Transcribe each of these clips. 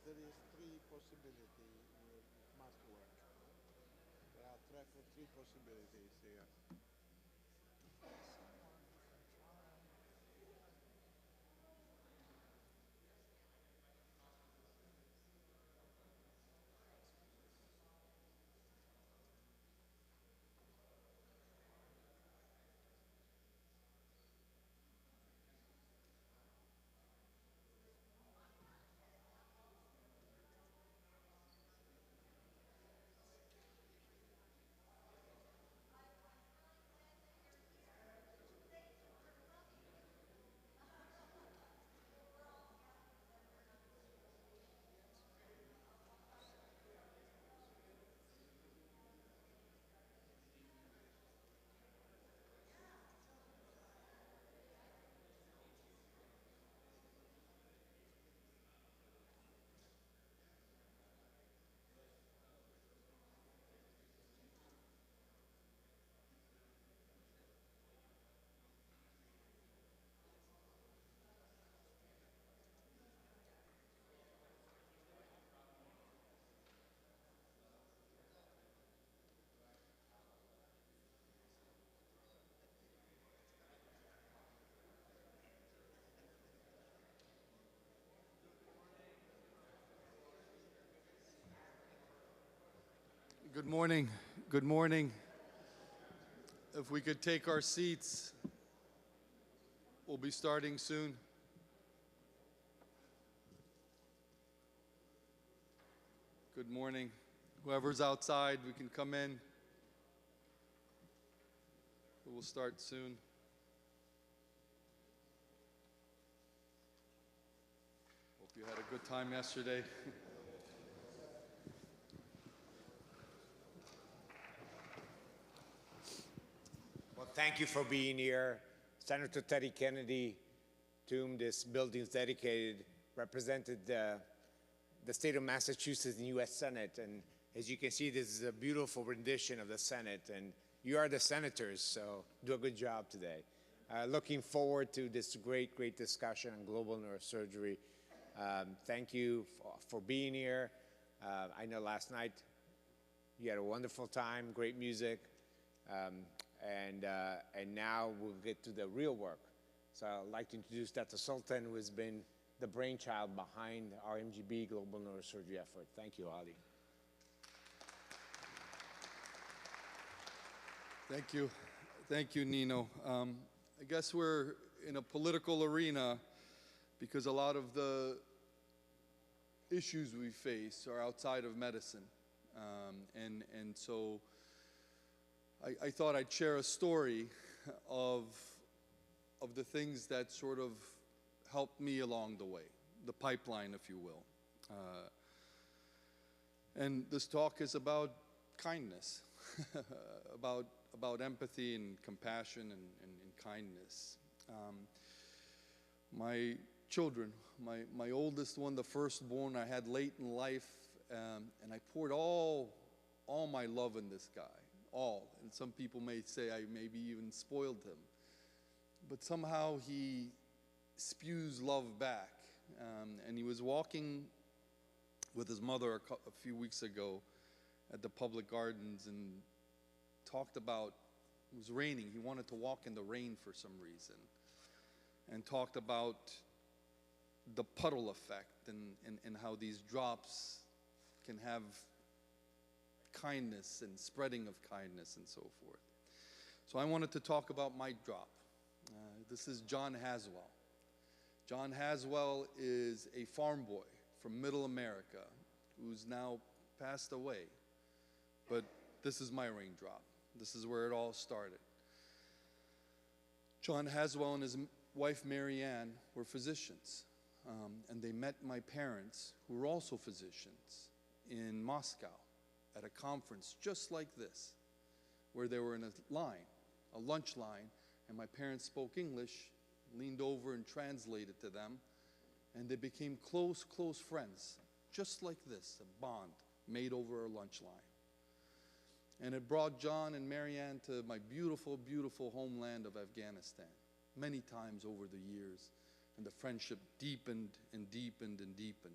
there is three possibility. It must work. There are three possibilities here. Good morning. Good morning. If we could take our seats, we'll be starting soon. Good morning. Whoever's outside, we can come in. We'll start soon. Hope you had a good time yesterday. Well, thank you for being here. Senator Teddy Kennedy, to whom this building is dedicated, represented the state of Massachusetts in the U.S. Senate. And as you can see, this is a beautiful rendition of the Senate. And you are the senators, so do a good job today. Looking forward to this great discussion on global neurosurgery. Thank you for being here. I know last night you had a wonderful time, great music. And now we'll get to the real work. So I'd like to introduce Dr. Sultan, who has been the brainchild behind our MGB global neurosurgery effort. Thank you, Ali. Thank you. Thank you, Nino. I guess we're in a political arena because a lot of the issues we face are outside of medicine. And so I thought I'd share a story of the things that sort of helped me along the way, the pipeline, if you will. And this talk is about kindness, about empathy and compassion and kindness. My children, my oldest one, the firstborn, I had late in life, and I poured all my love in this guy. All. And some people may say I maybe even spoiled him. But somehow he spews love back. And he was walking with his mother a few weeks ago at the public gardens and talked about, it was raining. He wanted to walk in the rain for some reason. And talked about the puddle effect and how these drops can have kindness and spreading of kindness and so forth. So I wanted to talk about my drop. This is John Haswell. John Haswell is a farm boy from Middle America who's now passed away. But this is my raindrop. This is where it all started. John Haswell and his wife Mary Ann were physicians. And they met my parents, who were also physicians, in Moscow, at a conference just like this, where they were in a line, a lunch line, and my parents spoke English, leaned over and translated to them, and they became close friends, just like this, a bond made over a lunch line. And it brought John and Marianne to my beautiful homeland of Afghanistan, many times over the years, and the friendship deepened and deepened and deepened.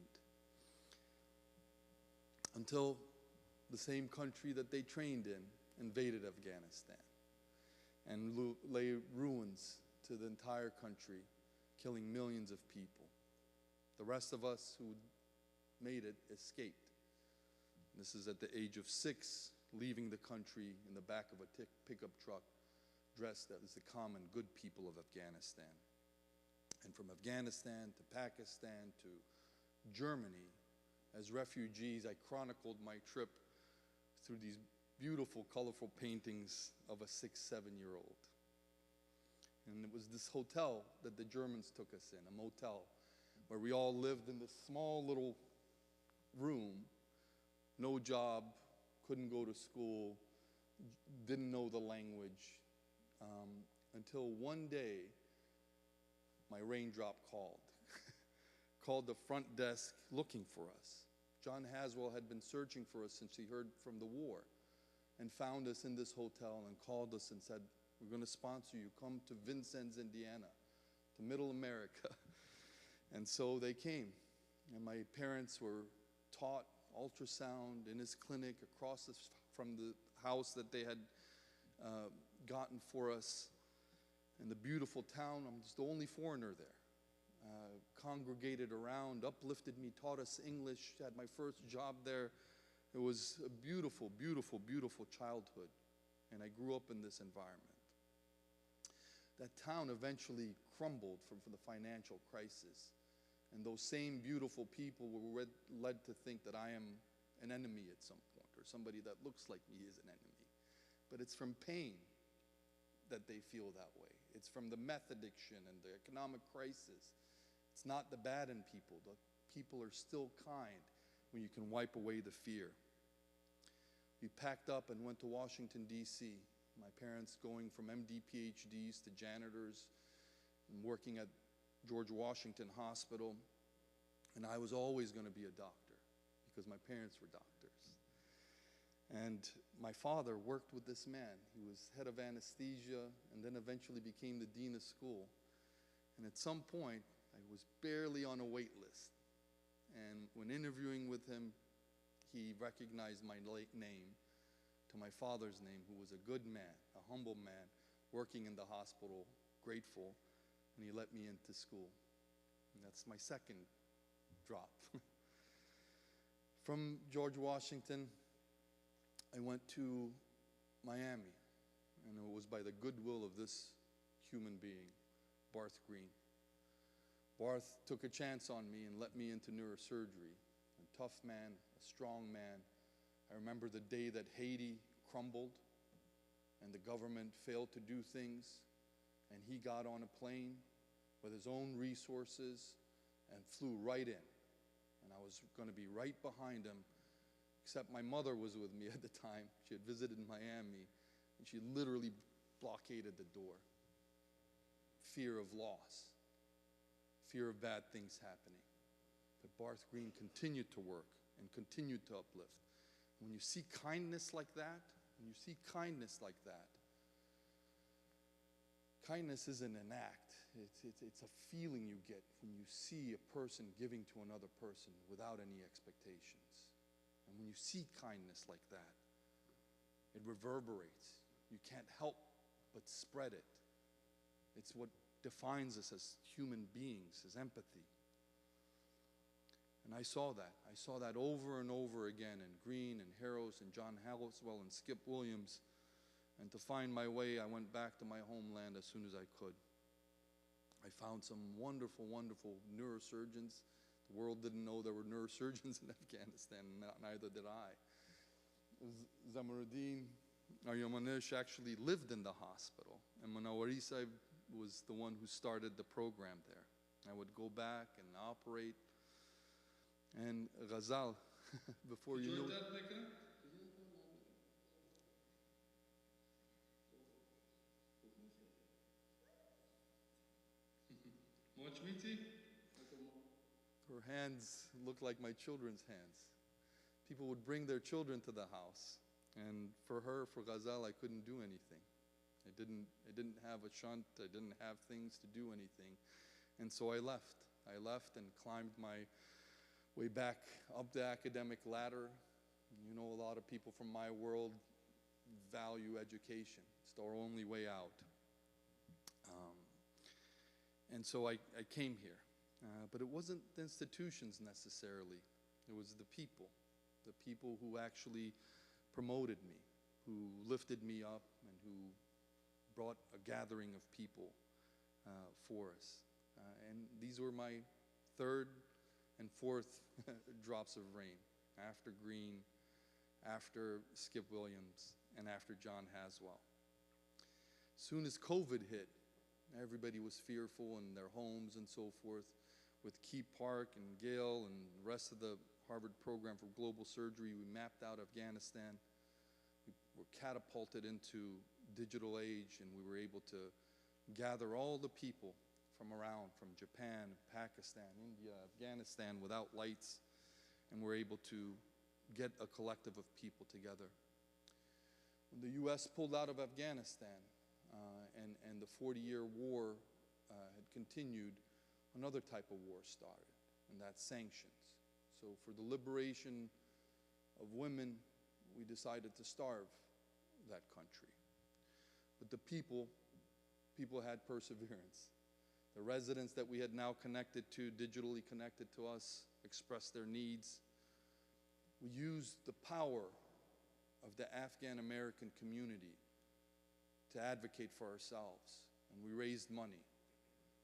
until the same country that they trained in invaded Afghanistan and lay ruins to the entire country, killing millions of people. The rest of us who made it escaped. This is at the age of 6, leaving the country in the back of a pickup truck, dressed as the common good people of Afghanistan. And from Afghanistan to Pakistan to Germany, as refugees, I chronicled my trip through these beautiful, colorful paintings of a 6-, 7-year-old. And it was this hotel that the Germans took us in, a motel, where we all lived in this small little room, no job, couldn't go to school, didn't know the language, until one day, my raindrop called. Called the front desk looking for us. John Haswell had been searching for us since he heard from the war and found us in this hotel and called us and said, we're going to sponsor you. Come to Vincennes, Indiana, to Middle America. And so they came. And my parents were taught ultrasound in his clinic across from the house that they had gotten for us. In the beautiful town, I'm just the only foreigner there. Congregated around, uplifted me, taught us English, had my first job there. It was a beautiful, beautiful, beautiful childhood, and I grew up in this environment. That town eventually crumbled from the financial crisis, and those same beautiful people were led to think that I am an enemy at some point, or somebody that looks like me is an enemy. But it's from pain that they feel that way. It's from the meth addiction and the economic crisis. It's not the bad in people. The people are still kind when you can wipe away the fear. We packed up and went to Washington, D.C. My parents going from MD PhDs to janitors and working at George Washington Hospital. And I was always going to be a doctor because my parents were doctors. And my father worked with this man. He was head of anesthesia and then eventually became the dean of school. And at some point, I was barely on a wait list. And when interviewing with him, he recognized my late name to my father's name, who was a good man, a humble man, working in the hospital, grateful, and he let me into school. And that's my second drop. From George Washington, I went to Miami, and it was by the goodwill of this human being, Barth Green. Barth took a chance on me and let me into neurosurgery. A tough man, a strong man. I remember the day that Haiti crumbled and the government failed to do things, and he got on a plane with his own resources and flew right in. And I was going to be right behind him, except my mother was with me at the time. She had visited Miami, and she literally blockaded the door. Fear of loss. Fear of bad things happening. But Barth Green continued to work and continued to uplift. When you see kindness like that, kindness isn't an act. It's a feeling you get when you see a person giving to another person without any expectations. And when you see kindness like that, it reverberates. You can't help but spread it. It's what defines us as human beings, as empathy. And I saw that. I saw that over and over again in Green and Harrows and John Haswell and Skip Williams. And to find my way, I went back to my homeland as soon as I could. I found some wonderful, wonderful neurosurgeons. The world didn't know there were neurosurgeons in Afghanistan, neither did I. Zamaruddin Aryamanish actually lived in the hospital, and Manawarisa was the one who started the program there. I would go back and operate. And Ghazal, before you knew it. Her hands looked like my children's hands. People would bring their children to the house. And for her, for Ghazal, I couldn't do anything. I didn't have a shunt. I didn't have things to do anything. And so I left. I left and climbed my way back up the academic ladder, You know, a lot of people from my world value education. It's our only way out. And so I came here. But it wasn't the institutions necessarily. It was the people who actually promoted me, who lifted me up, and who brought a gathering of people for us. And these were my third and fourth drops of rain, after Green, after Skip Williams, and after John Haswell. Soon as COVID hit, everybody was fearful in their homes and so forth. With Key Park and Gale and the rest of the Harvard program for global surgery, we mapped out Afghanistan. We were catapulted into digital age, and we were able to gather all the people from around, from Japan, Pakistan, India, Afghanistan, without lights, and we're able to get a collective of people together. When the U.S. pulled out of Afghanistan and the 40-year war had continued, another type of war started, and that's sanctions. So for the liberation of women, we decided to starve that country. But the people had perseverance. The residents that we had now connected to, digitally connected to us, expressed their needs. We used the power of the Afghan American community to advocate for ourselves, and we raised money.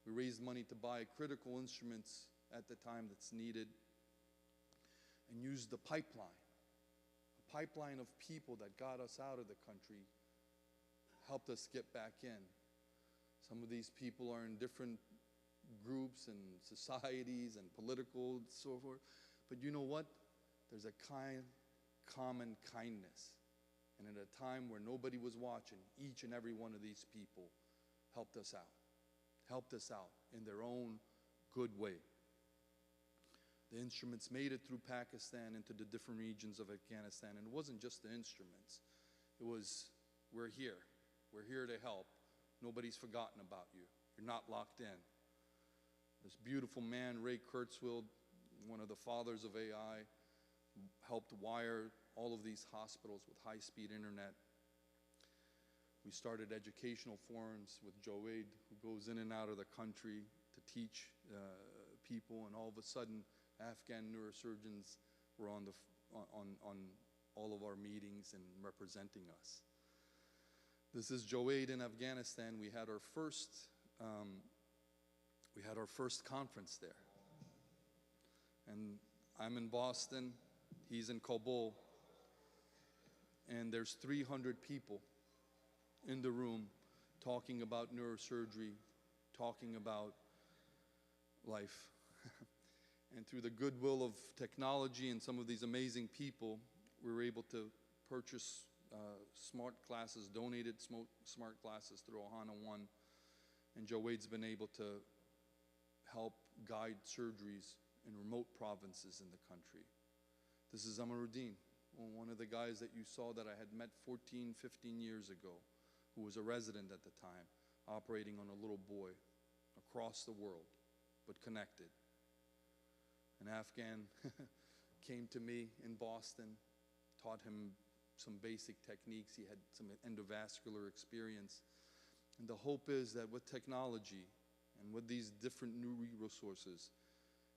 We raised money to buy critical instruments at the time that's needed, and used the pipeline. A pipeline of people that got us out of the country, helped us get back in. Some of these people are in different groups and societies and political and so forth. But you know what? There's a common kindness. And at a time where nobody was watching, each and every one of these people helped us out in their own good way. The instruments made it through Pakistan into the different regions of Afghanistan. And it wasn't just the instruments. It was, we're here. We're here to help. Nobody's forgotten about you. You're not locked in. This beautiful man, Ray Kurzweil, one of the fathers of AI, helped wire all of these hospitals with high-speed internet. We started educational forums with Joaid, who goes in and out of the country to teach people, and all of a sudden, Afghan neurosurgeons were on all of our meetings and representing us. This is Joaid in Afghanistan. We had our first conference there, and I'm in Boston. He's in Kabul, and there's 300 people in the room talking about neurosurgery, talking about life. And through the goodwill of technology and some of these amazing people, we were able to purchase smart glasses, donated smart glasses through Ohana One, and Joaid's been able to help guide surgeries in remote provinces in the country. This is Amaruddin, one of the guys that you saw that I had met 14, 15 years ago, who was a resident at the time, operating on a little boy across the world, but connected. An Afghan came to me in Boston, taught him some basic techniques. He had some endovascular experience. And the hope is that with technology and with these different new resources,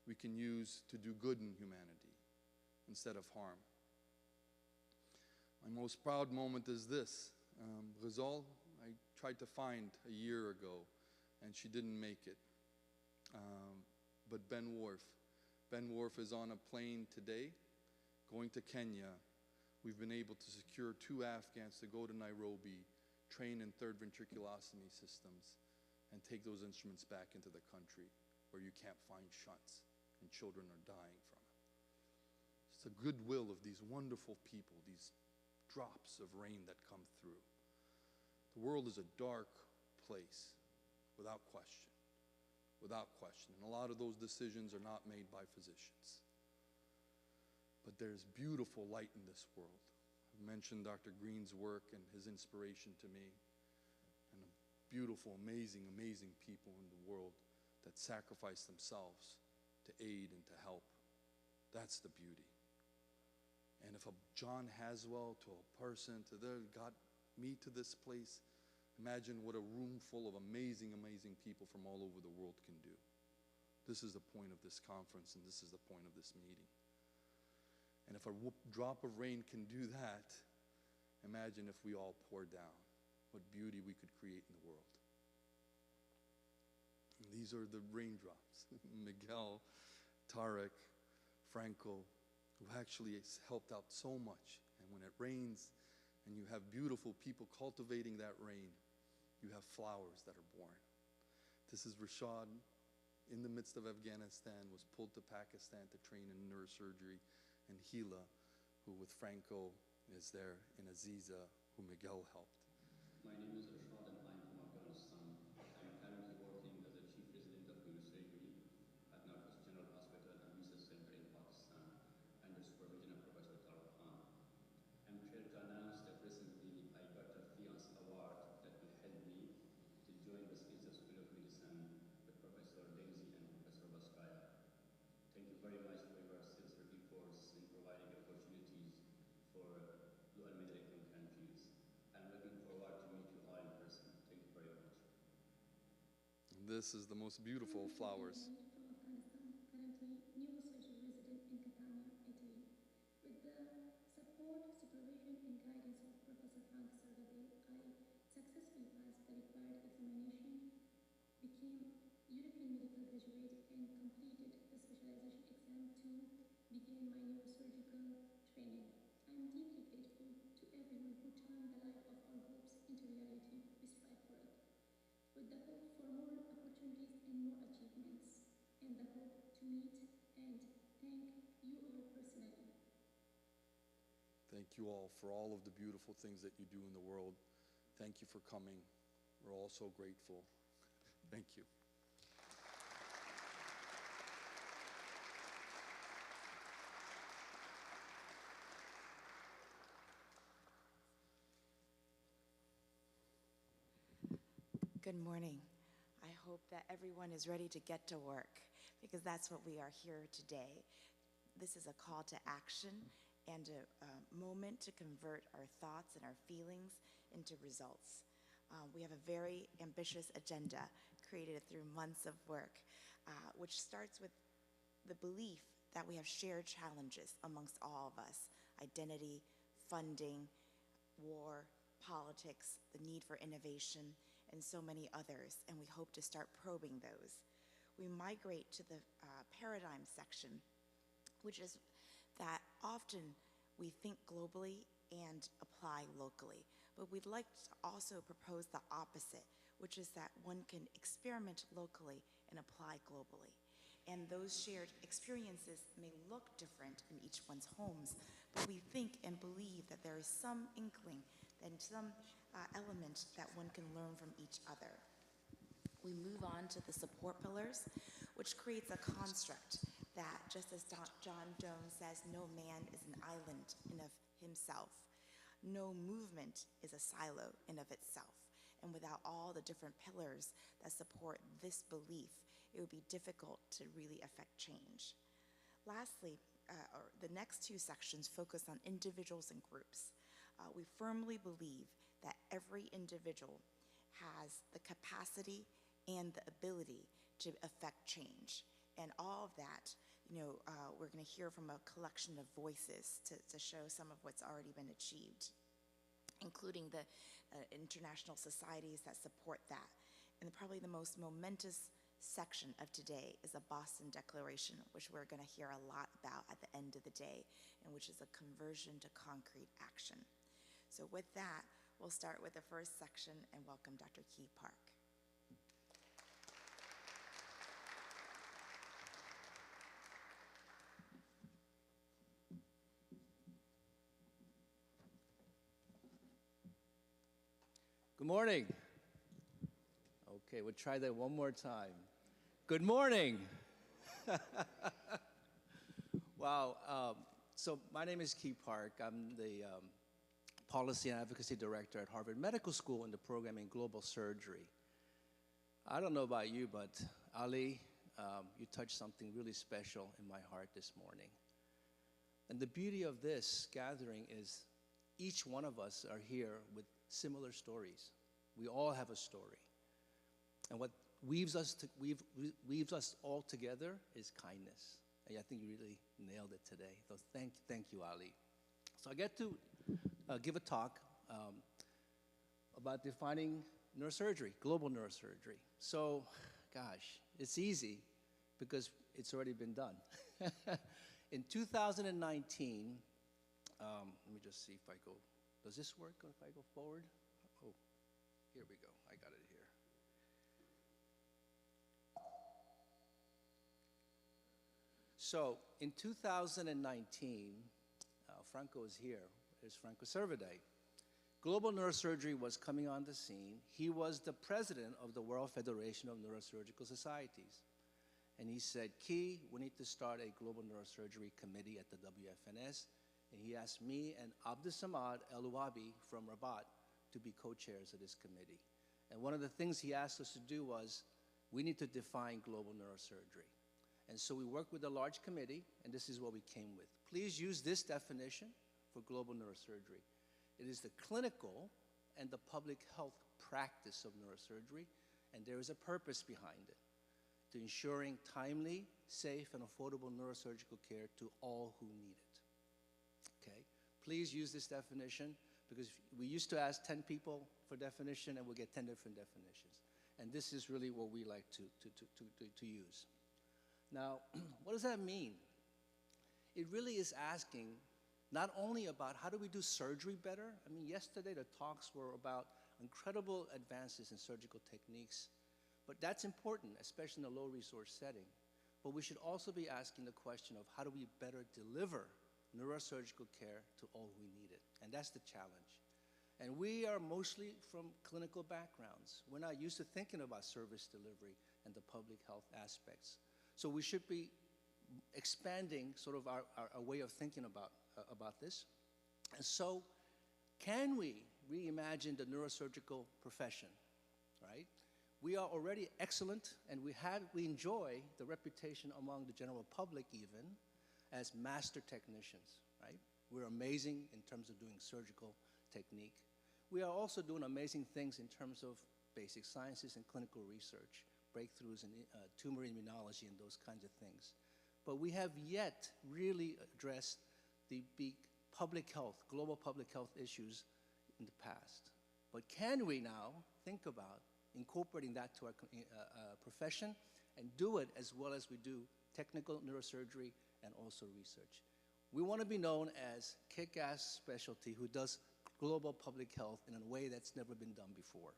we can use to do good in humanity instead of harm. My most proud moment is this. Ghazal, I tried to find a year ago, and she didn't make it. But Ben Worf is on a plane today going to Kenya. We've been able to secure 2 Afghans to go to Nairobi, train in third ventriculostomy systems, and take those instruments back into the country where you can't find shunts and children are dying from it. It's the goodwill of these wonderful people, these drops of rain that come through. The world is a dark place, without question. Without question. And a lot of those decisions are not made by physicians. But there's beautiful light in this world. I've mentioned Dr. Green's work and his inspiration to me, and the beautiful, amazing, amazing people in the world that sacrifice themselves to aid and to help. That's the beauty. And if a John Haswell to a person, to there, got me to this place, imagine what a room full of amazing, amazing people from all over the world can do. This is the point of this conference, and this is the point of this meeting. And if a drop of rain can do that, imagine if we all pour down, what beauty we could create in the world. And these are the raindrops. Miguel, Tarek, Franco, who actually has helped out so much. And when it rains and you have beautiful people cultivating that rain, you have flowers that are born. This is Rashad, in the midst of Afghanistan, was pulled to Pakistan to train in neurosurgery, and Hila, who with Franco is there in Aziza, who Miguel helped. My name is Rashad and I'm from Afghanistan. I'm currently working as a chief resident of neurosurgery at Northwest General Hospital and Research Center in Pakistan under supervision of Professor Tarek Khan. I'm thrilled to announce that recently I got a FIANCE award that will help me to join the Sciences School of Medicine with Professor Daisy and Professor Baskaya. Thank you very much for your sincere efforts in providing opportunities for low and middle income countries. I'm looking forward to meet you all in person. Thank you very much. This is the most beautiful flowers. From Afghanistan, currently neurosurgery resident in Catania, Italy. With the support, supervision, and guidance of Professor Frank Sarvade, I successfully passed the required examination, became European medical graduate, and completed the specialization exam to begin my neurosurgical training. I am deeply grateful to everyone who turned the life of our hopes into reality. We strive for it, with the hope for more opportunities and more achievements, and the hope to meet and thank you all personally. Thank you all for all of the beautiful things that you do in the world. Thank you for coming. We're all so grateful. Thank you. Good morning. I hope that everyone is ready to get to work, because that's what we are here today. This is a call to action and a moment to convert our thoughts and our feelings into results. We have a very ambitious agenda created through months of work, which starts with the belief that we have shared challenges amongst all of us: identity, funding, war, politics, the need for innovation, and so many others, and we hope to start probing those. We migrate to the paradigm section, which is that often we think globally and apply locally, but we'd like to also propose the opposite, which is that one can experiment locally and apply globally. And those shared experiences may look different in each one's homes, but we think and believe that there is some inkling and some element that one can learn from each other. We move on to the support pillars, which creates a construct that, just as John Jones says, no man is an island in of himself. No movement is a silo in of itself. And without all the different pillars that support this belief, it would be difficult to really affect change. Lastly, the next two sections focus on individuals and groups. We firmly believe that every individual has the capacity and the ability to affect change. And all of that, we're going to hear from a collection of voices to show some of what's already been achieved, including the international societies that support that. And probably the most momentous section of today is the Boston Declaration, which we're going to hear a lot about at the end of the day, and which is a conversion to concrete action. So with that, we'll start with the first section and welcome Dr. Key Park. Good morning. Okay, we'll try that one more time. Good morning. Wow. So my name is Key Park. I'm the Policy and Advocacy Director at Harvard Medical School in the program in Global Surgery. I don't know about you, but Ali, you touched something really special in my heart this morning. And the beauty of this gathering is each one of us are here with similar stories. We all have a story. And what weaves us all together is kindness. And I think you really nailed it today. So thank you, Ali. So I get to give a talk about defining neurosurgery, global neurosurgery. So, gosh, it's easy because it's already been done. In 2019, let me just see if I go, does this work if I go forward? Oh, here we go, I got it here. So in 2019, Franco is here. There's Franco Cervide. Global neurosurgery was coming on the scene. He was the president of the World Federation of Neurosurgical Societies. And he said, Key, we need to start a global neurosurgery committee at the WFNS. And he asked me and Abdussamad El-Wabi from Rabat to be co-chairs of this committee. And one of the things he asked us to do was, we need to define global neurosurgery. And so we worked with a large committee, and this is what we came with. Please use this definition for global neurosurgery. It is the clinical and the public health practice of neurosurgery, and there is a purpose behind it, to ensuring timely, safe, and affordable neurosurgical care to all who need it. Okay? Please use this definition, because we used to ask 10 people for definition, and we'll get 10 different definitions. And this is really what we like to use. Now, what does that mean? It really is asking not only about how do we do surgery better. I mean, yesterday the talks were about incredible advances in surgical techniques, but that's important, especially in a low-resource setting. But we should also be asking the question of how do we better deliver neurosurgical care to all who need it, and that's the challenge. And we are mostly from clinical backgrounds. We're not used to thinking about service delivery and the public health aspects. So we should be expanding sort of our way of thinking about this. And so can we reimagine the neurosurgical profession, right? We are already excellent, and we enjoy the reputation among the general public even as master technicians, right? We're amazing in terms of doing surgical technique. We are also doing amazing things in terms of basic sciences and clinical research, breakthroughs in tumor immunology and those kinds of things. But we have yet really addressed the big public health, global public health issues in the past. But can we now think about incorporating that to our profession and do it as well as we do technical neurosurgery and also research? We want to be known as kick-ass specialty who does global public health in a way that's never been done before.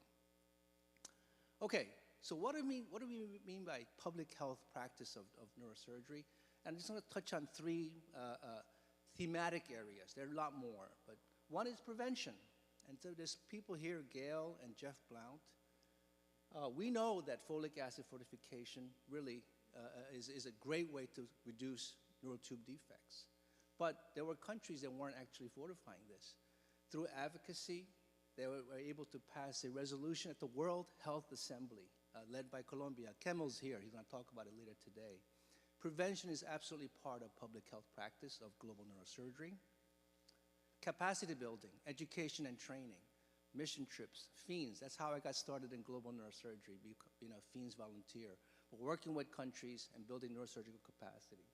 Okay, so what do we mean by public health practice of neurosurgery? And I'm just going to touch on three thematic areas. There are a lot more, but one is prevention. And so there's people here, Gail and Jeff Blount. We know that folic acid fortification really is a great way to reduce neural tube defects. But there were countries that weren't actually fortifying this. Through advocacy, they were able to pass a resolution at the World Health Assembly, led by Colombia. Kemal's here. He's going to talk about it later today. Prevention is absolutely part of public health practice of global neurosurgery. Capacity building, education and training, mission trips, FEANS. That's how I got started in global neurosurgery, being a FEANS volunteer. But working with countries and building neurosurgical capacity.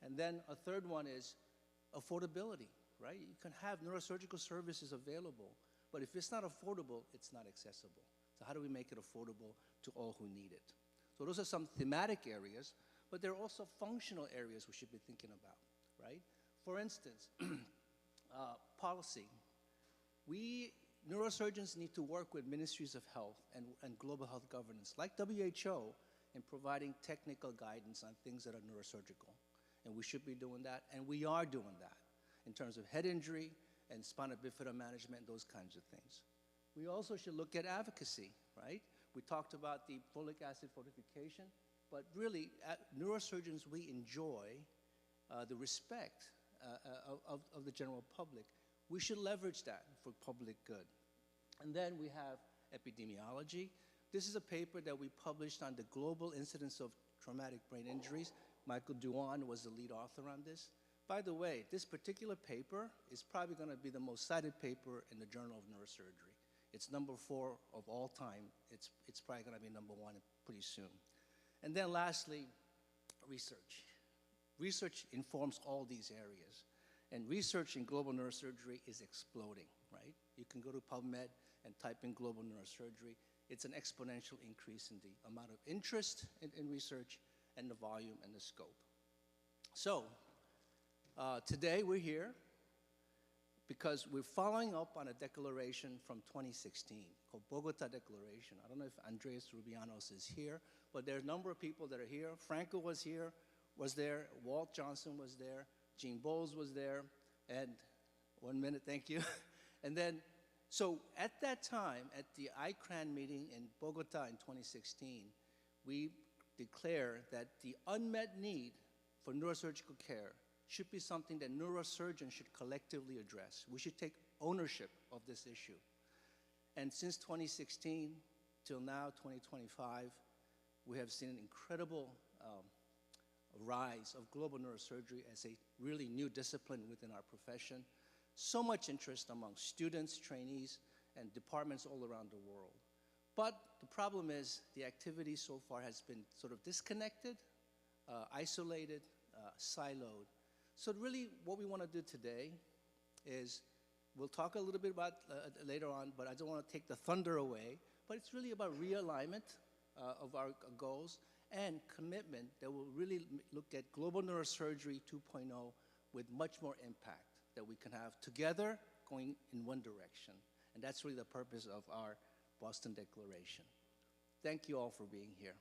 And then a third one is affordability, right? You can have neurosurgical services available, but if it's not affordable, it's not accessible. So how do we make it affordable to all who need it? So those are some thematic areas, but there are also functional areas we should be thinking about, right? For instance, policy. We neurosurgeons need to work with ministries of health and global health governance, like WHO, in providing technical guidance on things that are neurosurgical. And we should be doing that, and we are doing that in terms of head injury and spinal bifida management, those kinds of things. We also should look at advocacy, right? We talked about the folic acid fortification, but really, neurosurgeons, we enjoy the respect of the general public. We should leverage that for public good. And then we have epidemiology. This is a paper that we published on the global incidence of traumatic brain injuries. Michael Duan was the lead author on this. By the way, this particular paper is probably going to be the most cited paper in the Journal of Neurosurgery. It's number 4 of all time. It's probably going to be number 1 pretty soon. And then lastly, research. Research informs all these areas. And research in global neurosurgery is exploding, right? You can go to PubMed and type in global neurosurgery. It's an exponential increase in the amount of interest in research and the volume and the scope. So, today we're here because we're following up on a declaration from 2016 called Bogota Declaration. I don't know if Andres Rubianos is here, but there are a number of people that are here. Franco was there, Walt Johnson was there, Gene Bowles was there, and 1 minute, thank you. And then, so at that time, at the ICRAN meeting in Bogota in 2016, we declared that the unmet need for neurosurgical care should be something that neurosurgeons should collectively address. We should take ownership of this issue. And since 2016 till now, 2025, we have seen an incredible rise of global neurosurgery as a really new discipline within our profession. So much interest among students, trainees, and departments all around the world. But the problem is the activity so far has been sort of disconnected, isolated, siloed. So really what we want to do today is, we'll talk a little bit about later on, but I don't want to take the thunder away, but it's really about realignment of our goals and commitment that will really look at global neurosurgery 2.0 with much more impact that we can have together going in one direction. And that's really the purpose of our Boston Declaration. Thank you all for being here.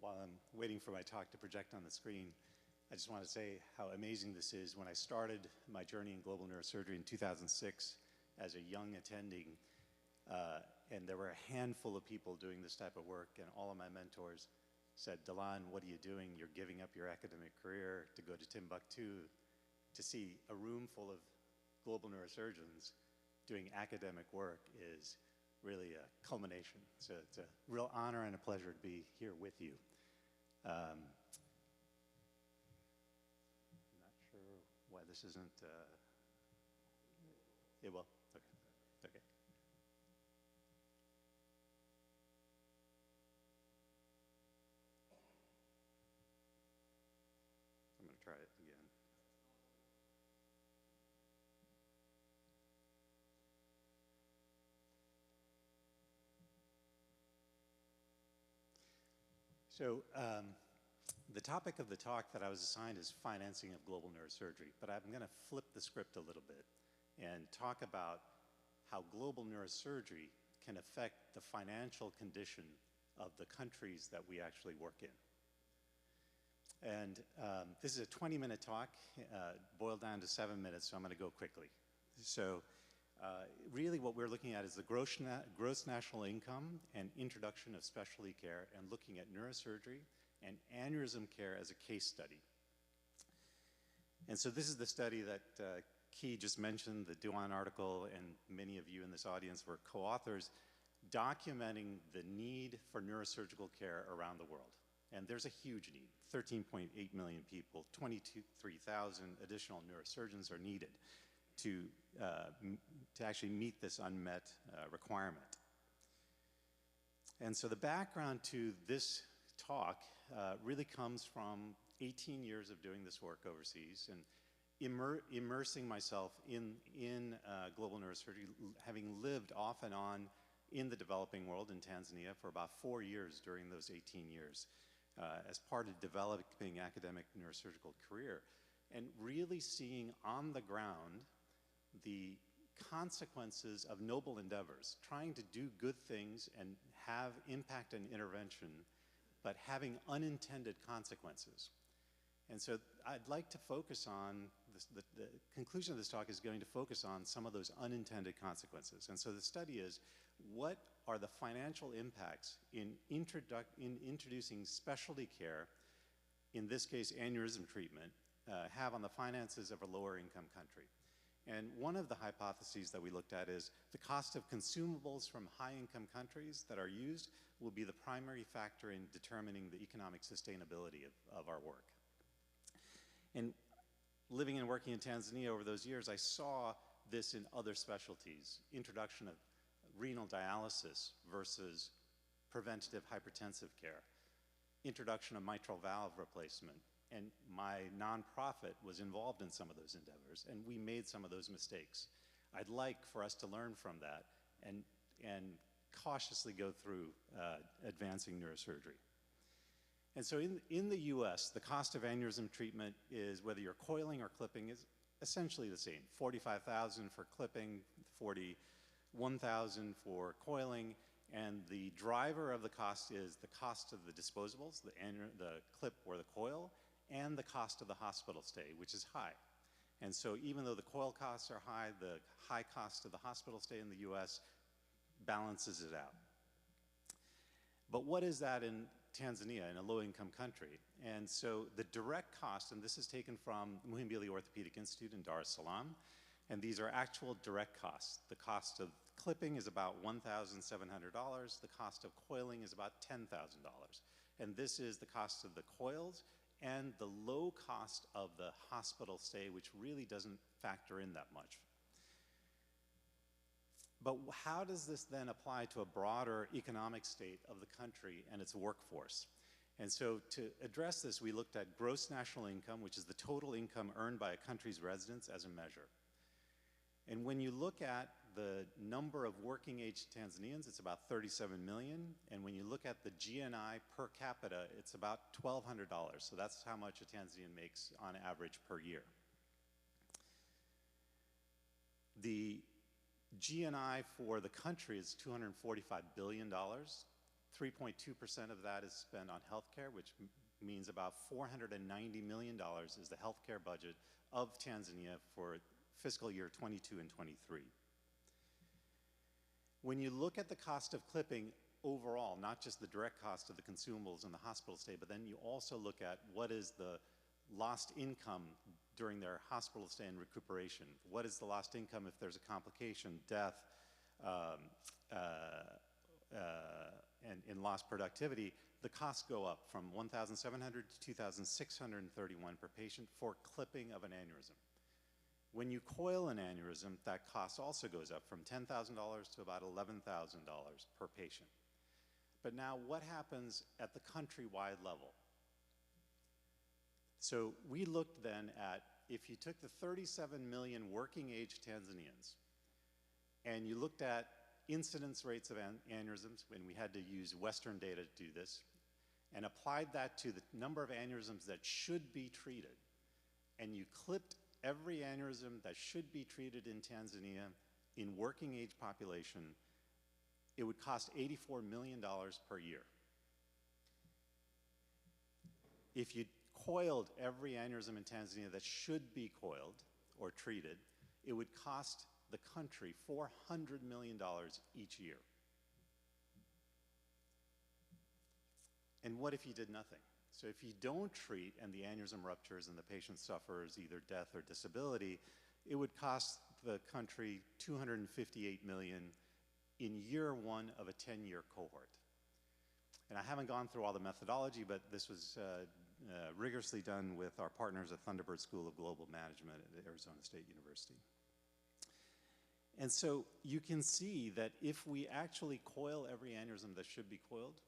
While I'm waiting for my talk to project on the screen, I just want to say how amazing this is. When I started my journey in global neurosurgery in 2006 as a young attending, and there were a handful of people doing this type of work, and all of my mentors said, Delan, what are you doing? You're giving up your academic career to go to Timbuktu to see a room full of global neurosurgeons doing academic work is really a culmination. So it's a real honor and a pleasure to be here with you. I'm not sure why this isn't, it will, okay, okay. I'm gonna try it again. So the topic of the talk that I was assigned is financing of global neurosurgery, but I'm going to flip the script a little bit and talk about how global neurosurgery can affect the financial condition of the countries that we actually work in. And this is a 20-minute talk, boiled down to 7 minutes, so I'm going to go quickly. So really what we're looking at is the gross national income and introduction of specialty care, and looking at neurosurgery and aneurysm care as a case study. And so this is the study that Key just mentioned, the Dewan article, and many of you in this audience were co-authors, documenting the need for neurosurgical care around the world. And there's a huge need, 13.8 million people, 23,000 additional neurosurgeons are needed to actually meet this unmet requirement. And so the background to this talk really comes from 18 years of doing this work overseas and immersing myself in global neurosurgery, having lived off and on in the developing world in Tanzania for about 4 years during those 18 years as part of developing academic neurosurgical career, and really seeing on the ground the consequences of noble endeavors, trying to do good things and have impact and intervention, but having unintended consequences. And so I'd like to focus on, the conclusion of this talk is going to focus on some of those unintended consequences. And so the study is, what are the financial impacts in introducing specialty care, in this case aneurysm treatment, have on the finances of a lower income country? And one of the hypotheses that we looked at is the cost of consumables from high income countries that are used will be the primary factor in determining the economic sustainability of our work. And living and working in Tanzania over those years, I saw this in other specialties, introduction of renal dialysis versus preventative hypertensive care, introduction of mitral valve replacement. And my nonprofit was involved in some of those endeavors, and we made some of those mistakes. I'd like for us to learn from that and cautiously go through advancing neurosurgery. And so in the US, the cost of aneurysm treatment is, whether you're coiling or clipping, is essentially the same. $45,000 for clipping, $41,000 for coiling, and the driver of the cost is the cost of the disposables, the clip or the coil, and the cost of the hospital stay, which is high. And so even though the coil costs are high, the high cost of the hospital stay in the US balances it out. But what is that in Tanzania, in a low-income country? And so the direct cost, and this is taken from Muhimbili Orthopedic Institute in Dar es Salaam, and these are actual direct costs. The cost of clipping is about $1,700. The cost of coiling is about $10,000. And this is the cost of the coils and the low cost of the hospital stay, which really doesn't factor in that much. But how does this then apply to a broader economic state of the country and its workforce? And so to address this, we looked at gross national income, which is the total income earned by a country's residents as a measure. And when you look at the number of working age Tanzanians, it's about 37 million. And when you look at the GNI per capita, it's about $1,200. So that's how much a Tanzanian makes on average per year. The GNI for the country is $245 billion. 3.2% of that is spent on healthcare, which means about $490 million is the healthcare budget of Tanzania for fiscal year 22 and 23. When you look at the cost of clipping overall, not just the direct cost of the consumables and the hospital stay, but then you also look at what is the lost income during their hospital stay and recuperation. What is the lost income if there's a complication, death, and lost productivity? The costs go up from $1,700 to $2,631 per patient for clipping of an aneurysm. When you coil an aneurysm, that cost also goes up from $10,000 to about $11,000 per patient. But now what happens at the countrywide level? So we looked then at, if you took the 37 million working age Tanzanians and you looked at incidence rates of aneurysms, when we had to use Western data to do this, and applied that to the number of aneurysms that should be treated, and you clipped every aneurysm that should be treated in Tanzania in working age population, it would cost $84 million per year. If you coiled every aneurysm in Tanzania that should be coiled or treated, it would cost the country $400 million each year. And what if you did nothing? So if you don't treat and the aneurysm ruptures and the patient suffers either death or disability, it would cost the country $258 million in year one of a 10-year cohort. And I haven't gone through all the methodology, but this was rigorously done with our partners at Thunderbird School of Global Management at Arizona State University. And so you can see that if we actually coil every aneurysm that should be coiled,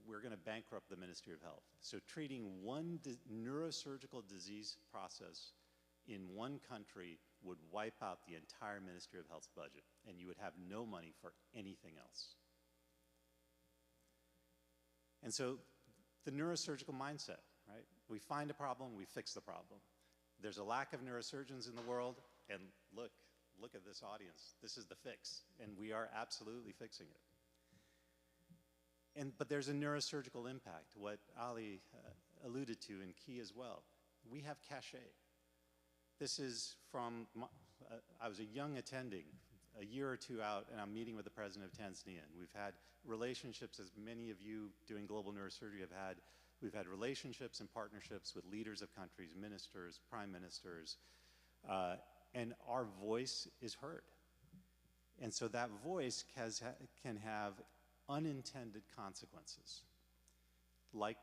we're going to bankrupt the Ministry of Health. So treating one neurosurgical disease process in one country would wipe out the entire Ministry of Health's budget, and you would have no money for anything else. And so the neurosurgical mindset, right? We find a problem, we fix the problem. There's a lack of neurosurgeons in the world, and look look at this audience, this is the fix, and we are absolutely fixing it. But there's a neurosurgical impact, what Ali alluded to, and Key as well. We have cachet. This is from, I was a young attending, a year or two out, and I'm meeting with the president of Tanzania. And we've had relationships, as many of you doing global neurosurgery have had. We've had relationships and partnerships with leaders of countries, ministers, prime ministers, and our voice is heard. And so that voice can have unintended consequences. Like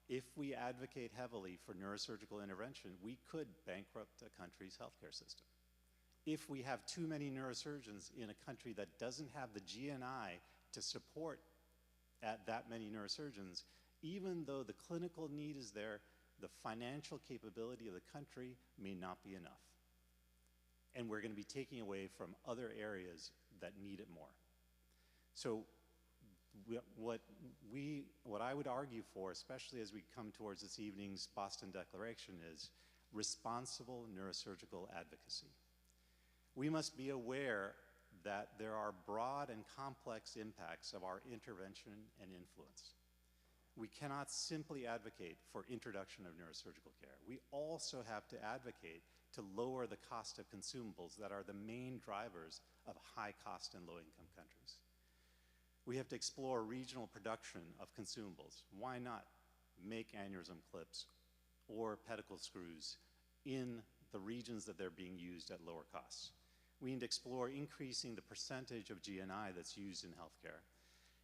if we advocate heavily for neurosurgical intervention, we could bankrupt a country's healthcare system. If we have too many neurosurgeons in a country that doesn't have the GNI to support that many neurosurgeons, even though the clinical need is there, the financial capability of the country may not be enough. And we're going to be taking away from other areas that need it more. So what I would argue for, especially as we come towards this evening's Boston Declaration, is responsible neurosurgical advocacy. We must be aware that there are broad and complex impacts of our intervention and influence. We cannot simply advocate for introduction of neurosurgical care. We also have to advocate to lower the cost of consumables that are the main drivers of high cost and low income countries. We have to explore regional production of consumables. Why not make aneurysm clips or pedicle screws in the regions that they're being used at lower costs? We need to explore increasing the percentage of GNI that's used in healthcare.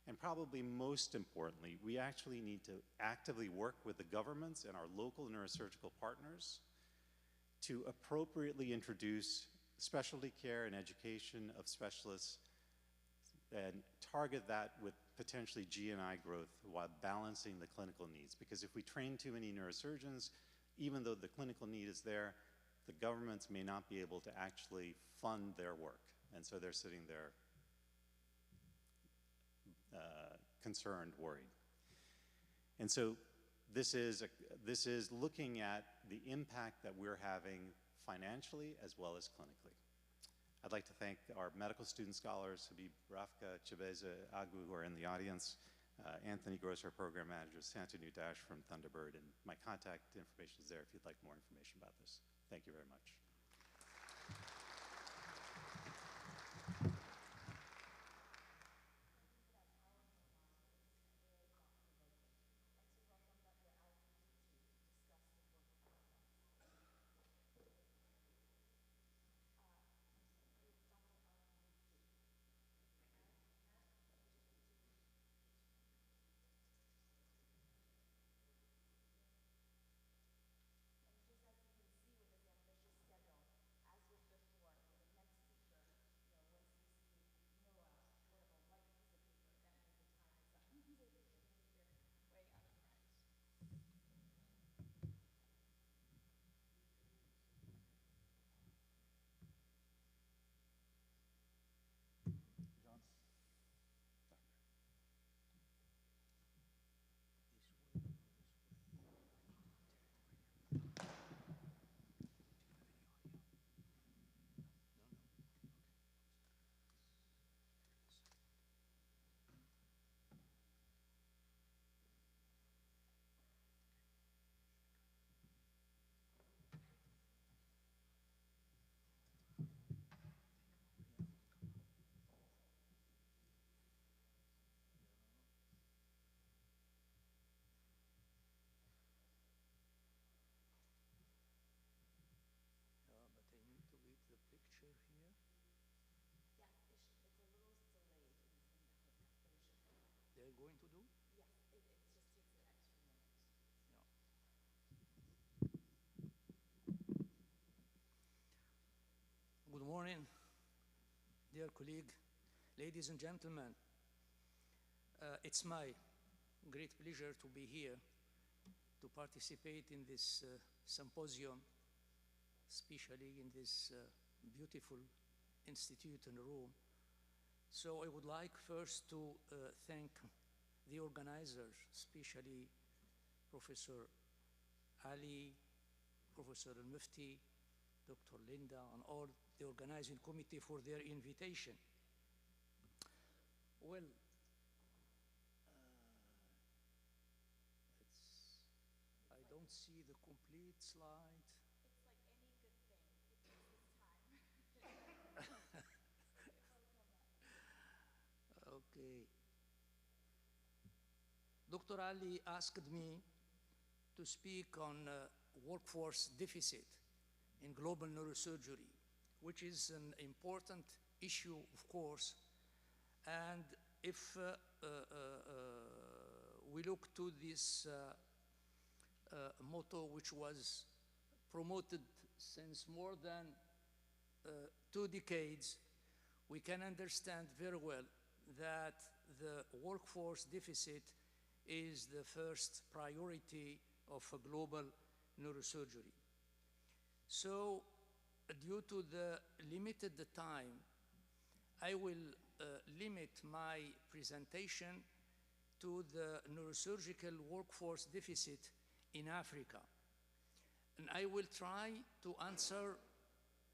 And probably most importantly, we actually need to actively work with the governments and our local neurosurgical partners to appropriately introduce specialty care and education of specialists and target that with potentially GNI growth while balancing the clinical needs. Because if we train too many neurosurgeons, even though the clinical need is there, the governments may not be able to actually fund their work. And so they're sitting there concerned, worried. And so this is looking at the impact that we're having financially as well as clinically. I'd like to thank our medical student scholars, Habib Rafka, Chibeza Agu, who are in the audience, Anthony Gross, our program manager, Santanu Dash from Thunderbird, and my contact information is there if you'd like more information about this. Thank you very much. Good morning, dear colleague, ladies and gentlemen. It's my great pleasure to be here to participate in this symposium, especially in this beautiful institute and room. So I would like first to thank the organizers, especially Professor Ali, Professor Al-Mufti, Dr. Linda, and all the organizing committee for their invitation. Well, I don't see the complete slide. It's like any good thing. It takes its time. Okay. Dr. Ali asked me to speak on workforce deficit in global neurosurgery, which is an important issue, of course. And if we look to this motto, which was promoted since more than 2 decades, we can understand very well that the workforce deficit is the first priority of a global neurosurgery. So, due to the limited time, I will limit my presentation to the neurosurgical workforce deficit in Africa. And I will try to answer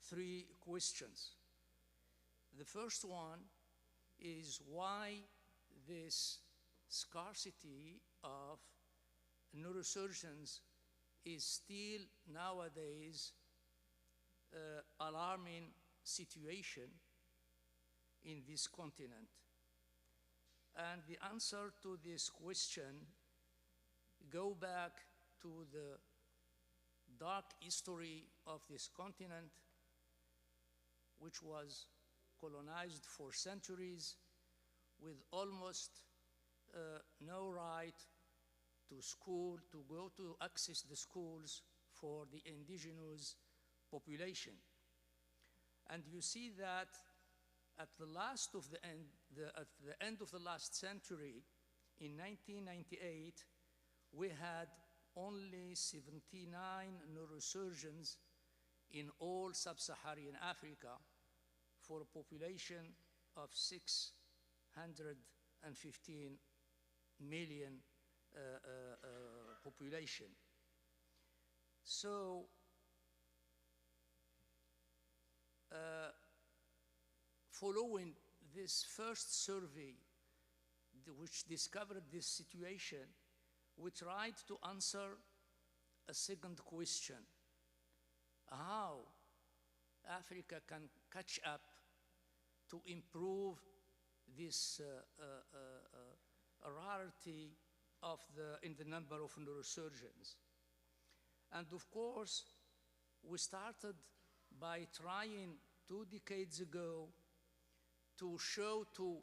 3 questions. The first one is why this scarcity of neurosurgeons is still nowadays alarming situation in this continent. And the answer to this question go back to the dark history of this continent, which was colonized for centuries with almost no right to school, to go to access the schools for the indigenous population. And you see that at the end of the last century, in 1998, we had only 79 neurosurgeons in all sub-Saharan Africa for a population of 615 million population. So, following this first survey, which discovered this situation, we tried to answer a second question: how Africa can catch up to improve this rarity in the number of neurosurgeons. And of course, we started by trying 2 decades ago to show to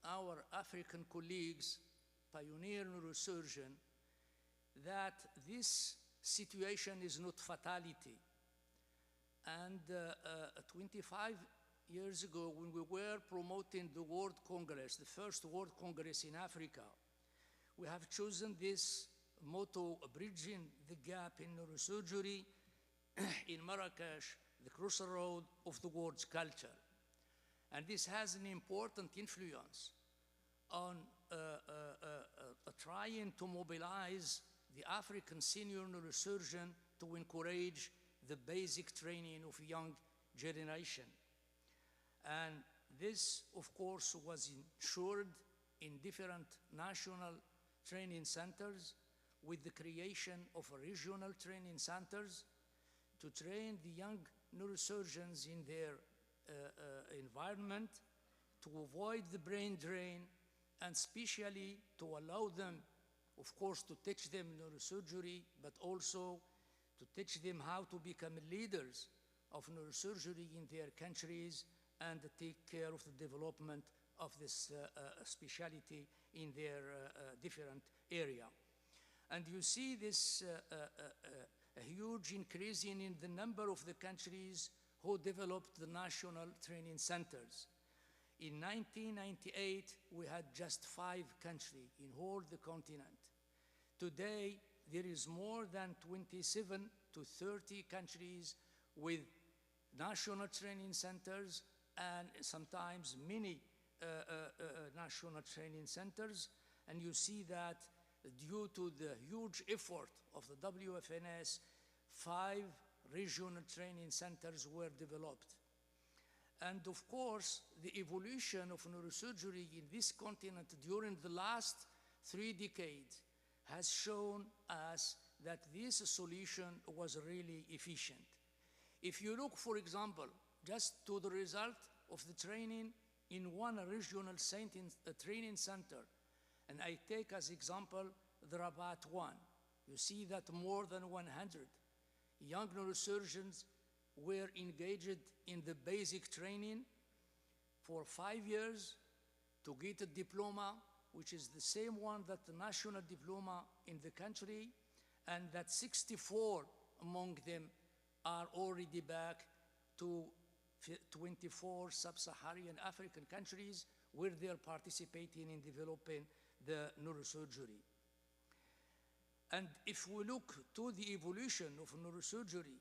our African colleagues, pioneer neurosurgeon, that this situation is not fatality. And 25 years ago, when we were promoting the World Congress, the first World Congress in Africa, we have chosen this motto, bridging the gap in neurosurgery in Marrakesh, the crossroad of the world's culture. And this has an important influence on trying to mobilize the African senior neurosurgeon to encourage the basic training of young generation. And this, of course, was ensured in different national training centers with the creation of regional training centers to train the young neurosurgeons in their environment, to avoid the brain drain, and especially to allow them, of course, to teach them neurosurgery, but also to teach them how to become leaders of neurosurgery in their countries and take care of the development of this specialty in their different area. And you see this a huge increase in the number of the countries who developed the national training centers. In 1998, we had just 5 countries in whole the continent. Today, there is more than 27 to 30 countries with national training centers and sometimes many national training centers. And you see that due to the huge effort of the WFNS, 5 regional training centers were developed. And of course, the evolution of neurosurgery in this continent during the last 3 decades has shown us that this solution was really efficient. If you look, for example, just to the result of the training in one regional training center, and I take as example the Rabat one, you see that more than 100 young neurosurgeons were engaged in the basic training for 5 years to get a diploma, which is the same one that the national diploma in the country, and that 64 among them are already back to 24 sub-Saharan African countries where they are participating in developing the neurosurgery. And if we look to the evolution of neurosurgery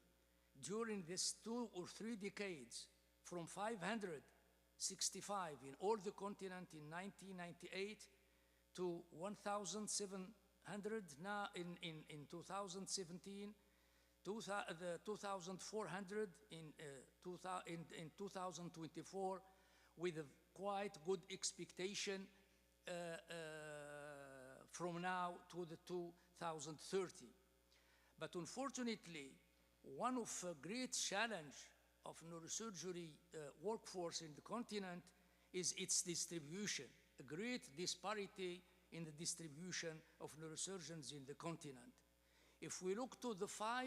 during these 2 or 3 decades, from 565 in all the continent in 1998 to 1,700 now in 2017, 2,400 in 2024, with a quite good expectation from now to the 2030. But unfortunately, one of the great challenge of neurosurgery workforce in the continent is its distribution, a great disparity in the distribution of neurosurgeons in the continent. If we look to the 5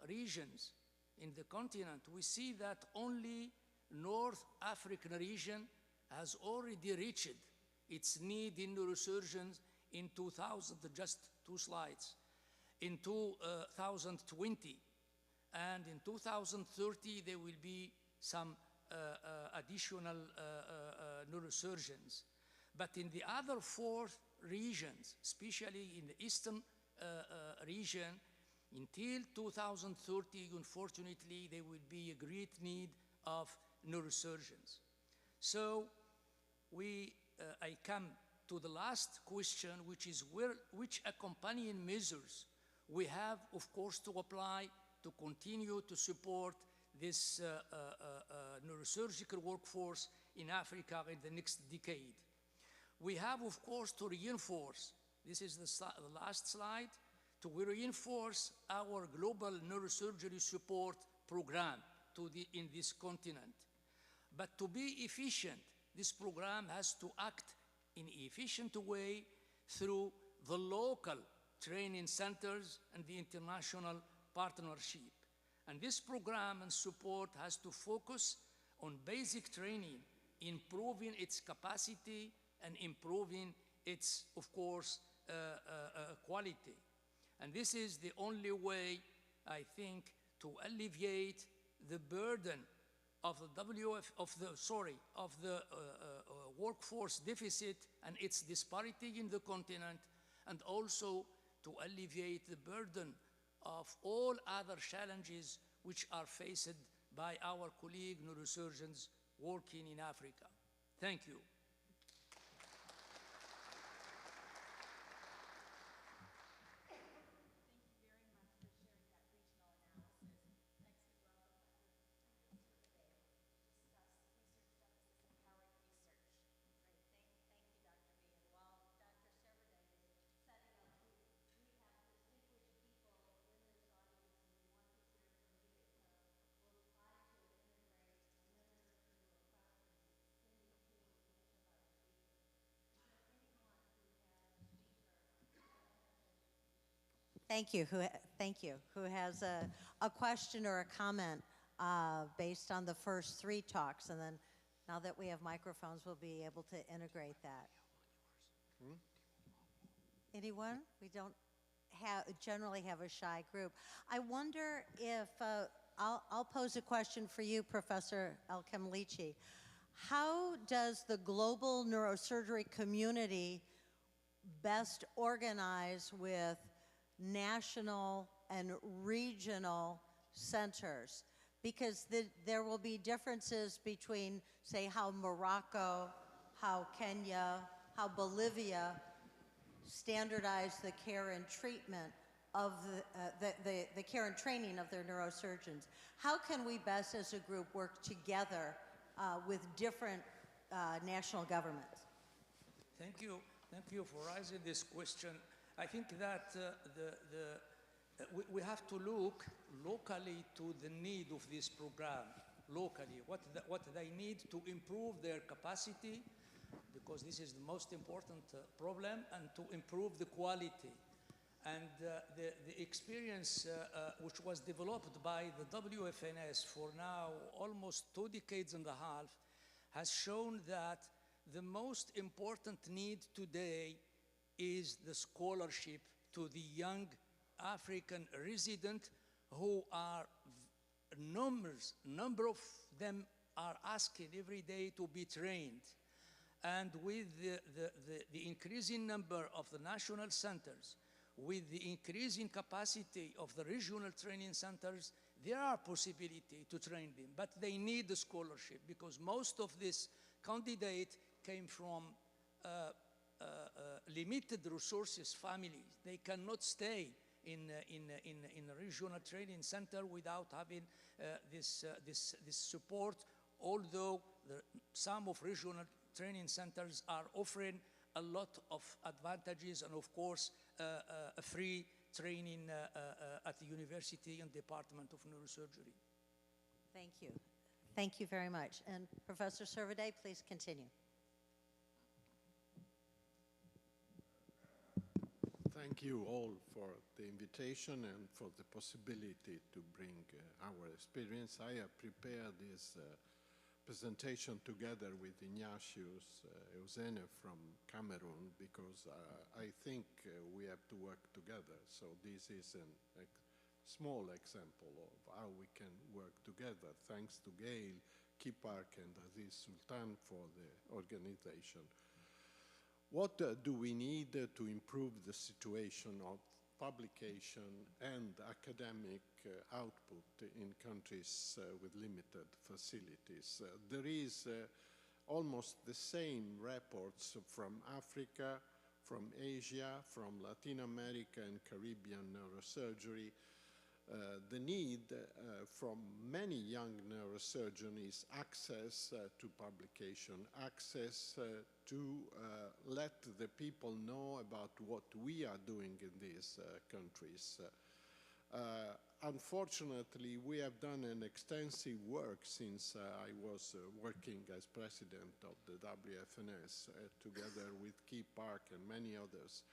regions in the continent, we see that only North African region has already reached its need in neurosurgeons in 2000, just 2 slides, in 2020. And in 2030, there will be some additional neurosurgeons. But in the other 4 regions, especially in the eastern region, until 2030, unfortunately, there will be a great need of neurosurgeons. So I come to the last question, which is which accompanying measures we have, of course, to apply to continue to support this neurosurgical workforce in Africa in the next decade. We have, of course, to reinforce, this is the last slide, to reinforce our global neurosurgery support program in this continent. But to be efficient, this program has to act in an efficient way through the local training centers and the international partnership. And this program and support has to focus on basic training, improving its capacity and improving its, of course, quality. And this is the only way, I think, to alleviate the burden of the workforce deficit and its disparity in the continent, and also to alleviate the burden of all other challenges which are faced by our colleague neurosurgeons working in Africa. Thank you. Thank you. Who has a question or a comment based on the first 3 talks? And then now that we have microphones, we'll be able to integrate that. Anyone? We don't generally have a shy group. I wonder if, I'll pose a question for you, Professor El-Kemlichi. How does the global neurosurgery community best organize with national and regional centers? Because there will be differences between, say, how Morocco, how Kenya, how Bolivia standardize the care and treatment of the care and training of their neurosurgeons. How can we best as a group work together with different national governments? Thank you. Thank you for raising this question. I think that we have to look locally to the need of this program, locally, what they need to improve their capacity, because this is the most important problem, and to improve the quality. And the experience which was developed by the WFNS for now almost 2 decades and a half has shown that the most important need today is the scholarship to the young African resident who are number of them are asking every day to be trained. And with the increasing number of the national centers, with the increasing capacity of the regional training centers, there are possibility to train them, but they need the scholarship because most of these candidates came from limited resources families. They cannot stay in a regional training center without having this support, although some of regional training centers are offering a lot of advantages and, of course, a free training at the University and Department of Neurosurgery. Thank you. Thank you very much. And Professor Servadae, please continue. Thank you all for the invitation and for the possibility to bring our experience. I have prepared this presentation together with Ignatius Eusene from Cameroon because I think we have to work together. So this is a small example of how we can work together. Thanks to Gail, Key Park, and Aziz-Sultan for the organization. What do we need to improve the situation of publication and academic output in countries with limited facilities? There is almost the same reports from Africa, from Asia, from Latin America and Caribbean neurosurgery. The need from many young neurosurgeons is access to publication, access to let the people know about what we are doing in these countries. Unfortunately, we have done an extensive work since I was working as president of the WFNS together with Key Park and many others.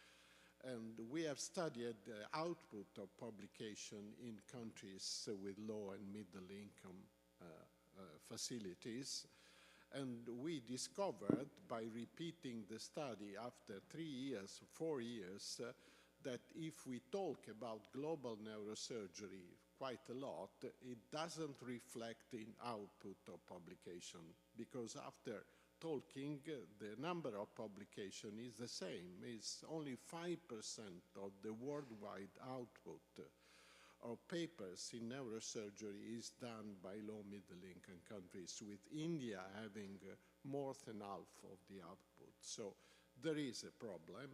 And we have studied the output of publication in countries with low and middle income facilities. And we discovered by repeating the study after 3 years, 4 years, that if we talk about global neurosurgery quite a lot, it doesn't reflect in output of publication, because after talking, the number of publication is the same. It's only 5% of the worldwide output of papers in neurosurgery is done by low-middle income countries, with India having more than half of the output. So there is a problem.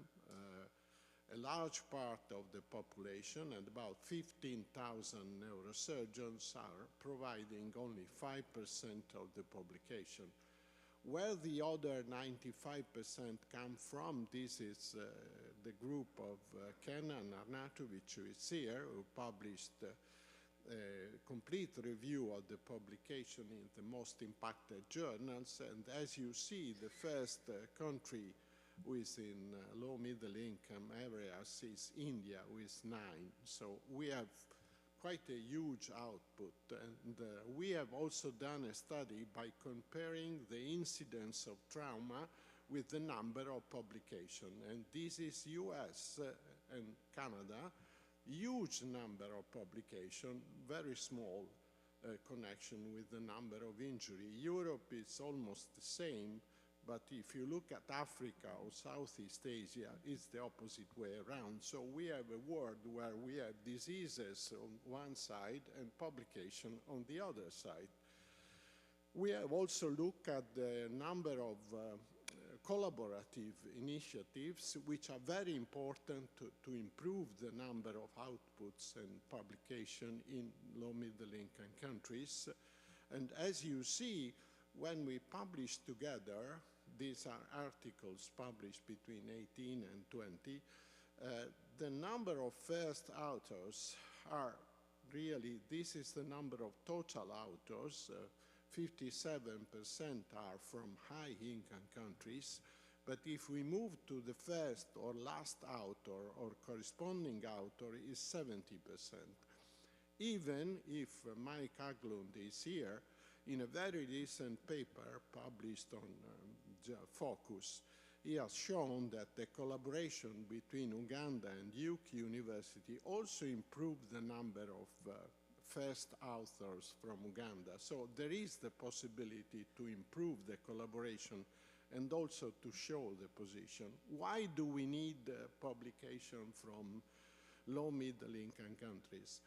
A large part of the population, and about 15,000 neurosurgeons, are providing only 5% of the publication. Where the other 95% come from, this is the group of Kenan Arnautovic, who is here, who published a complete review of the publication in the most impacted journals. And as you see, the first country within low-middle income areas is India with 9. So we have quite a huge output. And we have also done a study by comparing the incidence of trauma with the number of publication. And this is US and Canada, huge number of publication, very small connection with the number of injury. Europe is almost the same, but if you look at Africa or Southeast Asia, it's the opposite way around. So we have a world where we have diseases on one side and publication on the other side. We have also looked at the number of collaborative initiatives, which are very important to improve the number of outputs and publication in low-middle income countries. And as you see, When we publish together, these are articles published between 18 and 20, the number of first authors are really, this is the number of total authors. 57% are from high-income countries. But if we move to the first or last author or corresponding author, is 70%. Even if Mike Haglund is here, in a very recent paper published on Focus, he has shown that the collaboration between Uganda and Duke University also improved the number of first authors from Uganda. So there is the possibility to improve the collaboration and also to show the position. Why do we need publication from low middle income countries?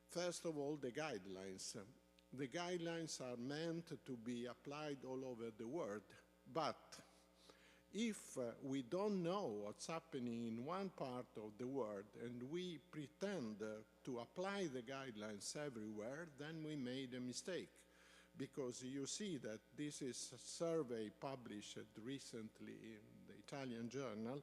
First of all, the guidelines. The guidelines are meant to be applied all over the world, but if we don't know what's happening in one part of the world and we pretend to apply the guidelines everywhere, then we made a mistake. Because you see that this is a survey published recently in the Italian journal,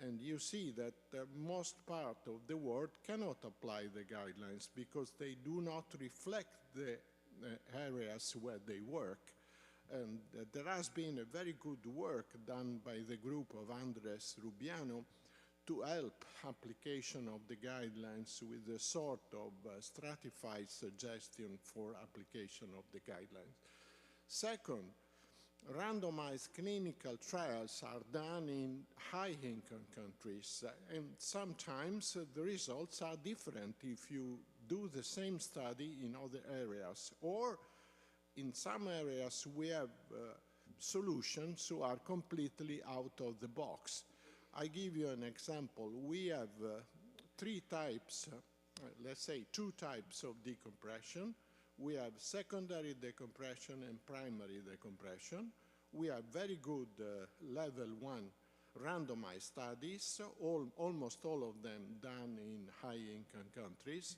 and you see that most part of the world cannot apply the guidelines because they do not reflect the areas where they work. And there has been a very good work done by the group of Andres Rubiano to help application of the guidelines with a sort of stratified suggestion for application of the guidelines. Second, randomized clinical trials are done in high-income countries, and sometimes the results are different if you do the same study in other areas, or in some areas we have solutions who are completely out of the box. I give you an example. We have three types, let's say two types of decompression. We have secondary decompression and primary decompression. We have very good level 1 randomized studies, almost all of them done in high-income countries.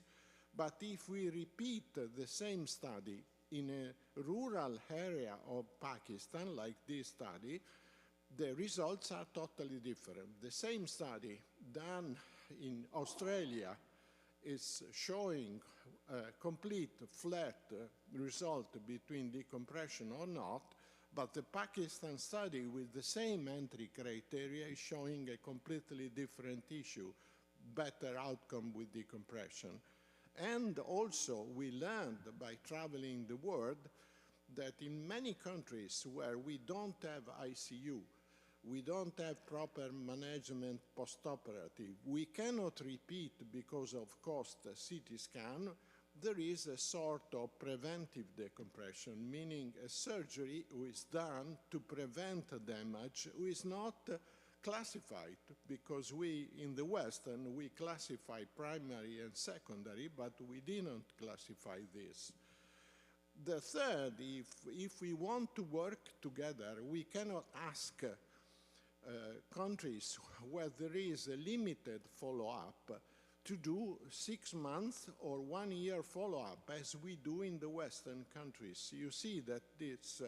But if we repeat the same study in a rural area of Pakistan, like this study, the results are totally different. The same study done in Australia is showing a complete flat result between decompression or not, but the Pakistan study with the same entry criteria is showing a completely different issue, better outcome with decompression. And also we learned by traveling the world that in many countries where we don't have ICU, we don't have proper management post-operative, we cannot repeat because of cost CT scan, there is a sort of preventive decompression, meaning a surgery which is done to prevent damage, which is not classified, because we, in the West, and we classify primary and secondary, but we didn't classify this. The third, if we want to work together, we cannot ask countries where there is a limited follow-up to do 6 months or 1 year follow-up, as we do in the Western countries. You see that it's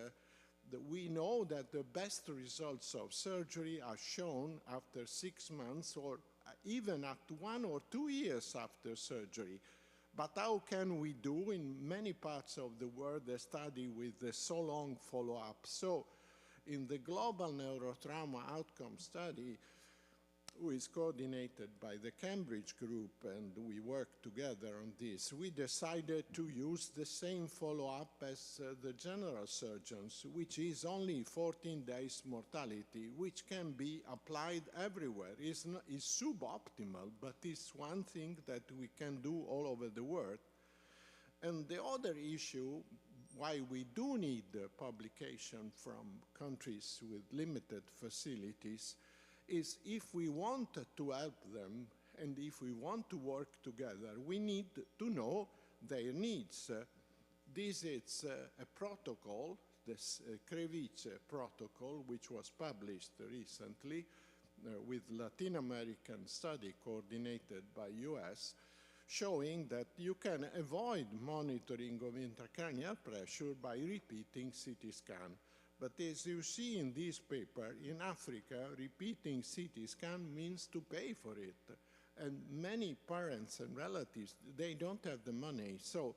we know that the best results of surgery are shown after 6 months or even at 1 or 2 years after surgery. But how can we do in many parts of the world a study with a so long follow-up? So in the global neurotrauma outcome study, which is coordinated by the Cambridge group, and we work together on this, we decided to use the same follow-up as the general surgeons, which is only 14 days mortality, which can be applied everywhere. It's suboptimal, but it's one thing that we can do all over the world. And the other issue why we do need publication from countries with limited facilities is if we want to help them and if we want to work together, we need to know their needs. This is a protocol, this Krevice protocol, which was published recently with Latin American study coordinated by US, showing that you can avoid monitoring of intracranial pressure by repeating CT scan. But as you see in this paper, in Africa, repeating CT scan means to pay for it. And many parents and relatives, they don't have the money. So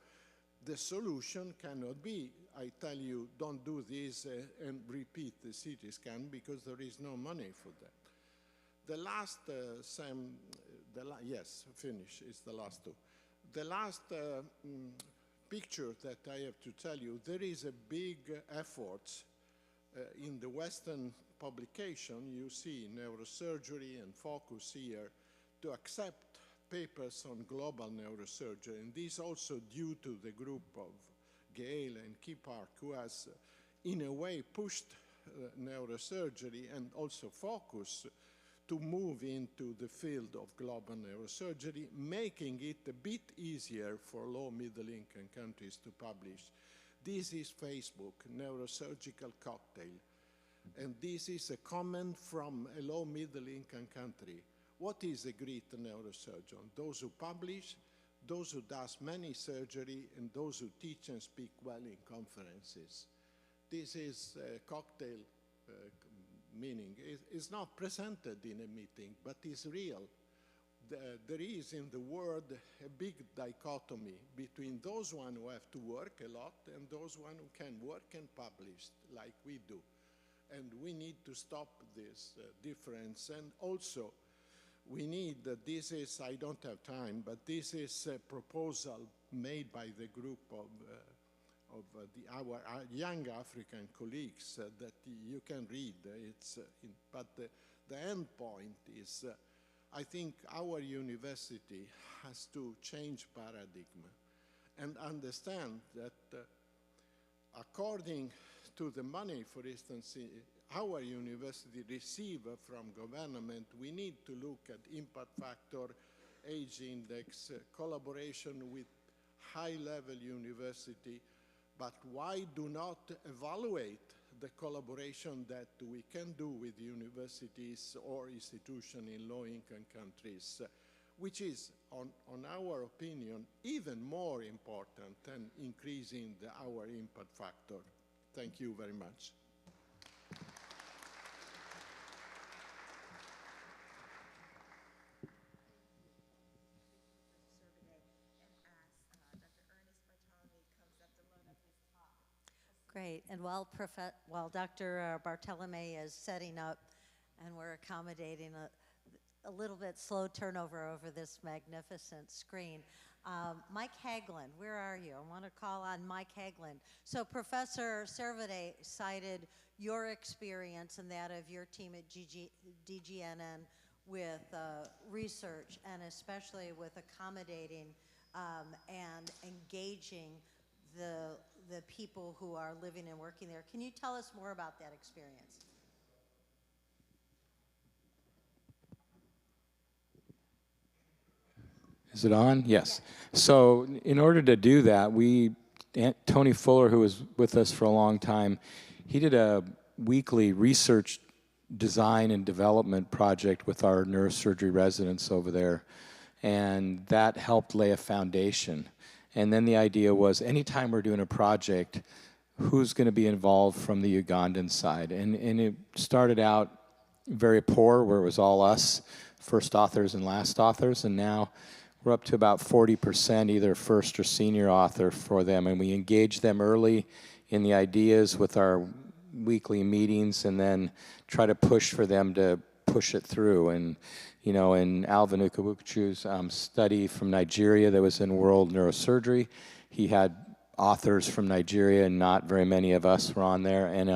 the solution cannot be, I tell you, don't do this and repeat the CT scan because there is no money for that. The last, yes, finish, it's the last two. The last picture that I have to tell you, there is a big effort in the Western publication. You see Neurosurgery and Focus here to accept papers on global neurosurgery, and this also due to the group of Gail and Key Park, who has in a way pushed neurosurgery and also Focus to move into the field of global neurosurgery, making it a bit easier for low middle income countries to publish. This is Facebook, neurosurgical cocktail, and this is a comment from a low middle income country. What is a great neurosurgeon? Those who publish, those who does many surgery, and those who teach and speak well in conferences. This is a cocktail meaning. It's not presented in a meeting, but it's real. There is in the world a big dichotomy between those one who have to work a lot and those one who can work and publish like we do. And we need to stop this difference. And also, we need, this is, I don't have time, but this is a proposal made by the group of our young African colleagues that you can read. But the end point is, I think our university has to change paradigm and understand that according to the money, for instance, our university receive from government, we need to look at impact factor, age index, collaboration with high-level university, but why do not evaluate the collaboration that we can do with universities or institutions in low-income countries, which is, on our opinion, even more important than increasing our impact factor. Thank you very much. Great. And while Dr. Bartolome is setting up and we're accommodating a little bit slow turnover over this magnificent screen, Mike Hagelin, where are you? I want to call on Mike Hagelin. So Professor Servade cited your experience and that of your team at DGNN with research and especially with accommodating and engaging the people who are living and working there. Can you tell us more about that experience? Is it on? Yes. So in order to do that, Tony Fuller, who was with us for a long time, he did a weekly research design and development project with our neurosurgery residents over there, and that helped lay a foundation. And then the idea was, anytime we're doing a project, who's going to be involved from the Ugandan side? And it started out very poor, where it was all us, first authors and last authors, and now we're up to about 40% either first or senior author for them, and we engage them early in the ideas with our weekly meetings and then try to push for them to push it through. And you know, in Alvin Ukawuchu's study from Nigeria that was in World Neurosurgery, he had authors from Nigeria, and not very many of us were on there. And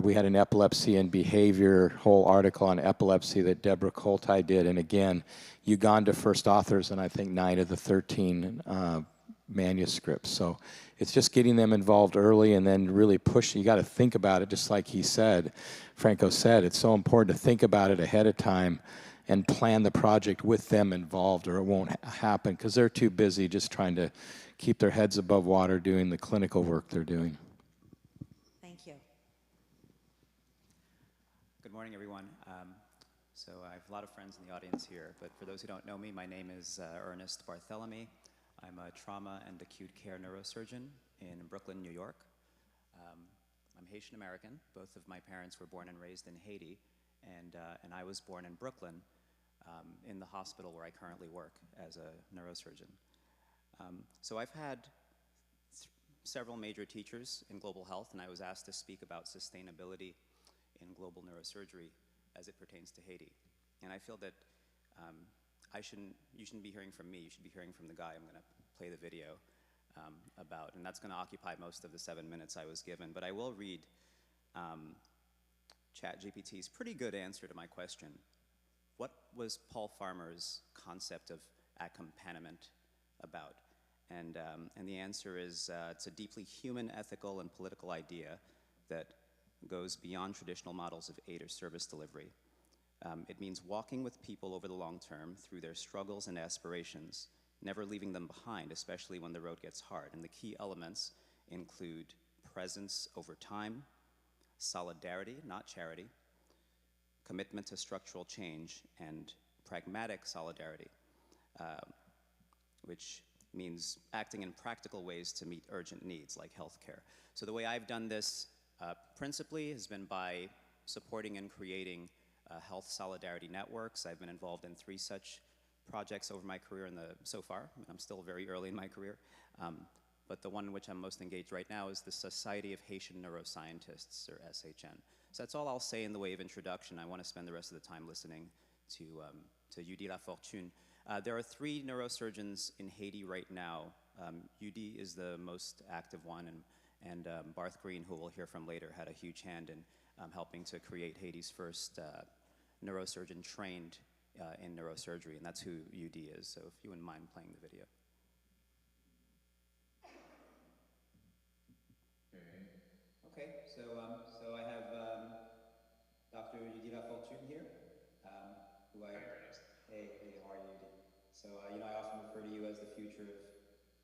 we had an epilepsy and behavior whole article on epilepsy that Deborah Koltai did. And again, Uganda first authors, and I think 9 of the 13 manuscripts. So it's just getting them involved early and then really pushing. You got to think about it, just like he said, Franco said. It's so important to think about it ahead of time and plan the project with them involved, or it won't happen because they're too busy just trying to keep their heads above water doing the clinical work they're doing. Thank you. Good morning, everyone. So I have a lot of friends in the audience here, but for those who don't know me, my name is Ernest Barthelemy. I'm a trauma and acute care neurosurgeon in Brooklyn, New York. I'm Haitian American. Both of my parents were born and raised in Haiti, and I was born in Brooklyn, in the hospital where I currently work as a neurosurgeon. So I've had several major teachers in global health, and I was asked to speak about sustainability in global neurosurgery as it pertains to Haiti. And I feel that you shouldn't be hearing from me, you should be hearing from the guy I'm gonna play the video about, and that's gonna occupy most of the 7 minutes I was given. But I will read ChatGPT's pretty good answer to my question. What was Paul Farmer's concept of accompaniment about? And the answer is, it's a deeply human, ethical, and political idea that goes beyond traditional models of aid or service delivery. It means walking with people over the long term through their struggles and aspirations, never leaving them behind, especially when the road gets hard. And the key elements include presence over time, solidarity, not charity, commitment to structural change, and pragmatic solidarity, which means acting in practical ways to meet urgent needs like healthcare. So the way I've done this principally has been by supporting and creating health solidarity networks. I've been involved in 3 such projects over my career so far. I'm still very early in my career. But the one in which I'm most engaged right now is the Society of Haitian Neuroscientists, or SHN. So that's all I'll say in the way of introduction. I want to spend the rest of the time listening to Yudi Lafortune. There are 3 neurosurgeons in Haiti right now. Yudi is the most active one, and Barth Green, who we'll hear from later, had a huge hand in helping to create Haiti's first neurosurgeon trained in neurosurgery, and that's who Yudi is. So if you wouldn't mind playing the video. Okay, so I have Dr. Yudi Lafortune here, who I... Hey, how are you, Yudi? So, I often refer to you as the future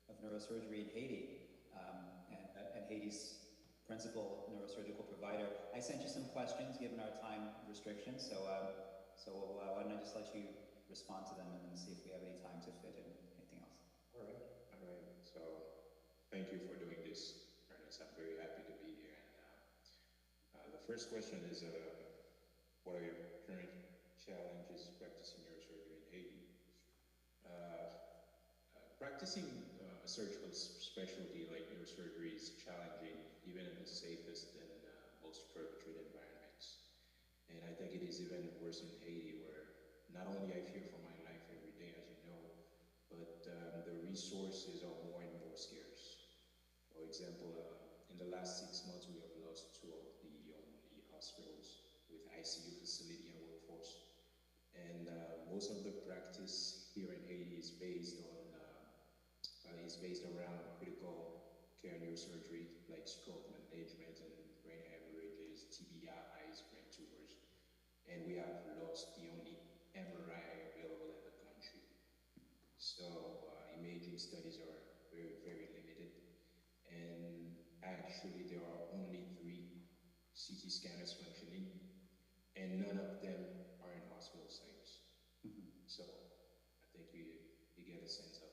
of neurosurgery in Haiti, and Haiti's principal neurosurgical provider. I sent you some questions given our time restrictions, so why don't I just let you respond to them and then see if we have any time to fit in anything else. All right. So thank you for doing this, Ernest. I'm very happy to be here. And the first question is, what are your current challenges practicing neurosurgery in Haiti? Practicing a surgical specialty like neurosurgery is challenging, even in the safest and most appropriate environments. And I think it is even worse in Haiti, where not only I fear for my life every day, as you know, but the resources are more and more scarce. For example, in the last 6 months, we have lost 2 of the only hospitals with ICU facility and workforce. And most of the practice here in Haiti is based around critical care neurosurgery, like stroke management and brain hemorrhages, TBIs, brain tumors. And we have lost the only MRI available in the country. So imaging studies are very, very limited. And actually, there are only 3 CT scanners functioning, and none of them are in hospital sites. So I think you get a sense of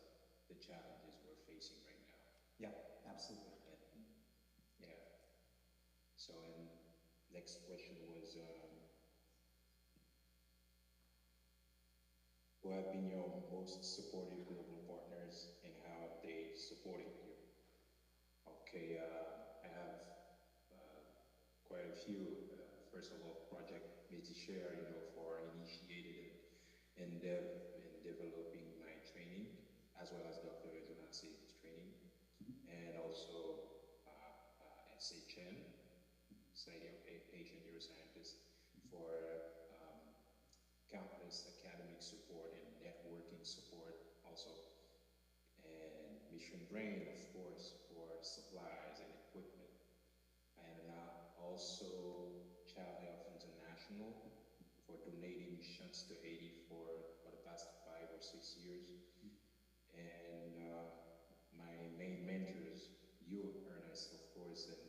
the challenges we're facing right now. Yeah, absolutely. Yeah. So, and next question was, who have been your most supportive global partners and how have they supported you? Okay, I have quite a few. First of all, Project Share, for initiated and developing my training, as well as Dr. Redonance's training, and also SHN, Society of Haitian Neuroscientists, for countless academic support and networking support also, and Mission Brain, of course, for supplies and equipment, and also Child Health International for donating shunts to Haiti for the past 5 or 6 years. And my main mentors, you, Ernest, of course, and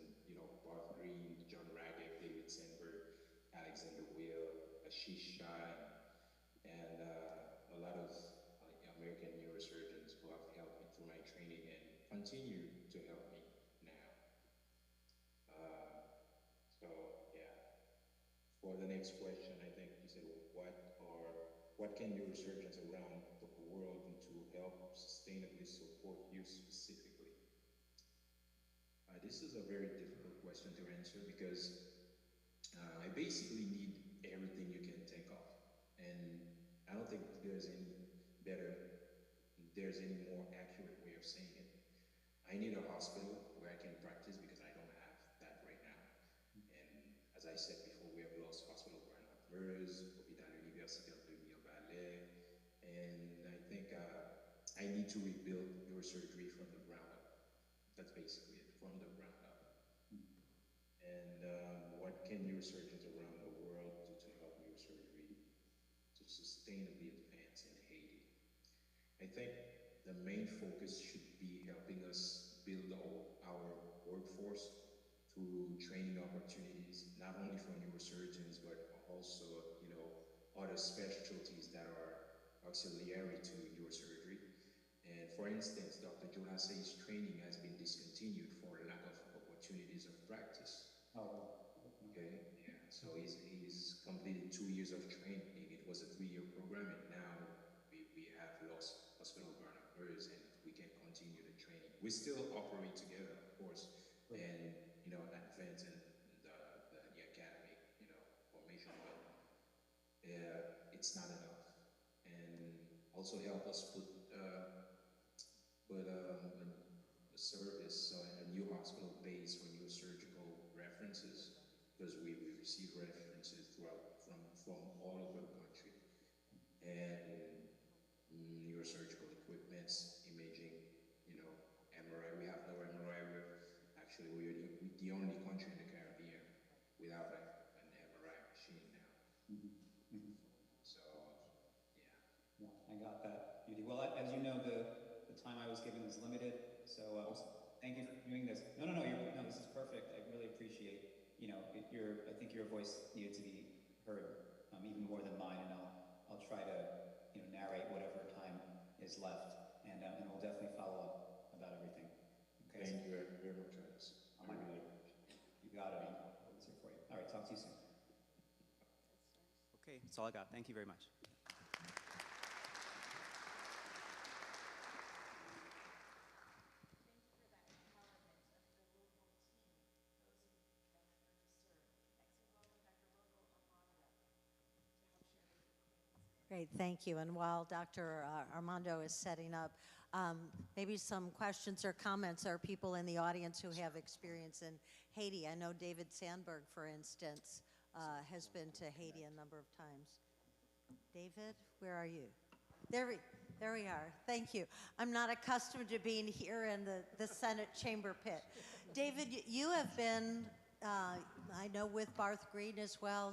Barth Green, John Raggett, David Sandberg, Alexander Will, Ashil Shisha, and a lot of American neurosurgeons who have helped me through my training and continue to help me now. So yeah, for the next question, I think you said, what can neurosurgeons around the world do to help sustainably support you specifically? This is a very difficult question to answer because I basically need everything you can think of, and I don't think there's any more accurate way of saying it. I need a hospital where I can practice because I don't have that right now. And as I said before, we have lost hospital burnout, MERS, Hôpital Universitaire de Mirebalais, and I think I need to rebuild neurosurgery from the ground up. That's basically it, from the ground up. And what can neurosurgeons around the world do to help neurosurgery to sustainably advance in Haiti? I think the main focus should be helping us build our workforce through training opportunities, not only for neurosurgeons, but also, other specialties that are auxiliary to neurosurgery. And for instance, Dr. Jonas's training has been discontinued for lack of opportunities of practice. Oh. Okay, yeah, so he's completed 2 years of training. It was a 3-year program, and now we have lost hospital burnout MERS, and we can continue the training. We still operate together, of course, and advance in the academic formation, but it's not enough. And also help us put a service and a new hospital base for neurosurgical references, because we receive references from all over the country. And neurosurgical equipments, imaging, MRI. We have no MRI. We're the only country in the Caribbean without an MRI machine now. So, yeah. Yeah, I got that, Beauty. Well, as you know, the time I was given is limited, so thank you for doing this. No, this is perfect. I really appreciate, I think your voice needed to be heard even more than mine, and I'll try to, narrate whatever time is left, and we'll definitely follow up about everything. Okay. Thank you very much, Travis. You got it. I'll answer for you. All right, talk to you soon. Okay, that's all I got. Thank you very much. Great, thank you. And while Dr. Armando is setting up, maybe some questions or comments. There are people in the audience who have experience in Haiti. I know David Sandberg, for instance, has been to Haiti a number of times. David, where are you? There we are. Thank you. I'm not accustomed to being here in the Senate chamber pit. David, you have been, I know with Barth Green as well,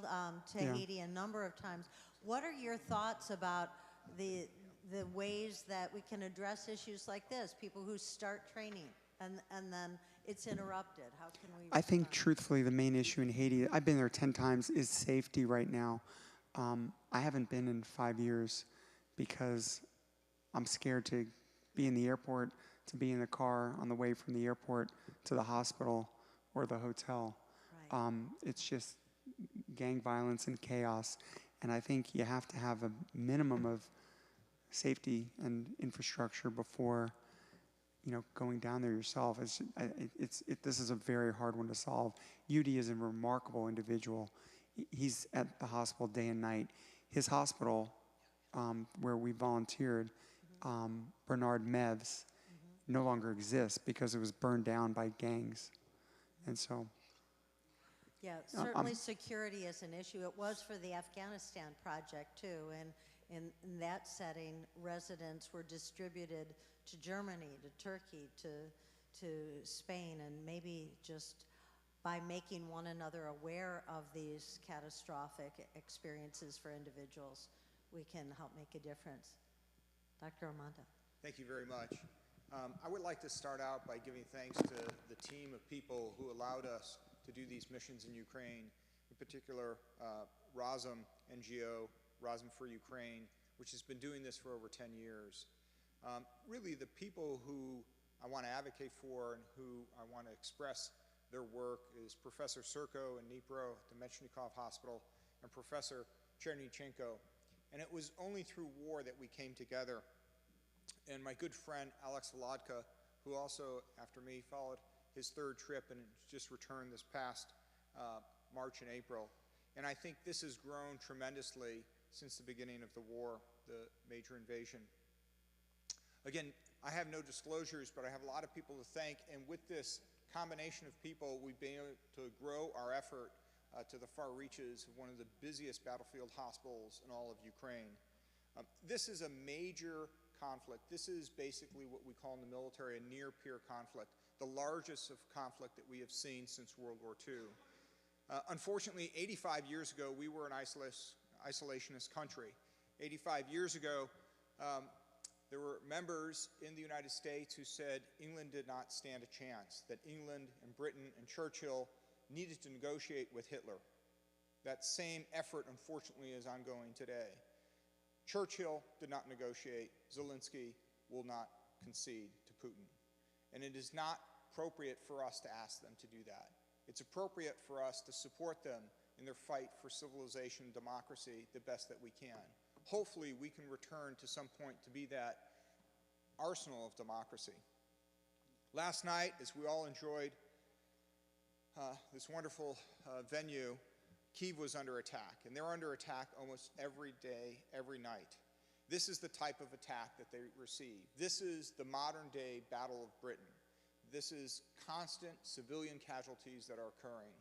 to Haiti a number of times. What are your thoughts about the ways that we can address issues like this? People who start training and then it's interrupted. How can we respond? I think truthfully the main issue in Haiti, I've been there 10 times, is safety right now. I haven't been in 5 years because I'm scared to be in the airport, to be in the car on the way from the airport to the hospital or the hotel. Right. It's just gang violence and chaos. And I think you have to have a minimum of safety and infrastructure before, going down there yourself. This is a very hard one to solve. UD is a remarkable individual. He's at the hospital day and night. His hospital, where we volunteered, Bernard Mevs, no longer exists because it was burned down by gangs. And so... Yeah, certainly security is an issue. It was for the Afghanistan project too, and in that setting, residents were distributed to Germany, to Turkey, to Spain, and maybe just by making one another aware of these catastrophic experiences for individuals, we can help make a difference. Dr. Armando. Thank you very much. I would like to start out by giving thanks to the team of people who allowed us to do these missions in Ukraine, in particular Razum NGO, Razum for Ukraine, which has been doing this for over 10 years. Really, the people who I want to advocate for and who I want to express their work is Professor Surko in Dnipro at the Mechnikov Hospital and Professor Chernychenko. And it was only through war that we came together. And my good friend Alex Volodka, who also, after me, followed his third trip and just returned this past March and April. And I think this has grown tremendously since the beginning of the war, the major invasion. Again, I have no disclosures, but I have a lot of people to thank. And with this combination of people, we've been able to grow our effort to the far reaches of one of the busiest battlefield hospitals in all of Ukraine. This is a major conflict. This is basically what we call in the military a near-peer conflict, the largest of conflict that we have seen since World War II. Unfortunately, 85 years ago, we were an isolationist country. 85 years ago, there were members in the United States who said England did not stand a chance, that England and Britain and Churchill needed to negotiate with Hitler. That same effort, unfortunately, is ongoing today. Churchill did not negotiate. Zelensky will not concede to Putin. And it is not appropriate for us to ask them to do that. It's appropriate for us to support them in their fight for civilization and democracy the best that we can. Hopefully, we can return to some point to be that arsenal of democracy. Last night, as we all enjoyed this wonderful venue, Kyiv was under attack, and they're under attack almost every day, every night. This is the type of attack that they receive. This is the modern-day Battle of Britain. This is constant civilian casualties that are occurring.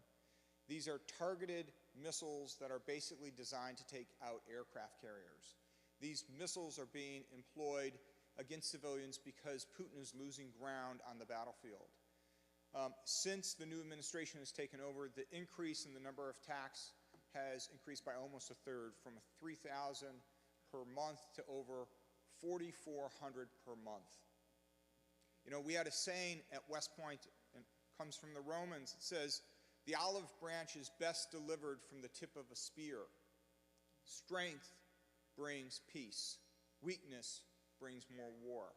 These are targeted missiles that are basically designed to take out aircraft carriers. These missiles are being employed against civilians because Putin is losing ground on the battlefield. Since the new administration has taken over, the increase in the number of attacks has increased by almost a third, from 3,000 per month to over 4,400 per month. You know, we had a saying at West Point, and it comes from the Romans. It says, "The olive branch is best delivered from the tip of a spear. Strength brings peace. Weakness brings more war."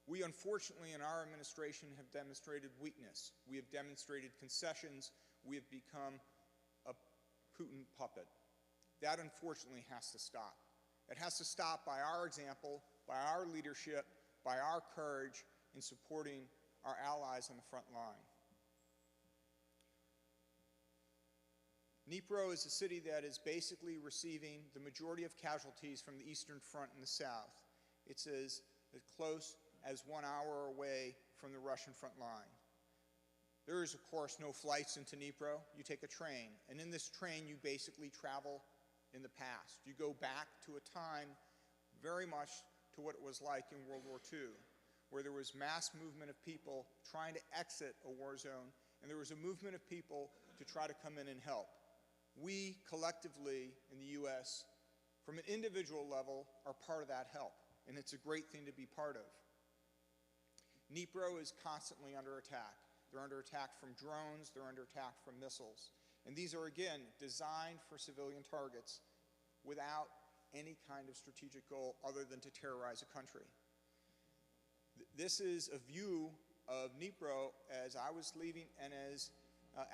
We, unfortunately, in our administration have demonstrated weakness. We have demonstrated concessions. We have become a Putin puppet. That, unfortunately, has to stop. It has to stop by our example, by our leadership, by our courage in supporting our allies on the front line. Dnipro is a city that is basically receiving the majority of casualties from the Eastern Front in the south. It's as close as 1 hour away from the Russian front line. There is, of course, no flights into Dnipro. You take a train, and in this train you basically travel in the past. You go back to a time very much to what it was like in World War II, where there was mass movement of people trying to exit a war zone, and there was a movement of people to try to come in and help. We collectively in the U.S., from an individual level, are part of that help, and it's a great thing to be part of. Dnipro is constantly under attack. They're under attack from drones, they're under attack from missiles. And these are, again, designed for civilian targets without any kind of strategic goal other than to terrorize a country. This is a view of Dnipro as I was leaving and as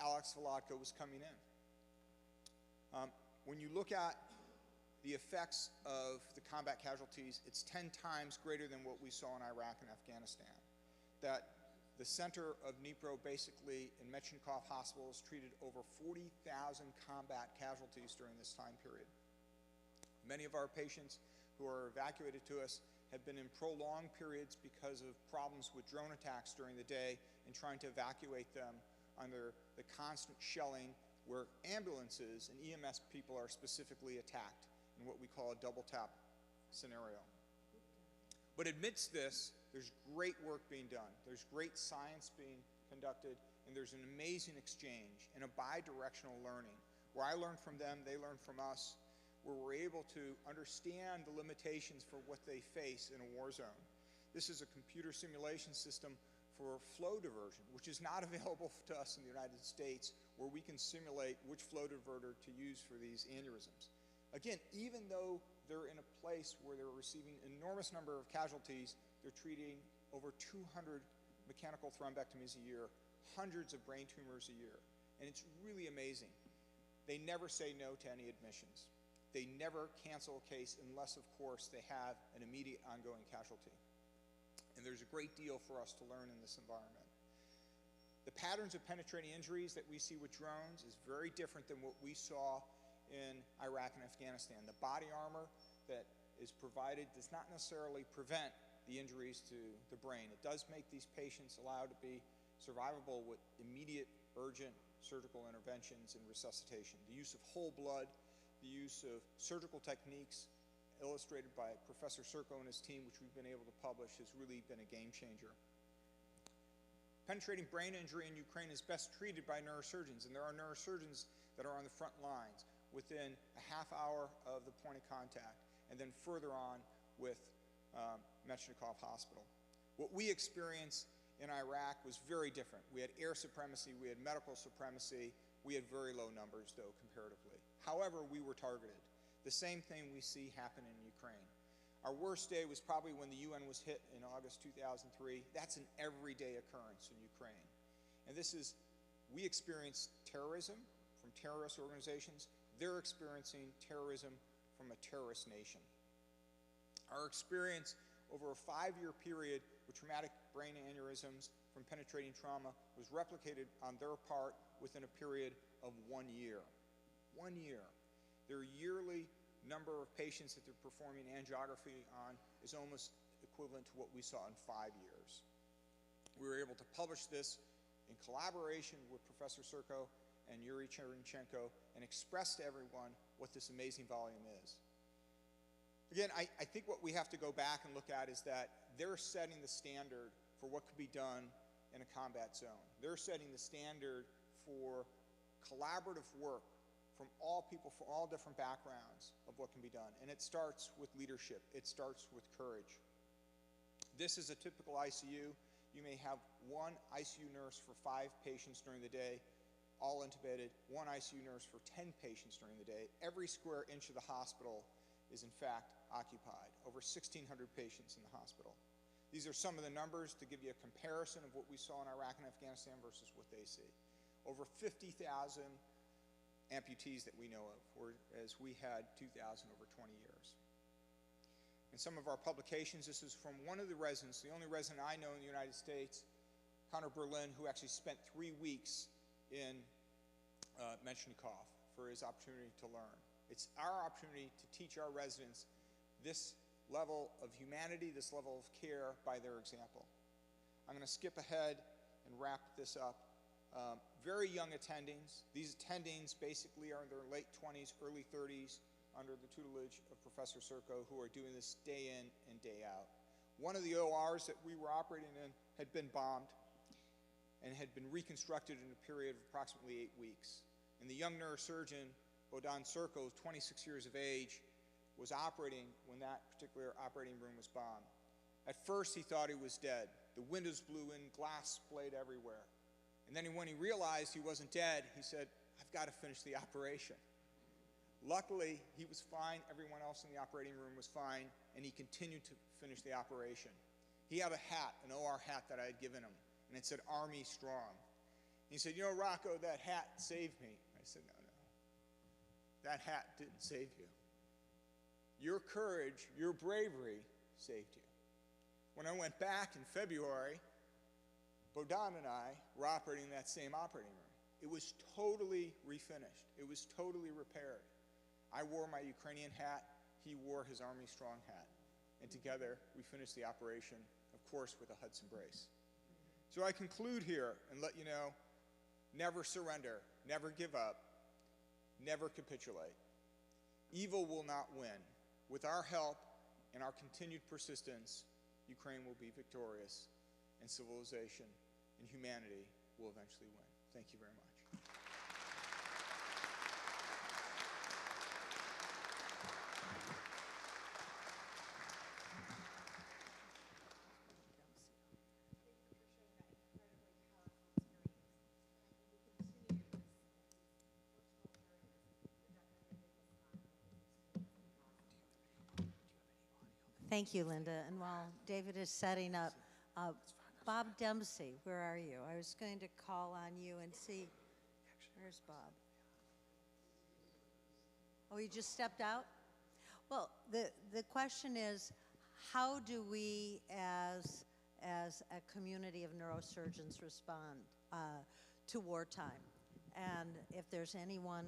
Alex Volodka was coming in. When you look at the effects of the combat casualties, it's 10 times greater than what we saw in Iraq and Afghanistan. That the center of Dnipro, basically in Mechnikov Hospital, has treated over 40,000 combat casualties during this time period. Many of our patients who are evacuated to us have been in prolonged periods because of problems with drone attacks during the day and trying to evacuate them under the constant shelling where ambulances and EMS people are specifically attacked in what we call a double tap scenario. But amidst this, there's great work being done. There's great science being conducted, and there's an amazing exchange and a bi-directional learning, where I learn from them, they learn from us, where we're able to understand the limitations for what they face in a war zone. This is a computer simulation system for flow diversion, which is not available to us in the United States where we can simulate which flow diverter to use for these aneurysms. Again, even though they're in a place where they're receiving an enormous number of casualties, they're treating over 200 mechanical thrombectomies a year, hundreds of brain tumors a year. And it's really amazing. They never say no to any admissions. They never cancel a case unless, of course, they have an immediate ongoing casualty. And there's a great deal for us to learn in this environment. The patterns of penetrating injuries that we see with drones is very different than what we saw in Iraq and Afghanistan. The body armor that is provided does not necessarily prevent the injuries to the brain. It does make these patients allowed to be survivable with immediate, urgent surgical interventions and resuscitation. The use of whole blood, the use of surgical techniques illustrated by Professor Serko and his team, which we've been able to publish, has really been a game changer. Penetrating brain injury in Ukraine is best treated by neurosurgeons, and there are neurosurgeons that are on the front lines within a half hour of the point of contact, and then further on with Mechnikov Hospital. What we experienced in Iraq was very different. We had air supremacy, we had medical supremacy, we had very low numbers, though, comparatively. However, we were targeted. The same thing we see happen in Ukraine. Our worst day was probably when the UN was hit in August 2003. That's an everyday occurrence in Ukraine. And we experience terrorism from terrorist organizations. They're experiencing terrorism from a terrorist nation. Our experience over a 5-year period with traumatic brain aneurysms from penetrating trauma was replicated on their part within a period of 1 year. 1 year. Their yearly number of patients that they're performing angiography on is almost equivalent to what we saw in 5 years. We were able to publish this in collaboration with Professor Serko and Yuri Cherenchenko and express to everyone what this amazing volume is. Again, I think what we have to go back and look at is that they're setting the standard for what could be done in a combat zone. They're setting the standard for collaborative work from all people, from all different backgrounds of what can be done. And it starts with leadership. It starts with courage. This is a typical ICU. You may have one ICU nurse for 5 patients during the day, all intubated, one ICU nurse for 10 patients during the day. Every square inch of the hospital is in fact occupied. Over 1,600 patients in the hospital. These are some of the numbers to give you a comparison of what we saw in Iraq and Afghanistan versus what they see. Over 50,000 amputees that we know of, whereas we had 2,000 over 20 years. In some of our publications, this is from one of the residents, the only resident I know in the United States, Connor Berlin, who actually spent 3 weeks in Mechnikov for his opportunity to learn. It's our opportunity to teach our residents this level of humanity, this level of care by their example. I'm going to skip ahead and wrap this up. Very young attendings. These attendings basically are in their late 20s, early 30s, under the tutelage of Professor Serko, who are doing this day in and day out. One of the ORs that we were operating in had been bombed and had been reconstructed in a period of approximately 8 weeks. And the young neurosurgeon, Bohdan Serko, 26 years of age, was operating when that particular operating room was bombed. At first, he thought he was dead. The windows blew in, glass splayed everywhere. And then when he realized he wasn't dead, he said, I've got to finish the operation. Luckily, he was fine. Everyone else in the operating room was fine, and he continued to finish the operation. He had a hat, an OR hat that I had given him, and it said, Army Strong. And he said, you know, Rocco, that hat saved me. I said, no. That hat didn't save you. Your courage, your bravery saved you. When I went back in February, Bohdan and I were operating in that same operating room. It was totally refinished. It was totally repaired. I wore my Ukrainian hat. He wore his Army Strong hat. And together, we finished the operation, of course, with a Hudson brace. So I conclude here and let you know, never surrender, never give up, never capitulate. Evil will not win. With our help and our continued persistence, Ukraine will be victorious, and civilization and humanity will eventually win. Thank you very much. Thank you, Linda. And while David is setting up, Bob Dempsey, where are you? I was going to call on you and see. Where's Bob? Oh, he just stepped out? Well, the question is, how do we as a community of neurosurgeons respond to wartime? And if there's anyone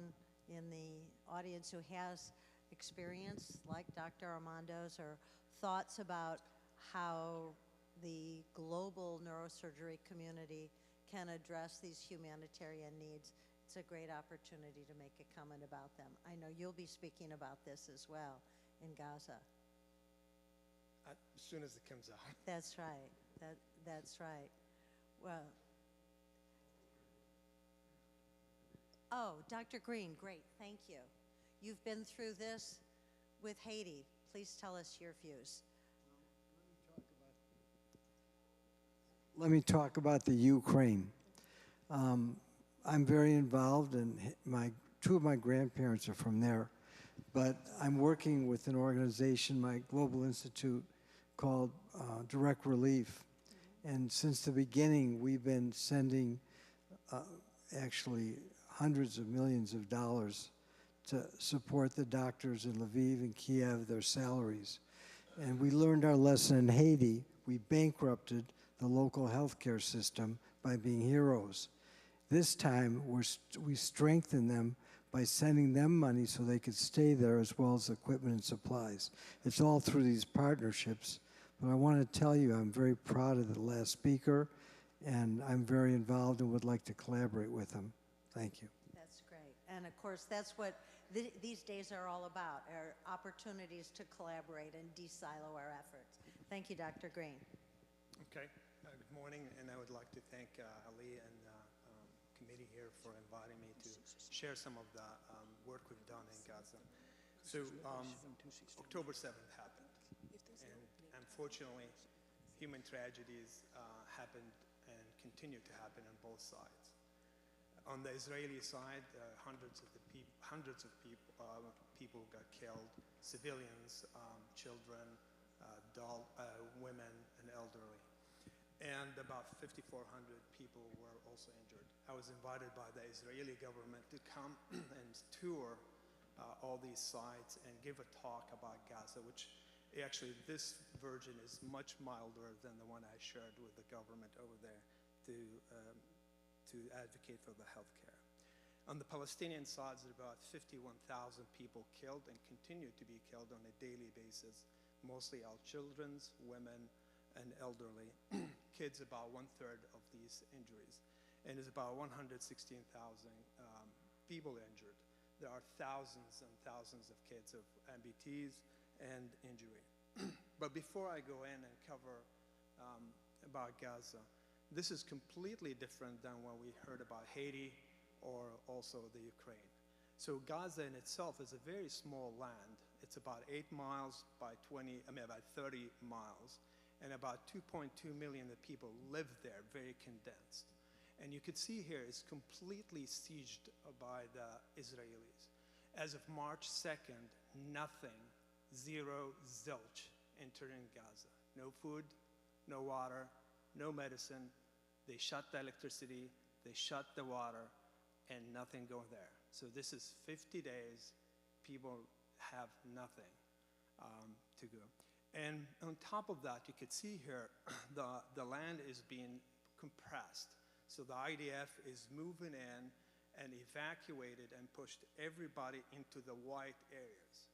in the audience who has experience like Dr. Armando's or thoughts about how the global neurosurgery community can address these humanitarian needs, it's a great opportunity to make a comment about them. I know you'll be speaking about this as well in Gaza. As soon as it comes out. That's right. That's right. Well, oh, Dr. Green, great, thank you. You've been through this with Haiti. Please tell us your views. Let me talk about the Ukraine. I'm very involved, and two of my grandparents are from there. But I'm working with an organization, my global institute, called Direct Relief. And since the beginning, we've been sending actually hundreds of millions of dollars to support the doctors in Lviv and Kiev, their salaries. And we learned our lesson in Haiti. We bankrupted the local healthcare system by being heroes. This time, we strengthen them by sending them money so they could stay there, as well as equipment and supplies. It's all through these partnerships. But I want to tell you, I'm very proud of the last speaker, and I'm very involved and would like to collaborate with them. Thank you. That's great. And of course, that's what these days are all about, are opportunities to collaborate and de-silo our efforts. Thank you, Dr. Green. Okay. Good morning, and I would like to thank Ali and committee here for inviting me to share some of the work we've done in Gaza. So October 7th happened, and unfortunately, human tragedies happened and continue to happen on both sides. On the Israeli side, hundreds of people got killed, civilians, children, women, and elderly. And about 5,400 people were also injured. I was invited by the Israeli government to come and tour all these sites and give a talk about Gaza, which actually this version is much milder than the one I shared with the government over there to advocate for the health care. On the Palestinian side, there's about 51,000 people killed and continue to be killed on a daily basis, mostly our children, women, and elderly. Kids, about 1/3 of these injuries. And there's about 116,000 people injured. There are thousands and thousands of kids of amputees and injury. But before I go in and cover about Gaza, this is completely different than what we heard about Haiti or also the Ukraine. So Gaza in itself is a very small land. It's about 8 miles by 30 miles. And about 2.2 million people live there, very condensed. And you could see here it's completely sieged by the Israelis. As of March 2nd, nothing, zero, zilch, entering Gaza. No food, no water, no medicine. They shut the electricity, they shut the water, and nothing going there. So this is 50 days, people have nothing to go. And on top of that, you could see here, the land is being compressed. So the IDF is moving in and evacuated and pushed everybody into the white areas.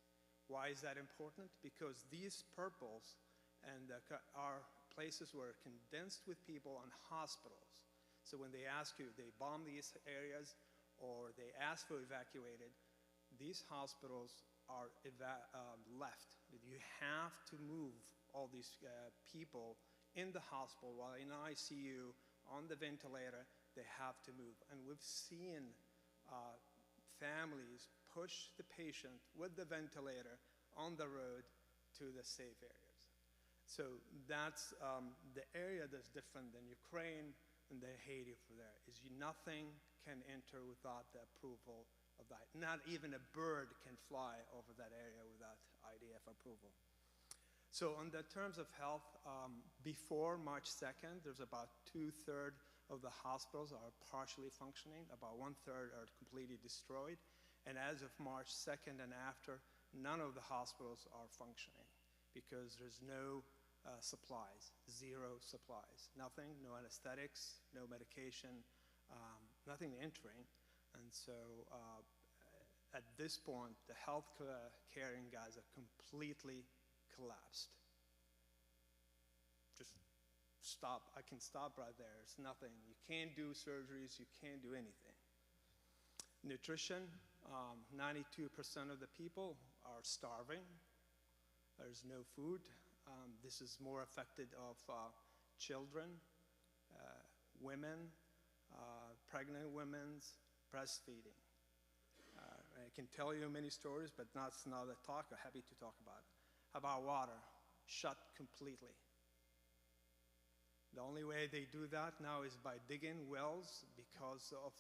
Why is that important? Because these purples are places where condensed with people and hospitals. So when they ask you, they bomb these areas or they ask for evacuated, these hospitals are left. You have to move all these people in the hospital while in ICU, on the ventilator, they have to move. And we've seen families push the patient with the ventilator on the road to the safe areas. So that's the area that's different than Ukraine and the Haiti over there, is nothing can enter without the approval of that. Not even a bird can fly over that area without IDF approval. So on the terms of health, before March 2nd, there's about 2/3 of the hospitals are partially functioning, about 1/3 are completely destroyed. And as of March 2nd and after, none of the hospitals are functioning because there's no supplies, zero supplies, nothing, no anesthetics, no medication, nothing entering. And so at this point, the health care in Gaza completely collapsed. Just stop. I can stop right there. It's nothing. You can't do surgeries. You can't do anything. Nutrition, 92% of the people are starving. There's no food. This is more affected of children, women, pregnant women's breastfeeding. I can tell you many stories, but that's not a talk. I'm happy to talk about it. How about water? Shut completely. The only way they do that now is by digging wells because of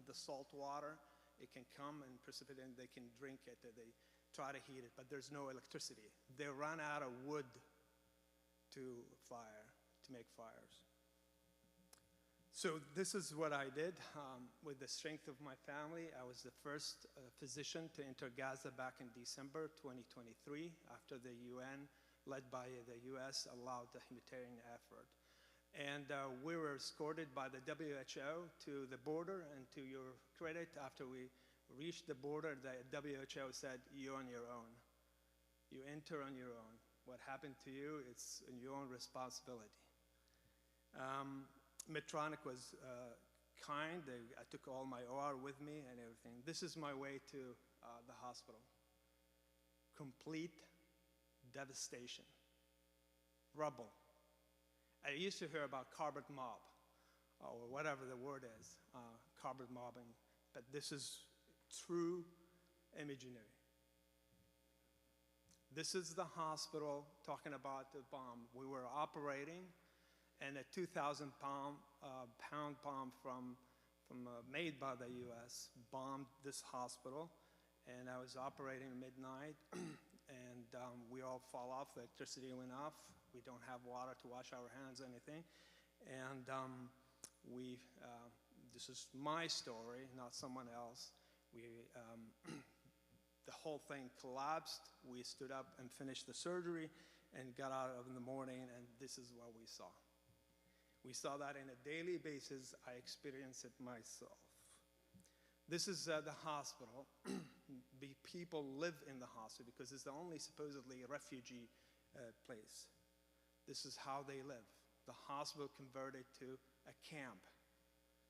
the salt water. It can come and precipitate, and they can drink it. They try to heat it, but there's no electricity. They run out of wood to make fires. So this is what I did with the strength of my family. I was the first physician to enter Gaza back in December 2023 after the UN, led by the US, allowed the humanitarian effort. And we were escorted by the WHO to the border, and to your credit, after we reached the border, the WHO said, "You're on your own. You enter on your own. What happened to you, it's your own responsibility." Medtronic was kind. I took all my OR with me and everything. This is my way to the hospital. Complete devastation. Rubble. I used to hear about carpet mob, or whatever the word is, carpet mobbing, but this is true imaginary. This is the hospital talking about the bomb. We were operating, and a 2,000-pound bomb made by the U.S. bombed this hospital, and I was operating midnight, and we all fall off. The electricity went off. We don't have water to wash our hands or anything, and this is my story, not someone else. The whole thing collapsed. We stood up and finished the surgery and got out in the morning, and this is what we saw. We saw that on a daily basis. I experienced it myself. This is the hospital. People live in the hospital because it's the only supposedly refugee place. This is how they live. The hospital converted to a camp.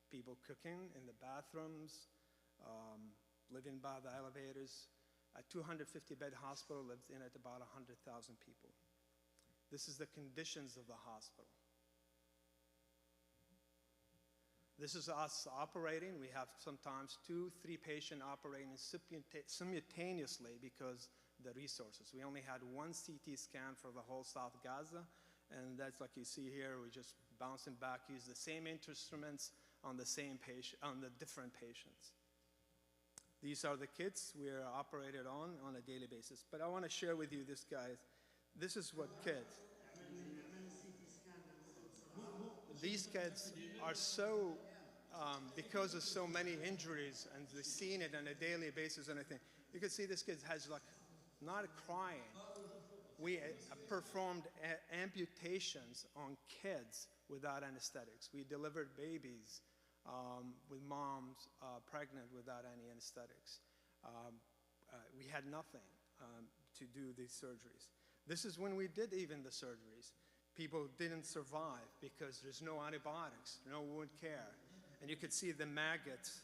People cooking in the bathrooms, living by the elevators. A 250-bed hospital lives in it about 100,000 people. This is the conditions of the hospital. This is us operating. We have sometimes 2-3 patients operating simultaneously because the resources. We only had one CT scan for the whole South Gaza, and that's like you see here. We just bouncing back, use the same instruments on the same patient, on the different patients. These are the kits we are operated on a daily basis. But I want to share with you this, guys. This is what kids. These kids are so, because of so many injuries, and they've seen it on a daily basis and everything. You can see this kid has like, not crying. We performed amputations on kids without anesthetics. We delivered babies with moms pregnant without any anesthetics. We had nothing to do these surgeries. This is when we did even the surgeries. People didn't survive because there's no antibiotics, no wound care. And you could see the maggots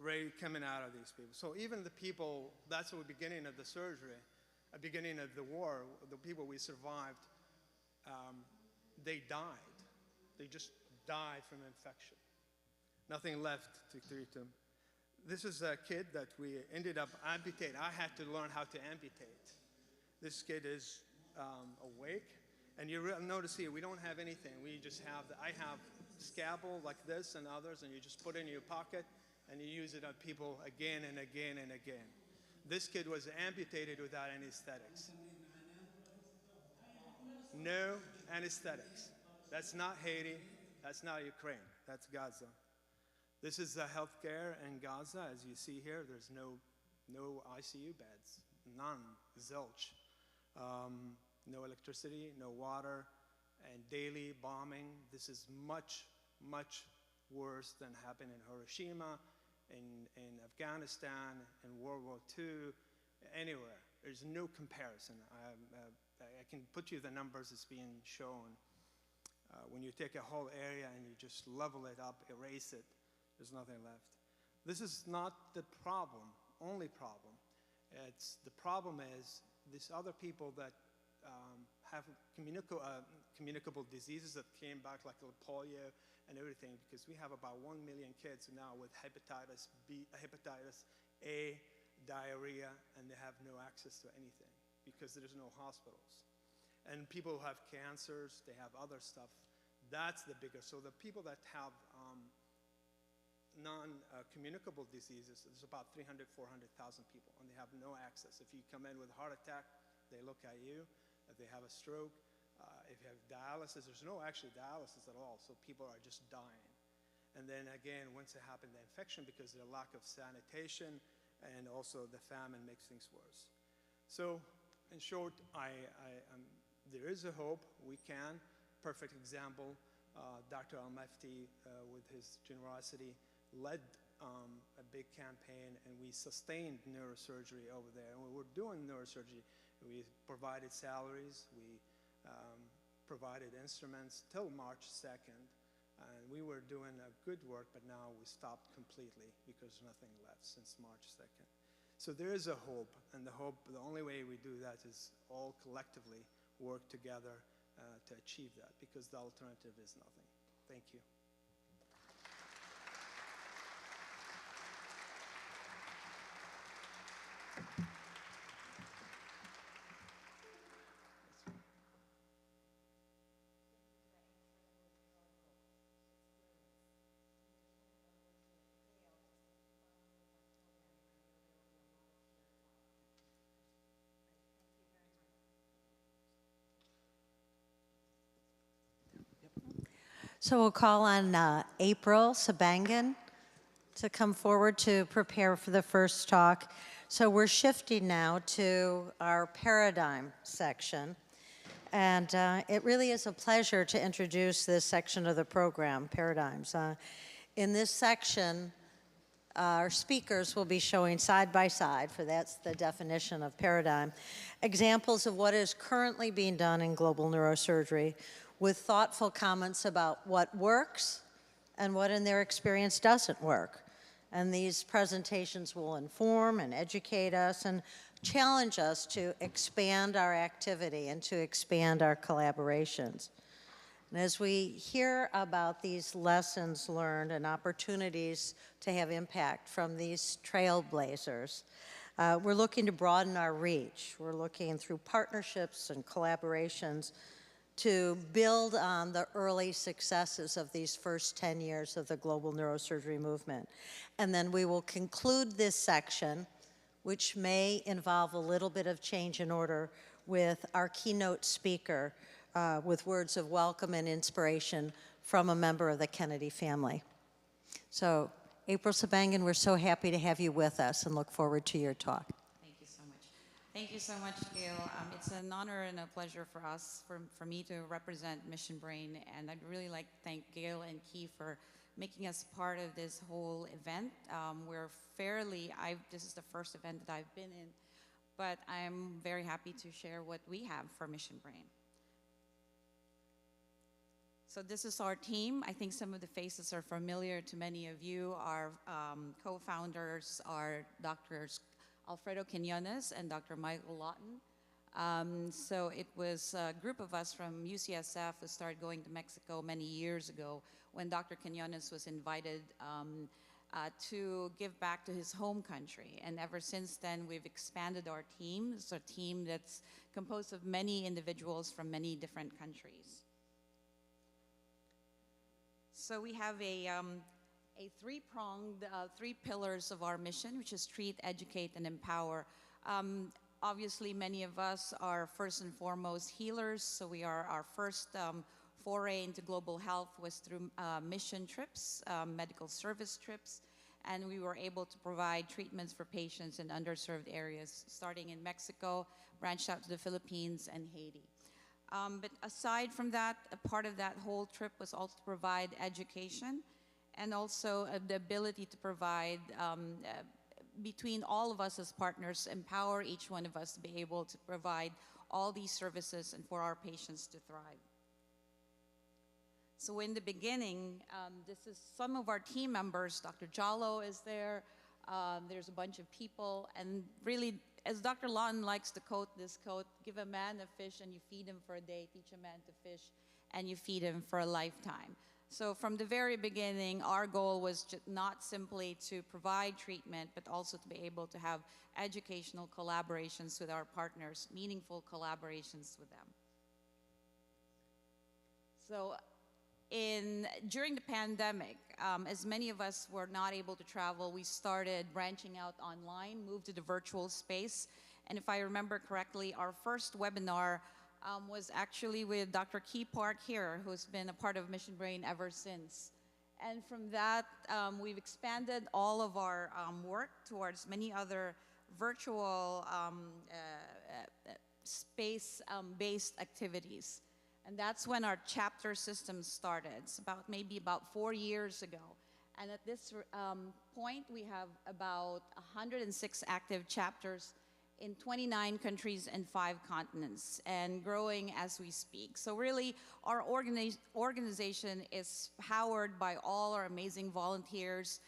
really coming out of these people. So even the people, that's the beginning of the surgery, beginning of the war, the people we survived, they died. They just died from infection. Nothing left to treat them. This is a kid that we ended up amputating. I had to learn how to amputate. This kid is awake. And you notice here, we don't have anything. We just have, I have scalpel like this and others, and you just put it in your pocket, and you use it on people again and again and again. This kid was amputated without anesthetics. No anesthetics. That's not Haiti. That's not Ukraine. That's Gaza. This is the healthcare in Gaza. As you see here, there's no ICU beds, none, zilch. No electricity, no water, and daily bombing. This is much, much worse than happened in Hiroshima, in Afghanistan, in World War II, anywhere. There's no comparison. I can put you the numbers that's being shown. When you take a whole area and you just level it up, erase it, there's nothing left. This is not the problem, only problem. The problem is these other people that have communicable diseases that came back, like polio and everything, because we have about 1 million kids now with hepatitis B, hepatitis A, diarrhea, and they have no access to anything because there's no hospitals. And people who have cancers, they have other stuff. That's the bigger. So the people that have non-communicable diseases, there's about 300,000, 400,000 people, and they have no access. If you come in with a heart attack, they look at you. If they have a stroke, if you have dialysis, there's no actually dialysis at all, so people are just dying. And then again, once it happened, the infection, because of the lack of sanitation, and also the famine makes things worse. So in short, there is a hope. We can. Perfect example, Dr. Al-Mufti, with his generosity, led a big campaign, and we sustained neurosurgery over there. And we were doing neurosurgery. We provided salaries. We provided instruments till March 2nd. And we were doing a good work, but now we stopped completely because nothing left since March 2nd. So there is a hope, and the only way we do that is all collectively work together to achieve that, because the alternative is nothing. Thank you. So we'll call on April Sabangan to come forward to prepare for the first talk. So we're shifting now to our paradigm section. And it really is a pleasure to introduce this section of the program, Paradigms. In this section, our speakers will be showing side by side, for that's the definition of paradigm, examples of what is currently being done in global neurosurgery, with thoughtful comments about what works and what in their experience doesn't work. And these presentations will inform and educate us and challenge us to expand our activity and to expand our collaborations. And as we hear about these lessons learned and opportunities to have impact from these trailblazers, we're looking to broaden our reach. We're looking through partnerships and collaborations to build on the early successes of these first 10 years of the global neurosurgery movement. And then we will conclude this section, which may involve a little bit of change in order, with our keynote speaker, with words of welcome and inspiration from a member of the Kennedy family. So, April Sabangan, we're so happy to have you with us and look forward to your talk. Thank you so much, Gail. It's an honor and a pleasure for us, for me to represent Mission Brain, and I'd really like to thank Gail and Key for making us part of this whole event. This is the first event that I've been in, but I'm very happy to share what we have for Mission Brain. So this is our team. I think some of the faces are familiar to many of you. Our co-founders are Drs. Alfredo Quinones and Dr. Michael Lawton. So it was a group of us from UCSF who started going to Mexico many years ago when Dr. Quinones was invited to give back to his home country. And ever since then, we've expanded our team. It's a team that's composed of many individuals from many different countries. So we have a three-pronged, three pillars of our mission, which is treat, educate, and empower. Obviously, many of us are first and foremost healers, so our first foray into global health was through mission trips, medical service trips, and we were able to provide treatments for patients in underserved areas, starting in Mexico, branched out to the Philippines and Haiti. But aside from that, a part of that whole trip was also to provide education and also the ability to provide, between all of us as partners, empower each one of us to be able to provide all these services and for our patients to thrive. So in the beginning, this is some of our team members. Dr. Jallo is there. There's a bunch of people. And really, as Dr. Lawton likes to quote this quote, give a man a fish and you feed him for a day, teach a man to fish and you feed him for a lifetime. So from the very beginning, our goal was not simply to provide treatment, but also to be able to have educational collaborations with our partners, meaningful collaborations with them. So during the pandemic, as many of us were not able to travel, we started branching out online, moved to the virtual space. And if I remember correctly, our first webinar was actually with Dr. Key Park here, who's been a part of Mission Brain ever since. And from that, we've expanded all of our work towards many other virtual space-based activities. And that's when our chapter system started. It's maybe about 4 years ago. And at this point, we have about 106 active chapters in 29 countries and 5 continents, and growing as we speak. So really, our organization is powered by all our amazing volunteers,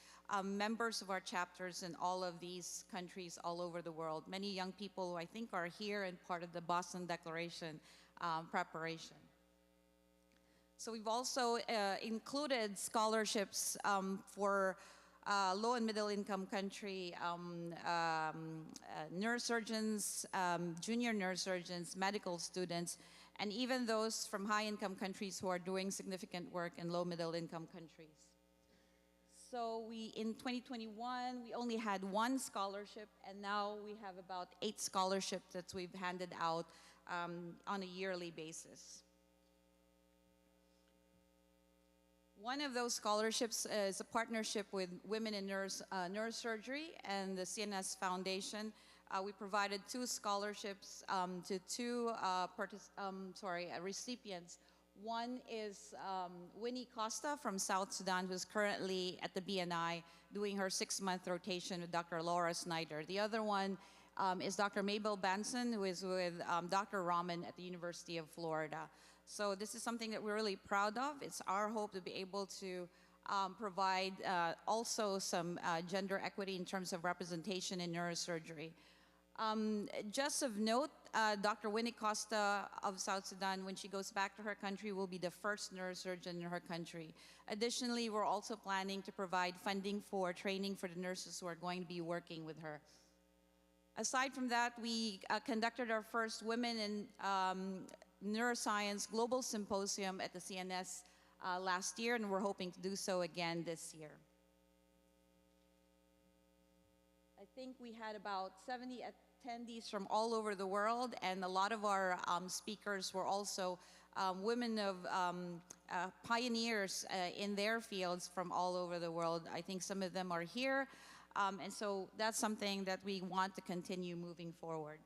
members of our chapters in all of these countries all over the world. Many young people who I think are here and part of the Boston Declaration preparation. So we've also included scholarships for low and middle income country neurosurgeons, junior neurosurgeons, medical students, and even those from high income countries who are doing significant work in low middle income countries. So in 2021, we only had 1 scholarship, and now we have about 8 scholarships that we've handed out on a yearly basis. One of those scholarships is a partnership with Women in Neurosurgery and the CNS Foundation. We provided 2 scholarships to 2 recipients. One is Winnie Costa from South Sudan, who's currently at the BNI doing her 6-month rotation with Dr. Laura Snyder. The other one is Dr. Mabel Benson, who is with Dr. Rahman at the University of Florida. So this is something that we're really proud of. It's our hope to be able to provide also some gender equity in terms of representation in neurosurgery. Just of note, Dr. Winnie Costa of South Sudan, when she goes back to her country, will be the first neurosurgeon in her country. Additionally, we're also planning to provide funding for training for the nurses who are going to be working with her. Aside from that, we conducted our first Women in Neuroscience Global Symposium at the CNS last year, and we're hoping to do so again this year. I think we had about 70 attendees from all over the world, and a lot of our speakers were also women of pioneers in their fields from all over the world. I think some of them are here, and so that's something that we want to continue moving forward.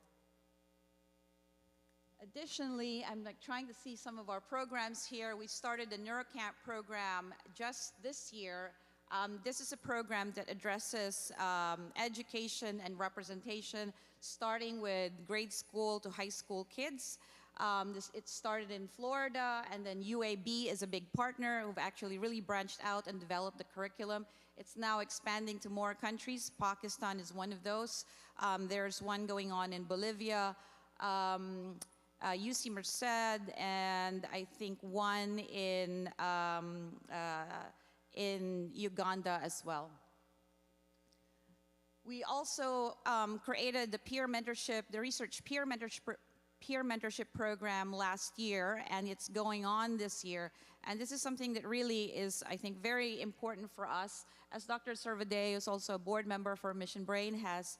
Additionally, I'm trying to see some of our programs here. We started the NeuroCamp program just this year. This is a program that addresses education and representation, starting with grade school to high school kids. It started in Florida, and then UAB is a big partner who've actually really branched out and developed the curriculum. It's now expanding to more countries. Pakistan is one of those. There's one going on in Bolivia, UC Merced, and I think one in Uganda as well. We also created the peer mentorship, the research peer peer mentorship program last year, and it's going on this year. And this is something that really is, I think, very important for us. As Dr. Servade, who's also a board member for Mission Brain, has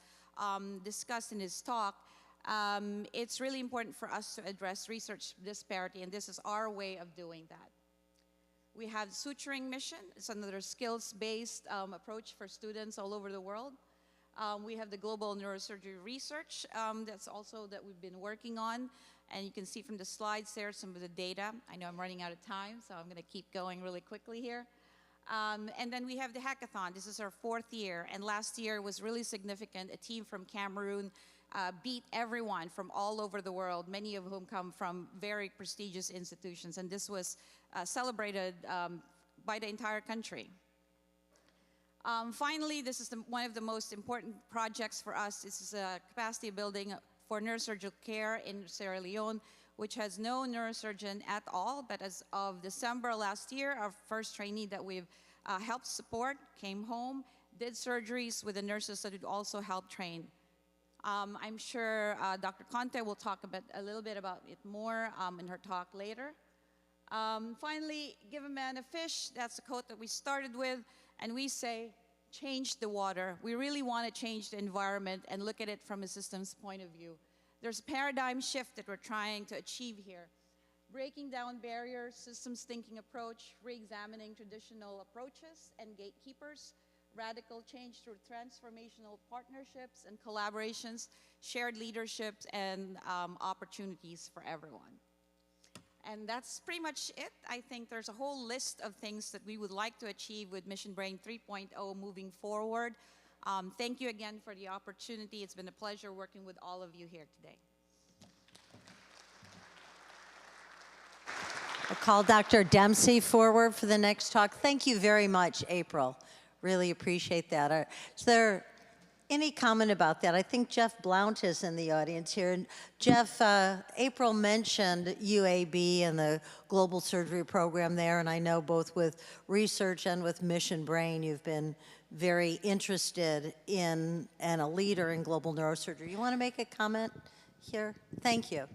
discussed in his talk, it's really important for us to address research disparity, and this is our way of doing that. We have Suturing Mission. It's another skills-based approach for students all over the world. We have the Global Neurosurgery Research that's also that we've been working on. And you can see from the slides there some of the data. I know I'm running out of time, so I'm going to keep going really quickly here. And then we have the hackathon. This is our 4th year, and last year was really significant. A team from Cameroon beat everyone from all over the world, many of whom come from very prestigious institutions, and this was celebrated by the entire country. Finally, this is one of the most important projects for us. This is a capacity building for neurosurgical care in Sierra Leone, which has no neurosurgeon at all, but as of December last year, our first trainee that we've helped support came home, did surgeries with the nurses that would also help train. I'm sure Dr. Conte will talk a little bit about it more in her talk later. Finally, give a man a fish. That's the quote that we started with, and we say, change the water. We really want to change the environment and look at it from a systems point of view. There's a paradigm shift that we're trying to achieve here. Breaking down barriers, systems thinking approach, re-examining traditional approaches and gatekeepers, radical change through transformational partnerships and collaborations, shared leaderships, and opportunities for everyone. And that's pretty much it. I think there's a whole list of things that we would like to achieve with Mission Brain 3.0 moving forward. Thank you again for the opportunity. It's been a pleasure working with all of you here today. I'll call Dr. Dempsey forward for the next talk. Thank you very much, April. Really appreciate that. Is there any comment about that? I think Jeff Blount is in the audience here. And Jeff, April mentioned UAB and the global surgery program there, and I know both with research and with Mission Brain, you've been very interested in and a leader in global neurosurgery. You want to make a comment here? Thank you.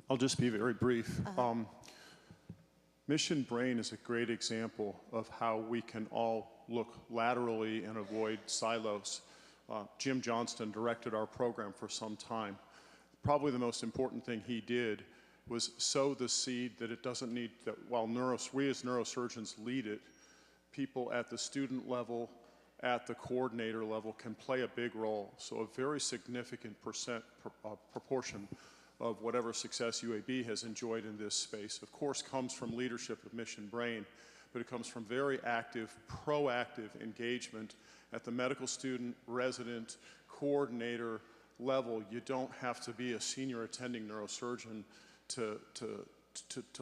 I'll just be very brief. Mission Brain is a great example of how we can all look laterally and avoid silos. Jim Johnston directed our program for some time. Probably the most important thing he did was sow the seed that it doesn't need, that while we as neurosurgeons lead it, people at the student level, at the coordinator level can play a big role. So a very significant proportion of whatever success UAB has enjoyed in this space, of course, comes from leadership of Mission Brain, but it comes from very active, proactive engagement at the medical student, resident, coordinator level. You don't have to be a senior attending neurosurgeon to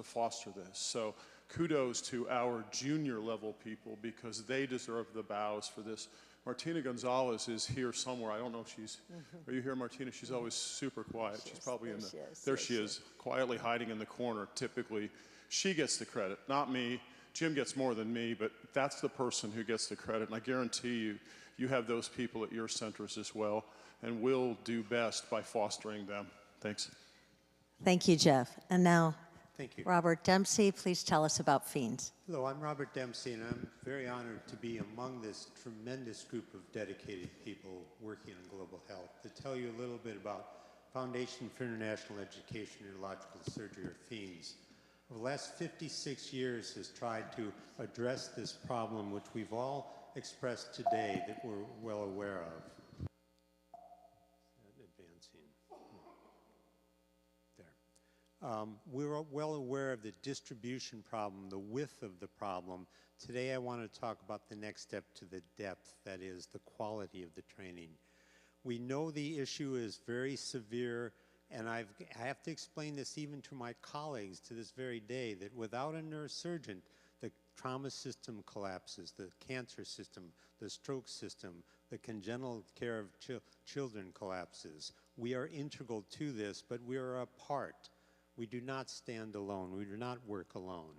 foster this. So kudos to our junior level people because they deserve the bows for this. Martina Gonzalez is here somewhere. I don't know if she's, are you here, Martina? She's always super quiet. She's probably in the, there she is, quietly hiding in the corner, typically. She gets the credit, not me. Jim gets more than me, but that's the person who gets the credit. And I guarantee you, you have those people at your centers as well, and we'll do best by fostering them. Thanks. Thank you, Jeff. And now, thank you. Robert Dempsey, please tell us about FIENS. Hello, I'm Robert Dempsey, and I'm very honored to be among this tremendous group of dedicated people working on global health. To tell you a little bit about Foundation for International Education in Neurological Surgery, or FIENS. Over the last 56 years has tried to address this problem, which we've all expressed today that we're well aware of. We're well aware of the distribution problem, the width of the problem. Today I want to talk about the next step to the depth, that is the quality of the training. We know the issue is very severe, and I have to explain this even to my colleagues to this very day, that without a neurosurgeon, the trauma system collapses, the cancer system, the stroke system, the congenital care of children collapses. We are integral to this, but we are a part. We do not stand alone. We do not work alone.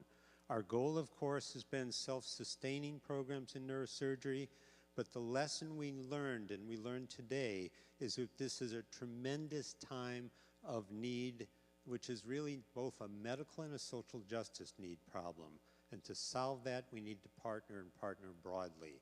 Our goal, of course, has been self-sustaining programs in neurosurgery, but the lesson we learned, and we learned today, is that this is a tremendous time of need, which is really both a medical and a social justice need problem. And to solve that, we need to partner and partner broadly.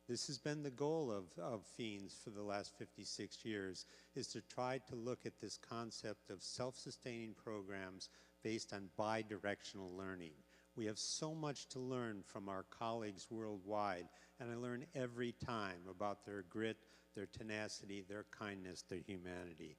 This has been the goal of FEANS for the last 56 years, is to try to look at this concept of self-sustaining programs based on bi-directional learning. We have so much to learn from our colleagues worldwide, and I learn every time about their grit, their tenacity, their kindness, their humanity.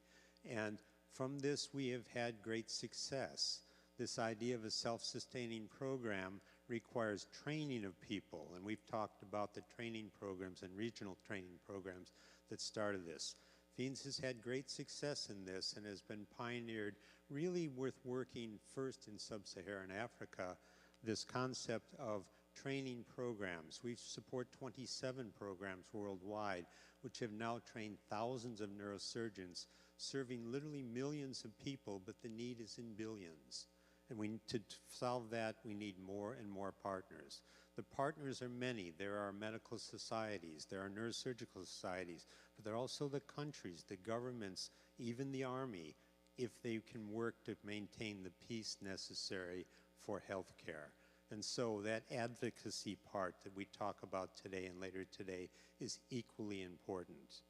And from this, we have had great success. This idea of a self-sustaining program requires training of people, and we've talked about the training programs and regional training programs that started this. FEANS has had great success in this and has been pioneered, really worth working first in sub-Saharan Africa, this concept of training programs. We support 27 programs worldwide, which have now trained thousands of neurosurgeons, serving literally millions of people, but the need is in billions. And to solve that, we need more and more partners. The partners are many. There are medical societies, there are neurosurgical societies, but there are also the countries, the governments, even the army, if they can work to maintain the peace necessary for health care. And so that advocacy part that we talk about today and later today is equally important.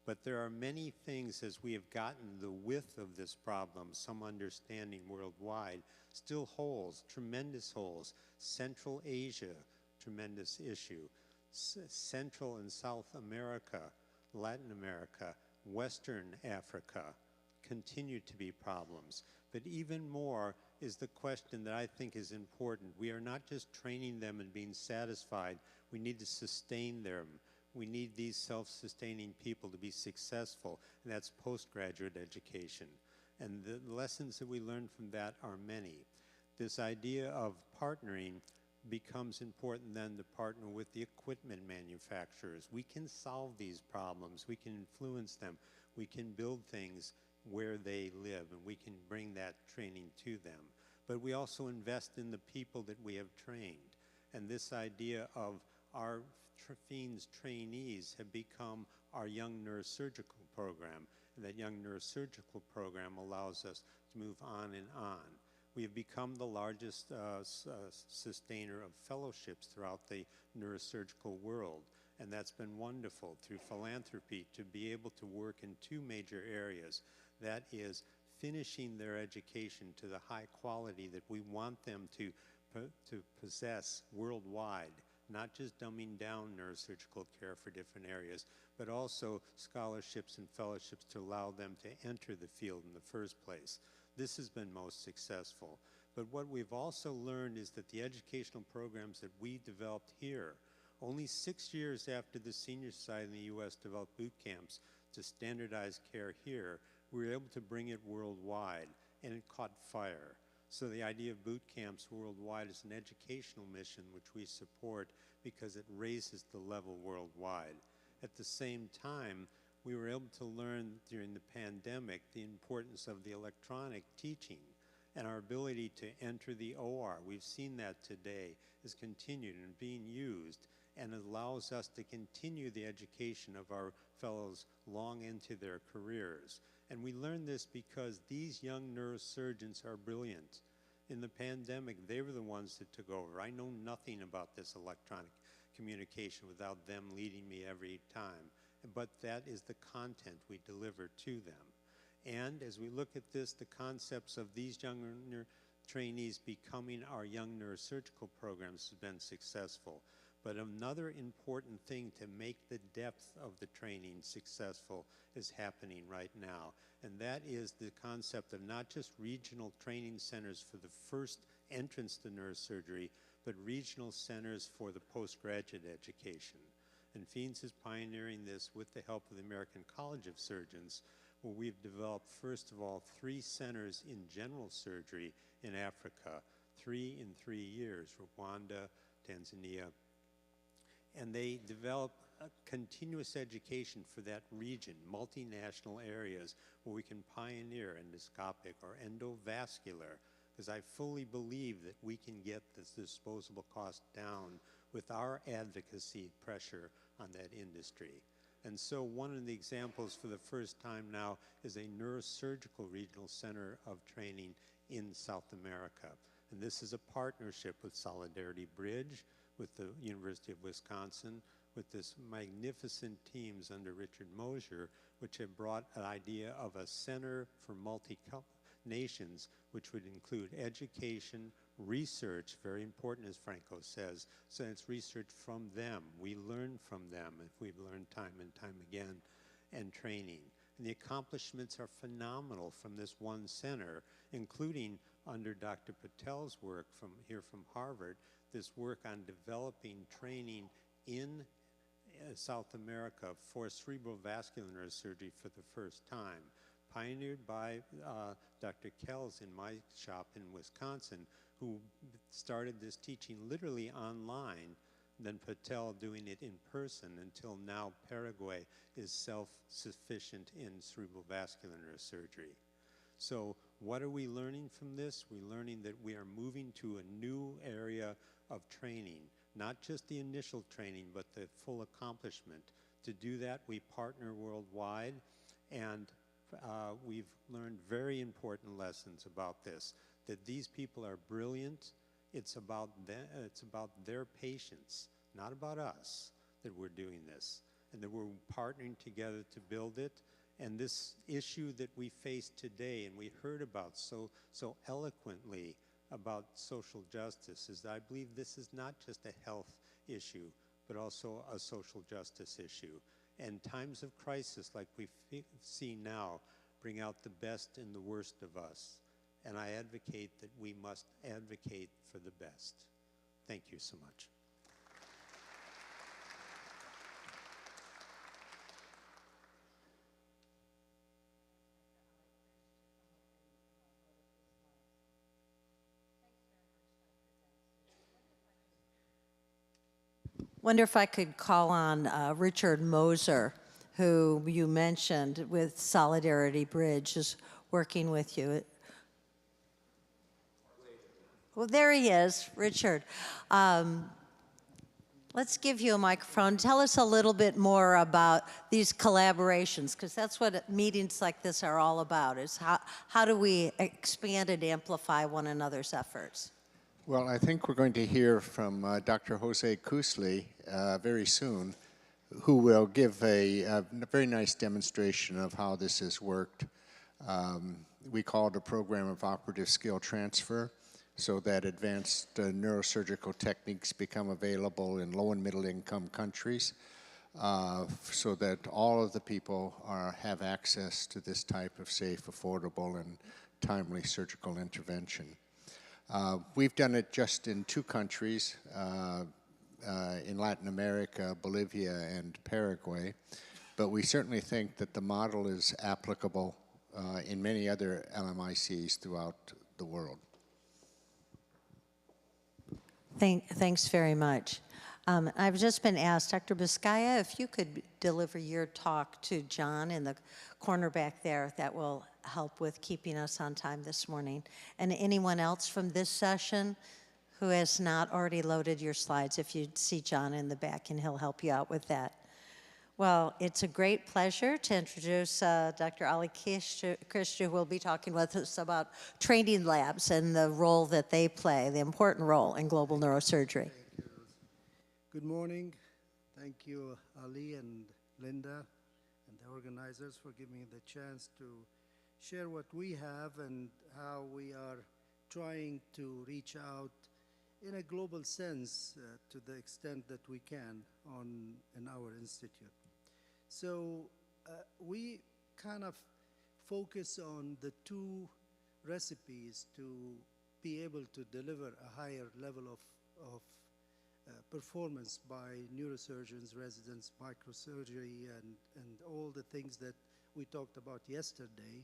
But there are many things, as we have gotten the width of this problem, some understanding worldwide, still holes, tremendous holes. Central Asia, tremendous issue. Central and South America, Latin America, Western Africa continue to be problems. But even more is the question that I think is important. We are not just training them and being satisfied. We need to sustain them. We need these self-sustaining people to be successful, and that's postgraduate education. And the lessons that we learn from that are many. This idea of partnering becomes important then to partner with the equipment manufacturers. We can solve these problems. We can influence them. We can build things where they live, and we can bring that training to them. But we also invest in the people that we have trained. And this idea of our FEANS trainees have become our young neurosurgical program. And that young neurosurgical program allows us to move on and on. We have become the largest sustainer of fellowships throughout the neurosurgical world. And that's been wonderful through philanthropy to be able to work in two major areas. That is finishing their education to the high quality that we want them to possess worldwide, not just dumbing down neurosurgical care for different areas, but also scholarships and fellowships to allow them to enter the field in the first place. This has been most successful. But what we've also learned is that the educational programs that we developed here, only 6 years after the Senior Society in the U.S. developed boot camps to standardize care here, we were able to bring it worldwide, and it caught fire. So the idea of boot camps worldwide is an educational mission which we support because it raises the level worldwide. At the same time, we were able to learn during the pandemic the importance of the electronic teaching and our ability to enter the OR. We've seen that today is continued and being used, and it allows us to continue the education of our fellows long into their careers. And we learned this because these young neurosurgeons are brilliant. In the pandemic, they were the ones that took over. I know nothing about this electronic communication without them leading me every time. But that is the content we deliver to them. And as we look at this, the concepts of these young trainees becoming our young neurosurgical programs has been successful. But another important thing to make the depth of the training successful is happening right now. And that is the concept of not just regional training centers for the first entrance to neurosurgery, but regional centers for the postgraduate education. And FEANS is pioneering this with the help of the American College of Surgeons, where we've developed, first of all, 3 centers in general surgery in Africa, 3 in 3 years, Rwanda, Tanzania. And they develop a continuous education for that region, multinational areas where we can pioneer endoscopic or endovascular, because I fully believe that we can get this disposable cost down with our advocacy pressure on that industry. And so one of the examples for the first time now is a neurosurgical regional center of training in South America. And this is a partnership with Solidarity Bridge, with the University of Wisconsin, with this magnificent teams under Richard Mosier, which have brought an idea of a center for nations, which would include education, research, very important as Franco says, so it's research from them. We learn from them, if we've learned time and time again, and training. And the accomplishments are phenomenal from this one center, including under Dr. Patel's work from Harvard, this work on developing training in South America for cerebrovascular neurosurgery for the first time, pioneered by Dr. Kells in my shop in Wisconsin, who started this teaching literally online, then Patel doing it in person, until now Paraguay is self-sufficient in cerebrovascular neurosurgery. So what are we learning from this? We're learning that we are moving to a new area of training, not just the initial training, but the full accomplishment. To do that, we partner worldwide, and we've learned very important lessons about this, that these people are brilliant. It's about them, it's about their patients, not about us, that we're doing this, and that we're partnering together to build it. And this issue that we face today, and we heard about so eloquently about social justice, is that I believe this is not just a health issue, but also a social justice issue. And times of crisis like we see now bring out the best and the worst of us. And I advocate that we must advocate for the best. Thank you so much. Wonder if I could call on Richard Moser, who you mentioned with Solidarity Bridge, is working with you. Well, there he is, Richard. Let's give you a microphone. Tell us a little bit more about these collaborations, because that's what meetings like this are all about, is how do we expand and amplify one another's efforts? Well, I think we're going to hear from Dr. Jose Kusli very soon, who will give a very nice demonstration of how this has worked. We call it a program of operative skill transfer, so that advanced neurosurgical techniques become available in low and middle income countries, so that all of the people have access to this type of safe, affordable, and timely surgical intervention. We've done it just in 2 countries, in Latin America, Bolivia and Paraguay, but we certainly think that the model is applicable in many other LMICs throughout the world. Thanks very much. I've just been asked, Dr. Biscaya, if you could deliver your talk to John in the corner back there, that will help with keeping us on time this morning. And anyone else from this session who has not already loaded your slides, if you see John in the back, and he'll help you out with that. Well, it's a great pleasure to introduce Dr. Ali Krishna, who will be talking with us about training labs and the role that they play, the important role in global neurosurgery. Good morning. Thank you, Ali and Linda and the organizers, for giving me the chance to share what we have and how we are trying to reach out in a global sense to the extent that we can in our institute. So we kind of focus on the 2 recipes to be able to deliver a higher level of performance by neurosurgeons, residents, microsurgery, and all the things that we talked about yesterday.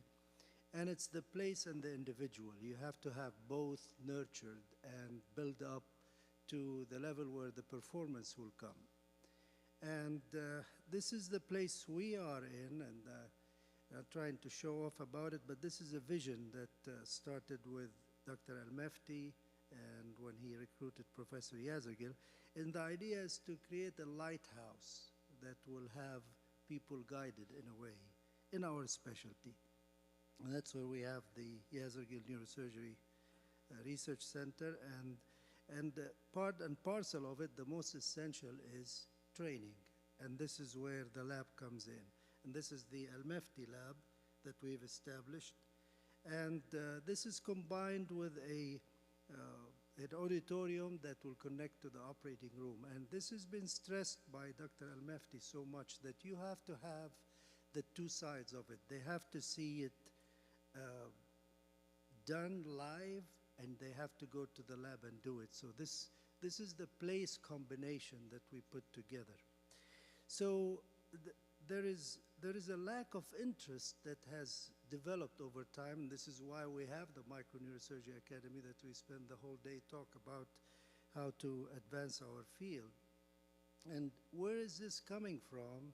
And it's the place and the individual. You have to have both nurtured and build up to the level where the performance will come. And this is the place we are in, and I'm trying to show off about it, but this is a vision that started with Dr. Al-Mefti and when he recruited Professor Yazagil. And the idea is to create a lighthouse that will have people guided in a way in our specialty. And that's where we have the Aziz-Sultan Neurosurgery Research Center, and part and parcel of it, the most essential is training. And this is where the lab comes in. And this is the Al-Mafti lab that we've established. And this is combined with an auditorium that will connect to the operating room. And this has been stressed by Dr. Al-Mafti so much that you have to have the two sides of it. They have to see it done live, and they have to go to the lab and do it. So this is the place combination that we put together. So there is a lack of interest that has developed over time. And this is why we have the Microneurosurgery Academy, that we spend the whole day talk about how to advance our field. And where is this coming from?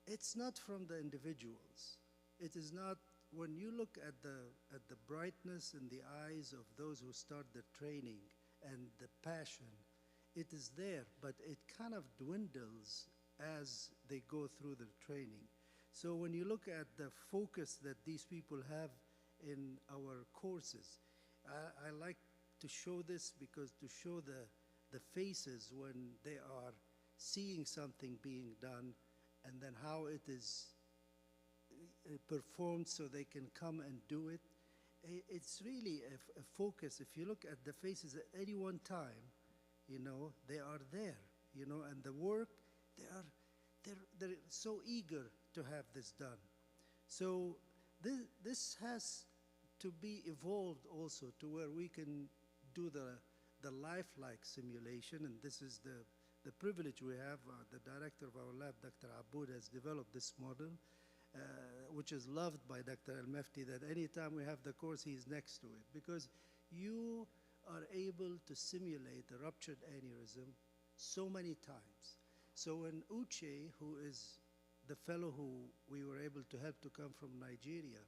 It's not from the individuals. It is not. When you look at the brightness in the eyes of those who start the training and the passion, it is there, but it kind of dwindles as they go through the training. So when you look at the focus that these people have in our courses, I like to show this because to show the faces when they are seeing something being done, and then how it is performed so they can come and do it. It's really a focus. If you look at the faces at any one time, you know, they are there, you know, and the work, they're so eager to have this done. So this has to be evolved also to where we can do the lifelike simulation, and this is the privilege we have. The director of our lab, Dr. Aboud, has developed this model, which is loved by Dr. Al-Mafti, that anytime we have the course, he's next to it, because you are able to simulate a ruptured aneurysm so many times. So when Uche, who is the fellow who we were able to help to come from Nigeria,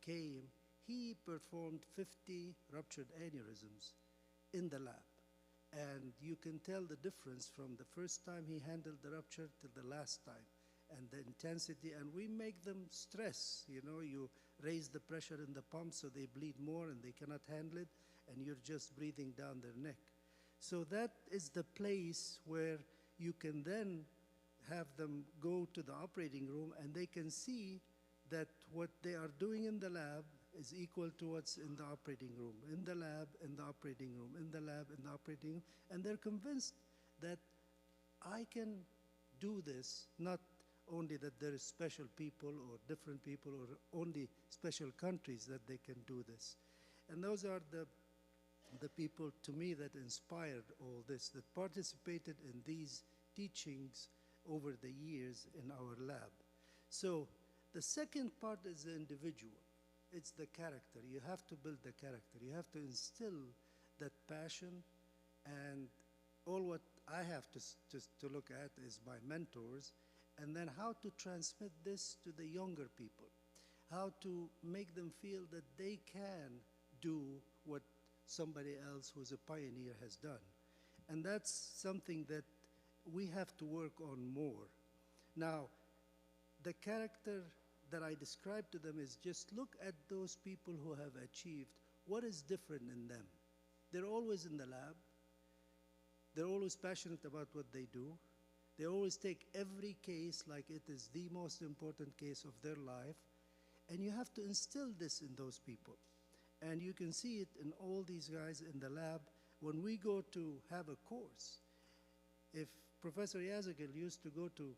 came, he performed 50 ruptured aneurysms in the lab. And you can tell the difference from the first time he handled the rupture to the last time, and the intensity, and we make them stress, you know, you raise the pressure in the pump so they bleed more and they cannot handle it, and you're just breathing down their neck. So that is the place where you can then have them go to the operating room, and they can see that what they are doing in the lab is equal to what's in the operating room, in the lab, in the operating room, in the lab, in the operating room, and they're convinced that I can do this, not only that there is special people or different people or only special countries that they can do this. And those are the people, to me, that inspired all this, that participated in these teachings over the years in our lab. So the second part is the individual. It's the character. You have to build the character. You have to instill that passion, and all what I have to look at is my mentors, and then how to transmit this to the younger people, how to make them feel that they can do what somebody else who's a pioneer has done. And that's something that we have to work on more. Now, the character that I describe to them is just look at those people who have achieved what is different in them. They're always in the lab. They're always passionate about what they do. They always take every case like it is the most important case of their life. And you have to instill this in those people. And you can see it in all these guys in the lab. When we go to have a course, if Professor Yazagil used to go to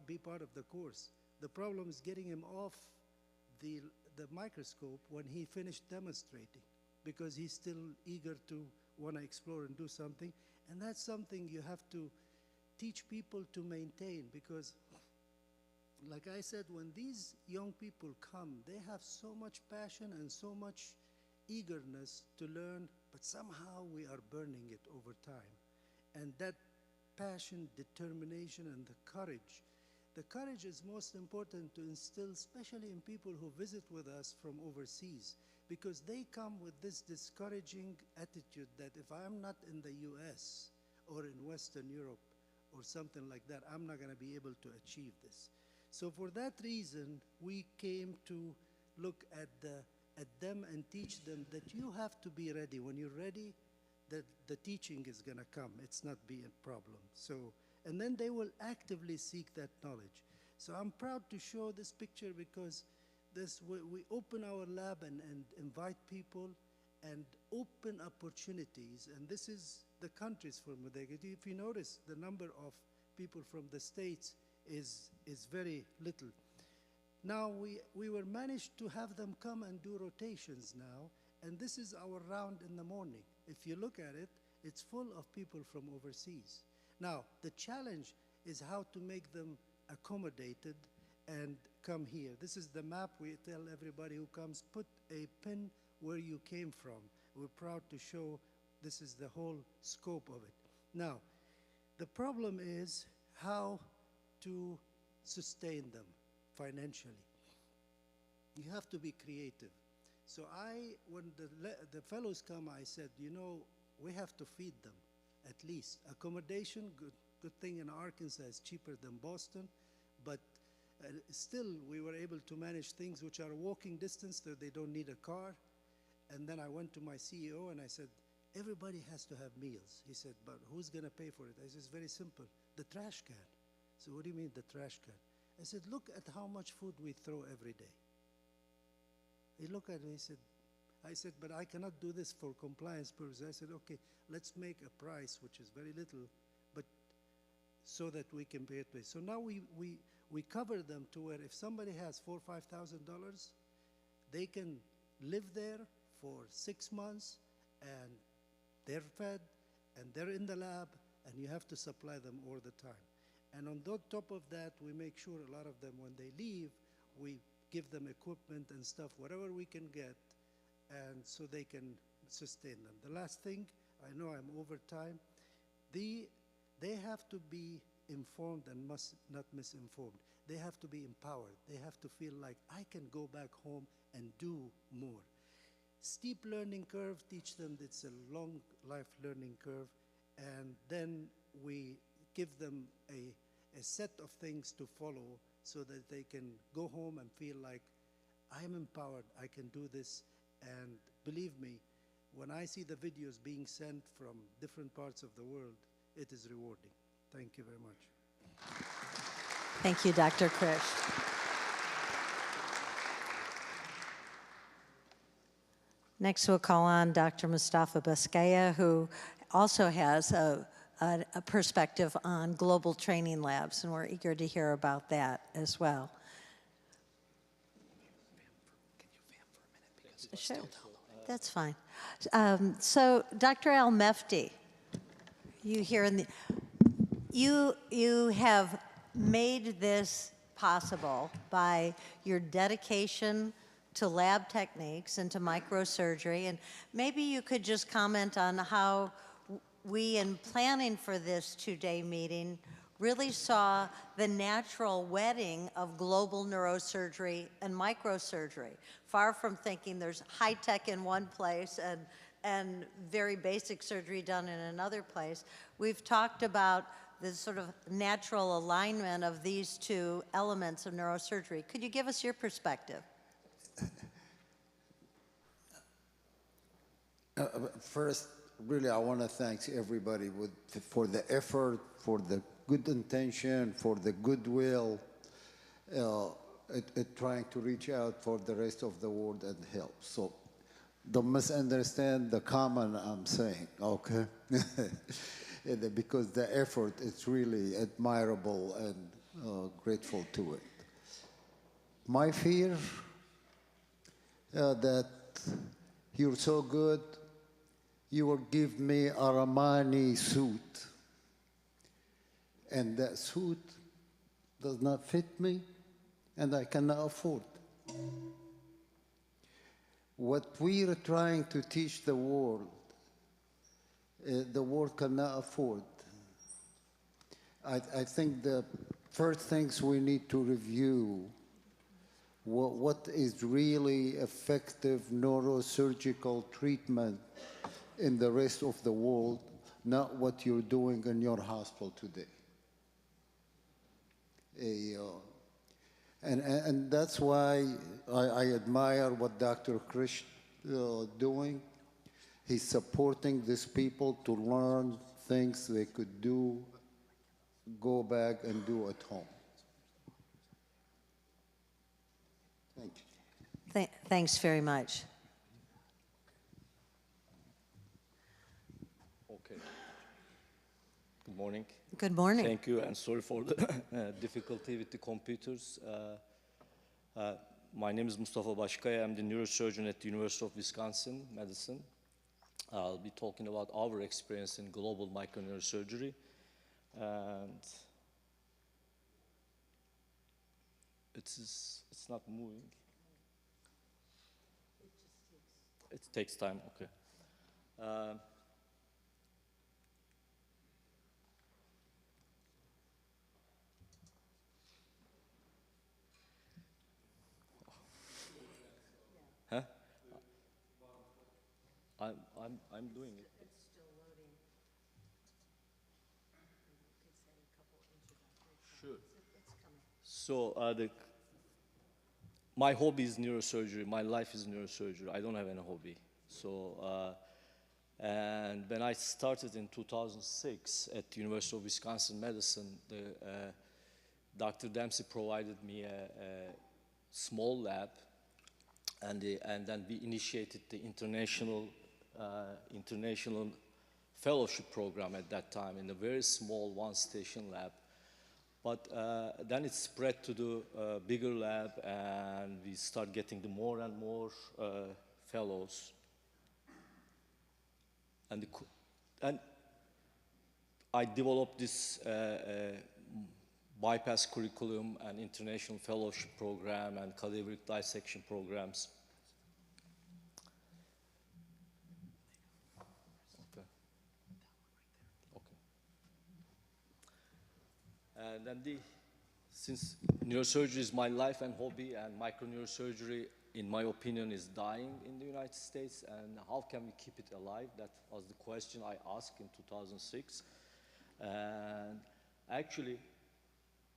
be part of the course, the problem is getting him off the microscope when he finished demonstrating, because he's still eager to want to explore and do something. And that's something you have to teach people to maintain, because like I said, when these young people come, they have so much passion and so much eagerness to learn, but somehow we are burning it over time. And that passion, determination, and the courage is most important to instill, especially in people who visit with us from overseas, because they come with this discouraging attitude that if I'm not in the US or in Western Europe or something like that, I'm not going to be able to achieve this. So for that reason, we came to look at them and teach them that you have to be ready. When you're ready, the teaching is going to come. It's not be a problem. So, and then they will actively seek that knowledge. So I'm proud to show this picture because we open our lab and invite people and open opportunities. And this is the countries from Mudega. If you notice, the number of people from the States is very little. Now we were managed to have them come and do rotations now, and this is our round in the morning. If you look at it, it's full of people from overseas. Now, the challenge is how to make them accommodated and come here. This is the map. We tell everybody who comes, put a pin where you came from. We're proud to show this is the whole scope of it. Now, the problem is how to sustain them financially. You have to be creative. So when the fellows come, I said, you know, we have to feed them at least. Accommodation, good thing in Arkansas is cheaper than Boston, but still we were able to manage things which are walking distance, that they don't need a car. And then I went to my CEO and I said, everybody has to have meals. He said, but who's going to pay for it? I said, it's very simple, the trash can. So what do you mean the trash can? I said, look at how much food we throw every day. He looked at me, I said, but I cannot do this for compliance purposes. I said, okay, let's make a price, which is very little, but so that we can pay it. So now we cover them to where if somebody has $4,000 or $5,000, they can live there for 6 months, and they're fed, and they're in the lab, and you have to supply them all the time. And on top of that, we make sure a lot of them, when they leave, we give them equipment and stuff, whatever we can get, and so they can sustain them. The last thing, I know I'm over time, they have to be informed and must not misinformed. They have to be empowered. They have to feel like I can go back home and do more. Steep learning curve, teach them it's a long life learning curve, and then we give them a set of things to follow so that they can go home and feel like I'm empowered, I can do this. And believe me, when I see the videos being sent from different parts of the world, it is rewarding. Thank you very much. Thank you, Dr. Krish. Next, we'll call on Dr. Mustafa Baskaya, who also has a perspective on global training labs, and we're eager to hear about that as well. Sure, that's fine. So, Dr. Al-Mefti, you here in the, you have made this possible by your dedication to lab techniques and to microsurgery, and maybe you could just comment on how we, in planning for this two-day meeting, really saw the natural wedding of global neurosurgery and microsurgery, far from thinking there's high tech in one place and very basic surgery done in another place. We've talked about the sort of natural alignment of these two elements of neurosurgery. Could you give us your perspective? First, really, I want to thank everybody for the effort, for the good intention, for the goodwill, trying to reach out for the rest of the world and help. So don't misunderstand the comment I'm saying, okay? Because the effort is really admirable and grateful to it. My fear that you're so good, you will give me a Armani suit, and that suit does not fit me, and I cannot afford. What we are trying to teach the world cannot afford. I think the first things we need to review what is really effective neurosurgical treatment in the rest of the world, not what you're doing in your hospital today. And that's why I admire what Dr. Krish doing. He's supporting these people to learn things they could do, go back and do at home. Thank you. Thanks very much. Okay. Good morning. Good morning. Thank you, and sorry for the difficulty with the computers. My name is Mustafa Başkaya. I'm the neurosurgeon at the University of Wisconsin Medicine. I'll be talking about our experience in global microneurosurgery. And it's not moving. It takes time, okay. Huh? I'm doing it. It's still loading. Sure. It's coming. So my hobby is neurosurgery. My life is neurosurgery. I don't have any hobby. So, and when I started in 2006 at the University of Wisconsin Medicine, Dr. Dempsey provided me a small lab, and then we initiated the international fellowship program at that time in a very small one-station lab. But then it spread to the bigger lab, and we start getting the more and more fellows. And I developed this bypass curriculum and international fellowship program and cadaveric dissection programs. And then since neurosurgery is my life and hobby, and microneurosurgery, in my opinion, is dying in the United States, and how can we keep it alive? That was the question I asked in 2006. And actually,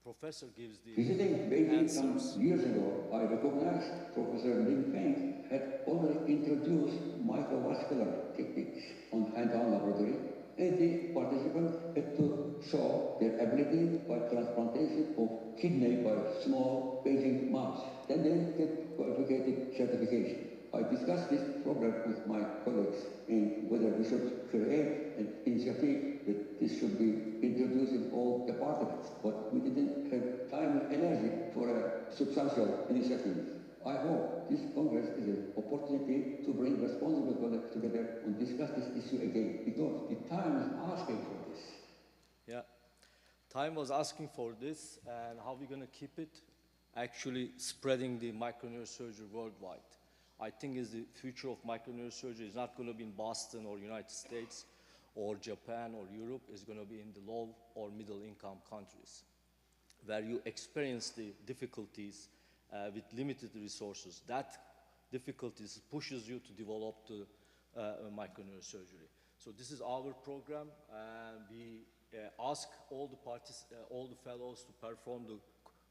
Professor gives the Visiting Beijing answers. some years ago, I recognized Professor Lin Feng had already introduced microvascular techniques on hand-on laboratory, and the participants had to show their ability by transplantation of kidney by small Beijing mouse. Then they get qualified certification. I discussed this problem with my colleagues in whether we should create an initiative that this should be introduced in all departments, but we didn't have time and energy for a substantial initiative. I hope this Congress is an opportunity to bring responsible colleagues together and discuss this issue again, because the time is asking for this. Yeah, time was asking for this, and how are we going to keep it? Actually spreading the microneurosurgery worldwide. I think is the future of microneurosurgery is not going to be in Boston or United States or Japan or Europe. It's going to be in the low or middle income countries where you experience the difficulties with limited resources. That difficulties pushes you to develop the microneurosurgery. So this is our program, and we ask all the fellows to perform the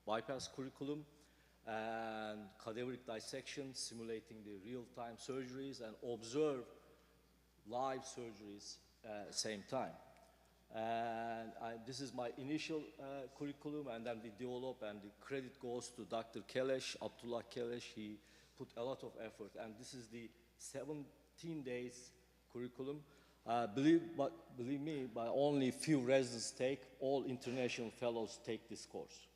bypass curriculum and cadaveric dissection, simulating the real-time surgeries, and observe live surgeries at the same time. And this is my initial curriculum, and then we develop, and the credit goes to Dr. Kelesh, Abdullah Kelesh. He put a lot of effort, and this is the 17 days curriculum. Believe me, but only few residents take, all international fellows take this course.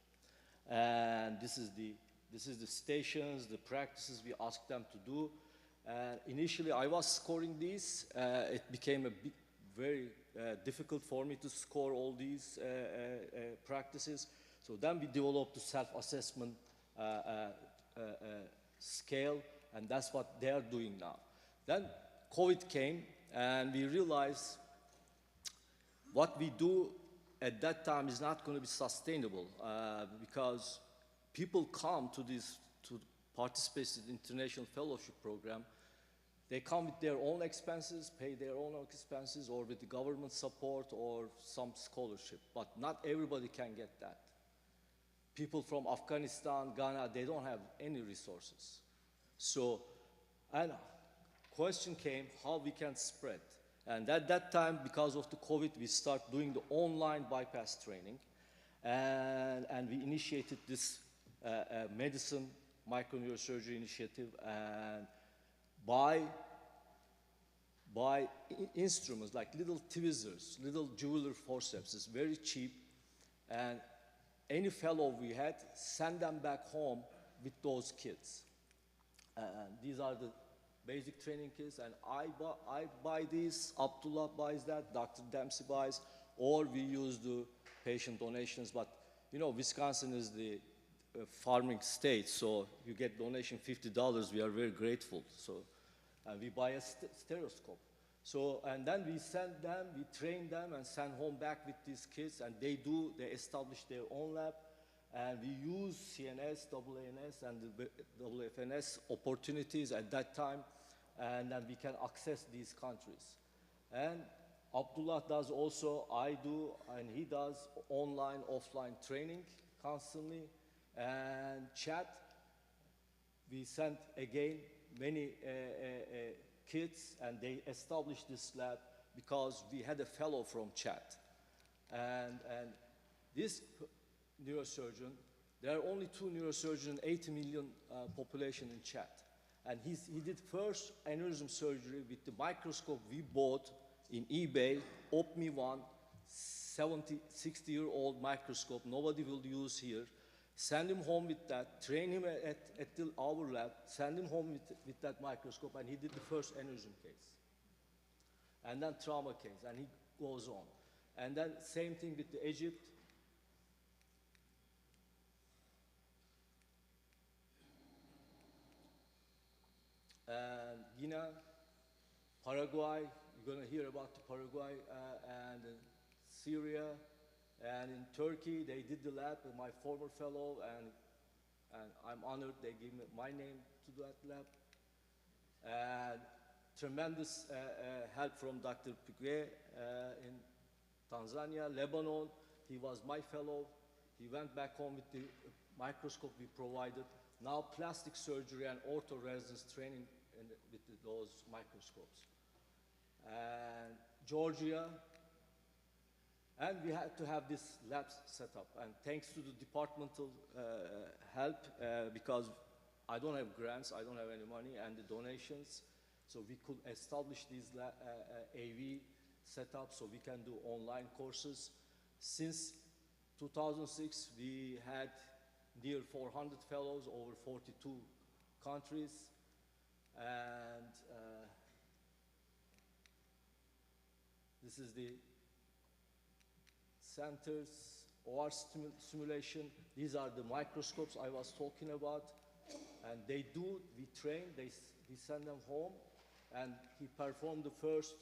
And this is the stations, the practices we ask them to do. Initially, I was scoring these. It became very difficult for me to score all these practices. So then we developed the self-assessment scale, and that's what they are doing now. Then COVID came, and we realized what we do at that time is not going to be sustainable because people come to participate in the international fellowship program. They come with their own expenses, pay their own expenses, or with the government support or some scholarship. But not everybody can get that. people from Afghanistan, Ghana, they don't have any resources. So, and question came how we can spread. And at that time, because of the COVID, we start doing the online bypass training. And we initiated this medicine microneurosurgery initiative, and by instruments like little tweezers, little jeweler forceps, it's very cheap, and any fellow we had, send them back home with those kits. And these are the basic training kits, and I buy these, Abdullah buys that, Dr. Dempsey buys, or we use the patient donations. But you know, Wisconsin is the farming state, so you get donation $50, we are very grateful. So, and we buy a stereoscope. So, and then we send them, we train them and send home back with these kids, and they establish their own lab, and we use CNS, AANS, and the WFNS opportunities at that time, and then we can access these countries. And Abdullah does also, I do, and he does online, offline training constantly, and chat. We sent again many kids, and they established this lab because we had a fellow from chat. And this neurosurgeon, there are only 2 neurosurgeons, 80 million population in chat. And he did first aneurysm surgery with the microscope we bought in eBay, OPMI 1, 60-year-old microscope, nobody will use here. Send him home with that, train him at our lab, send him home with that microscope, and he did the first aneurysm case. And then trauma case, and he goes on. And then same thing with the Egypt. And Guinea, Paraguay, you're going to hear about the Paraguay and Syria. And in Turkey, they did the lab with my former fellow, and I'm honored they gave me my name to that lab. And tremendous help from Dr. Piguet in Tanzania, Lebanon. He was my fellow. He went back home with the microscope we provided. Now plastic surgery and ortho residence training with those microscopes. And Georgia. And we had to have this lab set up. And thanks to the departmental help, because I don't have grants, I don't have any money, and the donations, so we could establish these AV setup so we can do online courses. Since 2006, we had near 400 fellows over 42 countries. And this is the centers, OR simulation. These are the microscopes I was talking about. And we train, we send them home. And he performed the first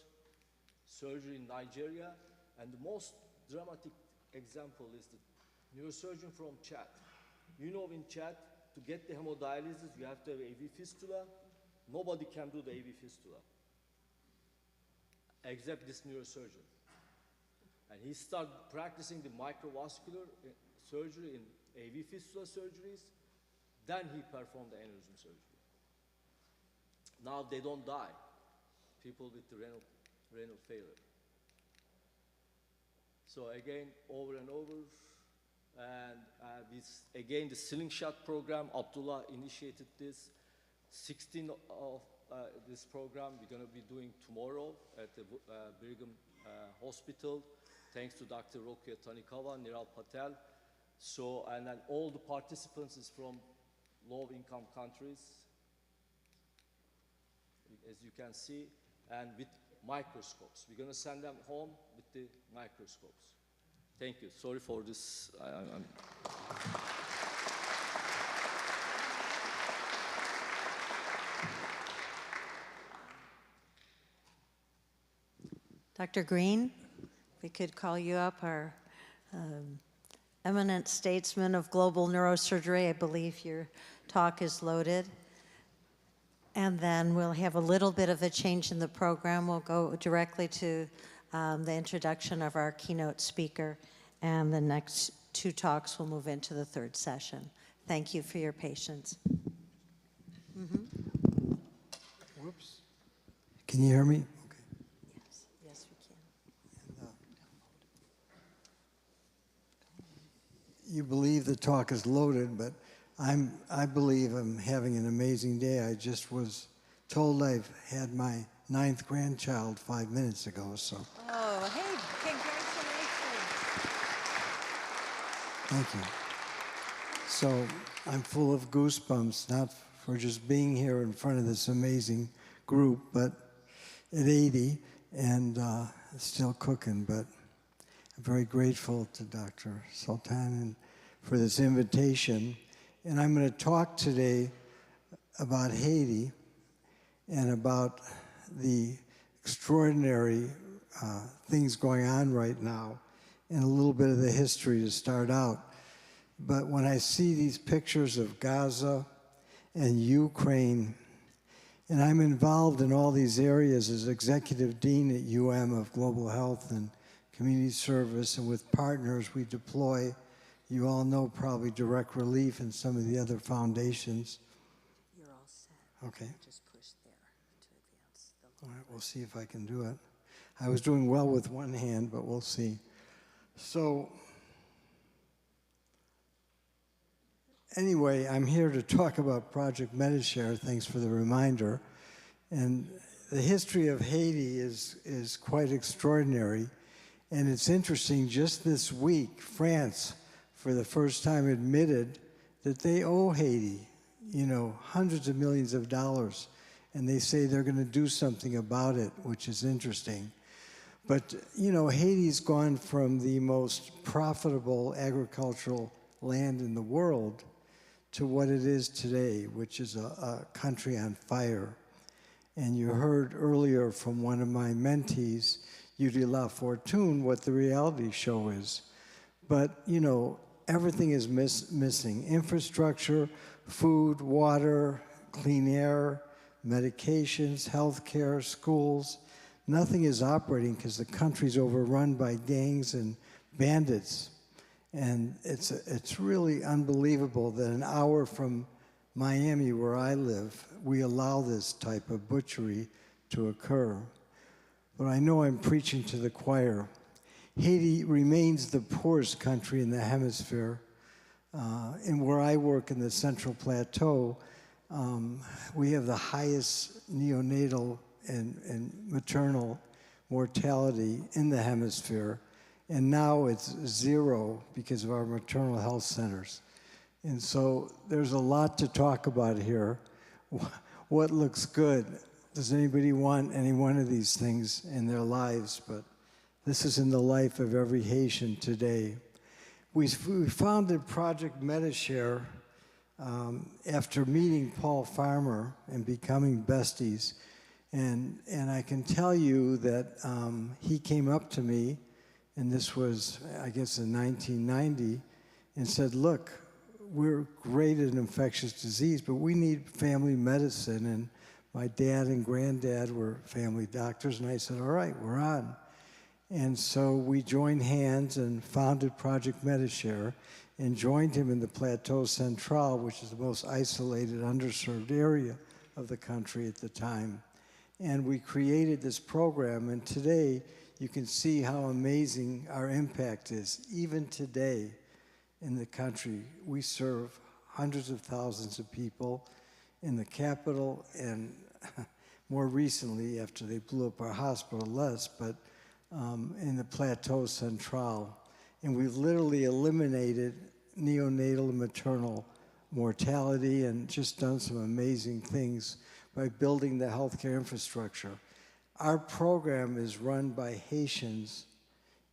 surgery in Nigeria. And the most dramatic example is the neurosurgeon from Chad. You know, in Chad, to get the hemodialysis, you have to have AV fistula. Nobody can do the AV fistula, except this neurosurgeon. And he started practicing the microvascular surgery in AV fistula surgeries. Then he performed the aneurysm surgery. Now they don't die, people with the renal failure. So again, over and over. And again, the slingshot program, Abdullah initiated this. 16 of this program we're going to be doing tomorrow at the Brigham Hospital, thanks to Dr. Rokia Tanikawa, Niral Patel. So, and then all the participants is from low-income countries, as you can see, and with microscopes. We're going to send them home with the microscopes. Thank you. Sorry for this. Dr. Green, we could call you up, our eminent statesman of global neurosurgery. I believe your talk is loaded. And then we'll have a little bit of a change in the program. We'll go directly to the introduction of our keynote speaker and the next 2 talks, we'll move into the 3rd session. Thank you for your patience. Whoops. Can you hear me? Yes, we can. You believe the talk is loaded, but I believe I'm having an amazing day. I just was told I've had my 9th grandchild 5 minutes ago, so. Oh, hey, congratulations. Thank you. So I'm full of goosebumps, not for just being here in front of this amazing group, but at 80 and still cooking. But I'm very grateful to Dr. Sultan for this invitation. And I'm going to talk today about Haiti and about the extraordinary things going on right now and a little bit of the history to start out. But when I see these pictures of Gaza and Ukraine, and I'm involved in all these areas as executive dean at of Global Health and Community Service, and with partners we deploy, you all know probably Direct Relief and some of the other foundations. You're all set. Okay. Just push there to advance the All right, we'll see if I can do it. I was doing well with one hand, but we'll see. So, anyway, I'm here to talk about Project MediShare. Thanks for the reminder. And the history of Haiti is quite extraordinary. And it's interesting, just this week, France, for the first time, admitted that they owe Haiti, hundreds of millions of dollars. And they say they're going to do something about it, which is interesting. But, Haiti's gone from the most profitable agricultural land in the world to what it is today, which is a country on fire. And you heard earlier from one of my mentees, Yudi La Fortune, what the reality show is. But, everything is missing. Infrastructure, food, water, clean air, medications, healthcare, schools. Nothing is operating because the country's overrun by gangs and bandits. And it's really unbelievable that an hour from Miami, where I live, we allow this type of butchery to occur. But I know I'm preaching to the choir. Haiti remains the poorest country in the hemisphere. And where I work in the Central Plateau, we have the highest neonatal and maternal mortality in the hemisphere. And now it's 0 because of our maternal health centers. And so there's a lot to talk about here. What looks good? Does anybody want any one of these things in their lives? But this is in the life of every Haitian today. We founded Project MediShare after meeting Paul Farmer and becoming besties. And I can tell you that he came up to me, and this was, I guess, in 1990, and said, look, we're great at infectious disease, but we need family medicine. And my dad and granddad were family doctors, and I said, all right, we're on. And so we joined hands and founded Project MediShare and joined him in the Plateau Central, which is the most isolated, underserved area of the country at the time. And we created this program, and today you can see how amazing our impact is. Even today in the country, we serve hundreds of thousands of people in the capital, and more recently, after they blew up our hospital, less, but in the Plateau Central. And we've literally eliminated neonatal and maternal mortality and just done some amazing things by building the healthcare infrastructure. Our program is run by Haitians,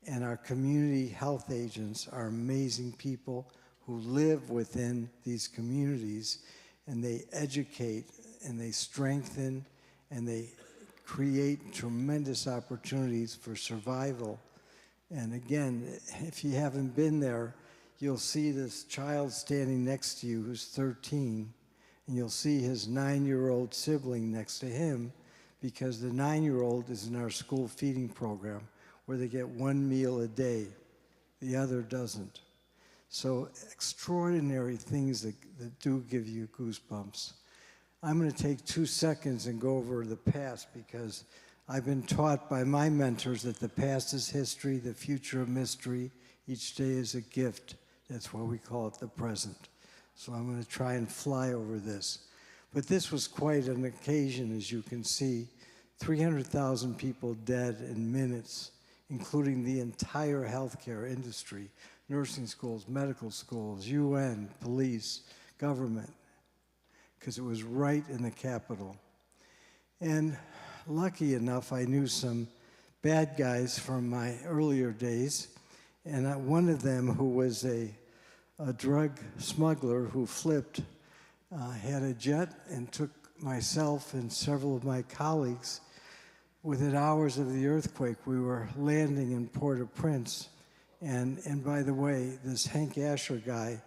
and our community health agents are amazing people who live within these communities, and they educate and they strengthen and they create tremendous opportunities for survival. And again, if you haven't been there, you'll see this child standing next to you who's 13, and you'll see his 9-year-old sibling next to him, because the 9-year-old is in our school feeding program where they get 1 meal a day. The other doesn't. So extraordinary things that do give you goosebumps. I'm going to take 2 seconds and go over the past because I've been taught by my mentors that the past is history, the future a mystery, each day is a gift. That's why we call it the present. So I'm going to try and fly over this. But this was quite an occasion, as you can see. 300,000 people dead in minutes, including the entire healthcare industry, nursing schools, medical schools, UN, police, government, because it was right in the capital. And lucky enough, I knew some bad guys from my earlier days, and one of them, who was a drug smuggler who flipped, had a jet and took myself and several of my colleagues. Within hours of the earthquake, we were landing in Port-au-Prince. And by the way, this Hank Asher guy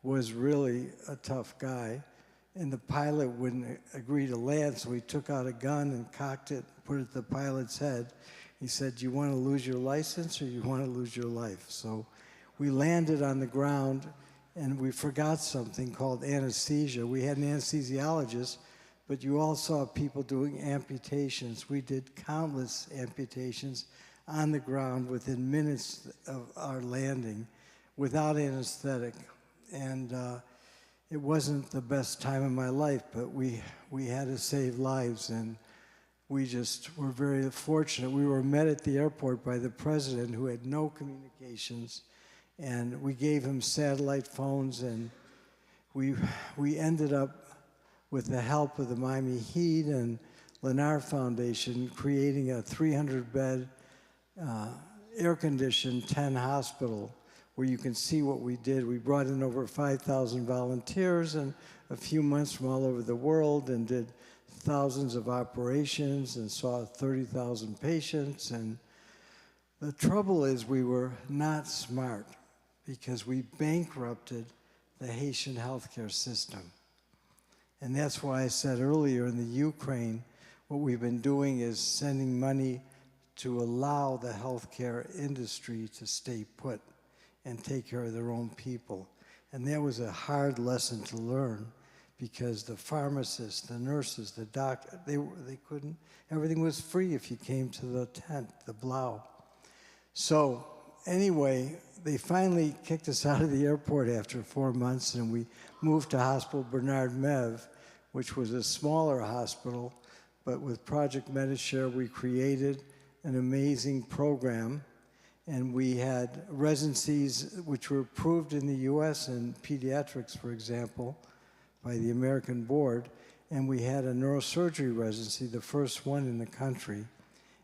was really a tough guy. And the pilot wouldn't agree to land, so he took out a gun and cocked it, put it at the pilot's head. He said, "Do you want to lose your license or you want to lose your life?" So we landed on the ground, and we forgot something called anesthesia. We had an anesthesiologist, but you all saw people doing amputations. We did countless amputations on the ground within minutes of our landing without anesthetic. And it wasn't the best time of my life, but we had to save lives, and we just were very fortunate. We were met at the airport by the president, who had no communications, and we gave him satellite phones, and we ended up, with the help of the Miami Heat and Lennar Foundation, creating a 300-bed, air-conditioned 10 hospital, where you can see what we did. We brought in over 5,000 volunteers and a few months from all over the world, and did thousands of operations and saw 30,000 patients. And the trouble is, we were not smart, because we bankrupted the Haitian healthcare system. And that's why I said earlier, in the Ukraine, what we've been doing is sending money to allow the healthcare industry to stay put and take care of their own people. And that was a hard lesson to learn, because the pharmacists, the nurses, the doctor, they couldn't, everything was free if you came to the tent, the Blau. So anyway, they finally kicked us out of the airport after 4 months, and we moved to Hospital Bernard Mev, which was a smaller hospital, but with Project Medishare, we created an amazing program, and we had residencies which were approved in the US in pediatrics, for example, by the American Board, and we had a neurosurgery residency, the first one in the country.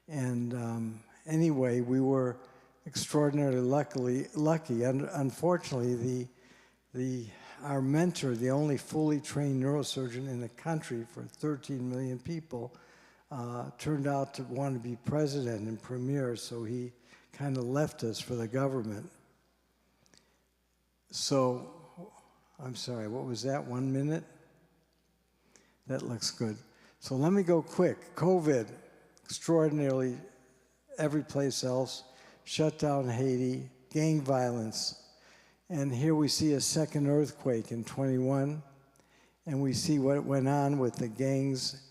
And anyway, we were extraordinarily lucky. And unfortunately, our mentor, the only fully trained neurosurgeon in the country for 13 million people, turned out to want to be president and premier, so he kind of left us for the government. So, I'm sorry, what was that, 1 minute? That looks good. So let me go quick. COVID, extraordinarily, every place else, shut down Haiti, gang violence. And here we see a second earthquake in 21, and we see what went on with the gangs,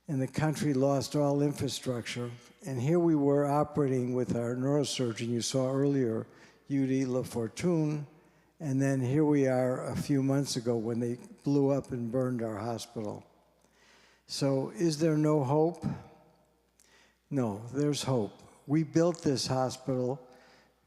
and the country lost all infrastructure. And here we were operating with our neurosurgeon you saw earlier, Yudi LaFortune, and then here we are a few months ago when they blew up and burned our hospital. So is there no hope? No, there's hope. We built this hospital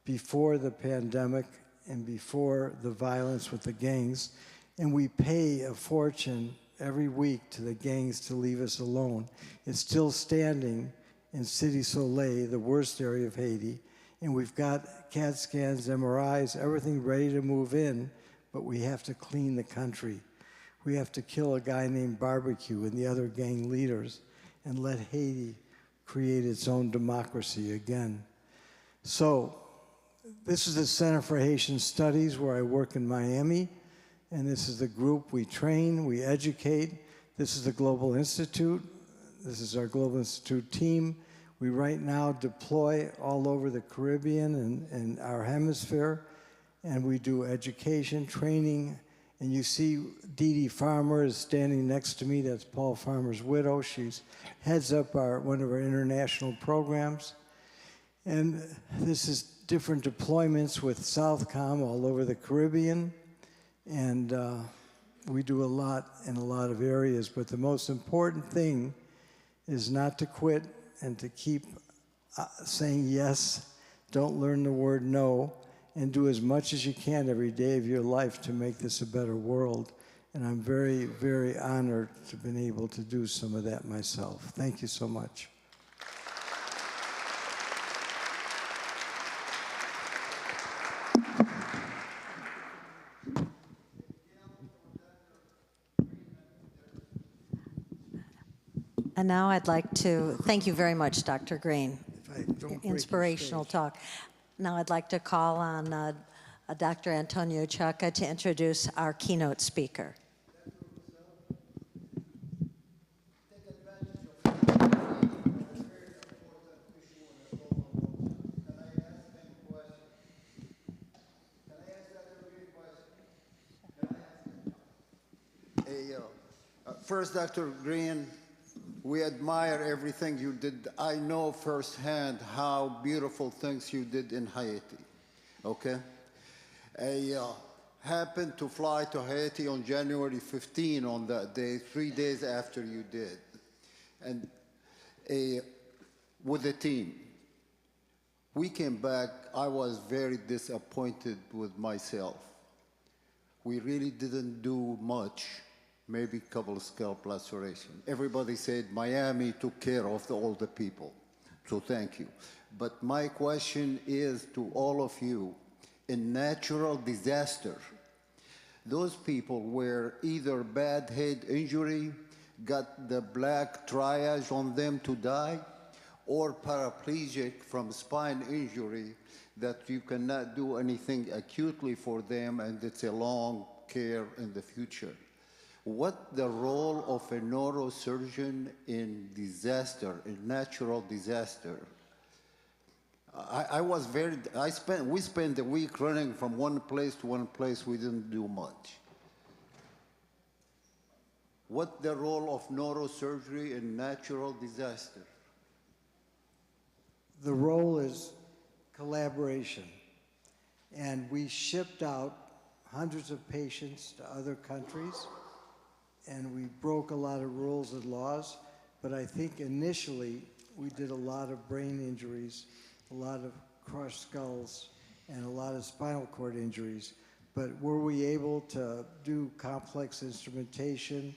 before the pandemic and before the violence with the gangs, and we pay a fortune every week to the gangs to leave us alone. It's still standing in Cité Soleil, the worst area of Haiti, and we've got CAT scans, MRIs, everything ready to move in, but we have to clean the country. We have to kill a guy named Barbecue and the other gang leaders and let Haiti create its own democracy again. So this is the Center for Haitian Studies, where I work in Miami, and this is the group we train, we educate. This is the Global Institute. This is our Global Institute team. We right now deploy all over the Caribbean and our hemisphere, and we do education, training, and you see Dee Dee Farmer is standing next to me. That's Paul Farmer's widow. She heads up one of our international programs. And this is different deployments with Southcom all over the Caribbean. And we do a lot in a lot of areas. But the most important thing is not to quit and to keep saying yes. Don't learn the word no. And do as much as you can every day of your life to make this a better world. And I'm very, very honored to have been able to do some of that myself. Thank you so much. And now I'd like to thank you very much, Dr. Green. Inspirational talk. Now I'd like to call on Dr. Antonio Chaka to introduce our keynote speaker. First, Dr. Green, we admire everything you did. I know firsthand how beautiful things you did in Haiti, okay? I happened to fly to Haiti on January 15 on that day, 3 days after you did, and with the team. We came back, I was very disappointed with myself. We really didn't do much. Maybe a couple of scalp laceration. Everybody said Miami took care of all the people, so thank you. But my question is to all of you, in natural disaster, those people were either bad head injury, got the black triage on them to die, or paraplegic from spine injury that you cannot do anything acutely for them and it's a long care in the future. What the role of a neurosurgeon in disaster, in natural disaster? We spent a week running from one place to one place, we didn't do much. What the role of neurosurgery in natural disaster? The role is collaboration. And we shipped out hundreds of patients to other countries. And we broke a lot of rules and laws, but I think initially we did a lot of brain injuries, a lot of crushed skulls, and a lot of spinal cord injuries. But were we able to do complex instrumentation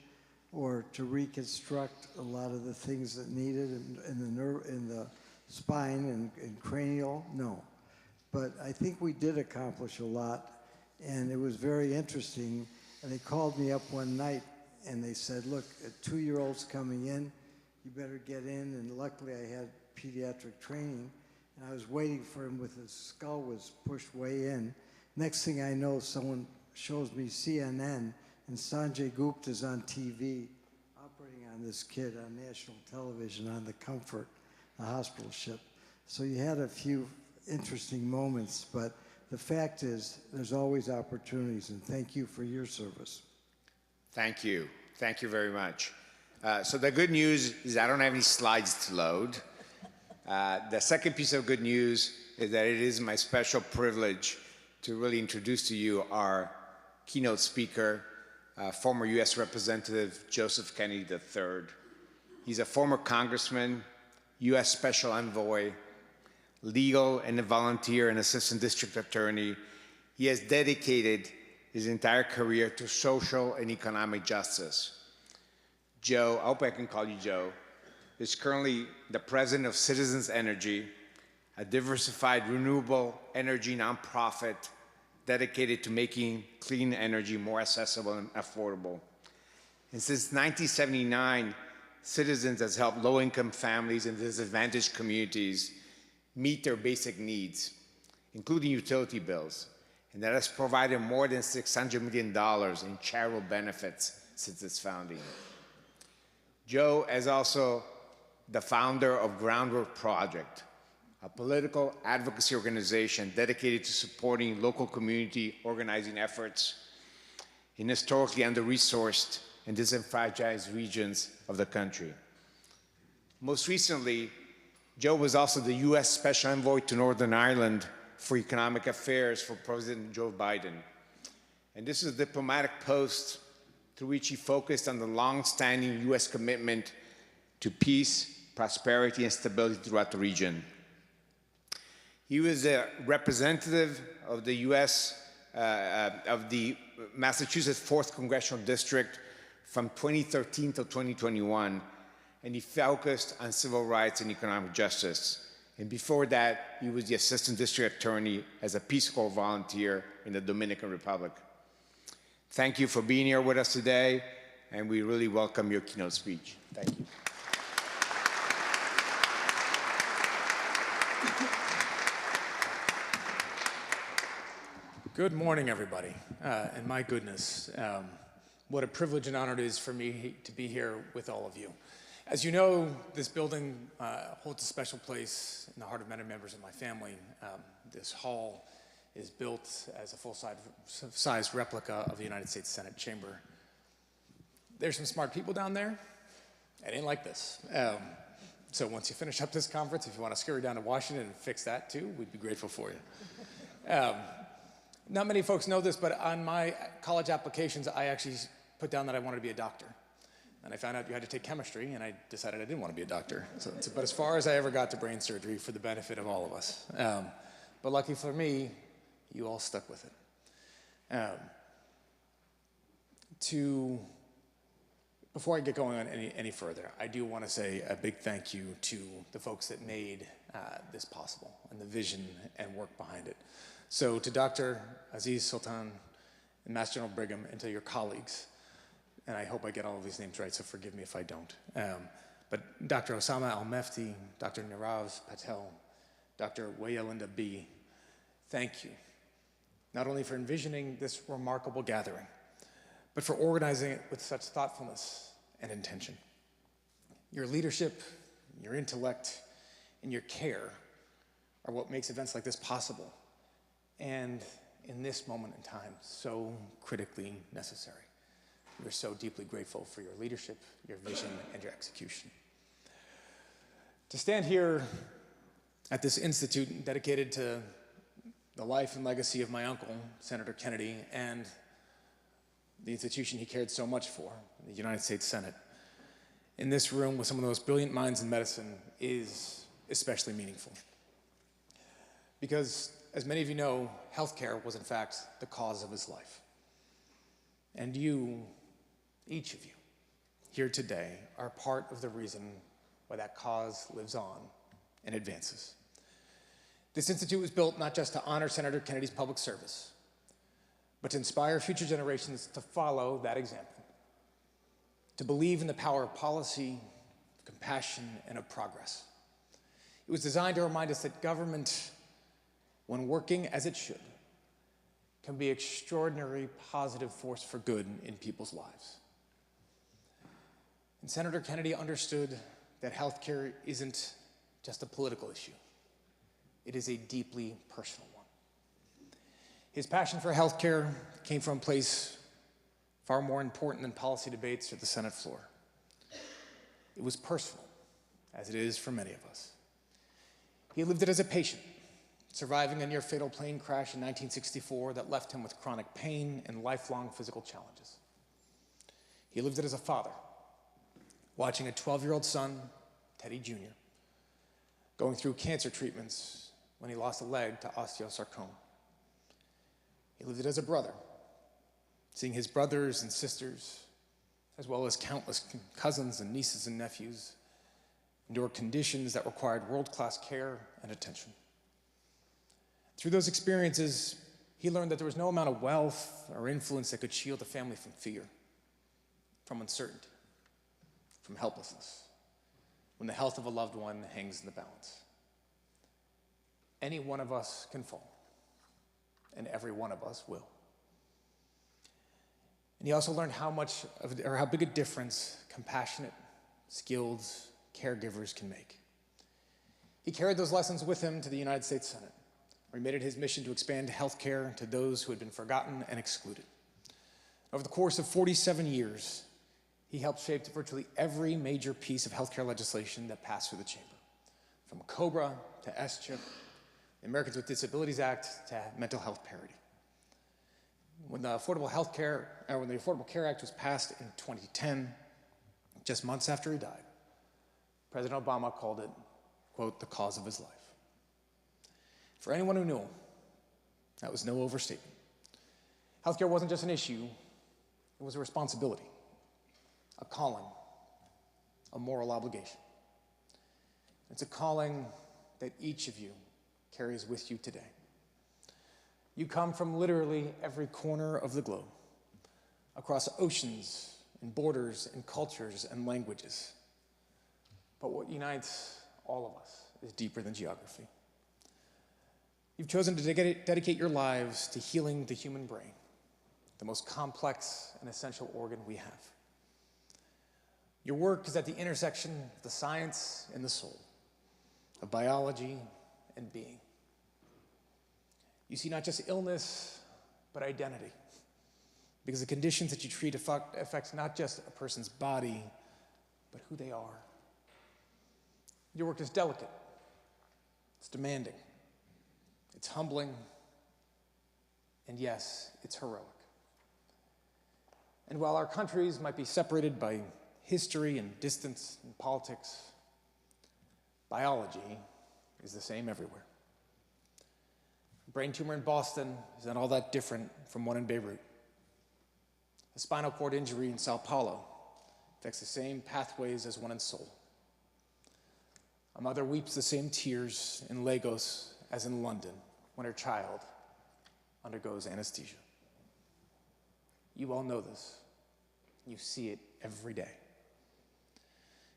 or to reconstruct a lot of the things that needed in the spine and cranial? No. But I think we did accomplish a lot, and it was very interesting. And they called me up one night and they said, look, a 2-year-old's coming in, you better get in. And luckily I had pediatric training, and I was waiting for him with his skull was pushed way in. Next thing I know, someone shows me CNN, and Sanjay Gupta's on TV operating on this kid on national television on the Comfort, the hospital ship. So you had a few interesting moments, but the fact is there's always opportunities, and thank you for your service. Thank you. Thank you very much. So the good news is I don't have any slides to load. The second piece of good news is that it is my special privilege to really introduce to you our keynote speaker, former U.S. Representative Joseph Kennedy III. He's a former congressman, U.S. Special Envoy, legal and a volunteer and assistant district attorney. He has dedicated his entire career to social and economic justice. Joe, I hope I can call you Joe, is currently the president of Citizens Energy, a diversified renewable energy nonprofit dedicated to making clean energy more accessible and affordable. And since 1979, Citizens has helped low-income families and disadvantaged communities meet their basic needs, including utility bills. And that has provided more than $600 million in charitable benefits since its founding. Joe is also the founder of Groundwork Project, a political advocacy organization dedicated to supporting local community organizing efforts in historically under-resourced and disenfranchised regions of the country. Most recently, Joe was also the U.S. Special Envoy to Northern Ireland for Economic Affairs for President Joe Biden. And this is a diplomatic post through which he focused on the long-standing U.S. commitment to peace, prosperity, and stability throughout the region. He was a representative of the U.S., of the Massachusetts 4th Congressional District from 2013 till 2021, and he focused on civil rights and economic justice. And before that, he was the Assistant District Attorney as a Peace Corps volunteer in the Dominican Republic. Thank you for being here with us today, and we really welcome your keynote speech. Thank you. Good morning, everybody. And my goodness, what a privilege and honor it is for me to be here with all of you. As you know, this building holds a special place in the heart of many members of my family. This hall is built as a full-size replica of the United States Senate chamber. There's some smart people down there. I didn't like this. So once you finish up this conference, if you want to scurry down to Washington and fix that too, we'd be grateful for you. Not many folks know this, but on my college applications, I actually put down that I wanted to be a doctor. And I found out you had to take chemistry, and I decided I didn't want to be a doctor. But as far as I ever got to brain surgery for the benefit of all of us. But lucky for me, you all stuck with it. Before I get going on any further, I do want to say a big thank you to the folks that made this possible and the vision and work behind it. So to Dr. Aziz-Sultan and Mass General Brigham and to your colleagues, and I hope I get all of these names right, so forgive me if I don't. But Dr. Osama Al-Mefti, Dr. Nirav Patel, Dr. Wayalinda B., thank you. Not only for envisioning this remarkable gathering, but for organizing it with such thoughtfulness and intention. Your leadership, your intellect, and your care are what makes events like this possible, and in this moment in time, so critically necessary. We're so deeply grateful for your leadership, your vision, and your execution. To stand here at this institute dedicated to the life and legacy of my uncle, Senator Kennedy, and the institution he cared so much for, the United States Senate, in this room with some of the most brilliant minds in medicine is especially meaningful. Because, as many of you know, healthcare was in fact the cause of his life. And you, each of you, here today are part of the reason why that cause lives on and advances. This institute was built not just to honor Senator Kennedy's public service, but to inspire future generations to follow that example, to believe in the power of policy, of compassion, and of progress. It was designed to remind us that government, when working as it should, can be an extraordinary positive force for good in people's lives. And Senator Kennedy understood that healthcare isn't just a political issue. It is a deeply personal one. His passion for healthcare came from a place far more important than policy debates or the Senate floor. It was personal, as it is for many of us. He lived it as a patient, surviving a near-fatal plane crash in 1964 that left him with chronic pain and lifelong physical challenges. He lived it as a father, watching a 12-year-old son, Teddy Jr., going through cancer treatments when he lost a leg to osteosarcoma. He lived it as a brother, seeing his brothers and sisters, as well as countless cousins and nieces and nephews, endure conditions that required world-class care and attention. Through those experiences, he learned that there was no amount of wealth or influence that could shield a family from fear, from uncertainty, from helplessness, when the health of a loved one hangs in the balance. Any one of us can fall, and every one of us will. And he also learned how big a difference compassionate, skilled caregivers can make. He carried those lessons with him to the United States Senate, where he made it his mission to expand health care to those who had been forgotten and excluded. Over the course of 47 years, he helped shape virtually every major piece of healthcare legislation that passed through the chamber, from COBRA to SCHIP, the Americans with Disabilities Act to mental health parity. When the Affordable Care Act was passed in 2010, just months after he died, President Obama called it, quote, the cause of his life. For anyone who knew him, that was no overstatement. Healthcare wasn't just an issue, it was a responsibility, a calling, a moral obligation. It's a calling that each of you carries with you today. You come from literally every corner of the globe, across oceans and borders and cultures and languages. But what unites all of us is deeper than geography. You've chosen to dedicate your lives to healing the human brain, the most complex and essential organ we have. Your work is at the intersection of the science and the soul, of biology and being. You see not just illness, but identity, because the conditions that you treat affect not just a person's body, but who they are. Your work is delicate, it's demanding, it's humbling, and yes, it's heroic. And while our countries might be separated by history and distance and politics, biology is the same everywhere. A brain tumor in Boston is not all that different from one in Beirut. A spinal cord injury in Sao Paulo affects the same pathways as one in Seoul. A mother weeps the same tears in Lagos as in London when her child undergoes anesthesia. You all know this. You see it every day.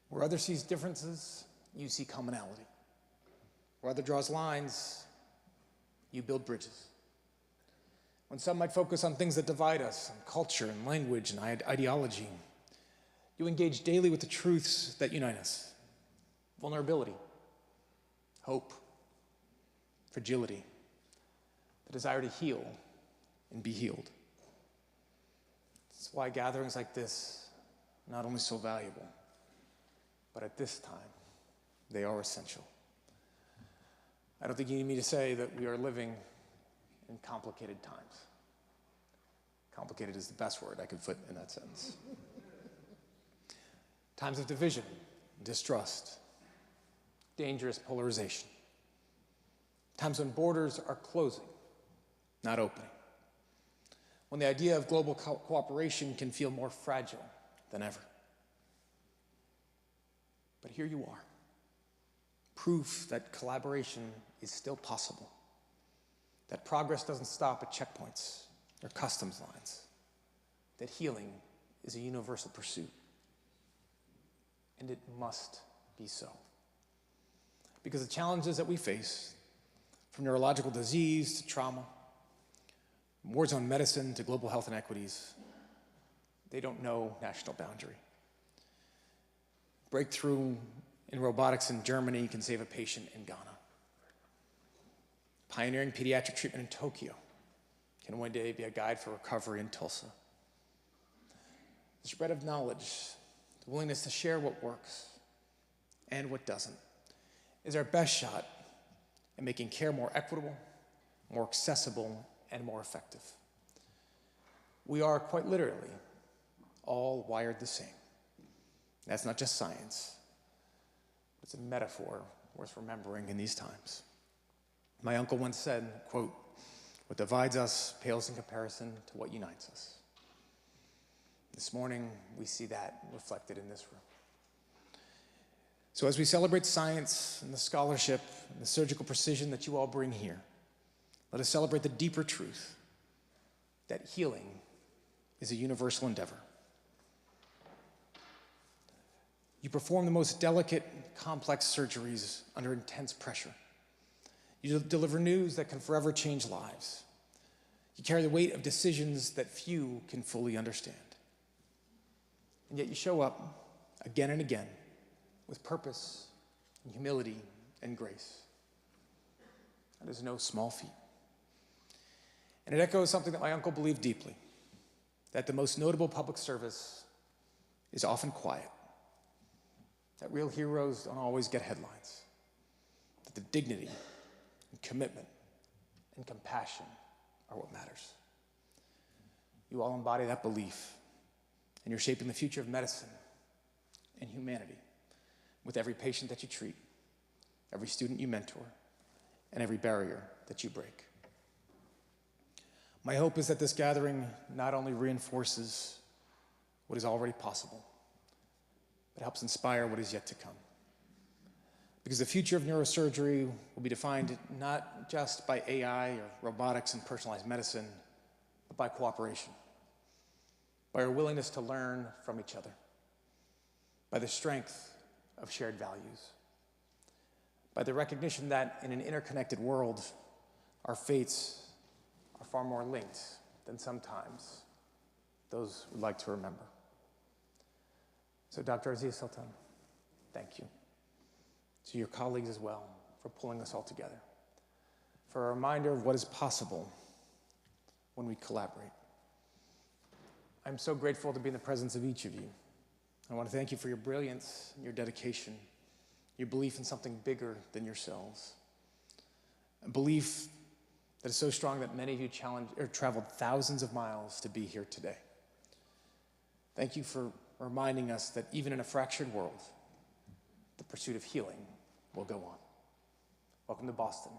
Where others sees differences, you see commonality. Where others draws lines, you build bridges. When some might focus on things that divide us, on culture and language and ideology, you engage daily with the truths that unite us. Vulnerability, hope, fragility, the desire to heal and be healed. That's why gatherings like this are not only so valuable, but at this time, they are essential. I don't think you need me to say that we are living in complicated times. Complicated is the best word I could put in that sentence. Times of division, distrust, dangerous polarization. Times when borders are closing, not opening. When the idea of global cooperation can feel more fragile than ever. But here you are, proof that collaboration is still possible, that progress doesn't stop at checkpoints or customs lines, that healing is a universal pursuit. And it must be so. Because the challenges that we face, from neurological disease to trauma, war zone medicine to global health inequities, they don't know national boundary. Breakthrough in robotics in Germany can save a patient in Ghana. Pioneering pediatric treatment in Tokyo can one day be a guide for recovery in Tulsa. The spread of knowledge, the willingness to share what works and what doesn't, is our best shot at making care more equitable, more accessible, and more effective. We are quite literally all wired the same. That's not just science. It's a metaphor worth remembering in these times. My uncle once said, quote, "What divides us pales in comparison to what unites us." This morning, we see that reflected in this room. So as we celebrate science and the scholarship and the surgical precision that you all bring here, let us celebrate the deeper truth that healing is a universal endeavor. You perform the most delicate, complex surgeries under intense pressure. You deliver news that can forever change lives. You carry the weight of decisions that few can fully understand. And yet you show up again and again with purpose and humility and grace. That is no small feat. And it echoes something that my uncle believed deeply, that the most notable public service is often quiet, that real heroes don't always get headlines, that the dignity and commitment and compassion are what matters. You all embody that belief, and you're shaping the future of medicine and humanity with every patient that you treat, every student you mentor, and every barrier that you break. My hope is that this gathering not only reinforces what is already possible, but helps inspire what is yet to come. Because the future of neurosurgery will be defined not just by AI or robotics and personalized medicine, but by cooperation, by our willingness to learn from each other, by the strength of shared values, by the recognition that in an interconnected world, our fates are far more linked than sometimes those would like to remember. So Dr. Aziz-Sultan, thank you. To your colleagues as well for pulling us all together, for a reminder of what is possible when we collaborate. I'm so grateful to be in the presence of each of you. I want to thank you for your brilliance, your dedication, your belief in something bigger than yourselves. A belief that is so strong that many of you traveled thousands of miles to be here today. Thank you for reminding us that even in a fractured world, the pursuit of healing will go on. Welcome to Boston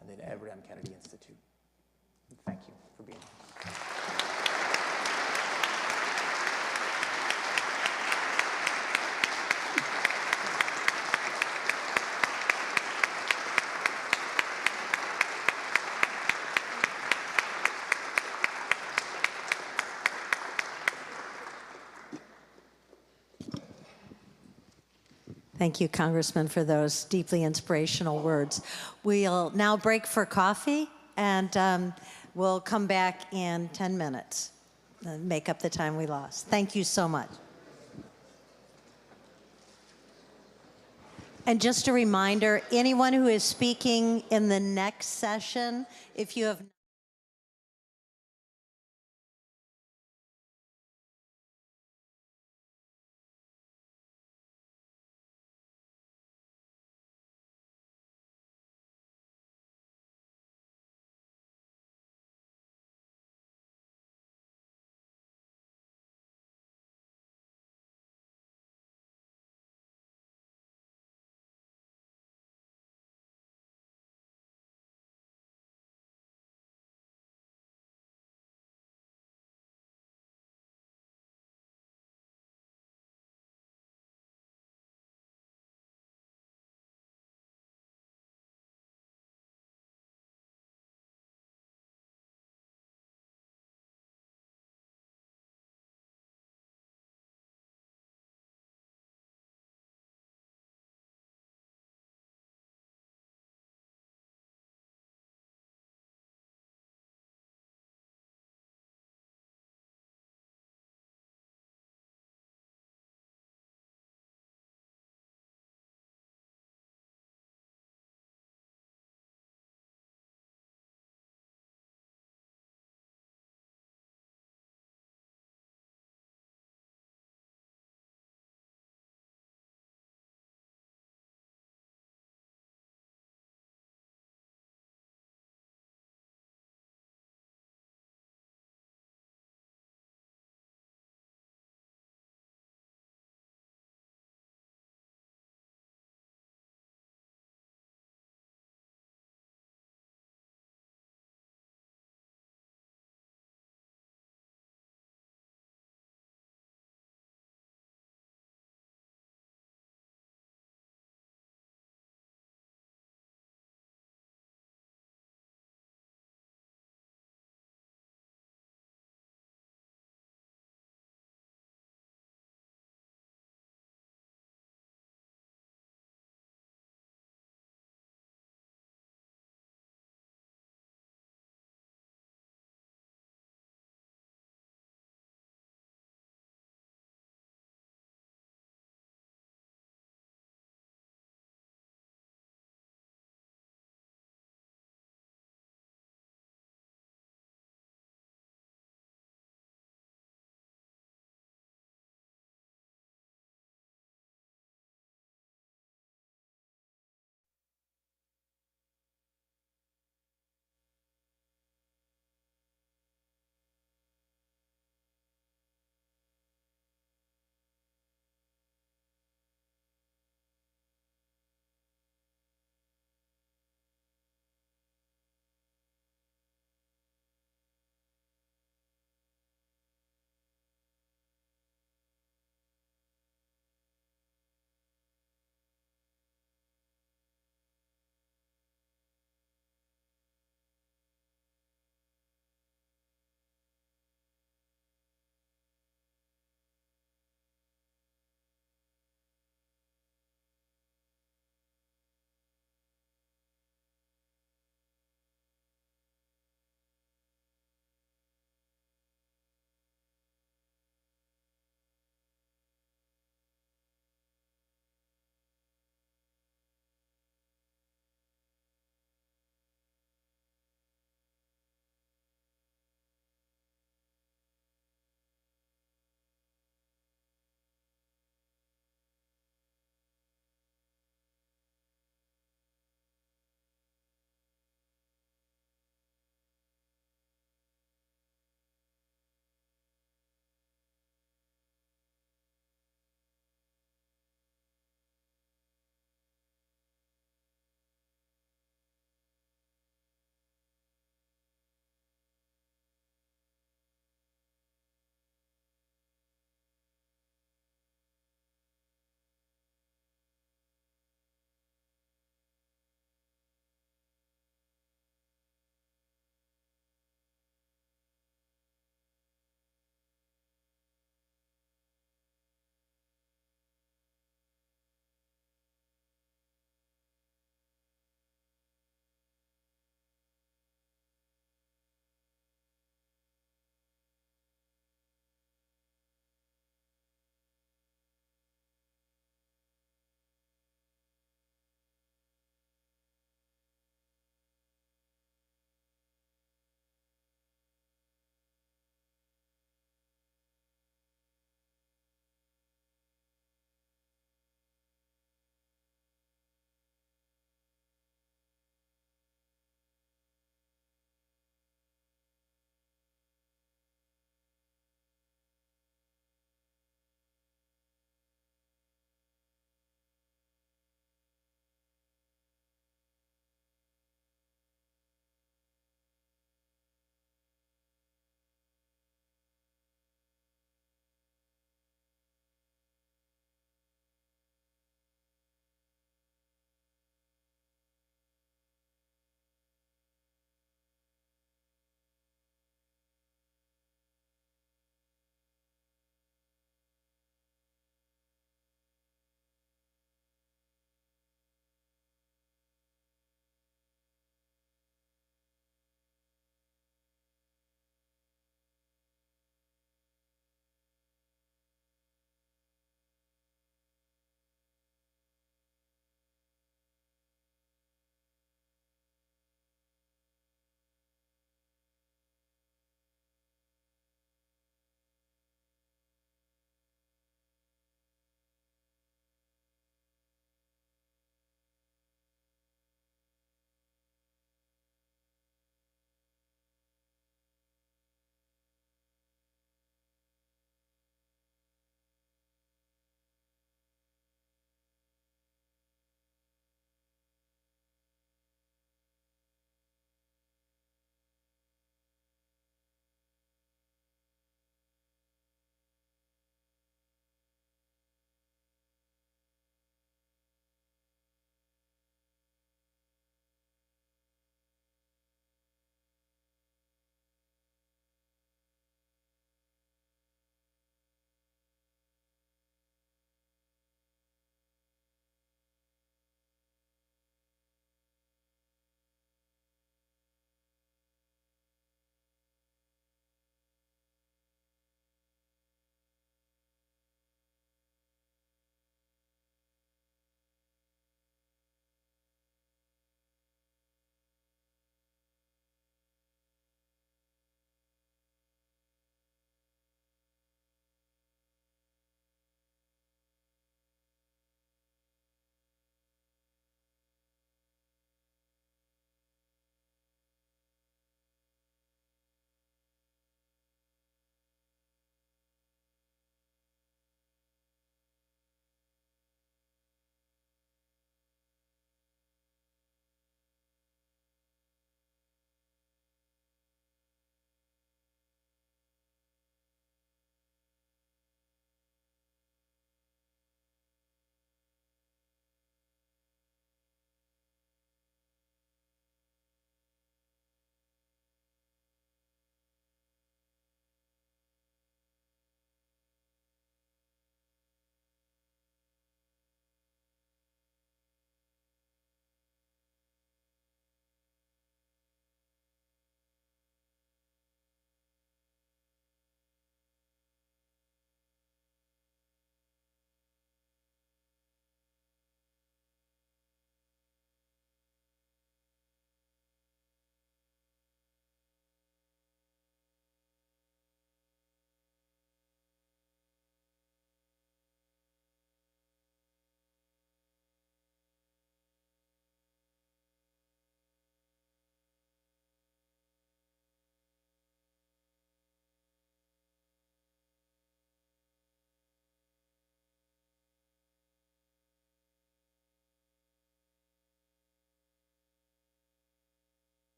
and the Edward M. Kennedy Institute. Thank you for being here. Thank you, Congressman, for those deeply inspirational words. We'll now break for coffee, and we'll come back in 10 minutes and make up the time we lost. Thank you so much. And just a reminder, anyone who is speaking in the next session, if you have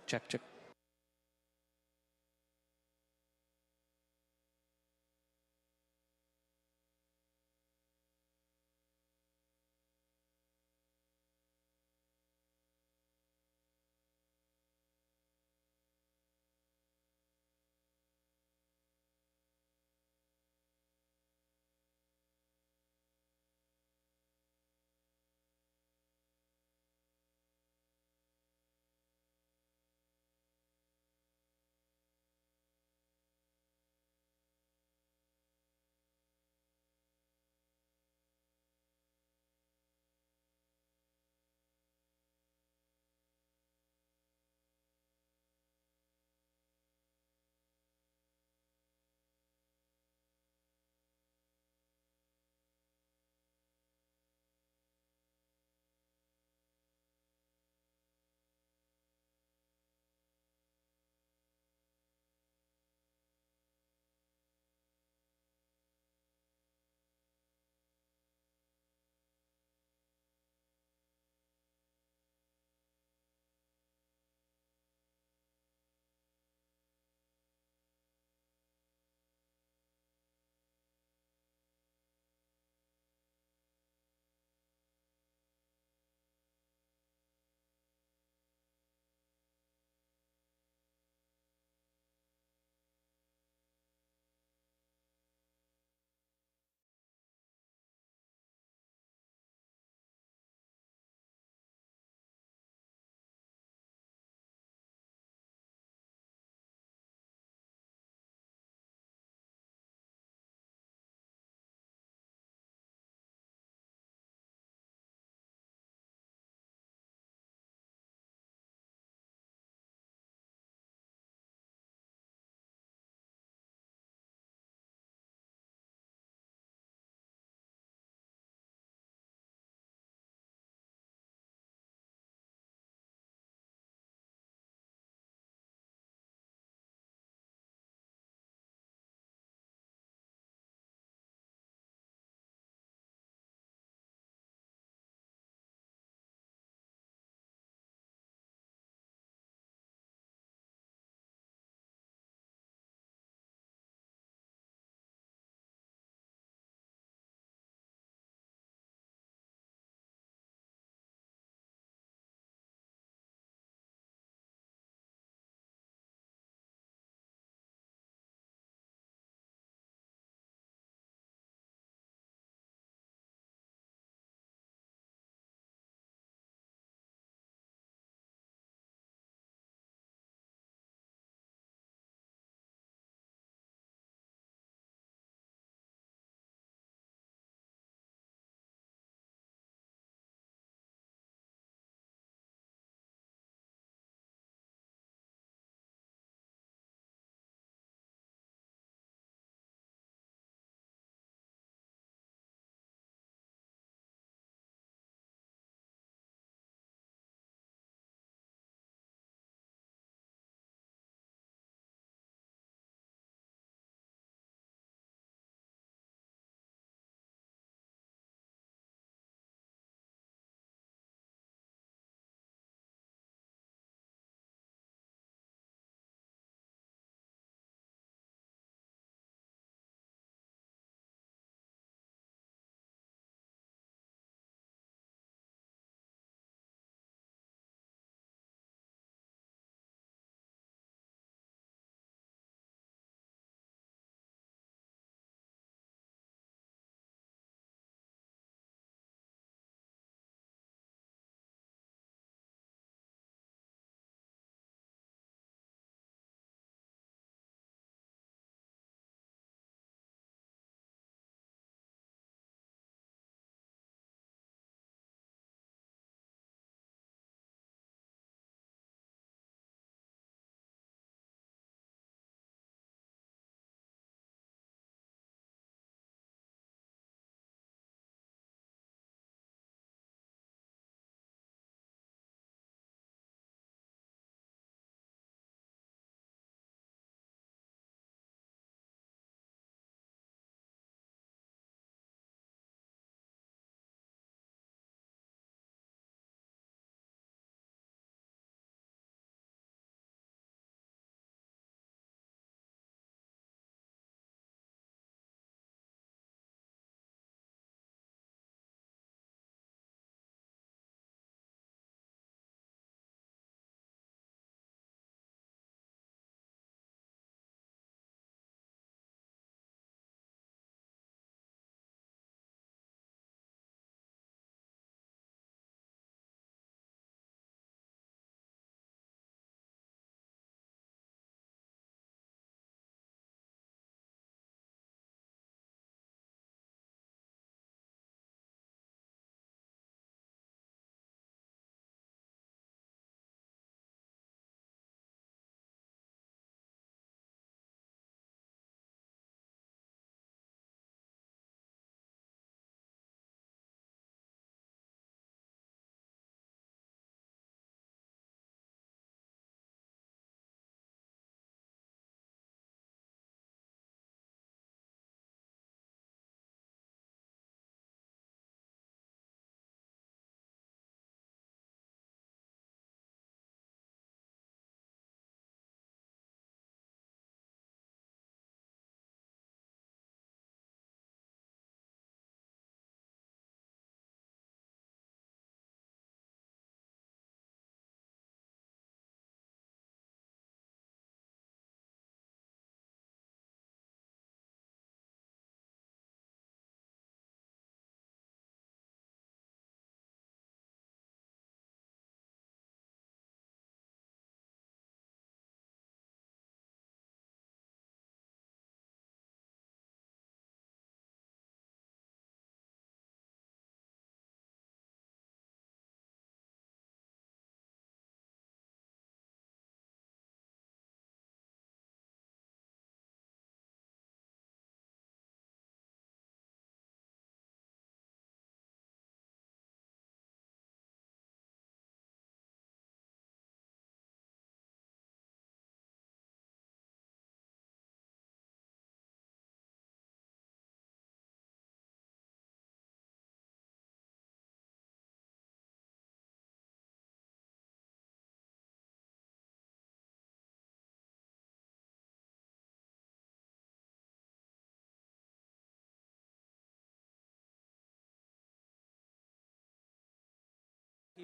Check, check.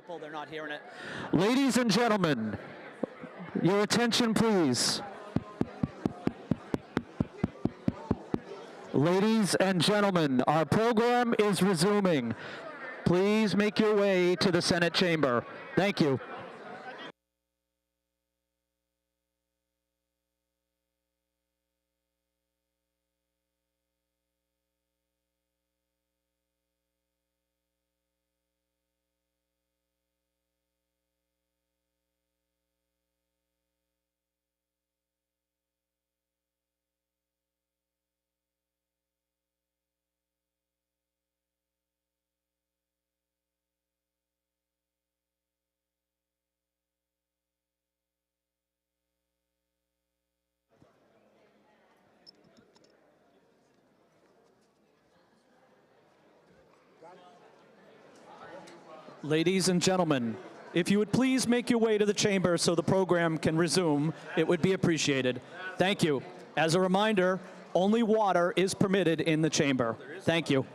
People, they're not hearing it. Ladies and gentlemen, your attention, please. Ladies and gentlemen, our program is resuming. Please make your way to the Senate chamber. Thank you. Ladies and gentlemen, if you would please make your way to the chamber so the program can resume, it would be appreciated. Thank you. As a reminder, only water is permitted in the chamber. Thank you.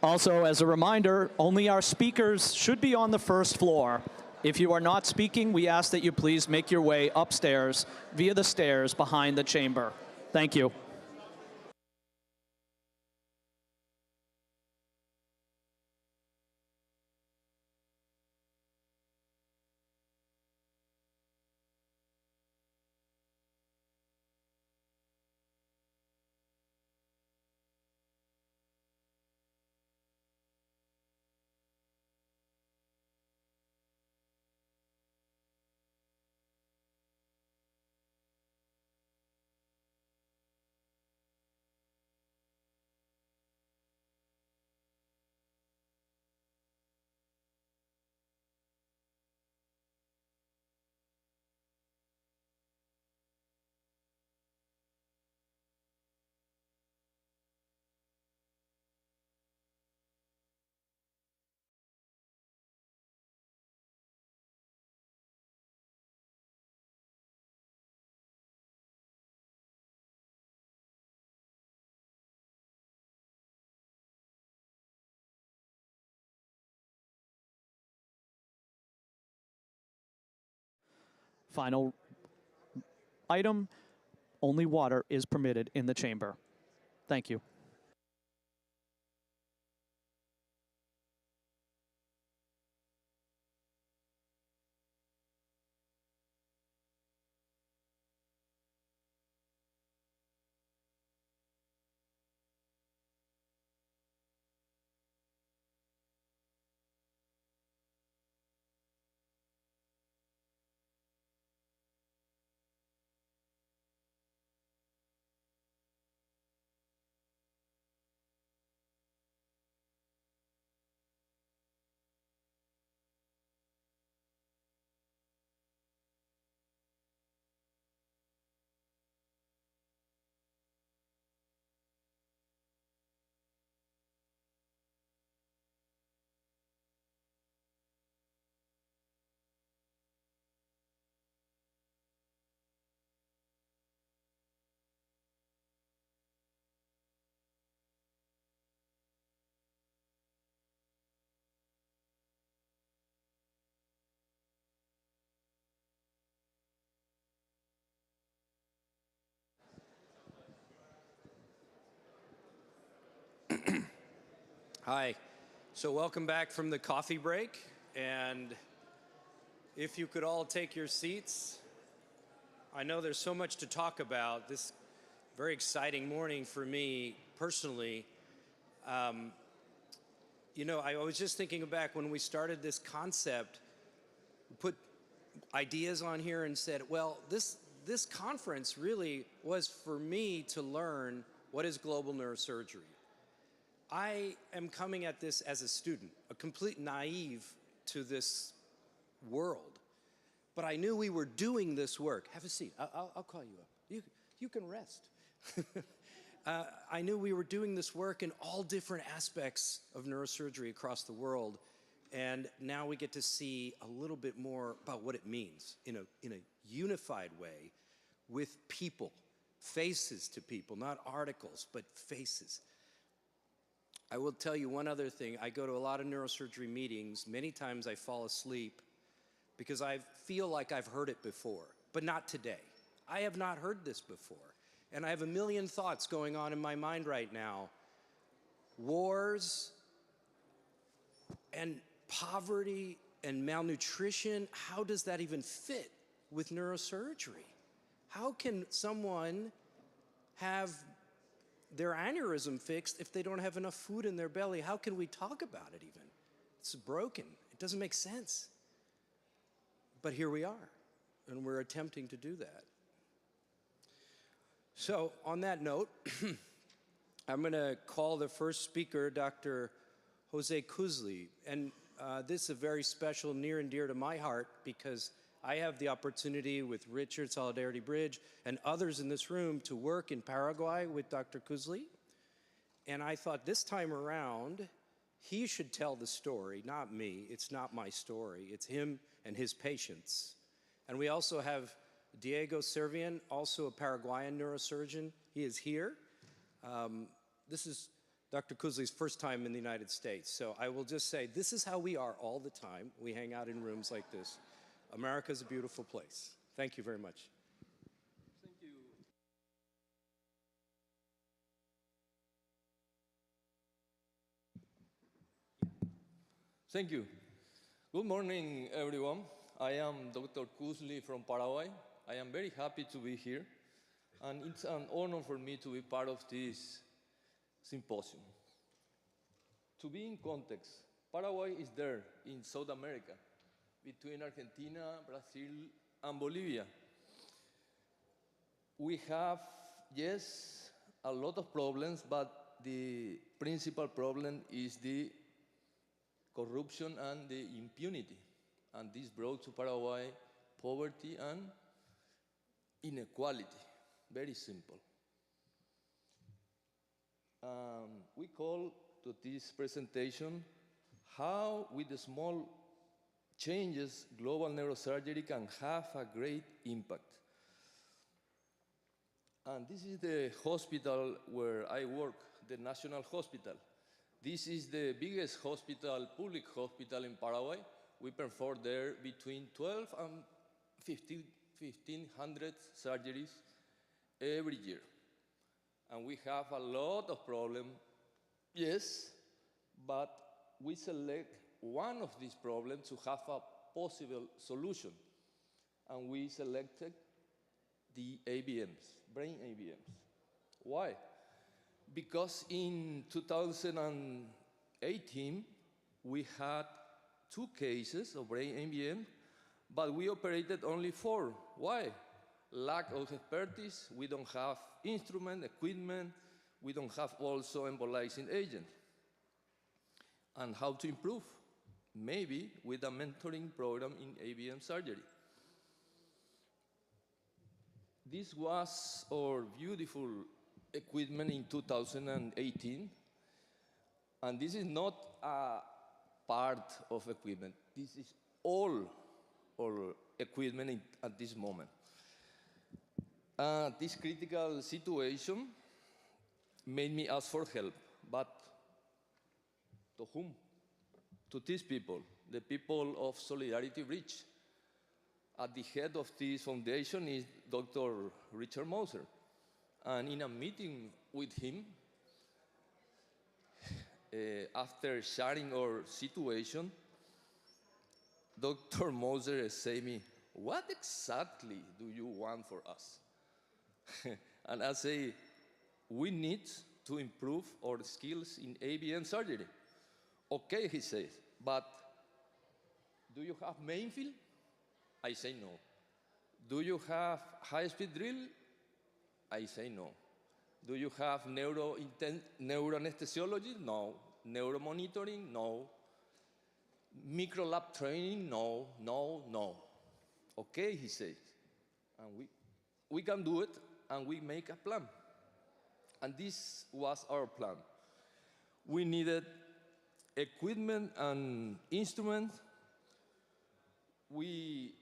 Also, as a reminder, only our speakers should be on the first floor. If you are not speaking, we ask that you please make your way upstairs via the stairs behind the chamber. Thank you. Final item, only water is permitted in the chamber. Thank you. Hi. So welcome back from the coffee break. And if you could all take your seats. I know there's so much to talk about. This very exciting morning for me personally. You know, I was just thinking back when we started this concept, we put ideas on here and said, well, this conference really was for me to learn what is global neurosurgery. I am coming at this as a student, a complete naive to this world. But I knew we were doing this work. Have a seat. I'll call you up. You can rest. I knew we were doing this work in all different aspects of neurosurgery across the world. And now we get to see a little bit more about what it means in a unified way with people faces to people, not articles, but faces. I will tell you one other thing. I go to a lot of neurosurgery meetings. Many times I fall asleep because I feel like I've heard it before, but not today. I have not heard this before. And I have a million thoughts going on in my mind right now. Wars and poverty and malnutrition, how does that even fit with neurosurgery? How can someone have their aneurysm fixed if they don't have enough food in their belly? How can we talk about it even? It's broken. It doesn't make sense. But here we are, and we're attempting to do that. So on that note, I'm going to call the first speaker, Dr. Jose Kuzli. And this is a very special, near and dear to my heart, because I have the opportunity with Richard, Solidarity Bridge, and others in this room to work in Paraguay with Dr. Kuzli. And I thought this time around, he should tell the story, not me. It's not my story. It's him and his patients. And we also have Diego Servian, also a Paraguayan neurosurgeon. He is here. This is Dr. Kuzli's first time in the United States. So I will just say, this is how we are all the time. We hang out in rooms like this. America's a beautiful place. Thank you very much. Thank you. Thank you. Good morning, everyone. I am Dr. Kuzli from Paraguay. I am very happy to be here, and it's an honor for me to be part of this symposium. To be in context, Paraguay is there in South America, between Argentina, Brazil, and Bolivia. We have, yes, a lot of problems, but the principal problem is the corruption and the impunity. And this brought to Paraguay poverty and inequality. Very simple. We call to this presentation how, with the small changes, global neurosurgery can have a great impact. And this is the hospital where I work, the National Hospital. This is the biggest hospital, public hospital in Paraguay. We perform there between 12 and 1,500 surgeries every year. And we have a lot of problems, yes, but we select one of these problems to have a possible solution. And we selected the AVMs, brain AVMs. Why? Because in 2018, we had 2 cases of brain AVM, but we operated only 4. Why? Lack of expertise, we don't have instrument, equipment, we don't have also embolizing agent. And how to improve? Maybe with a mentoring program in AVM surgery. This was our beautiful equipment in 2018, and this is not a part of equipment. This is all our equipment at this moment. This critical situation made me ask for help, but to whom? To these people, the people of Solidarity Bridge. At the head of this foundation is Dr. Richard Moser. And in a meeting with him, after sharing our situation, Dr. Moser said to me, "What exactly do you want for us?" And I say, "We need to improve our skills in AVM surgery." "Okay," he says, "but do you have Mainfield?" I say no. "Do you have high-speed drill?" I say no. "Do you have neuroanesthesiology?" No. "Neuromonitoring?" No. "Microlab training?" No, no, no. "Okay," he says, and we can do it, and we make a plan. And this was our plan. We needed equipment and instruments. We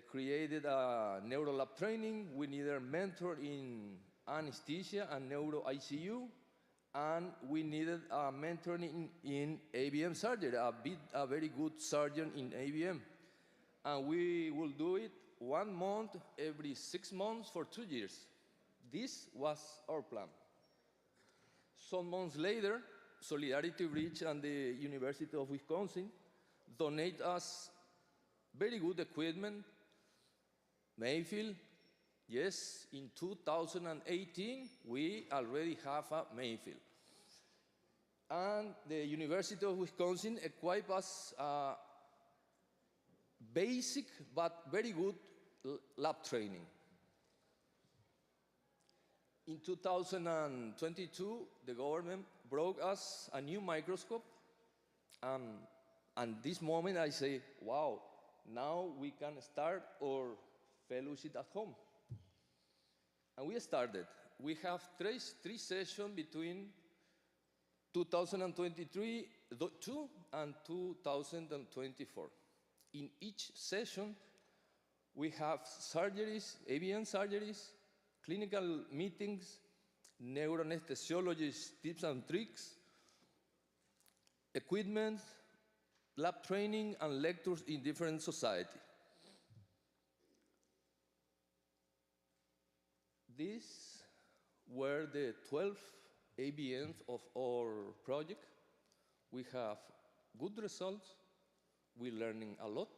created a neuro lab training. We needed a mentor in anesthesia and neuro ICU, and we needed a mentor in ABM surgery, a very good surgeon in ABM. And we will do it 1 month every 6 months for 2 years. This was our plan. Some months later, Solidarity Bridge and the University of Wisconsin donate us very good equipment. Mayfield, yes, in 2018, we already have a Mayfield. And the University of Wisconsin equipped us basic but very good lab training. In 2022, the government brought us a new microscope. And this moment I say, wow, now we can start our fellowship at home. And we started. We have three sessions between 2023 and 2024. In each session, we have surgeries, ABM surgeries, clinical meetings, neuroanesthesiologists, tips and tricks, equipment, lab training, and lectures in different societies. These were the 12 ABMs of our project. We have good results. We're learning a lot.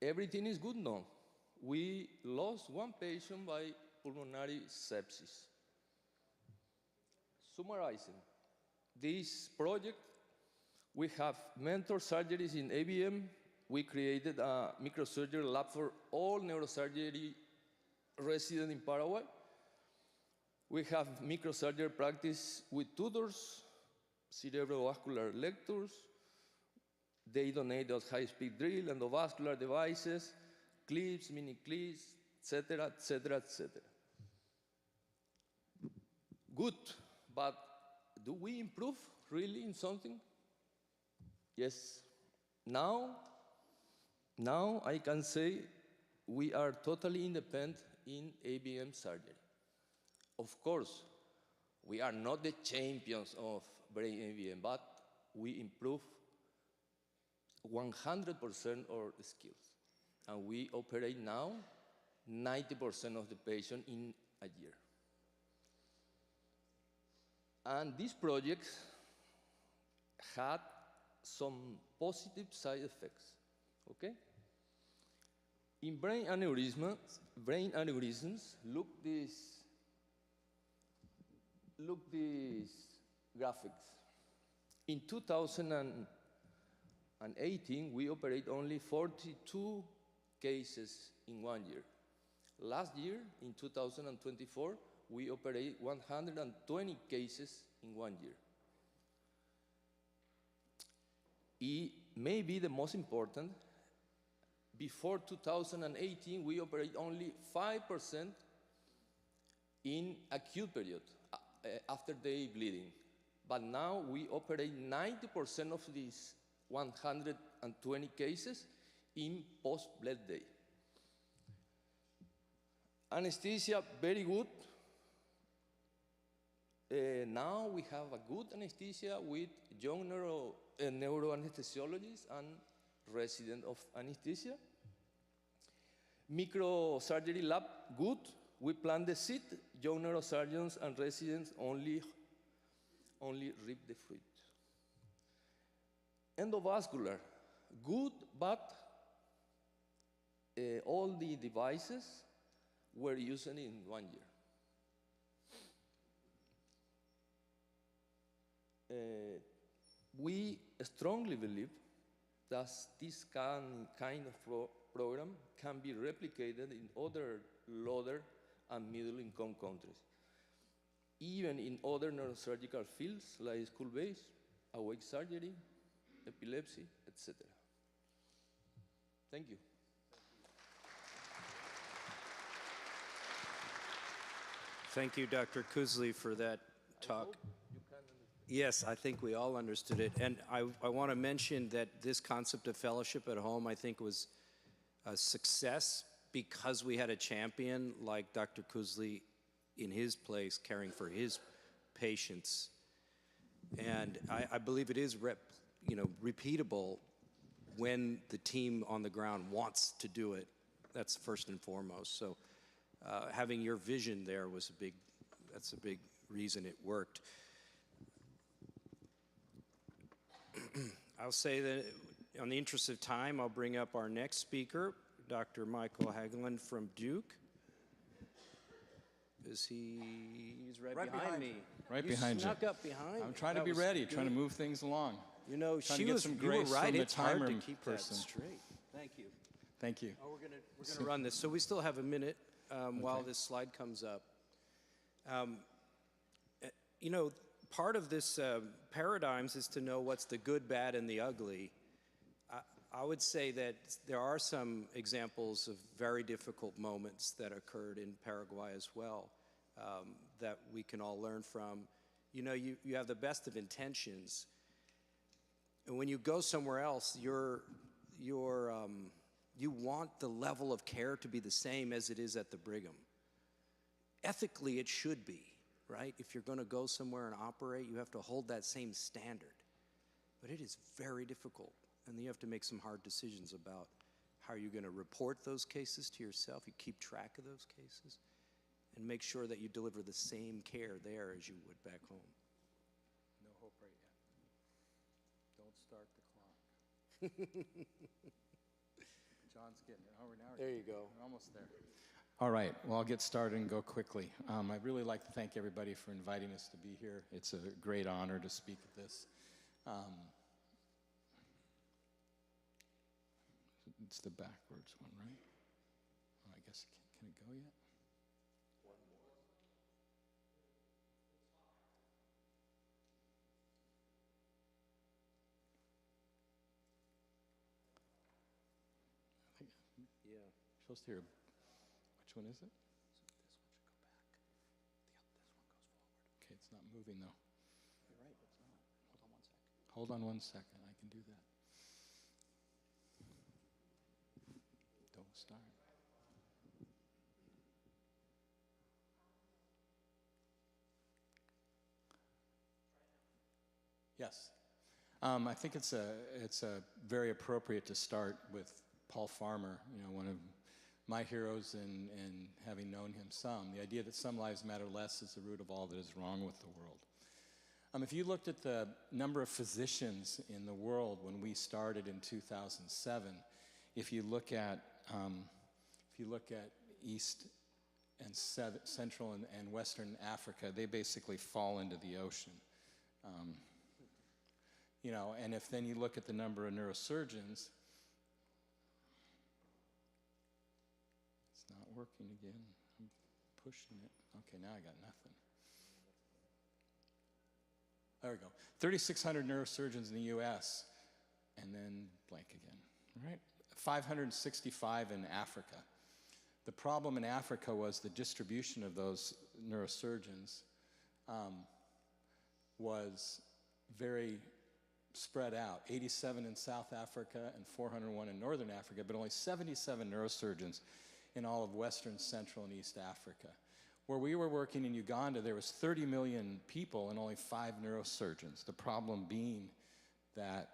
Everything is good now. We lost 1 patient by pulmonary sepsis. Summarizing, this project, we have mentor surgeries in ABM. We created a microsurgery lab for all neurosurgery residents in Paraguay. We have microsurgery practice with tutors, cerebrovascular lectures. They donate us high-speed drill, endovascular devices, clips, mini clips, etc., etc., etc. Good, but do we improve really in something? Yes. Now I can say we are totally independent in ABM surgery. Of course, we are not the champions of brain ABM, but we improve 100% our skills. And we operate now 90% of the patient in a year. And this project had some positive side effects, okay? In brain aneurysms, look these graphics. In 2018, we operate only 42 cases in 1 year. Last year, in 2024, we operate 120 cases in 1 year. Maybe the most important, before 2018, we operate only 5% in acute period, after day bleeding. But now we operate 90% of these 120 cases in post-blood day. Anesthesia, very good. Now we have a good anesthesia with young neuroanesthesiologists and resident of anesthesia. Microsurgery lab, good. We plan the seat. Young neurosurgeons and residents only reap the fruit. Endovascular, good, but all the devices were used in 1 year. We strongly believe that this kind of program can be replicated in other lower and middle-income countries, even in other neurosurgical fields like school-based, awake surgery, epilepsy, etc. Thank you. Thank you, Dr. Kuzli, for that talk. Yes, I think we all understood it. And I want to mention that this concept of fellowship at home, I think, was success because we had a champion like Dr. Kuzli in his place caring for his patients. And I believe it is repeatable when the team on the ground wants to do it. That's first and foremost. So having your vision there was that's a big reason it worked. I'll say that on the interest of time, I'll bring up our next speaker, Dr. Michael Hagelin from Duke. He's right behind me. Right behind you. Snuck up behind. I'm trying to be ready, trying to move things along. You know, you were right. It's hard to person. keep that straight. Thank you. Thank you. Oh, we're gonna run this. So we still have a minute while this slide comes up. You know, part of this paradigms is to know what's the good, bad, and the ugly. I would say that there are some examples of very difficult moments that occurred in Paraguay as well that we can all learn from. You know, you have the best of intentions, and when you go somewhere else, you want the level of care to be the same as it is at the Brigham. Ethically, it should be, right? If you're going to go somewhere and operate, you have to hold that same standard. But it is very difficult, and you have to make some hard decisions about how you're going to report those cases to yourself. You keep track of those cases, and make sure that you deliver the same care there as you would back home. No hope right yet. Don't start the clock. John's getting it. Oh, there you go. We're almost there. All right. Well, I'll get started and go quickly. I'd really like to thank everybody for inviting us to be here. It's a great honor to speak at this. It's the backwards one, right? Oh, I guess can it go yet? Yeah. You're supposed to hear. Which one is it? So this one should go back. This one goes forward. Okay, it's not moving though. You're right, it's not. Hold on 1 second. I can do that. Don't start. Yes. I think it's very appropriate to start with Paul Farmer, one of my heroes and having known him some. The idea that some lives matter less is the root of all that is wrong with the world. If you looked at the number of physicians in the world when we started in 2007, if you look at East and Central and Western Africa, they basically fall into the ocean. And if then you look at the number of neurosurgeons, it's not working again. I'm pushing it. Okay, now I got nothing. There we go. 3,600 neurosurgeons in the U.S., and then blank again. All right? 565 in Africa. The problem in Africa was the distribution of those neurosurgeons was very spread out. 87 in South Africa and 401 in Northern Africa, but only 77 neurosurgeons in all of Western, Central, and East Africa. Where we were working in Uganda, there was 30 million people and only 5 neurosurgeons. The problem being that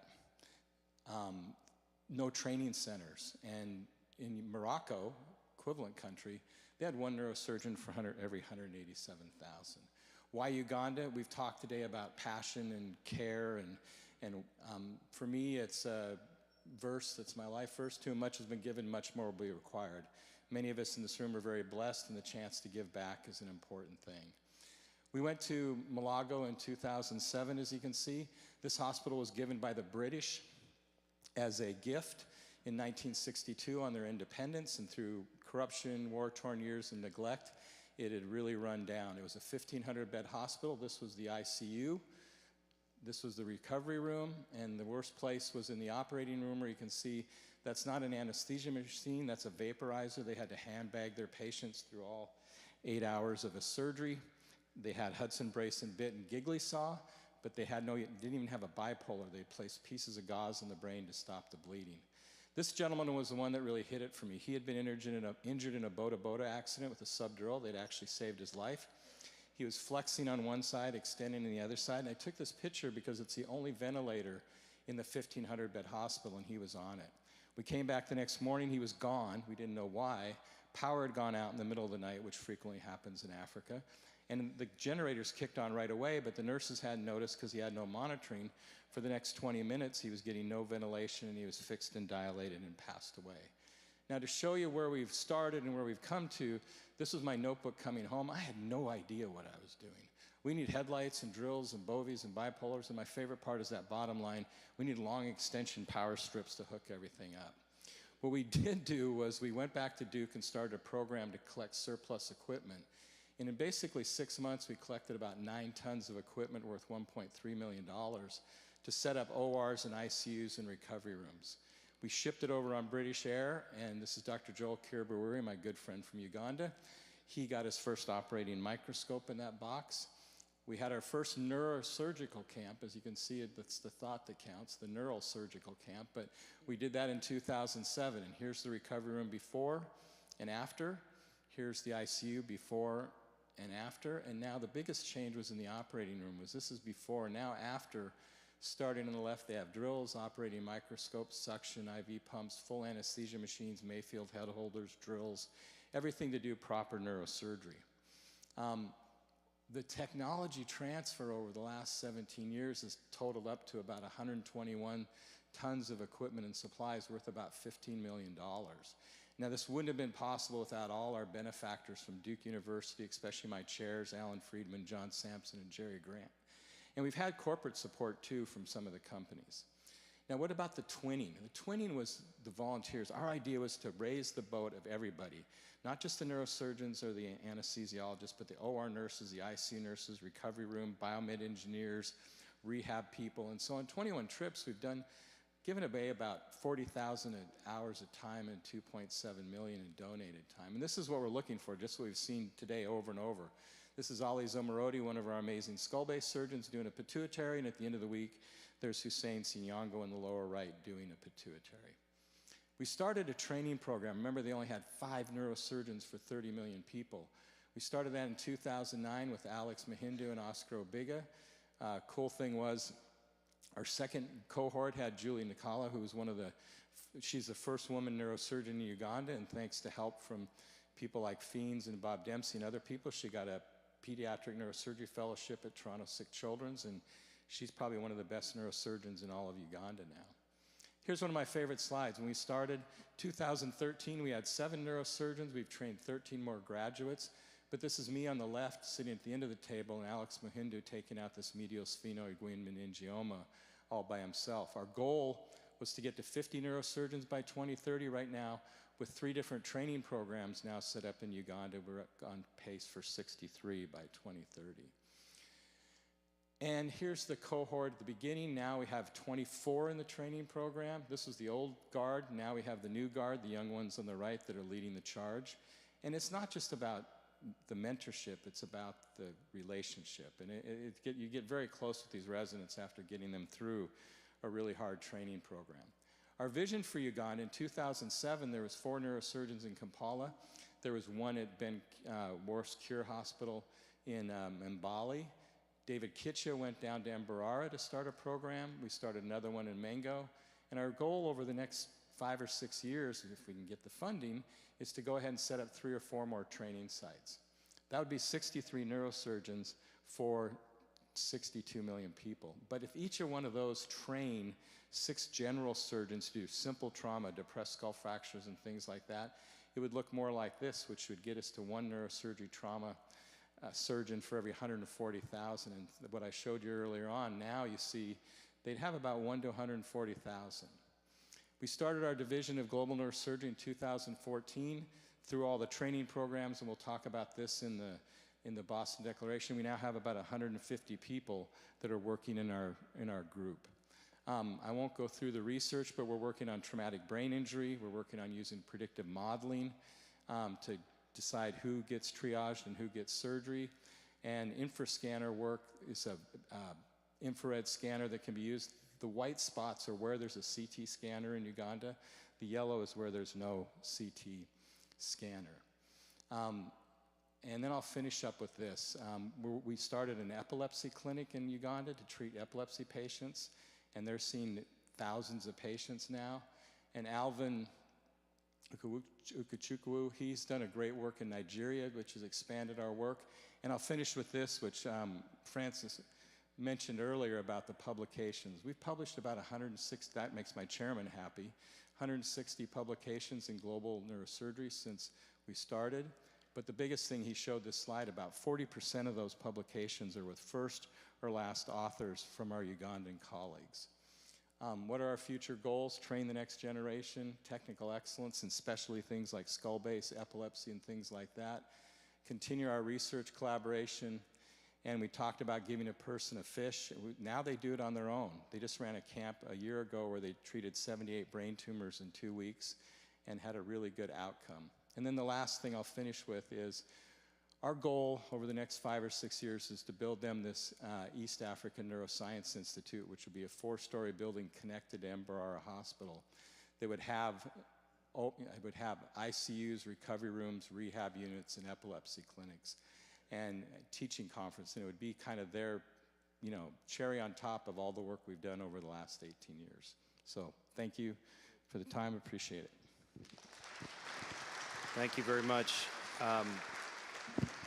no training centers. And in Morocco, equivalent country, they had 1 neurosurgeon for every 187,000. Why Uganda? We've talked today about passion and care, and for me, it's a verse that's my life verse too. Much has been given, much more will be required. Many of us in this room are very blessed, and the chance to give back is an important thing. We went to Malago in 2007, as you can see. This hospital was given by the British as a gift in 1962 on their independence, and through corruption, war-torn years, and neglect, it had really run down. It was a 1,500-bed hospital. This was the ICU. This was the recovery room, and the worst place was in the operating room, where you can see that's not an anesthesia machine, that's a vaporizer. They had to handbag their patients through all 8 hours of a surgery. They had Hudson brace and bit and giggly saw, but they didn't even have a bipolar. They placed pieces of gauze in the brain to stop the bleeding. This gentleman was the one that really hit it for me. He had been injured in a Bota accident with a subdural. They'd actually saved his life. He was flexing on one side, extending on the other side, and I took this picture because it's the only ventilator in the 1,500-bed hospital, and he was on it. We came back the next morning, he was gone. We didn't know why. Power had gone out in the middle of the night, which frequently happens in Africa. And the generators kicked on right away, but the nurses hadn't noticed because he had no monitoring. For the next 20 minutes, he was getting no ventilation, and he was fixed and dilated and passed away. Now, to show you where we've started and where we've come to, this was my notebook coming home. I had no idea what I was doing. We need headlights and drills and bovies and bipolars, and my favorite part is that bottom line. We need long extension power strips to hook everything up. What we did do was we went back to Duke and started a program to collect surplus equipment. And in basically 6 months, we collected about 9 tons of equipment worth $1.3 million to set up ORs and ICUs and recovery rooms. We shipped it over on British Air, and this is Dr. Joel Kiriburi, my good friend from Uganda. He got his first operating microscope in that box. We had our first neurosurgical camp. As you can see, that's the thought that counts, the neural surgical camp. But we did that in 2007. And here's the recovery room before and after. Here's the ICU before and after. And now the biggest change was in the operating room. This is before. Now after, starting on the left, they have drills, operating microscopes, suction, IV pumps, full anesthesia machines, Mayfield head holders, drills, everything to do proper neurosurgery. The technology transfer over the last 17 years has totaled up to about 121 tons of equipment and supplies worth about $15 million. Now, this wouldn't have been possible without all our benefactors from Duke University, especially my chairs, Alan Friedman, John Sampson, and Jerry Grant. And we've had corporate support, too, from some of the companies. Now, what about the twinning? The twinning was the volunteers. Our idea was to raise the boat of everybody, not just the neurosurgeons or the anesthesiologists, but the OR nurses, the ICU nurses, recovery room, biomed engineers, rehab people. And so on 21 trips, we've given away about 40,000 hours of time and 2.7 million in donated time. And this is what we're looking for, just what we've seen today over and over. This is Ali Zomarodi, one of our amazing skull-based surgeons, doing a pituitary, and at the end of the week, there's Hussein Sinyango in the lower right doing a pituitary. We started a training program. Remember, they only had 5 neurosurgeons for 30 million people. We started that in 2009 with Alex Mahindu and Oscar Obiga. Cool thing was, our second cohort had Julie Nikala, who was she's the first woman neurosurgeon in Uganda, and thanks to help from people like Fiends and Bob Dempsey and other people, she got a pediatric neurosurgery fellowship at Toronto Sick Children's, and she's probably one of the best neurosurgeons in all of Uganda now. Here's one of my favorite slides. When we started 2013, we had 7 neurosurgeons. We've trained 13 more graduates. But this is me on the left sitting at the end of the table, and Alex Mahindu taking out this medial sphenoid guin meningioma all by himself. Our goal was to get to 50 neurosurgeons by 2030. Right now, with 3 different training programs now set up in Uganda, we're on pace for 63 by 2030. And here's the cohort at the beginning. Now we have 24 in the training program. This was the old guard. Now we have the new guard, the young ones on the right that are leading the charge. And it's not just about the mentorship, it's about the relationship. And you get very close with these residents after getting them through a really hard training program. Our vision for Uganda, in 2007, there was 4 neurosurgeons in Kampala. There was 1 at Ben Worf's Cure Hospital in Mbali. David Kitcha went down to Mbarara to start a program. We started another one in Mango. And our goal over the next 5 or 6 years, if we can get the funding, is to go ahead and set up 3 or 4 more training sites. That would be 63 neurosurgeons for 62 million people. But if each one of those train 6 general surgeons to do simple trauma, depressed skull fractures and things like that, it would look more like this, which would get us to 1 neurosurgery trauma surgeon for every 140,000. And what I showed you earlier on, now you see they'd have about 1 to 140,000. We started our division of global neurosurgery in 2014 through all the training programs, and we'll talk about this in the Boston Declaration. We now have about 150 people that are working in our group. I won't go through the research, but we're working on traumatic brain injury. We're working on using predictive modeling to decide who gets triaged and who gets surgery. And infrascanner work is an infrared scanner that can be used. the white spots are where there's a CT scanner in Uganda. The yellow is where there's no CT scanner. And then I'll finish up with this. We started an epilepsy clinic in Uganda to treat epilepsy patients, and they're seeing thousands of patients now. And Alvin Ukachukwu, he's done a great work in Nigeria, which has expanded our work. And I'll finish with this, which Francis mentioned earlier about the publications. We've published about 160, that makes my chairman happy, 160 publications in global neurosurgery since we started. But the biggest thing, he showed this slide, about 40% of those publications are with first or last authors from our Ugandan colleagues. What are our future goals? Train the next generation, technical excellence, and especially things like skull base, epilepsy, and things like that. Continue our research collaboration. And we talked about giving a person a fish. Now they do it on their own. They just ran a camp a year ago where they treated 78 brain tumors in 2 weeks and had a really good outcome. And then the last thing I'll finish with is our goal over the next 5 or 6 years is to build them this East African Neuroscience Institute, which will be a 4-story building connected to Mbarara Hospital. They would have ICUs, recovery rooms, rehab units, and epilepsy clinics, and teaching conference. And it would be kind of their, cherry on top of all the work we've done over the last 18 years. So thank you for the time. Appreciate it. Thank you very much.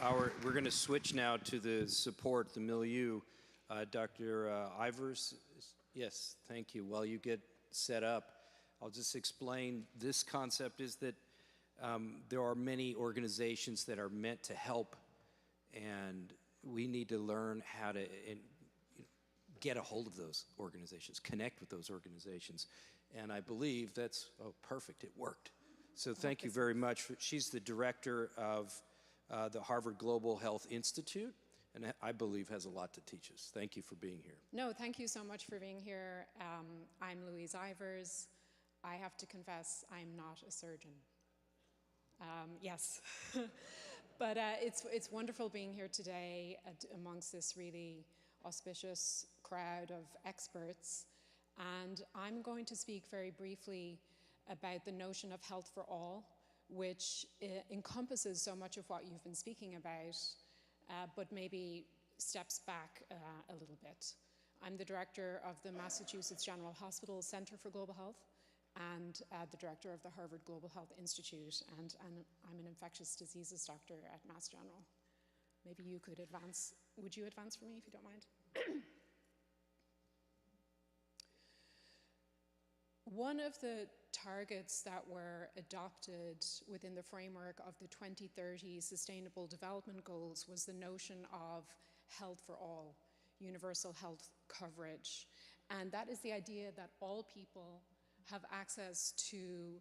We're going to switch now to the support, the milieu. Dr. Ivers, yes, thank you. While you get set up, I'll just explain this concept is that there are many organizations that are meant to help, and we need to learn how to get a hold of those organizations, connect with those organizations. And I believe that's, perfect, it worked. So thank you very much. She's the director of the Harvard Global Health Institute, and I believe has a lot to teach us. Thank you for being here. No, thank you so much for being here. I'm Louise Ivers. I have to confess, I'm not a surgeon. Yes. But it's wonderful being here today amongst this really auspicious crowd of experts. And I'm going to speak very briefly about the notion of health for all, which encompasses so much of what you've been speaking about, but maybe steps back a little bit. I'm the director of the Massachusetts General Hospital Center for Global Health and the director of the Harvard Global Health Institute, and I'm an infectious diseases doctor at Mass General. Maybe you could advance. Would you advance for me, if you don't mind? One of the targets that were adopted within the framework of the 2030 Sustainable Development Goals was the notion of health for all, universal health coverage. And that is the idea that all people have access to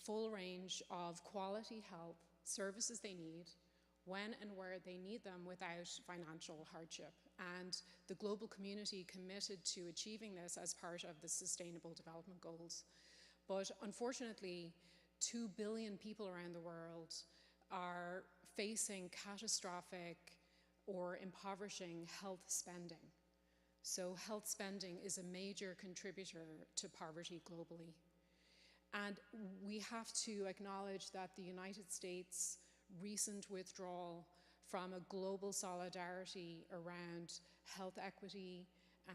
full range of quality health services they need, when and where they need them without financial hardship. And the global community committed to achieving this as part of the Sustainable Development Goals. But unfortunately, 2 billion people around the world are facing catastrophic or impoverishing health spending. So health spending is a major contributor to poverty globally. And we have to acknowledge that the United States' recent withdrawal from a global solidarity around health equity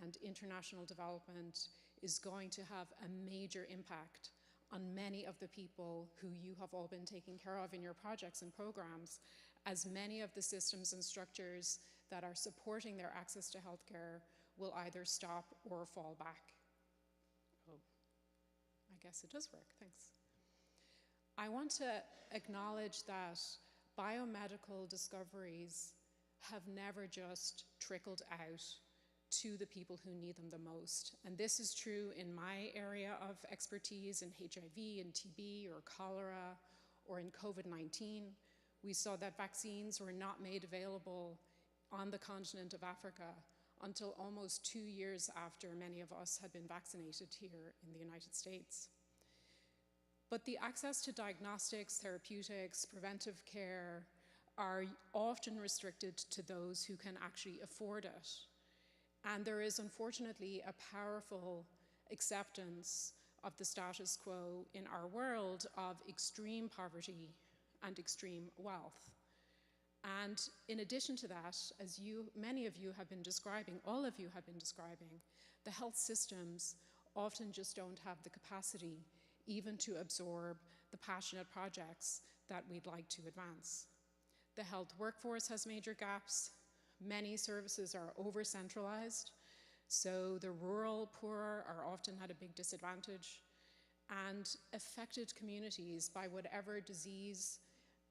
and international development is going to have a major impact on many of the people who you have all been taking care of in your projects and programs, as many of the systems and structures that are supporting their access to healthcare will either stop or fall back. Oh, I guess it does work, thanks. I want to acknowledge that biomedical discoveries have never just trickled out to the people who need them the most. And this is true in my area of expertise in HIV and TB or cholera or in COVID-19. We saw that vaccines were not made available on the continent of Africa until almost 2 years after many of us had been vaccinated here in the United States. But the access to diagnostics, therapeutics, preventive care are often restricted to those who can actually afford it. And there is unfortunately a powerful acceptance of the status quo in our world of extreme poverty and extreme wealth. And in addition to that, as many of you have been describing, all of you have been describing, the health systems often just don't have the capacity even to absorb the passionate projects that we'd like to advance. The health workforce has major gaps. Many services are over-centralized, so the rural poor are often at a big disadvantage, and affected communities by whatever disease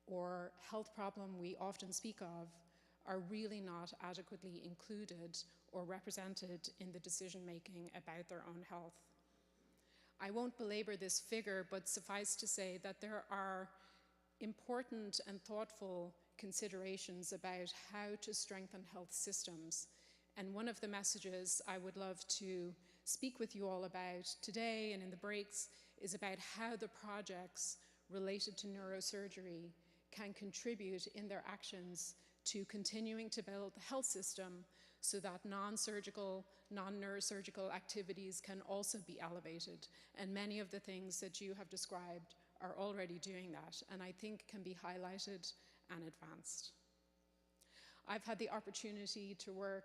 or health problem we often speak of are really not adequately included or represented in the decision-making about their own health. I won't belabor this figure, but suffice to say that there are important and thoughtful considerations about how to strengthen health systems. And one of the messages I would love to speak with you all about today and in the breaks is about how the projects related to neurosurgery can contribute in their actions to continuing to build the health system so that non-surgical, non-neurosurgical activities can also be elevated. And many of the things that you have described are already doing that, and I think can be highlighted and advanced. I've had the opportunity to work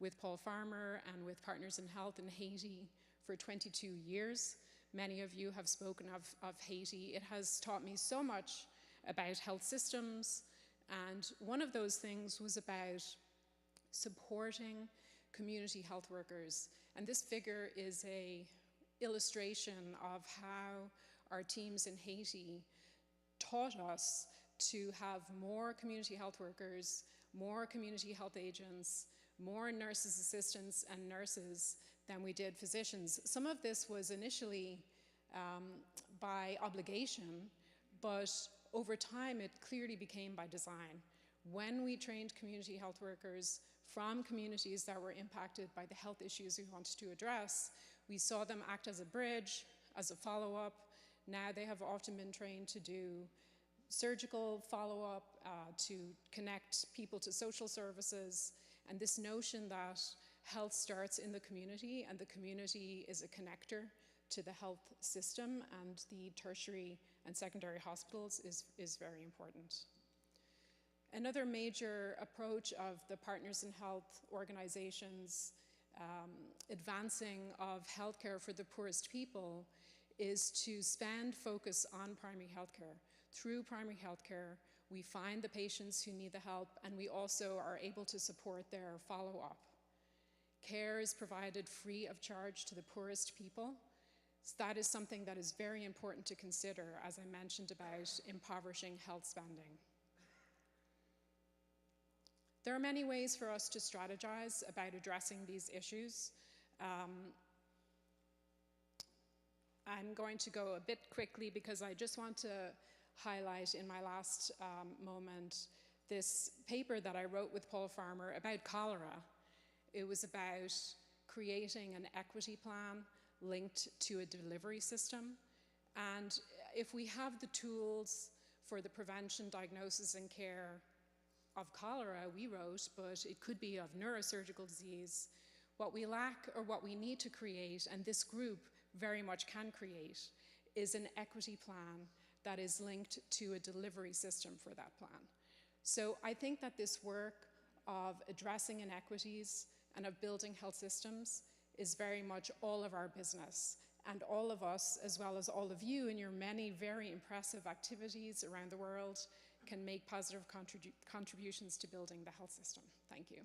with Paul Farmer and with Partners in Health in Haiti for 22 years. Many of you have spoken of Haiti. It has taught me so much about health systems, and one of those things was about supporting community health workers. And this figure is an illustration of how our teams in Haiti taught us to have more community health workers, more community health agents, more nurses assistants and nurses than we did physicians. Some of this was initially by obligation, but over time it clearly became by design. When we trained community health workers from communities that were impacted by the health issues we wanted to address, we saw them act as a bridge, as a follow-up. Now they have often been trained to do surgical follow-up, to connect people to social services, and this notion that health starts in the community and the community is a connector to the health system and the tertiary and secondary hospitals is very important. Another major approach of the Partners in Health organizations advancing of healthcare for the poorest people is to spend focus on primary healthcare. Through primary healthcare, we find the patients who need the help, and we also are able to support their follow-up. Care is provided free of charge to the poorest people. So that is something that is very important to consider, as I mentioned about impoverishing health spending. There are many ways for us to strategize about addressing these issues. I'm going to go a bit quickly because I just want to highlight in my last moment this paper that I wrote with Paul Farmer about cholera. It was about creating an equity plan linked to a delivery system. And if we have the tools for the prevention, diagnosis, and care of cholera, we wrote, but it could be of neurosurgical disease, what we lack or what we need to create, and this group very much can create, is an equity plan that is linked to a delivery system for that plan. So I think that this work of addressing inequities and of building health systems is very much all of our business. And all of us, as well as all of you in your many very impressive activities around the world, can make positive contributions to building the health system. Thank you.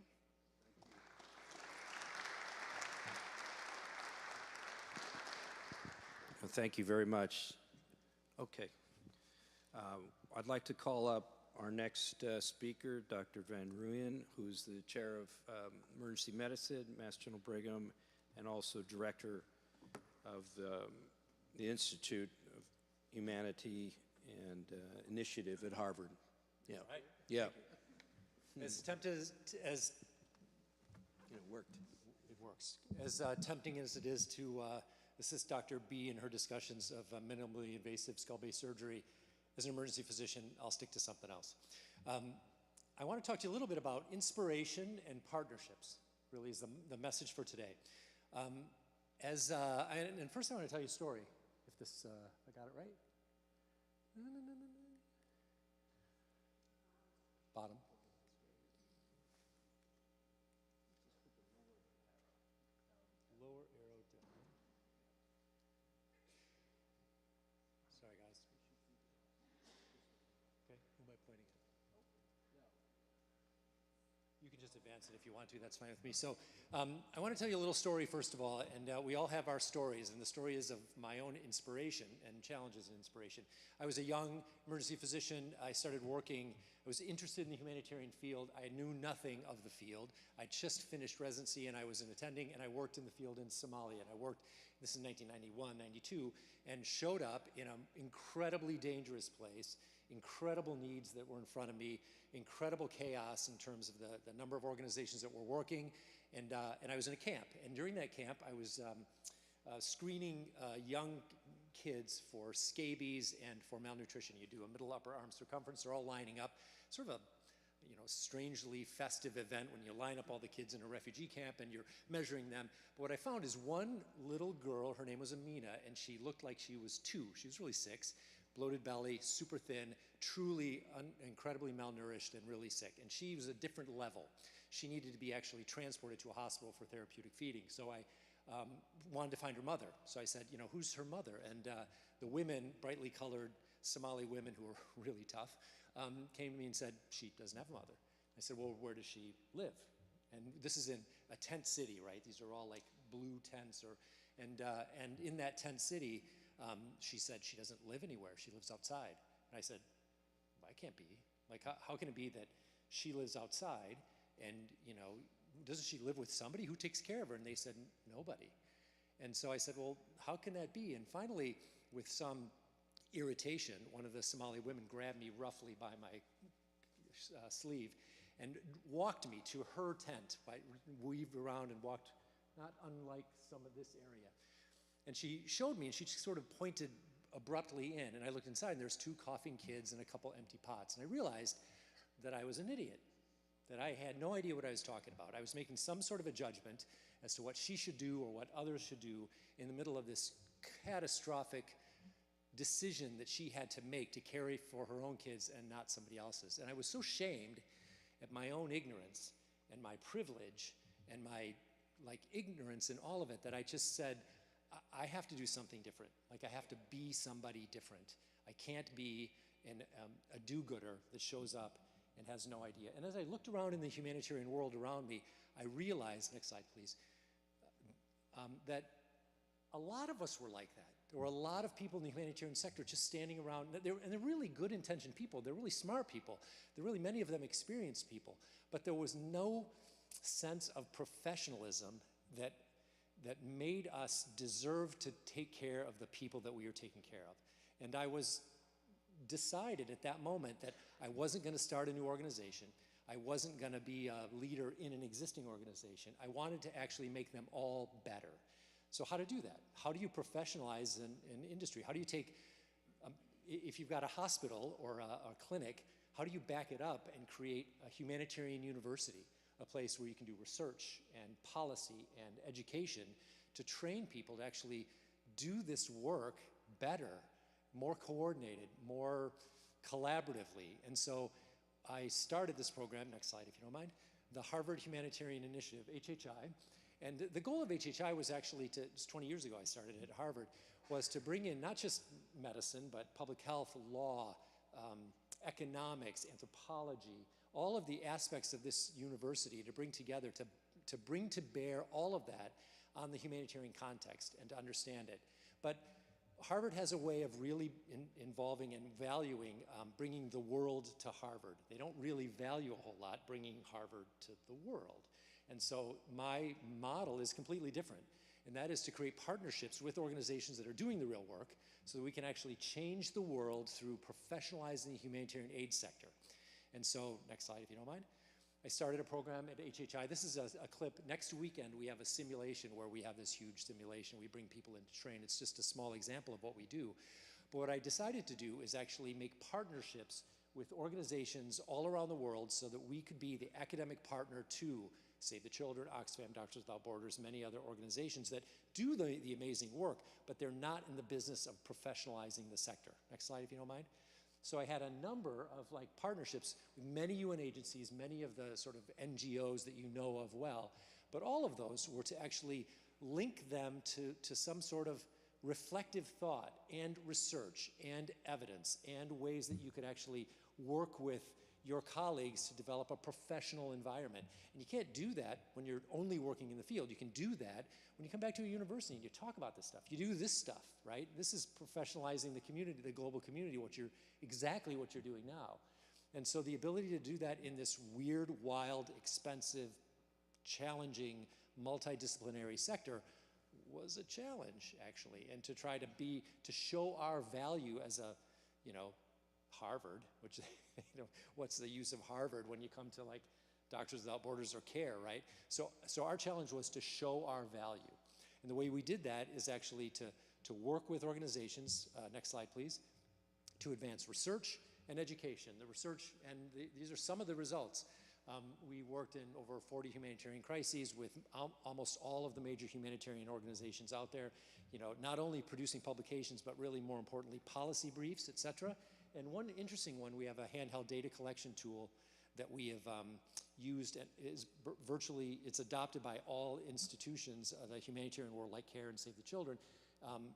Well, thank you very much. Okay. I'd like to call up our next speaker, Dr. Van Rooyen, who's the chair of emergency medicine, Mass General Brigham, and also director of the Institute of Humanity and Initiative at Harvard. Yeah. Right. Yeah. As tempted as it worked. It works. As tempting as it is to assist Dr. B in her discussions of minimally invasive skull-based surgery, as an emergency physician, I'll stick to something else. I want to talk to you a little bit about inspiration and partnerships, really is the message for today. And first I want to tell you a story, if this, I got it right. Bottom. Lower arrow down. Sorry, guys. Okay, who am I pointing at? You can just advance it if you want to, that's fine with me. So I want to tell you a little story first of all, and we all have our stories, and the story is of my own inspiration and challenges and inspiration. I was a young emergency physician. I started working, I was interested in the humanitarian field. I knew nothing of the field. I just finished residency and I was an attending, and I worked in the field in Somalia. And I worked, this is 1991, 92, and showed up in an incredibly dangerous place, incredible needs that were in front of me, incredible chaos in terms of the number of organizations that were working, and I was in a camp. And during that camp, I was screening young kids for scabies and for malnutrition. You do a middle upper arm circumference, they're all lining up, sort of a strangely festive event when you line up all the kids in a refugee camp and you're measuring them. But what I found is one little girl, her name was Amina, and she looked like she was 2. She was really 6. Bloated belly, super thin, truly incredibly malnourished and really sick. And she was a different level. She needed to be actually transported to a hospital for therapeutic feeding. So I wanted to find her mother. So I said, who's her mother? And the women, brightly colored Somali women who were really tough, came to me and said, she doesn't have a mother. I said, well, where does she live? And this is in a tent city, right? These are all like blue tents. And in that tent city, she said she doesn't live anywhere. She lives outside. And I said, well, I can't be. Like, how can it be that she lives outside and, doesn't she live with somebody? Who takes care of her? And they said, nobody. And so I said, well, how can that be? And finally, with some irritation, one of the Somali women grabbed me roughly by my sleeve and walked me to her tent, weaved around and walked, not unlike some of this area. And she showed me, and she sort of pointed abruptly in, and I looked inside, and there's 2 coughing kids and a couple empty pots. And I realized that I was an idiot, that I had no idea what I was talking about. I was making some sort of a judgment as to what she should do or what others should do in the middle of this catastrophic decision that she had to make to carry for her own kids and not somebody else's. And I was so shamed at my own ignorance and my privilege and my ignorance in all of it that I just said, I have to do something different. Like, I have to be somebody different. I can't be a do-gooder that shows up and has no idea. And as I looked around in the humanitarian world around me, I realized, next slide please, that a lot of us were like that. There were a lot of people in the humanitarian sector just standing around, and they're really good-intentioned people. They're really smart people. They're really, many of them, experienced people. But there was no sense of professionalism that made us deserve to take care of the people that we were taking care of. And I was decided at that moment that I wasn't going to start a new organization. I wasn't going to be a leader in an existing organization. I wanted to actually make them all better. So how to do that? How do you professionalize an industry? How do you take, if you've got a hospital or a clinic, how do you back it up and create a humanitarian university? A place where you can do research and policy and education to train people to actually do this work better, more coordinated, more collaboratively. And so I started this program, next slide if you don't mind, the Harvard Humanitarian Initiative, HHI. And the goal of HHI was actually just 20 years ago I started at Harvard, was to bring in not just medicine, but public health, law, economics, anthropology, all of the aspects of this university to bring together, to bring to bear all of that on the humanitarian context and to understand it. But Harvard has a way of really involving and valuing bringing the world to Harvard. They don't really value a whole lot bringing Harvard to the world. And so my model is completely different. And that is to create partnerships with organizations that are doing the real work so that we can actually change the world through professionalizing the humanitarian aid sector. And so, next slide if you don't mind. I started a program at HHI. This is a clip. Next weekend we have a simulation where we have this huge simulation. We bring people in to train. It's just a small example of what we do. But what I decided to do is actually make partnerships with organizations all around the world so that we could be the academic partner to Save the Children, Oxfam, Doctors Without Borders, many other organizations that do the amazing work, but they're not in the business of professionalizing the sector. Next slide, if you don't mind. So I had a number of like partnerships with many UN agencies, many of the sort of NGOs that you know of well, but all of those were to actually link them to some sort of reflective thought and research and evidence and ways that you could actually work with your colleagues to develop a professional environment. And you can't do that when you're only working in the field. You can do that when you come back to a university and you talk about this stuff. You do this stuff, right? This is professionalizing the community, the global community, exactly what you're doing now. And so the ability to do that in this weird, wild, expensive, challenging, multidisciplinary sector was a challenge, actually. And to try to show our value as a, Harvard, which, what's the use of Harvard when you come to like Doctors Without Borders or CARE, right? So our challenge was to show our value. And the way we did that is actually to work with organizations, next slide please, to advance research and education. The research, and these are some of the results. We worked in over 40 humanitarian crises with almost all of the major humanitarian organizations out there, not only producing publications, but really more importantly, policy briefs, et cetera. And one interesting one, we have a handheld data collection tool that we have used, and is virtually, it's adopted by all institutions of the humanitarian world like CARE and Save the Children.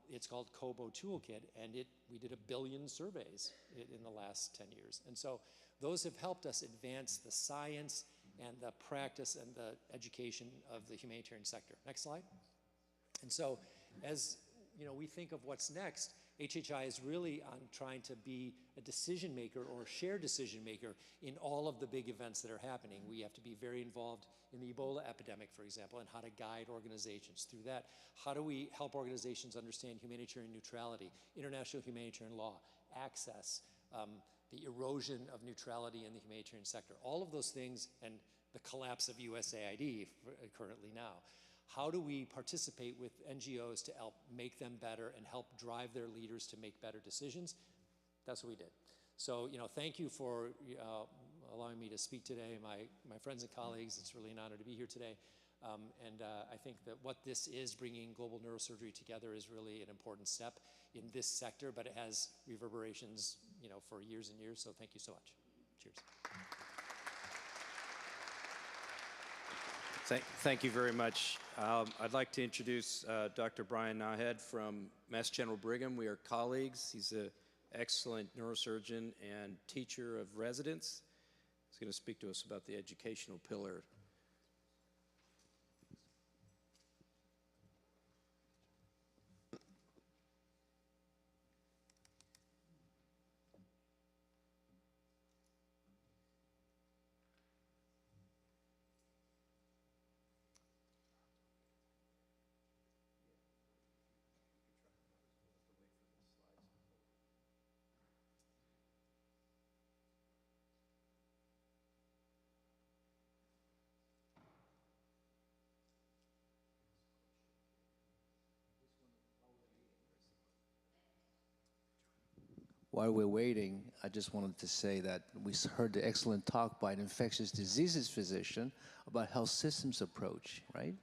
It's called COBO Toolkit, and we did 1 billion surveys in the last 10 years. And so those have helped us advance the science and the practice and the education of the humanitarian sector. Next slide. And so as we think of what's next, HHI is really on trying to be a decision maker or a shared decision maker in all of the big events that are happening. We have to be very involved in the Ebola epidemic, for example, and how to guide organizations through that. How do we help organizations understand humanitarian neutrality, international humanitarian law, access, the erosion of neutrality in the humanitarian sector, all of those things, and the collapse of USAID currently now. How do we participate with NGOs to help make them better and help drive their leaders to make better decisions? That's what we did. So, thank you for allowing me to speak today, my friends and colleagues. It's really an honor to be here today. And I think that what this is, bringing global neurosurgery together, is really an important step in this sector, but it has reverberations, for years and years. So thank you so much. Cheers. Thank you very much. I'd like to introduce Dr. Brian Nahed from Mass General Brigham. We are colleagues. He's an excellent neurosurgeon and teacher of residents. He's going to speak to us about the educational pillar. While we're waiting, I just wanted to say that we heard the excellent talk by an infectious diseases physician about health systems approach, right?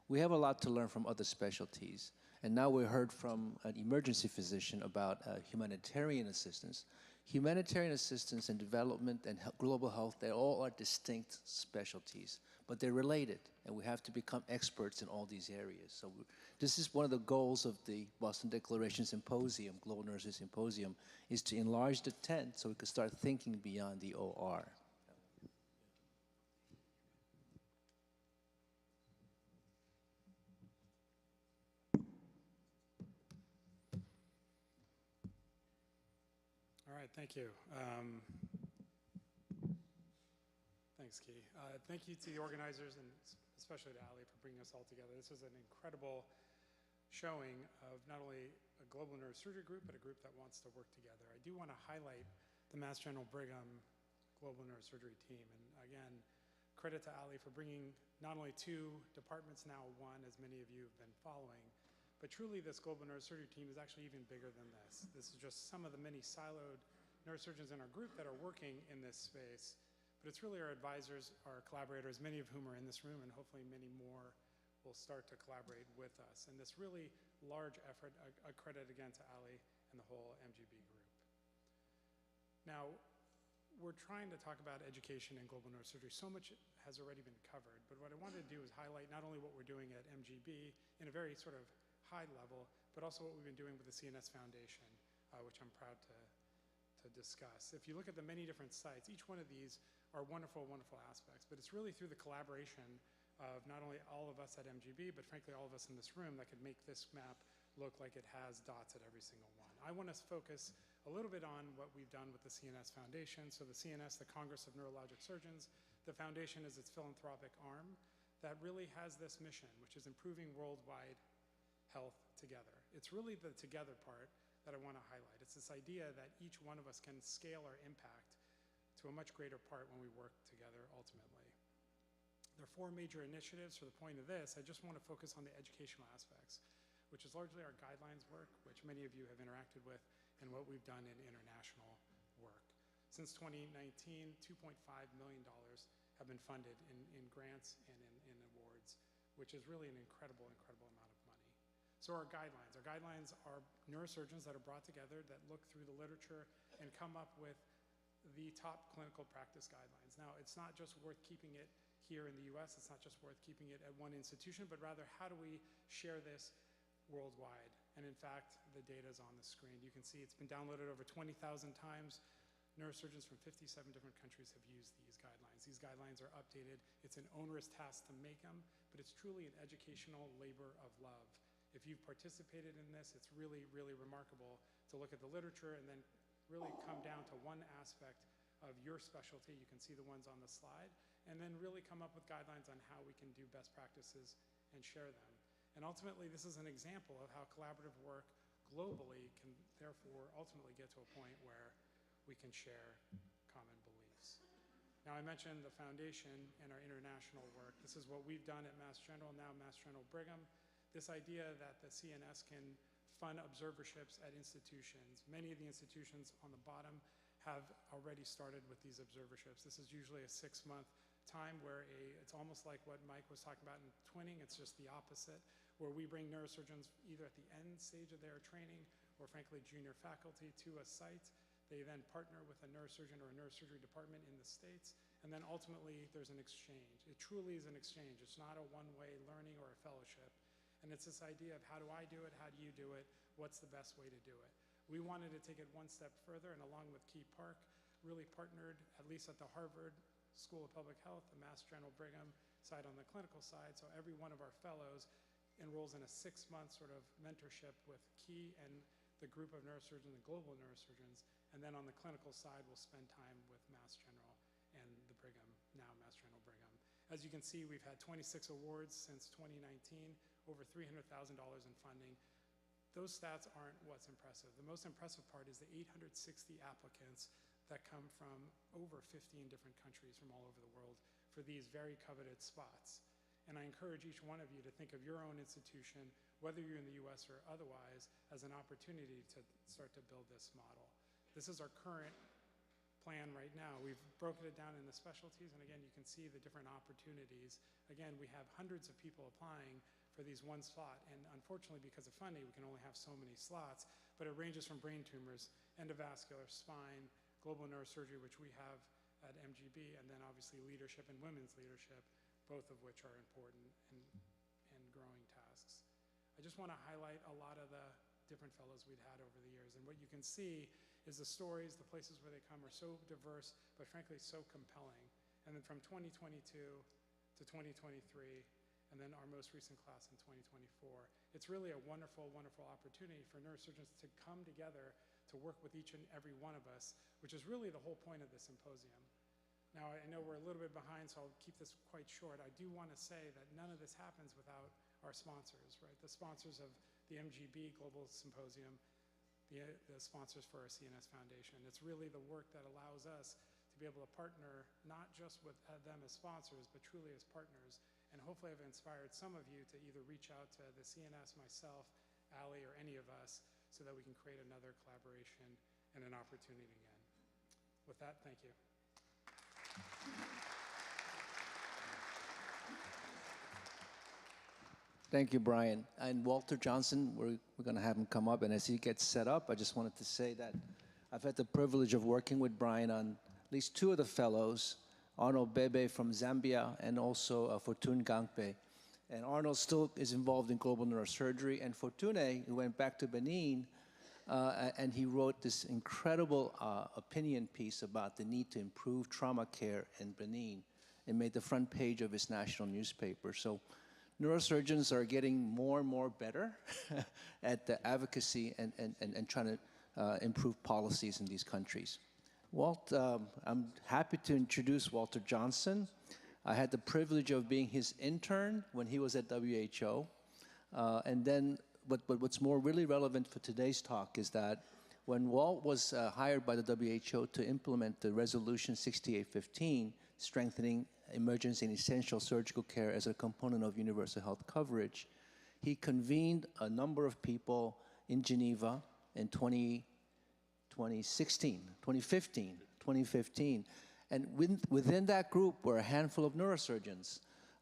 We have a lot to learn from other specialties. And now we heard from an emergency physician about humanitarian assistance. Humanitarian assistance and development and global health, they all are distinct specialties, but they're related, and we have to become experts in all these areas. So this is one of the goals of the Boston Declaration Symposium, Global Neurosurgery Symposium, is to enlarge the tent so we can start thinking beyond the OR. All right, thank you. Thanks, Key. Thank you to the organizers and especially to Ali for bringing us all together. This is an incredible showing of not only a global neurosurgery group, but a group that wants to work together. I do want to highlight the Mass General Brigham Global Neurosurgery team. And again, credit to Ali for bringing not only 2 departments, now 1, as many of you have been following, but truly this global neurosurgery team is actually even bigger than this. This is just some of the many siloed neurosurgeons in our group that are working in this space, but it's really our advisors, our collaborators, many of whom are in this room, and hopefully many more will start to collaborate with us. And this really large effort, a credit again to Ali and the whole MGB group. Now, we're trying to talk about education and global neurosurgery. So much has already been covered, but what I wanted to do is highlight not only what we're doing at MGB in a very sort of high level, but also what we've been doing with the CNS Foundation, which I'm proud to discuss. If you look at the many different sites, each one of these are wonderful, wonderful aspects, but it's really through the collaboration of not only all of us at MGB, but frankly all of us in this room that could make this map look like it has dots at every single one. I want to focus a little bit on what we've done with the CNS Foundation. So the CNS, the Congress of Neurologic Surgeons, the foundation is its philanthropic arm that really has this mission, which is improving worldwide health together. It's really the together part that I want to highlight. It's this idea that each one of us can scale our impact to a much greater part when we work together ultimately. There are 4 major initiatives. For the point of this, I just want to focus on the educational aspects, which is largely our guidelines work, which many of you have interacted with, and what we've done in international work. Since 2019, $2.5 million have been funded in grants and in awards, which is really an incredible, incredible amount of money. So our guidelines are neurosurgeons that are brought together that look through the literature and come up with the top clinical practice guidelines. Now, it's not just worth keeping it here in the US, it's not just worth keeping it at one institution, but rather how do we share this worldwide? And in fact, the data is on the screen. You can see it's been downloaded over 20,000 times. Neurosurgeons from 57 different countries have used these guidelines. These guidelines are updated. It's an onerous task to make them, but it's truly an educational labor of love. If you've participated in this, it's really, really remarkable to look at the literature and then really come down to one aspect of your specialty. You can see the ones on the slide, and then really come up with guidelines on how we can do best practices and share them. And ultimately, this is an example of how collaborative work globally can therefore ultimately get to a point where we can share common beliefs. Now, I mentioned the foundation and our international work. This is what we've done at Mass General, now Mass General Brigham. This idea that the CNS can fund observerships at institutions. Many of the institutions on the bottom have already started with these observerships. This is usually a 6-month time where it's almost like what Mike was talking about in twinning. It's just the opposite, where we bring neurosurgeons either at the end stage of their training or frankly junior faculty to a site. They then partner with a neurosurgeon or a neurosurgery department in the States, and then ultimately there's an exchange. It truly is an exchange. It's not a one-way learning or a fellowship. And it's this idea of how do I do it, how do you do it, what's the best way to do it. We wanted to take it one step further, and along with Key Park, really partnered, at least at the Harvard School of Public Health, the Mass General Brigham side on the clinical side, so every one of our fellows enrolls in a 6-month sort of mentorship with Key and the group of neurosurgeons and global neurosurgeons, and then on the clinical side, we'll spend time with Mass General and the Brigham, now Mass General Brigham. As you can see, we've had 26 awards since 2019, over $300,000 in funding. Those stats aren't what's impressive. The most impressive part is the 860 applicants that come from over 15 different countries from all over the world for these very coveted spots. And I encourage each one of you to think of your own institution, whether you're in the US or otherwise, as an opportunity to start to build this model. This is our current plan right now. We've broken it down into specialties, and again, you can see the different opportunities. Again, we have hundreds of people applying for these one slot, and unfortunately, because of funding, we can only have so many slots, but it ranges from brain tumors, endovascular, spine, global neurosurgery, which we have at MGB, and then obviously leadership and women's leadership, both of which are important and growing tasks. I just want to highlight a lot of the different fellows we've had over the years, and what you can see is the stories, the places where they come are so diverse, but frankly so compelling. And then from 2022 to 2023, and then our most recent class in 2024, it's really a wonderful, wonderful opportunity for neurosurgeons to come together to work with each and every one of us, which is really the whole point of the symposium. Now, I know we're a little bit behind, so I'll keep this quite short. I do want to say that none of this happens without our sponsors, right? The sponsors of the MGB Global Symposium, the sponsors for our CNS Foundation. It's really the work that allows us to be able to partner not just with them as sponsors, but truly as partners. And hopefully I've inspired some of you to either reach out to the CNS, myself, Ali, or any of us, so that we can create another collaboration and an opportunity again. With that, thank you. Thank you, Brian. And Walter Johnson, we're going to have him come up. And as he gets set up, I just wanted to say that I've had the privilege of working with Brian on at least 2 of the fellows, Arnold Bebe from Zambia and also Fortune Gangpe. And Arnold still is involved in global neurosurgery. And Fortune, who went back to Benin, and he wrote this incredible opinion piece about the need to improve trauma care in Benin and made the front page of his national newspaper. So neurosurgeons are getting more and more better at the advocacy and trying to improve policies in these countries. Walt, I'm happy to introduce Walter Johnson. I had the privilege of being his intern when he was at WHO. And then, but what's more really relevant for today's talk is that when Walt was hired by the WHO to implement the Resolution 6815, strengthening emergency and essential surgical care as a component of universal health coverage, he convened a number of people in Geneva in 2015. And within that group were a handful of neurosurgeons.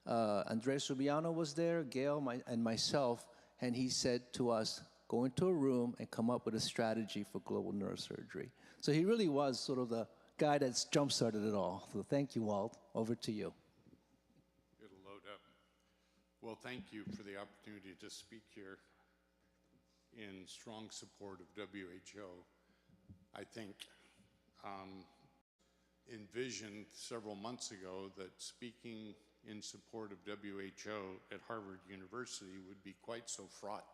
Andres Rubiano was there, Gail, and myself, and he said to us, go into a room and come up with a strategy for global neurosurgery. So he really was sort of the guy that's jump-started it all. So thank you, Walt. Over to you. It'll load up. Well, thank you for the opportunity to speak here in strong support of WHO. I think envisioned several months ago that speaking in support of WHO at Harvard University would be quite so fraught.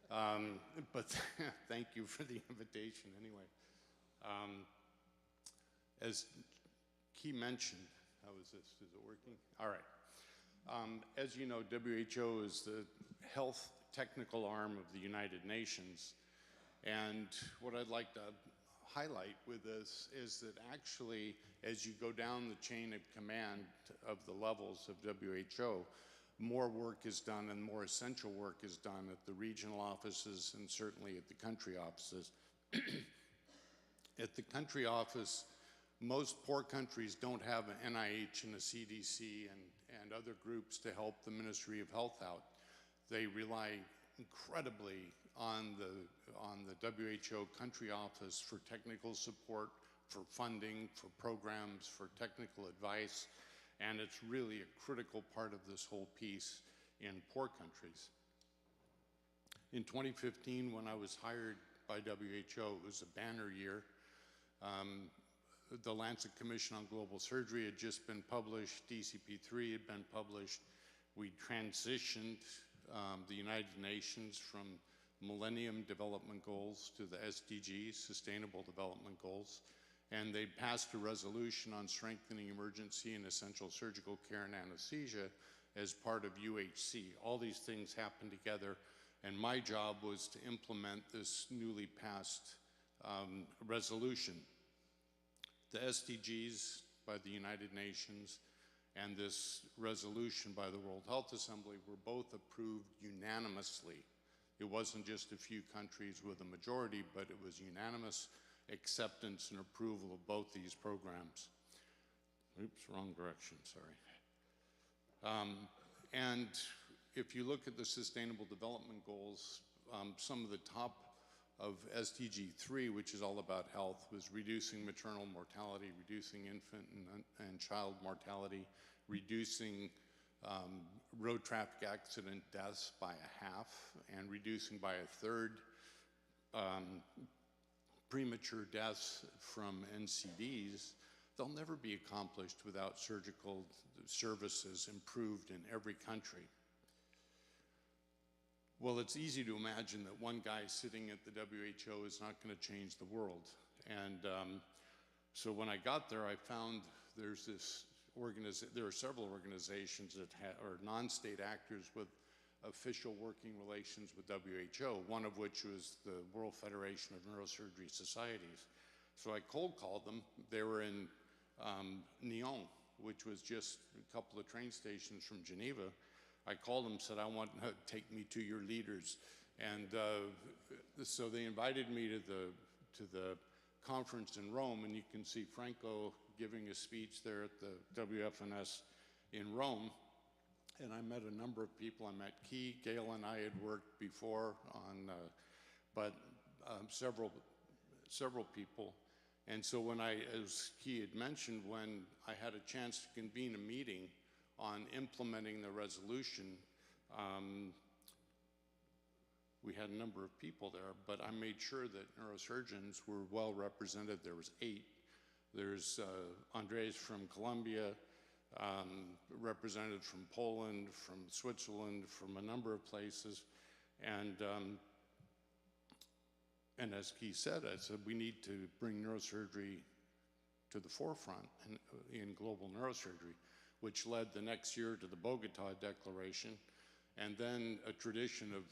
But thank you for the invitation anyway. As Key mentioned, how is this? Is it working? All right. As you know, WHO is the health technical arm of the United Nations. And what I'd like to highlight with this is that actually, as you go down the chain of command of the levels of WHO, more work is done and more essential work is done at the regional offices and certainly at the country offices. At the country office, most poor countries don't have an NIH and a CDC and other groups to help the Ministry of Health out. They rely incredibly on the WHO country office for technical support, for funding, for programs, for technical advice, and it's really a critical part of this whole piece in poor countries. In 2015, when I was hired by WHO, it was a banner year. The Lancet Commission on Global Surgery had just been published, DCP3 had been published. We transitioned the United Nations from Millennium Development Goals to the SDGs, Sustainable Development Goals, and they passed a resolution on strengthening emergency and essential surgical care and anesthesia as part of UHC. All these things happened together, and my job was to implement this newly passed resolution. The SDGs by the United Nations and this resolution by the World Health Assembly were both approved unanimously. It wasn't just a few countries with a majority, but it was unanimous acceptance and approval of both these programs. Oops, wrong direction, sorry. And if you look at the Sustainable Development Goals, some of the top of SDG 3, which is all about health, was reducing maternal mortality, reducing infant and child mortality, reducing road traffic accident deaths by a half, and reducing by a third premature deaths from NCDs. They'll never be accomplished without surgical services improved in every country. Well, it's easy to imagine that one guy sitting at the WHO is not going to change the world. And so when I got there, I found there are several organizations that are non-state actors with official working relations with WHO, one of which was the World Federation of Neurosurgery Societies. So I cold called them. They were in Nyon, which was just a couple of train stations from Geneva. I called them and said, I want to take me to your leaders. And so they invited me to the conference in Rome, and you can see Franco giving a speech there at the WFNS in Rome. And I met a number of people. I met Key. Gail and I had worked before on, several people. And so when as Key had mentioned, when I had a chance to convene a meeting on implementing the resolution, we had a number of people there, but I made sure that neurosurgeons were well represented. There was 8. There's Andres from Colombia, representative from Poland, from Switzerland, from a number of places. And as Keith said, I said, we need to bring neurosurgery to the forefront in global neurosurgery, which led the next year to the Bogota Declaration, and then a tradition of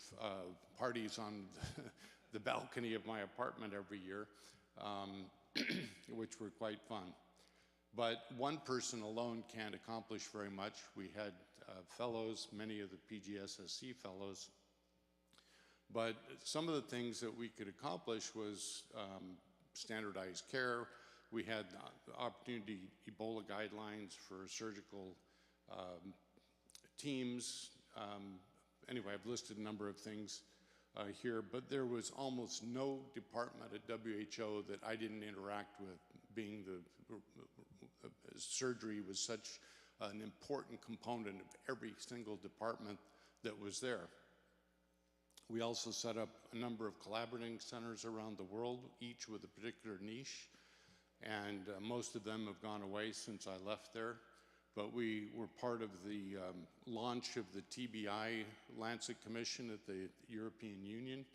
parties on the balcony of my apartment every year, which were quite fun. But one person alone can't accomplish very much. We had fellows, many of the PGSSC fellows. But some of the things that we could accomplish was standardized care. We had the opportunity, Ebola guidelines for surgical teams. Anyway, I've listed a number of things here, but there was almost no department at WHO that I didn't interact with, being surgery was such an important component of every single department that was there. We also set up a number of collaborating centers around the world, each with a particular niche, and most of them have gone away since I left there. But we were part of the launch of the TBI Lancet Commission at the European Union.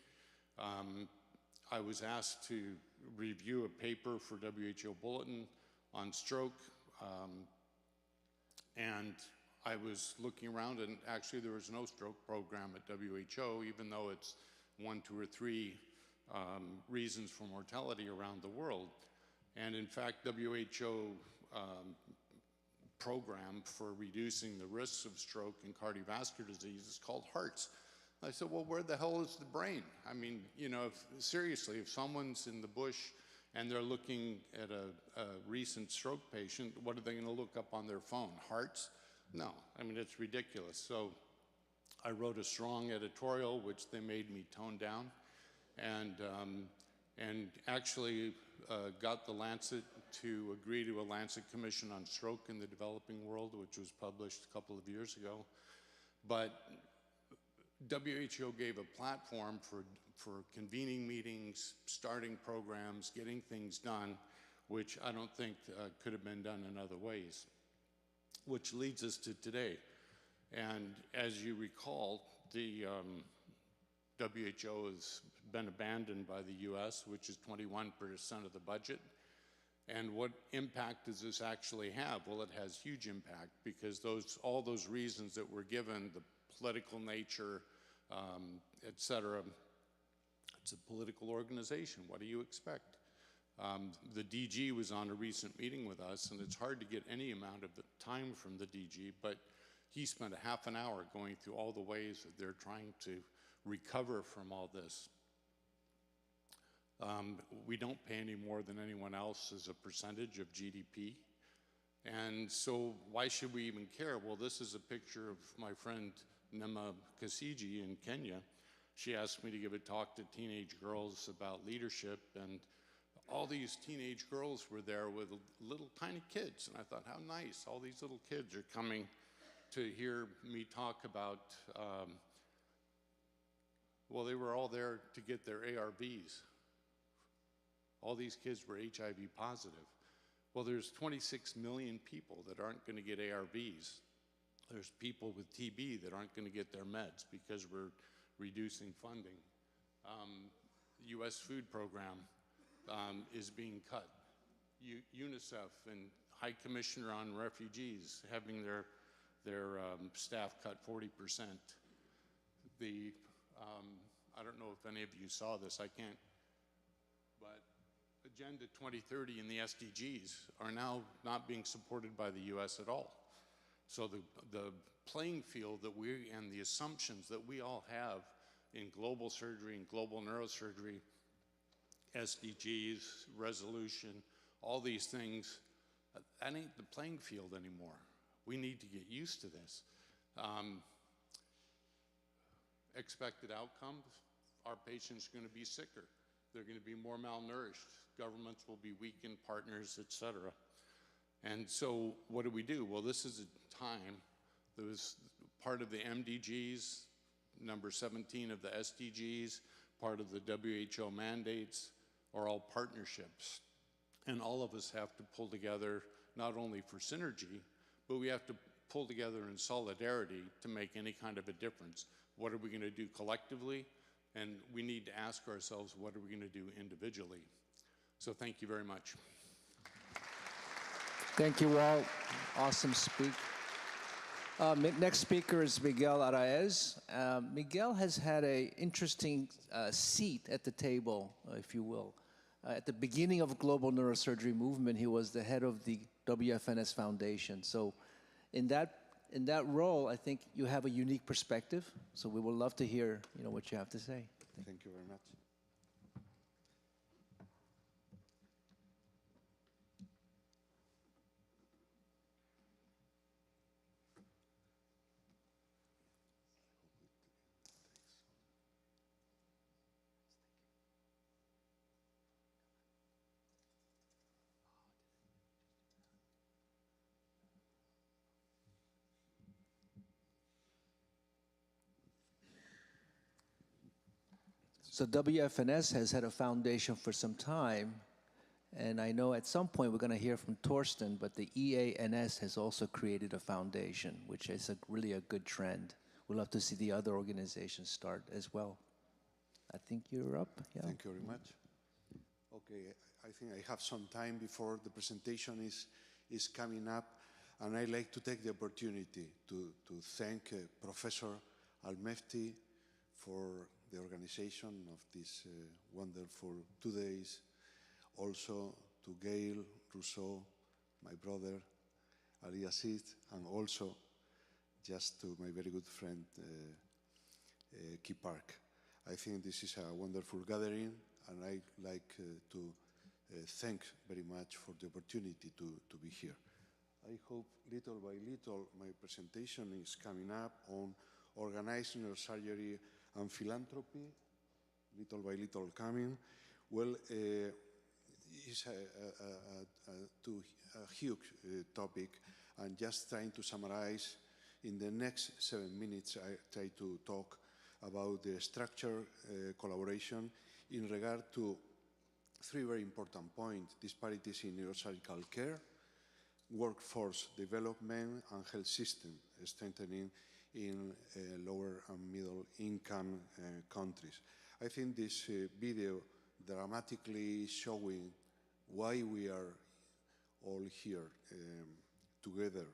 I was asked to review a paper for WHO Bulletin on stroke, and I was looking around, and actually there was no stroke program at WHO, even though it's 1, 2, or 3 reasons for mortality around the world. And in fact, WHO program for reducing the risks of stroke and cardiovascular disease is called HEARTS. I said, well, where the hell is the brain? I mean, you know, seriously, if someone's in the bush and they're looking at a recent stroke patient, what are they going to look up on their phone? HEARTS? No, I mean, it's ridiculous. So I wrote a strong editorial, which they made me tone down, and actually got the Lancet to agree to a Lancet Commission on Stroke in the Developing World, which was published a couple of years ago. But WHO gave a platform for convening meetings, starting programs, getting things done, which I don't think could have been done in other ways, which leads us to today. And as you recall, the WHO has been abandoned by the US, which is 21% of the budget. And what impact does this actually have? Well, it has huge impact, because all those reasons that were given, the political nature, et cetera, it's a political organization. What do you expect? The DG was on a recent meeting with us, and it's hard to get any amount of the time from the DG, but he spent a half an hour going through all the ways that they're trying to recover from all this. We don't pay any more than anyone else as a percentage of GDP. And so why should we even care? Well, this is a picture of my friend Nema Kasiji in Kenya. She asked me to give a talk to teenage girls about leadership, and all these teenage girls were there with little tiny kids. And I thought, how nice, all these little kids are coming to hear me talk about, well, they were all there to get their ARVs. All these kids were HIV positive. Well, there's 26 million people that aren't going to get ARVs. There's people with TB that aren't going to get their meds because we're reducing funding. The US food program is being cut. UNICEF and High Commissioner on Refugees having their staff cut 40%. I don't know if any of you saw this, I can't, but Agenda 2030 and the SDGs are now not being supported by the US at all. So the playing field that and the assumptions that we all have in global surgery and global neurosurgery SDGs, resolution, all these things, that ain't the playing field anymore. We need to get used to this. Expected outcomes, our patients are going to be sicker. They're going to be more malnourished. Governments will be weakened, partners, et cetera. And so what do? Well, this is a time that was part of the MDGs, number 17 of the SDGs, part of the WHO mandates, are all partnerships. And all of us have to pull together, not only for synergy, but we have to pull together in solidarity to make any kind of a difference. What are we going to do collectively? And we need to ask ourselves, what are we going to do individually? So thank you very much. Thank you all. Awesome speak. Next speaker is Miguel Araez. Miguel has had an interesting seat at the table, if you will. At the beginning of global neurosurgery movement, he was the head of the WFNS Foundation. So in that role, I think you have a unique perspective. So we would love to hear, what you have to say. Thank you very much. So WFNS has had a foundation for some time, and I know at some point we're going to hear from Torsten, but the EANS has also created a foundation, which is really a good trend. We'd love to see the other organizations start as well. I think you're up. Yeah. Thank you very much. Okay, I think I have some time before the presentation is coming up, and I'd like to take the opportunity to thank Professor Al-Mefti for the organization of this wonderful 2 days. Also to Gail Rousseau, my brother, Ali Aziz, and also just to my very good friend, Key Park. I think this is a wonderful gathering, and I'd like to thank very much for the opportunity to be here. I hope little by little my presentation is coming up on organized neurosurgery and philanthropy, little by little coming. Well, it's a huge topic, and just trying to summarize, in the next 7 minutes, I try to talk about the structured collaboration in regard to 3 very important points: disparities in neurosurgical care, workforce development, and health system strengthening in lower and middle income countries. I think this video dramatically showing why we are all here together,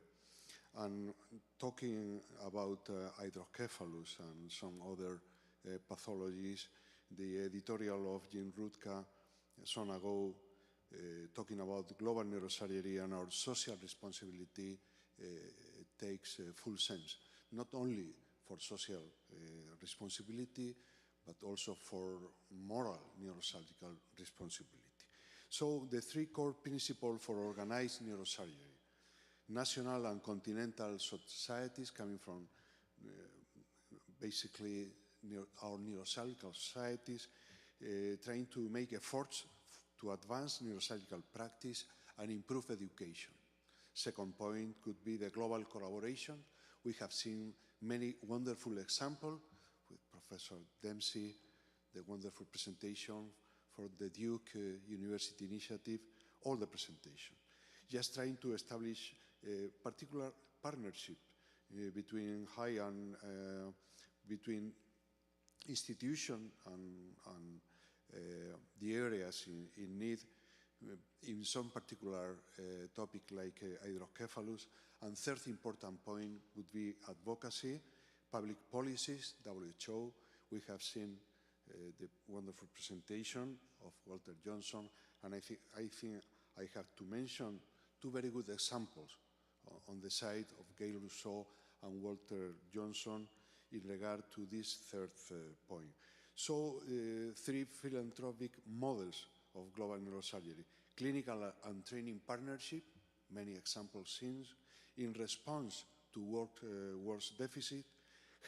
and talking about hydrocephalus and some other pathologies. The editorial of Jim Rutka some ago talking about global neurosurgery and our social responsibility takes full sense, not only for social responsibility, but also for moral neurosurgical responsibility. So the 3 core principles for organized neurosurgery: national and continental societies coming from basically our neurosurgical societies, trying to make efforts to advance neurosurgical practice and improve education. Second point could be the global collaboration. We have seen many wonderful examples with Professor Dempsey, the wonderful presentation for the Duke University Initiative, all the presentation. Just trying to establish a particular partnership between between institution and the areas in need in some particular topic like hydrocephalus. And third important point would be advocacy, public policies, WHO. We have seen the wonderful presentation of Walter Johnson, and I think I have to mention 2 very good examples on the side of Gail Rousseau and Walter Johnson in regard to this third point. So, three philanthropic models of global neurosurgery: clinical and training partnership, many examples since, in response to workforce deficit,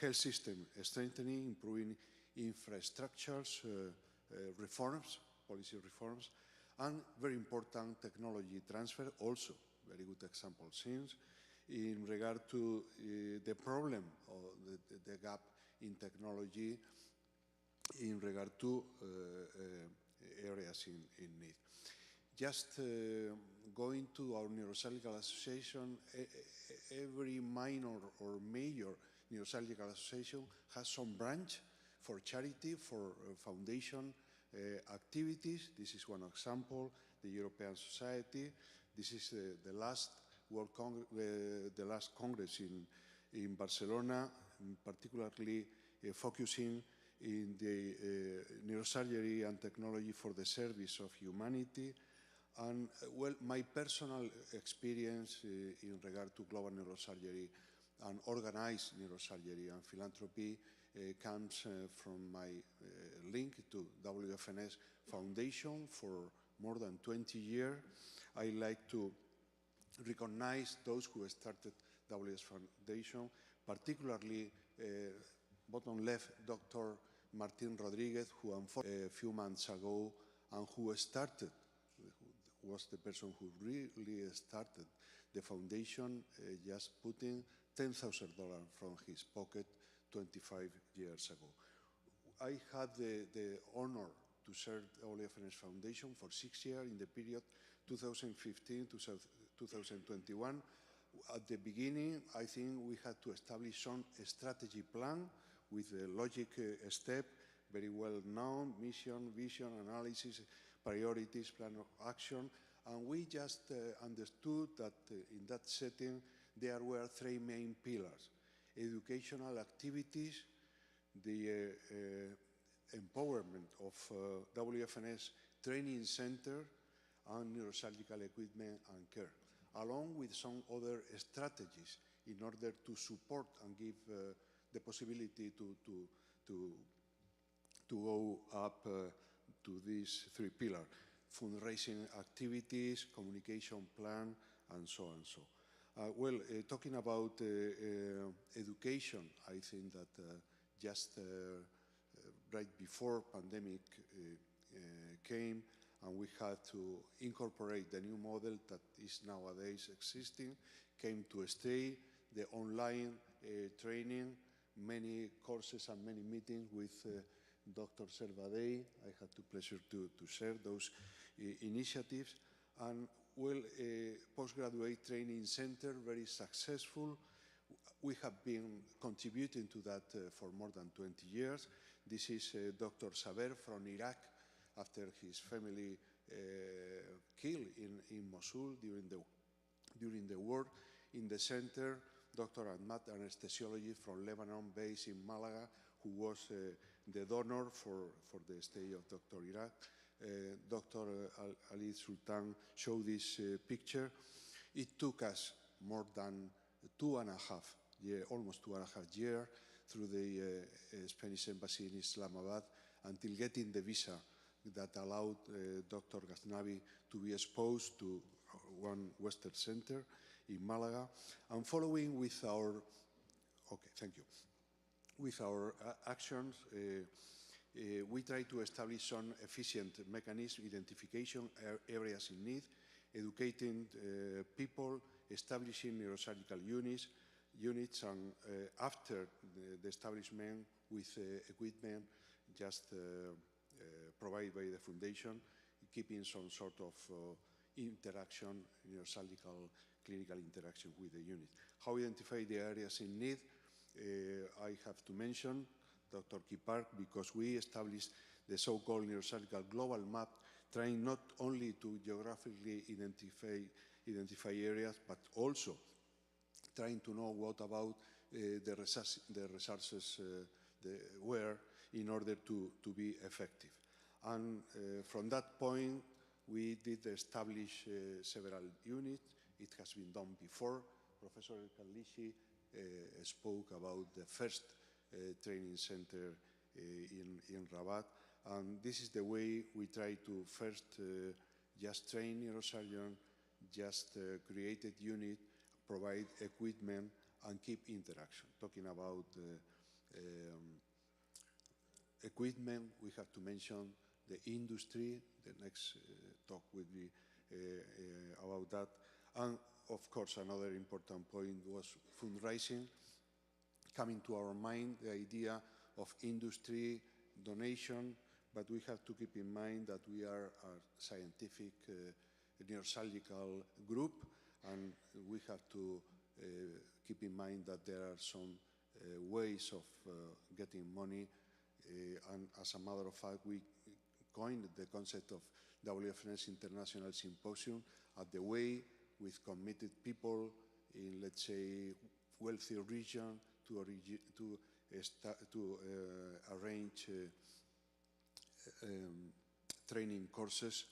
health system strengthening, improving infrastructures, reforms, policy reforms, and very important technology transfer, also very good example since, in regard to the problem or the gap in technology in regard to areas in need. Just going to our neurosurgical association, every minor or major neurosurgical association has some branch for charity, for foundation activities. This is one example, the European Society. This is the last World Congress, the last Congress in Barcelona, particularly focusing in the neurosurgery and technology for the service of humanity. And well, my personal experience in regard to global neurosurgery and organized neurosurgery and philanthropy comes from my link to WFNS Foundation for more than 20 years. I like to recognize those who started WS Foundation, particularly bottom left, Dr. Martin Rodriguez, who a few months ago, and who was the person who really started the foundation, just putting $10,000 from his pocket 25 years ago. I had the honor to serve WFNS Foundation for 6 years in the period 2015 to 2021. At the beginning, I think we had to establish some strategy plan with a logic step, very well known, mission, vision, analysis, priorities, plan of action. And we just understood that in that setting, there were three main pillars: educational activities, the empowerment of WFNS training center, and neurosurgical equipment and care, along with some other strategies in order to support and give the possibility to go up to these three pillars: fundraising activities, communication plan, and so on. Well, talking about education, I think that just right before pandemic came, and we had to incorporate the new model that is nowadays existing, came to stay, the online training, many courses and many meetings with Dr. Servadei. I had the pleasure to share those initiatives. And well, postgraduate training center, very successful. We have been contributing to that for more than 20 years. This is Dr. Saber from Iraq, after his family killed in Mosul during the war. In the center, Dr. Ahmad, anesthesiologist from Lebanon, based in Malaga, who was the donor for the stay of Dr. Iraq. Dr. Aziz-Sultan showed this picture. It took us more than 2.5 years, almost 2.5 years, through the Spanish embassy in Islamabad until getting the visa that allowed Dr. Ghaznavi to be exposed to one Western center in Malaga. And following with our, with our actions, we try to establish some efficient mechanism, identification areas in need, educating people, establishing neurosurgical units, and after the establishment with equipment just provided by the foundation, keeping some sort of interaction, neurosurgical clinical interaction with the unit. How identify the areas in need? I have to mention Dr. Kipark, because we established the so-called neurosurgical global map, trying not only to geographically identify areas, but also trying to know what about the resources were in order to be effective. And from that point, we did establish several units. It has been done before. Professor Carlisci spoke about the first training center in Rabat. And this is the way we try to first just train neurosurgeon, just create a unit, provide equipment, and keep interaction. Talking about equipment, we have to mention the industry. The next talk will be about that. And of course, another important point was fundraising. Coming to our mind, the idea of industry, donation, but we have to keep in mind that we are a scientific neurosurgical group, and we have to keep in mind that there are some ways of getting money, and as a matter of fact, we coined the concept of WFNS International Symposium at the way with committed people in, let's say, wealthy region to arrange training courses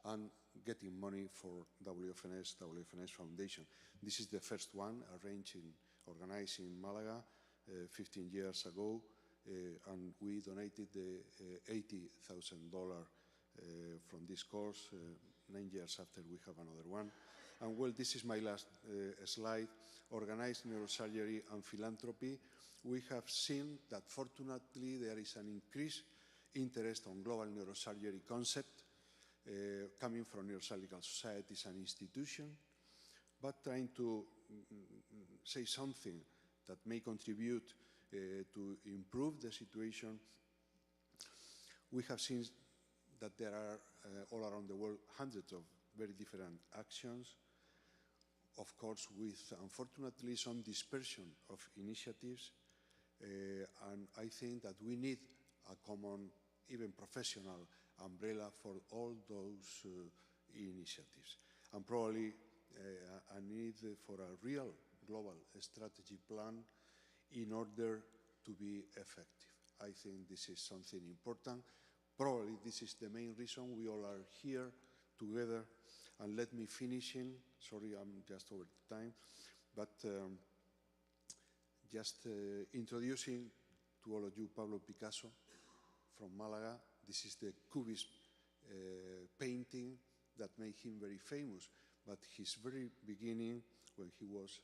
and getting money for WFNS Foundation. This is the first one organized in Malaga 15 years ago, and we donated the $80,000 from this course. 9 years after, we have another one. And well, this is my last slide. Organized neurosurgery and philanthropy. We have seen that fortunately there is an increased interest on global neurosurgery concept coming from neurosurgical societies and institutions, but trying to say something that may contribute to improve the situation. We have seen that there are all around the world hundreds of very different actions, of course with unfortunately some dispersion of initiatives, and I think that we need a common, even professional umbrella for all those initiatives, and probably a need for a real global strategy plan in order to be effective. I think this is something important. Probably this is the main reason we all are here together. And let me finish in, sorry, I'm just over time, but just introducing to all of you Pablo Picasso from Malaga. This is the Cubist painting that made him very famous, but his very beginning, when he was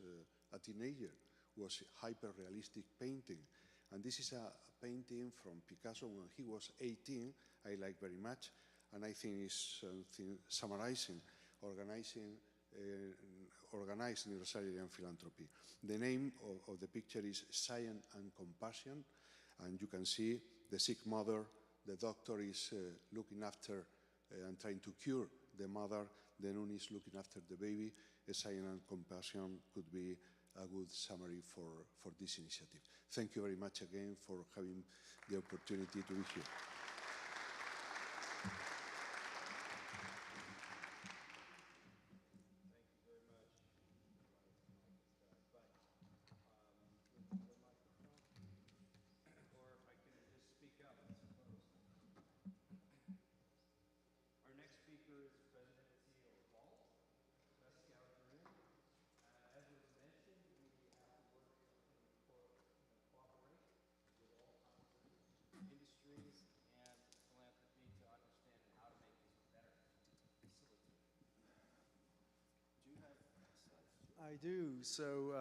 a teenager, was hyper-realistic painting. And this is a painting from Picasso when he was 18, I like very much, and I think it's something summarizing, organized neurosurgery and philanthropy. The name of the picture is Science and Compassion, and you can see the sick mother, the doctor is looking after and trying to cure the mother, the nun is looking after the baby. Science and Compassion could be a good summary for this initiative. Thank you very much again for having the opportunity to be here. I do. So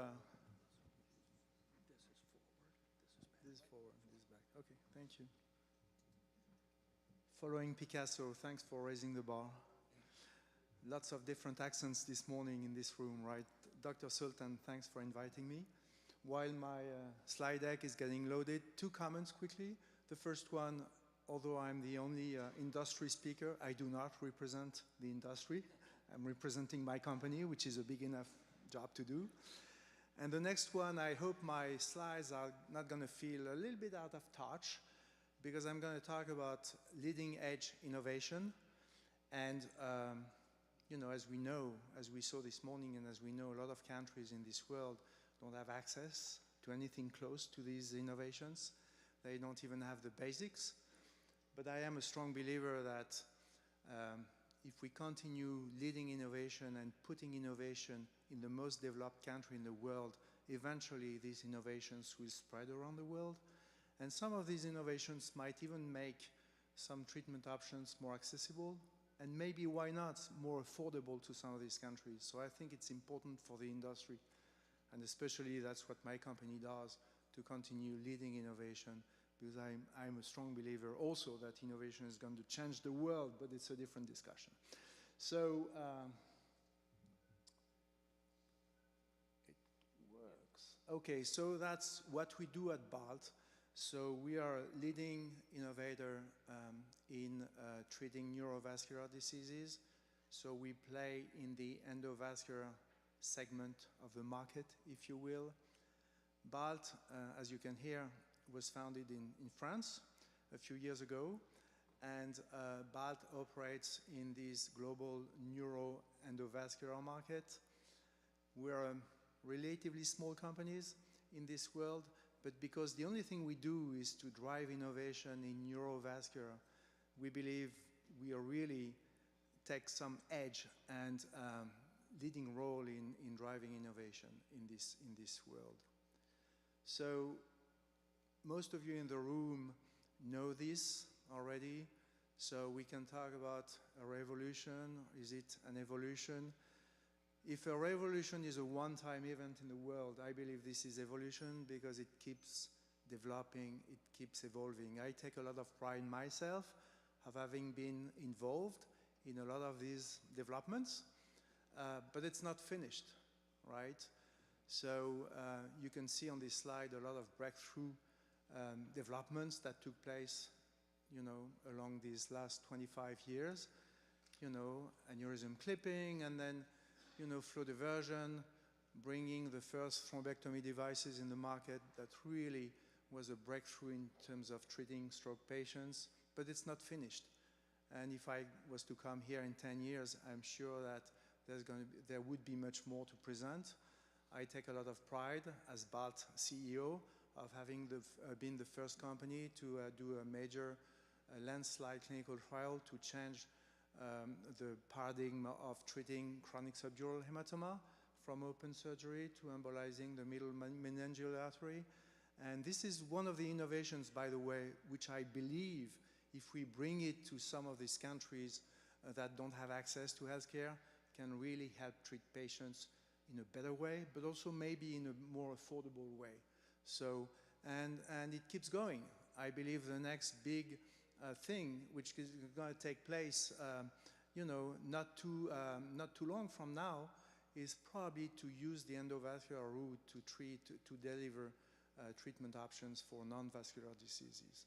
this is forward, this is back. Okay, thank you. Following Picasso, thanks for raising the bar. Lots of different accents this morning in this room, right? Dr. Sultan, thanks for inviting me. While my slide deck is getting loaded, 2 comments quickly. The first one, although I'm the only industry speaker, I do not represent the industry. I'm representing my company, which is a big enough job to do. And the next one, I hope my slides are not going to feel a little bit out of touch, because I'm going to talk about leading edge innovation. And you know, as we saw this morning, and as we know, a lot of countries in this world don't have access to anything close to these innovations. They don't even have the basics. But I am a strong believer that if we continue leading innovation and putting innovation in the most developed country in the world, eventually these innovations will spread around the world. And some of these innovations might even make some treatment options more accessible, and maybe, why not, more affordable to some of these countries. So I think it's important for the industry, and especially that's what my company does, to continue leading innovation, because I'm a strong believer also that innovation is going to change the world, but it's a different discussion. So it works. Okay, so that's what we do at BALT. So we are a leading innovator in treating neurovascular diseases. So we play in the endovascular segment of the market, if you will. BALT, as you can hear, was founded in France a few years ago, and BALT operates in this global neuroendovascular market. We're a relatively small companies in this world, but because the only thing we do is to drive innovation in neurovascular, we believe we are really take some edge and leading role in driving innovation in this world. So most of you in the room know this already, so we can talk about a revolution. Is it an evolution? If a revolution is a one-time event in the world, I believe this is evolution because it keeps developing, it keeps evolving. I take a lot of pride myself of having been involved in a lot of these developments, but it's not finished, right? So you can see on this slide a lot of breakthrough developments that took place, along these last 25 years. Aneurysm clipping, and then, flow diversion, bringing the first thrombectomy devices in the market. That really was a breakthrough in terms of treating stroke patients, but it's not finished. And if I was to come here in 10 years, I'm sure that there would be much more to present. I take a lot of pride as BALT CEO of having been the first company to do a major landslide clinical trial to change the paradigm of treating chronic subdural hematoma from open surgery to embolizing the middle meningeal artery. And this is one of the innovations, by the way, which I believe if we bring it to some of these countries that don't have access to healthcare, can really help treat patients in a better way, but also maybe in a more affordable way. So, and it keeps going. I believe the next big thing, which is going to take place, not too long from now, is probably to use the endovascular route to deliver treatment options for non-vascular diseases.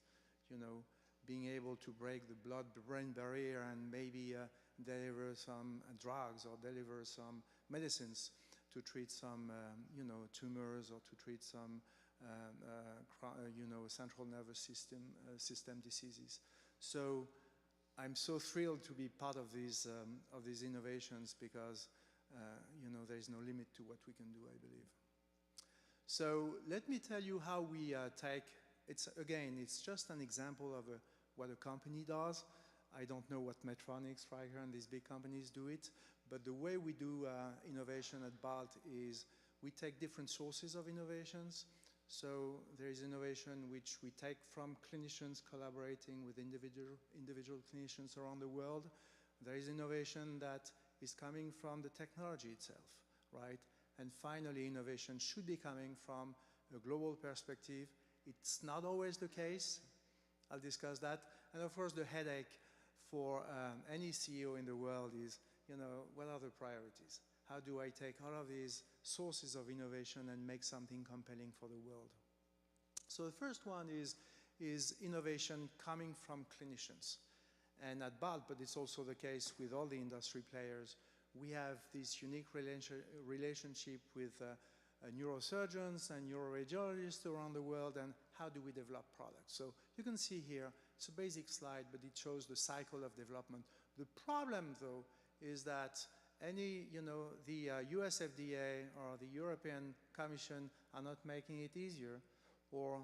Being able to break the blood-brain barrier and maybe deliver some drugs or deliver some medicines to treat some, tumors, or to treat some, central nervous system diseases. So I'm so thrilled to be part of these innovations because, there is no limit to what we can do, I believe. So let me tell you how we it's just an example of what a company does. I don't know what Medtronic, Stryker, and these big companies do it, but the way we do innovation at BALT is we take different sources of innovations. So there is innovation which we take from clinicians collaborating with individual clinicians around the world. There is innovation that is coming from the technology itself, right? And finally, innovation should be coming from a global perspective. It's not always the case. I'll discuss that. And of course, the headache for any CEO in the world is, what are the priorities? How do I take all of these sources of innovation and make something compelling for the world? So the first one is innovation coming from clinicians. And at BALT, but it's also the case with all the industry players, we have this unique relationship with neurosurgeons and neuroradiologists around the world, and how do we develop products? So you can see here, it's a basic slide, but it shows the cycle of development. The problem, though, is that the US FDA or the European Commission are not making it easier or,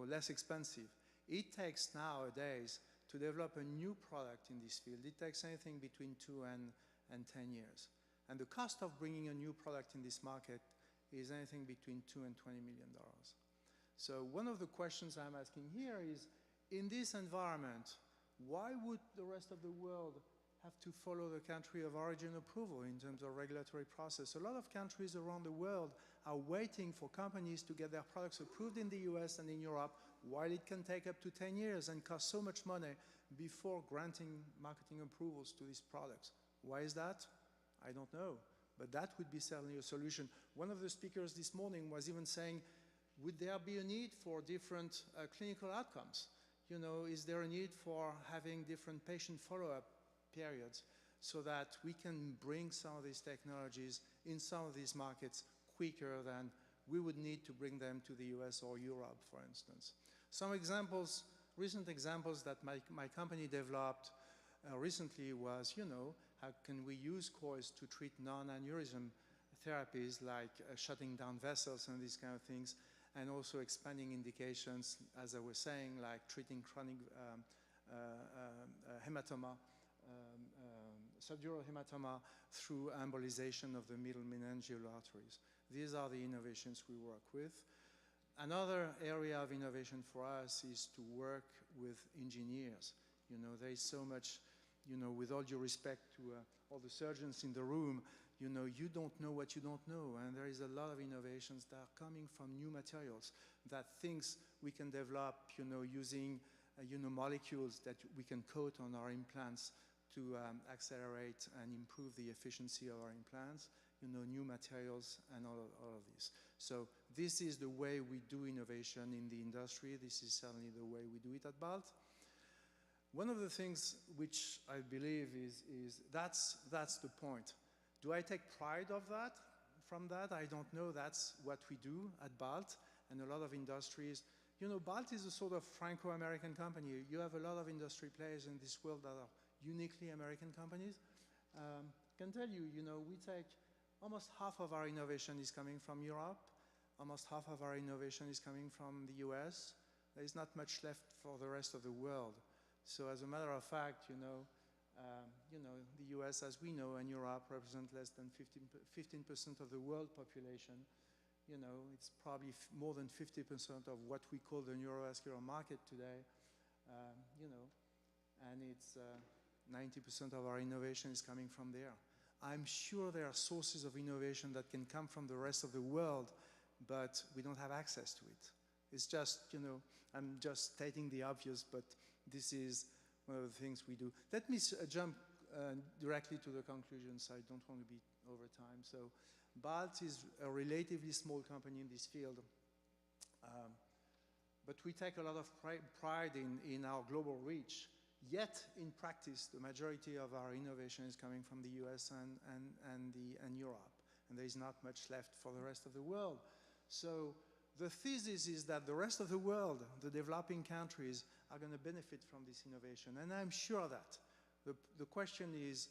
less expensive. It takes nowadays to develop a new product in this field. It takes anything between 2 and 10 years. And the cost of bringing a new product in this market is anything between $2 and $20 million. So one of the questions I'm asking here is, in this environment, why would the rest of the world have to follow the country of origin approval in terms of regulatory process? A lot of countries around the world are waiting for companies to get their products approved in the US and in Europe, while it can take up to 10 years and cost so much money before granting marketing approvals to these products. Why is that? I don't know, but that would be certainly a solution. One of the speakers this morning was even saying, would there be a need for different clinical outcomes? You know, is there a need for having different patient follow-up periods so that we can bring some of these technologies in some of these markets quicker than we would need to bring them to the US or Europe, for instance. Some examples, recent examples that my company developed recently was, you know, how can we use COIS to treat non-aneurysm therapies like shutting down vessels and these kind of things, and also expanding indications, as I was saying, like treating chronic hematoma, subdural hematoma through embolization of the middle meningeal arteries. These are the innovations we work with. Another area of innovation for us is to work with engineers. You know, there is so much, you know, with all due respect to all the surgeons in the room, you know, you don't know what you don't know, and there is a lot of innovations that are coming from new materials, that things we can develop, you know, using, you know, molecules that we can coat on our implants to accelerate and improve the efficiency of our implants, you know, new materials and all of this. So this is the way we do innovation in the industry. This is certainly the way we do it at BALT. One of the things which I believe is that's the point. Do I take pride of that, from that? I don't know. That's what we do at BALT and a lot of industries. You know, BALT is a sort of Franco-American company. You have a lot of industry players in this world that are uniquely American companies. I can tell you, you know, we take almost half of our innovation is coming from Europe. Almost half of our innovation is coming from the US. There is not much left for the rest of the world. So as a matter of fact, you know, the US, as we know, and Europe represent less than 15% of the world population. You know, it's probably more than 50% of what we call the neurovascular market today, you know, and it's 90% of our innovation is coming from there. I'm sure there are sources of innovation that can come from the rest of the world, but we don't have access to it. It's just, you know, I'm just stating the obvious, but this is one of the things we do. Let me jump directly to the conclusions. I don't want to be over time. So BALT is a relatively small company in this field, but we take a lot of pride in our global reach. Yet, in practice, the majority of our innovation is coming from the US and Europe, and there is not much left for the rest of the world. So the thesis is that the rest of the world, the developing countries, are going to benefit from this innovation, and I'm sure that. The question is,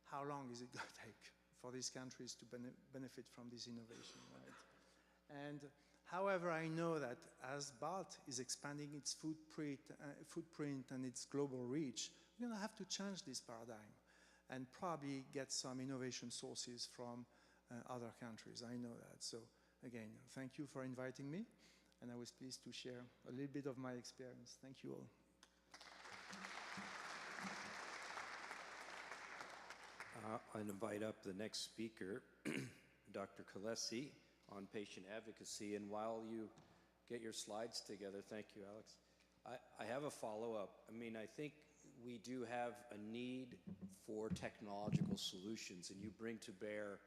how long is it going to take for these countries to benefit from this innovation, right? And however, I know that as BALT is expanding its footprint and its global reach, we're going to have to change this paradigm and probably get some innovation sources from other countries. I know that. So again, thank you for inviting me, and I was pleased to share a little bit of my experience. Thank you all. I invite up the next speaker, Dr. Kalesi, on patient advocacy. And while you get your slides together, thank you, Alex, I have a follow-up. I mean, I think we do have a need for technological solutions, and you bring to bear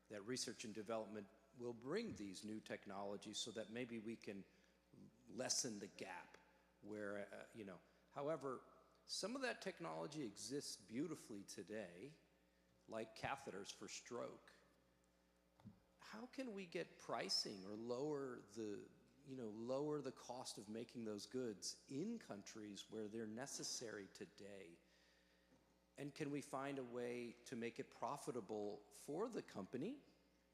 that research and development will bring these new technologies so that maybe we can lessen the gap where, you know, however, some of that technology exists beautifully today, like catheters for stroke. How can we get pricing or lower the cost of making those goods in countries where they're necessary today? And can we find a way to make it profitable for the company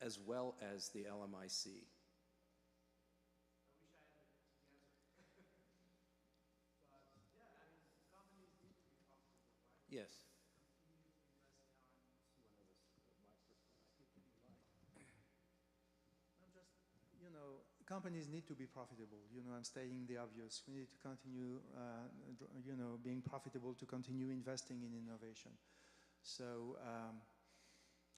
as well as the LMIC? Yes. You know, companies need to be profitable. You know, I'm stating the obvious. We need to continue, you know, being profitable to continue investing in innovation. So,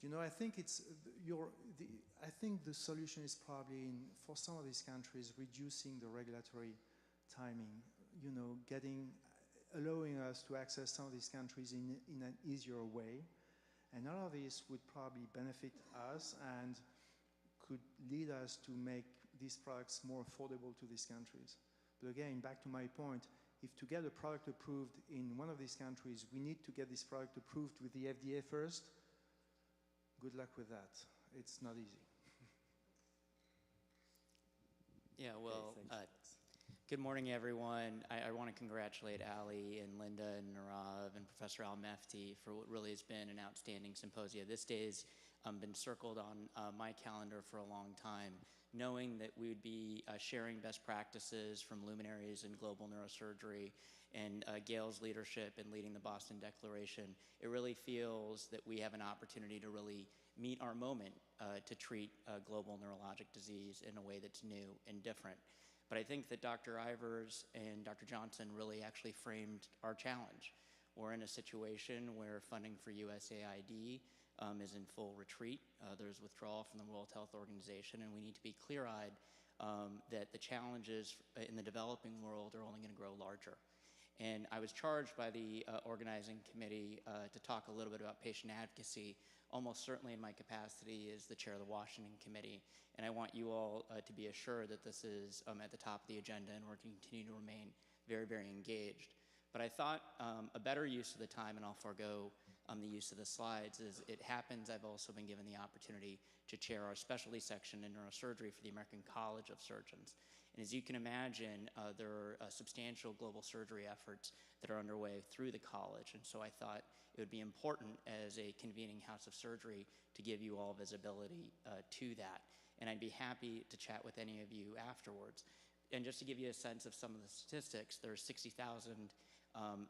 you know, I think I think the solution is probably for some of these countries reducing the regulatory timing. You know, allowing us to access some of these countries in an easier way, and all of this would probably benefit us and could lead us to make these products more affordable to these countries. But again, back to my point, if to get a product approved in one of these countries, we need to get this product approved with the FDA first, good luck with that. It's not easy. Yeah, well, good morning, everyone. I want to congratulate Ali and Linda and Nirav and Professor Al-Mefti for what really has been an outstanding symposium. This day has been circled on my calendar for a long time, knowing that we would be sharing best practices from luminaries in global neurosurgery and Gail's leadership in leading the Boston Declaration. It really feels that we have an opportunity to really meet our moment to treat global neurologic disease in a way that's new and different. But I think that Dr. Ivers and Dr. Johnson really actually framed our challenge. We're in a situation where funding for USAID is in full retreat. There's withdrawal from the World Health Organization, and we need to be clear-eyed that the challenges in the developing world are only going to grow larger. And I was charged by the organizing committee to talk a little bit about patient advocacy, almost certainly in my capacity as the chair of the Washington Committee. And I want you all to be assured that this is at the top of the agenda, and we're going to continue to remain very, very engaged. But I thought a better use of the time, and I'll forego the use of the slides, is it happens I've also been given the opportunity to chair our specialty section in neurosurgery for the American College of Surgeons. And as you can imagine, there are substantial global surgery efforts that are underway through the college. And so I thought it would be important as a convening house of surgery to give you all visibility to that. And I'd be happy to chat with any of you afterwards. And just to give you a sense of some of the statistics, there are 60,000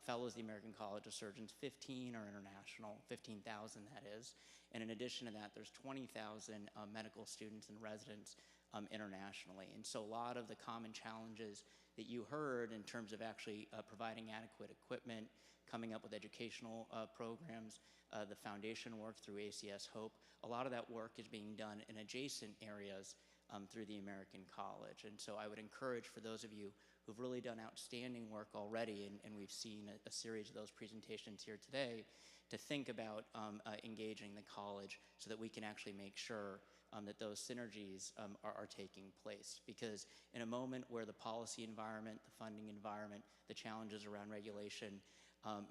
fellows of the American College of Surgeons. 15 are international, 15,000 that is. And in addition to that, there's 20,000 medical students and residents internationally. And so a lot of the common challenges that you heard in terms of actually providing adequate equipment, coming up with educational programs, the foundation work through ACS Hope, a lot of that work is being done in adjacent areas through the American College. And so I would encourage, for those of you who've really done outstanding work already, and we've seen a series of those presentations here today, to think about engaging the college so that we can actually make sure that those synergies are taking place. Because in a moment where the policy environment, the funding environment, the challenges around regulation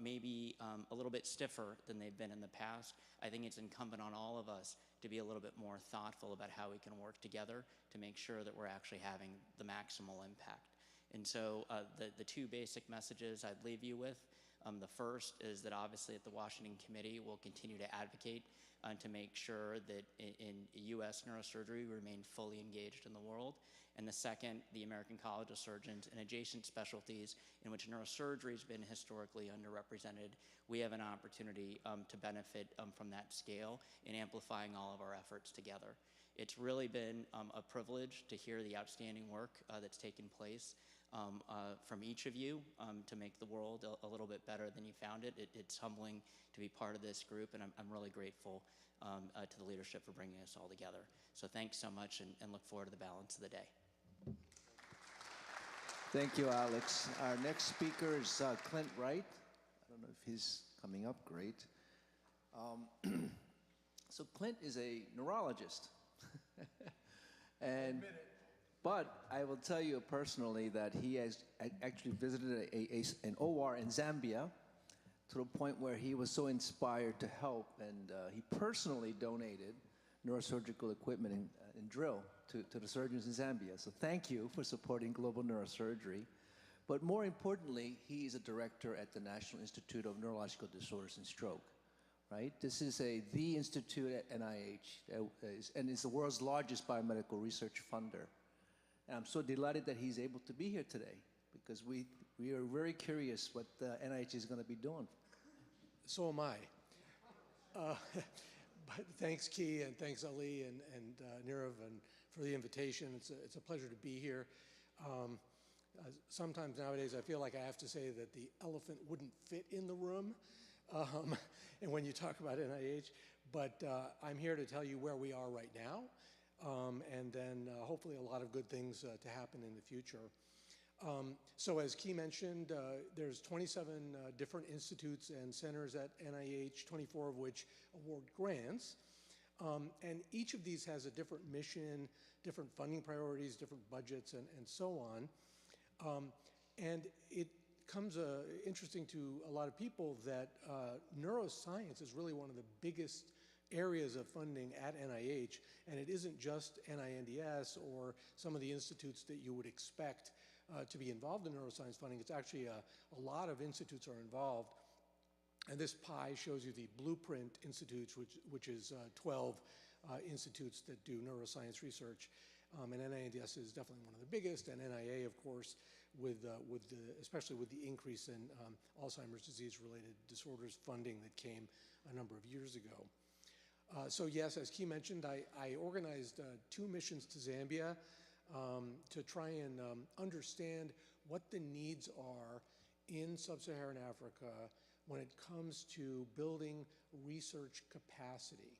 may be a little bit stiffer than they've been in the past, I think it's incumbent on all of us to be a little bit more thoughtful about how we can work together to make sure that we're actually having the maximal impact. And so the two basic messages I'd leave you with, the first is that obviously at the Washington Committee, we'll continue to advocate to make sure that in U.S. neurosurgery we remain fully engaged in the world. And the second, the American College of Surgeons and adjacent specialties in which neurosurgery has been historically underrepresented, we have an opportunity to benefit from that scale in amplifying all of our efforts together. It's really been a privilege to hear the outstanding work that's taken place from each of you to make the world a little bit better than you found it. It's humbling to be part of this group, and I'm really grateful to the leadership for bringing us all together. So thanks so much, and look forward to the balance of the day. Thank you, Alex. Our next speaker is Clint Wright. I don't know if he's coming up. Great. So Clint is a neurologist. But I will tell you personally that he has actually visited an OR in Zambia to the point where he was so inspired to help, and he personally donated neurosurgical equipment and drill to the surgeons in Zambia. So thank you for supporting global neurosurgery. But more importantly, he is a director at the National Institute of Neurological Disorders and Stroke. Right? This is the institute at NIH, and it's the world's largest biomedical research funder. And I'm so delighted that he's able to be here today, because we are very curious what NIH is going to be doing. So am I. But thanks, Key, and thanks, Ali and Nirav, and for the invitation. It's a pleasure to be here. Sometimes nowadays I feel like I have to say that the elephant wouldn't fit in the room, and when you talk about NIH, but I'm here to tell you where we are right now, and then hopefully a lot of good things to happen in the future. So as Key mentioned, there's 27 different institutes and centers at NIH, 24 of which award grants. And each of these has a different mission, different funding priorities, different budgets, and so on. And it comes interesting to a lot of people that neuroscience is really one of the biggest areas of funding at NIH, and it isn't just NINDS or some of the institutes that you would expect to be involved in neuroscience funding. It's actually a lot of institutes are involved. And this pie shows you the Blueprint Institutes, which is 12 institutes that do neuroscience research. And NINDS is definitely one of the biggest, and NIA, of course, especially with the increase in Alzheimer's disease-related disorders funding that came a number of years ago. So yes, as Key mentioned, I organized 2 missions to Zambia to try and understand what the needs are in sub-Saharan Africa when it comes to building research capacity.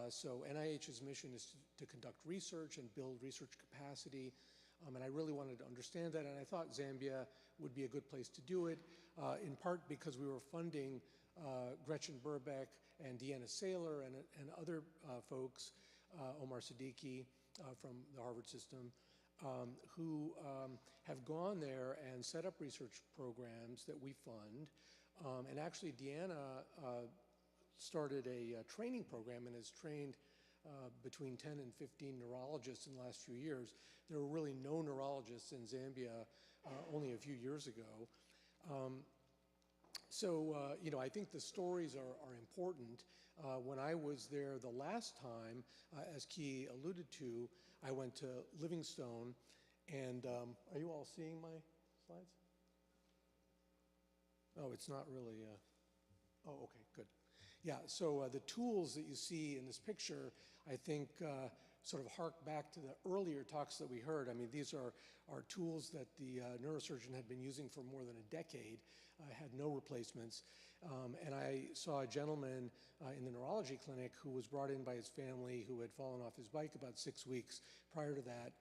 So NIH's mission is to conduct research and build research capacity, and I really wanted to understand that, and I thought Zambia would be a good place to do it, in part because we were funding Gretchen Burbeck and Deanna Saylor and other folks, Omar Siddiqui from the Harvard system, who have gone there and set up research programs that we fund. And actually, Deanna started a training program and has trained between 10 and 15 neurologists in the last few years. There were really no neurologists in Zambia only a few years ago. You know, I think the stories are important. When I was there the last time, as Key alluded to, I went to Livingstone, and are you all seeing my slides? Oh, it's not really, oh, okay, good. Yeah, so the tools that you see in this picture, I think, sort of hark back to the earlier talks that we heard. I mean, these are tools that the neurosurgeon had been using for more than a decade, had no replacements. And I saw a gentleman in the neurology clinic who was brought in by his family who had fallen off his bike about 6 weeks prior to that,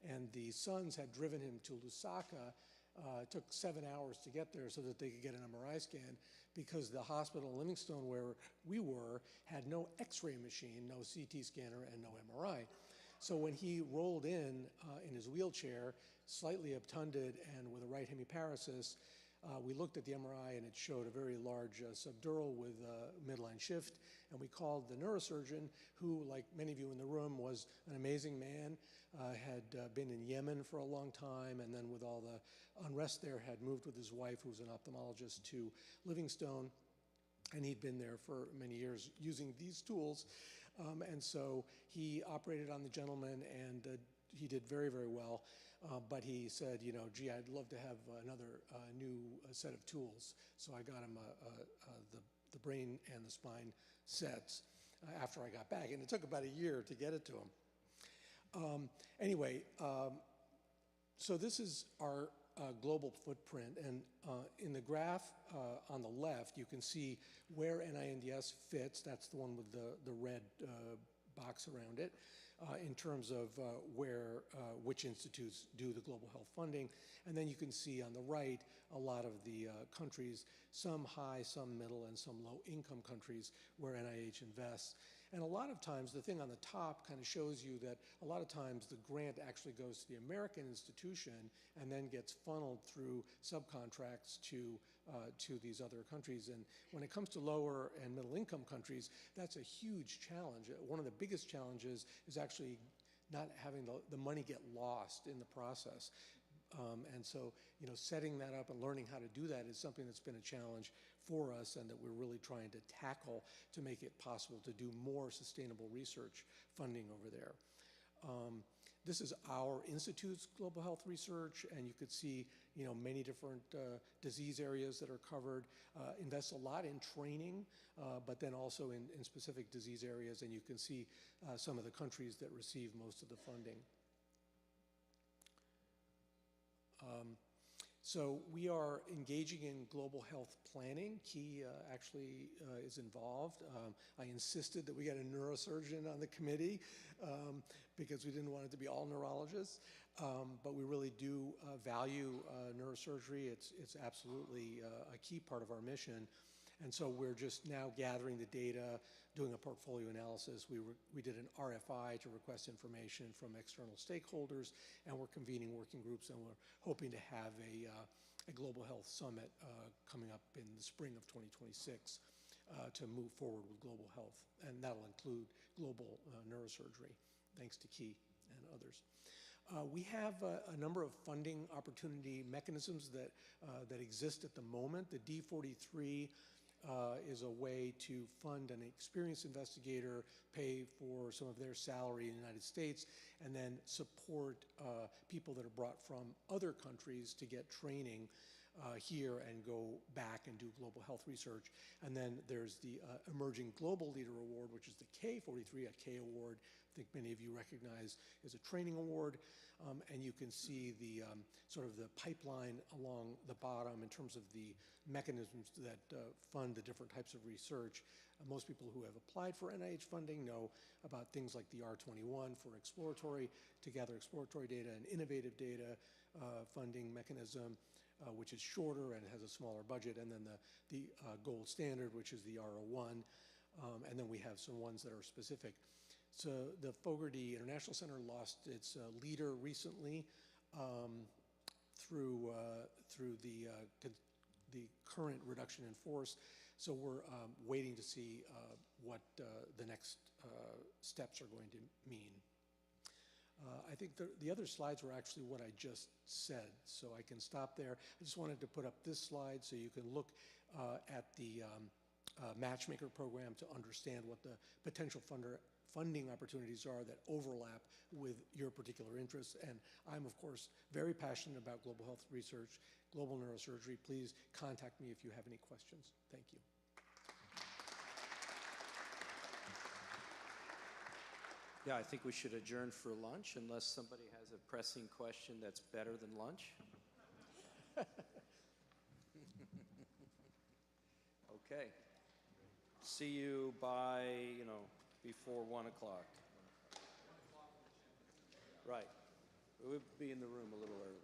and the sons had driven him to Lusaka. It took 7 hours to get there so that they could get an MRI scan because the hospital in Livingstone where we were had no x-ray machine, no CT scanner, and no MRI. So when he rolled in his wheelchair, slightly obtunded and with a right hemiparesis, we looked at the MRI and it showed a very large subdural with midline shift, and we called the neurosurgeon, who, like many of you in the room, was an amazing man, had been in Yemen for a long time, and then with all the unrest there had moved with his wife, who was an ophthalmologist, to Livingstone, and he'd been there for many years using these tools. And so he operated on the gentleman, and he did very, very well. But he said, you know, gee, I'd love to have another new set of tools. So I got him the brain and the spine sets after I got back. And it took about a year to get it to him. Anyway, so this is our global footprint. And in the graph on the left, you can see where NINDS fits. That's the one with the red box around it. In terms of which institutes do the global health funding. And then you can see on the right a lot of the countries, some high, some middle, and some low income countries where NIH invests. And a lot of times, the thing on the top kind of shows you that a lot of times the grant actually goes to the American institution and then gets funneled through subcontracts to these other countries. And when it comes to lower and middle income countries, that's a huge challenge. One of the biggest challenges is actually not having the money get lost in the process. And so, you know, setting that up and learning how to do that is something that's been a challenge for us and that we're really trying to tackle to make it possible to do more sustainable research funding over there. This is our institute's global health research, and you could see, many different disease areas that are covered, invests a lot in training, but then also in specific disease areas, and you can see some of the countries that receive most of the funding. So we are engaging in global health planning. Key actually is involved. I insisted that we get a neurosurgeon on the committee because we didn't want it to be all neurologists. But we really do value neurosurgery. It's absolutely a key part of our mission. And so we're just now gathering the data, doing a portfolio analysis. We did an RFI to request information from external stakeholders, and we're convening working groups, and we're hoping to have a global health summit coming up in the spring of 2026 to move forward with global health, and that'll include global neurosurgery, thanks to Key and others. We have a number of funding opportunity mechanisms that exist at the moment. The D43 is a way to fund an experienced investigator, pay for some of their salary in the United States, and then support people that are brought from other countries to get training here and go back and do global health research. And then there's the Emerging Global Leader Award, which is the K43, a K award, I think many of you recognize is a training award. And you can see the sort of the pipeline along the bottom in terms of the mechanisms that fund the different types of research. Most people who have applied for NIH funding know about things like the R21 for exploratory, to gather exploratory data and innovative data funding mechanism, which is shorter and has a smaller budget, and then the gold standard, which is the R01, and then we have some ones that are specific. So the Fogarty International Center lost its leader recently through the current reduction in force. So we're waiting to see what the next steps are going to mean. I think the other slides were actually what I just said, so I can stop there. I just wanted to put up this slide so you can look at the Matchmaker program to understand what the potential funding opportunities are that overlap with your particular interests. And I'm, of course, very passionate about global health research, global neurosurgery. Please contact me if you have any questions. Thank you. Yeah, I think we should adjourn for lunch unless somebody has a pressing question that's better than lunch. Okay. See you by, before 1 o'clock. Right. We'll be in the room a little early.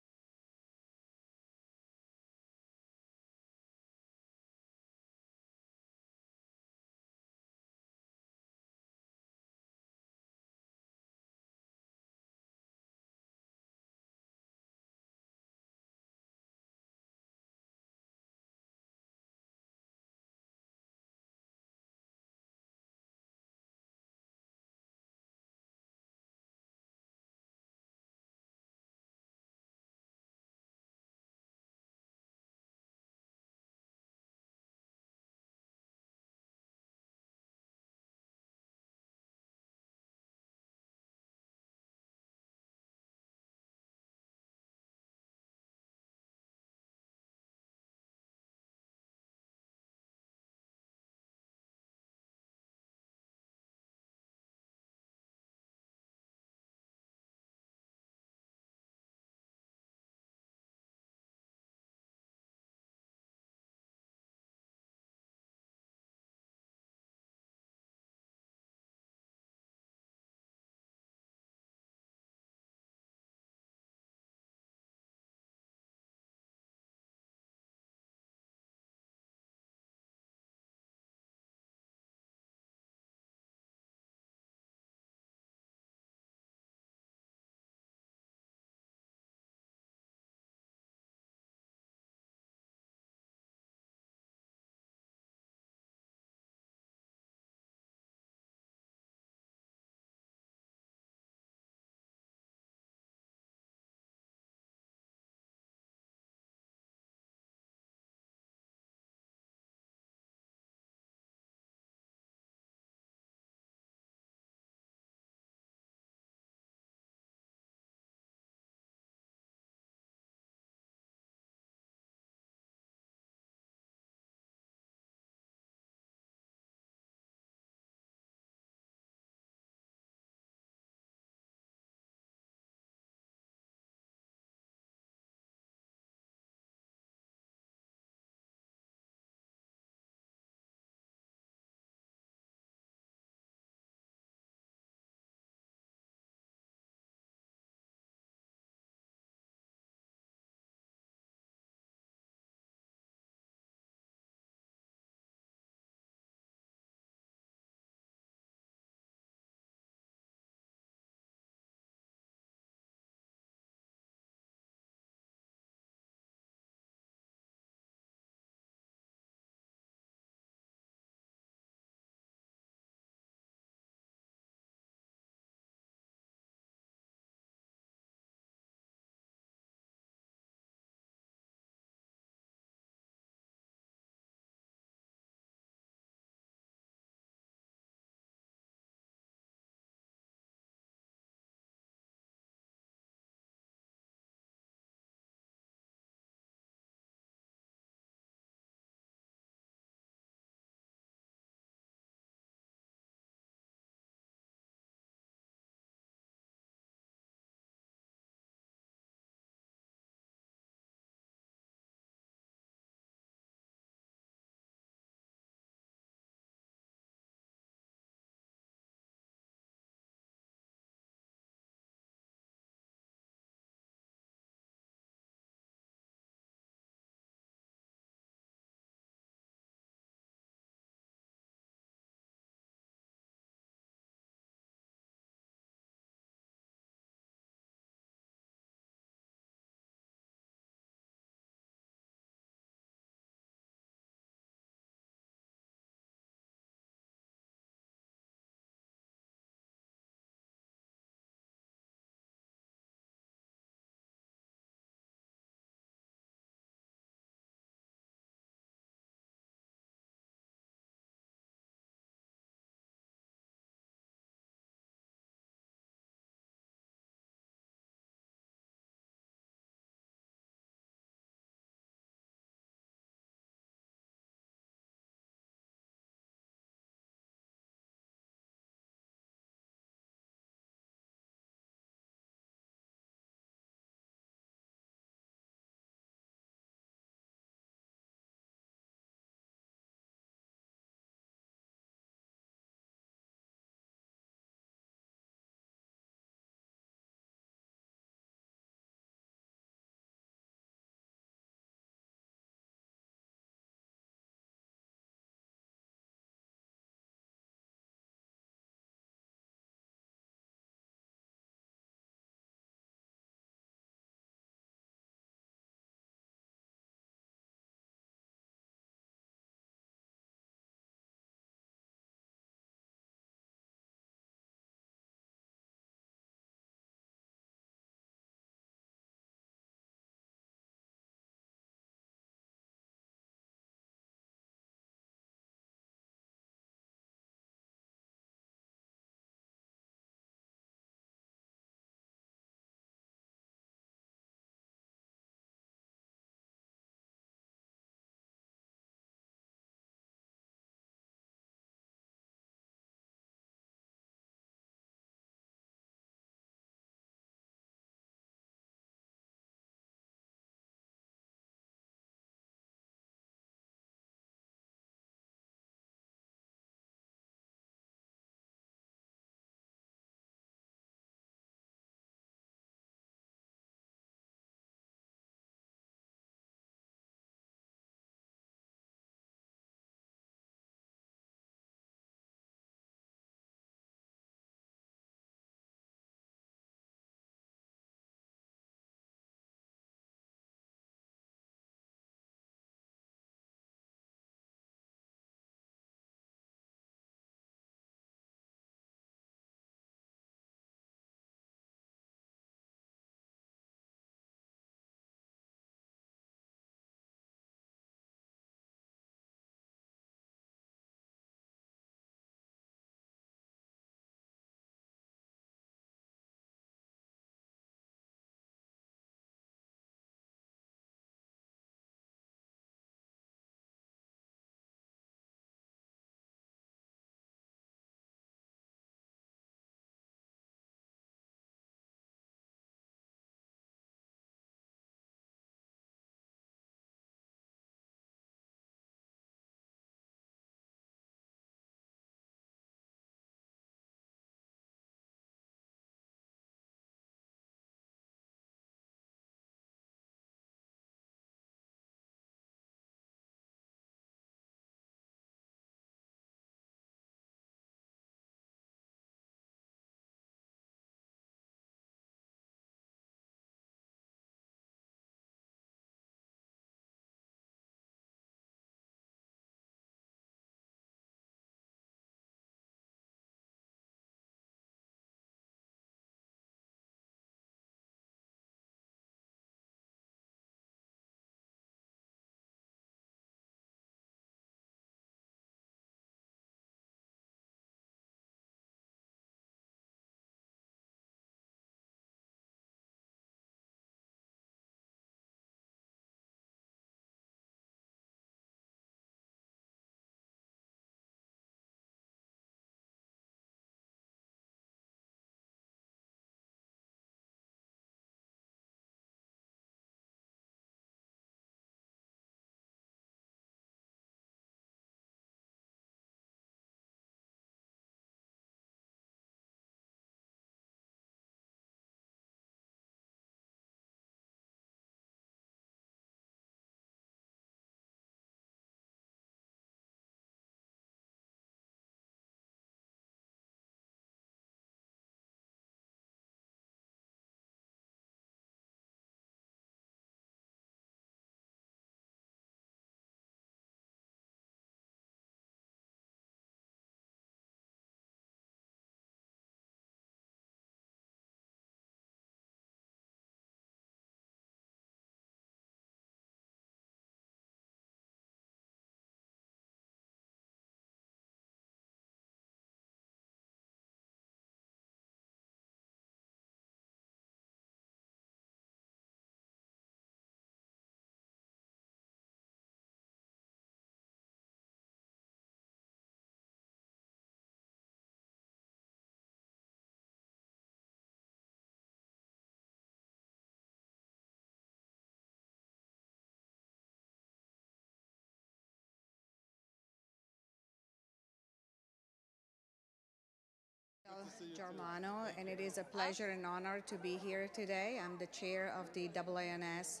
Germano, and it is a pleasure and honor to be here today. I'm the chair of the AANS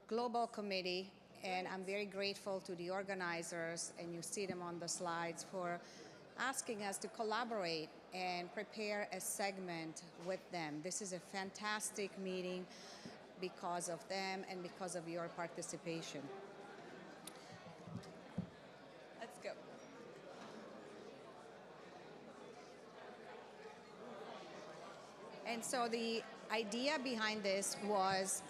Global Committee, and I'm very grateful to the organizers, and you see them on the slides, for asking us to collaborate and prepare a segment with them. This is a fantastic meeting because of them and because of your participation. Let's go. And so the idea behind this was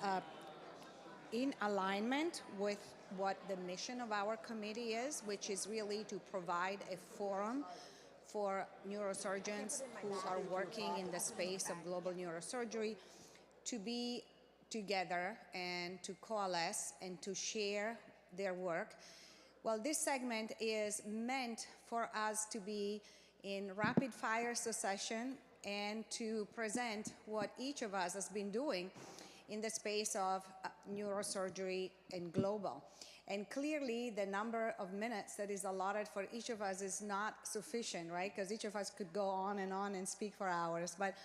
in alignment with what the mission of our committee is, which is really to provide a forum for neurosurgeons who are working in the space of global neurosurgery to be together and to coalesce and to share their work. Well, this segment is meant for us to be in rapid fire succession and to present what each of us has been doing in the space of neurosurgery and global. And clearly, the number of minutes that is allotted for each of us is not sufficient, right? Because each of us could go on and speak for hours. But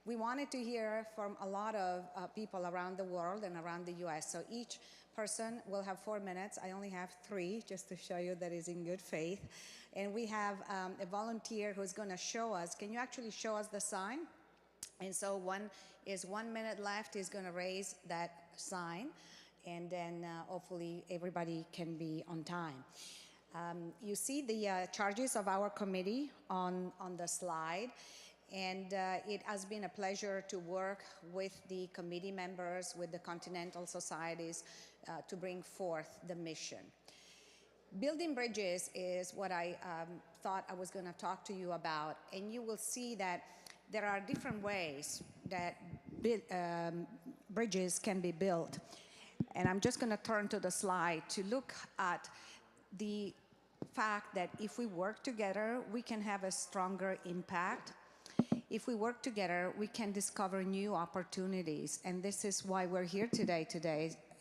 we wanted to hear from a lot of people around the world and around the US. So each person will have 4 minutes. I only have 3, just to show you that is in good faith. And we have a volunteer who's going to show us. Can you actually show us the sign? And so 1 minute left. He's going to raise that sign. And then hopefully everybody can be on time. You see the charges of our committee on the slide. And it has been a pleasure to work with the committee members, with the continental societies, to bring forth the mission. Building bridges is what I thought I was going to talk to you about. And you will see that there are different ways that bridges can be built. And I'm just going to turn to the slide to look at the fact that if we work together, we can have a stronger impact. If we work together, we can discover new opportunities. And this is why we're here today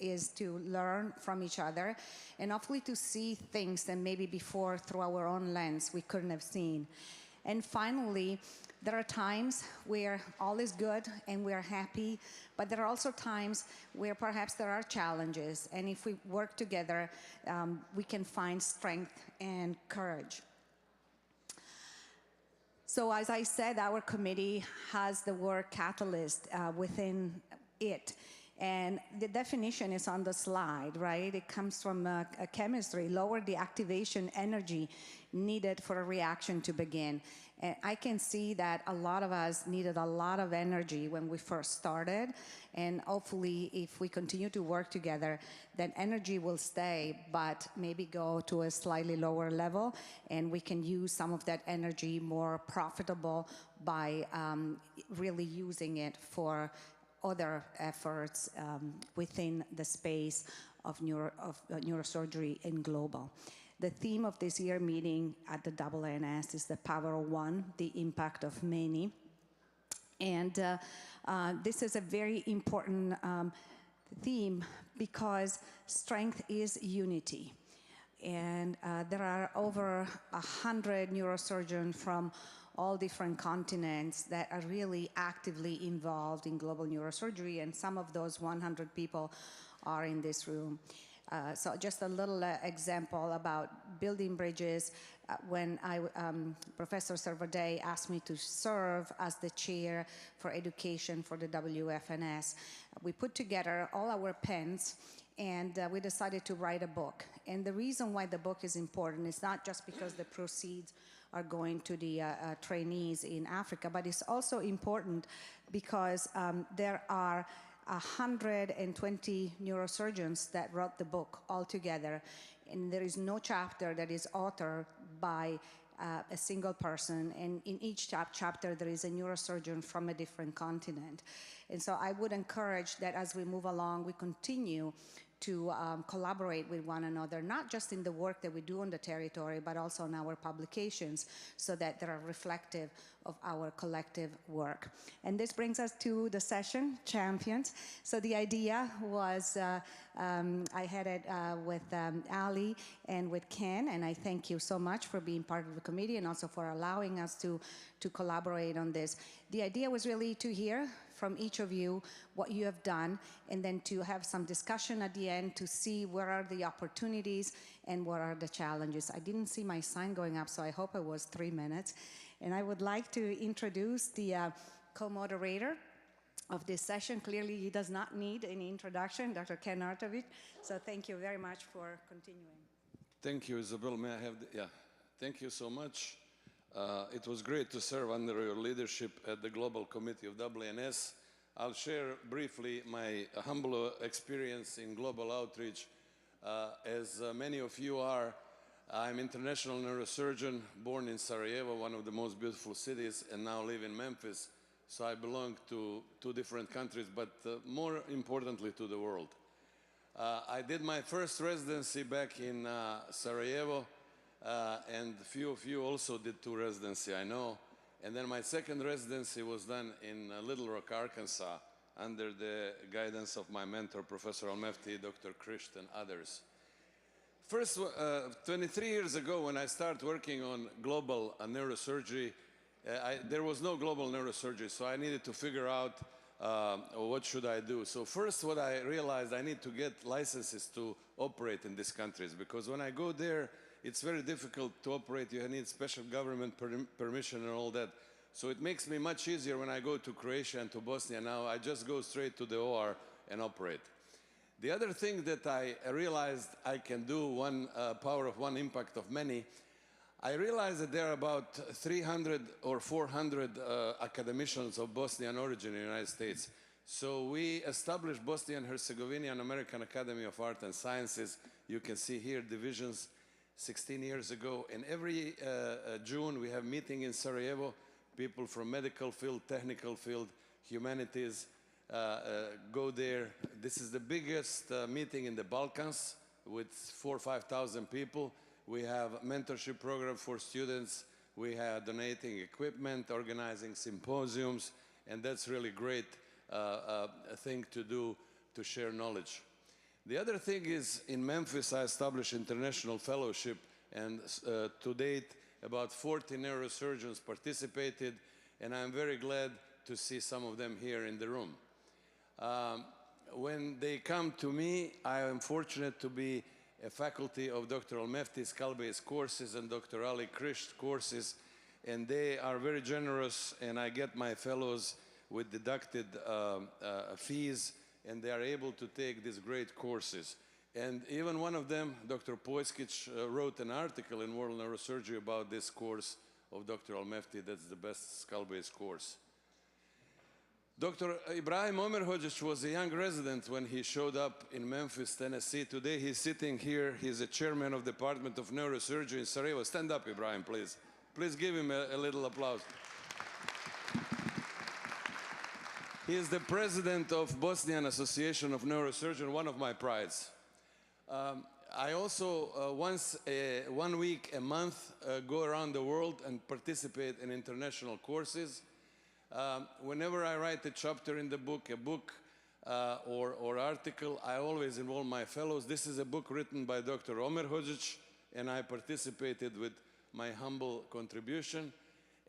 is to learn from each other and hopefully to see things that maybe before through our own lens we couldn't have seen. And finally, there are times where all is good and we're happy, but there are also times where perhaps there are challenges. And if we work together, we can find strength and courage. So as I said, our committee has the word catalyst within it. And the definition is on the slide, right? It comes from chemistry, lower the activation energy needed for a reaction to begin. And I can see that a lot of us needed a lot of energy when we first started. And hopefully, if we continue to work together, that energy will stay, but maybe go to a slightly lower level. And we can use some of that energy more profitable by really using it for other efforts within the space of neurosurgery and global. The theme of this year meeting at the AANS is the power of one, the impact of many. And this is a very important theme because strength is unity. And there are over 100 neurosurgeons from all different continents that are really actively involved in global neurosurgery, and some of those 100 people are in this room. So just a little example about building bridges. When Professor Servadei asked me to serve as the chair for education for the WFNS, we put together all our pens and we decided to write a book. And the reason why the book is important is not just because the proceeds are going to the trainees in Africa, but it's also important because there are 120 neurosurgeons that wrote the book all together, and there is no chapter that is authored by a single person, and in each chapter there is a neurosurgeon from a different continent. And so I would encourage that as we move along, we continue to collaborate with one another, not just in the work that we do on the territory, but also in our publications, so that they are reflective of our collective work. And this brings us to the session, Champions. So the idea was, I had it with Ali and with Ken, and I thank you so much for being part of the committee and also for allowing us to collaborate on this. The idea was really to hear from each of you what you have done, and then to have some discussion at the end to see where are the opportunities and what are the challenges. I didn't see my sign going up, so I hope it was 3 minutes. And I would like to introduce the co-moderator of this session. Clearly, he does not need any introduction, Dr. Ken Artovich. So thank you very much for continuing. Thank you, Isabel. May I have yeah, thank you so much. It was great to serve under your leadership at the Global Committee of WNS. I'll share briefly my humble experience in global outreach. As many of you are, I'm an international neurosurgeon, born in Sarajevo, one of the most beautiful cities, and now live in Memphis. So I belong to 2 different countries, but more importantly to the world. I did my first residency back in Sarajevo, and a few of you also did 2 residency, I know. And then my second residency was done in Little Rock, Arkansas, under the guidance of my mentor, Professor Al-Mefti, Dr. Krisht, and others. First, 23 years ago, when I started working on global neurosurgery, there was no global neurosurgery, so I needed to figure out what should I do. So first, what I realized, I need to get licenses to operate in these countries, because when I go there, it's very difficult to operate. You need special government permission and all that. So it makes me much easier when I go to Croatia and to Bosnia now. I just go straight to the OR and operate. The other thing that I realized I can do, one power of one, impact of many, I realized that there are about 300 or 400 academicians of Bosnian origin in the United States. So we established Bosnia and Herzegovina American Academy of Art and Sciences. You can see here divisions 16 years ago. And every June we have meeting in Sarajevo. People from medical field, technical field, humanities, go there. This is the biggest meeting in the Balkans with 4,000 or 5,000 people. We have mentorship program for students. We have donating equipment, organizing symposiums, and that's really great thing to do to share knowledge. The other thing is, in Memphis, I established international fellowship, and to date, about 40 neurosurgeons participated, and I'm very glad to see some of them here in the room. When they come to me, I am fortunate to be a faculty of Dr. Al-Mefti's skull-based courses and Dr. Ali Krisht courses, and they are very generous, and I get my fellows with deducted fees, and they are able to take these great courses. And even one of them, Dr. Pojskic, wrote an article in World Neurosurgery about this course of Dr. Al-Mefti. That's the best skull-based course. Dr. Ibrahim Omerhodjic was a young resident when he showed up in Memphis, Tennessee. Today he's sitting here. He's a chairman of the Department of Neurosurgery in Sarajevo. Stand up, Ibrahim, please. Please give him a little applause. He is the president of Bosnian Association of Neurosurgeons, one of my prides. I also, once 1 week a month, go around the world and participate in international courses. Whenever I write a chapter in the book, a book or article, I always involve my fellows. This is a book written by Dr. Omerhodjic, and I participated with my humble contribution.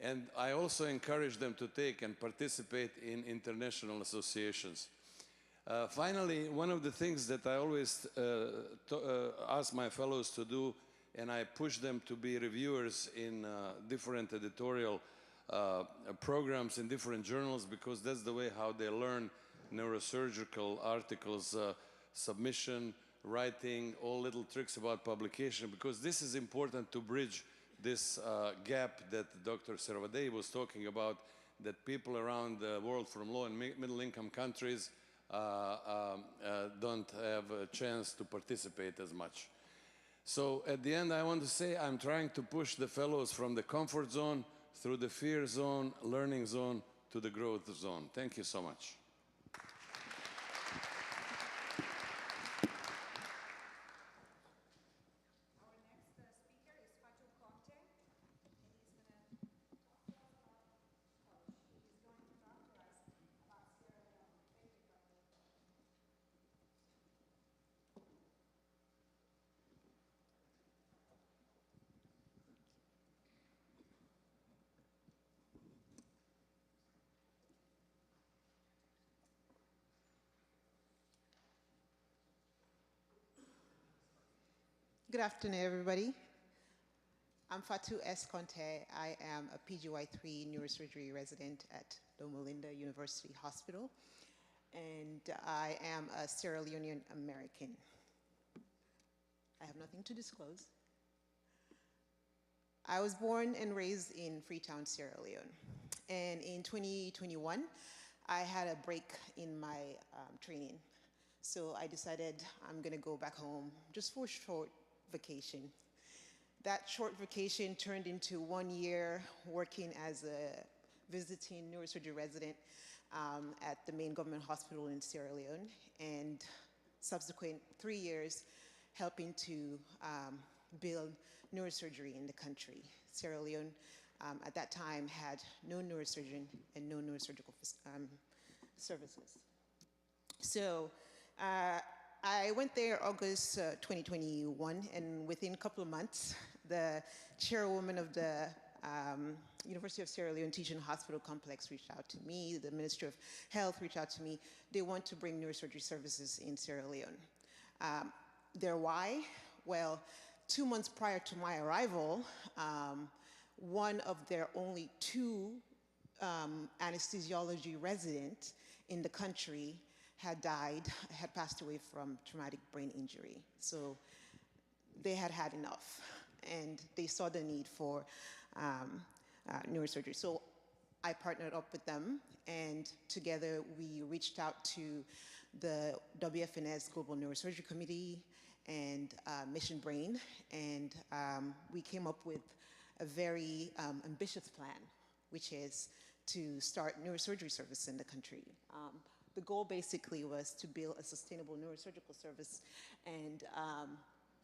And I also encourage them to take and participate in international associations. Finally, one of the things that I always ask my fellows to do, and I push them to be reviewers in different editorial programs in different journals, because that's the way how they learn neurosurgical articles, submission, writing, all little tricks about publication, because this is important to bridge this gap that Dr. Servadei was talking about, that people around the world from low and middle income countries don't have a chance to participate as much. So at the end, I want to say I'm trying to push the fellows from the comfort zone through the fear zone, learning zone, to the growth zone. Thank you so much. Good afternoon, everybody. I'm Fatou S. Conte. I am a PGY3 neurosurgery resident at Loma Linda University Hospital, and I am a Sierra Leonean American. I have nothing to disclose. I was born and raised in Freetown, Sierra Leone, and in 2021, I had a break in my training. So I decided I'm gonna go back home just for a short vacation. That short vacation turned into 1 year working as a visiting neurosurgery resident at the main government hospital in Sierra Leone, and subsequent 3 years helping to build neurosurgery in the country. Sierra Leone at that time had no neurosurgeon and no neurosurgical services. So I went there August 2021, and within a couple of months, the chairwoman of the University of Sierra Leone Teaching Hospital Complex reached out to me, the Ministry of Health reached out to me. They want to bring neurosurgery services in Sierra Leone. Their why? Well, 2 months prior to my arrival, one of their only 2 anesthesiology residents in the country had died, had passed away from traumatic brain injury. So they had had enough, and they saw the need for neurosurgery. So I partnered up with them, and together we reached out to the WFNS Global Neurosurgery Committee and Mission Brain, and we came up with a very ambitious plan, which is to start neurosurgery service in the country. The goal basically was to build a sustainable neurosurgical service, and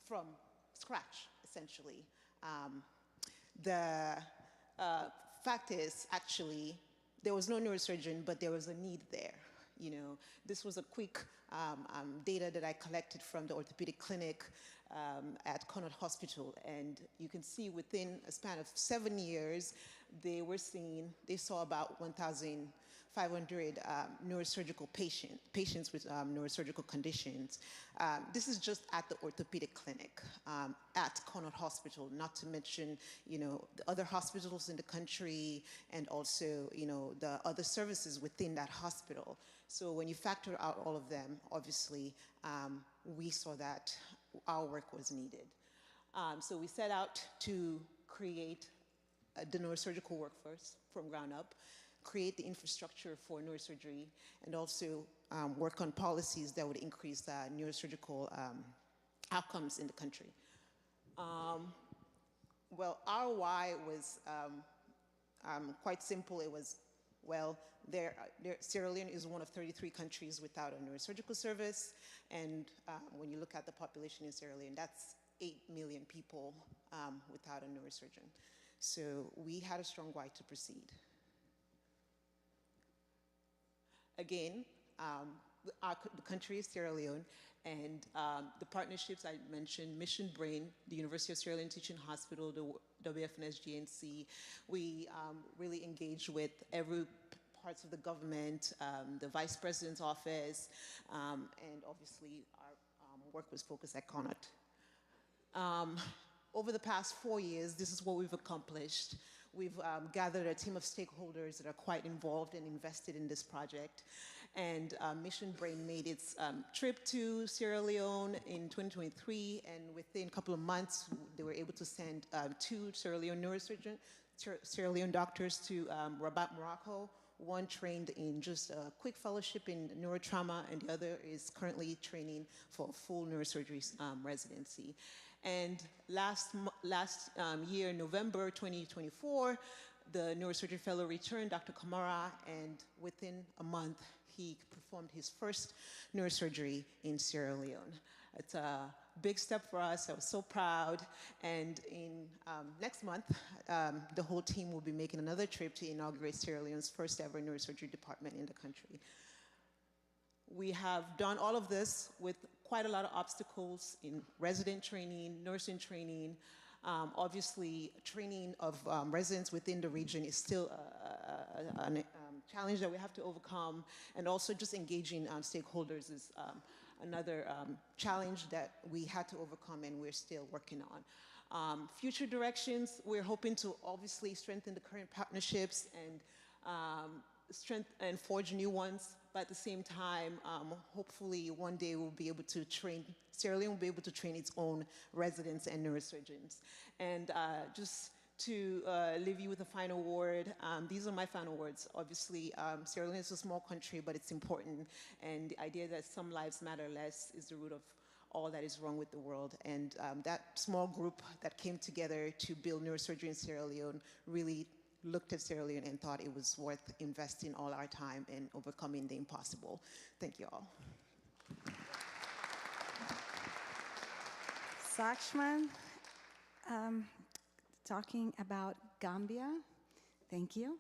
from scratch, essentially. The fact is, actually, there was no neurosurgeon, but there was a need there. You know, this was a quick data that I collected from the orthopedic clinic at Connaught Hospital, and you can see within a span of 7 years, they saw about 1,500 neurosurgical patients with neurosurgical conditions. This is just at the orthopedic clinic at Connaught Hospital, not to mention, you know, the other hospitals in the country, and also, you know, the other services within that hospital. So when you factor out all of them, obviously, we saw that our work was needed. So we set out to create the neurosurgical workforce from ground up, create the infrastructure for neurosurgery, and also work on policies that would increase neurosurgical outcomes in the country. Well, our why was quite simple. It was, well, Sierra Leone is one of 33 countries without a neurosurgical service, and when you look at the population in Sierra Leone, that's 8 million people without a neurosurgeon. So we had a strong why to proceed. Again, the country is Sierra Leone, and the partnerships I mentioned, Mission Brain, the University of Sierra Leone Teaching Hospital, the WFNS GNC, we really engaged with every parts of the government, the Vice President's office, and obviously our work was focused at Connaught. Over the past 4 years, this is what we've accomplished. We've gathered a team of stakeholders that are quite involved and invested in this project. And Mission Brain made its trip to Sierra Leone in 2023, and within a couple of months, they were able to send 2 Sierra Leone neurosurgeons, Sierra Leone doctors to Rabat, Morocco. One trained in just a quick fellowship in neurotrauma, and the other is currently training for a full neurosurgery residency. And last year, November 2024, the neurosurgery fellow returned, Dr. Kamara, and within a month, he performed his first neurosurgery in Sierra Leone. It's a big step for us. I was so proud. And in next month, the whole team will be making another trip to inaugurate Sierra Leone's first ever neurosurgery department in the country. We have done all of this with quite a lot of obstacles in resident training, nursing training. Obviously, training of residents within the region is still a challenge that we have to overcome, and also just engaging stakeholders is another challenge that we had to overcome and we're still working on. Future directions, we're hoping to obviously strengthen the current partnerships and forge new ones, but at the same time, hopefully one day we'll be able to train, Sierra Leone will be able to train its own residents and neurosurgeons. And just to leave you with a final word, these are my final words. Obviously, Sierra Leone is a small country, but it's important, and the idea that some lives matter less is the root of all that is wrong with the world. And that small group that came together to build neurosurgery in Sierra Leone really looked at Sierra Leone and thought it was worth investing all our time in overcoming the impossible. Thank you all. Sakshman, talking about Gambia. Thank you.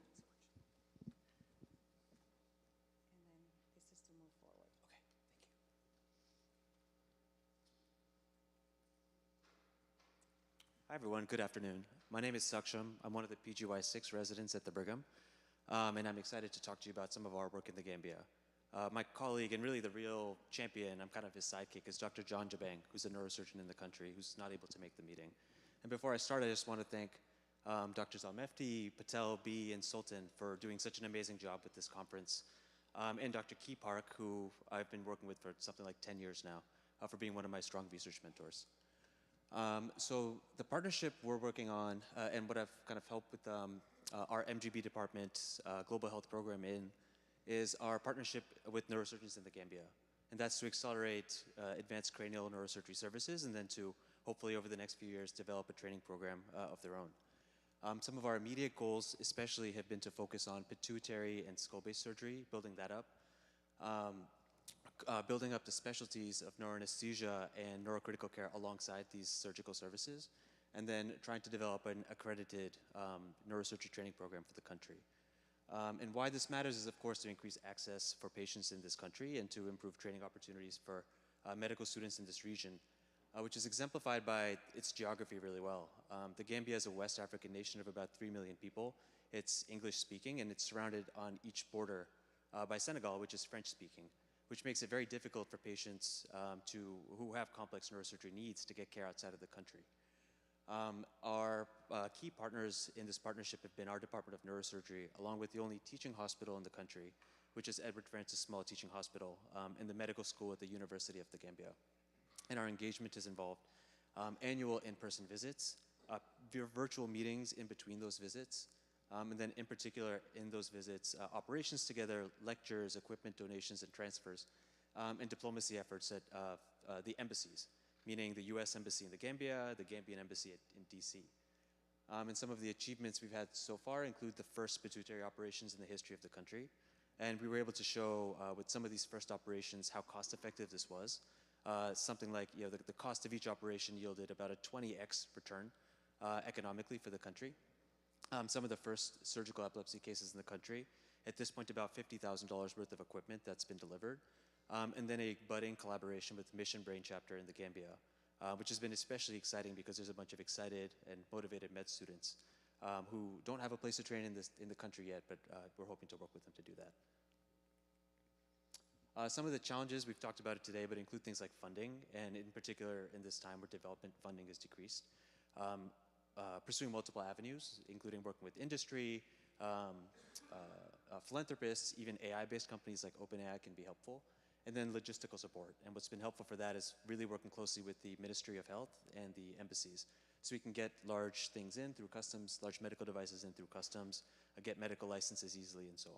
Hi everyone, good afternoon. My name is Saksham. I'm one of the PGY6 residents at the Brigham, and I'm excited to talk to you about some of our work in the Gambia. My colleague, and really the real champion, I'm kind of his sidekick, is Dr. John Jabang, who's a neurosurgeon in the country, who's not able to make the meeting. And before I start, I just want to thank Drs. Al-Mefti, Patel, B, and Sultan for doing such an amazing job with this conference, and Dr. Key Park, who I've been working with for something like 10 years now, for being one of my strong research mentors. So the partnership we're working on, and what I've kind of helped with our MGB department global health program is our partnership with neurosurgeons in the Gambia. And that's to accelerate advanced cranial neurosurgery services, and then to hopefully over the next few years develop a training program of their own. Some of our immediate goals especially have been to focus on pituitary and skull-based surgery, building that up. Building up the specialties of neuroanesthesia and neurocritical care alongside these surgical services, and then trying to develop an accredited neurosurgery training program for the country. And why this matters is, of course, to increase access for patients in this country and to improve training opportunities for medical students in this region, which is exemplified by its geography really well. The Gambia is a West African nation of about 3 million people. It's English-speaking, and it's surrounded on each border by Senegal, which is French-speaking, which makes it very difficult for patients who have complex neurosurgery needs to get care outside of the country. Our key partners in this partnership have been our Department of Neurosurgery, along with the only teaching hospital in the country, which is Edward Francis Small Teaching Hospital, and the medical school at the University of the Gambia. And our engagement has involved annual in-person visits, virtual meetings in between those visits, and then in particular in those visits, operations together, lectures, equipment donations and transfers, and diplomacy efforts at the embassies, meaning the US Embassy in the Gambia, the Gambian Embassy in DC. And some of the achievements we've had so far include the first pituitary operations in the history of the country. And we were able to show with some of these first operations how cost effective this was. Something like, the cost of each operation yielded about a 20x return economically for the country. Some of the first surgical epilepsy cases in the country, at this point about $50,000 worth of equipment that's been delivered, and then a budding collaboration with Mission Brain Chapter in the Gambia, which has been especially exciting because there's a bunch of excited and motivated med students who don't have a place to train in the country yet, but we're hoping to work with them to do that. Some of the challenges, we've talked about it today, but include things like funding, and in particular in this time where development funding is decreased. Pursuing multiple avenues, including working with industry, philanthropists, even AI-based companies like OpenAI can be helpful, and then logistical support. And what's been helpful for that is really working closely with the Ministry of Health and the embassies, so we can get large things in through customs, large medical devices in through customs, get medical licenses easily, and so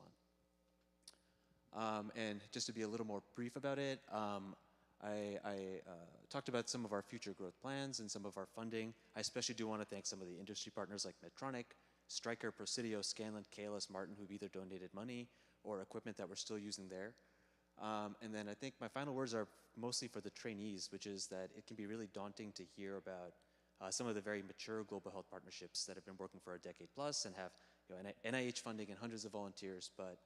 on. And just to be a little more brief about it, I talked about some of our future growth plans and some of our funding. I especially do want to thank some of the industry partners like Medtronic, Stryker, Presidio, Scanlon, KLS, Martin, who've either donated money or equipment that we're still using there. And then I think my final words are mostly for the trainees, which is that it can be really daunting to hear about some of the very mature global health partnerships that have been working for a decade plus and have NIH funding and hundreds of volunteers. But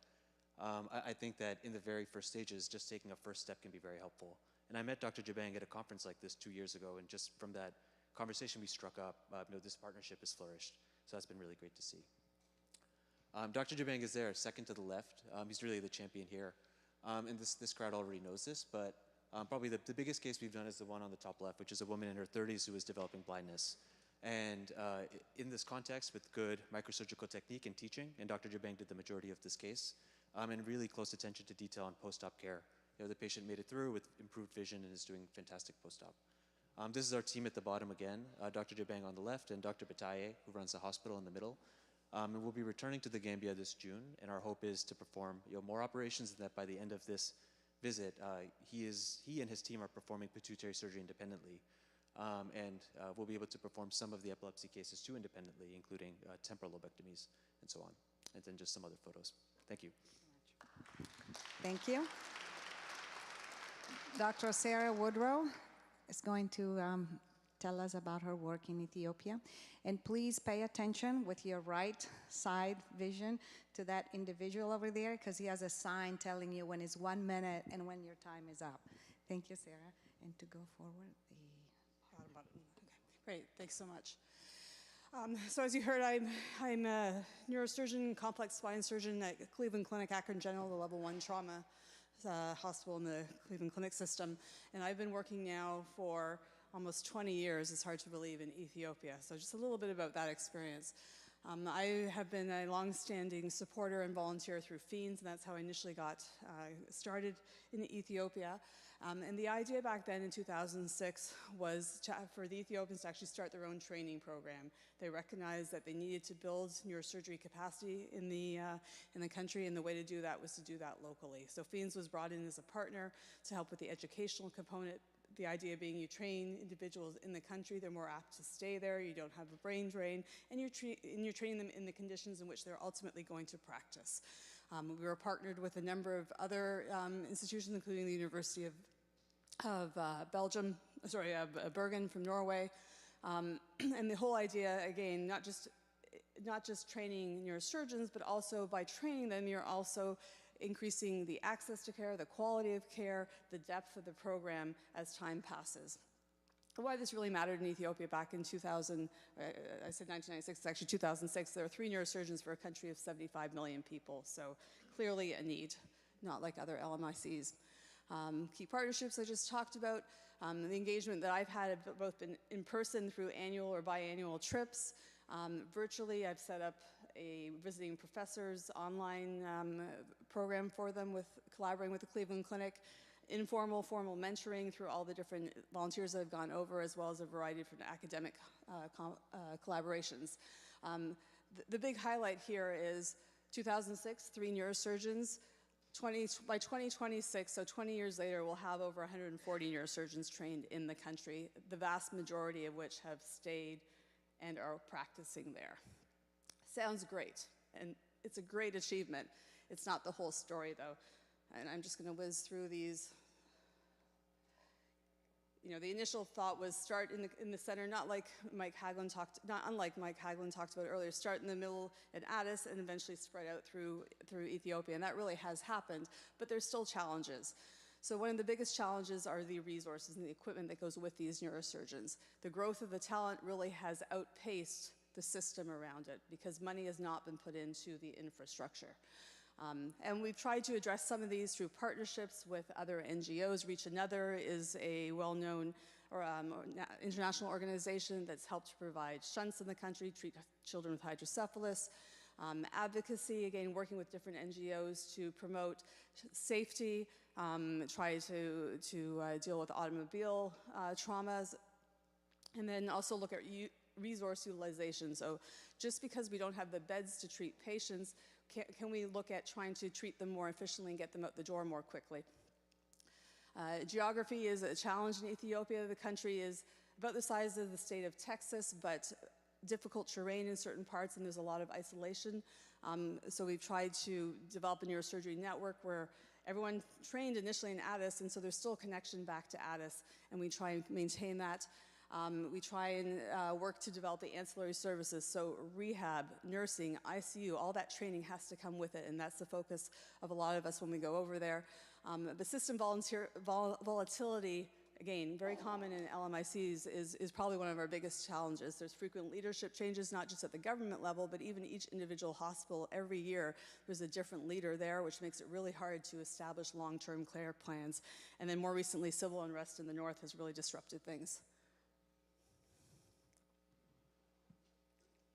I think that in the very first stages, just taking a first step can be very helpful. And I met Dr. Jabang at a conference like this 2 years ago, and just from that conversation we struck up, this partnership has flourished. So that's been really great to see. Dr. Jabang is there, second to the left. He's really the champion here. And this crowd already knows this, but Probably the biggest case we've done is the one on the top left, which is a woman in her 30s who is developing blindness. And in this context, with good microsurgical technique and teaching, and Dr. Jabang did the majority of this case, and really close attention to detail on post-op care. The patient made it through with improved vision and is doing fantastic post-op. This is our team at the bottom again, Dr. Jabang on the left and Dr. Bataye, who runs the hospital, in the middle. And we'll be returning to the Gambia this June, and our hope is to perform more operations, and that by the end of this visit, he and his team are performing pituitary surgery independently. And we'll be able to perform some of the epilepsy cases too independently, including temporal lobectomies and so on. And then just some other photos. Thank you. Thank you. Dr. Sarah Woodrow is going to tell us about her work in Ethiopia. And please pay attention with your right side vision to that individual over there, because he has a sign telling you when it's 1 minute and when your time is up. Thank you, Sarah. And to go forward, Okay, great, thanks so much. So as you heard, I'm a neurosurgeon, complex spine surgeon at Cleveland Clinic, Akron General, the level 1 trauma hospital in the Cleveland Clinic system. And I've been working now for almost 20 years, it's hard to believe, in Ethiopia. So just a little bit about that experience. I have been a long-standing supporter and volunteer through FEANS, and that's how I initially got started in Ethiopia. And the idea back then in 2006 was for the Ethiopians to actually start their own training program. They recognized that they needed to build neurosurgery capacity in the country, and the way to do that was to do that locally. So FEANS was brought in as a partner to help with the educational component. The idea being you train individuals in the country, they're more apt to stay there, you don't have a brain drain, and you're training them in the conditions in which they're ultimately going to practice. We were partnered with a number of other institutions, including the University of Bergen from Norway. And the whole idea, again, not just training neurosurgeons, but also by training them, you're also increasing the access to care, the quality of care, the depth of the program as time passes. Why this really mattered in Ethiopia back in 2000, I said 1996, it's actually 2006, there are 3 neurosurgeons for a country of 75 million people, so clearly a need, not like other LMICs. Key partnerships I just talked about, the engagement that I've had have both been in person through annual or biannual trips. Virtually, I've set up a visiting professors online program for them, collaborating with the Cleveland Clinic, informal, formal mentoring through all the different volunteers that have gone over, as well as a variety of different academic collaborations. The big highlight here is 2006, 3 neurosurgeons. By 2026, so 20 years later, we'll have over 140 neurosurgeons trained in the country, the vast majority of which have stayed and are practicing there. Sounds great, and it's a great achievement. It's not the whole story, though, and I'm just going to whiz through these. The initial thought was start in the center, not unlike Mike Hagelin talked about earlier, start in the middle at Addis and eventually spread out through Ethiopia, and that really has happened, but there's still challenges. So one of the biggest challenges are the resources and the equipment that goes with these neurosurgeons. The growth of the talent really has outpaced the system around it because money has not been put into the infrastructure. And we've tried to address some of these through partnerships with other NGOs. Reach Another is a well-known international organization that's helped to provide shunts in the country, treat children with hydrocephalus. Advocacy, again, working with different NGOs to promote safety, try to deal with automobile traumas, and then also look at resource utilization. So just because we don't have the beds to treat patients, can we look at trying to treat them more efficiently and get them out the door more quickly? Geography is a challenge in Ethiopia. The country is about the size of the state of Texas, but difficult terrain in certain parts, and there's a lot of isolation. So we've tried to develop a neurosurgery network where everyone trained initially in Addis, and so there's still a connection back to Addis, and we try and maintain that. We try and work to develop the ancillary services, so rehab, nursing, ICU, all that training has to come with it, and that's the focus of a lot of us when we go over there. The system volatility again, very common in LMICs, is probably one of our biggest challenges. There's frequent leadership changes, not just at the government level, but even each individual hospital. Every year, there's a different leader there, which makes it really hard to establish long-term care plans. And then more recently, civil unrest in the north has really disrupted things.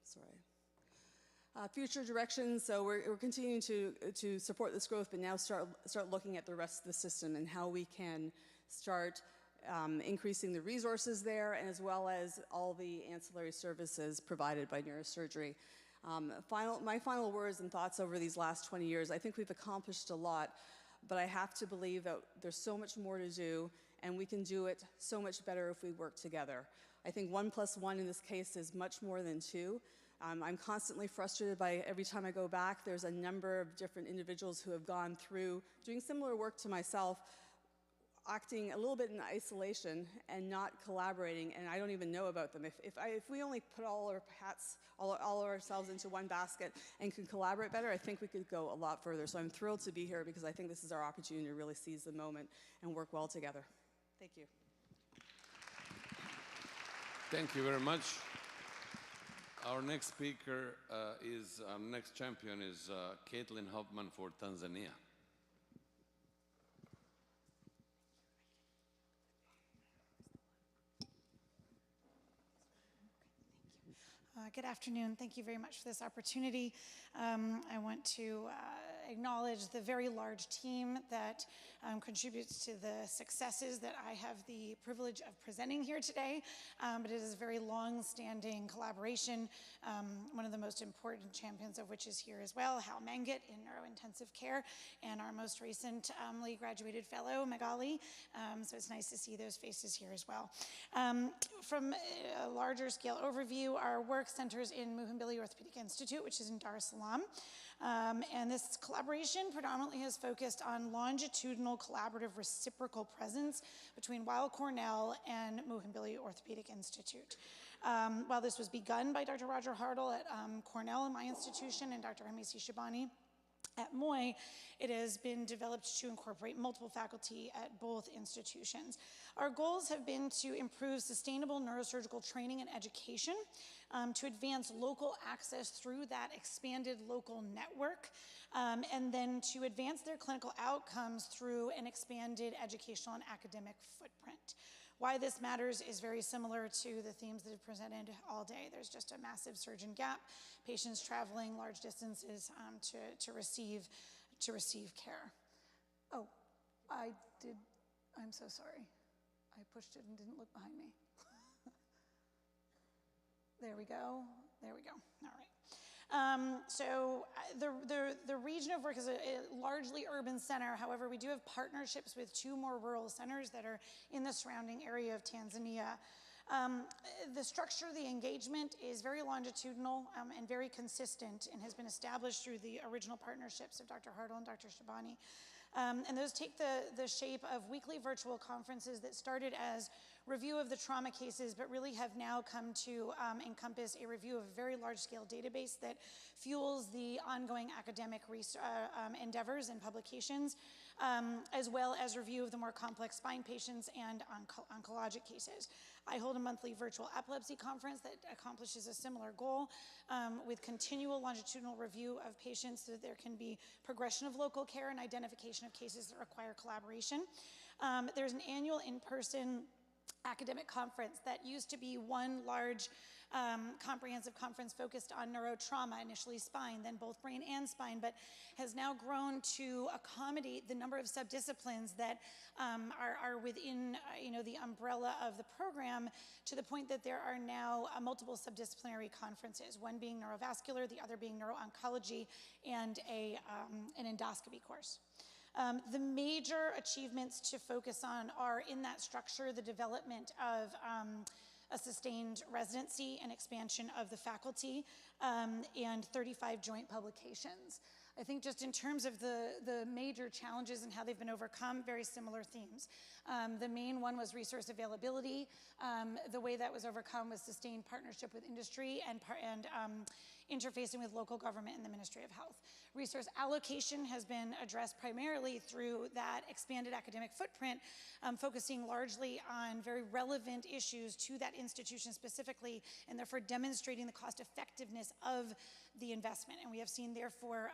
Sorry. Future directions, so we're continuing to support this growth, but now start looking at the rest of the system and how we can start increasing the resources there, and as well as all the ancillary services provided by neurosurgery. My final words and thoughts over these last 20 years, I think we've accomplished a lot, but I have to believe that there's so much more to do, and we can do it so much better if we work together. I think 1 + 1 in this case is much more than 2. I'm constantly frustrated by every time I go back, there's a number of different individuals who have gone through doing similar work to myself, acting a little bit in isolation and not collaborating, and I don't even know about them. If we only put all our hats, all ourselves into one basket and could collaborate better, I think we could go a lot further. So I'm thrilled to be here because I think this is our opportunity to really seize the moment and work well together. Thank you. Thank you very much. Our next speaker our next champion is Caitlin Hoffman for Tanzania. Good afternoon. Thank you very much for this opportunity. I want to acknowledge the very large team that contributes to the successes that I have the privilege of presenting here today. But it is a very long-standing collaboration, one of the most important champions of which is here as well, Hal Mangit in neurointensive care, and our most recently graduated fellow, Magali. So it's nice to see those faces here as well. From a larger scale overview, our work centers in Muhimbili Orthopedic Institute, which is in Dar es Salaam. And this collaboration predominantly has focused on longitudinal collaborative reciprocal presence between Weill Cornell and Muhimbili Orthopedic Institute. While this was begun by Dr. Roger Hartle at Cornell in my institution and Dr. Hamisi Shabani at Moy, it has been developed to incorporate multiple faculty at both institutions. Our goals have been to improve sustainable neurosurgical training and education, to advance local access through that expanded local network, and then to advance their clinical outcomes through an expanded educational and academic footprint. Why this matters is very similar to the themes that have presented all day. There's just a massive surgeon gap, patients traveling large distances to receive care. Oh, I'm so sorry. I pushed it and didn't look behind me. There we go. There we go. All right. So the region of work is a largely urban center. However, we do have partnerships with 2 more rural centers that are in the surrounding area of Tanzania. The structure of the engagement is very longitudinal and very consistent and has been established through the original partnerships of Dr. Hartle and Dr. Shabani. And those take the shape of weekly virtual conferences that started as review of the trauma cases, but really have now come to encompass a review of a very large-scale database that fuels the ongoing academic endeavors and publications, as well as review of the more complex spine patients and oncologic cases. I hold a monthly virtual epilepsy conference that accomplishes a similar goal with continual longitudinal review of patients so that there can be progression of local care and identification of cases that require collaboration. There's an annual in-person academic conference that used to be one large comprehensive conference focused on neurotrauma, initially spine, then both brain and spine, but has now grown to accommodate the number of subdisciplines that are within the umbrella of the program, to the point that there are now multiple subdisciplinary conferences, one being neurovascular, the other being neuro-oncology, and an endoscopy course. The major achievements to focus on are, in that structure, the development of a sustained residency and expansion of the faculty, and 35 joint publications. I think just in terms of the major challenges and how they've been overcome, very similar themes. The main one was resource availability. The way that was overcome was sustained partnership with industry and interfacing with local government and the Ministry of Health. Resource allocation has been addressed primarily through that expanded academic footprint, focusing largely on very relevant issues to that institution specifically, and therefore demonstrating the cost effectiveness of the investment. And we have seen, therefore,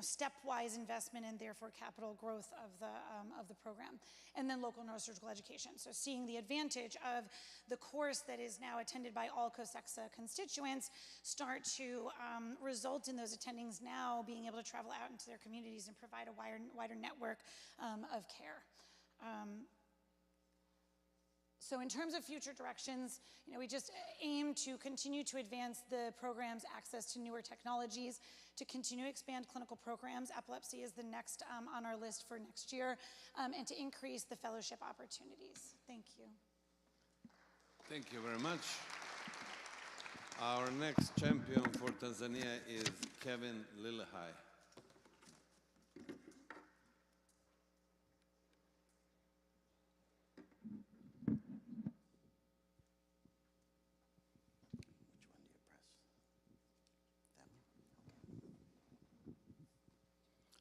stepwise investment and therefore capital growth of the program. And then local neurosurgical education. So seeing the advantage of the course that is now attended by all COSEXA constituents start to result in those attendings now being able to travel out into their communities and provide a wider network of care. So in terms of future directions, we just aim to continue to advance the program's access to newer technologies, to continue to expand clinical programs. Epilepsy is the next on our list for next year, and to increase the fellowship opportunities. Thank you. Thank you very much. Our next champion for Tanzania is Kevin Lillehei.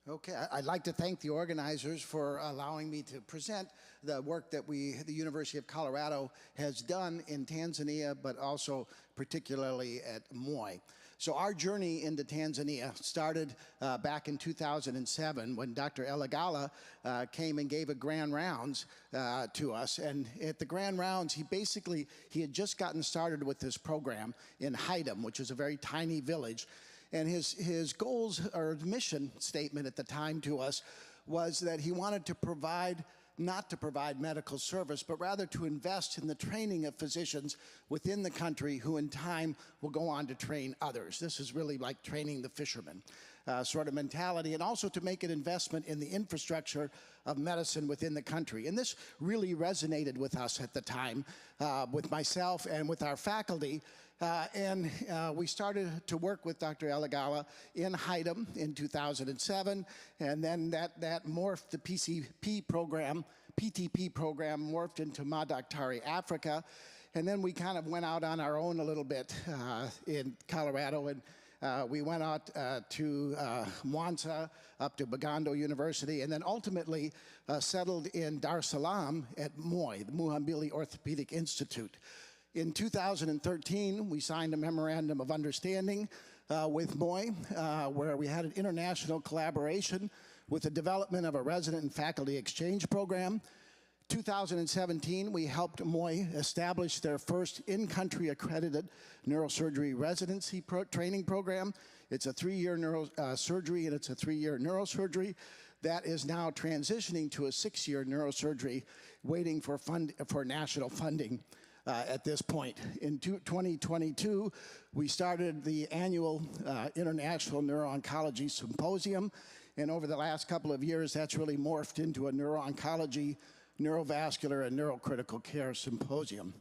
Okay, I'd like to thank the organizers for allowing me to present the work that the University of Colorado has done in Tanzania, but also particularly at Moi. So our journey into Tanzania started back in 2007 when Dr. Eligala came and gave a grand rounds to us. And at the grand rounds, he had just gotten started with this program in Haydam, which is a very tiny village. And his goals or mission statement at the time to us was that he wanted to not to provide medical service, but rather to invest in the training of physicians within the country who in time will go on to train others. This is really like training the fishermen sort of mentality, and also to make an investment in the infrastructure of medicine within the country. And this really resonated with us at the time, with myself and with our faculty. And we started to work with Dr. Eligala in Haydam in 2007, and then that morphed, the PTP program morphed into Madaktari Africa, and then we kind of went out on our own a little bit in Colorado, and we went out to Mwanza, up to Bugando University, and then ultimately settled in Dar es Salaam at Moi, the Muhimbili Orthopedic Institute. In 2013, we signed a memorandum of understanding with Moi, where we had an international collaboration with the development of a resident and faculty exchange program. 2017, we helped Moi establish their first in-country accredited neurosurgery residency training program. It's a 3-year neurosurgery, and it's a 3-year neurosurgery that is now transitioning to a 6-year neurosurgery, waiting for national funding. At this point. In 2022, we started the annual International Neuro-Oncology Symposium, and over the last couple of years, that's really morphed into a neuro-oncology, neurovascular, and neurocritical care symposium.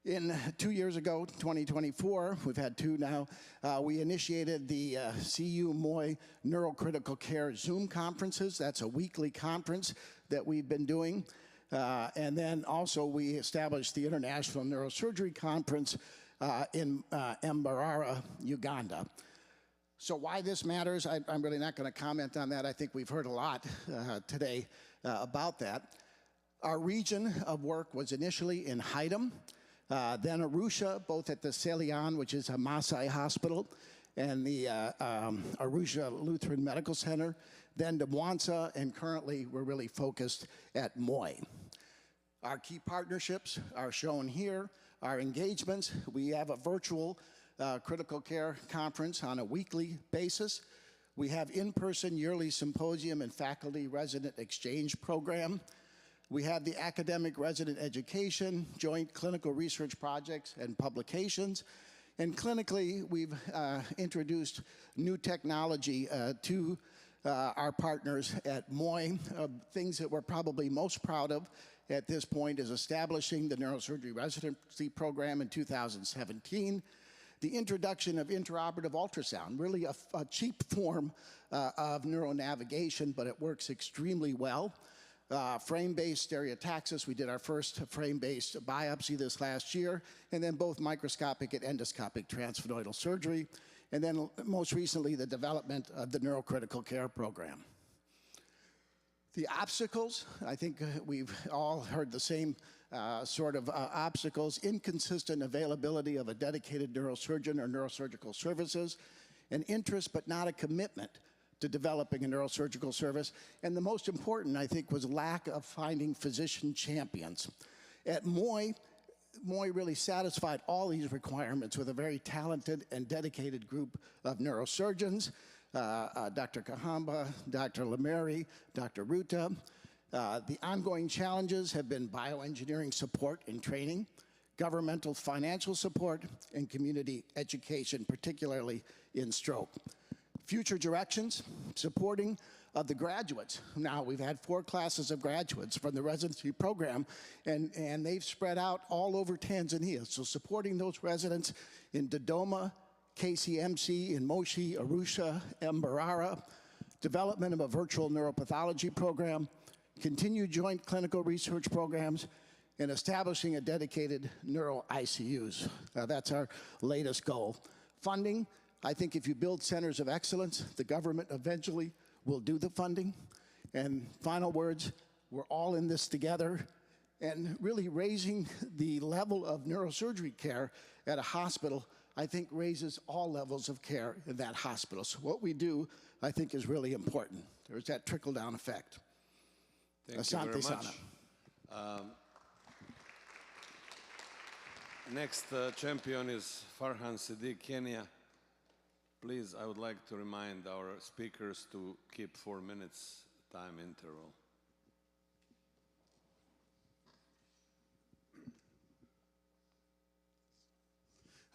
2 years ago, 2024, we've had 2 now, we initiated the CU Moi Neurocritical Care Zoom conferences. That's a weekly conference that we've been doing. And then also we established the International Neurosurgery Conference in Mbarara, Uganda. So why this matters, I'm really not going to comment on that. I think we've heard a lot today about that. Our region of work was initially in Haydam, then Arusha, both at the Selian, which is a Maasai hospital, and the Arusha Lutheran Medical Center, then to Mwanza, and currently we're really focused at Moi. Our key partnerships are shown here. Our engagements, we have a virtual critical care conference on a weekly basis. We have in-person yearly symposium and faculty resident exchange program. We have the academic resident education, joint clinical research projects and publications. And clinically, we've introduced new technology to our partners at Moi. Things that we're probably most proud of at this point is establishing the neurosurgery residency program in 2017, the introduction of intraoperative ultrasound, really a cheap form of neuronavigation, but it works extremely well. Frame-based stereotaxis, we did our first frame-based biopsy this last year, and then both microscopic and endoscopic transsphenoidal surgery, and then most recently the development of the neurocritical care program. The obstacles, I think we've all heard the same sort of obstacles: inconsistent availability of a dedicated neurosurgeon or neurosurgical services, an interest but not a commitment to developing a neurosurgical service, and the most important, I think, was lack of finding physician champions. At Moy really satisfied all these requirements with a very talented and dedicated group of neurosurgeons, Dr. Kahamba, Dr. Lemary, Dr. Ruta. The ongoing challenges have been bioengineering support and training, governmental financial support, and community education, particularly in stroke. Future directions, supporting of the graduates. Now, we've had 4 classes of graduates from the residency program, and they've spread out all over Tanzania. So supporting those residents in Dodoma, KCMC, in Moshi, Arusha, Mbarara, development of a virtual neuropathology program, continued joint clinical research programs, and establishing a dedicated neuro ICUs. That's our latest goal. Funding, I think if you build centers of excellence, the government eventually will do the funding. And final words, we're all in this together, and really raising the level of neurosurgery care at a hospital, I think, raises all levels of care in that hospital. So what we do, I think, is really important. There's that trickle-down effect. Thank you very much. Next champion is Farhan Siddiq, Kenya. Please, I would like to remind our speakers to keep 4 minutes time interval.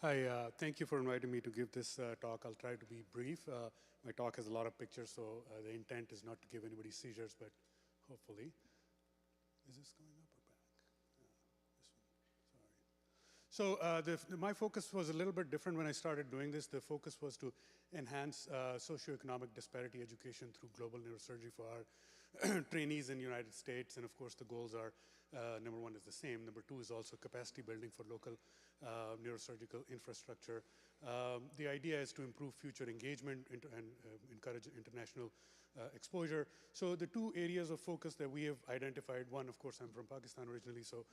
Hi, thank you for inviting me to give this talk. I'll try to be brief. My talk has a lot of pictures, so the intent is not to give anybody seizures, but hopefully. Is this going up or back? This one, sorry. So my focus was a little bit different when I started doing this. The focus was to enhance socioeconomic disparity education through global neurosurgery for our trainees in the United States. And of course, the goals are, number 1 is the same. Number 2 is also capacity building for local neurosurgical infrastructure. The idea is to improve future engagement and encourage international exposure. So the 2 areas of focus that we have identified, one, of course, I'm from Pakistan originally, so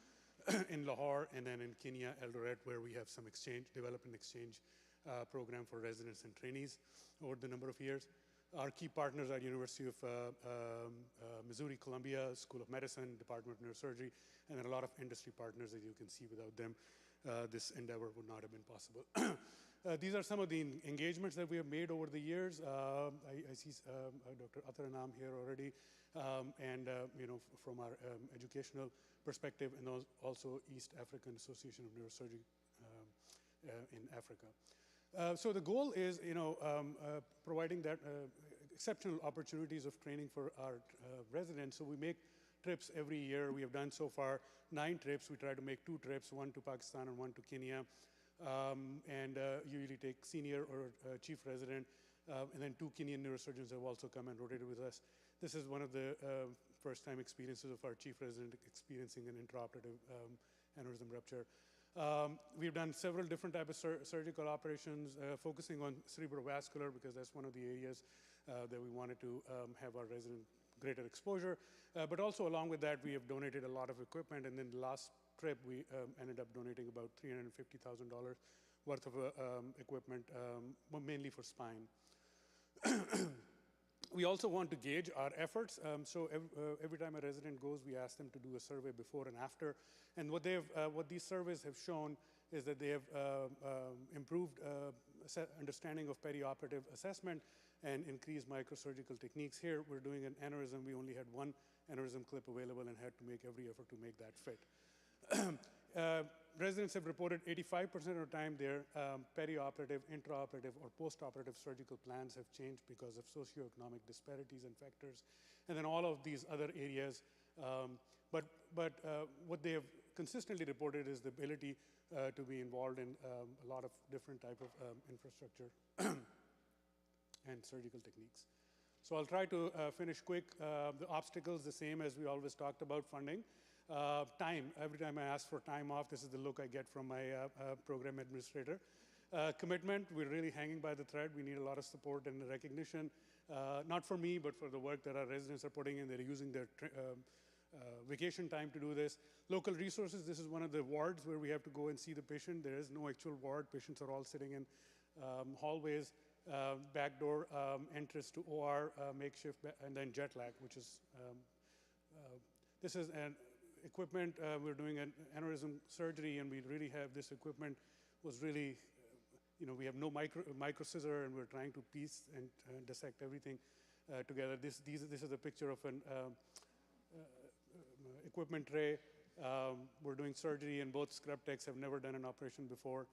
in Lahore, and then in Kenya, Eldoret, where we have some development exchange program for residents and trainees over the number of years. Our key partners are University of Missouri, Columbia, School of Medicine, Department of Neurosurgery, and then a lot of industry partners. As you can see, without them, this endeavor would not have been possible. These are some of the engagements that we have made over the years. I see Dr. Ataranam here already, and from our educational perspective, and also East African Association of Neurosurgery in Africa. So the goal is, providing that exceptional opportunities of training for our residents. So we make trips every year. We have done so far 9 trips. We try to make 2 trips, 1 to Pakistan and 1 to Kenya. And usually take senior or chief resident, and then 2 Kenyan neurosurgeons have also come and rotated with us. This is one of the first-time experiences of our chief resident experiencing an intraoperative aneurysm rupture. We've done several different types of surgical operations, focusing on cerebrovascular because that's one of the areas that we wanted to have our resident greater exposure. But also along with that, we have donated a lot of equipment, and then the last trip, we ended up donating about $350,000 worth of equipment, mainly for spine. We also want to gauge our efforts. So every time a resident goes, we ask them to do a survey before and after. And what these surveys have shown is that they have improved understanding of perioperative assessment and increased microsurgical techniques. Here, we're doing an aneurysm. We only had 1 aneurysm clip available and had to make every effort to make that fit. Residents have reported 85% of the time their perioperative, intraoperative, or postoperative surgical plans have changed because of socioeconomic disparities and factors, and then all of these other areas. But what they have consistently reported is the ability to be involved in a lot of different type of infrastructure and surgical techniques. So I'll try to finish quick. The obstacles, the same as we always talked about funding. Time, every time I ask for time off, this is the look I get from my program administrator. Commitment, we're really hanging by the thread. We need a lot of support and recognition, not for me, but for the work that our residents are putting in. They're using their vacation time to do this. Local resources, this is one of the wards where we have to go and see the patient. There is no actual ward. Patients are all sitting in hallways, backdoor entrance to OR, makeshift, and then jet lag, which is, this is an equipment. We're doing an aneurysm surgery, and we really have this equipment was really, we have no micro scissor, and we're trying to piece and dissect everything together. This is a picture of an equipment tray. We're doing surgery, and both scrub techs have never done an operation before.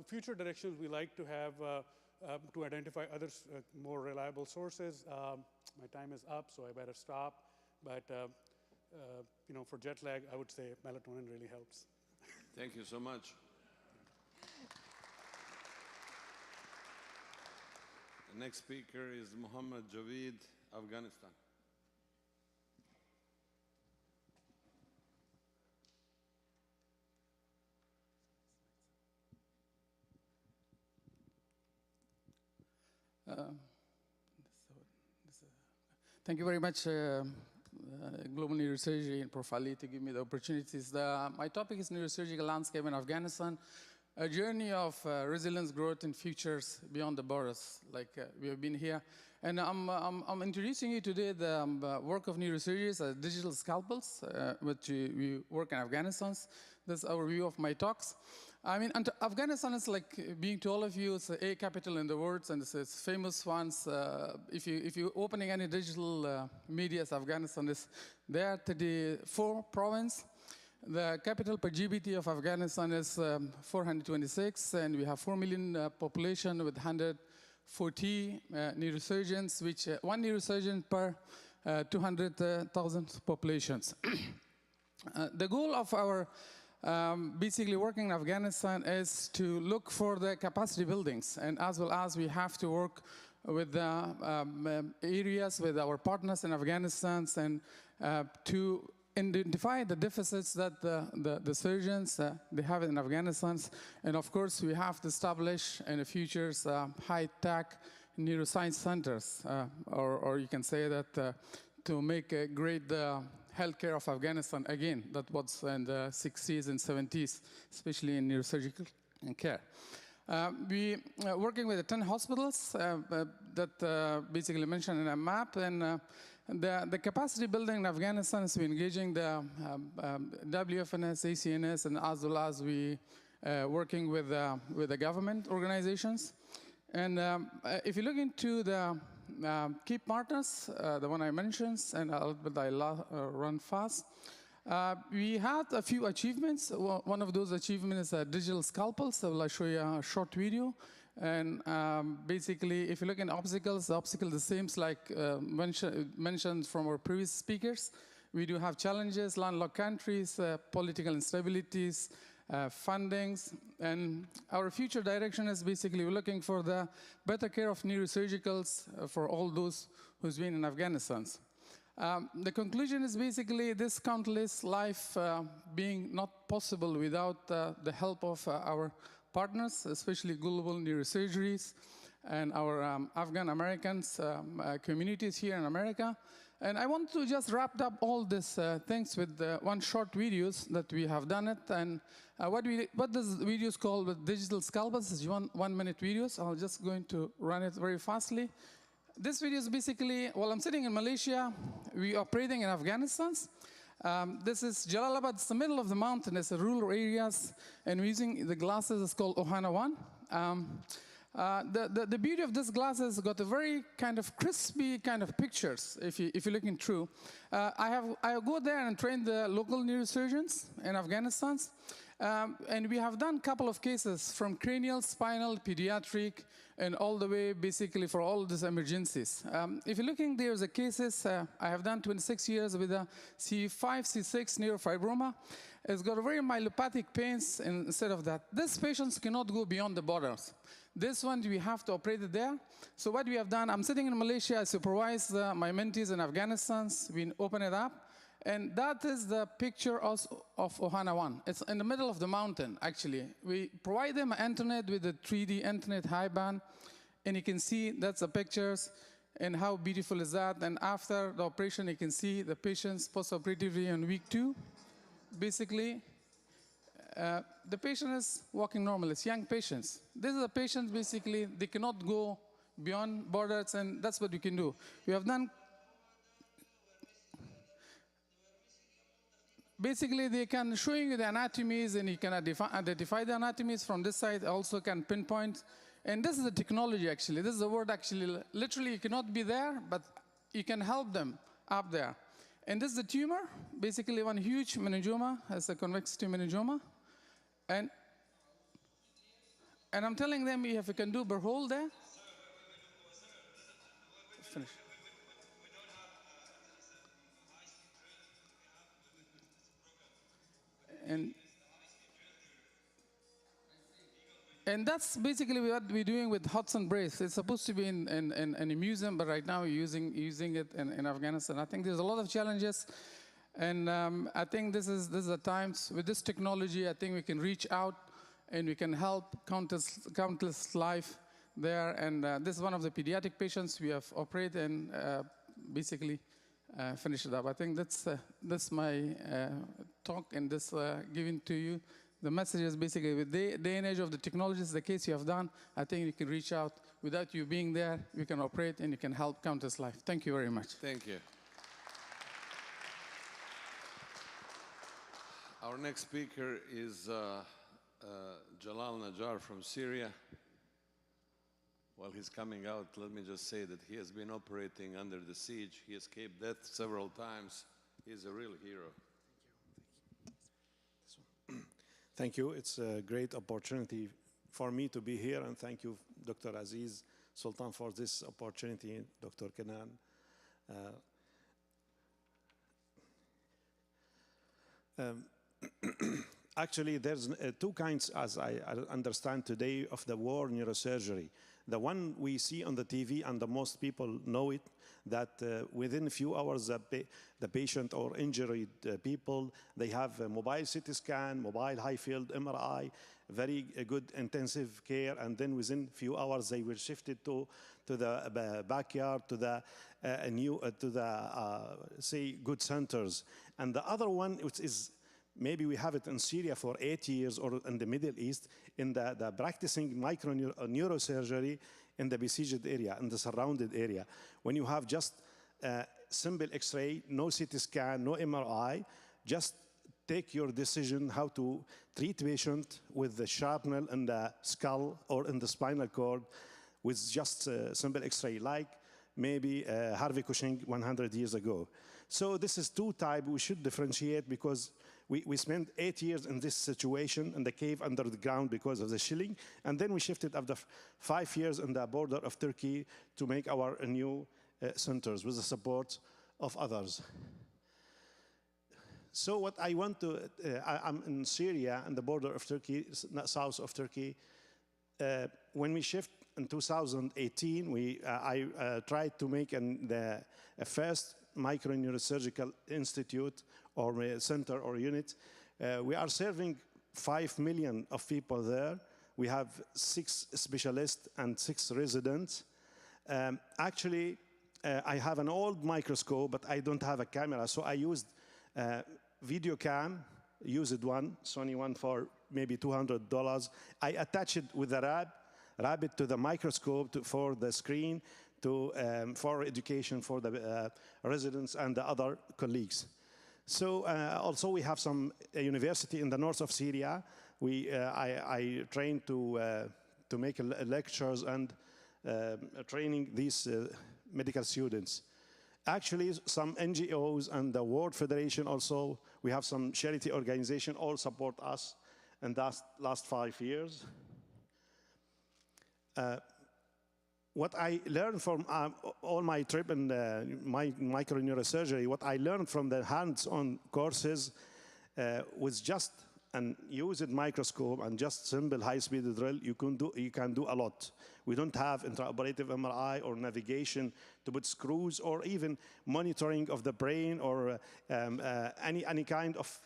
Future directions, we like to have to identify other more reliable sources. My time is up, so I better stop. But for jet lag, I would say melatonin really helps. Thank you so much. The next speaker is Muhammad Javeed, Afghanistan. Thank you very much, Global Neurosurgery and Prof. Ali, to give me the opportunities. My topic is neurosurgical landscape in Afghanistan, a journey of resilience, growth, and futures beyond the borders, like we have been here. And I'm introducing you today the work of neurosurgeons as digital scalpels, which we work in Afghanistan. That's our view of my talks. I mean, Afghanistan is like being to all of you, it's a capital in the world, and it's famous ones. If you're opening any digital media, Afghanistan is there. 34 province. The capital per GDP of Afghanistan is 426, and we have 4 million population with 140 neurosurgeons, which one neurosurgeon per 200,000 populations. The goal of our basically working in Afghanistan is to look for the capacity buildings, and as well as we have to work with the areas with our partners in Afghanistan and to identify the deficits that the surgeons they have in Afghanistan, and of course we have to establish in the future high-tech neuroscience centers, or you can say that to make a great healthcare of Afghanistan again. That was in the 60s and 70s, especially in neurosurgical care. We are working with the 10 hospitals that basically mentioned in a map, and the capacity building in Afghanistan is we engaging the WFNS, ACNS, and as well as we working with the government organizations. And if you look into the key partners, the one I mentioned, and I'll run fast. We had a few achievements. One of those achievements is digital scalpels. So I'll show you a short video. And basically, if you look at obstacles, the obstacle the same like mentioned from our previous speakers. We do have challenges, landlocked countries, political instabilities, fundings, and our future direction is basically we're looking for the better care of neurosurgicals for all those who's been in Afghanistan. The conclusion is basically this countless life being not possible without the help of our partners, especially global neurosurgeries and our Afghan Americans communities here in America. And I want to just wrap up all these things with one short videos that we have done it. And what this video is called with digital scalpels is 1 minute videos. I'm just going to run it very fastly. This video is basically, while I'm sitting in Malaysia, we are operating in Afghanistan. This is Jalalabad, it's the middle of the mountain, it's the rural areas, and we're using the glasses, it's called Ohana 1. The beauty of this glasses got a very kind of crispy kind of pictures, if you're looking through. I go there and train the local neurosurgeons in Afghanistan, and we have done a couple of cases from cranial, spinal, pediatric, and all the way basically for all these emergencies. If you're looking, there's a cases, I have done 26 years with a C5, C6 neurofibroma, It's got very myelopathic pains instead of that. These patients cannot go beyond the borders. This one, we have to operate it there. So what we have done, I'm sitting in Malaysia, I supervise my mentees in Afghanistan. We open it up. And that is the picture of Ohana 1. It's in the middle of the mountain, actually. We provide them an internet with a 3D internet high band. And you can see that's the pictures. And how beautiful is that? And after the operation, you can see the patients post-operatively on week 2. Basically, the patient is walking normal. It's young patients. These are the patients, basically, they cannot go beyond borders, and that's what we can do. We have done, basically, they can show you the anatomies, and you can identify the anatomies from this side, also can pinpoint. And this is the technology, actually. This is the word, actually. Literally, you cannot be there, but you can help them up there. And this is the tumor, basically one huge meningioma, has a convexity meningioma. And I'm telling them if you can do burhole there. Finish. And that's basically what we're doing with Hudson Brace. It's supposed to be in a museum, but right now we're using it in Afghanistan. I think there's a lot of challenges, and I think this is the times with this technology. I think we can reach out and we can help countless life there. And this is one of the pediatric patients we have operated and basically finished it up. I think that's my talk, and this giving to you. The message is basically, with the day and age of the technologies, the case you have done, I think you can reach out. Without you being there, you can operate and you can help countless life. Thank you very much. Thank you. Our next speaker is Jalal Najjar from Syria. While he's coming out, let me just say that he has been operating under the siege. He escaped death several times. He's a real hero. Thank you. It's a great opportunity for me to be here, and thank you, Dr. Aziz-Sultan, for this opportunity, Dr. Kenan. Actually, there's two kinds, as I understand today, of the war neurosurgery. The one we see on the TV, and the most people know it, that within a few hours, the patient or injured people, they have a mobile CT scan, mobile high-field MRI, very good intensive care, and then within a few hours, they were shifted to the backyard, to the say, good centers. And the other one, which is maybe we have it in Syria for 8 years, or in the Middle East, in the practicing neurosurgery in the besieged area, in the surrounded area. When you have just simple X-ray, no CT scan, no MRI, just take your decision how to treat patient with the shrapnel in the skull or in the spinal cord with just simple X-ray, like maybe Harvey Cushing 100 years ago. So this is two types we should differentiate, because we spent 8 years in this situation in the cave under the ground because of the shelling, and then we shifted after 5 years in the border of Turkey to make our new centers with the support of others. So what I want to, I'm in Syria, in the border of Turkey, south of Turkey. When we shift in 2018, I tried to make the first microneurosurgical institute or a center or unit. We are serving 5 million of people there. We have 6 specialists and 6 residents. Actually, I have an old microscope, but I don't have a camera, so I used video cam, used one, Sony one for maybe $200. I attach it with a wrap it to the microscope for the screen, for education for the residents and the other colleagues. So also we have some university in the north of Syria. I trained to make lectures and training these medical students. Actually, some NGOs and the World Federation also, we have some charity organization all support us in the last 5 years. What I learned from all my trip in my microneurosurgery, what I learned from the hands-on courses, with just an used microscope and just simple high-speed drill, you can do a lot. We don't have intraoperative MRI or navigation to put screws or even monitoring of the brain or any kind of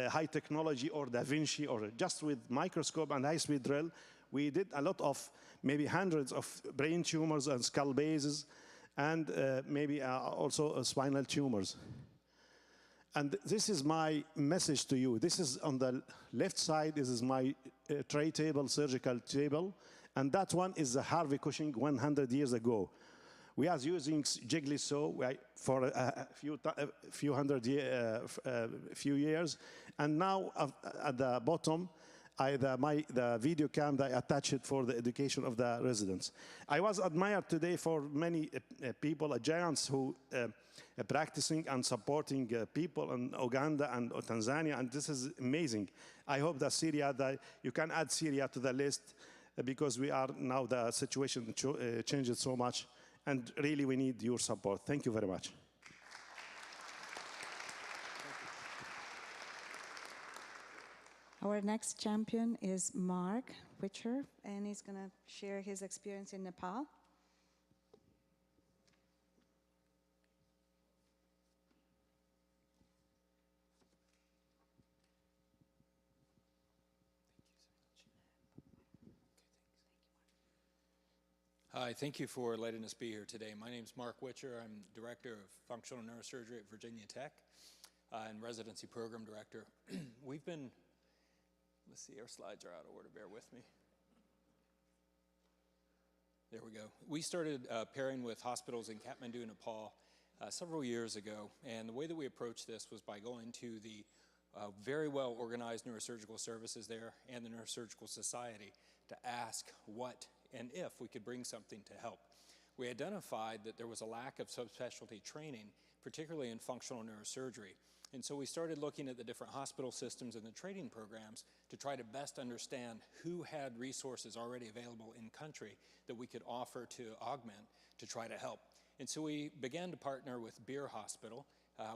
high technology or Da Vinci, or just with microscope and high-speed drill. We did a lot of, maybe hundreds of brain tumors and skull bases, and maybe also spinal tumors. And this is my message to you. This is on the left side, this is my tray table, surgical table, and that one is the Harvey Cushing 100 years ago. We are using jiggly saw for a few years, and now at the bottom, the video cam that I attached for the education of the residents. I was admired today for many people, giants who practicing and supporting people in Uganda and Tanzania, and this is amazing. I hope that Syria, you can add Syria to the list, because we are now, the situation changes so much, and really we need your support. Thank you very much. Our next champion is Mark Witcher, and he's going to share his experience in Nepal. Hi, thank you for letting us be here today. My name is Mark Witcher. I'm Director of Functional Neurosurgery at Virginia Tech and Residency Program Director. We've been, let's see, our slides are out of order, bear with me. There we go. We started pairing with hospitals in Kathmandu, Nepal several years ago, and the way that we approached this was by going to the very well organized neurosurgical services there and the Neurosurgical Society to ask what and if we could bring something to help. We identified that there was a lack of subspecialty training, particularly in functional neurosurgery. And so we started looking at the different hospital systems and the training programs to try to best understand who had resources already available in country that we could offer to augment to try to help. And so we began to partner with Beer Hospital,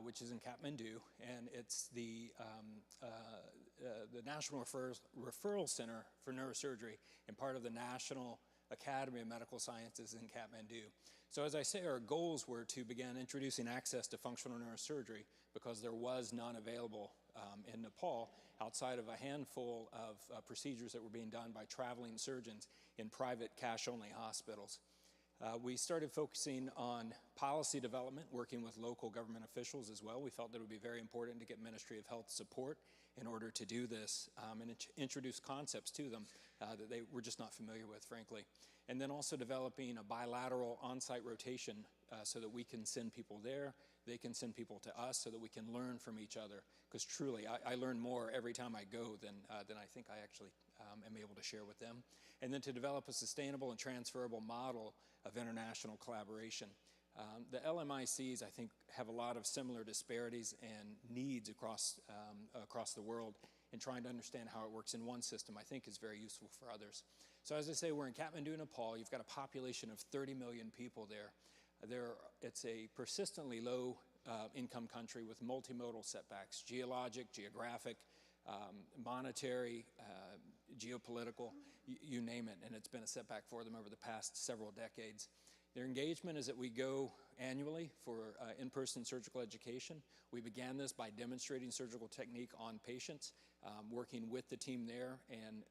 which is in Kathmandu, and it's the National Referral Center for Neurosurgery and part of the National Academy of Medical Sciences in Kathmandu. So as I say, our goals were to begin introducing access to functional neurosurgery because there was none available in Nepal outside of a handful of procedures that were being done by traveling surgeons in private cash-only hospitals. We started focusing on policy development, working with local government officials as well. We felt that it would be very important to get Ministry of Health support in order to do this and introduce concepts to them that they were just not familiar with, frankly. And then also developing a bilateral on-site rotation so that we can send people there, they can send people to us so that we can learn from each other. Because truly, I learn more every time I go than I think I actually am able to share with them. And then to develop a sustainable and transferable model of international collaboration. The LMICs, I think, have a lot of similar disparities and needs across the world, and trying to understand how it works in one system, I think, is very useful for others. So as I say, we're in Kathmandu, Nepal. You've got a population of 30 million people there. It's a persistently low income country with multimodal setbacks, geologic, geographic, monetary, geopolitical, you name it, and it's been a setback for them over the past several decades. Their engagement is that we go annually for in-person surgical education. We began this by demonstrating surgical technique on patients, working with the team there and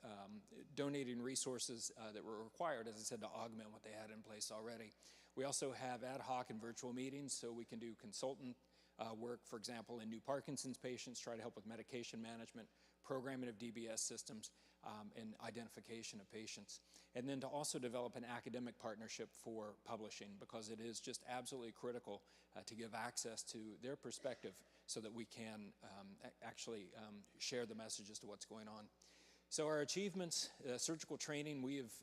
donating resources that were required, as I said, to augment what they had in place already. We also have ad hoc and virtual meetings, so we can do consultant work, for example, in new Parkinson's patients, try to help with medication management, programming of DBS systems, and identification of patients. And then to also develop an academic partnership for publishing, because it is just absolutely critical to give access to their perspective so that we can actually share the message as to what's going on. So our achievements, surgical training, we have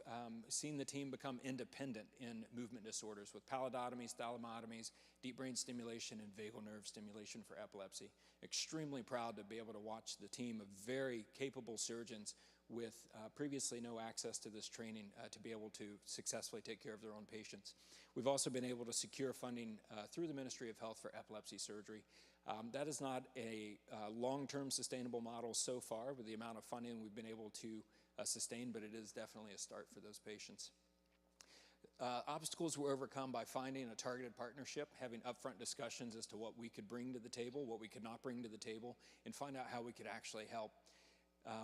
seen the team become independent in movement disorders with pallidotomies, thalamotomies, deep brain stimulation, and vagal nerve stimulation for epilepsy. Extremely proud to be able to watch the team of very capable surgeons with previously no access to this training to be able to successfully take care of their own patients. We've also been able to secure funding through the Ministry of Health for epilepsy surgery That is not a long-term sustainable model so far with the amount of funding we've been able to sustain, but it is definitely a start for those patients. Obstacles were overcome by finding a targeted partnership, having upfront discussions as to what we could bring to the table, what we could not bring to the table, and find out how we could actually help.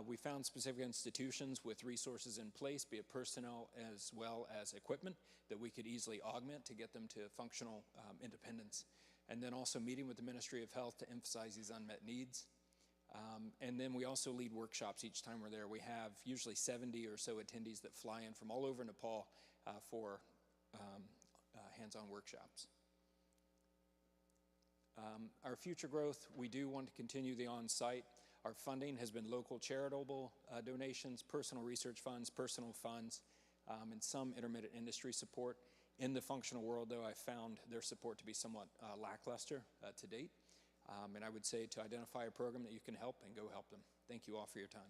We found specific institutions with resources in place, be it personnel as well as equipment, that we could easily augment to get them to functional independence. And then also meeting with the Ministry of Health to emphasize these unmet needs. And then we also lead workshops each time we're there. We have usually 70 or so attendees that fly in from all over Nepal for hands-on workshops. Our future growth, we do want to continue the on-site. Our funding has been local charitable donations, personal research funds, personal funds, and some intermittent industry support. In the functional world, though, I found their support to be somewhat lackluster to date. And I would say to identify a program that you can help and go help them. Thank you all for your time.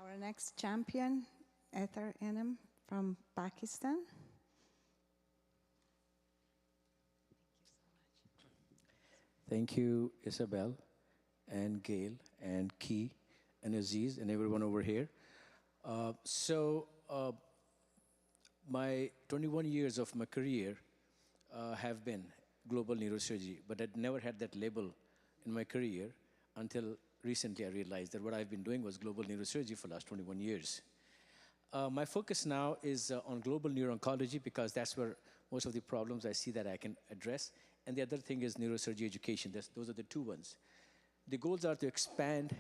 Our next champion, Ether Enam from Pakistan. Thank you, Isabel, and Gail, and Key, and Aziz, and everyone over here. My 21 years of my career have been global neurosurgery, but I'd never had that label in my career until recently I realized that what I've been doing was global neurosurgery for the last 21 years. My focus now is on global neuro-oncology because that's where most of the problems I see that I can address. And the other thing is neurosurgery education. Those are the two ones. The goals are to expand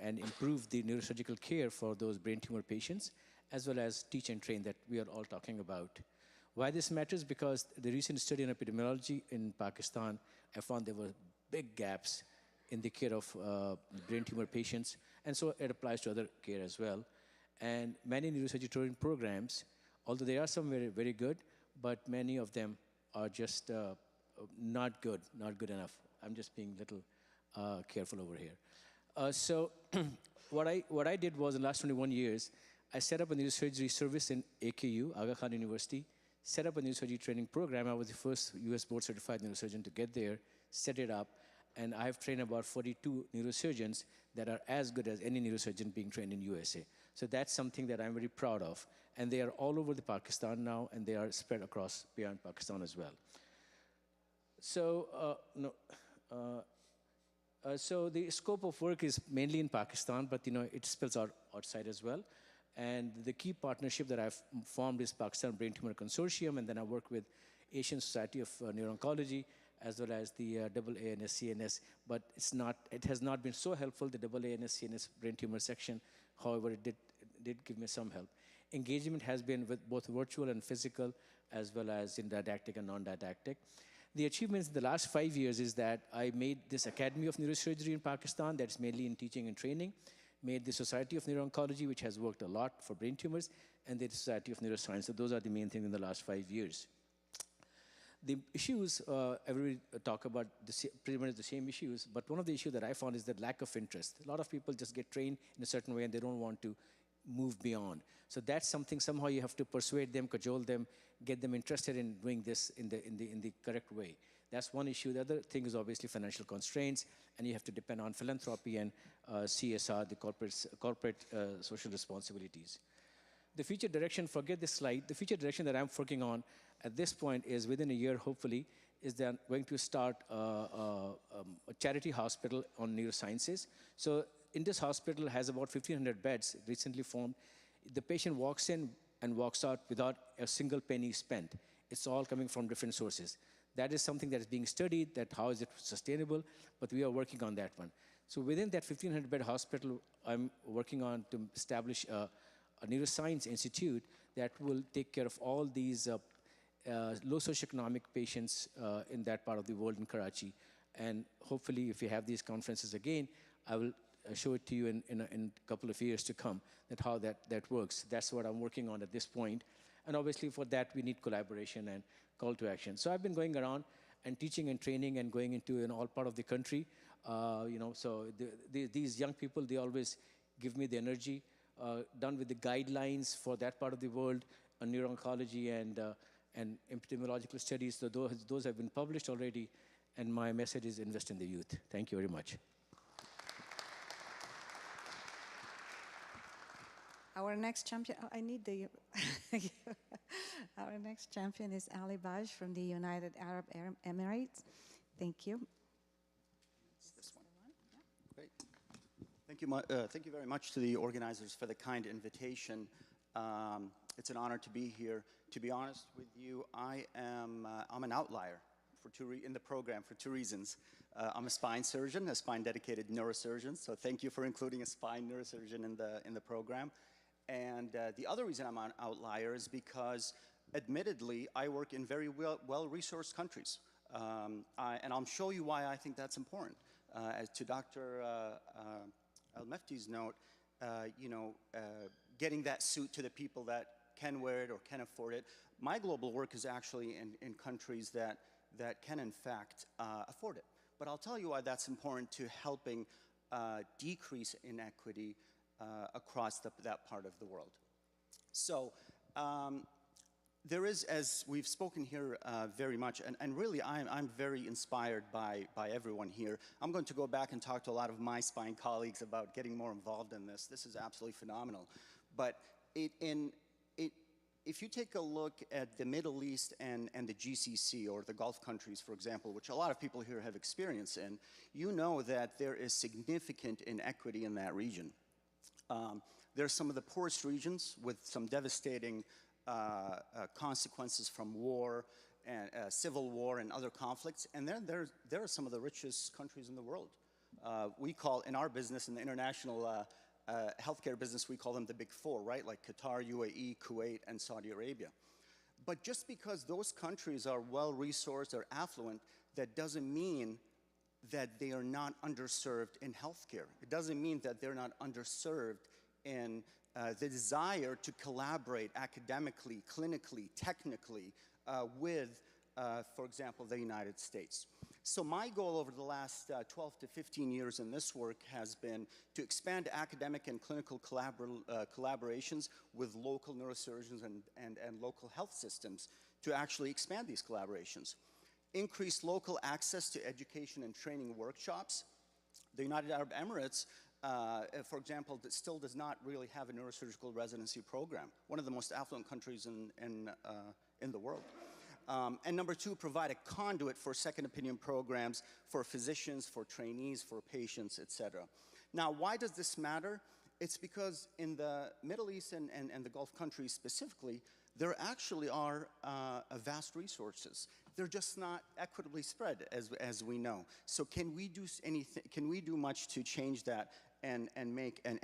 and improve the neurosurgical care for those brain tumor patients, as well as teach and train that we are all talking about. Why this matters? Because the recent study in epidemiology in Pakistan, I found there were big gaps in the care of brain tumor patients, and so it applies to other care as well. And many neurosurgery training programs, although there are some very, very good, but many of them are just not good enough. I'm just being a little careful over here. So what I did was in the last 21 years, I set up a neurosurgery service in AKU, Aga Khan University, set up a neurosurgery training program. I was the first US board certified neurosurgeon to get there, set it up, and I have trained about 42 neurosurgeons that are as good as any neurosurgeon being trained in USA. So that's something that I'm very proud of. And they are all over the Pakistan now, and they are spread across beyond Pakistan as well. So, so the scope of work is mainly in Pakistan, but it spills out outside as well. And the key partnership that I've formed is Pakistan Brain Tumor Consortium, and then I work with Asian Society of Neuro-Oncology, as well as the AANS-CNS, but it has not been so helpful, the AANS-CNS brain tumor section. However, it did give me some help. Engagement has been with both virtual and physical, as well as in didactic and non-didactic. The achievements in the last 5 years is that I made this Academy of Neurosurgery in Pakistan that's mainly in teaching and training, made the Society of Neuro-Oncology, which has worked a lot for brain tumors, and the Society of Neuroscience. So those are the main things in the last 5 years. The issues, everybody talk about pretty much the same issues, but one of the issues that I found is the lack of interest. A lot of people just get trained in a certain way and they don't want to move beyond. So that's something somehow you have to persuade them, cajole them, get them interested in doing this in the correct way. That's one issue. The other thing is obviously financial constraints, and you have to depend on philanthropy and CSR, the corporate social responsibilities. The future direction, forget this slide. The future direction that I'm working on at this point is within a year, hopefully, is that I'm going to start a charity hospital on neurosciences. So in this hospital has about 1,500 beds, recently formed. The patient walks in and walks out without a single penny spent. It's all coming from different sources. That is something that is being studied, that how is it sustainable, but we are working on that one. So within that 1,500 bed hospital, I'm working on to establish a neuroscience institute that will take care of all these low socioeconomic patients in that part of the world in Karachi. And hopefully, if we have these conferences again, I will show it to you in a couple of years to come, that how that works. That's what I'm working on at this point. And obviously, for that, we need collaboration and call to action. So I've been going around and teaching and training and going into all part of the country. So these young people, they always give me the energy, done with the guidelines for that part of the world on neuro-oncology and and epidemiological studies. So those have been published already, and my message is invest in the youth. Thank you very much. Our next champion, oh, I need the, our next champion is Ali Baj from the United Arab Emirates. Thank you. This one. Great. Thank you very much to the organizers for the kind invitation. It's an honor to be here. To be honest with you, I'm an outlier in the program for two reasons. I'm a spine surgeon, a spine-dedicated neurosurgeon, so thank you for including a spine neurosurgeon in the program. And the other reason I'm an outlier is because, admittedly, I work in very well-resourced countries. And I'll show you why I think that's important. As to Dr. Al-Mefti's note, getting that suit to the people that can wear it or can afford it. My global work is actually in countries that can, in fact, afford it. But I'll tell you why that's important to helping decrease inequity across that part of the world. So there is, as we've spoken here very much, and really I'm very inspired by everyone here. I'm going to go back and talk to a lot of my spine colleagues about getting more involved in this. This is absolutely phenomenal. But if you take a look at the Middle East and the GCC, or the Gulf countries, for example, which a lot of people here have experience in, you know that there is significant inequity in that region. They're some of the poorest regions with some devastating consequences from war, and civil war and other conflicts. And then there are some of the richest countries in the world. We call, in our business, in the international healthcare business, we call them the big four, right? Like Qatar, UAE, Kuwait, and Saudi Arabia. But just because those countries are well-resourced or affluent, that doesn't mean that they are not underserved in healthcare. It doesn't mean that they're not underserved in the desire to collaborate academically, clinically, technically with, for example, the United States. So my goal over the last 12 to 15 years in this work has been to expand academic and clinical collaborations with local neurosurgeons and local health systems to actually expand these collaborations. Increase local access to education and training workshops. The United Arab Emirates, for example, still does not really have a neurosurgical residency program, one of the most affluent countries in the world. And number two, provide a conduit for second opinion programs for physicians, for trainees, for patients, et cetera. Now, why does this matter? It's because in the Middle East and the Gulf countries specifically, there actually are vast resources. They're just not equitably spread, as we know. So can we do anything? Can we do much to change that and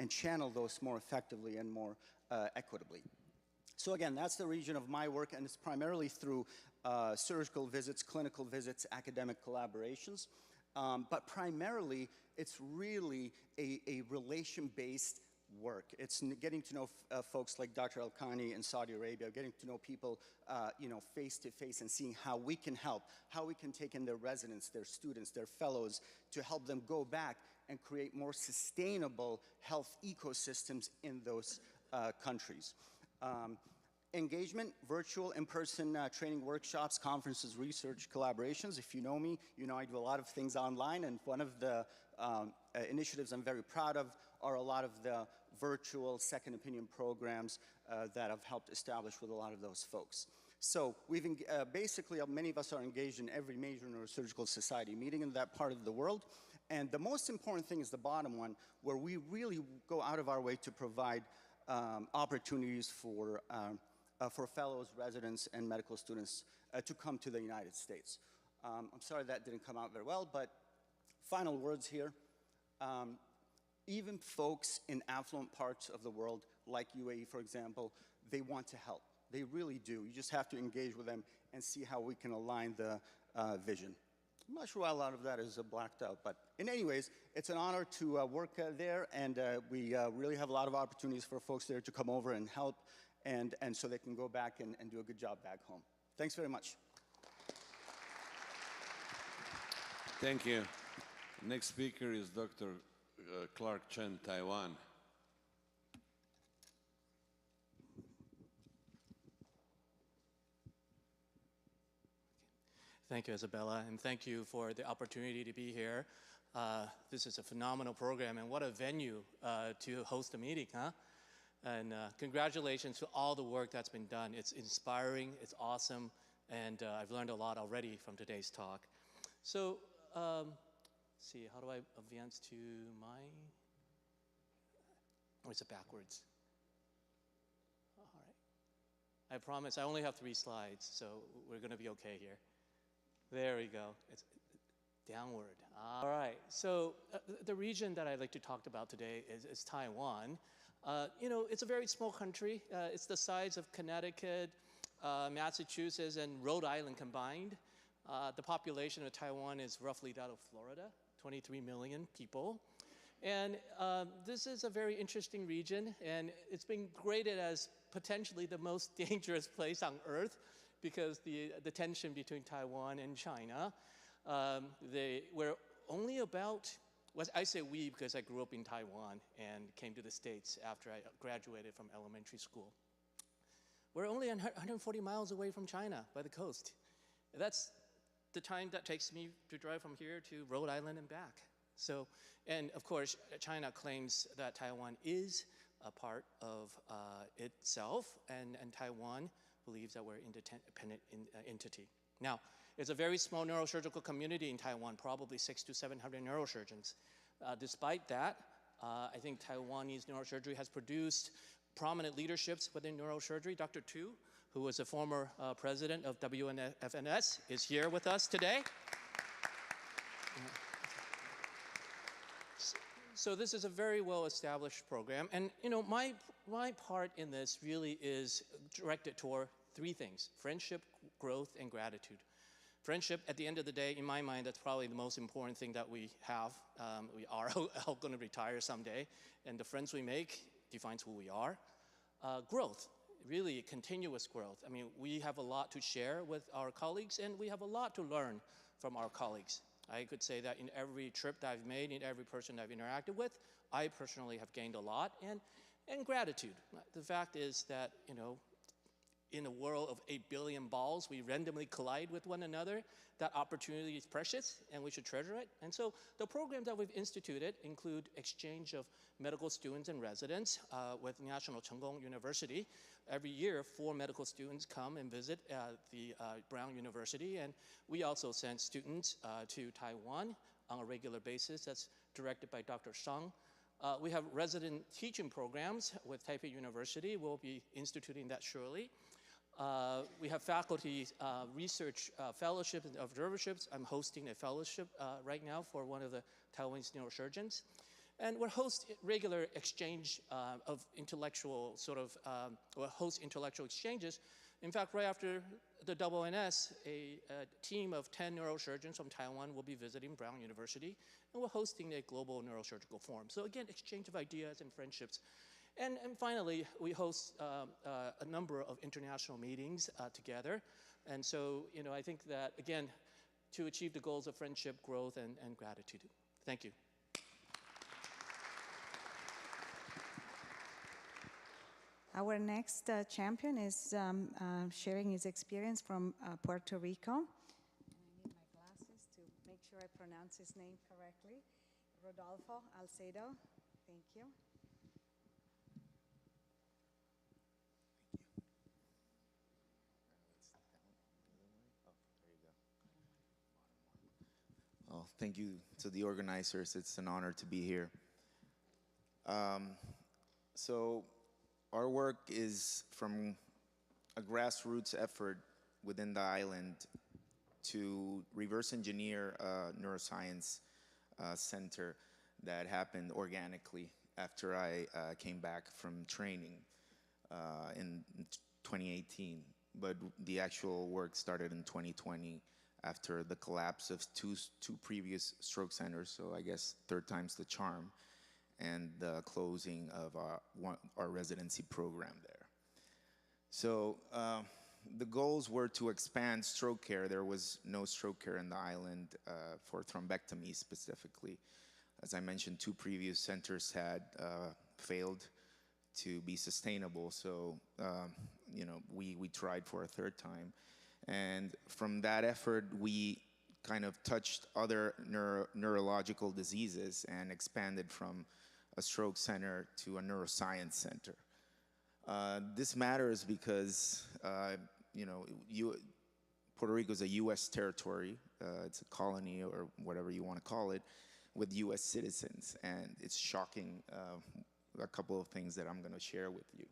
channel those more effectively and more equitably? So again, that's the region of my work, and it's primarily through surgical visits, clinical visits, academic collaborations. But primarily, it's really a relation-based work. It's getting to know folks like Dr. Al-Khani in Saudi Arabia, getting to know people face to face and seeing how we can help, how we can take in their residents, their students, their fellows to help them go back and create more sustainable health ecosystems in those countries. Engagement, virtual, in-person training workshops, conferences, research, collaborations. If you know me, you know I do a lot of things online, and one of the initiatives I'm very proud of are a lot of the virtual second opinion programs that I've helped establish with a lot of those folks. So we've basically, many of us are engaged in every major neurosurgical society meeting in that part of the world. And the most important thing is the bottom one, where we really go out of our way to provide opportunities for fellows, residents, and medical students to come to the United States. I'm sorry that didn't come out very well, but final words here. Even folks in affluent parts of the world, like UAE, for example, they want to help. They really do. You just have to engage with them and see how we can align the vision. I'm not sure why a lot of that is blacked out, but in any ways, it's an honor to work there, and we really have a lot of opportunities for folks there to come over and help, and so they can go back and do a good job back home. Thanks very much. Thank you. Next speaker is Dr. Clark Chen, Taiwan. Thank you, Isabella, and thank you for the opportunity to be here. This is a phenomenal program, and what a venue to host a meeting, huh? And congratulations to all the work that's been done. It's inspiring, it's awesome, and I've learned a lot already from today's talk. So, let's see, how do I advance to my, or is it backwards? All right. I promise, I only have 3 slides, so we're gonna be okay here. There we go. It's downward. All right. So the region that I'd like to talk about today is Taiwan. You know, it's a very small country. It's the size of Connecticut, Massachusetts, and Rhode Island combined. The population of Taiwan is roughly that of Florida, 23 million people. And this is a very interesting region, and it's been graded as potentially the most dangerous place on Earth because the tension between Taiwan and China. We're only about, well, I say we because I grew up in Taiwan and came to the States after I graduated from elementary school. We're only 140 miles away from China by the coast. That's the time that takes me to drive from here to Rhode Island and back. So, and of course, China claims that Taiwan is a part of itself, and Taiwan believes that we're an independent entity. Now, it's a very small neurosurgical community in Taiwan, probably 600 to 700 neurosurgeons. Despite that, I think Taiwanese neurosurgery has produced prominent leaderships within neurosurgery. Dr. Tu, who was a former president of WNFNS, is here with us today. So this is a very well-established program. And you know, my part in this really is directed toward 3 things: friendship, growth, and gratitude. Friendship, at the end of the day, in my mind, that's probably the most important thing that we have. We are all going to retire someday, and the friends we make defines who we are. Growth, really continuous growth. I mean, we have a lot to share with our colleagues, and we have a lot to learn from our colleagues. I could say that in every trip that I've made, in every person I've interacted with, I personally have gained a lot, and gratitude. The fact is that, you know, in a world of 8 billion balls, we randomly collide with one another. That opportunity is precious, and we should treasure it. And so the programs that we've instituted include exchange of medical students and residents with National Cheng-Kung University. Every year, 4 medical students come and visit the Brown University, and we also send students to Taiwan on a regular basis. That's directed by Dr. Shang. We have resident teaching programs with Taipei University. We'll be instituting that shortly. We have faculty research fellowships and observerships. I'm hosting a fellowship right now for one of the Taiwanese neurosurgeons. And we'll host regular exchange of intellectual we'll host intellectual exchanges. In fact, right after the WNS, a team of 10 neurosurgeons from Taiwan will be visiting Brown University, and we're hosting a global neurosurgical forum. So again, exchange of ideas and friendships. And finally, we host a number of international meetings together. And so, you know, I think that, again, to achieve the goals of friendship, growth, and gratitude. Thank you. Our next champion is sharing his experience from Puerto Rico. I need my glasses to make sure I pronounce his name correctly. Rodolfo Alcedo. Thank you. Well, thank you to the organizers. It's an honor to be here. So our work is from a grassroots effort within the island to reverse engineer a neuroscience center that happened organically after I came back from training in 2018. But the actual work started in 2020 after the collapse of two previous stroke centers, so I guess 3rd time's the charm, and the closing of our residency program there. So the goals were to expand stroke care. There was no stroke care in the island for thrombectomy specifically. As I mentioned, 2 previous centers had failed to be sustainable, so you know, we tried for a 3rd time. And from that effort, we kind of touched other neurological diseases and expanded from a stroke center to a neuroscience center. This matters because, Puerto Rico is a U.S. territory. It's a colony or whatever you want to call it with U.S. citizens. And it's shocking, a couple of things that I'm going to share with you.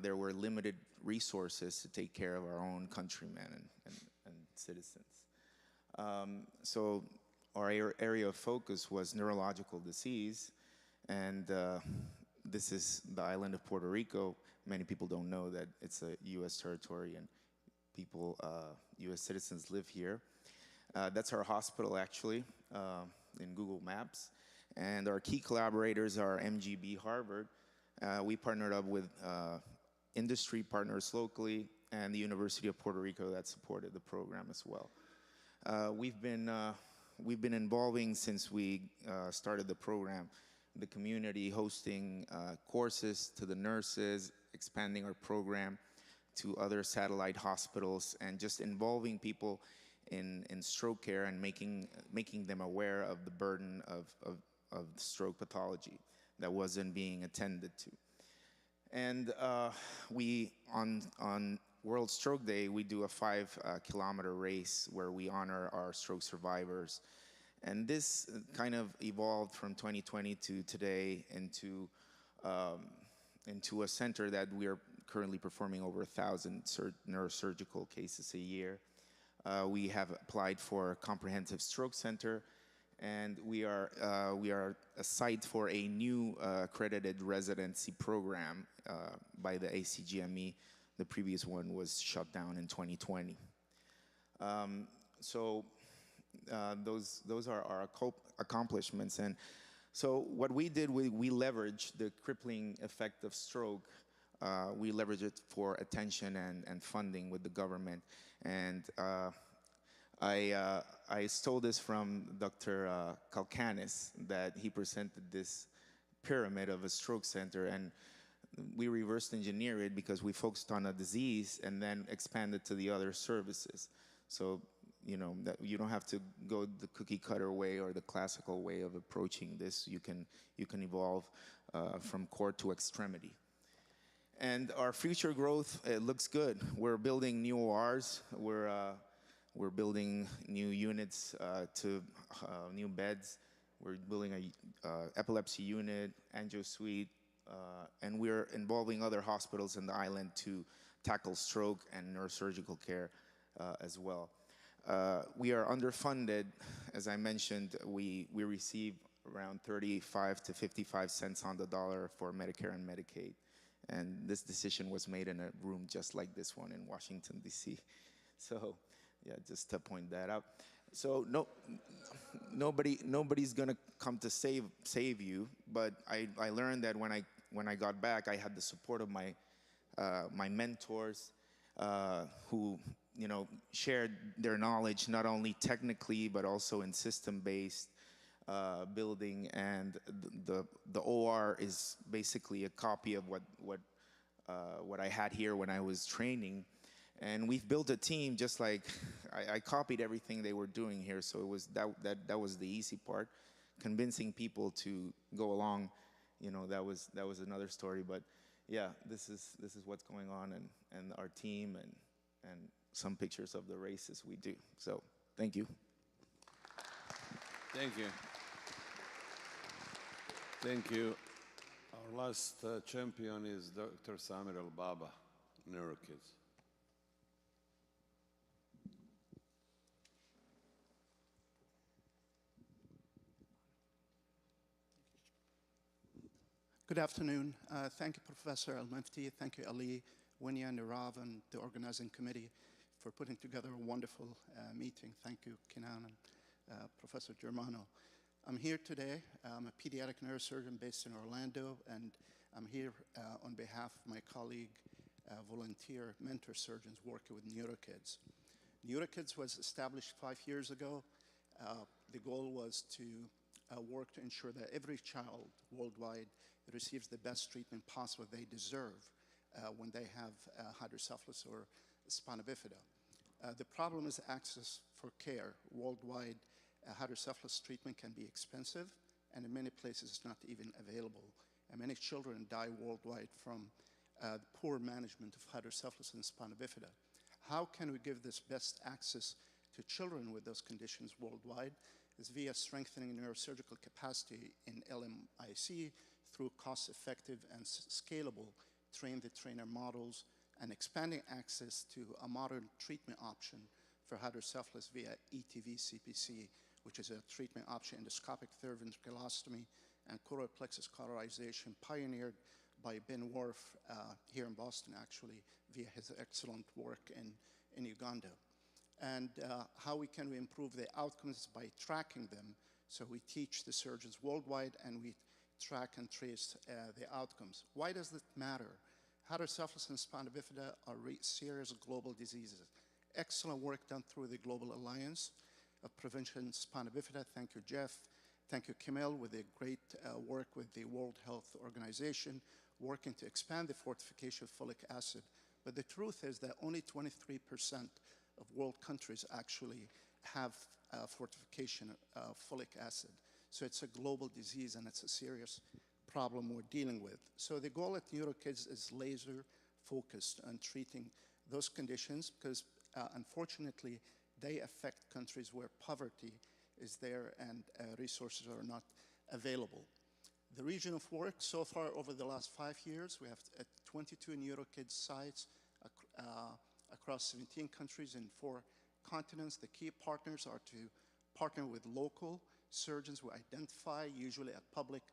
There were limited resources to take care of our own countrymen and citizens. So our area of focus was neurological disease, and this is the island of Puerto Rico. Many people don't know that it's a U.S. territory and people, U.S. citizens live here. That's our hospital, actually, in Google Maps. And our key collaborators are MGB Harvard. We partnered up with industry partners locally and the University of Puerto Rico that supported the program as well. We've been involving since we started the program, the community, hosting courses to the nurses, expanding our program to other satellite hospitals, and just involving people in stroke care and making them aware of the burden of stroke pathology that wasn't being attended to. And we, on World Stroke Day, we do a 5-kilometer race where we honor our stroke survivors. And this kind of evolved from 2020 to today into a center that we are currently performing over 1,000 neurosurgical cases a year. We have applied for a comprehensive stroke center, and we are a site for a new accredited residency program by the ACGME. The previous one was shut down in 2020. Those are our accomplishments. And so what we did, we leveraged the crippling effect of stroke. We leveraged it for attention and funding with the government. And I stole this from Dr. Kalkanis, that he presented this pyramid of a stroke center, and we reversed engineered it because we focused on a disease and then expanded to the other services. So, that you don't have to go the cookie cutter way or the classical way of approaching this. You can evolve from core to extremity. And our future growth, it looks good. We're building new ORs. We're building new units to new beds. We're building a epilepsy unit, angio suite, and we're involving other hospitals in the island to tackle stroke and neurosurgical care as well. We are underfunded. As I mentioned, we receive around 35 to 55 cents on the dollar for Medicare and Medicaid. And this decision was made in a room just like this one in Washington, D.C. So, yeah, just to point that out. So nobody's gonna come to save you, but I learned that when I got back, I had the support of my mentors who shared their knowledge not only technically but also in system-based building, and the OR is basically a copy of what I had here when I was training. And we've built a team just like I copied everything they were doing here. So it was that was the easy part. Convincing people to go along, that was another story. But yeah, this is what's going on, and our team and some pictures of the races we do. So thank you. Thank you. Thank you. Our last champion is Dr. Samir Al-Baba, NeuroKids. Good afternoon. Thank you, Professor Al-Mufti. Thank you, Ali, Winya, Nirav, and the organizing committee for putting together a wonderful meeting. Thank you, Kenan and Professor Germano. I'm here today. I'm a pediatric neurosurgeon based in Orlando, and I'm here on behalf of my colleague, volunteer mentor surgeons working with NeuroKids. NeuroKids was established 5 years ago. The goal was to work to ensure that every child worldwide receives the best treatment possible they deserve when they have hydrocephalus or spina bifida. The problem is access for care. Worldwide, hydrocephalus treatment can be expensive, and in many places it's not even available. And many children die worldwide from poor management of hydrocephalus and spina bifida. How can we give this best access to children with those conditions worldwide? Is via strengthening neurosurgical capacity in LMIC through cost-effective and scalable train-the-trainer models, and expanding access to a modern treatment option for hydrocephalus via ETV-CPC, which is a treatment option, endoscopic third ventriculostomy and choroid plexus cauterization, pioneered by Ben Worf here in Boston, actually, via his excellent work in Uganda. And how can we improve the outcomes? By tracking them. So we teach the surgeons worldwide, and we track and trace the outcomes. Why does it matter? Hydrocephalus and spina bifida are serious global diseases. Excellent work done through the Global Alliance of Prevention Spina Bifida. Thank you, Jeff. Thank you, Kamel, with the great work with the World Health Organization, working to expand the fortification of folic acid. But the truth is that only 23% of world countries actually have fortification of folic acid. So it's a global disease, and it's a serious problem we're dealing with. So the goal at NeuroKids is laser focused on treating those conditions, because unfortunately they affect countries where poverty is there and resources are not available. The region of work so far over the last 5 years, we have 22 NeuroKids sites across 17 countries in 4 continents. The key partners are to partner with local surgeons who identify, usually at public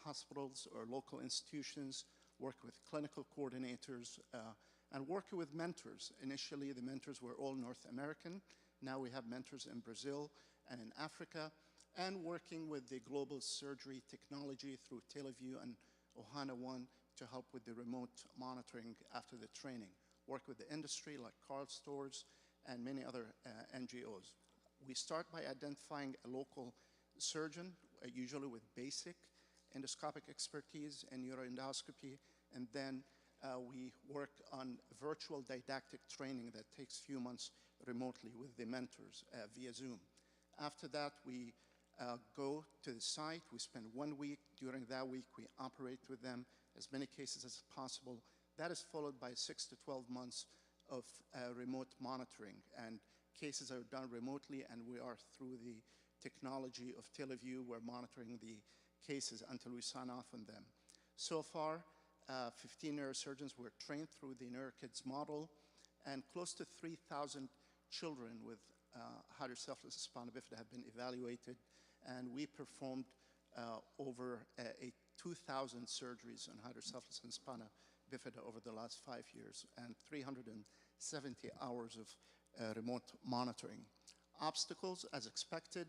hospitals or local institutions, work with clinical coordinators, and working with mentors. Initially, the mentors were all North American. Now we have mentors in Brazil and in Africa, and working with the global surgery technology through TeleView and Ohana One to help with the remote monitoring after the training. Work with the industry like Karl Stores and many other NGOs. We start by identifying a local surgeon, usually with basic endoscopic expertise and neuroendoscopy, and then we work on virtual didactic training that takes a few months remotely with the mentors via Zoom. After that, we go to the site. We spend 1 week. During that week, we operate with them as many cases as possible. That is followed by 6 to 12 months of remote monitoring, and cases are done remotely, and we are through the technology of TeleView. We're monitoring the cases until we sign off on them. So far, 15 neurosurgeons were trained through the NeuroKids model, and close to 3,000 children with hydrocephalus spina bifida have been evaluated, and we performed over 2,000 surgeries on hydrocephalus and spina bifida over the last 5 years, and 370 hours of remote monitoring. Obstacles, as expected.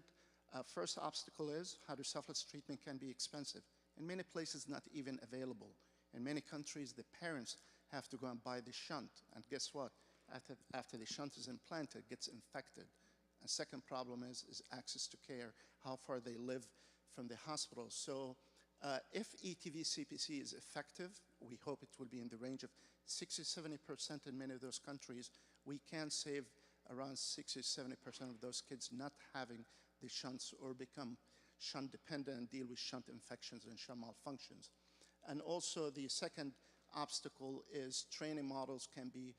First obstacle is hydrocephalus treatment can be expensive. In many places, not even available. In many countries, the parents have to go and buy the shunt, and guess what? After the shunt is implanted, it gets infected. A second problem is access to care, how far they live from the hospital. So if ETV-CPC is effective, we hope it will be in the range of 60–70% in many of those countries. We can save around 60–70% of those kids not having the shunts or become shunt dependent and deal with shunt infections and shunt malfunctions. And also the second obstacle is training models can be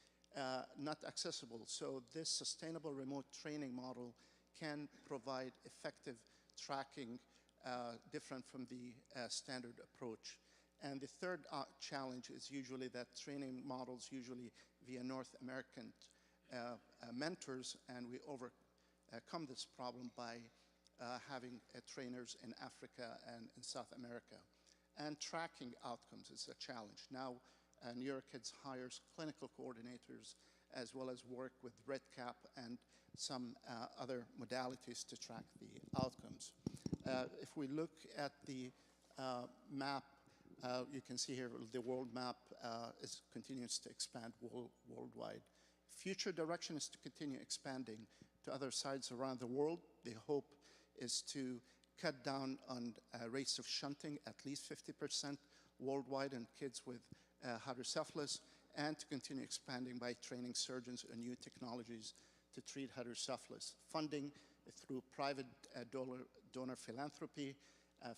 not accessible. So this sustainable remote training model can provide effective tracking different from the standard approach. And the third challenge is usually that training models usually via North American mentors, and we overcome this problem by having trainers in Africa and in South America. And tracking outcomes is a challenge. Now, NeuroKids hires clinical coordinators as well as work with REDCap and some other modalities to track the outcomes. If we look at the map, you can see here the world map continues to expand worldwide. Future direction is to continue expanding to other sites around the world. The hope is to cut down on rates of shunting, at least 50% worldwide in kids with hydrocephalus, and to continue expanding by training surgeons on new technologies to treat hydrocephalus. Funding through private donor philanthropy,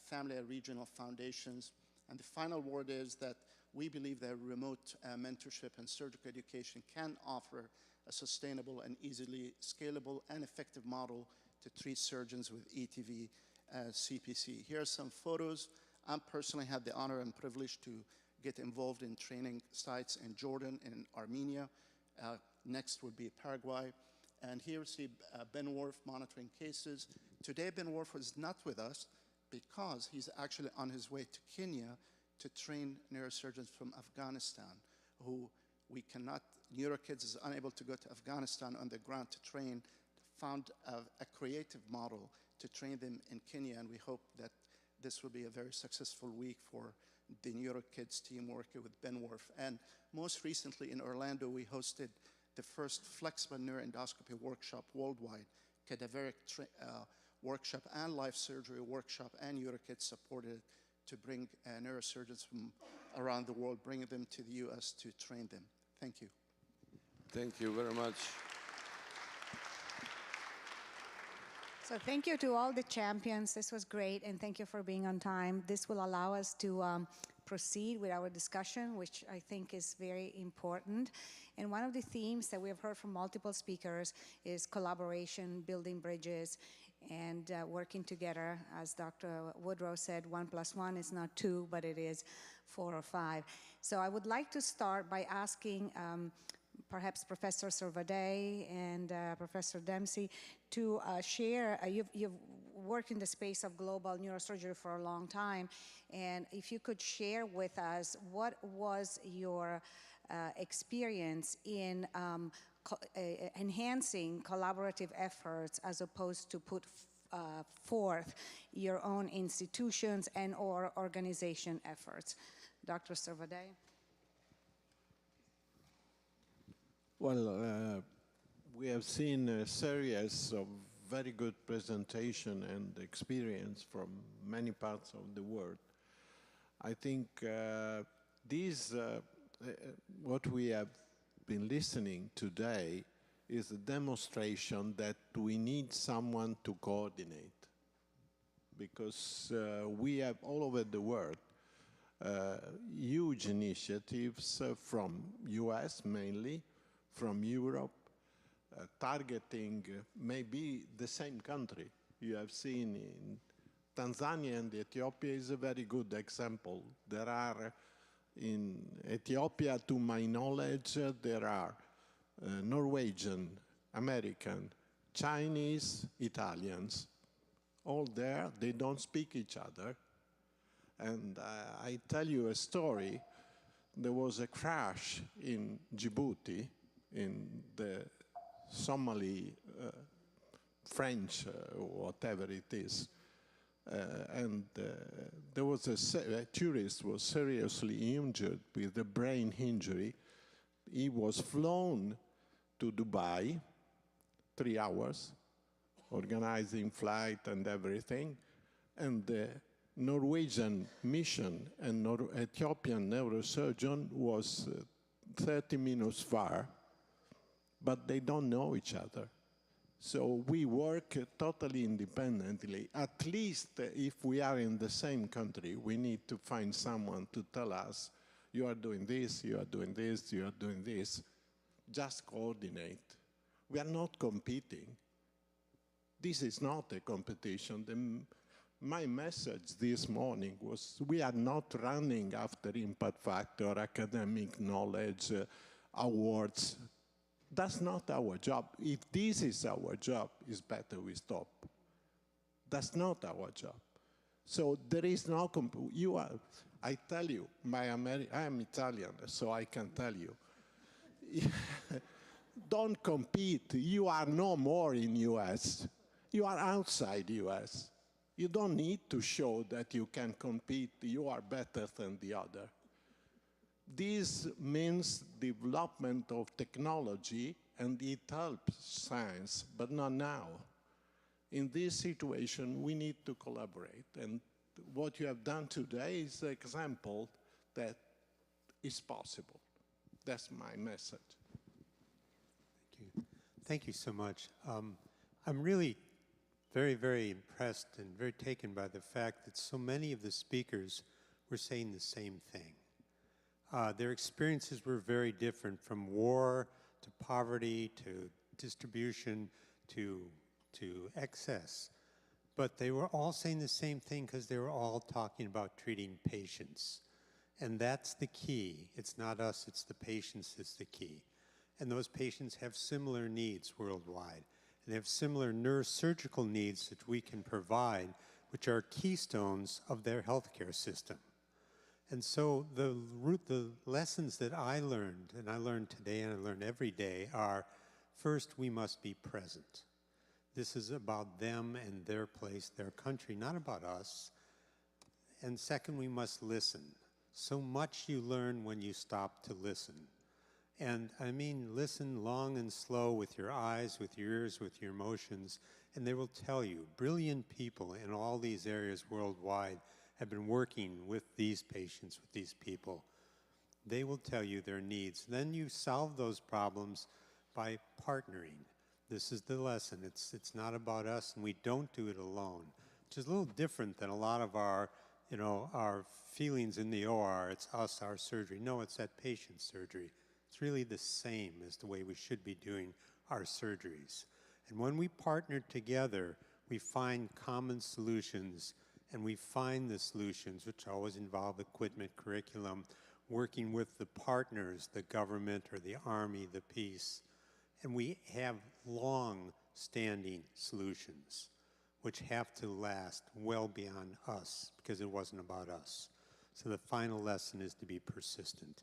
family and regional foundations. And the final word is that we believe that remote mentorship and surgical education can offer a sustainable and easily scalable and effective model to treat surgeons with ETV CPC. Here are some photos. I personally had the honor and privilege to get involved in training sites in Jordan and in Armenia. Next would be Paraguay. And here we see Ben Worf monitoring cases. Today, Ben Worf was not with us because he's actually on his way to Kenya to train neurosurgeons from Afghanistan, who we cannot, NeuroKids is unable to go to Afghanistan on the ground to train, found a creative model to train them in Kenya, and we hope that this will be a very successful week for the NeuroKids team working with Ben Worf. And most recently in Orlando, we hosted the first flexible neuroendoscopy workshop worldwide, cadaveric workshop and life surgery workshop, and NeuroKids supported to bring neurosurgeons from around the world, bringing them to the US to train them. Thank you. Thank you very much. So thank you to all the champions. This was great, and thank you for being on time. This will allow us to proceed with our discussion, which I think is very important. And one of the themes that we have heard from multiple speakers is collaboration, building bridges, and working together. As Dr. Woodrow said, 1 + 1 is not 2, but it is 4 or 5. So I would like to start by asking perhaps Professor Servadae and Professor Dempsey to share. You've worked in the space of global neurosurgery for a long time, and if you could share with us what was your experience in enhancing collaborative efforts as opposed to put forth your own institutions and or organization efforts. Dr. Servadae. Well, we have seen a series of very good presentation and experience from many parts of the world. I think what we have been listening today is a demonstration that we need someone to coordinate, because we have all over the world huge initiatives from US mainly, from Europe, targeting maybe the same country. You have seen in Tanzania and Ethiopia is a very good example. There are, in Ethiopia, to my knowledge, there are Norwegian, American, Chinese, Italians, all there. They don't speak each other. And I tell you a story. There was a crash in Djibouti, in the Somali French, whatever it is. And there was a tourist was seriously injured with a brain injury. He was flown to Dubai, 3 hours, organizing flight and everything. And the Norwegian mission and Ethiopian neurosurgeon was 30 minutes far, but they don't know each other. So we work totally independently. At least if we are in the same country, we need to find someone to tell us, you are doing this, you are doing this, you are doing this. Just coordinate. We are not competing. This is not a competition. My message this morning was we are not running after impact factor, academic knowledge, awards. That's not our job. If this is our job, it's better we stop. That's not our job. So there is no, I tell you, I am Italian, so I can tell you. Don't compete. You are no more in US. You are outside US. You don't need to show that you can compete. You are better than the other. This means development of technology, and it helps science, but not now. In this situation, we need to collaborate. And what you have done today is an example that is possible. That's my message. Thank you. Thank you so much. I'm really very, very impressed and very taken by the fact that so many of the speakers were saying the same thing. Their experiences were very different, from war to poverty to distribution to excess. But they were all saying the same thing because they were all talking about treating patients. And that's the key. It's not us, it's the patients that's the key. And those patients have similar needs worldwide. And they have similar neurosurgical needs that we can provide, which are keystones of their healthcare system. And so the lessons that I learned, and I learned today and I learn every day, are first, we must be present. This is about them and their place, their country, not about us. And second, we must listen. So much you learn when you stop to listen. And I mean, listen long and slow with your eyes, with your ears, with your emotions, and they will tell you. Brilliant people in all these areas worldwide have been working with these patients, with these people. They will tell you their needs. Then you solve those problems by partnering. This is the lesson. It's not about us, and we don't do it alone, which is a little different than a lot of our, our feelings in the OR. It's us, our surgery. No, it's that patient surgery. It's really the same as the way we should be doing our surgeries. And when we partner together, we find common solutions, and we find the solutions, which always involve equipment, curriculum, working with the partners, the government or the army, the peace. And we have long-standing solutions, which have to last well beyond us, because it wasn't about us. So the final lesson is to be persistent.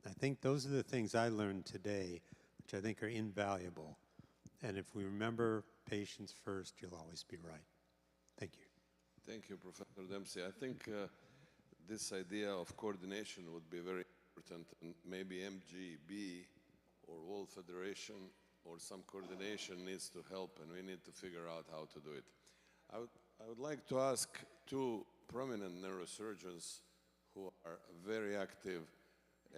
I think those are the things I learned today, which I think are invaluable. And if we remember patients first, you'll always be right. Thank you. Thank you, Professor Dempsey. I think this idea of coordination would be very important, and maybe MGB or World Federation or some coordination needs to help, and we need to figure out how to do it. I would like to ask two prominent neurosurgeons who are very active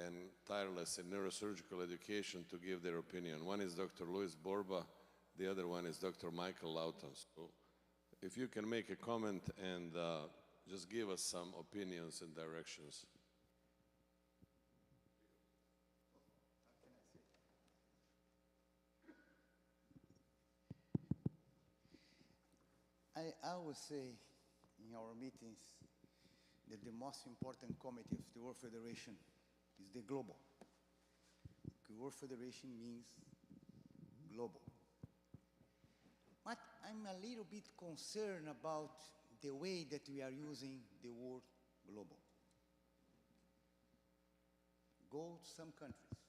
and tireless in neurosurgical education to give their opinion. One is Dr. Luis Borba, the other one is Dr. Michael Lawton. So if you can make a comment and just give us some opinions and directions. I always say in our meetings that the most important committee of the World Federation is the global. The World Federation means global. But I'm a little bit concerned about the way that we are using the word global. Go to some countries,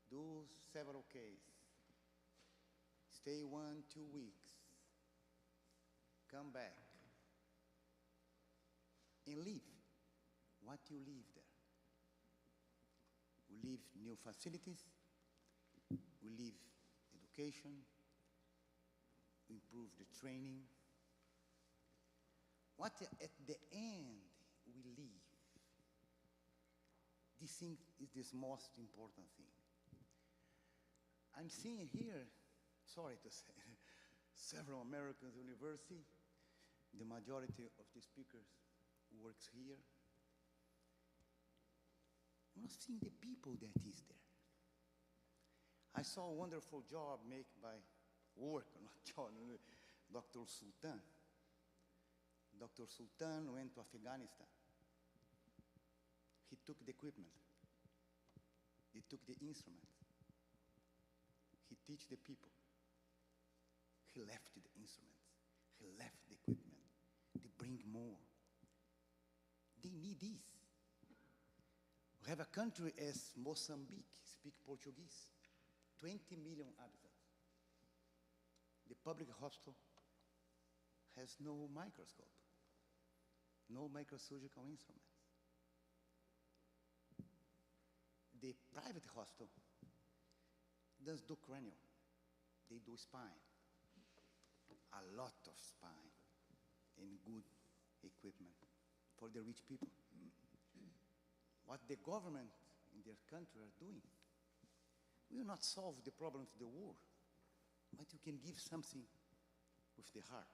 do several cases, stay 1-2 weeks, come back, and leave what you leave there. We leave new facilities, we leave education, we improve the training. What at the end we leave? This thing is the most important thing. I'm seeing here, sorry to say, several American universities. The majority of the speakers works here. I'm not seeing the people that is there. I saw a wonderful job made by Dr. Sultan. Dr. Sultan went to Afghanistan. He took the equipment. He took the instruments. He teach the people. He left the instruments. He left the equipment. They bring more. They need this. We have a country as Mozambique, speak Portuguese, 20 million inhabitants. The public hospital has no microscope, no microsurgical instruments. The private hospital does do cranial, they do spine, a lot of spine and good equipment for the rich people. What the government in their country are doing will not solve the problem of the war. but you can give something with the heart.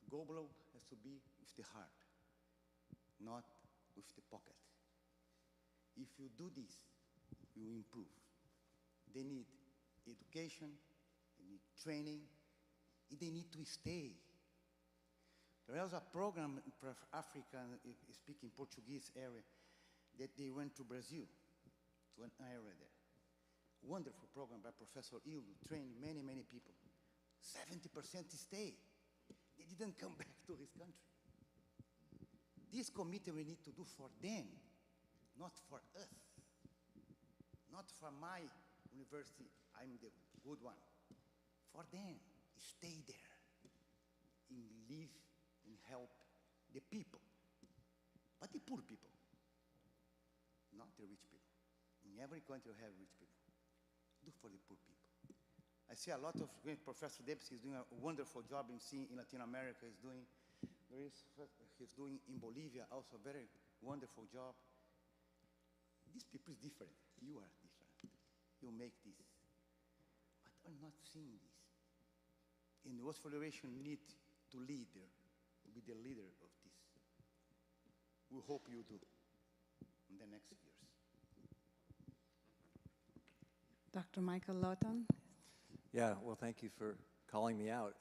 Global has to be with the heart, not with the pocket. If you do this, you will improve. They need education, they need training, and they need to stay. There was a program in Africa, speaking Portuguese area, that they went to Brazil, to an area there. Wonderful program by Professor Ildo, trained many, many people. 70% stay. They didn't come back to his country. This committee we need to do for them, not for us. Not for my university, I'm the good one. For them, stay there and live and help the people. But the poor people, not the rich people. In every country you have rich people. Do for the poor people. I see a lot of Professor Dempsey is doing a wonderful job in Latin America. He's doing in Bolivia also a very wonderful job. These people is different. You are different. You make this. But I'm not seeing this. And the World Federation need to lead there, to be the leader of this. We hope you do in the next years. Dr. Michael Lawton. Yeah, well, thank you for calling me out.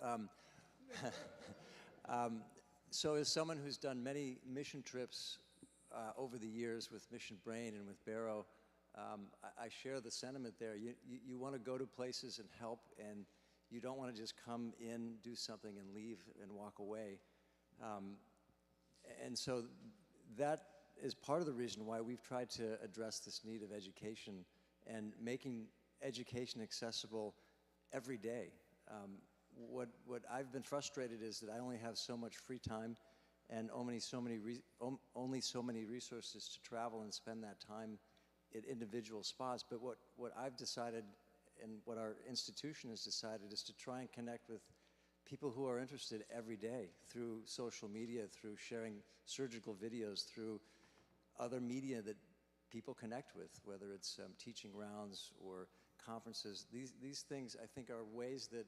So as someone who's done many mission trips over the years with Mission Brain and with Barrow, I share the sentiment there. You want to go to places and help, and you don't want to just come in, do something, and leave and walk away. And so that is part of the reason why we've tried to address this need of education and making education accessible every day. What I've been frustrated is that I only have so much free time and only so many resources to travel and spend that time at individual spots. But what I've decided and what our institution has decided is to try and connect with people who are interested every day through social media, through sharing surgical videos, through other media that people connect with, whether it's teaching rounds or conferences. These things, I think, are ways that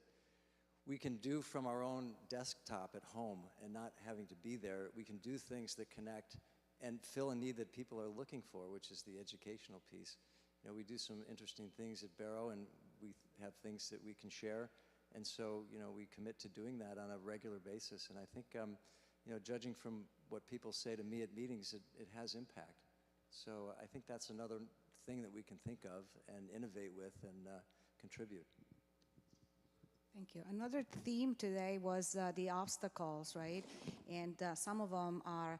we can do from our own desktop at home and not having to be there. We can do things that connect and fill a need that people are looking for, which is the educational piece. You know, we do some interesting things at Barrow, and we have things that we can share. And so, you know, we commit to doing that on a regular basis. And I think, you know, judging from what people say to me at meetings, it has impact. So I think that's another thing that we can think of and innovate with and contribute. Thank you. Another theme today was the obstacles, right? And some of them are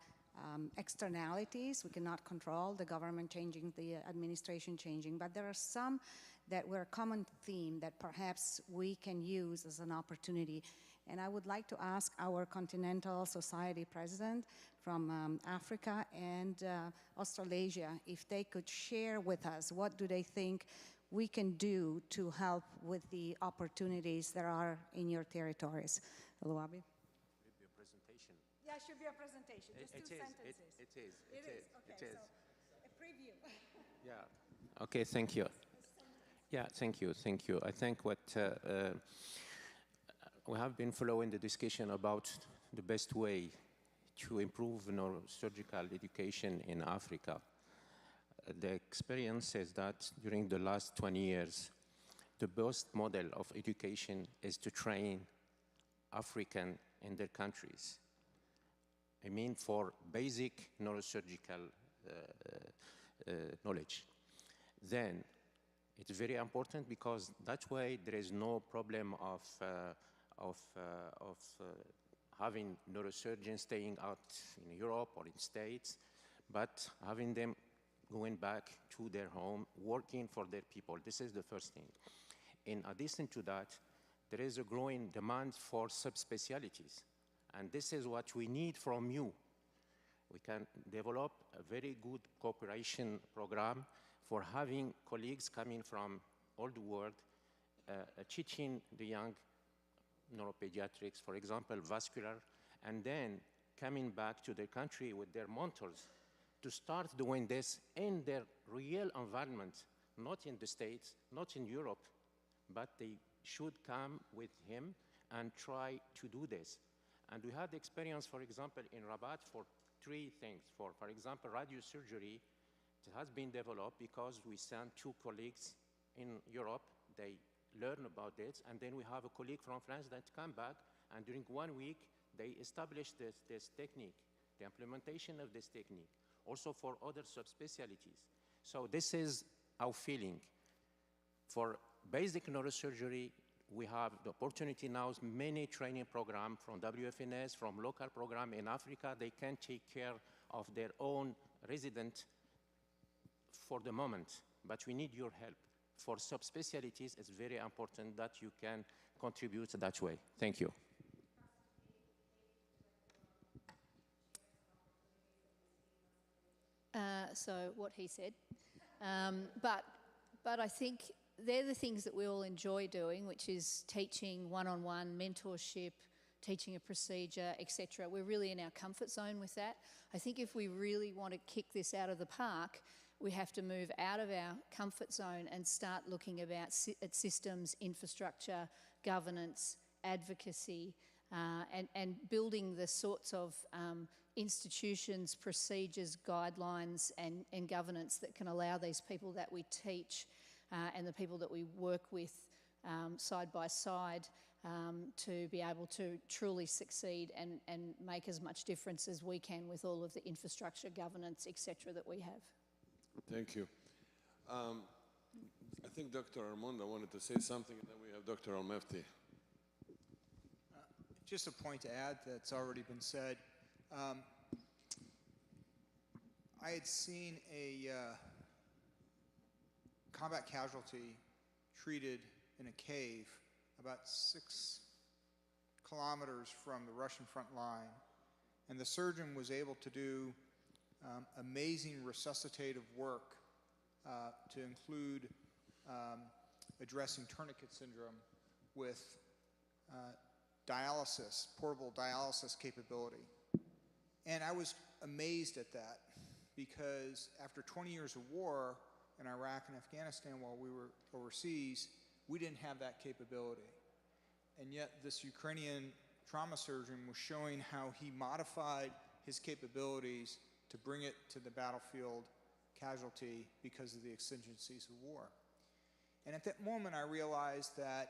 externalities we cannot control, the government changing, the administration changing, but there are some that were a common theme that perhaps we can use as an opportunity. And I would like to ask our Continental Society president from Africa and Australasia if they could share with us what do they think we can do to help with the opportunities that are in your territories. Oluwabi? Maybe a presentation. Yeah, it should be a presentation, just two sentences. It is. Okay, so a preview. Yeah. Okay, thank you. Yeah, thank you. I think what we have been following the discussion about the best way to improve neurosurgical education in Africa. The experience is that during the last 20 years, the best model of education is to train African in their countries. I mean, for basic neurosurgical knowledge. Then, it's very important because that way there is no problem of having neurosurgeons staying out in Europe or in States, but having them going back to their home, working for their people. This is the first thing. In addition to that, there is a growing demand for subspecialties, and this is what we need from you. We can develop a very good cooperation program for having colleagues coming from all the world, teaching the young neuropediatrics, for example, vascular, and then coming back to their country with their mentors to start doing this in their real environment, not in the States, not in Europe, but they should come with him and try to do this. And we had experience, for example, in Rabat for 3 things. For example, radiosurgery, it has been developed because we sent 2 colleagues in Europe. They learn about it, and then we have a colleague from France that come back, and during 1 week, they established this technique, the implementation of this technique, also for other subspecialties. So this is our feeling. For basic neurosurgery, we have the opportunity now, many training programs from WFNS, from local program in Africa, they can take care of their own resident for the moment, but we need your help. For subspecialties, it's very important that you can contribute that way. Thank you. So what he said. But I think they're the things that we all enjoy doing, which is teaching one-on-one, mentorship, teaching a procedure, etc. We're really in our comfort zone with that. I think if we really want to kick this out of the park, we have to move out of our comfort zone and start looking at systems, infrastructure, governance, advocacy, and building the sorts of institutions, procedures, guidelines, and governance that can allow these people that we teach and the people that we work with side by side to be able to truly succeed and make as much difference as we can with all of the infrastructure, governance, etc. that we have. Thank you. I think Dr. Armonda wanted to say something, and then we have Dr. Al-Mefti. Just a point to add that's already been said. I had seen a combat casualty treated in a cave about 6 kilometers from the Russian front line, and the surgeon was able to do amazing resuscitative work to include addressing tourniquet syndrome with dialysis, portable dialysis capability. And I was amazed at that because after 20 years of war in Iraq and Afghanistan while we were overseas, we didn't have that capability. And yet this Ukrainian trauma surgeon was showing how he modified his capabilities to bring it to the battlefield casualty because of the exigencies of war. And at that moment I realized that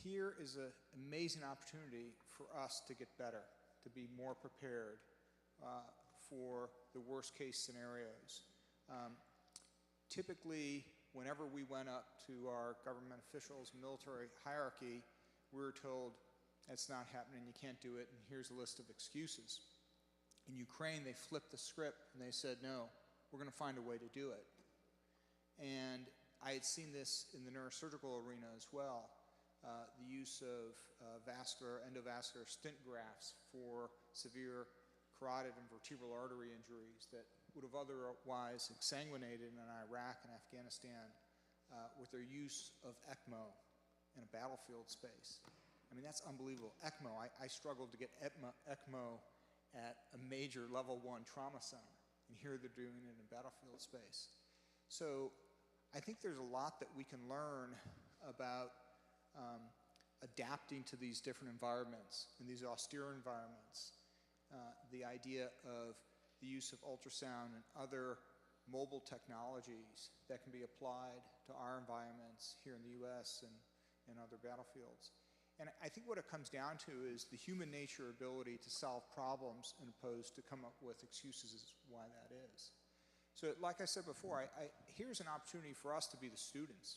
here is an amazing opportunity for us to get better, to be more prepared for the worst case scenarios. Typically, whenever we went up to our government officials, military hierarchy, we were told, that's not happening, you can't do it, and here's a list of excuses. In Ukraine, they flipped the script and they said, no, we're going to find a way to do it. And I had seen this in the neurosurgical arena as well, the use of endovascular stent grafts for severe carotid and vertebral artery injuries that would have otherwise exsanguinated in Iraq and Afghanistan with their use of ECMO in a battlefield space. I mean, that's unbelievable. ECMO, I struggled to get ECMO at a major level 1 trauma center, and here they're doing it in a battlefield space. So I think there's a lot that we can learn about adapting to these different environments, in these austere environments. The idea of the use of ultrasound and other mobile technologies that can be applied to our environments here in the US and other battlefields. And I think what it comes down to is the human nature ability to solve problems and opposed to come up with excuses is why that is. So like I said before, here's an opportunity for us to be the students,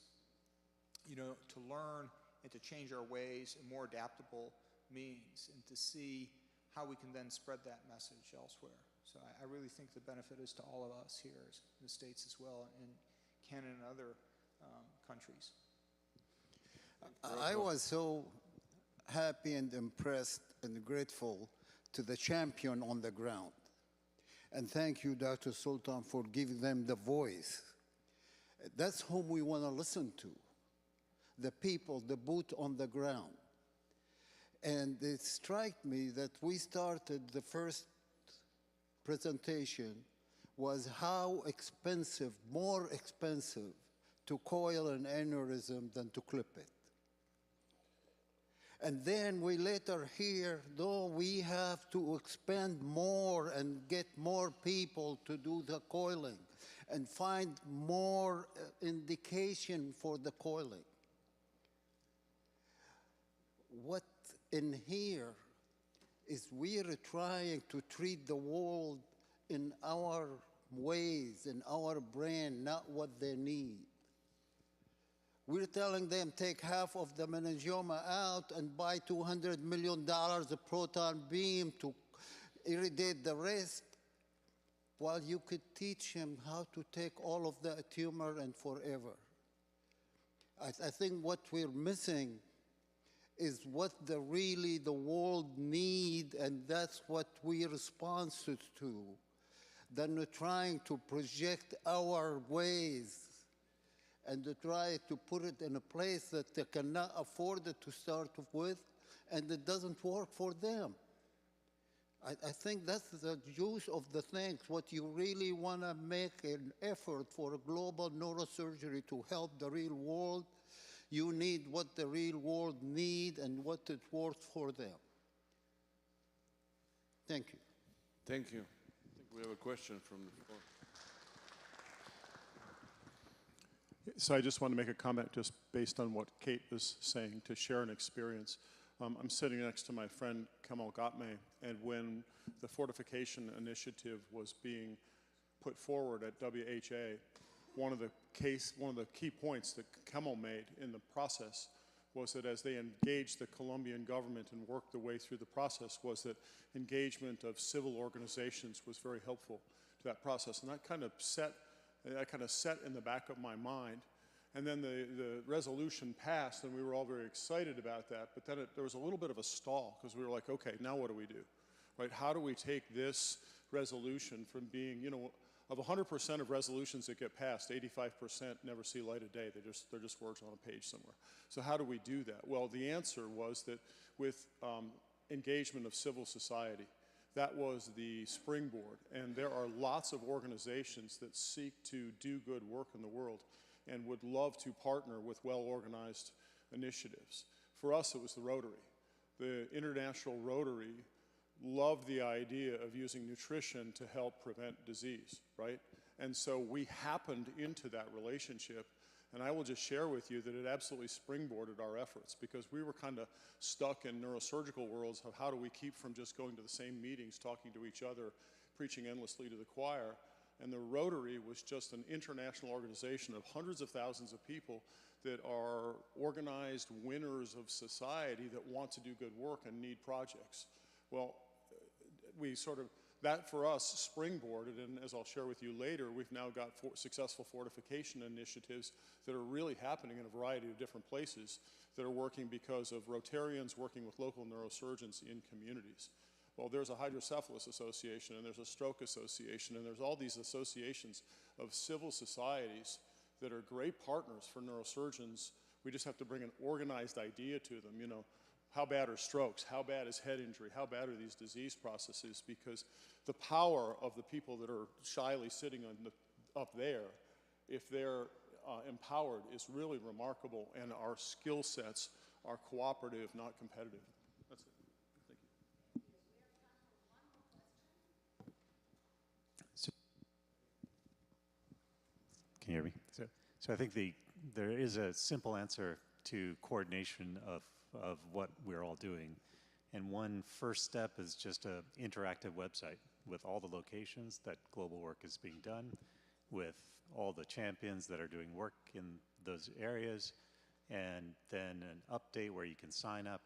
you know, to learn and to change our ways in more adaptable means and to see how we can then spread that message elsewhere. So I really think the benefit is to all of us here in the States as well, and Canada and other countries. I was so happy and impressed and grateful to the champion on the ground. And thank you, Dr. Sultan, for giving them the voice. That's whom we want to listen to, the people, the boot on the ground. And it struck me that we started the first presentation was how expensive, more expensive, to coil an aneurysm than to clip it. And then we later hear, though we have to expand more and get more people to do the coiling and find more indication for the coiling. What in here is we are trying to treat the world in our ways, in our brain, not what they need. We're telling them take half of the meningioma out and buy $200 million of proton beam to irradiate the rest, while you could teach him how to take all of the tumor and forever. I think what we're missing is what really the world need, and that's what we respond to. Then we're trying to project our ways and to try to put it in a place that they cannot afford it to start with, and it doesn't work for them. I think that's the juice of the things. What you really want to make an effort for a global neurosurgery to help the real world, you need what the real world need and what it works for them. Thank you. Thank you. I think we have a question from the floor. So I just want to make a comment just based on what Kate was saying, to share an experience. I'm sitting next to my friend Kemal Gatme, and when the fortification initiative was being put forward at WHA, one of the key points that Kemal made in the process was that as they engaged the Colombian government and worked their way through the process, was that engagement of civil organizations was very helpful to that process. And that kind of set in the back of my mind. And then the resolution passed, and we were all very excited about that. But then there was a little bit of a stall, because we were like, okay, now what do we do? Right? How do we take this resolution from being, you know, of 100% of resolutions that get passed, 85% never see light of day. They're just words on a page somewhere. So how do we do that? Well, the answer was that with engagement of civil society, that was the springboard. And there are lots of organizations that seek to do good work in the world and would love to partner with well-organized initiatives. For us, it was the Rotary. The International Rotary loved the idea of using nutrition to help prevent disease, right? And so we happened into that relationship, and I will just share with you that it absolutely springboarded our efforts, because we were kind of stuck in neurosurgical worlds of how do we keep from just going to the same meetings, talking to each other, preaching endlessly to the choir. And the Rotary was just an international organization of hundreds of thousands of people that are organized winners of society that want to do good work and need projects. Well, we sort of, that for us springboarded, and as I'll share with you later, we've now got successful fortification initiatives that are really happening in a variety of different places that are working because of Rotarians working with local neurosurgeons in communities. Well, there's a hydrocephalus association, and there's a stroke association, and there's all these associations of civil societies that are great partners for neurosurgeons. We just have to bring an organized idea to them, you know. How bad are strokes? How bad is head injury? How bad are these disease processes? Because the power of the people that are shyly sitting on up there, if they're empowered, is really remarkable, and our skill sets are cooperative, not competitive. That's it. Thank you. Can you hear me? So I think there is a simple answer to coordination of what we're all doing. And one first step is just an interactive website with all the locations that global work is being done, with all the champions that are doing work in those areas, and then an update where you can sign up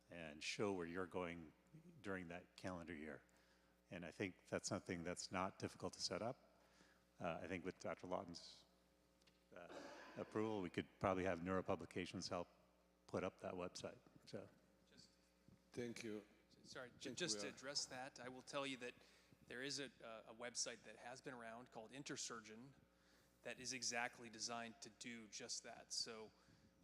and show where you're going during that calendar year. And I think that's something that's not difficult to set up. I think with Dr. Lawton's approval, we could probably have neuropublications help put up that website. So, thank you. Sorry, just to address that, I will tell you that there is a website that has been around called Intersurgeon that is exactly designed to do just that. So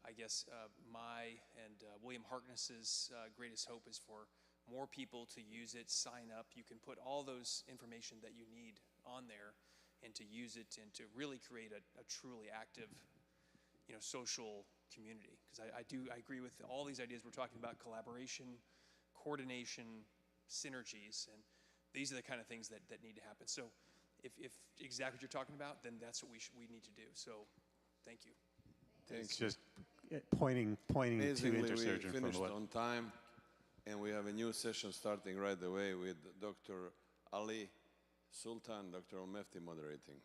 I guess my and William Harkness's greatest hope is for more people to use it, sign up. You can put all those information that you need on there and to use it and to really create a truly active, you know, social community. Because I agree with all these ideas we're talking about: collaboration, coordination, synergies, and these are the kind of things that need to happen. So if exactly what you're talking about, then that's what we need to do. So thank you. It's just pointing to Amazingly, Neurosurgery we finished for what. on time, and we have a new session starting right away with Dr. Aziz-Sultan, Dr. Al-Mefti moderating.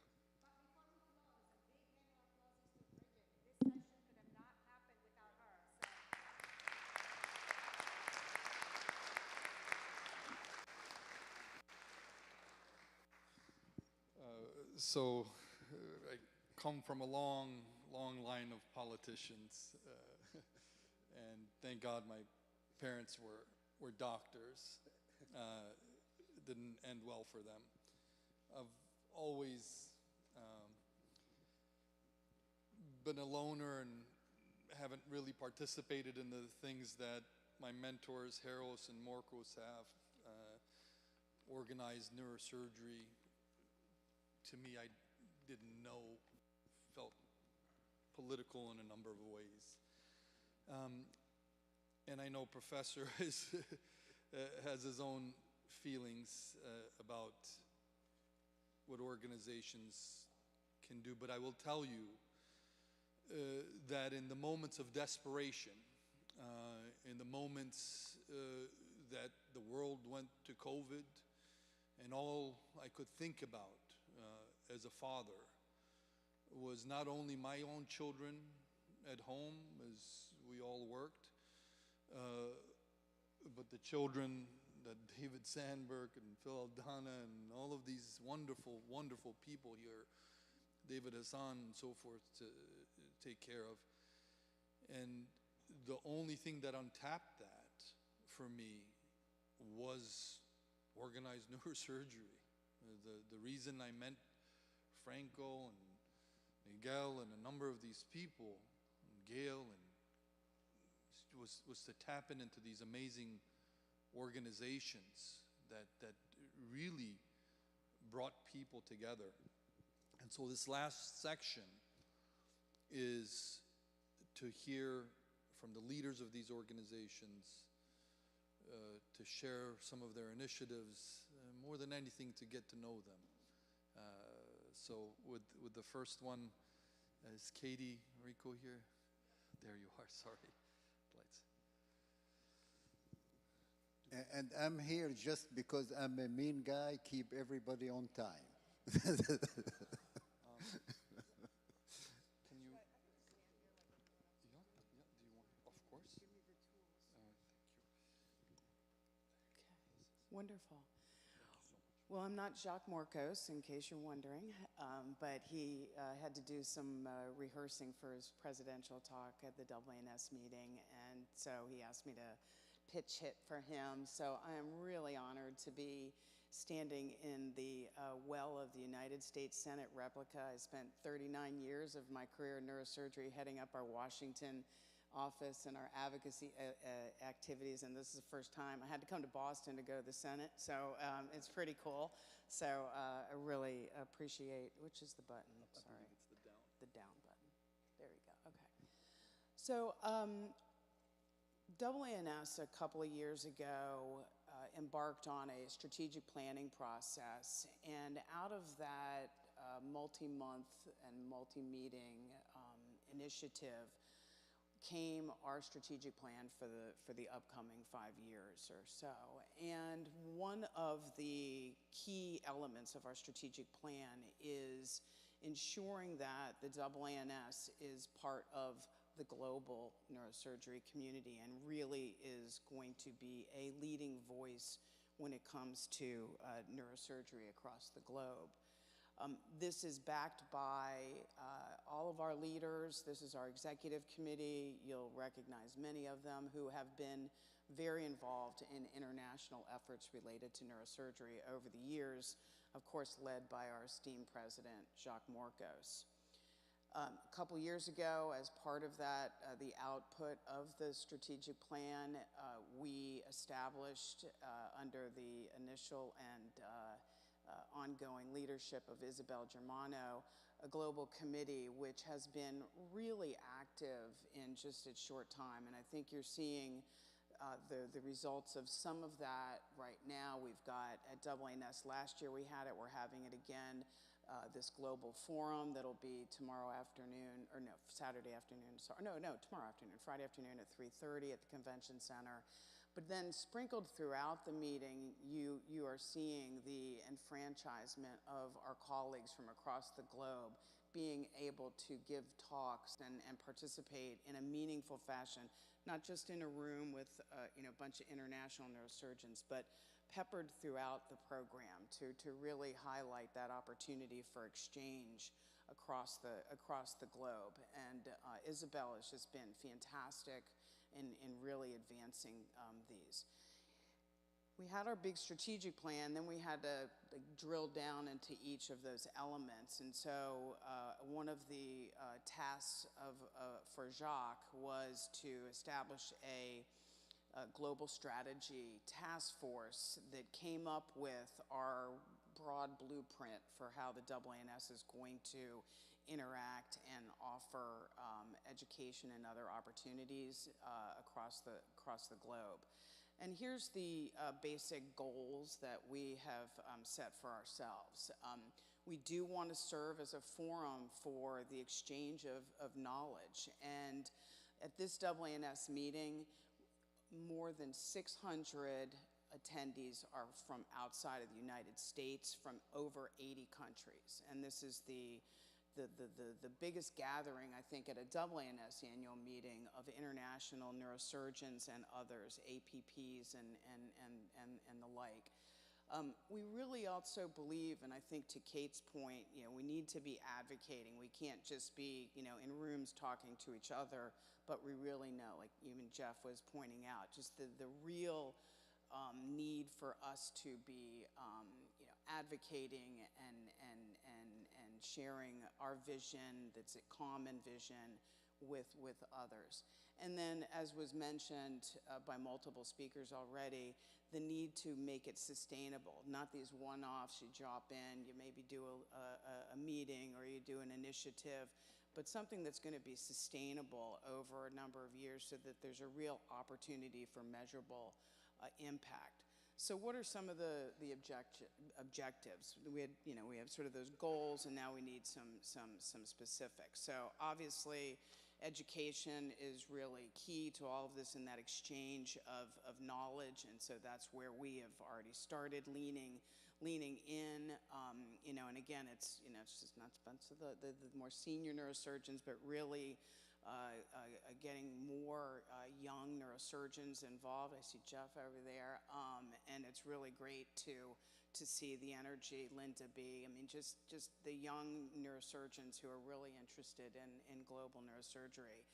I come from a long line of politicians, and thank God my parents were doctors. It didn't end well for them. I've always been a loner and haven't really participated in the things that my mentors, Jaros and Morcos, have organized. Neurosurgery, to me, I didn't know, felt political in a number of ways. And I know Professor has his own feelings about what organizations can do, but I will tell you that in the moments of desperation, in the moments that the world went to COVID, and all I could think about as a father was not only my own children at home as we all worked, but the children that David Sandberg and Phil Aldana and all of these wonderful, wonderful people here, David Hassan and so forth, to take care of. And the only thing that untapped that for me was organized neurosurgery. The reason I met Franco and Miguel and a number of these people, and Gail, and was to tap into these amazing organizations that really brought people together. And so this last section is to hear from the leaders of these organizations, to share some of their initiatives, more than anything to get to know them. So with the first one, is Katie Rico here? There you are, sorry. Lights. And I'm here just because I'm a mean guy, keep everybody on time. Can you? Yeah, do you want? Of course. Thank you. Wonderful. Well, I'm not Jacques Morcos, in case you're wondering, but he had to do some rehearsing for his presidential talk at the AANS meeting, and so he asked me to pitch hit for him. So I am really honored to be standing in the well of the United States Senate replica. I spent 39 years of my career in neurosurgery heading up our Washington office and our advocacy activities, and this is the first time. I had to come to Boston to go to the Senate, so it's pretty cool. So I really appreciate, which is the button? Sorry. I think it's the down. The down button. There we go, okay. So AANS a couple of years ago embarked on a strategic planning process, and out of that multi-month and multi-meeting initiative came our strategic plan for the upcoming 5 years or so. And one of the key elements of our strategic plan is ensuring that the AANS is part of the global neurosurgery community and really is going to be a leading voice when it comes to neurosurgery across the globe. This is backed by all of our leaders. This is our executive committee. You'll recognize many of them who have been very involved in international efforts related to neurosurgery over the years, of course led by our esteemed president, Jacques Morcos. A couple years ago, as part of that, the output of the strategic plan, we established under the initial and ongoing leadership of Isabel Germano, a global committee which has been really active in just a short time. And I think you're seeing the results of some of that right now. We've got at AANS last year we had it, we're having it again, this global forum that'll be tomorrow afternoon, or no, Saturday afternoon, sorry, no, tomorrow afternoon, Friday afternoon at 3:30 at the Convention Center. But then sprinkled throughout the meeting, you are seeing the enfranchisement of our colleagues from across the globe being able to give talks and participate in a meaningful fashion, not just in a room with a bunch of international neurosurgeons, but peppered throughout the program to really highlight that opportunity for exchange across the globe. And Isabel has just been fantastic in really advancing these. We had our big strategic plan, then we had to drill down into each of those elements. And so one of the tasks for Jacques was to establish a global strategy task force that came up with our broad blueprint for how the AANS is going to interact and offer education and other opportunities across the globe. And here's the basic goals that we have set for ourselves. We do want to serve as a forum for the exchange of knowledge. And at this AANS meeting, more than 600 attendees are from outside of the United States, from over 80 countries. And this is the biggest gathering, I think, at a AANS annual meeting of international neurosurgeons and others, APPs and the like. We really also believe, and I think to Kate's point, we need to be advocating. We can't just be, in rooms talking to each other, but we really know, like even Jeff was pointing out, just the real need for us to be, advocating and sharing our vision, that's a common vision with others. And then, as was mentioned by multiple speakers already, the need to make it sustainable, not these one-offs, you drop in, you maybe do a meeting or you do an initiative, but something that's going to be sustainable over a number of years so that there's a real opportunity for measurable impact. So what are some of the objectives? We have sort of those goals, and now we need some specifics. So obviously, education is really key to all of this, and that exchange of knowledge, and so that's where we have already started leaning in. And again, it's just not to the more senior neurosurgeons, but really getting more young neurosurgeons involved. I see Jeff over there, and it's really great to see the energy, Linda B. I mean, just the young neurosurgeons who are really interested in global neurosurgery.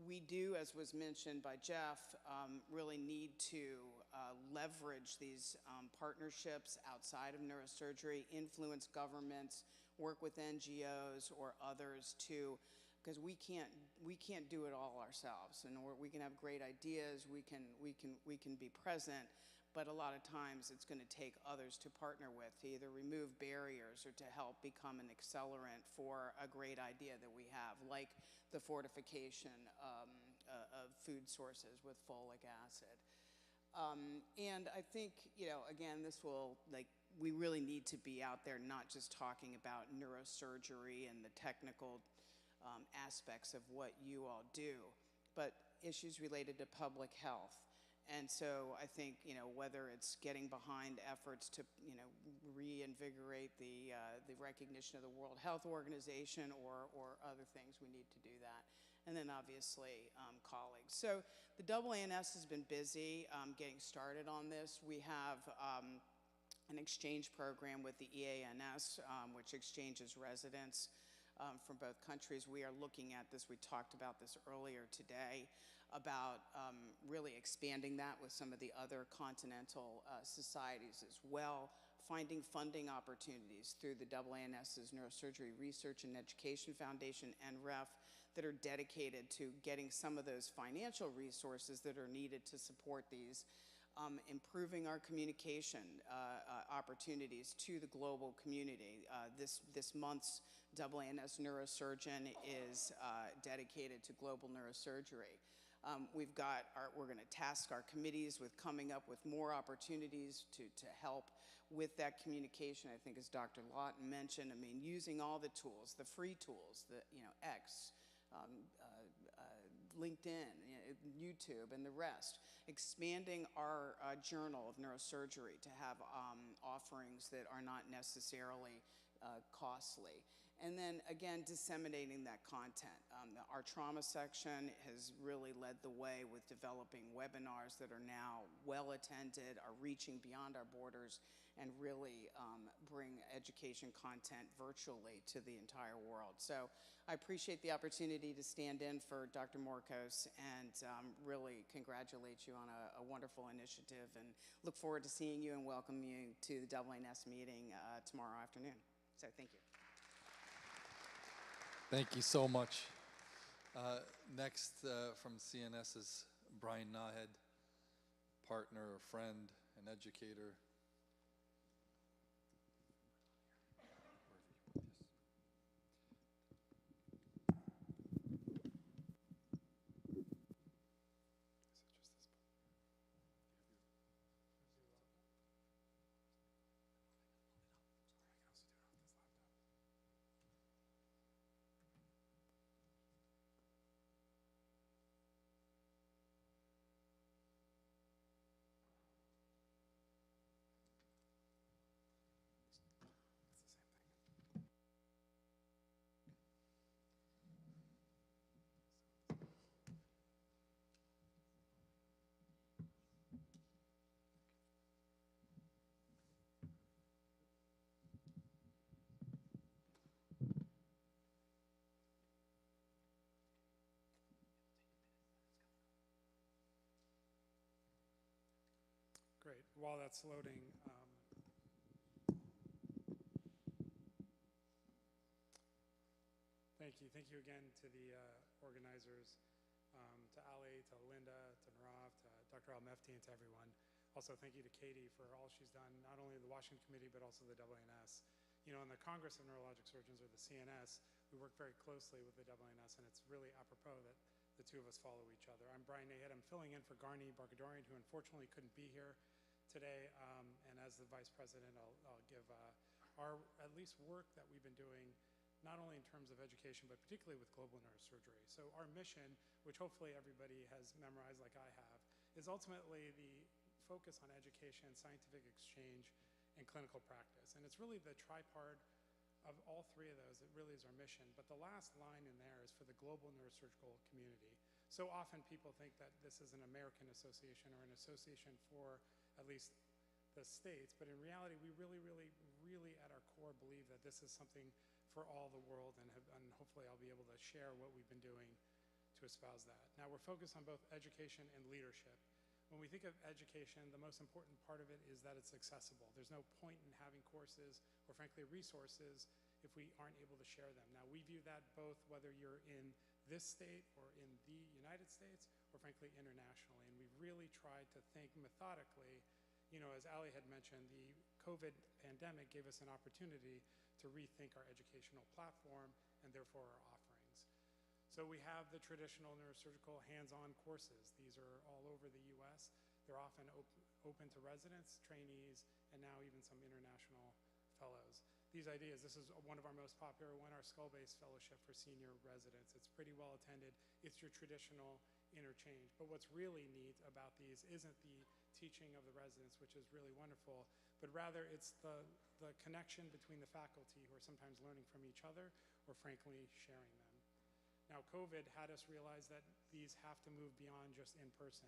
We do, as was mentioned by Jeff, really need to leverage these partnerships outside of neurosurgery, influence governments, work with NGOs or others because we can't do it all ourselves. And we can have great ideas, we can be present, but a lot of times it's going to take others to partner with, to either remove barriers or to help become an accelerant for a great idea that we have, like the fortification of food sources with folic acid. And I think, again, this will, we really need to be out there not just talking about neurosurgery and the technical aspects of what you all do, but issues related to public health. And so I think, whether it's getting behind efforts to, reinvigorate the recognition of the World Health Organization or other things, we need to do that. And then obviously colleagues. So the AANS has been busy getting started on this. We have an exchange program with the EANS, which exchanges residents from both countries. We are looking at this. We talked about this earlier today, about really expanding that with some of the other continental societies as well, finding funding opportunities through the AANS's Neurosurgery Research and Education Foundation, NREF, that are dedicated to getting some of those financial resources that are needed to support these improving our communication opportunities to the global community. This month's AANS Neurosurgeon is dedicated to global neurosurgery. We're going to task our committees with coming up with more opportunities to help with that communication. I think as Dr. Lawton mentioned, I mean, using all the tools, the free tools, X, LinkedIn, YouTube, and the rest, expanding our journal of neurosurgery to have offerings that are not necessarily costly. And then, again, disseminating that content. Our trauma section has really led the way with developing webinars that are now well attended, are reaching beyond our borders, and really bring education content virtually to the entire world. So I appreciate the opportunity to stand in for Dr. Morcos and really congratulate you on a wonderful initiative, and look forward to seeing you and welcoming you to the AANS meeting tomorrow afternoon. So thank you. Thank you so much. Next from CNS is Brian Nahed, partner, friend, and educator. Great. While that's loading, thank you again to the organizers, to Ali, to Linda, to Narav, to Dr. Al-Mefti, and to everyone. Also, thank you to Katie for all she's done, not only the Washington Committee, but also the AANS. You know, in the Congress of Neurologic Surgeons, or the CNS, we work very closely with the AANS, and it's really apropos that the two of us follow each other. I'm Brian Nahed. I'm filling in for Garni Barkadorian, who unfortunately couldn't be here today, and as the Vice President, I'll give our at least work that we've been doing, not only in terms of education, but particularly with global neurosurgery. So our mission, which hopefully everybody has memorized like I have, is ultimately the focus on education, scientific exchange, and clinical practice. And it's really the tripart of all three of those that really is our mission. But the last line in there is for the global neurosurgical community. So often people think that this is an American association or an association for at least the states, but in reality, we really at our core believe that this is something for all the world, and hopefully I'll be able to share what we've been doing to espouse that. Now, we're focused on both education and leadership. When we think of education, the most important part of it is that it's accessible. There's no point in having courses or frankly resources if we aren't able to share them. Now, we view that both whether you're in this state or in the United States or frankly internationally. And we've really tried to think methodically. You know, as Ali had mentioned, the COVID pandemic gave us an opportunity to rethink our educational platform and therefore our offerings. So we have the traditional neurosurgical hands-on courses. These are all over the US. They're often open to residents, trainees, and now even some international fellows. These ideas, this is one of our most popular one, our skull-based fellowship for senior residents. It's pretty well attended. It's your traditional interchange. But what's really neat about these isn't the teaching of the residents, which is really wonderful, but rather it's the connection between the faculty who are sometimes learning from each other or frankly sharing them. Now, COVID had us realize that these have to move beyond just in person.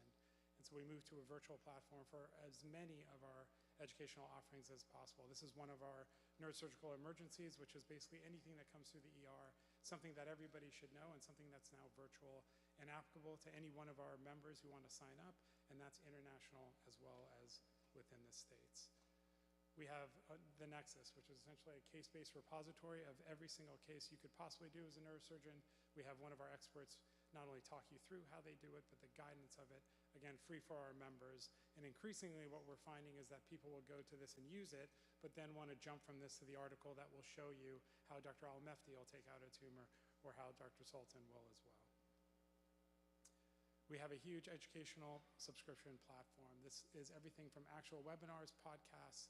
And so we moved to a virtual platform for as many of our educational offerings as possible. This is one of our neurosurgical emergencies, which is basically anything that comes through the ER, something that everybody should know and something that's now virtual and applicable to any one of our members who want to sign up, and that's international as well as within the States. We have the Nexus, which is essentially a case-based repository of every single case you could possibly do as a neurosurgeon. We have one of our experts not only talk you through how they do it, but the guidance of it, again, free for our members. And increasingly what we're finding is that people will go to this and use it, but then want to jump from this to the article that will show you how Dr. Al-Mefti will take out a tumor or how Dr. Sultan will as well. We have a huge educational subscription platform. This is everything from actual webinars, podcasts,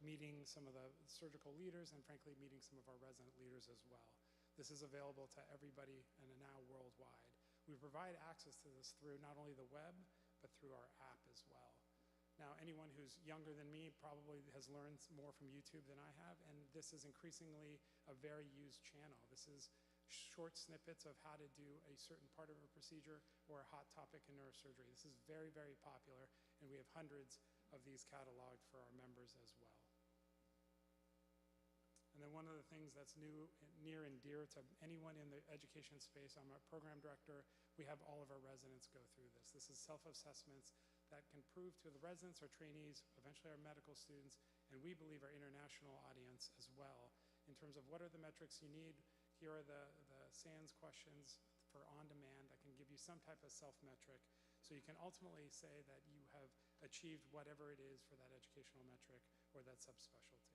meeting some of the surgical leaders, and frankly, meeting some of our resident leaders as well. This is available to everybody and now worldwide. We provide access to this through not only the web, but through our app as well. Now, anyone who's younger than me probably has learned more from YouTube than I have, and this is increasingly a very used channel. This is short snippets of how to do a certain part of a procedure or a hot topic in neurosurgery. This is very, very popular, and we have hundreds of these cataloged for our members as well. And then one of the things that's near and dear to anyone in the education space, I'm a program director, we have all of our residents go through this. This is self-assessments that can prove to the residents or trainees, eventually our medical students, and we believe our international audience as well, in terms of what are the metrics you need. Here are the SANS questions for on-demand that can give you some type of self-metric, so you can ultimately say that you have achieved whatever it is for that educational metric or that subspecialty.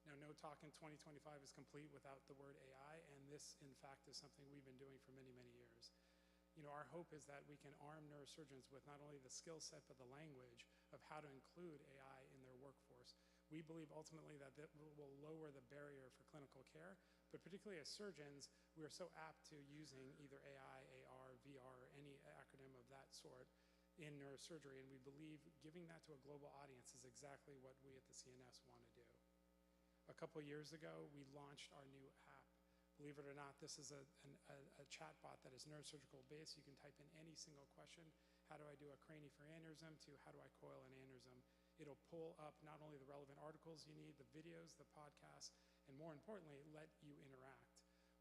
Now, no talk in 2025 is complete without the word AI, and this, in fact, is something we've been doing for many, many years. You know, our hope is that we can arm neurosurgeons with not only the skill set, but the language of how to include AI in their workforce. We believe ultimately that that will lower the barrier for clinical care, but particularly as surgeons, we are so apt to using either AI, AR, VR, or any acronym of that sort in neurosurgery, and we believe giving that to a global audience is exactly what we at the CNS want to do. A couple years ago, we launched our new app. Believe it or not, this is a chatbot that is neurosurgical based. You can type in any single question. How do I do a cranie for aneurysm to how do I coil an aneurysm? It'll pull up not only the relevant articles you need, the videos, the podcasts, and more importantly, let you interact.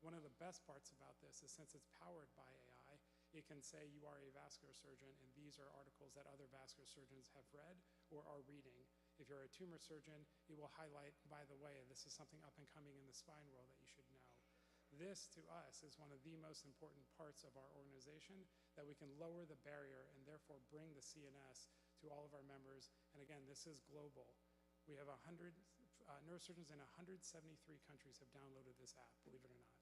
One of the best parts about this is since it's powered by AI, it can say you are a vascular surgeon and these are articles that other vascular surgeons have read or are reading. If you're a tumor surgeon, it will highlight, by the way, this is something up and coming in the spine world that you should know. This, to us, is one of the most important parts of our organization, that we can lower the barrier and therefore bring the CNS to all of our members. And again, this is global. We have 100 neurosurgeons in 173 countries have downloaded this app, believe it or not.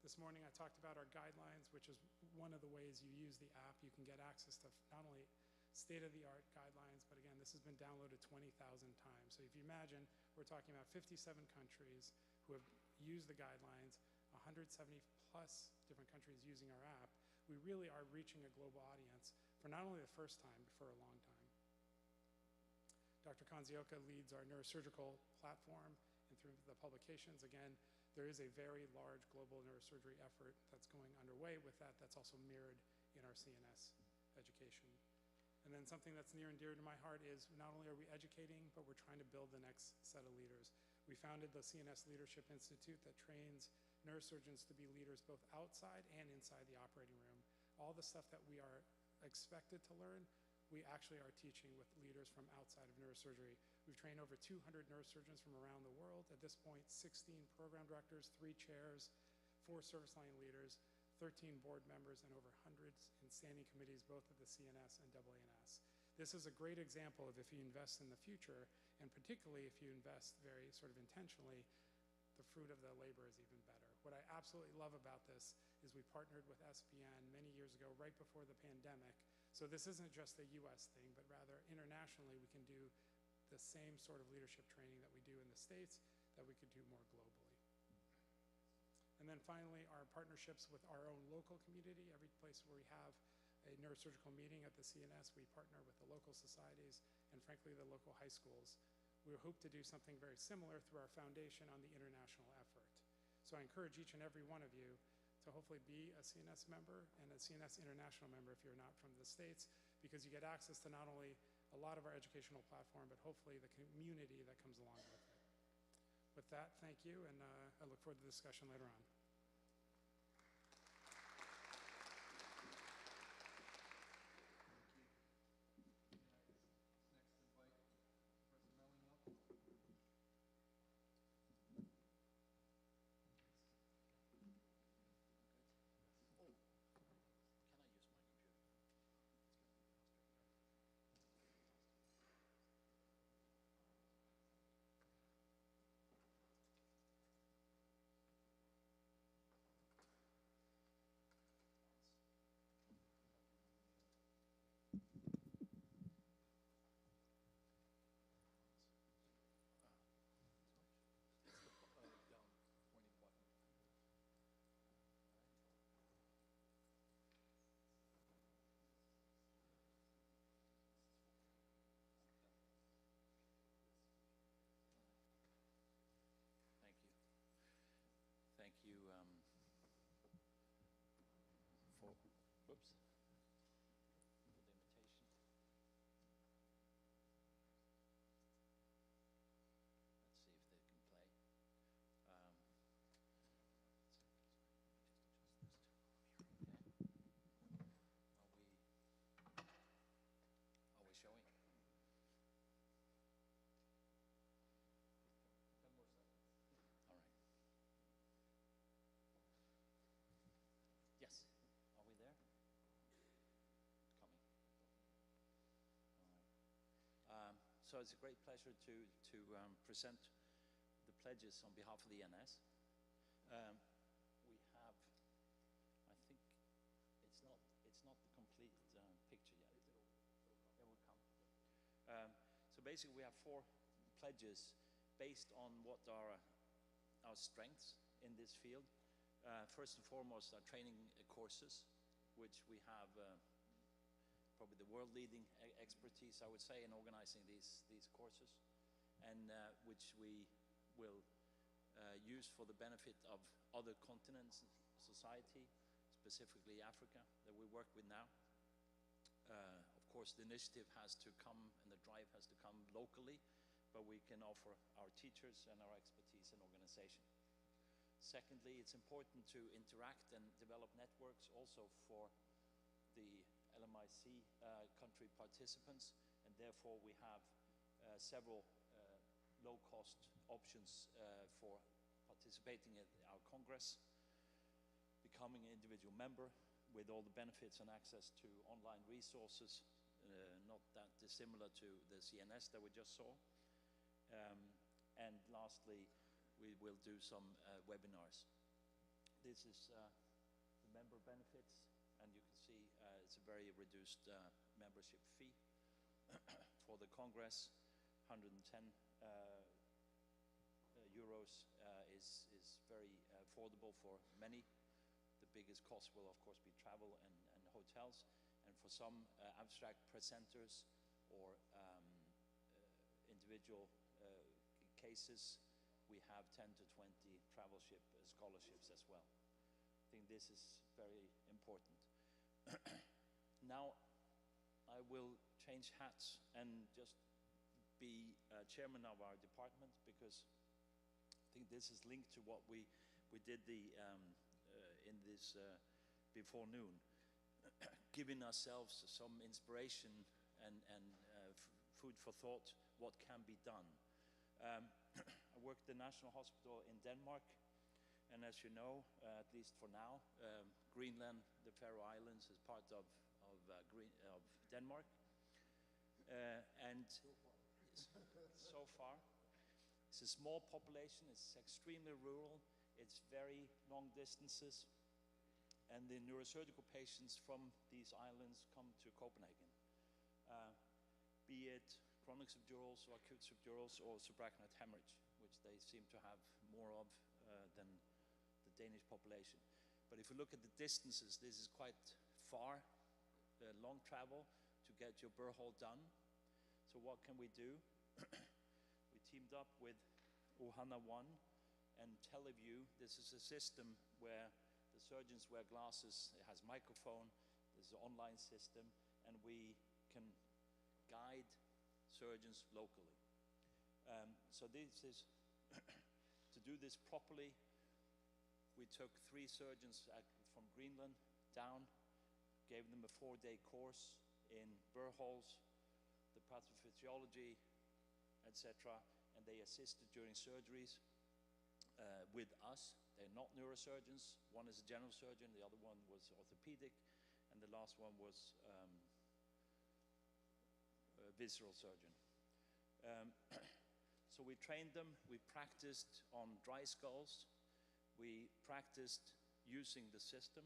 This morning I talked about our guidelines, which is one of the ways you use the app. You can get access to not only state-of-the-art guidelines, but again, this has been downloaded 20,000 times. So if you imagine, we're talking about 57 countries who have used the guidelines, 170 plus different countries using our app. We really are reaching a global audience for not only the first time, but for a long time. Dr. Kanzioka leads our neurosurgical platform, and through the publications, again, there is a very large global neurosurgery effort that's going underway with that, that's also mirrored in our CNS education. And then something that's near and dear to my heart is not only are we educating, but we're trying to build the next set of leaders. We founded the CNS Leadership Institute that trains neurosurgeons to be leaders both outside and inside the operating room. All the stuff that we are expected to learn, we actually are teaching with leaders from outside of neurosurgery. We've trained over 200 neurosurgeons from around the world. At this point, 16 program directors, 3 chairs, 4 service line leaders, 13 board members, and over hundreds in standing committees, both of the CNS and AANS. This is a great example of if you invest in the future, and particularly if you invest very sort of intentionally, the fruit of the labor is even better. What I absolutely love about this is we partnered with SBN many years ago, right before the pandemic. So this isn't just a US thing, but rather internationally we can do the same sort of leadership training that we do in the States that we could do more globally. And then finally, our partnerships with our own local community. Every place where we have a neurosurgical meeting at the CNS, we partner with the local societies and frankly the local high schools. We hope to do something very similar through our foundation on the international effort. So I encourage each and every one of you to hopefully be a CNS member and a CNS international member if you're not from the States, because you get access to not only a lot of our educational platform, but hopefully the community that comes along with it. With that, thank you, and I look forward to the discussion later on. So it's a great pleasure to present the pledges on behalf of the NS. We have, I think, it's not the complete picture yet. It will come. So basically, we have 4 pledges based on what are our strengths in this field. First and foremost, our training courses, which we have probably the world-leading expertise, I would say, in organizing these courses, and which we will use for the benefit of other continents, society, specifically Africa, that we work with now. Of course, the initiative has to come and the drive has to come locally, but we can offer our teachers and our expertise and organization. Secondly, it's important to interact and develop networks also for the LMIC country participants, and therefore we have several low-cost options for participating in our Congress, becoming an individual member with all the benefits and access to online resources, not that dissimilar to the CNS that we just saw. And lastly, we will do some webinars. This is the member benefits, and you can see it's a very reduced membership fee for the Congress. 110 euros is very affordable for many. The biggest cost will, of course, be travel and hotels. And for some abstract presenters or individual cases, we have 10 to 20 travelship scholarships as well. I think this is very important. Now, I will change hats and just be chairman of our department, because I think this is linked to what we did in this before noon, giving ourselves some inspiration and food for thought, what can be done. I work at the National Hospital in Denmark, and as you know, at least for now, Greenland, the Faroe Islands, is part of Denmark. And so far, it's a small population, it's extremely rural, it's very long distances, and the neurosurgical patients from these islands come to Copenhagen, be it chronic subdurals or acute subdurals or subarachnoid hemorrhage, which they seem to have more of than the Danish population. But if you look at the distances, this is quite far, long travel to get your burr hole done. So what can we do? We teamed up with Ohana One and TeleView. This is a system where the surgeons wear glasses, it has microphone, there's an online system, and we can guide surgeons locally. So this is, to do this properly, we took 3 surgeons from Greenland down, gave them a 4-day course in burr holes, the pathophysiology, etc., and they assisted during surgeries with us. They're not neurosurgeons. One is a general surgeon, the other one was orthopedic, and the last one was a visceral surgeon. So we trained them, we practiced on dry skulls, we practiced using the system,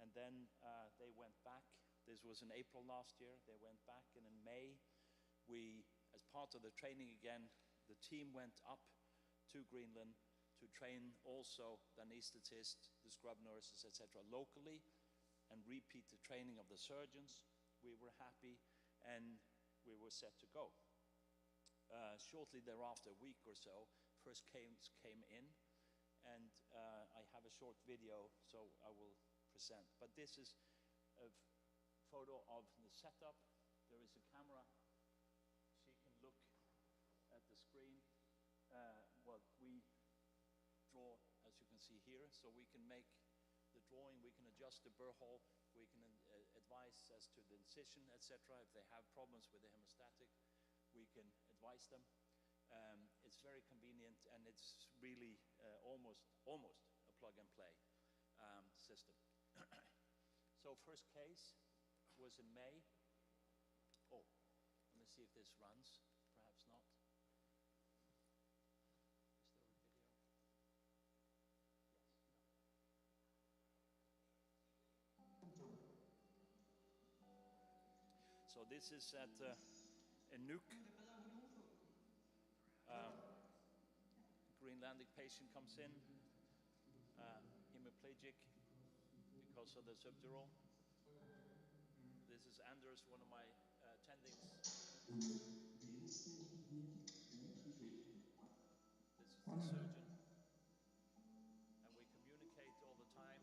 and then they went back. This was in April last year. They went back, and in May, we, as part of the training again, the team went up to Greenland to train also the anesthetists, the scrub nurses, etc., locally, and repeat the training of the surgeons. We were happy, and we were set to go. Shortly thereafter, a week or so, first came in, and I have a short video, so I will present. But this is a photo of the setup. There is a camera. She can look at the screen. What we draw, as you can see here, so we can make the drawing, we can adjust the burr hole, we can advise as to the incision, etc. If they have problems with the hemostatic, we can advise them. It's very convenient, and it's really almost a plug-and-play system. So first case was in May. Oh, let me see if this runs, So this is at a Nuuk. Greenlandic patient comes in, hemiplegic because of the subdural. This is Anders, one of my attendings. This is the surgeon. And we communicate all the time.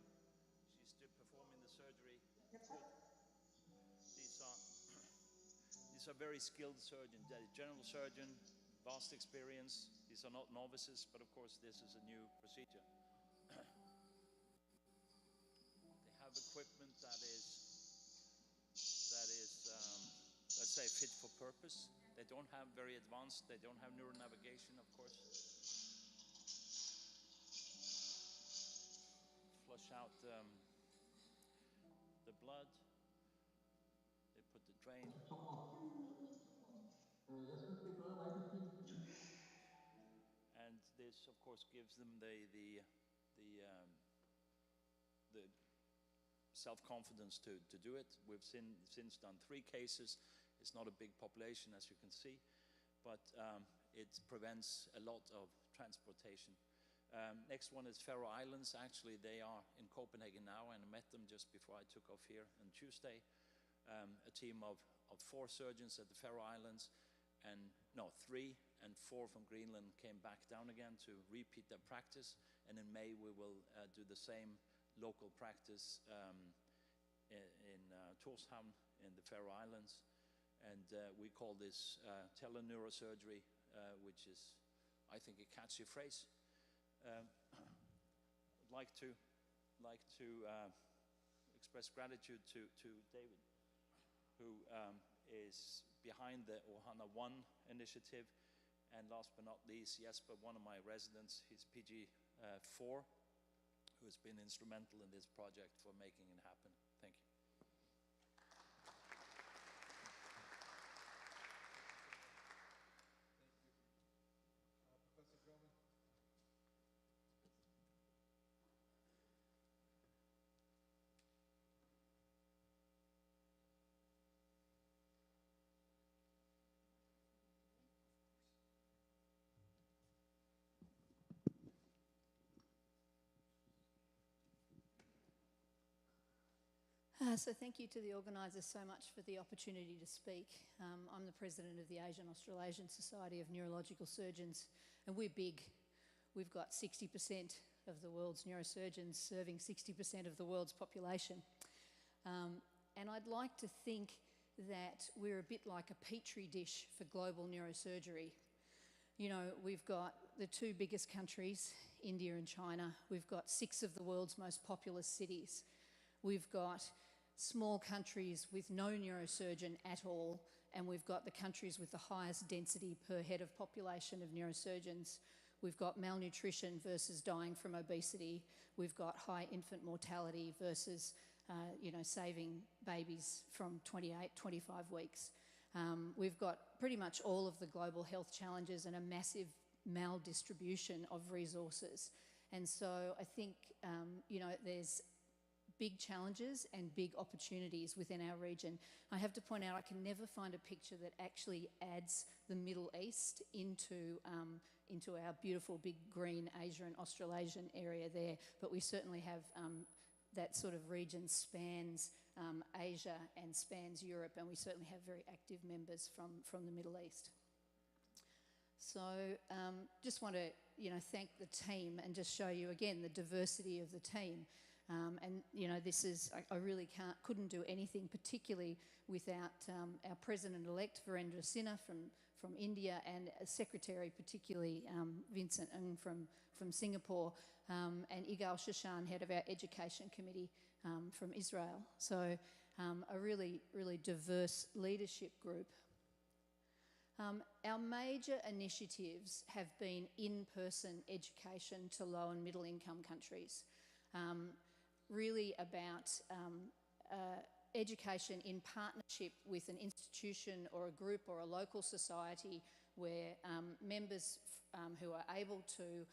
She's still performing the surgery. Good. These are very skilled surgeons. General surgeon, vast experience. These are not novices, but of course this is a new procedure. They have equipment that is let's say fit for purpose. They don't have very advanced, they don't have neural navigation, of course. Flush out the blood. They put the drain. And this, of course, gives them the self-confidence to do it. We've since done 3 cases. It's not a big population, as you can see, but it prevents a lot of transportation. Next one is Faroe Islands. Actually, they are in Copenhagen now, and I met them just before I took off here on Tuesday. A team of 4 surgeons at the Faroe Islands, and no, 3 and 4 from Greenland came back down again to repeat their practice. And in May, we will do the same local practice in Torshavn in the Faroe Islands. And we call this tele-neurosurgery, which is, I think, a catchy phrase. I'd like to express gratitude to David, who is behind the Ohana 1 initiative. And last but not least, Jesper, one of my residents, he's PG4, who has been instrumental in this project for making it happen. Thank you. So thank you to the organisers so much for the opportunity to speak. I'm the president of the Asian Australasian Society of Neurological Surgeons, and we're big. We've got 60% of the world's neurosurgeons serving 60% of the world's population. And I'd like to think that we're a bit like a petri dish for global neurosurgery. You know, we've got the 2 biggest countries, India and China. We've got 6 of the world's most populous cities. We've got small countries with no neurosurgeon at all, and we've got the countries with the highest density per head of population of neurosurgeons. We've got malnutrition versus dying from obesity. We've got high infant mortality versus, saving babies from 28, 25 weeks. We've got pretty much all of the global health challenges and a massive maldistribution of resources. And so I think, there's big challenges and big opportunities within our region. I have to point out, I can never find a picture that actually adds the Middle East into our beautiful big green Asia and Australasian area there, but we certainly have that sort of region spans Asia and spans Europe, and we certainly have very active members from the Middle East. So just want to thank the team and just show you again the diversity of the team. This is, I really couldn't do anything particularly without our President-elect, Virendra Sinha from India, and Secretary, particularly Vincent Ng from Singapore, and Igal Shashan, head of our Education Committee from Israel. So a really, really diverse leadership group. Our major initiatives have been in-person education to low and middle income countries. Really about education in partnership with an institution or a group or a local society where members who are able to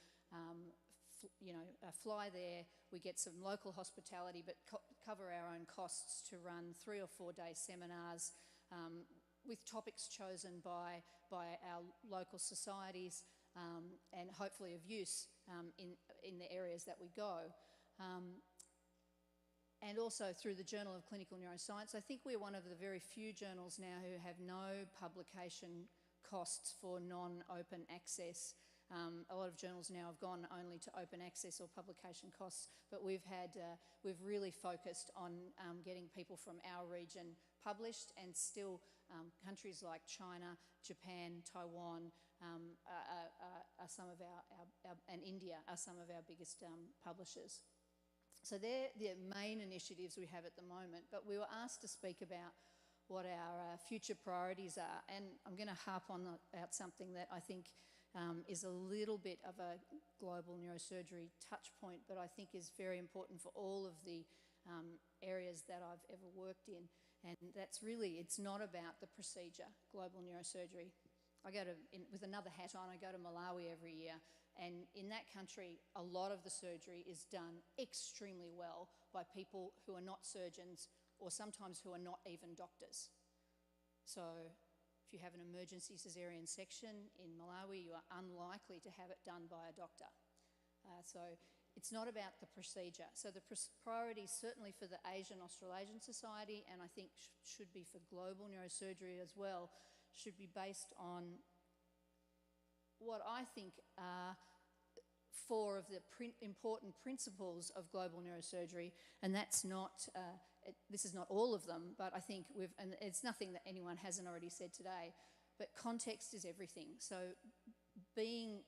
fly there, we get some local hospitality but cover our own costs to run 3 or 4 day seminars with topics chosen by our local societies and hopefully of use in the areas that we go. And also through the Journal of Clinical Neuroscience. I think we're one of the very few journals now who have no publication costs for non-open access. A lot of journals now have gone only to open access or publication costs, but we've really focused on getting people from our region published, and still countries like China, Japan, Taiwan are some of and India are some of our biggest publishers. So they're the main initiatives we have at the moment, but we were asked to speak about what our future priorities are, and I'm going to harp on about something that I think is a little bit of a global neurosurgery touch point, but I think is very important for all of the areas that I've ever worked in, and that's really, it's not about the procedure, global neurosurgery. I go to, with another hat on, I go to Malawi every year, and in that country, a lot of the surgery is done extremely well by people who are not surgeons, or sometimes who are not even doctors. So if you have an emergency caesarean section in Malawi, you are unlikely to have it done by a doctor. So it's not about the procedure. So the priorities, certainly for the Asian Australasian Society, and I think should be for global neurosurgery as well, should be based on what I think are four of the important principles of global neurosurgery, and that's not, this is not all of them, but I think and it's nothing that anyone hasn't already said today, but context is everything. So being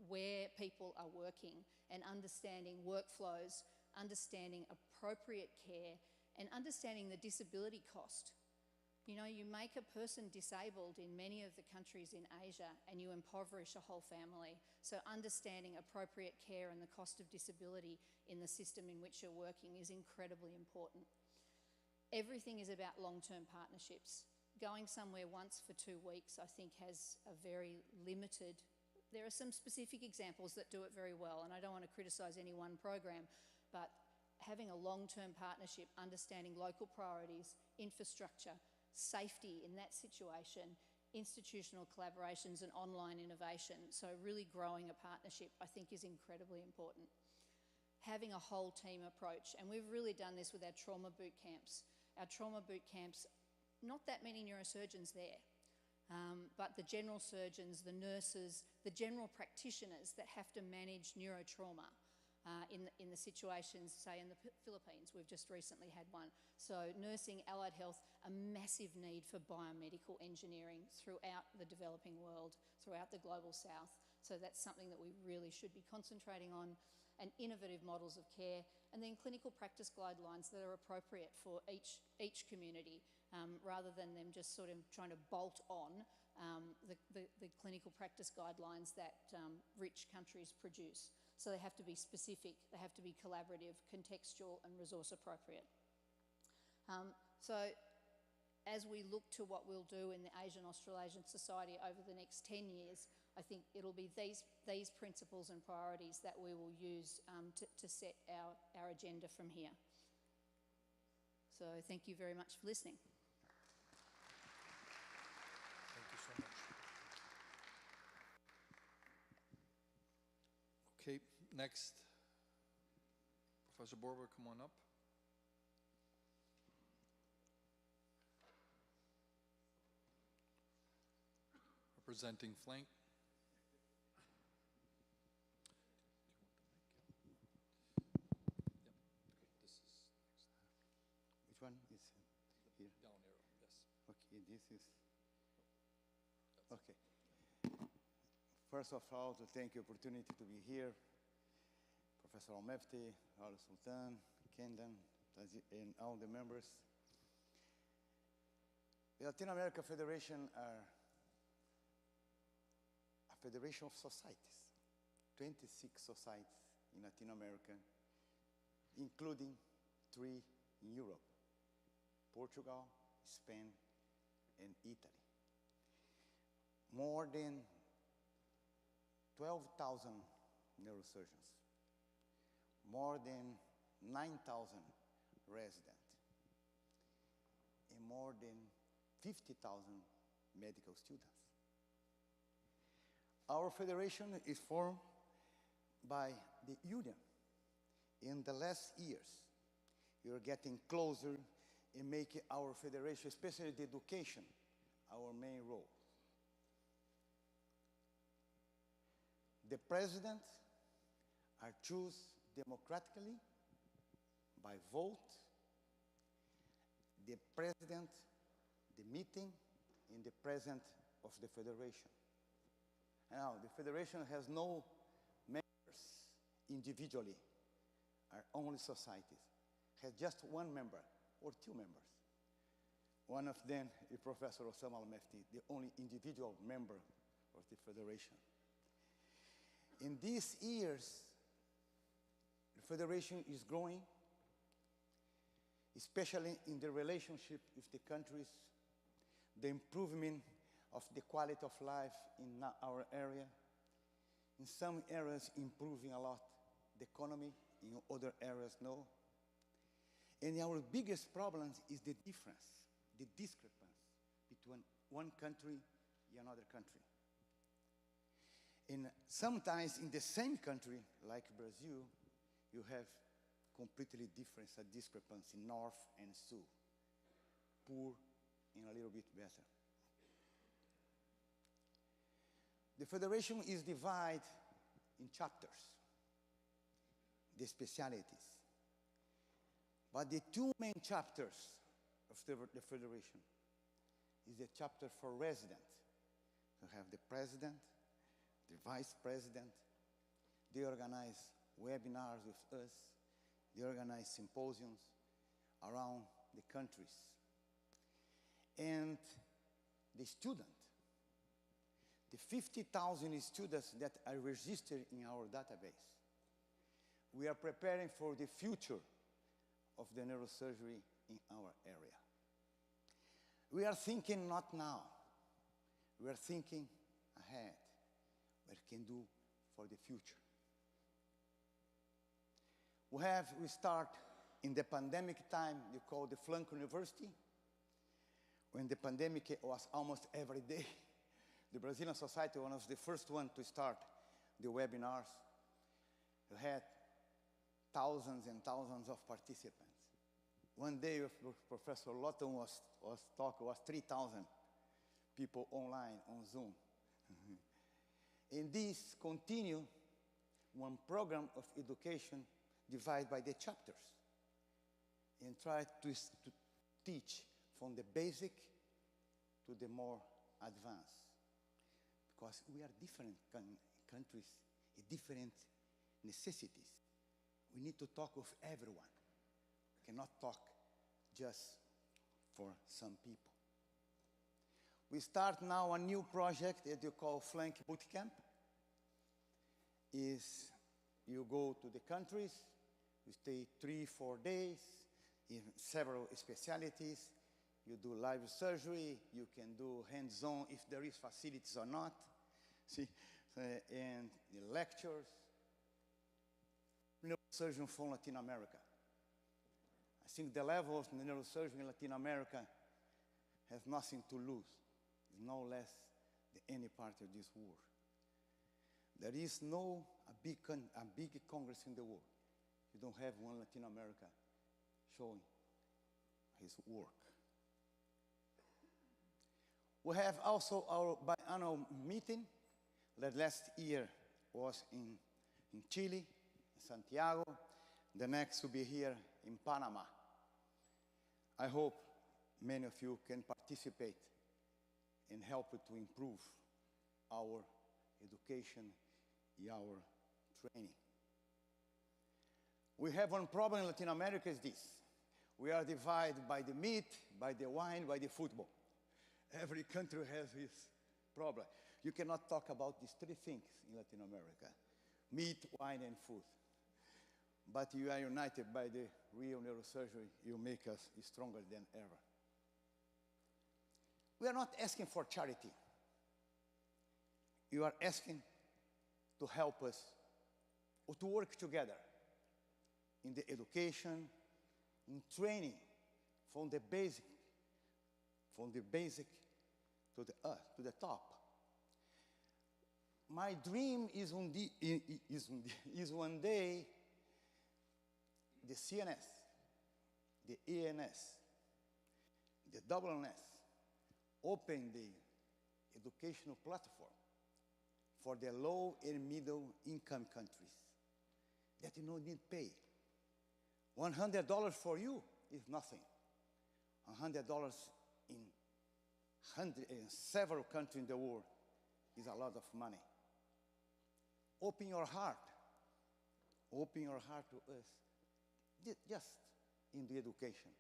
where people are working and understanding workflows, understanding appropriate care, and understanding the disability cost. You know, you make a person disabled in many of the countries in Asia and you impoverish a whole family. So understanding appropriate care and the cost of disability in the system in which you're working is incredibly important. Everything is about long-term partnerships. Going somewhere once for 2 weeks, I think, has a very limited. There are some specific examples that do it very well, and I don't want to criticise any one program, but having a long-term partnership, understanding local priorities, infrastructure, safety in that situation, institutional collaborations and online innovation. So really growing a partnership, I think, is incredibly important. Having a whole team approach, and we've really done this with our trauma boot camps. Our trauma boot camps, not that many neurosurgeons there, but the general surgeons, the nurses, the general practitioners that have to manage neurotrauma in the situations, say in the Philippines. We've just recently had one. So nursing, allied health, a massive need for biomedical engineering throughout the developing world, throughout the global south. So that's something that we really should be concentrating on, and innovative models of care, and then clinical practice guidelines that are appropriate for each community, rather than them just sort of trying to bolt on the clinical practice guidelines that rich countries produce. So they have to be specific, they have to be collaborative, contextual, and resource appropriate. So as we look to what we'll do in the Asian Australasian Society over the next 10 years, I think it'll be these principles and priorities that we will use to set our agenda from here. So thank you very much for listening. Thank you so much. Okay, next, Professor Borber, come on up. Representing Flank. Which one is here? Down arrow, yes. Okay, this is, okay. First of all, to thank the opportunity to be here, Professor Al-Mefti, Aziz-Sultan, Kendon, and all the members. The Latin America Federation are a federation of societies, 26 societies in Latin America, including 3 in Europe, Portugal, Spain, and Italy. More than 12,000 neurosurgeons, more than 9,000 residents, and more than 50,000 medical students. Our federation is formed by the union. In the last years, we are getting closer in making our federation, especially the education, our main role. The president are chosen democratically by vote. The president, the meeting, and the president of the federation. Now, the federation has no members individually, are only societies. Has just one member or two members. One of them is Professor Osama Al-Mefti, the only individual member of the federation. In these years, the federation is growing, especially in the relationship with the countries, the improvement of the quality of life in our area. In some areas, improving a lot the economy, in other areas, no. And our biggest problem is the difference, the discrepancy between one country and another country. And sometimes in the same country, like Brazil, you have completely different discrepancy, north and south, poor and a little bit better. The federation is divided in chapters, the specialities. But the two main chapters of the federation is the chapter for residents. You have the president, the vice president. They organize webinars with us. They organize symposiums around the countries. And the student, the 50,000 students that are registered in our database, we are preparing for the future of the neurosurgery in our area. We are thinking not now. We are thinking ahead, what we can do for the future. We start in the pandemic time, you call the Flunk University. When the pandemic was almost every day, the Brazilian Society was one of the first ones to start the webinars. You had thousands and thousands of participants. One day, Professor Lawton was talking, was 3,000 people online on Zoom. And this continue one program of education divided by the chapters and try to teach from the basic to the more advanced. Because we are different countries, different necessities. We need to talk with everyone. We cannot talk just for some people. We start now a new project that you call Flank Bootcamp. You go to the countries, you stay 3-4 days in several specialties. You do live surgery, you can do hands-on if there is facilities or not. See, and the lectures. Neurosurgeon from Latin America. I think the level of neurosurgery in Latin America has nothing to lose. It's no less than any part of this world. There is no a big congress in the world. You don't have one Latin America showing his work. We have also our biannual meeting that last year was in Chile, Santiago. The next will be here in Panama. I hope many of you can participate and help to improve our education and our training. We have one problem in Latin America is this. We are divided by the meat, by the wine, by the football. Every country has its problem. You cannot talk about these three things in Latin America: meat, wine, and food. But you are united by the real neurosurgery. You make us stronger than ever. We are not asking for charity. You are asking to help us or to work together in the education, in training from the basic from the basic to the top. My dream is one day the CNS, the ENS, the WNS open the educational platform for the low and middle income countries that you don't need pay. $100 for you is nothing. $100 in several countries in the world is a lot of money. Open your heart. Open your heart to us, just in the education.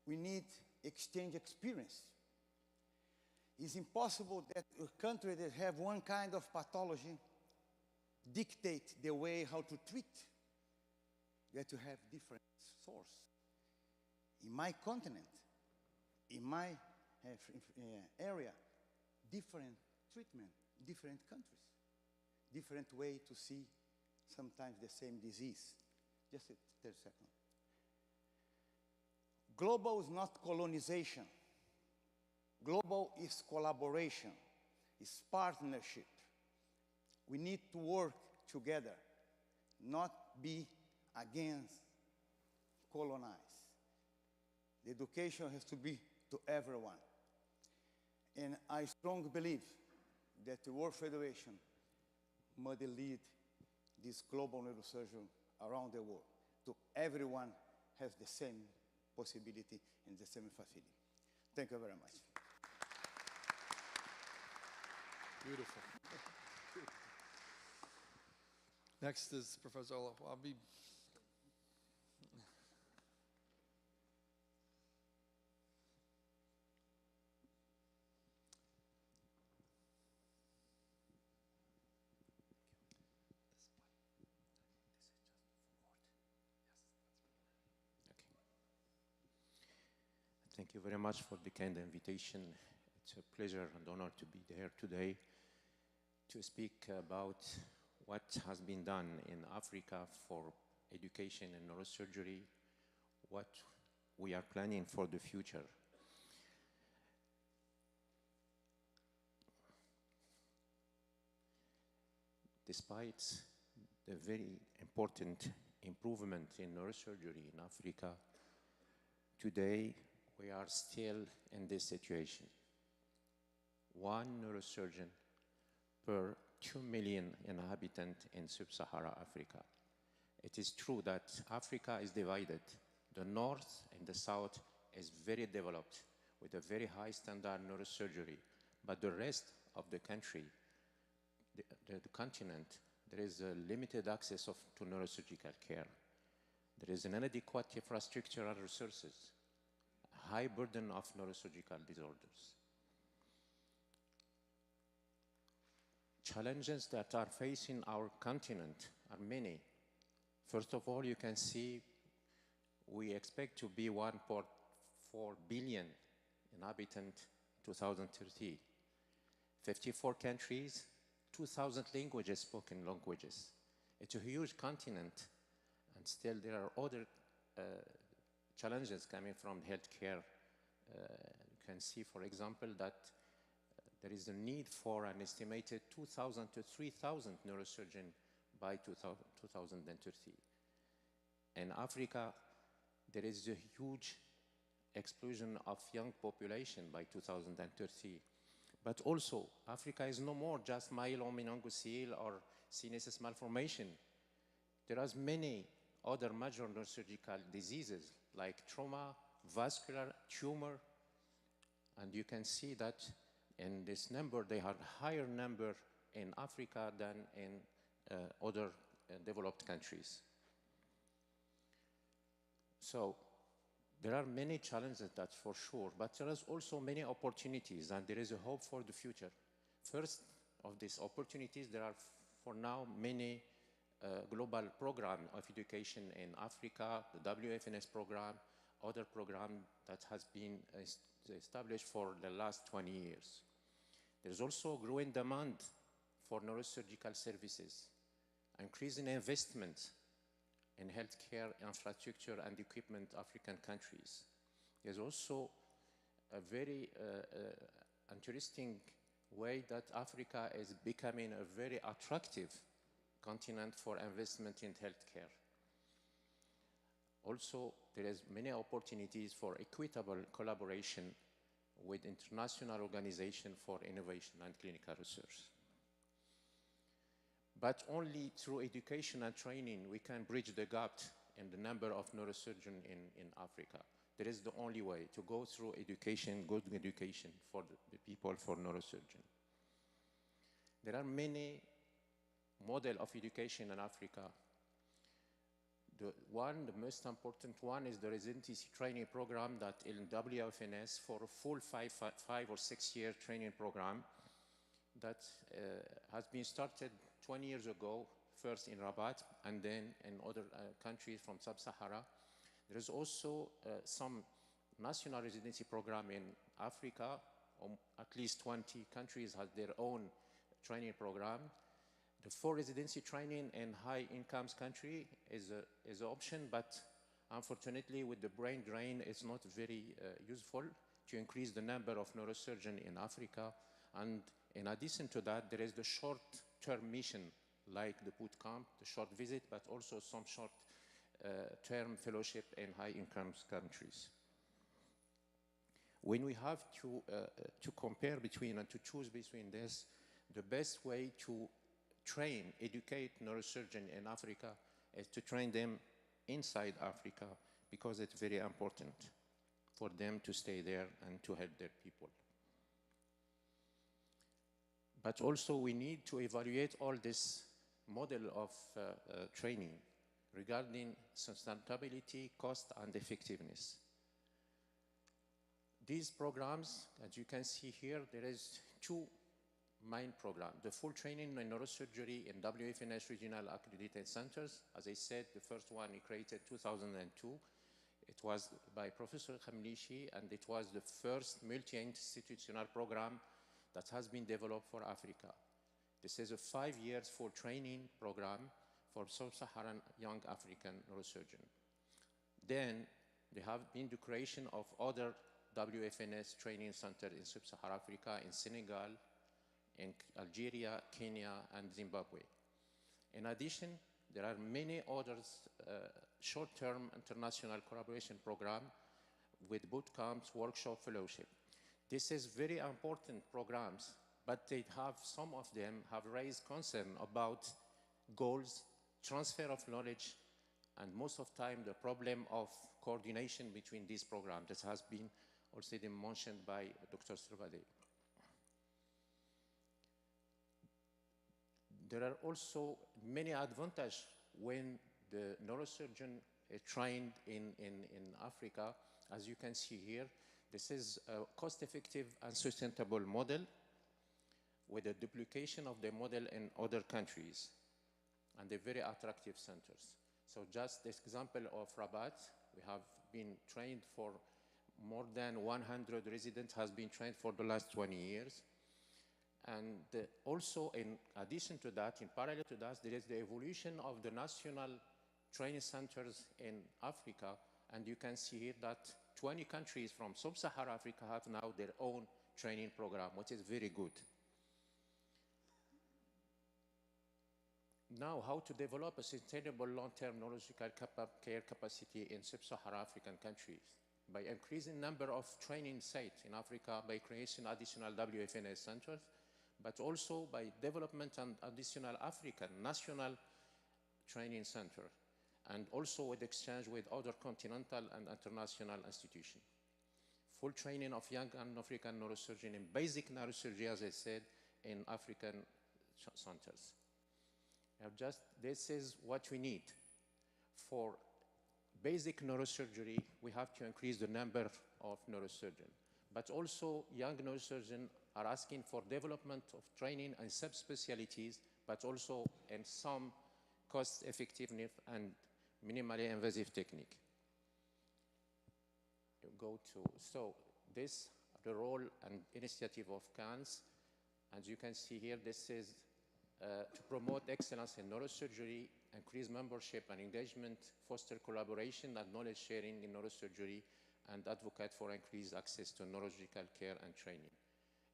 We need exchange experience. It's impossible that a country that have one kind of pathology dictate the way how to treat. You have to have different source. In my continent, in my area, different treatment, different countries, different way to see sometimes the same disease. Just a second. Global is not colonization. Global is collaboration, is partnership. We need to work together, not be against colonize. The education has to be to everyone. And I strongly believe that the World Federation must lead this global neurosurgery around the world. To everyone has the same possibility and the same facility. Thank you very much. Beautiful. Next is Professor Al-Wabi. Thank you very much for the kind invitation. It's a pleasure and honor to be here today to speak about what has been done in Africa for education and neurosurgery, what we are planning for the future. Despite the very important improvement in neurosurgery in Africa, today we are still in this situation. One neurosurgeon per 2 million inhabitants in sub-Saharan Africa. It is true that Africa is divided. The north and the south is very developed with a very high standard neurosurgery, but the rest of the country, the continent, there is a limited access to neurosurgical care. There is an inadequate infrastructure and resources, a high burden of neurosurgical disorders. Challenges that are facing our continent are many. First of all, you can see we expect to be 1.4 billion inhabitants in 2030. 54 countries, 2,000 spoken languages. It's a huge continent, and still there are other challenges coming from healthcare. You can see, for example, that there is a need for an estimated 2,000 to 3,000 neurosurgeons by 2030. In Africa, there is a huge explosion of young population by 2030. But also, Africa is no more just myelomeningocele or CNS malformation. There are many other major neurosurgical diseases like trauma, vascular, tumor, and you can see that in this number, they have a higher number in Africa than in other developed countries. So there are many challenges, that's for sure, but there is also many opportunities, and there is a hope for the future. First of these opportunities, there are for now many global programs of education in Africa, the WFNS program, other program that has been established for the last 20 years. There's also a growing demand for neurosurgical services, increasing investment in healthcare infrastructure and equipment African countries. There's also a very interesting way that Africa is becoming a very attractive continent for investment in healthcare. Also, there is many opportunities for equitable collaboration with international organizations for innovation and clinical research. But only through education and training we can bridge the gap in the number of neurosurgeons in Africa. That is the only way, to go through education, good education for the people, for neurosurgeons. There are many models of education in Africa. The most important one is the residency training program that in WFNS, for a full five or 6 year training program that has been started 20 years ago, first in Rabat and then in other countries from Sub-Sahara. There is also some national residency program in Africa. At least 20 countries have their own training program. The full residency training in high-income country is an option, but unfortunately with the brain drain, it's not very useful to increase the number of neurosurgeons in Africa. And in addition to that, there is the short-term mission, like the boot camp, the short visit, but also some short-term fellowship in high-income countries. When we have to compare between and to choose between this, the best way to train, educate neurosurgeons in Africa is to train them inside Africa, because it's very important for them to stay there and to help their people. But also we need to evaluate all this model of training regarding sustainability, cost, and effectiveness. These programs, as you can see here, there is two main programs. The full training in neurosurgery in WFNS regional accredited centers. As I said, the first one we created in 2002. It was by Professor Khamlichi, and it was the first multi-institutional program that has been developed for Africa. This is a 5 years full training program for sub-Saharan young African neurosurgeons. Then there have been the creation of other WFNS training centers in sub-Saharan Africa, in Senegal, in Algeria, Kenya, and Zimbabwe. In addition, there are many other short-term international collaboration programs with boot camps, workshop, fellowship. This is very important programs, but some of them have raised concern about goals, transfer of knowledge, and most of the time the problem of coordination between these programs that has been also mentioned by Dr. Servade. There are also many advantages when the neurosurgeon is trained in Africa. As you can see here, this is a cost-effective and sustainable model with a duplication of the model in other countries and a very attractive centers. So just this example of Rabat, we have been trained for more than 100 residents has been trained for the last 20 years. And also, in addition to that, in parallel to that, there is the evolution of the national training centers in Africa. And you can see here that 20 countries from sub-Saharan Africa have now their own training program, which is very good. Now, how to develop a sustainable long-term neurological care capacity in sub-Saharan African countries? By increasing number of training sites in Africa, by creation additional WFNS centers, but also by development and additional African national training center, and also with exchange with other continental and international institutions. Full training of young and African neurosurgeons in basic neurosurgery, as I said, in African centers. This is what we need. For basic neurosurgery, we have to increase the number of neurosurgeons. But also, young neurosurgeons are asking for development of training and subspecialties, but also in some cost-effectiveness and minimally invasive technique. So this, the role and initiative of CANS. As you can see here, this is to promote excellence in neurosurgery, increase membership and engagement, foster collaboration and knowledge sharing in neurosurgery, and advocate for increased access to neurosurgical care and training.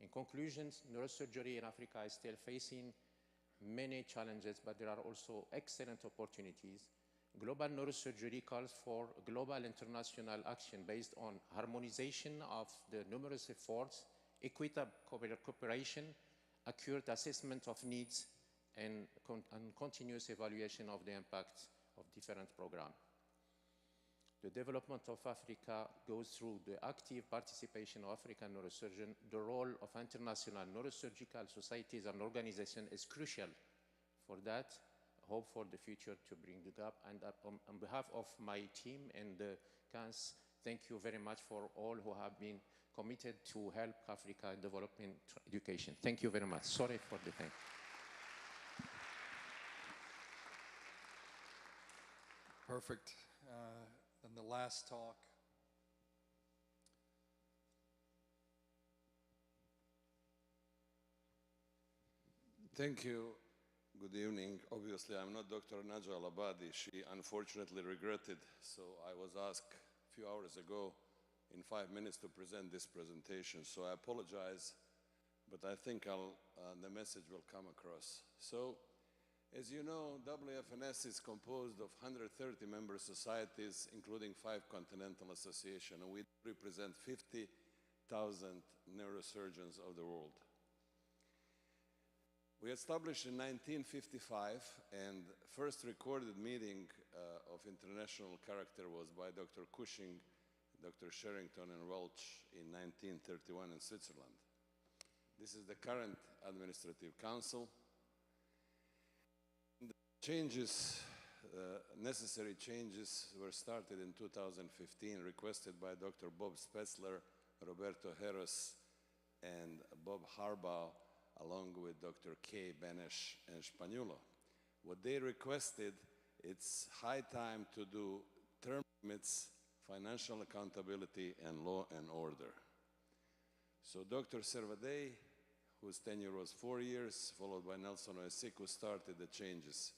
In conclusion, neurosurgery in Africa is still facing many challenges, but there are also excellent opportunities. Global neurosurgery calls for global international action based on harmonization of the numerous efforts, equitable cooperation, accurate assessment of needs, and continuous evaluation of the impact of different programs. The development of Africa goes through the active participation of African neurosurgeons. The role of international neurosurgical societies and organizations is crucial for that. Hope for the future to bring the gap. And on behalf of my team and the CANS, thank you very much for all who have been committed to help Africa in developing education. Thank you very much. Sorry for the thing. Perfect. And the last talk. Thank you. Good evening. Obviously, I'm not Dr. Najwa Al-Abadi. She unfortunately regretted, so I was asked a few hours ago in 5 minutes to present this presentation. So I apologize, but I think the message will come across. So, as you know, WFNS is composed of 130 member societies, including 5 continental associations, and we represent 50,000 neurosurgeons of the world. We established in 1955, and first recorded meeting of international character was by Dr. Cushing, Dr. Sherrington, and Welch in 1931 in Switzerland. This is the current administrative council. Changes, necessary changes were started in 2015, requested by Dr. Bob Spetzler, Roberto Heros, and Bob Harbaugh, along with Dr. K. Benesh and Spagnuolo. What they requested, it's high time to do term limits, financial accountability, and law and order. So Dr. Servadei, whose tenure was 4 years, followed by Nelson Oesik, who started the changes.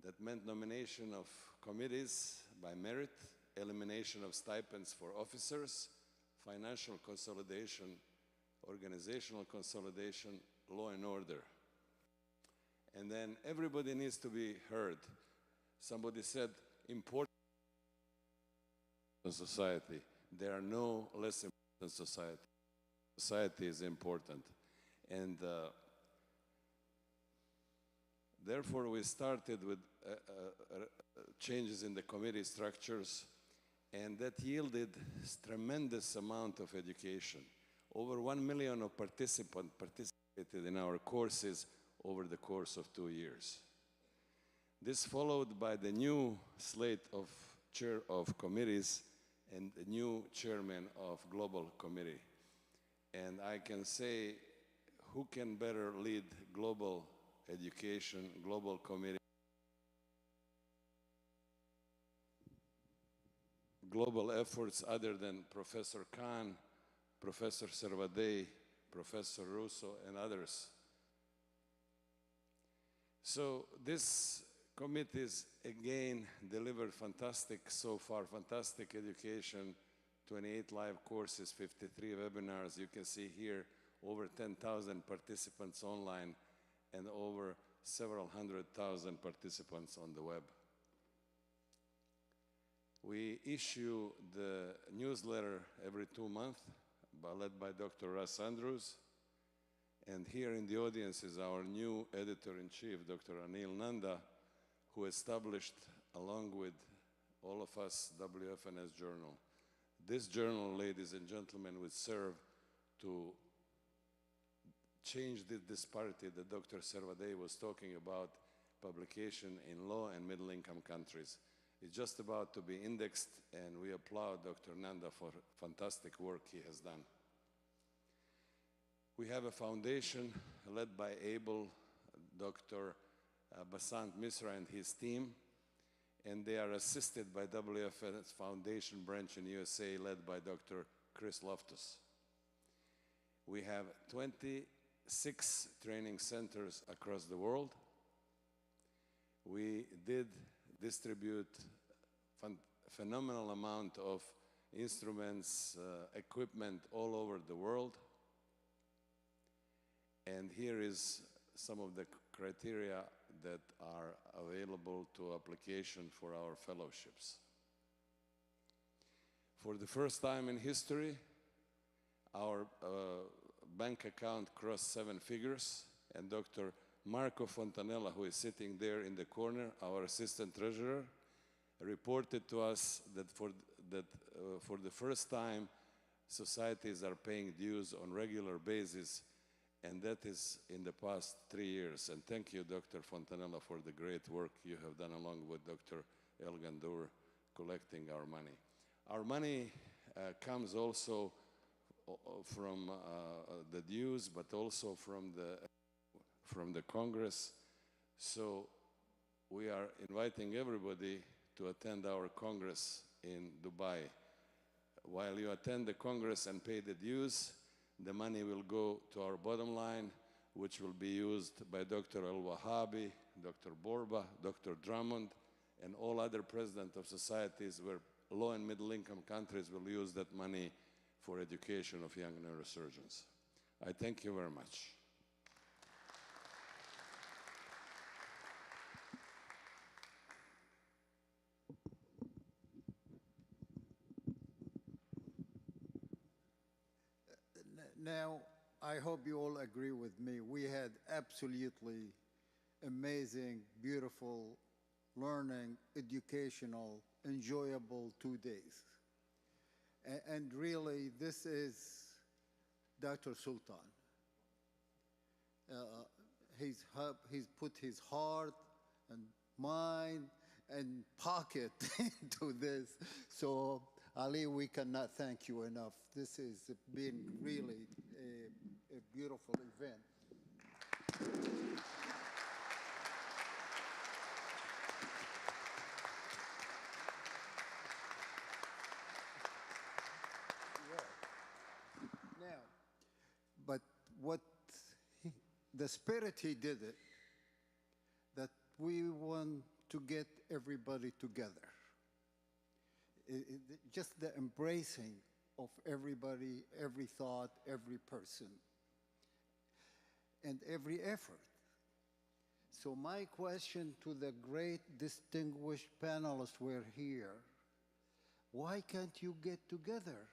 That meant nomination of committees by merit, elimination of stipends for officers, financial consolidation, organizational consolidation, law and order. And then everybody needs to be heard. Somebody said, important society. There are no less important society. Society is important. And therefore, we started with changes in the committee structures, and that yielded tremendous amount of education. Over 1 million of participants participated in our courses over the course of 2 years. This followed by the new slate of chair of committees and the new chairman of global committee. And I can say, who can better lead global education, global committee, global efforts other than Professor Khan, Professor Servadei, Professor Russo, and others. So this committees again delivered fantastic, so far, fantastic education, 28 live courses, 53 webinars. You can see here over 10,000 participants online and over several 100,000 participants on the web. We issue the newsletter every 2 months, led by Dr. Russ Andrews. And here in the audience is our new editor-in-chief, Dr. Anil Nanda, who established, along with all of us, WFNS Journal. This journal, ladies and gentlemen, would serve to change the disparity that Dr. Servadei was talking about, publication in low and middle-income countries. It's just about to be indexed, and we applaud Dr. Nanda for fantastic work he has done. We have a foundation led by able Dr. Basant Misra and his team, and they are assisted by WFNS Foundation branch in USA led by Dr. Chris Loftus. We have 26 training centers across the world. We did distribute phenomenal amount of instruments, equipment all over the world. And here is some of the criteria that are available to application for our fellowships. For the first time in history, our bank account crossed 7 figures, and Dr. Marco Fontanella, who is sitting there in the corner, our assistant treasurer, reported to us that for the first time, societies are paying dues on regular basis, and that is in the past 3 years. And thank you, Dr. Fontanella, for the great work you have done along with Dr. El Gandour collecting our money. Our money comes also from the dues, but also from the Congress. So we are inviting everybody to attend our Congress in Dubai. While you attend the Congress and pay the dues, the money will go to our bottom line, which will be used by Dr. Al-Wahabi, Dr. Borba, Dr. Drummond, and all other presidents of societies where low and middle income countries will use that money for education of young neurosurgeons. I thank you very much. Now, I hope you all agree with me. We had absolutely amazing, beautiful, learning, educational, enjoyable 2 days. And really, this is Dr. Sultan. He's put his heart and mind and pocket into this. So, Ali, we cannot thank you enough. This has been really a beautiful event. Now, but what the spirit he did it, that we want to get everybody together. Just the embracing of everybody, every thought, every person, and every effort. So my question to the great distinguished panelists who are here, why can't you get together?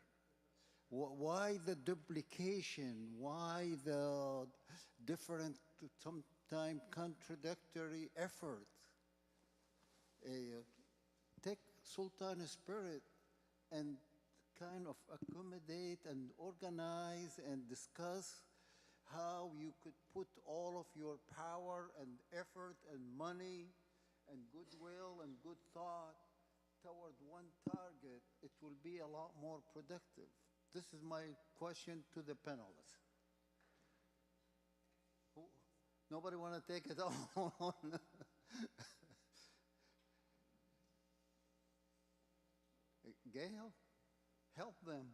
Why the duplication? Why the different, sometimes contradictory efforts? Take Sultan's spirit and kind of accommodate and organize and discuss how you could put all of your power and effort and money and goodwill and good thought toward one target. It will be a lot more productive. This is my question to the panelists. Nobody want to take it on? Gail, help them.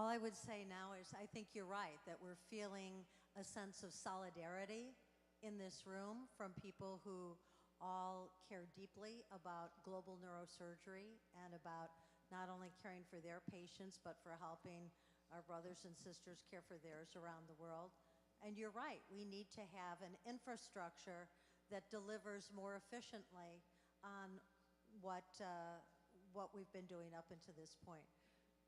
All I would say now is I think you're right, that we're feeling a sense of solidarity in this room from people who all care deeply about global neurosurgery and about not only caring for their patients, but for helping our brothers and sisters care for theirs around the world. And you're right, we need to have an infrastructure that delivers more efficiently on what we've been doing up until this point.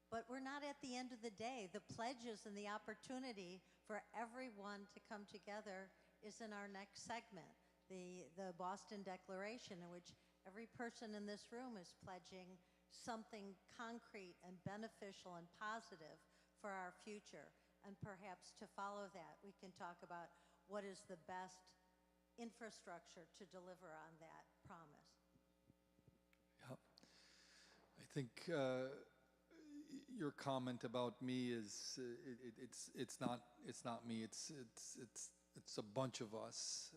But we're not at the end of the day. The pledges and the opportunity for everyone to come together is in our next segment, the Boston Declaration, in which every person in this room is pledging something concrete and beneficial and positive for our future. And perhaps to follow that, we can talk about what is the best infrastructure to deliver on that promise. Yeah. I think your comment about me is it's not me. It's a bunch of us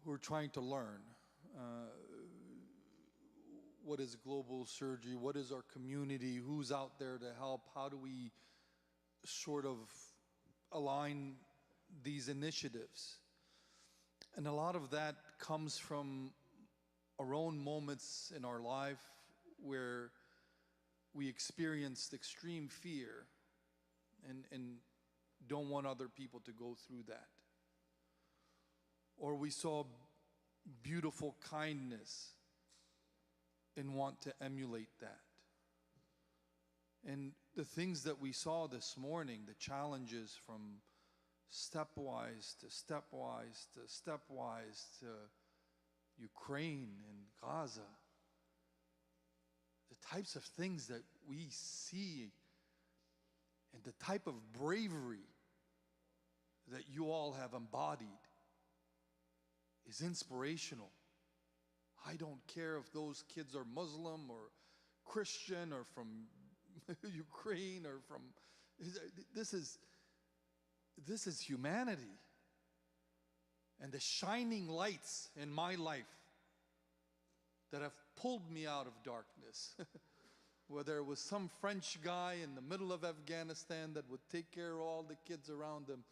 who are trying to learn what is global surgery, what is our community, who's out there to help, how do we sort of align these initiatives. And a lot of that comes from our own moments in our life where we experienced extreme fear and don't want other people to go through that. Or we saw beautiful kindness and want to emulate that. And the things that we saw this morning, the challenges from stepwise to stepwise to stepwise to Ukraine and Gaza, the types of things that we see and the type of bravery that you all have embodied is inspirational. I don't care if those kids are Muslim or Christian or from Ukraine or from, this is humanity. And the shining lights in my life that have pulled me out of darkness, whether it was some French guy in the middle of Afghanistan that would take care of all the kids around him,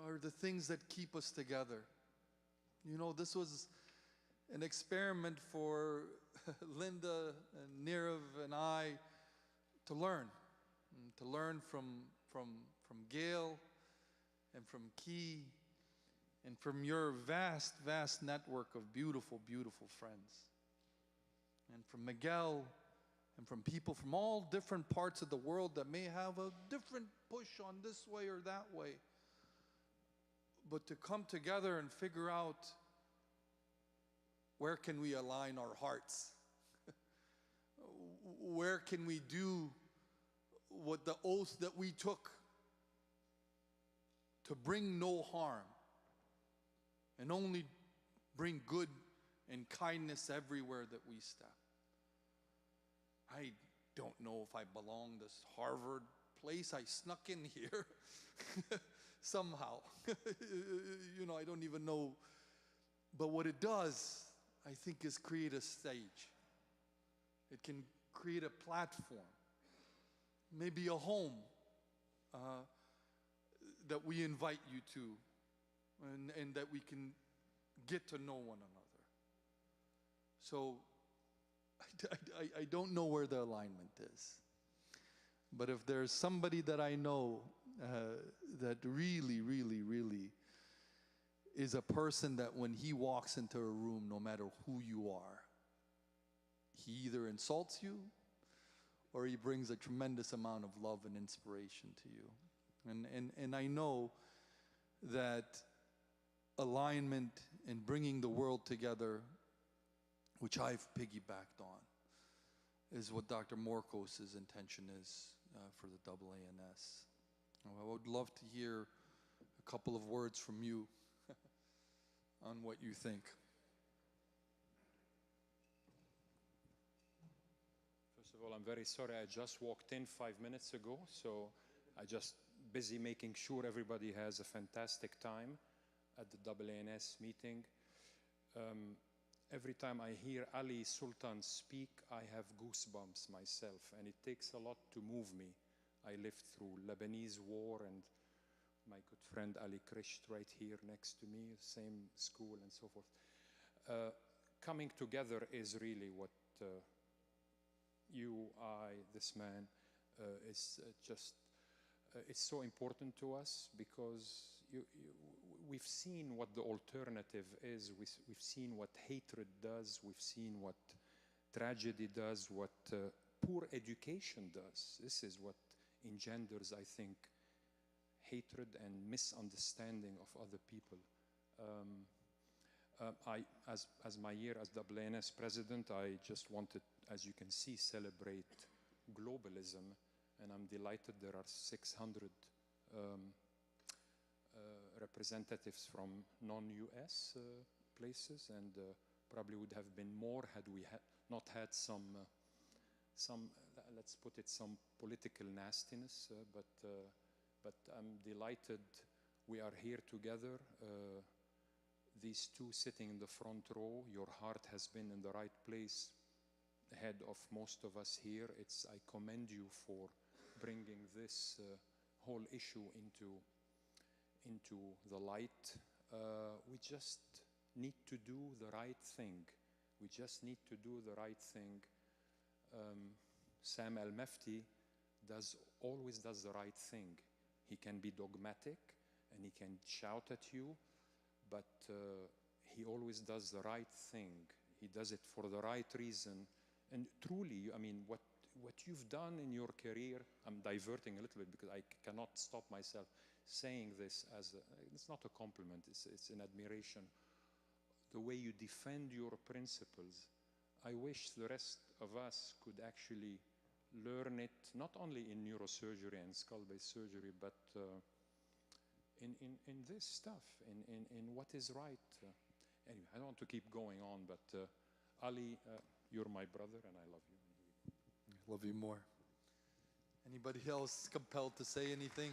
or the things that keep us together. You know, this was an experiment for Linda and Nirav and I to learn from Gail and from Key and from your vast, vast network of beautiful, beautiful friends. And from Miguel and from people from all different parts of the world that may have a different push on this way or that way. But to come together and figure out where can we align our hearts? Where can we do what the oath that we took to bring no harm and only bring good and kindness everywhere that we step? I don't know if I belong to this Harvard place. I snuck in here somehow. You know, I don't even know. But what it does, I think, is create a stage. It can create a platform, maybe a home that we invite you to, and that we can get to know one another. So I don't know where the alignment is. But if there's somebody that I know that really, really, really is a person that when he walks into a room, no matter who you are, he either insults you or he brings a tremendous amount of love and inspiration to you. And I know that alignment and bringing the world together, which I've piggybacked on, is what Dr. Morkos' intention is for the AANS. I would love to hear a couple of words from you on what you think. First of all, I'm very sorry. I just walked in 5 minutes ago, so I just busy making sure everybody has a fantastic time at the AANS meeting. Every time I hear Aziz-Sultan speak, I have goosebumps myself, and it takes a lot to move me. I lived through Lebanese war, and my good friend Ali Krisht right here next to me, same school and so forth. Coming together is really what you, I, this man, is just, it's so important to us because we've seen what the alternative is. We've seen what hatred does. We've seen what tragedy does, what poor education does. This is what engenders, I think, hatred and misunderstanding of other people. As my year as AANS president, I just wanted, as you can see, celebrate globalism, and I'm delighted there are 600 representatives from non-US places, and probably would have been more had we not had some, let's put it, some political nastiness, but I'm delighted we are here together. These two sitting in the front row, your heart has been in the right place ahead of most of us here. I commend you for bringing this whole issue into the light. We just need to do the right thing. We just need to do the right thing. Sam Al-Mufti always does the right thing. He can be dogmatic and he can shout at you, but he always does the right thing. He does it for the right reason. And truly, I mean, what you've done in your career, I'm diverting a little bit because I cannot stop myself saying this it's not a compliment, it's an admiration. The way you defend your principles, I wish the rest of us could actually learn it, not only in neurosurgery and skull-based surgery, but in this stuff, in what is right. Anyway, I don't want to keep going on, but Ali, you're my brother and I love you. I love you more. Anybody else compelled to say anything?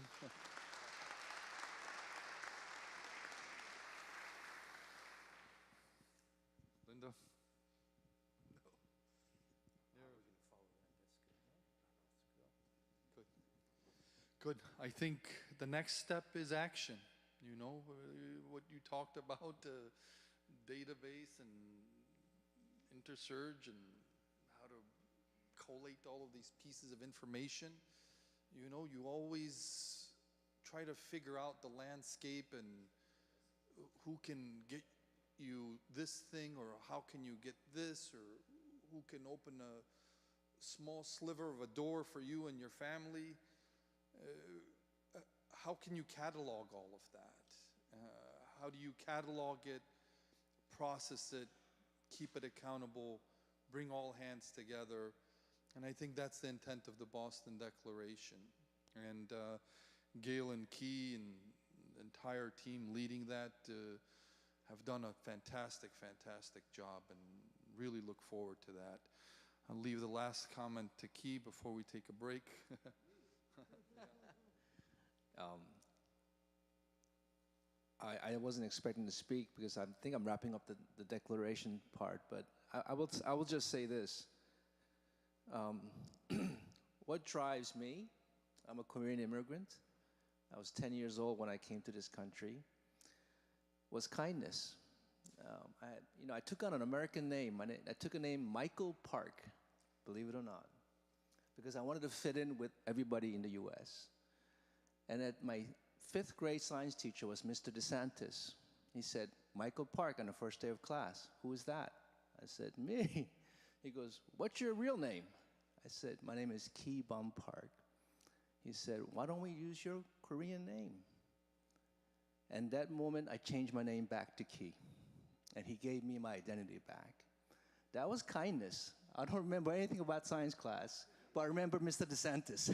Linda? No. Good. I think the next step is action. You know, what you talked about, database and intersurge and how to collate all of these pieces of information. You know, you always try to figure out the landscape and who can get you this thing, or how can you get this, or who can open a small sliver of a door for you and your family. How can you catalog all of that? How do you catalog it, process it, keep it accountable, bring all hands together? And I think that's the intent of the Boston Declaration. And Gail and Key and the entire team leading that have done a fantastic, fantastic job, and really look forward to that. I'll leave the last comment to Key before we take a break. I wasn't expecting to speak because I think I'm wrapping up the declaration part, but I will just say this. What drives me, I'm a Korean immigrant. I was 10 years old when I came to this country, was kindness. I took on an American name. I took a name, Michael Park, believe it or not, because I wanted to fit in with everybody in the U.S. And my 5th grade science teacher was Mr. DeSantis. He said, Michael Park on the first day of class. Who is that? I said, me. He goes, what's your real name? I said, my name is Ki Bum Park. He said, why don't we use your Korean name? And that moment, I changed my name back to Ki. And he gave me my identity back. That was kindness. I don't remember anything about science class, but I remember Mr. DeSantis.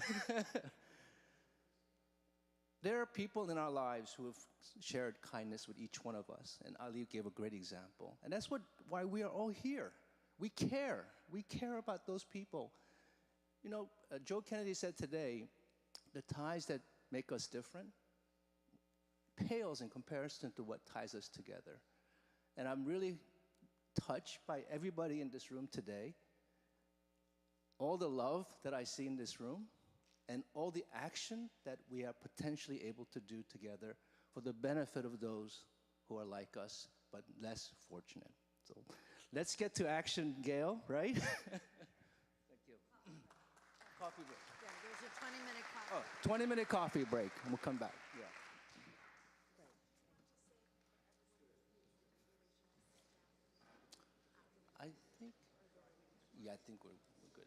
There are people in our lives who have shared kindness with each one of us, and Ali gave a great example. And that's why we are all here. We care. We care about those people. You know, Joe Kennedy said today, the ties that make us different pales in comparison to what ties us together. And I'm really touched by everybody in this room today, all the love that I see in this room, and all the action that we are potentially able to do together for the benefit of those who are like us, but less fortunate. So let's get to action, Gail, right? Thank you. Coffee break. Yeah, there's a 20-minute coffee. 20-minute coffee break, and we'll come back. Yeah. I think we're good.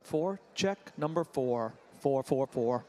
4, check. Number 4, 444.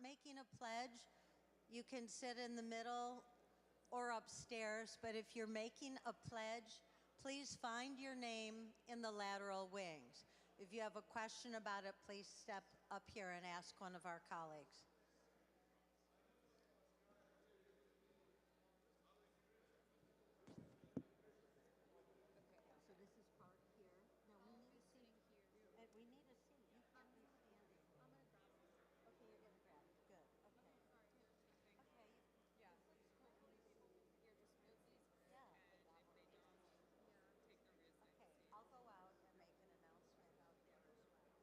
making a pledge, you can sit in the middle or upstairs, but if you're making a pledge, please find your name in the lateral wings. If you have a question about it, please step up here and ask one of our colleagues. So this is part here. Now we need a seat. We need a seat. You can't be standing. I'm gonna grab it. Okay, you're gonna grab it. Good. Okay. Okay. Yeah. You're just move these. Yeah. Okay, I'll go out and make an announcement out there as well.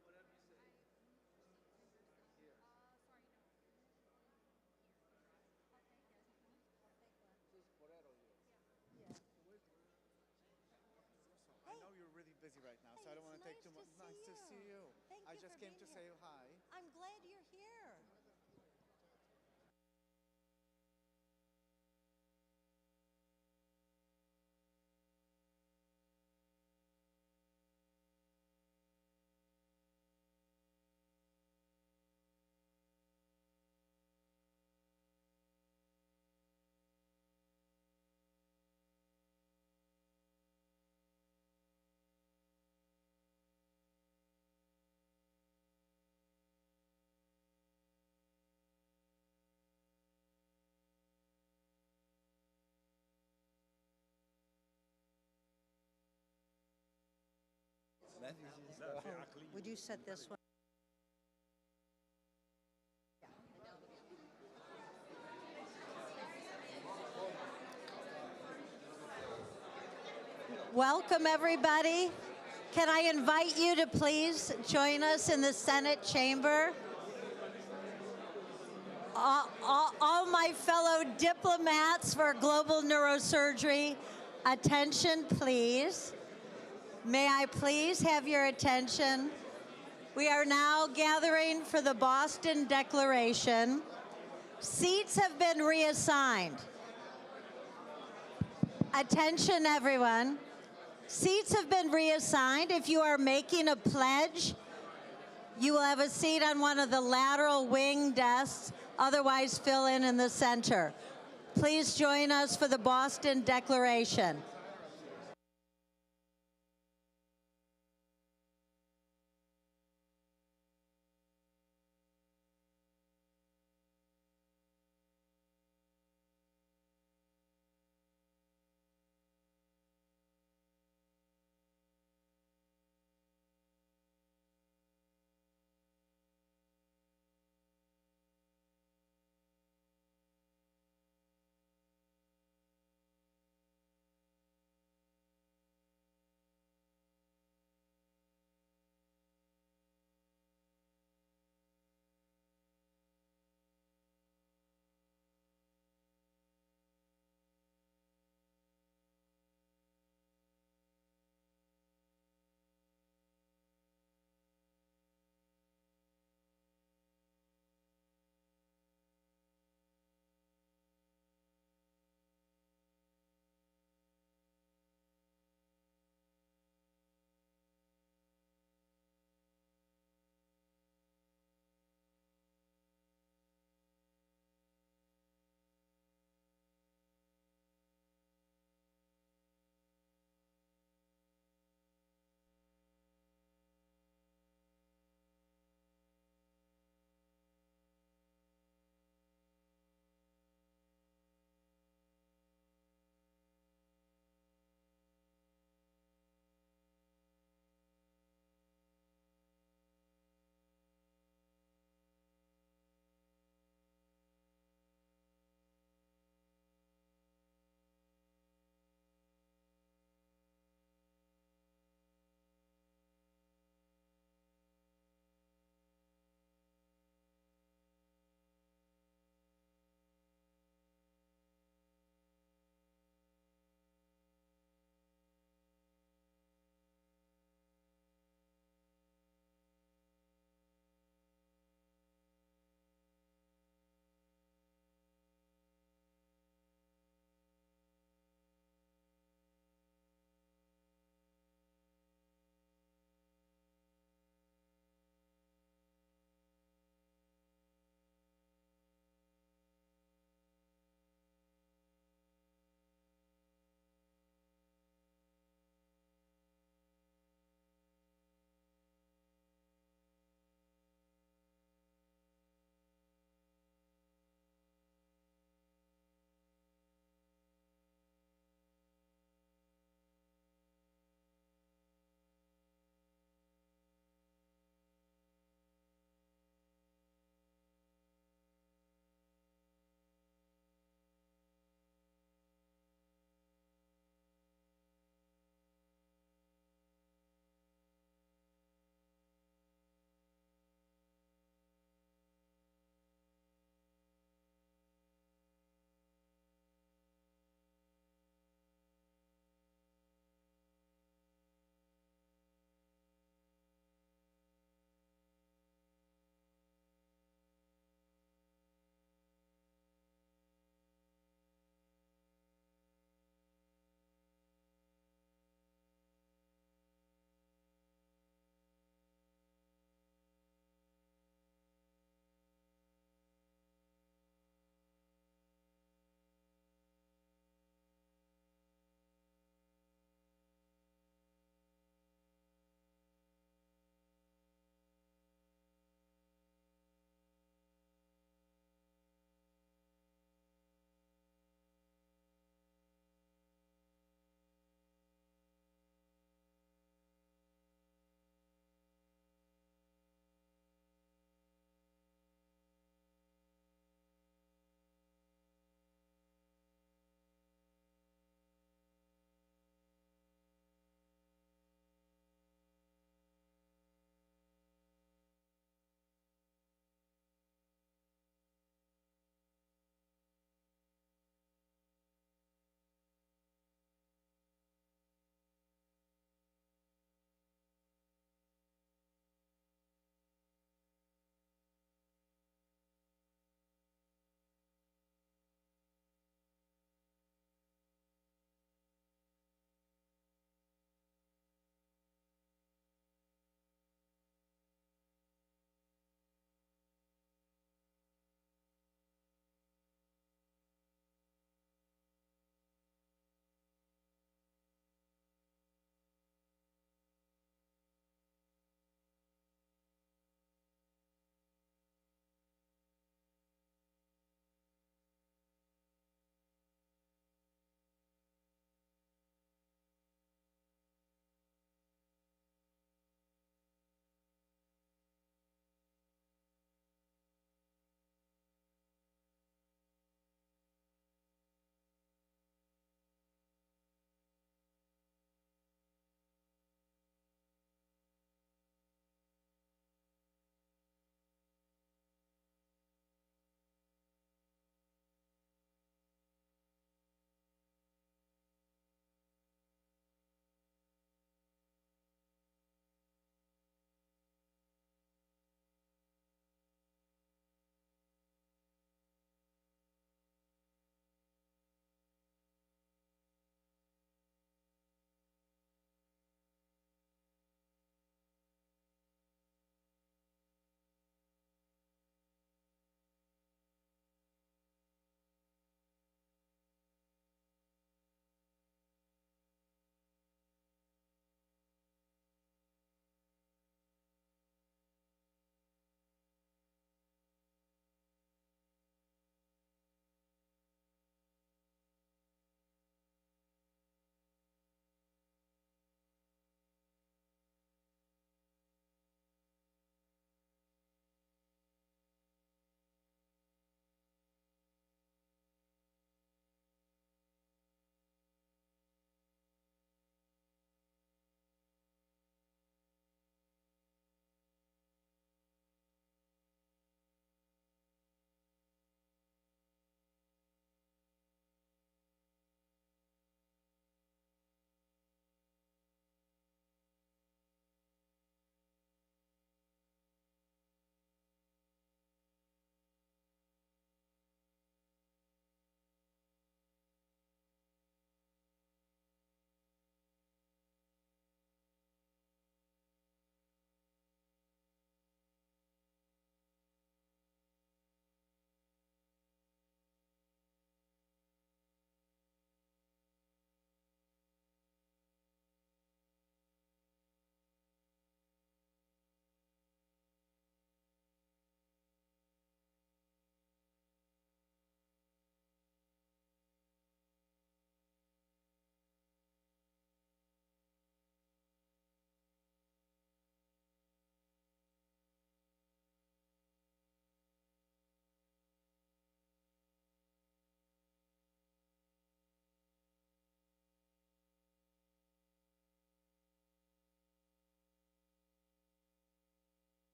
Whatever you say. Here. Sorry, no. This is Porero here. Yeah. I know you're really busy right now, so I don't want to take too much. Nice to see you. Thank I you just for came being to here. say hi. I'm glad you're here. Would you set this one? Welcome, everybody. Can I invite you to please join us in the Senate chamber? All my fellow diplomats for global neurosurgery, attention, please. May I please have your attention? We are now gathering for the Boston Declaration. Seats have been reassigned. Attention, everyone. Seats have been reassigned. If you are making a pledge, you will have a seat on one of the lateral wing desks, otherwise fill in the center. Please join us for the Boston Declaration.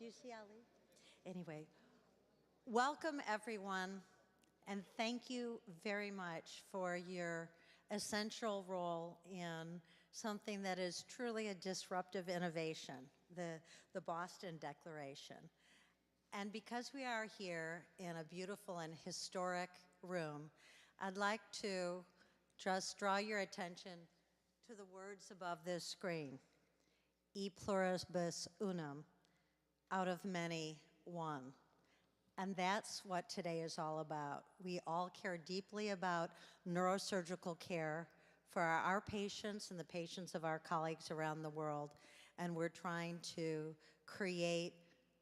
Do you see Ali? Anyway, welcome everyone, and thank you very much for your essential role in something that is truly a disruptive innovation, the Boston Declaration. And because we are here in a beautiful and historic room, I'd like to just draw your attention to the words above this screen. E pluribus unum, out of many, one. And that's what today is all about. We all care deeply about neurosurgical care for our patients and the patients of our colleagues around the world, and we're trying to create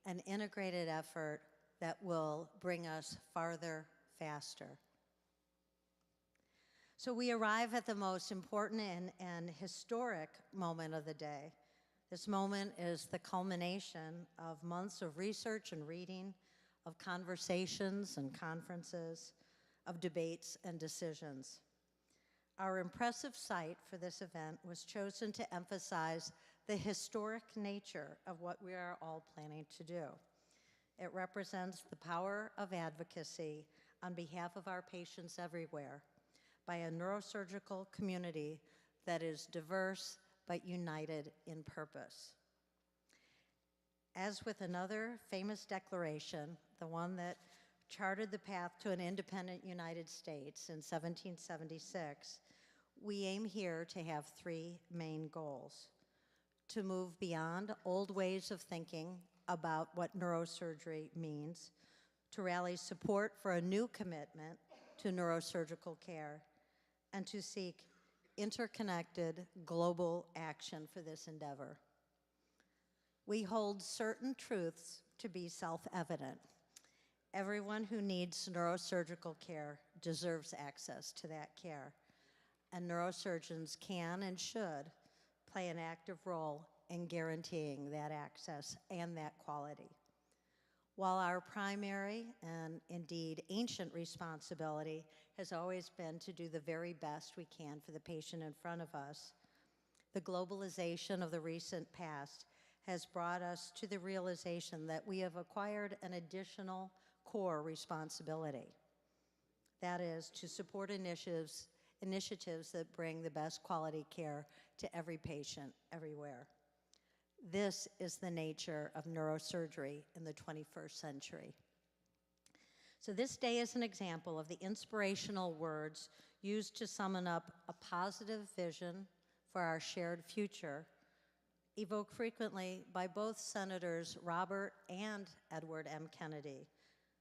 an integrated effort that will bring us farther, faster. So we arrive at the most important and historic moment of the day. This moment is the culmination of months of research and reading, of conversations and conferences, of debates and decisions. Our impressive site for this event was chosen to emphasize the historic nature of what we are all planning to do. It represents the power of advocacy on behalf of our patients everywhere by a neurosurgical community that is diverse but united in purpose. As with another famous declaration, the one that charted the path to an independent United States in 1776, we aim here to have three main goals: to move beyond old ways of thinking about what neurosurgery means, to rally support for a new commitment to neurosurgical care, and to seek interconnected global action for this endeavor. We hold certain truths to be self-evident. Everyone who needs neurosurgical care deserves access to that care, and neurosurgeons can and should play an active role in guaranteeing that access and that quality. While our primary and indeed ancient responsibility has always been to do the very best we can for the patient in front of us, the globalization of the recent past has brought us to the realization that we have acquired an additional core responsibility. That is, to support initiatives that bring the best quality care to every patient, everywhere. This is the nature of neurosurgery in the 21st century. So this day is an example of the inspirational words used to summon up a positive vision for our shared future, evoked frequently by both Senators Robert and Edward M. Kennedy,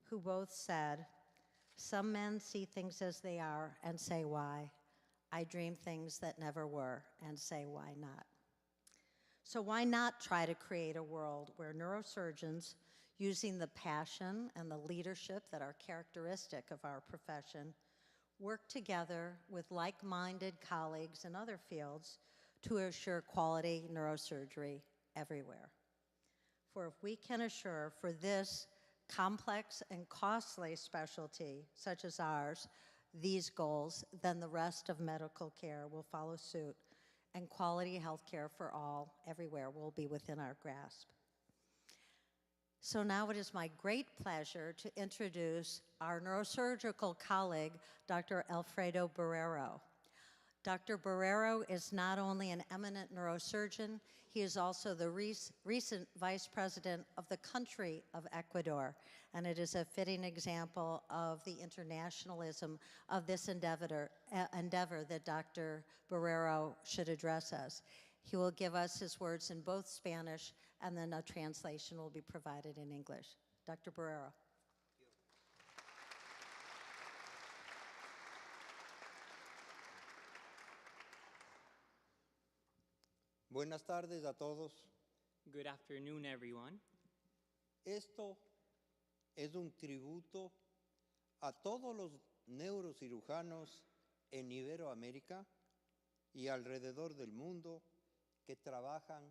who both said, "Some men see things as they are and say why. I dream things that never were and say why not." So why not try to create a world where neurosurgeons, using the passion and the leadership that are characteristic of our profession, work together with like-minded colleagues in other fields to assure quality neurosurgery everywhere? For if we can assure for this complex and costly specialty, such as ours, these goals, then the rest of medical care will follow suit, and quality health care for all, everywhere, will be within our grasp. So now it is my great pleasure to introduce our neurosurgical colleague, Dr. Alfredo Barrero. Dr. Barrero is not only an eminent neurosurgeon, he is also the recent vice president of the country of Ecuador, and it is a fitting example of the internationalism of this endeavor that Dr. Barrero should address us. He will give us his words in both Spanish, and then a translation will be provided in English. Dr. Barrero. Buenas tardes a todos. Good afternoon, everyone. Esto es un tributo a todos los neurocirujanos en Iberoamérica y alrededor del mundo que trabajan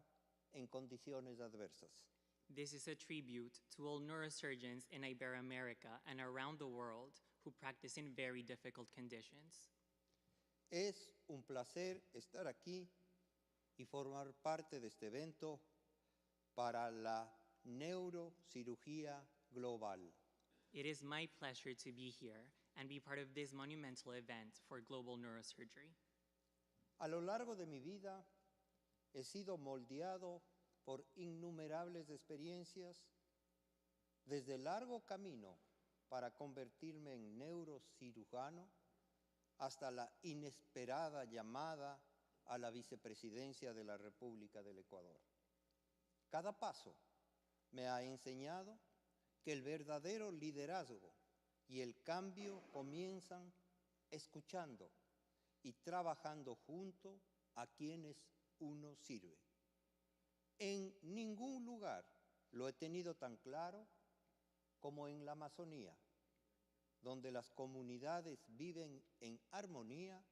en condiciones adversas. This is a tribute to all neurosurgeons in Iberoamerica and around the world who practice in very difficult conditions. Es un placer estar aquí y formar parte de este evento para la neurocirugía global. It is my pleasure to be here and be part of this monumental event for global neurosurgery. A lo largo de mi vida he sido moldeado por innumerables experiencias, desde el largo camino para convertirme en neurocirujano hasta la inesperada llamada a la vicepresidencia de la República del Ecuador. Cada paso me ha enseñado que el verdadero liderazgo y el cambio comienzan escuchando y trabajando junto a quienes uno sirve. En ningún lugar lo he tenido tan claro como en la Amazonía, donde las comunidades viven en armonía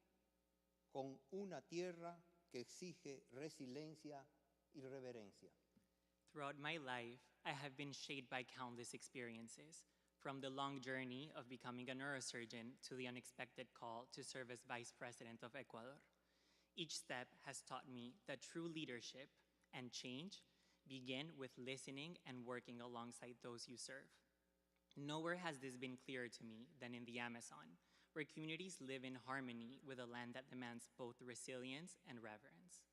con una tierra que exige resiliencia y reverencia. Throughout my life, I have been shaped by countless experiences, from the long journey of becoming a neurosurgeon to the unexpected call to serve as Vice President of Ecuador. Each step has taught me that true leadership and change begin with listening and working alongside those you serve. Nowhere has this been clearer to me than in the Amazon, where communities live in harmony with a land that demands both resilience and reverence.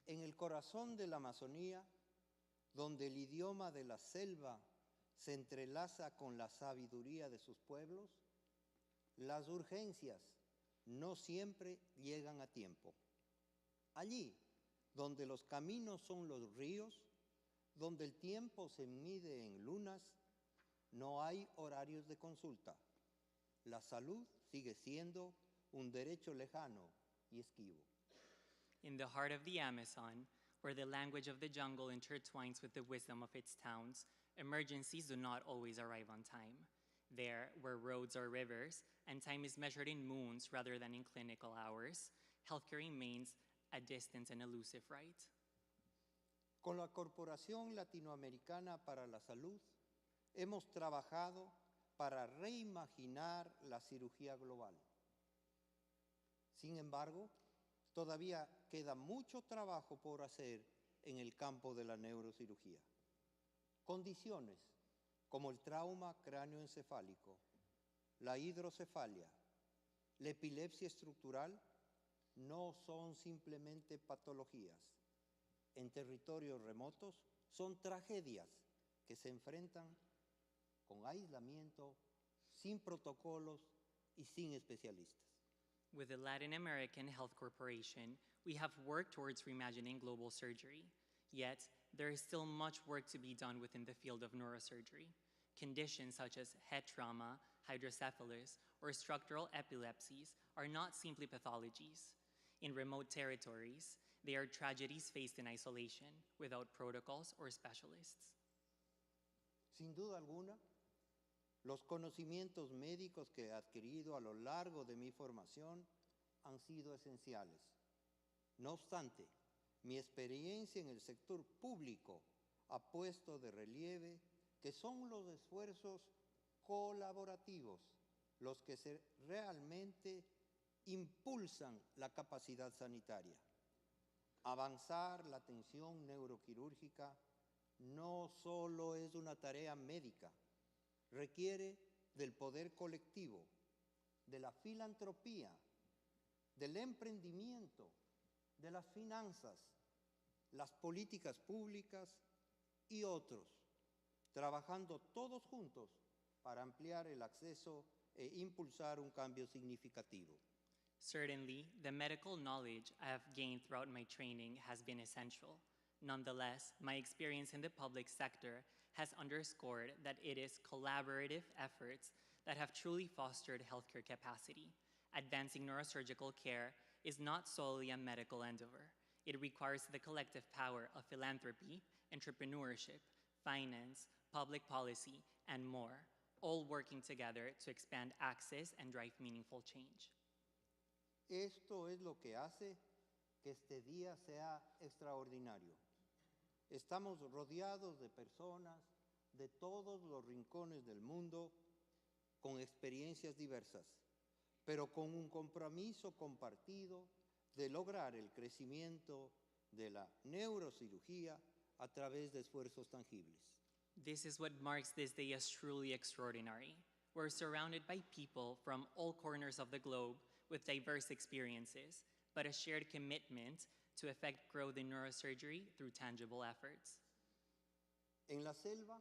En el corazón de la Amazonía, donde el idioma de la selva se entrelaza con la sabiduría de sus pueblos, las urgencias no siempre llegan a tiempo. Allí, donde los caminos son los ríos, donde el tiempo se mide en lunas, no hay horarios de consulta. La salud sigue siendo un derecho lejano y esquivo. In the heart of the Amazon, where the language of the jungle intertwines with the wisdom of its towns, emergencies do not always arrive on time. There, where roads are rivers and time is measured in moons rather than in clinical hours, healthcare remains a distant and elusive right. Con la Corporación Latinoamericana para la Salud, hemos trabajado para reimaginar la cirugía global. Sin embargo, todavía queda mucho trabajo por hacer en el campo de la neurocirugía. Condiciones como el trauma cráneoencefálico, la hidrocefalia, la epilepsia estructural no son simplemente patologías. En territorios remotos son tragedias que se enfrentan con aislamiento, sin protocolos y sin especialistas. With the Latin American Health Corporation, we have worked towards reimagining global surgery. Yet, there is still much work to be done within the field of neurosurgery. Conditions such as head trauma, hydrocephalus, or structural epilepsies are not simply pathologies. In remote territories, they are tragedies faced in isolation, without protocols or specialists. Sin duda alguna, los conocimientos médicos que he adquirido a lo largo de mi formación han sido esenciales. No obstante, mi experiencia en el sector público ha puesto de relieve que son los esfuerzos colaborativos los que realmente impulsan la capacidad sanitaria. Avanzar la atención neuroquirúrgica no solo es una tarea médica, requiere del poder colectivo, de la filantropía, del emprendimiento, de las finanzas, las políticas públicas y otros, trabajando todos juntos para ampliar el acceso e impulsar un cambio significativo. Certainly, the medical knowledge I have gained throughout my training has been essential. Nonetheless, my experience in the public sector has underscored that it is collaborative efforts that have truly fostered healthcare capacity. Advancing neurosurgical care is not solely a medical endeavor. It requires the collective power of philanthropy, entrepreneurship, finance, public policy, and more, all working together to expand access and drive meaningful change. Esto es lo que hace que este día sea extraordinario. Estamos rodeados de personas de todos los rincones del mundo con experiencias diversas, pero con un compromiso compartido de lograr el crecimiento de la neurocirugía a través de esfuerzos tangibles. This is what marks this day as truly extraordinary. We're surrounded by people from all corners of the globe with diverse experiences, but a shared commitment to effect growth in neurosurgery through tangible efforts. En la selva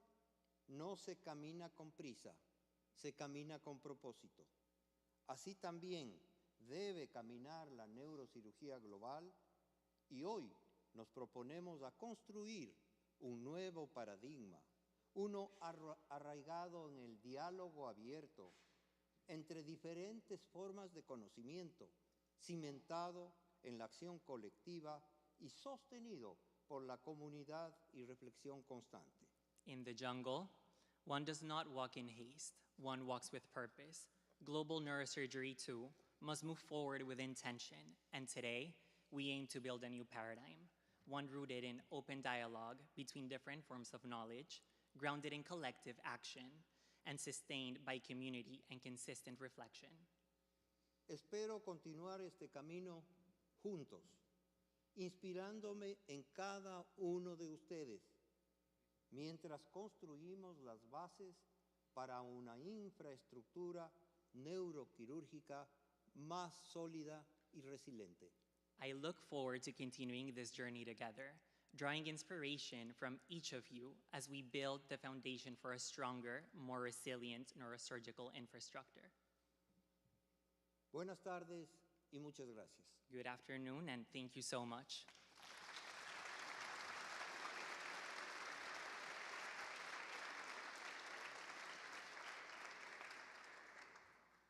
no se camina con prisa, se camina con propósito. Así también debe caminar la neurocirugía global y hoy nos proponemos a construir un nuevo paradigma, uno arraigado en el diálogo abierto entre diferentes formas de conocimiento, cimentado en la acción colectiva y sostenido por la comunidad y reflexión constante. In the jungle, one does not walk in haste, one walks with purpose. Global neurosurgery, too, must move forward with intention, and today, we aim to build a new paradigm, one rooted in open dialogue between different forms of knowledge, grounded in collective action, and sustained by community and consistent reflection. Espero continuar este camino juntos, inspirándome en cada uno de ustedes, mientras construimos las bases para una infraestructura neuroquirúrgica más sólida y resiliente. I look forward to continuing this journey together, drawing inspiration from each of you as we build the foundation for a stronger, more resilient neurosurgical infrastructure. Buenas tardes y muchas gracias. Good afternoon, and thank you so much.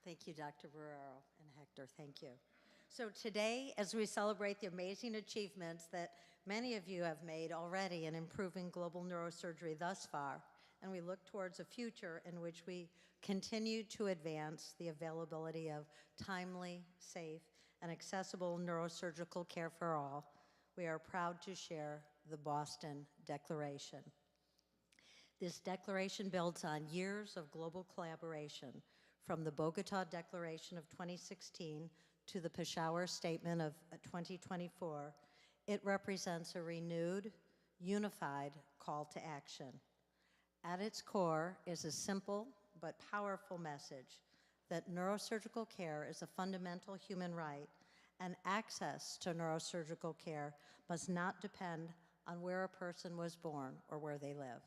Thank you, Dr. Barrero and Hector. Thank you. So today, as we celebrate the amazing achievements that many of you have made already in improving global neurosurgery thus far, and we look towards a future in which we continue to advance the availability of timely, safe, and accessible neurosurgical care for all, we are proud to share the Boston Declaration. This declaration builds on years of global collaboration, from the Bogota Declaration of 2016 to the Peshawar Statement of 2024. It represents a renewed, unified call to action. At its core is a simple but powerful message that neurosurgical care is a fundamental human right, and access to neurosurgical care must not depend on where a person was born or where they live.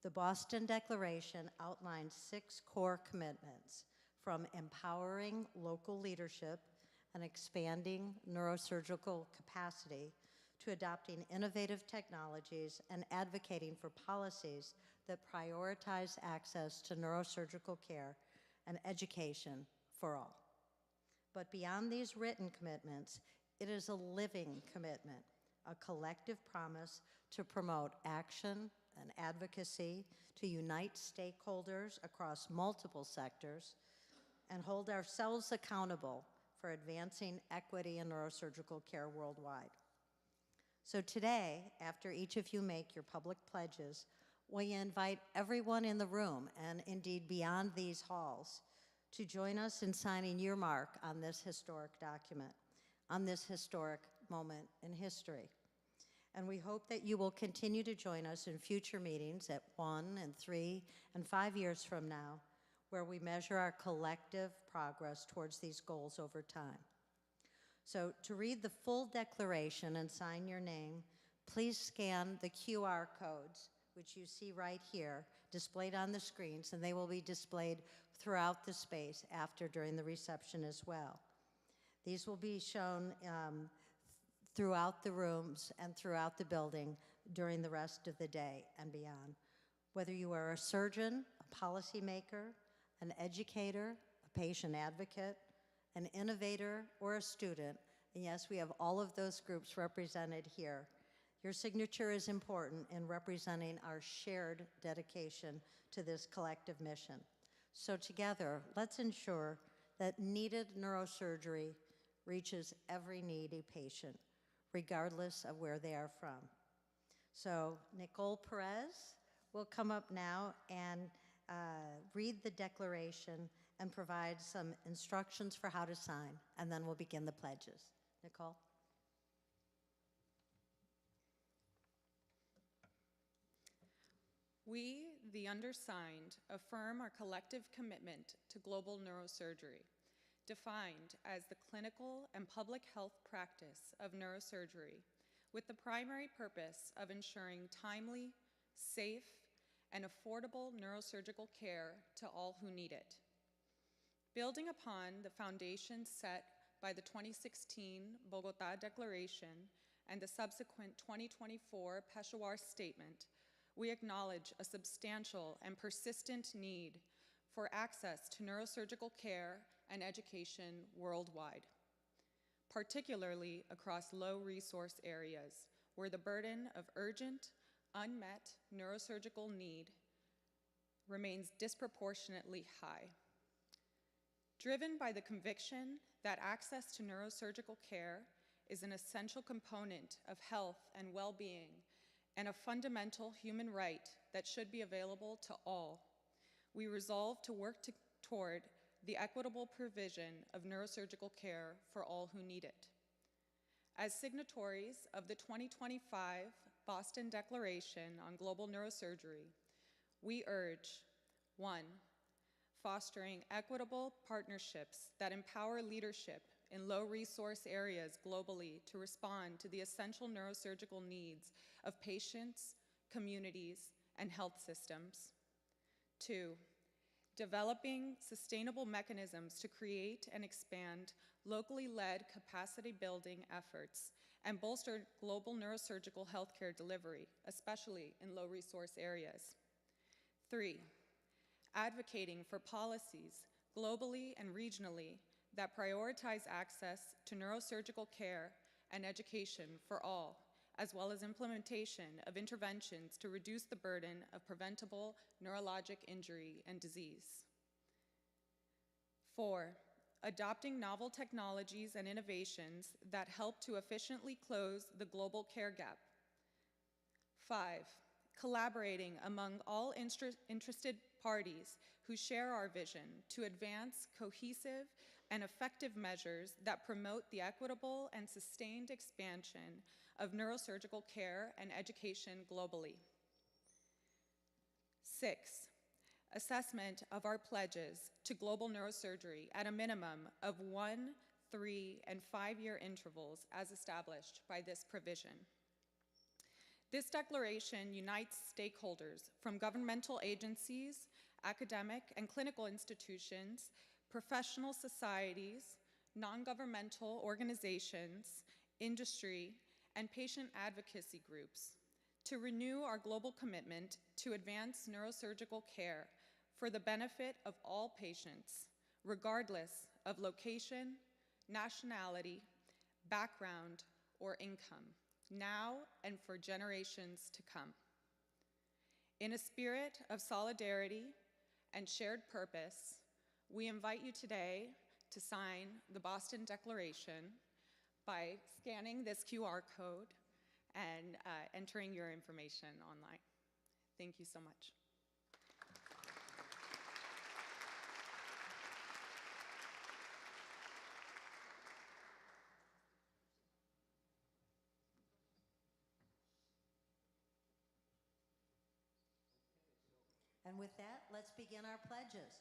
The Boston Declaration outlines 6 core commitments, from empowering local leadership and expanding neurosurgical capacity to adopting innovative technologies and advocating for policies that prioritize access to neurosurgical care and education for all. But beyond these written commitments, it is a living commitment, a collective promise to promote action and advocacy, to unite stakeholders across multiple sectors, and hold ourselves accountable for advancing equity in neurosurgical care worldwide. So today, after each of you make your public pledges, we invite everyone in the room, and indeed beyond these halls, to join us in signing your mark on this historic document, on this historic moment in history. And we hope that you will continue to join us in future meetings at 1 and 3 and 5 years from now, where we measure our collective progress towards these goals over time. So to read the full declaration and sign your name, please scan the QR codes, which you see right here, displayed on the screens, and they will be displayed throughout the space after during the reception as well. These will be shown throughout the rooms and throughout the building during the rest of the day and beyond. Whether you are a surgeon, a policymaker, an educator, a patient advocate, an innovator, or a student, and yes, we have all of those groups represented here, your signature is important in representing our shared dedication to this collective mission. So together, let's ensure that needed neurosurgery reaches every needy patient, regardless of where they are from. So Nicole Perez will come up now and read the declaration and provide some instructions for how to sign, and then we'll begin the pledges. Nicole? We, the undersigned, affirm our collective commitment to global neurosurgery, defined as the clinical and public health practice of neurosurgery, with the primary purpose of ensuring timely, safe, and affordable neurosurgical care to all who need it. Building upon the foundation set by the 2016 Bogota Declaration and the subsequent 2024 Peshawar Statement, we acknowledge a substantial and persistent need for access to neurosurgical care and education worldwide, particularly across low-resource areas where the burden of urgent, unmet neurosurgical need remains disproportionately high. Driven by the conviction that access to neurosurgical care is an essential component of health and well-being and a fundamental human right that should be available to all, we resolve to work toward the equitable provision of neurosurgical care for all who need it. As signatories of the 2025 Boston Declaration on Global Neurosurgery, we urge, 1, fostering equitable partnerships that empower leadership in low-resource areas globally to respond to the essential neurosurgical needs of patients, communities, and health systems. 2, developing sustainable mechanisms to create and expand locally led capacity building efforts and bolster global neurosurgical healthcare delivery, especially in low-resource areas. 3, advocating for policies globally and regionally that prioritize access to neurosurgical care and education for all, as well as implementation of interventions to reduce the burden of preventable neurologic injury and disease. 4, adopting novel technologies and innovations that help to efficiently close the global care gap. 5, collaborating among all interested parties who share our vision to advance cohesive and effective measures that promote the equitable and sustained expansion of neurosurgical care and education globally. 6, assessment of our pledges to global neurosurgery at a minimum of 1, 3, and 5-year intervals as established by this provision. This declaration unites stakeholders from governmental agencies, academic and clinical institutions, professional societies, non-governmental organizations, industry, and patient advocacy groups to renew our global commitment to advance neurosurgical care for the benefit of all patients, regardless of location, nationality, background, or income, now and for generations to come. In a spirit of solidarity and shared purpose, we invite you today to sign the Boston Declaration by scanning this QR code and entering your information online. Thank you so much. And with that, let's begin our pledges.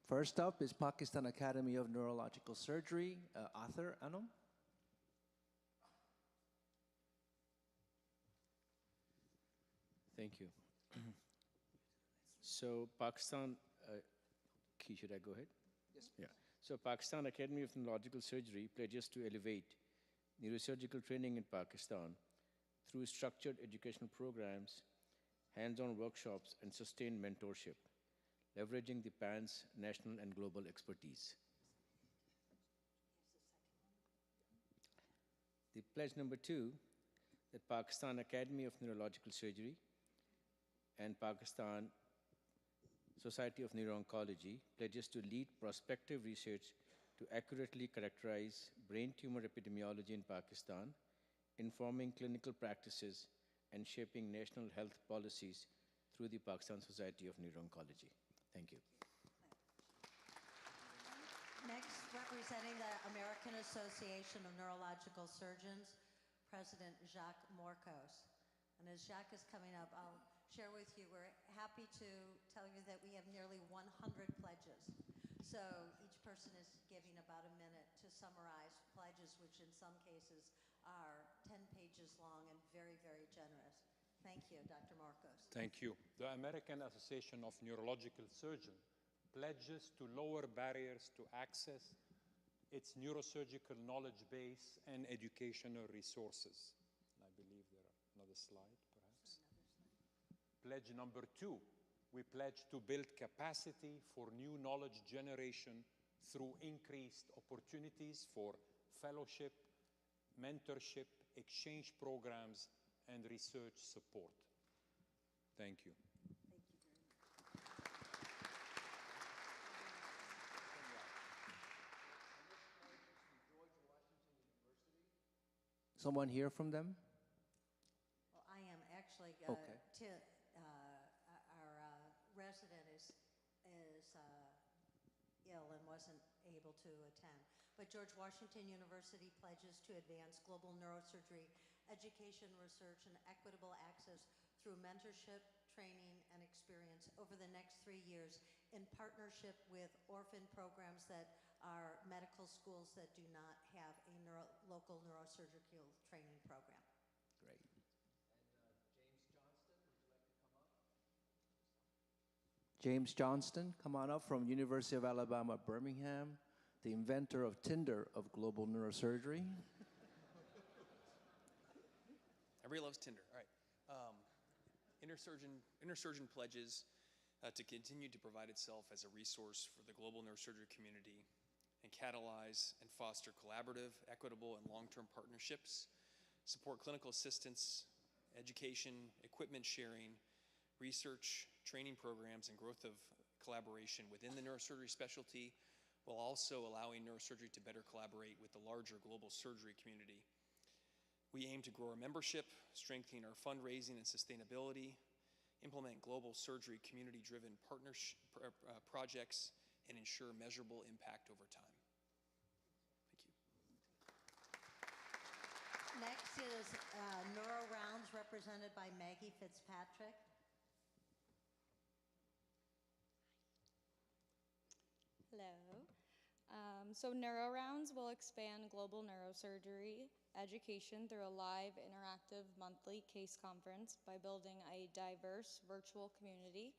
First up is Pakistan Academy of Neurological Surgery, Arthur Anum. Thank you. So Pakistan, should I go ahead? Yes. Yeah. So Pakistan Academy of Neurological Surgery pledges to elevate neurosurgical training in Pakistan through structured educational programs, hands-on workshops, and sustained mentorship, leveraging the PAN's national and global expertise. The pledge number 2, that Pakistan Academy of Neurological Surgery and Pakistan Society of Neuro-Oncology pledges to lead prospective research to accurately characterize brain tumor epidemiology in Pakistan, informing clinical practices and shaping national health policies through the Pakistan Society of Neuro-Oncology. Thank you. Next, representing the American Association of Neurological Surgeons, President Jacques Morcos. And as Jacques is coming up, I'll share with you, we're happy to tell you that we have nearly 100 pledges. So each person is giving about a minute to summarize pledges, which in some cases are 10 pages long and very, very generous. Thank you, Dr. Morcos. Thank you. The American Association of Neurological Surgeons pledges to lower barriers to access its neurosurgical knowledge base and educational resources. I believe there are another slide, perhaps. Pledge number 2, we pledge to build capacity for new knowledge generation through increased opportunities for fellowship, mentorship, exchange programs, and research support. Thank you. Someone here from them? Well, I am actually, Okay. our resident is ill and wasn't able to attend. But George Washington University pledges to advance global neurosurgery education, research, and equitable access through mentorship, training, and experience over the next 3 years in partnership with orphan programs that are medical schools that do not have a local neurosurgical training program. Great. James Johnston, come on up from University of Alabama, Birmingham, the inventor of Tinder of global neurosurgery. Everybody loves Tinder. All right. Intersurgeon pledges to continue to provide itself as a resource for the global neurosurgery community and catalyze and foster collaborative, equitable, and long-term partnerships, support clinical assistance, education, equipment sharing, research, training programs, and growth of collaboration within the neurosurgery specialty, while also allowing neurosurgery to better collaborate with the larger global surgery community. We aim to grow our membership, strengthen our fundraising and sustainability, implement global surgery community-driven projects, and ensure measurable impact over time. Thank you. Next is Neuro Rounds, represented by Maggie Fitzpatrick. Hello. So Neuro Rounds will expand global neurosurgery education through a live, interactive, monthly case conference by building a diverse virtual community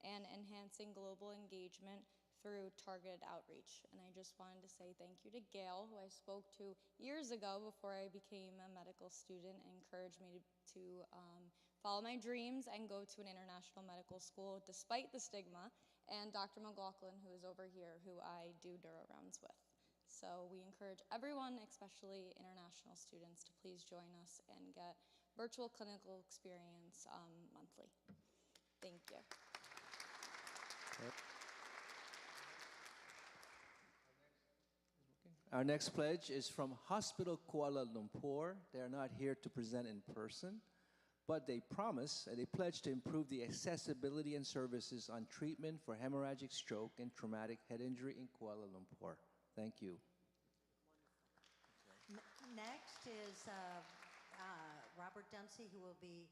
and enhancing global engagement through targeted outreach. And I just wanted to say thank you to Gail, who I spoke to years ago before I became a medical student, and encouraged me to follow my dreams and go to an international medical school despite the stigma, and Dr. McLaughlin, who is over here, who I do Neuro Rounds with. So we encourage everyone, especially international students, to please join us and get virtual clinical experience monthly. Thank you. Our next pledge is from Hospital Kuala Lumpur. They are not here to present in person, but they promise and they pledge to improve the accessibility and services on treatment for hemorrhagic stroke and traumatic head injury in Kuala Lumpur. Thank you. Next is Robert Dempsey, who will be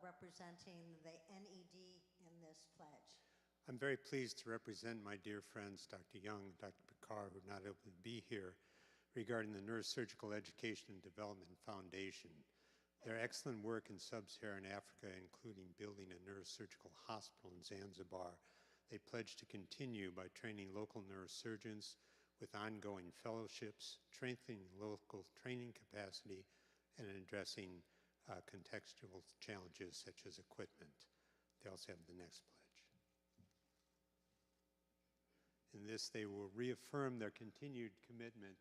representing the NED in this pledge. I'm very pleased to represent my dear friends, Dr. Young and Dr. Picard, who are not able to be here, regarding the Neurosurgical Education and Development Foundation. Their excellent work in sub-Saharan Africa, including building a neurosurgical hospital in Zanzibar, they pledge to continue by training local neurosurgeons with ongoing fellowships, strengthening local training capacity, and addressing contextual challenges such as equipment. They also have the next pledge. In this, they will reaffirm their continued commitment,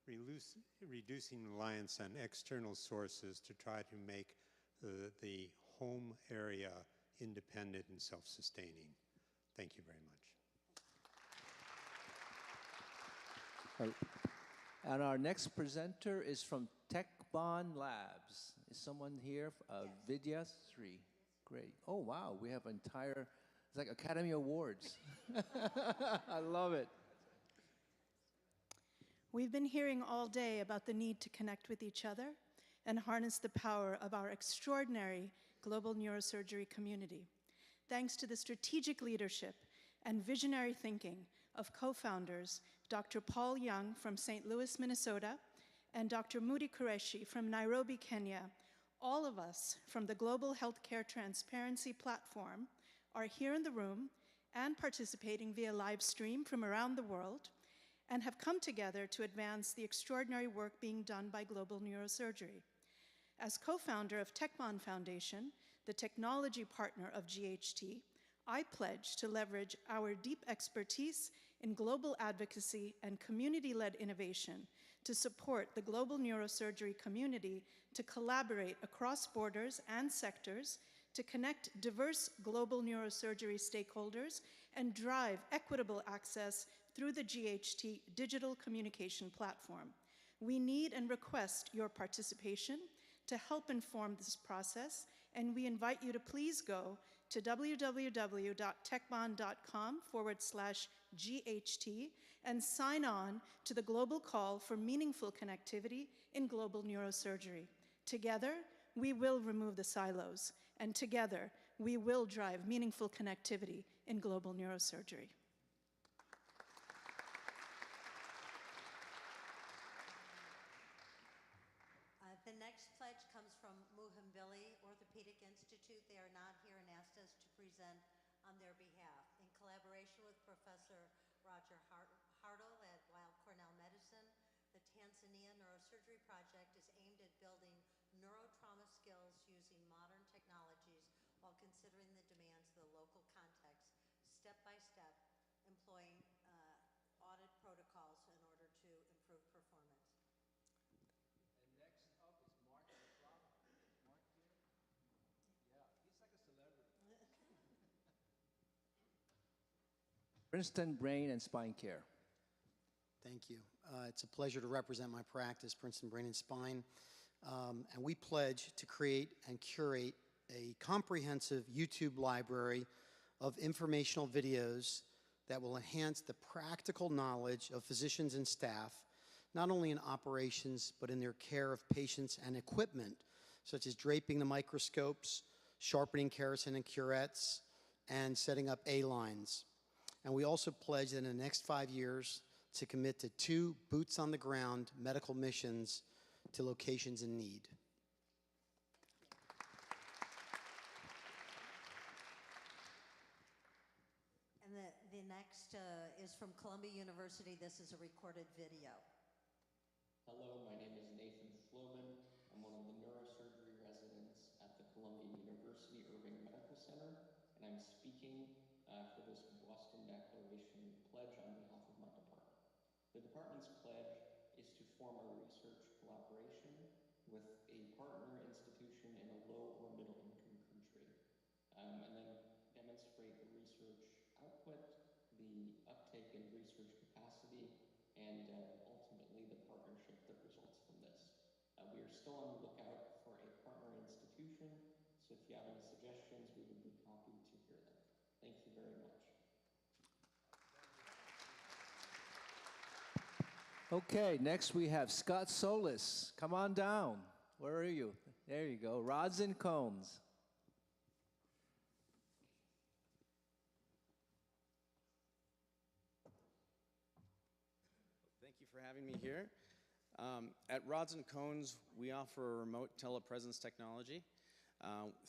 reducing reliance on external sources to try to make the home area independent and self-sustaining. Thank you very much. And our next presenter is from TechBond Labs. Is someone here? Vidya Sri. Great. Oh, wow. We have entire, it's like Academy Awards. I love it. We've been hearing all day about the need to connect with each other and harness the power of our extraordinary global neurosurgery community. Thanks to the strategic leadership and visionary thinking of co-founders Dr. Paul Young from St. Louis, Minnesota, and Dr. Moody Qureshi from Nairobi, Kenya, all of us from the Global Healthcare Transparency Platform are here in the room and participating via live stream from around the world, and have come together to advance the extraordinary work being done by global neurosurgery. As co-founder of TechBond Foundation, the technology partner of GHT, I pledge to leverage our deep expertise in global advocacy and community-led innovation to support the global neurosurgery community to collaborate across borders and sectors to connect diverse global neurosurgery stakeholders and drive equitable access through the GHT digital communication platform. We need and request your participation to help inform this process, and we invite you to please go to www.techbond.com/GHT and sign on to the global call for meaningful connectivity in global neurosurgery. Together, we will remove the silos, and together, we will drive meaningful connectivity in global neurosurgery. The next pledge comes from Muhimbili Orthopedic Institute. They are not here and asked us to present on their behalf. In collaboration with Professor Roger Hartle at Weill Cornell Medicine, the Tanzania Neurosurgery Project is aimed at building neurotrauma skills using modern technologies while considering the demands of the local context, step by step, employing audit protocols in order to improve performance. Princeton Brain and Spine Care. Thank you. It's a pleasure to represent my practice, Princeton Brain and Spine. And we pledge to create and curate a comprehensive YouTube library of informational videos that will enhance the practical knowledge of physicians and staff, not only in operations, but in their care of patients and equipment, such as draping the microscopes, sharpening kerosene and curettes, and setting up A-lines. And we also pledge that in the next 5 years to commit to 2 boots-on-the-ground medical missions to locations in need. And the next is from Columbia University. This is a recorded video. Hello, my name is Nathan Floman. I'm one of the neurosurgery residents at the Columbia University Irving Medical Center, and I'm speaking for this Boston Declaration pledge on behalf of my department. The department's pledge is to form a research collaboration with a partner institution in a low or middle income country, and then demonstrate the research output, the uptake in research capacity, and ultimately the partnership that results from this. We are still on the lookout for a partner institution, so if you have any suggestions, we would be happy to hear them. Thank you very much. Okay, next we have Scott Solis. Come on down. Where are you? There you go. Rods and cones. Thank you for having me here. At Rods and Cones, we offer a remote telepresence technology.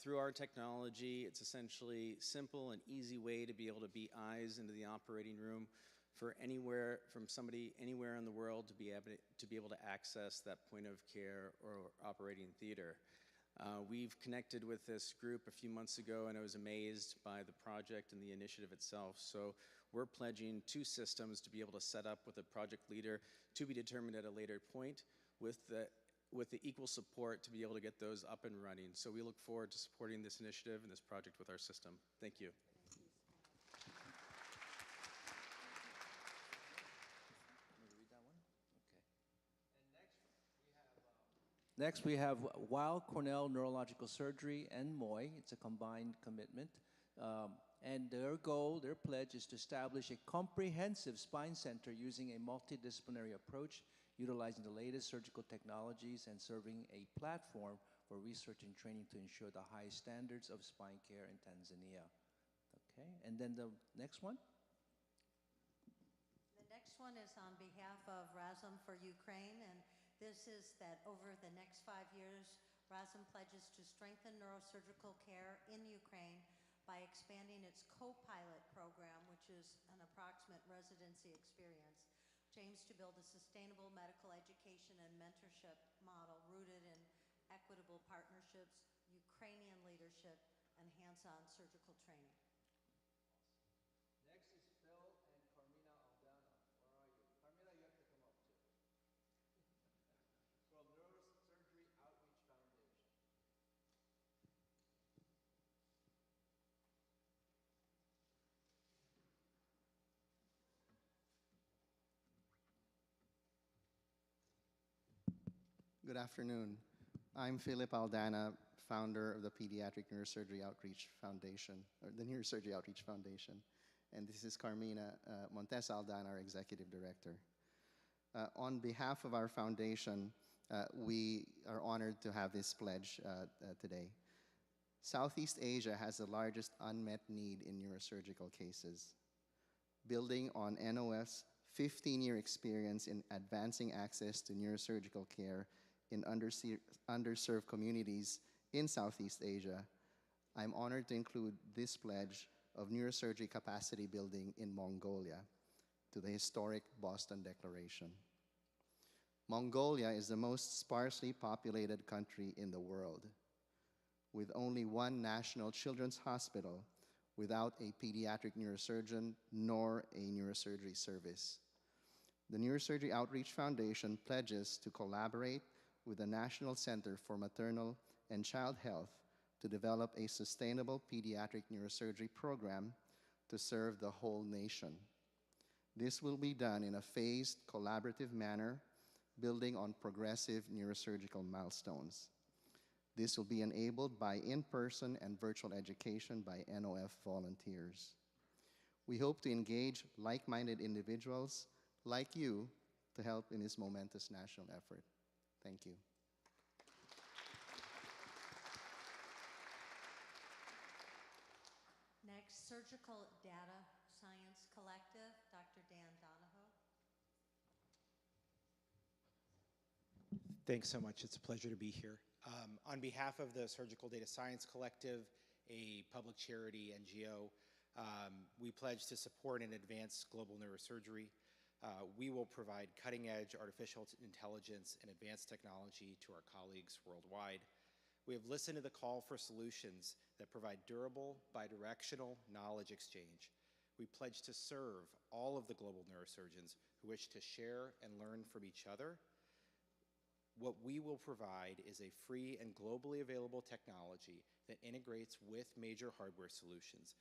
Through our technology, it's essentially simple and easy way to be able to be eyes into the operating room for anywhere, from somebody anywhere in the world to be able to access that point of care or operating theater. We've connected with this group a few months ago, and I was amazed by the project and the initiative itself. So we're pledging 2 systems to be able to set up with a project leader to be determined at a later point with the equal support to be able to get those up and running. So we look forward to supporting this initiative and this project with our system. Thank you. Next, we have Weill Cornell Neurological Surgery and MOI. It's a combined commitment. And their goal, their pledge, is to establish a comprehensive spine center using a multidisciplinary approach, utilizing the latest surgical technologies and serving a platform for research and training to ensure the highest standards of spine care in Tanzania. Okay, and then the next one? The next one is on behalf of Razum for Ukraine, and this is that over the next 5 years, Razum pledges to strengthen neurosurgical care in Ukraine by expanding its co-pilot program, which is an approximate residency experience, which aims to build a sustainable medical education and mentorship model rooted in equitable partnerships, Ukrainian leadership, and hands-on surgical training. Next is Phil and Carmina Aldana. Where are you? Carmina, you have to come up too. From Neurosurgery Outreach Foundation. Good afternoon. I'm Philip Aldana, founder of the Pediatric Neurosurgery Outreach Foundation, or the Neurosurgery Outreach Foundation. And this is Carmina Montes Aldana, our executive director. On behalf of our foundation, we are honored to have this pledge today. Southeast Asia has the largest unmet need in neurosurgical cases. Building on NOF's 15-year experience in advancing access to neurosurgical care in underserved communities in Southeast Asia, I'm honored to include this pledge of neurosurgery capacity building in Mongolia to the historic Boston Declaration. Mongolia is the most sparsely populated country in the world, with only one national children's hospital without a pediatric neurosurgeon nor a neurosurgery service. The Neurosurgery Outreach Foundation pledges to collaborate with the National Center for Maternal and Child Health to develop a sustainable pediatric neurosurgery program to serve the whole nation. This will be done in a phased, collaborative manner, building on progressive neurosurgical milestones. This will be enabled by in-person and virtual education by NOF volunteers. We hope to engage like-minded individuals like you to help in this momentous national effort. Thank you. Next, Surgical Data Science Collective, Dr. Dan Donahoe. Thanks so much. It's a pleasure to be here. On behalf of the Surgical Data Science Collective, a public charity NGO, we pledge to support and advance global neurosurgery. We will provide cutting-edge artificial intelligence and advanced technology to our colleagues worldwide. We have listened to the call for solutions that provide durable, bidirectional knowledge exchange. We pledge to serve all of the global neurosurgeons who wish to share and learn from each other. What we will provide is a free and globally available technology that integrates with major hardware solutions.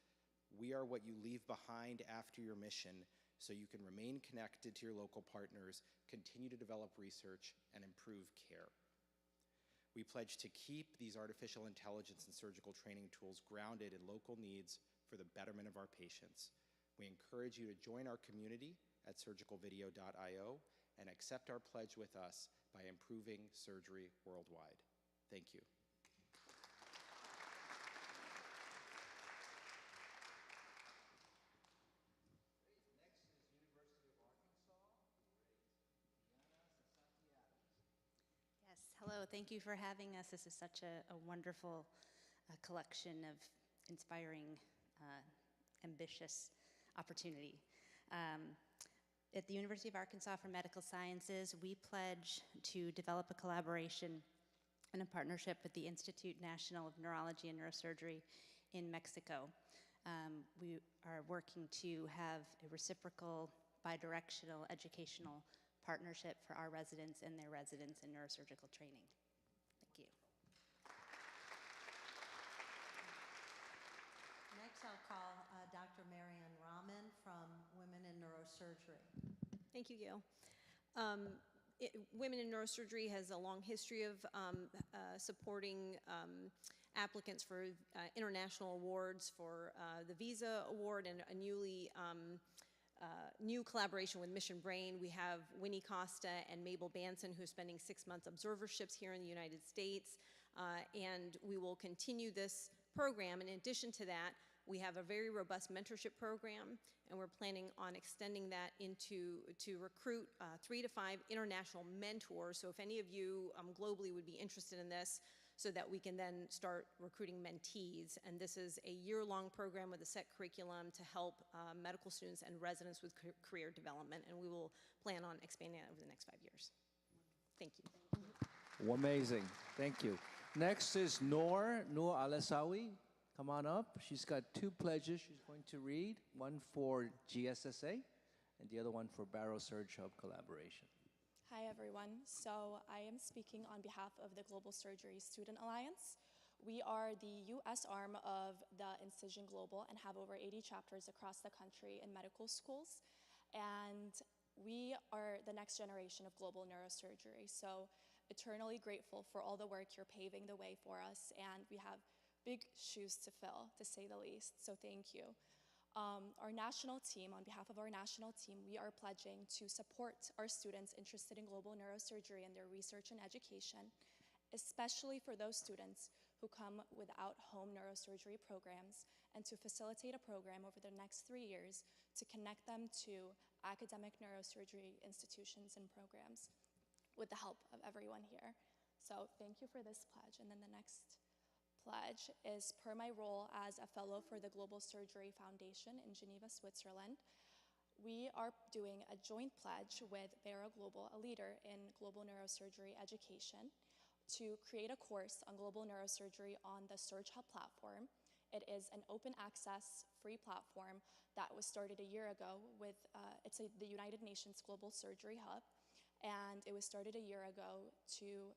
We are what you leave behind after your mission, so you can remain connected to your local partners, continue to develop research, and improve care. We pledge to keep these artificial intelligence and surgical training tools grounded in local needs for the betterment of our patients. We encourage you to join our community at surgicalvideo.io and accept our pledge with us by improving surgery worldwide. Thank you. Hello, thank you for having us. This is such a wonderful collection of inspiring, ambitious opportunity. At the University of Arkansas for Medical Sciences, we pledge to develop a collaboration and a partnership with the Institute National of Neurology and Neurosurgery in Mexico. We are working to have a reciprocal, bidirectional educational partnership for our residents and their residents in neurosurgical training. Thank you. Next, I'll call Dr. Marian Rahman from Women in Neurosurgery. Thank you, Gail. Women in Neurosurgery has a long history of supporting applicants for international awards for the Visa Award and a new collaboration with Mission Brain. We have Winnie Costa and Mabel Banson, who are spending 6-month observerships here in the United States. And we will continue this program. In addition to that, we have a very robust mentorship program, and we're planning on extending that to recruit 3 to 5 international mentors. So if any of you globally would be interested in this, so that we can then start recruiting mentees. And this is a year-long program with a set curriculum to help medical students and residents with career development, and we will plan on expanding that over the next 5 years. Thank you. Well, amazing. Thank you. Next is Noor Alasawi. Come on up. She's got 2 pledges she's going to read, one for GSSA and the other one for Barrow Surge Hub collaboration. Hi, everyone. So I am speaking on behalf of the Global Surgery Student Alliance. We are the U.S. arm of the Incision Global and have over 80 chapters across the country in medical schools. And we are the next generation of global neurosurgery. So eternally grateful for all the work you're paving the way for us. And we have big shoes to fill, to say the least. So thank you. Our national team, on behalf of our national team, we are pledging to support our students interested in global neurosurgery and their research and education, especially for those students who come without home neurosurgery programs, and to facilitate a program over the next 3 years to connect them to academic neurosurgery institutions and programs with the help of everyone here. So thank you for this pledge. And then the next pledge is per my role as a fellow for the Global Surgery Foundation in Geneva, Switzerland. We are doing a joint pledge with Barrow Global, a leader in global neurosurgery education, to create a course on global neurosurgery on the Surge Hub platform. It is an open access, free platform that was started a year ago with, the United Nations Global Surgery Hub, and it was started a year ago to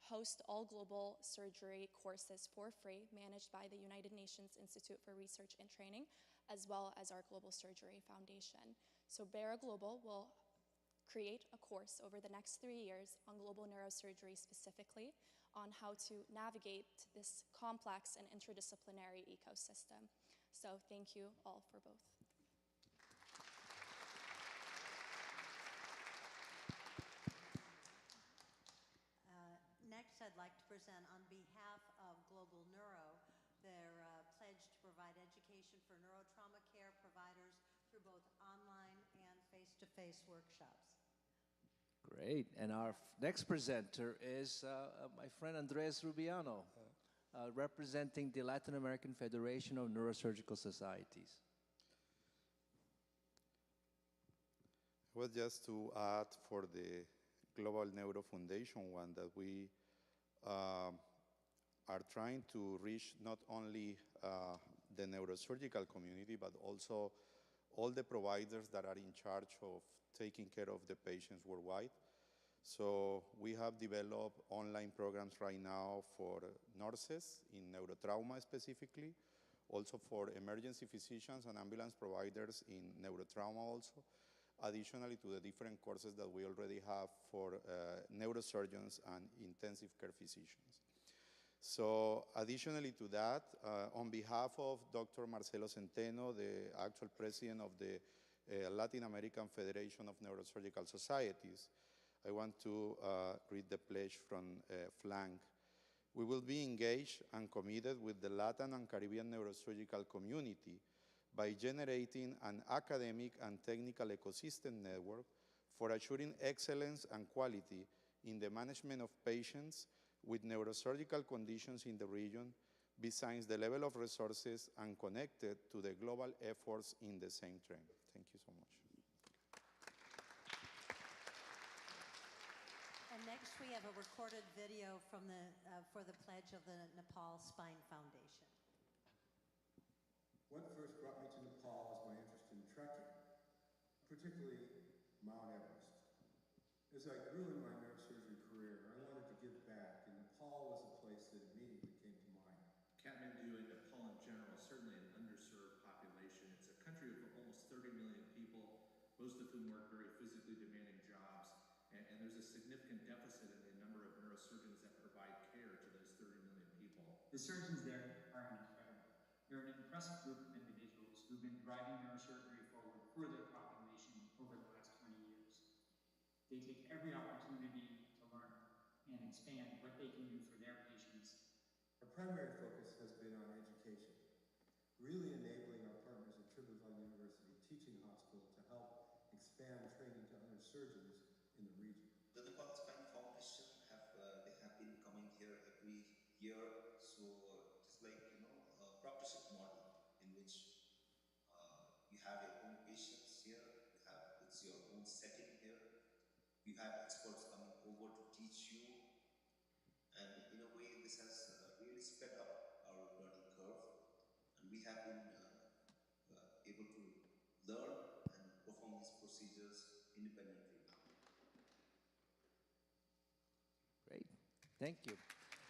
host all global surgery courses for free, managed by the United Nations Institute for Research and Training, as well as our Global Surgery Foundation. So Barrow Global will create a course over the next 3 years on global neurosurgery specifically, on how to navigate this complex and interdisciplinary ecosystem. So thank you all for both. Next, I'd like to present on behalf of Global Neuro their pledge to provide education for neurotrauma care providers through both online and face-to-face workshops. Great. And our next presenter is my friend Andres Rubiano, representing the Latin American Federation of Neurosurgical Societies. Well, just to add for the Global Neuro Foundation one, that we are trying to reach not only the neurosurgical community, but also all the providers that are in charge of taking care of the patients worldwide. So we have developed online programs right now for nurses in neurotrauma specifically, also for emergency physicians and ambulance providers in neurotrauma also, additionally to the different courses that we already have for neurosurgeons and intensive care physicians. So additionally to that, on behalf of Dr. Marcelo Centeno, the actual president of the Latin American Federation of Neurosurgical Societies, I want to read the pledge from FLANC. We will be engaged and committed with the Latin and Caribbean neurosurgical community by generating an academic and technical ecosystem network for assuring excellence and quality in the management of patients with neurosurgical conditions in the region, besides the level of resources and connected to the global efforts in the same trend. Thank you so much. And next we have a recorded video from for the pledge of the Nepal Spine Foundation. What first brought me to Nepal was my interest in trekking, particularly Mount Everest. As I grew in my neurosurgery career, I wanted to give back, and Nepal was a place that immediately came to mind. Kathmandu and Nepal in general, certainly an underserved population. It's a country of almost 30 million people, most of whom work very physically demanding jobs, and there's a significant deficit in the number of neurosurgeons that provide care to those 30 million people. The surgeons there are incredible. They're an impressive group of individuals who've been driving neurosurgery forward for their population over the last 20 years. They take every opportunity to learn and expand what they can do for their patients. Our primary focus has been on education, really enabling our partners at Tribhuvan University Teaching Hospital to help expand training to other surgeons in the region. The Nepal Spine Foundation they have been coming here every year, so it's like a proctorship model in which you have your own patients here, it's your own setting here. You have experts coming over to teach you, and in a way this has really sped up our learning curve, and we have been able to learn and perform these procedures independently now. Great, thank you.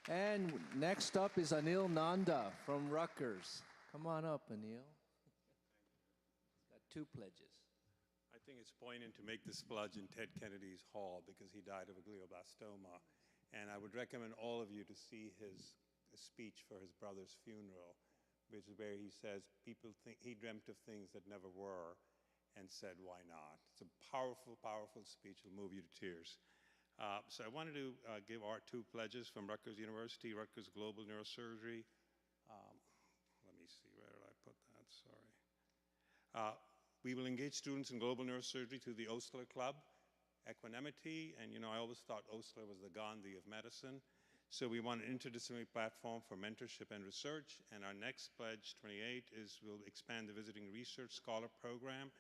And next up is Anil Nanda from Rutgers. Come on up, Anil. He's got 2 pledges. I think it's poignant to make this pledge in Ted Kennedy's hall because he died of a glioblastoma. And I would recommend all of you to see his speech for his brother's funeral, which is where he says people think he dreamt of things that never were and said, why not? It's a powerful, powerful speech. It'll move you to tears. So I wanted to give our 2 pledges from Rutgers University, Rutgers Global Neurosurgery. Let me see, where did I put that? Sorry. We will engage students in global neurosurgery through the Osler Club, equanimity, and I always thought Osler was the Gandhi of medicine. So we want an interdisciplinary platform for mentorship and research. And our next pledge, 28, is we'll expand the visiting research scholar program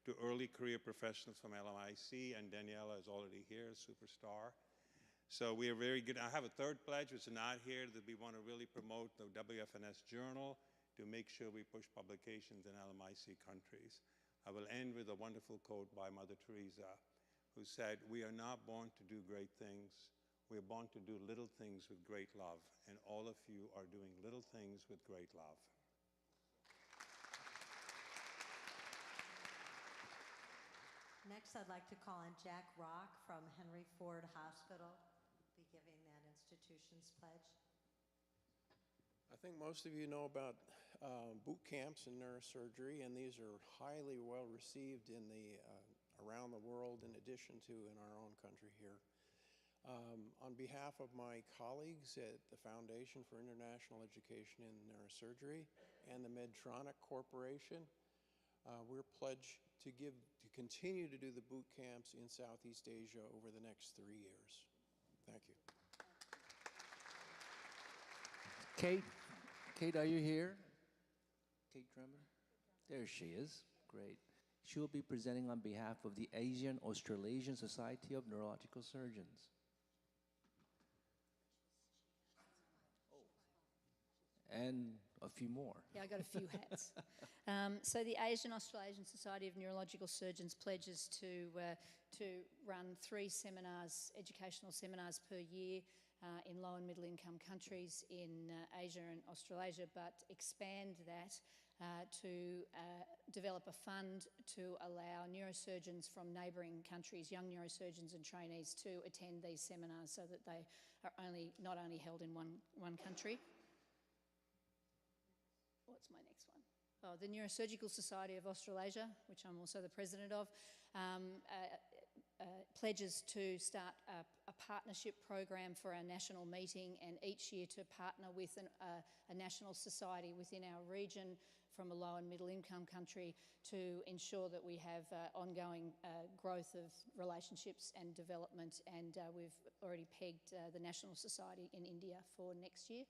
to early career professionals from LMIC, and Daniela is already here, superstar. So we are very good. I have a 3rd pledge, which is not here, that we want to really promote the WFNS journal to make sure we push publications in LMIC countries. I will end with a wonderful quote by Mother Teresa, who said, "We are not born to do great things. We are born to do little things with great love, and all of you are doing little things with great love." Next, I'd like to call on Jack Rock from Henry Ford Hospital, be giving that institution's pledge. I think most of you know about boot camps in neurosurgery, and these are highly well received in around the world, in addition to in our own country here. On behalf of my colleagues at the Foundation for International Education in Neurosurgery and the Medtronic Corporation, we're pledged to continue to do the boot camps in Southeast Asia over the next 3 years. Thank you. Kate, are you here? Kate Drummer? There she is. Great. She will be presenting on behalf of the Asian Australasian Society of Neurological Surgeons. And a few more. Yeah, I got a few hats. So the Asian Australasian Society of Neurological Surgeons pledges to run 3 seminars, educational seminars per year in low and middle income countries in Asia and Australasia, but expand that to develop a fund to allow neurosurgeons from neighbouring countries, young neurosurgeons and trainees, to attend these seminars so that they are not only held in one country. What's my next one? Oh, the Neurosurgical Society of Australasia, which I'm also the president of, pledges to start a partnership program for our national meeting, and each year to partner with a national society within our region from a low and middle income country to ensure that we have ongoing growth of relationships and development, and we've already pegged the National Society in India for next year.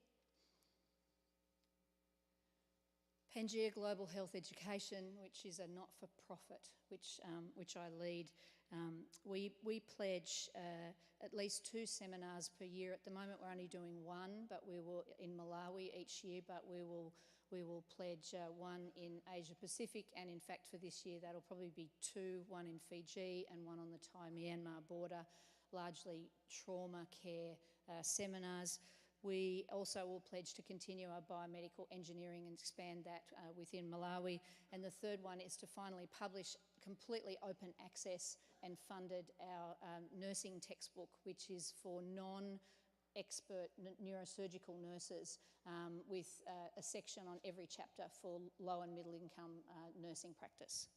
Pangea Global Health Education, which is a not-for-profit, which I lead. We pledge at least 2 seminars per year. At the moment, we're only doing 1, but we will in Malawi each year. But we will pledge 1 in Asia Pacific, and in fact, for this year, that'll probably be 2: 1 in Fiji and 1 on the Thai-Myanmar border, largely trauma care seminars. We also will pledge to continue our biomedical engineering and expand that within Malawi. And the 3rd one is to finally publish completely open access and funded our nursing textbook, which is for expert neurosurgical nurses with a section on every chapter for low and middle income nursing practice.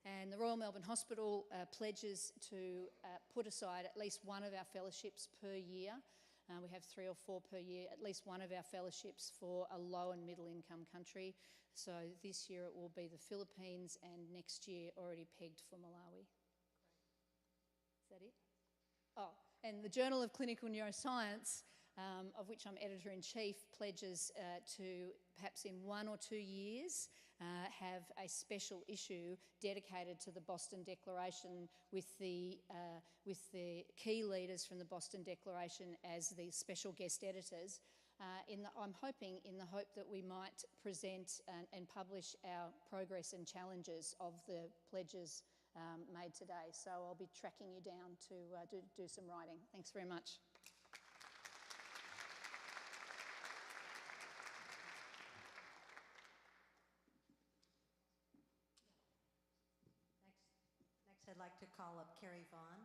And the Royal Melbourne Hospital pledges to put aside at least one of our fellowships per year. We have 3 or 4 per year, at least one of our fellowships for a low and middle income country. So this year it will be the Philippines, and next year already pegged for Malawi. Is that it? Oh, and the Journal of Clinical Neuroscience, of which I'm editor-in-chief, pledges to perhaps in 1 or 2 years have a special issue dedicated to the Boston Declaration with the key leaders from the Boston Declaration as the special guest editors. I'm hoping in the hope that we might present and publish our progress and challenges of the pledges made today. So I'll be tracking you down to do some writing. Thanks very much. Next, I'd like to call up Carrie Vaughn,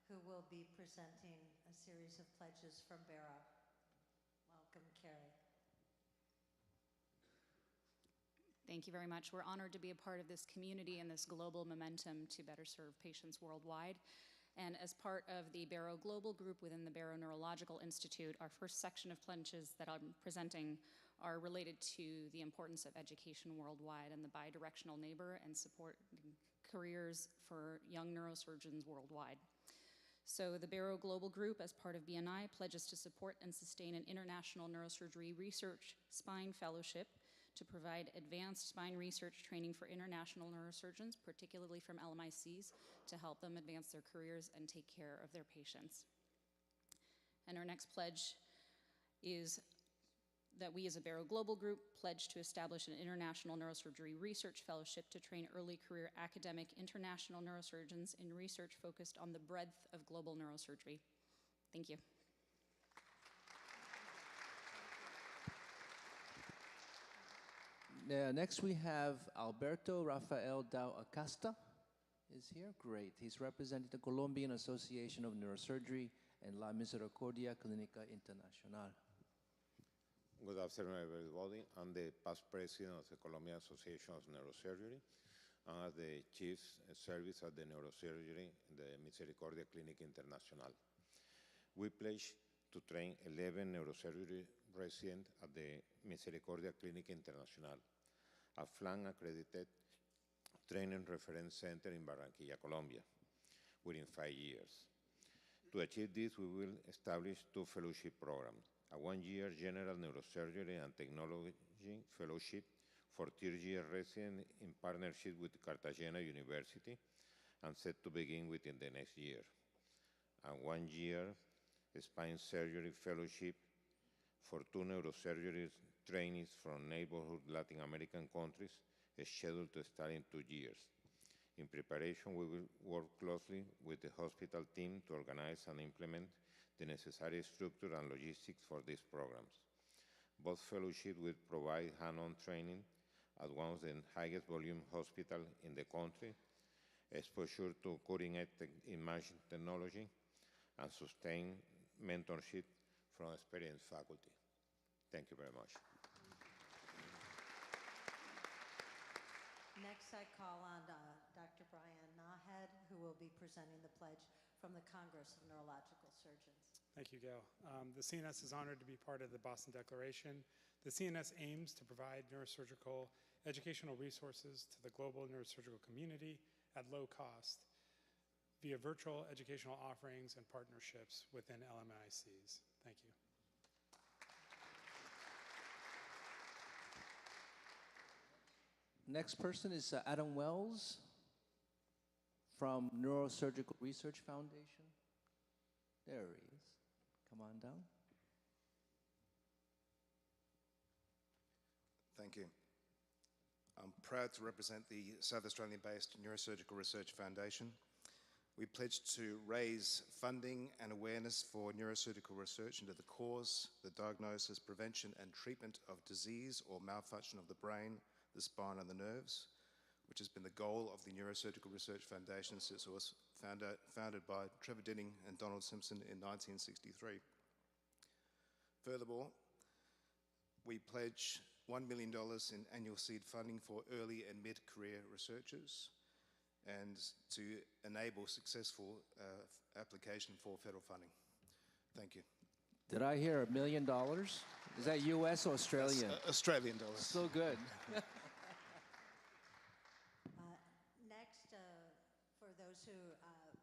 who will be presenting a series of pledges from Barrow. Welcome, Carrie. Thank you very much. We're honored to be a part of this community and this global momentum to better serve patients worldwide. And as part of the Barrow Global Group within the Barrow Neurological Institute, our first section of pledges that I'm presenting are related to the importance of education worldwide and the bidirectional neighbor and support careers for young neurosurgeons worldwide. So the Barrow Global Group, as part of BNI, pledges to support and sustain an international neurosurgery research spine fellowship to provide advanced spine research training for international neurosurgeons, particularly from LMICs, to help them advance their careers and take care of their patients. And our next pledge is that we as a Barrow Global Group pledge to establish an international neurosurgery research fellowship to train early career academic international neurosurgeons in research focused on the breadth of global neurosurgery. Thank you. Next we have Alberto Rafael Dao Acosta is here. Great. He's representing the Colombian Association of Neurosurgery and La Misericordia Clínica Internacional. Good afternoon, everybody. I'm the past president of the Colombian Association of Neurosurgery. I'm the chief service at the Neurosurgery, the Misericordia Clínica Internacional. We pledge to train 11 neurosurgery residents at the Misericordia Clínica Internacional, a FLAN-accredited training reference center in Barranquilla, Colombia, within 5 years. To achieve this, we will establish 2 fellowship programs, a 1-year general neurosurgery and technology fellowship for third-year residents in partnership with Cartagena University and set to begin within the next year. A 1-year spine surgery fellowship for 2 neurosurgery trainees from neighborhood Latin American countries is scheduled to start in 2 years. In preparation, we will work closely with the hospital team to organize and implement the necessary structure and logistics for these programs. Both fellowships will provide hand-on training at one of the highest volume hospitals in the country, exposure to cutting-edge imaging technology, and sustain mentorship from experienced faculty. Thank you very much. Next, I call on Dr. Brian Nahed, who will be presenting the pledge from the Congress of Neurological Surgeons. Thank you, Gail. The CNS is honored to be part of the Boston Declaration. The CNS aims to provide neurosurgical educational resources to the global neurosurgical community at low cost via virtual educational offerings and partnerships within LMICs. Thank you. Next person is Adam Wells from Neurosurgical Research Foundation. There he is. Come on down. Thank you. I'm proud to represent the South Australian-based Neurosurgical Research Foundation. We pledge to raise funding and awareness for neurosurgical research into the cause, the diagnosis, prevention, and treatment of disease or malfunction of the brain, the spine, and the nerves. which has been the goal of the Neurosurgical Research Foundation since it was founded by Trevor Dinning and Donald Simpson in 1963. Furthermore, we pledge $1 million in annual seed funding for early and mid-career researchers and to enable successful application for federal funding. Thank you. Did I hear $1 million? Is that US or Australian? That's, Australian dollars. So good. Next, for those who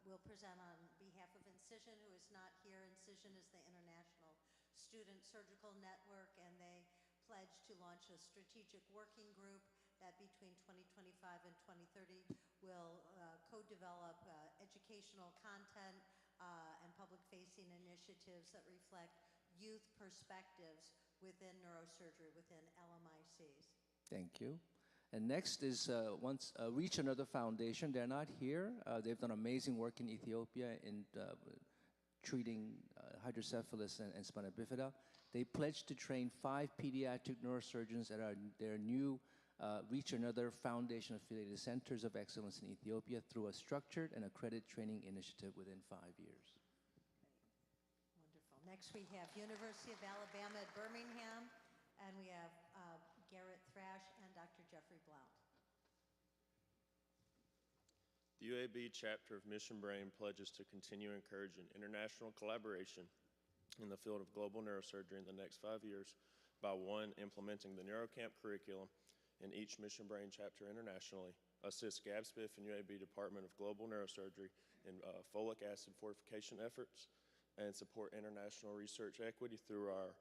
will present on behalf of Incision, who is not here, Incision is the International Student Surgical Network, and they pledged to launch a strategic working group that between 2025 and 2030 will co-develop educational content and public-facing initiatives that reflect youth perspectives within neurosurgery, within LMICs. Thank you. And next is Reach Another Foundation. They're not here. They've done amazing work in Ethiopia in treating hydrocephalus and spina bifida. They pledged to train 5 pediatric neurosurgeons at their new Reach Another Foundation-affiliated Centers of Excellence in Ethiopia through a structured and accredited training initiative within 5 years. Wonderful. Next we have University of Alabama at Birmingham, and we have Garrett Thrash and Dr. Jeffrey Blount. The UAB chapter of Mission Brain pledges to continue encouraging international collaboration in the field of global neurosurgery in the next 5 years by 1, implementing the NeuroCamp curriculum in each Mission Brain chapter internationally, assist GABSPIF and UAB Department of Global Neurosurgery in folic acid fortification efforts, and support international research equity through our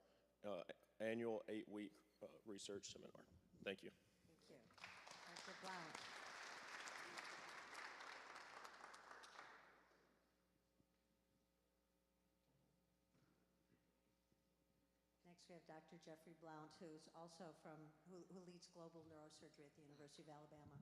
annual 8-week research seminar. Thank you. Thank you. Dr. Blount. Next we have Dr. Jeffrey Blount, who leads global neurosurgery at the University of Alabama.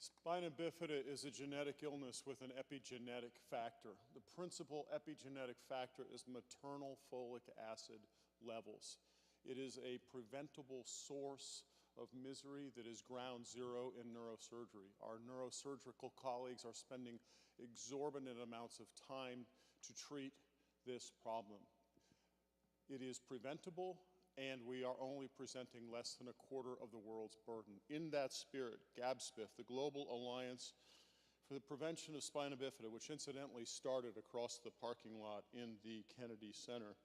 Spina bifida is a genetic illness with an epigenetic factor. The principal epigenetic factor is maternal folic acid levels. It is a preventable source of misery that is ground zero in neurosurgery. Our neurosurgical colleagues are spending exorbitant amounts of time to treat this problem. It is preventable, and we are only presenting less than 1/4 of the world's burden. In that spirit, GABSPIF, the Global Alliance for the Prevention of Spina Bifida, which incidentally started across the parking lot in the Kennedy Center,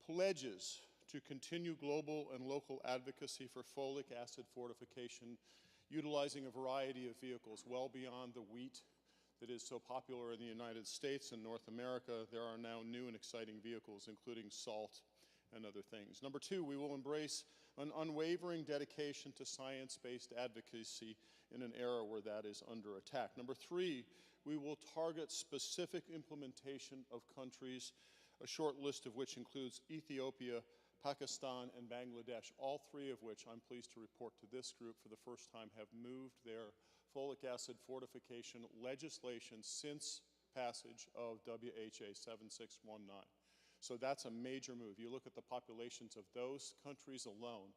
pledges to continue global and local advocacy for folic acid fortification, utilizing a variety of vehicles well beyond the wheat that is so popular in the United States and North America. There are now new and exciting vehicles, including salt and other things. Number 2, we will embrace an unwavering dedication to science-based advocacy in an era where that is under attack. Number 3, we will target specific implementation of countries, a short list of which includes Ethiopia, Pakistan, and Bangladesh, all 3 of which, I'm pleased to report to this group for the first time, have moved their folic acid fortification legislation since passage of WHA 7619. So that's a major move. You look at the populations of those countries alone,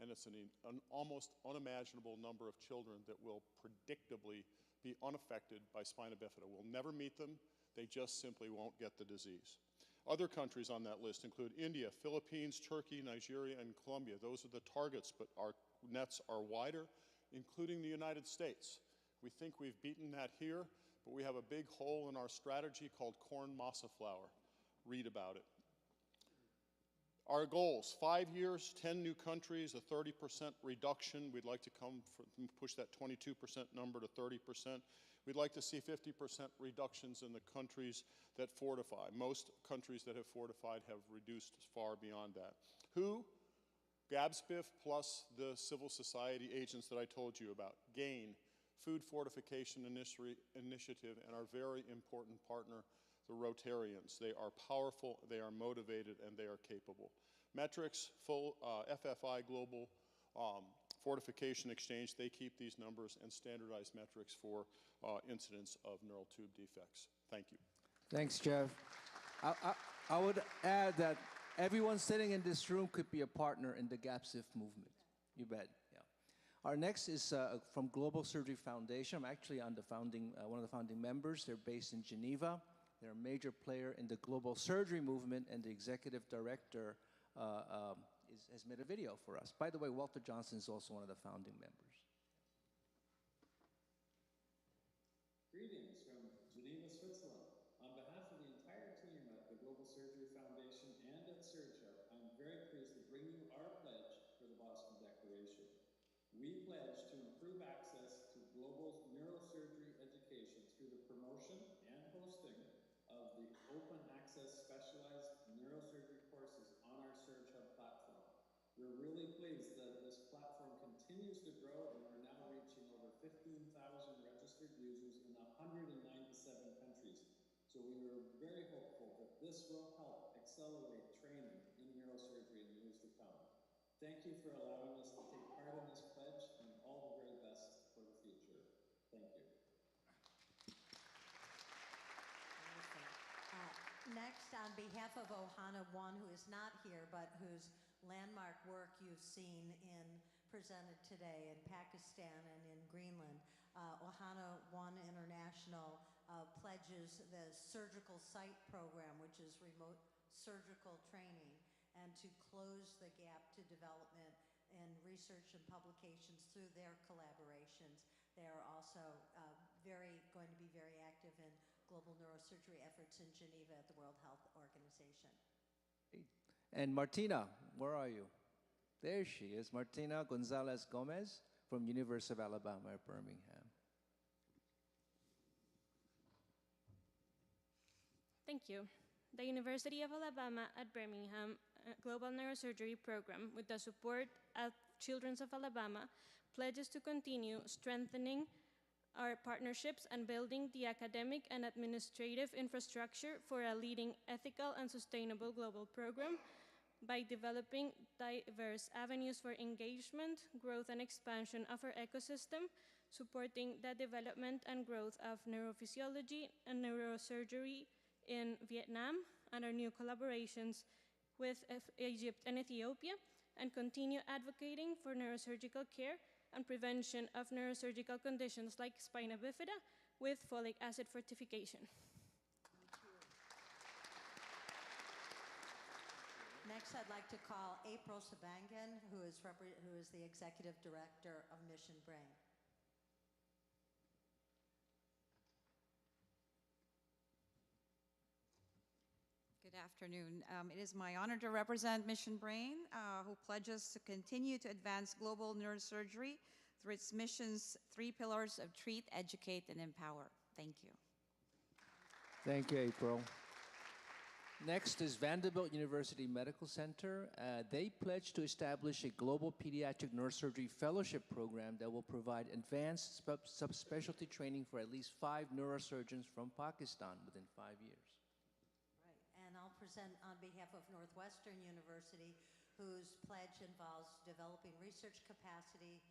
and it's an almost unimaginable number of children that will predictably be unaffected by spina bifida. We'll never meet them. They just simply won't get the disease. Other countries on that list include India, Philippines, Turkey, Nigeria, and Colombia. Those are the targets, but our nets are wider, including the United States. We think we've beaten that here, but we have a big hole in our strategy called corn masa flour. Read about it. Our goals: 5 years, 10 new countries, a 30% reduction. We'd like to push that 22% number to 30%. We'd like to see 50% reductions in the countries that fortify. Most countries that have fortified have reduced far beyond that. Who? GABSPIF plus the civil society agents that I told you about. GAIN, Food Fortification Initiative, and our very important partner, the Rotarians. They are powerful, they are motivated, and they are capable. Metrics, FFI Global Fortification Exchange, they keep these numbers and standardized metrics for incidence of neural tube defects. Thank you. Thanks, Jeff. I would add that everyone sitting in this room could be a partner in the GABSIF movement. You bet. Yeah. Our next is from Global Surgery Foundation. I'm actually on the one of the founding members. They're based in Geneva. They're a major player in the global surgery movement, and the executive director has made a video for us. By the way, Walter Johnson is also one of the founding members. Greetings from Geneva, Switzerland. On behalf of the entire team at the Global Surgery Foundation and at SurgeHub, I'm very pleased to bring you our pledge for the Boston Declaration. We pledge to improve access to global neurosurgery education through the promotion and hosting of the open access specialized neurosurgery courses on our SurgeHub platform. We're really pleased that this platform continues to grow, and we're now reaching over 15,000 registered users in 197 countries. So we are very hopeful that this will help accelerate training in neurosurgery in the years to come. Thank you for allowing us to take part in this pledge, and all the very best for the future. Thank you. Next, on behalf of Ohana One, who is not here, but whose landmark work you've seen presented today in Pakistan and in Greenland, Ohana One International pledges the surgical site program, which is remote surgical training, and to close the gap to development in research and publications through their collaborations. They are also going to be very active in global neurosurgery efforts in Geneva at the World Health Organization. And Martina, where are you? There she is, Martina Gonzalez Gomez from University of Alabama at Birmingham. Thank you. The University of Alabama at Birmingham Global Neurosurgery Program, with the support of Children's of Alabama, pledges to continue strengthening our partnerships and building the academic and administrative infrastructure for a leading ethical and sustainable global program by developing diverse avenues for engagement, growth, and expansion of our ecosystem, supporting the development and growth of neurophysiology and neurosurgery in Vietnam, and our new collaborations with Egypt and Ethiopia, and continue advocating for neurosurgical care and prevention of neurosurgical conditions like spina bifida with folic acid fortification. Next, I'd like to call April Sabangan, who is the Executive Director of Mission Brain. Good afternoon. It is my honor to represent Mission Brain, who pledges to continue to advance global neurosurgery through its mission's 3 pillars of treat, educate, and empower. Thank you. Thank you, April. Next is Vanderbilt University Medical Center. They pledge to establish a global pediatric neurosurgery fellowship program that will provide advanced subspecialty training for at least 5 neurosurgeons from Pakistan within 5 years. And I'll present on behalf of Northwestern University, whose pledge involves developing research capacity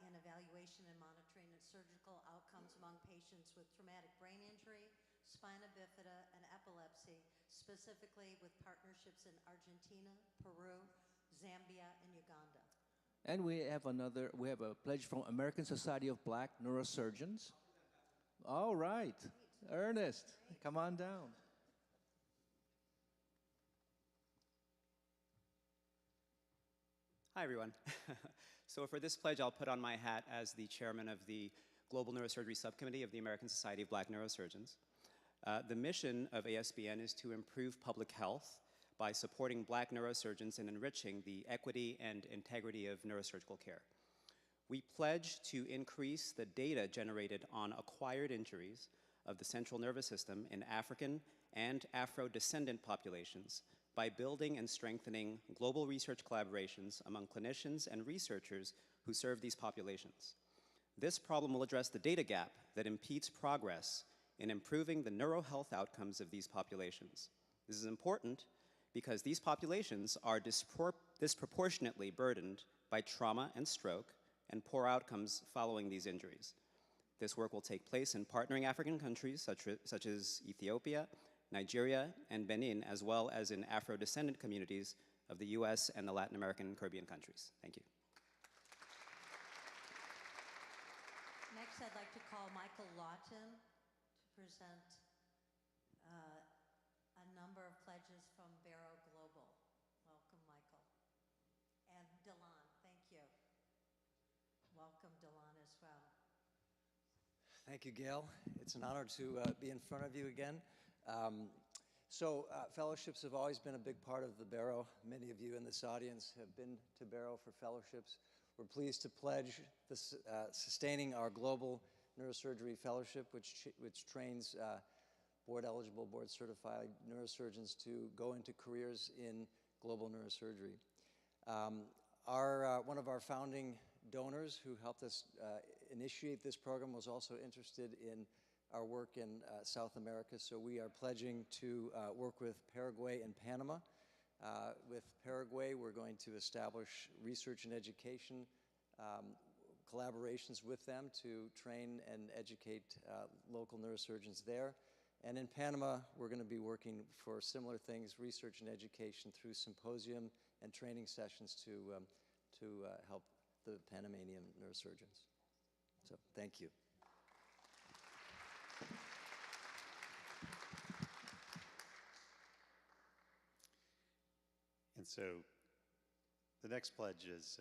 in evaluation and monitoring of surgical outcomes among patients with traumatic brain injury, spina bifida, and epilepsy, specifically with partnerships in Argentina, Peru, Zambia, and Uganda. And we have a pledge from American Society of Black Neurosurgeons. All right, Ernest, come on down. Hi, everyone. So for this pledge, I'll put on my hat as the chairman of the Global Neurosurgery Subcommittee of the American Society of Black Neurosurgeons. The mission of ASBN is to improve public health by supporting Black neurosurgeons and enriching the equity and integrity of neurosurgical care. We pledge to increase the data generated on acquired injuries of the central nervous system in African and Afro-descendant populations by building and strengthening global research collaborations among clinicians and researchers who serve these populations. This problem will address the data gap that impedes progress in improving the neurohealth outcomes of these populations. This is important because these populations are disproportionately burdened by trauma and stroke and poor outcomes following these injuries. This work will take place in partnering African countries such as Ethiopia, Nigeria, and Benin, as well as in Afro-descendant communities of the US and the Latin American and Caribbean countries. Thank you. Next, I'd like to call Michael Lawton to present a number of pledges from Barrow Global. Welcome, Michael. And Delon, thank you. Welcome, Delon, as well. Thank you, Gail. It's an honor to be in front of you again. Fellowships have always been a big part of the Barrow. Many of you in this audience have been to Barrow for fellowships. We're pleased to pledge this, sustaining our Global Neurosurgery Fellowship, which trains board-eligible, board-certified neurosurgeons to go into careers in global neurosurgery. One of our founding donors who helped us initiate this program was also interested in our work in South America, so we are pledging to work with Paraguay and Panama. With Paraguay, we're going to establish research and education collaborations with them to train and educate local neurosurgeons there. And in Panama, we're going to be working for similar things, research and education through Symposium and training sessions to help the Panamanian neurosurgeons. So, thank you. And so the next pledge is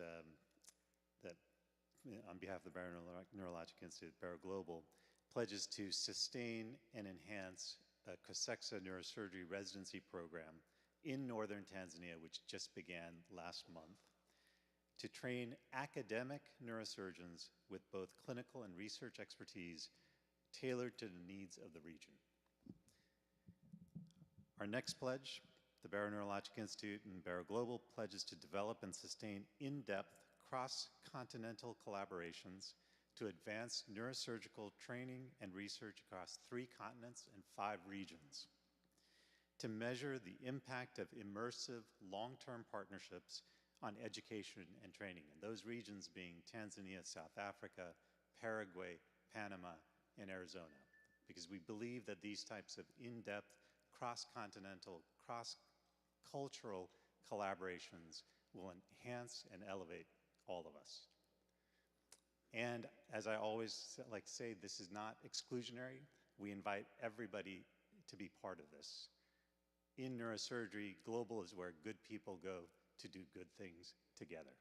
that on behalf of the Barrow Neurologic Institute, Barrow Global, pledges to sustain and enhance a COSEXA neurosurgery residency program in northern Tanzania, which just began last month, to train academic neurosurgeons with both clinical and research expertise tailored to the needs of the region. Our next pledge, the Barrow Neurologic Institute and Barrow Global pledges to develop and sustain in-depth cross-continental collaborations to advance neurosurgical training and research across 3 continents and 5 regions, to measure the impact of immersive long-term partnerships on education and training, and those regions being Tanzania, South Africa, Paraguay, Panama, and Arizona, because we believe that these types of in-depth cross-continental, cross-cultural collaborations will enhance and elevate all of us. And as I always like to say, this is not exclusionary. We invite everybody to be part of this. In neurosurgery, global is where good people go to do good things together.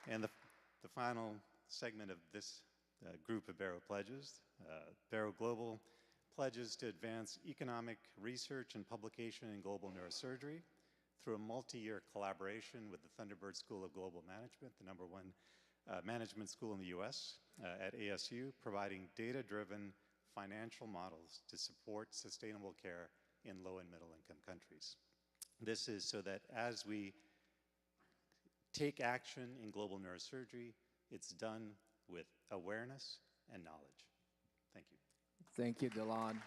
And the final segment of this group of Barrow pledges, Barrow Global pledges to advance economic research and publication in global neurosurgery through a multi-year collaboration with the Thunderbird School of Global Management, the #1 management school in the US at ASU, providing data-driven financial models to support sustainable care in low and middle income countries. This is so that as we take action in global neurosurgery, it's done with awareness and knowledge. Thank you. Thank you, Delon.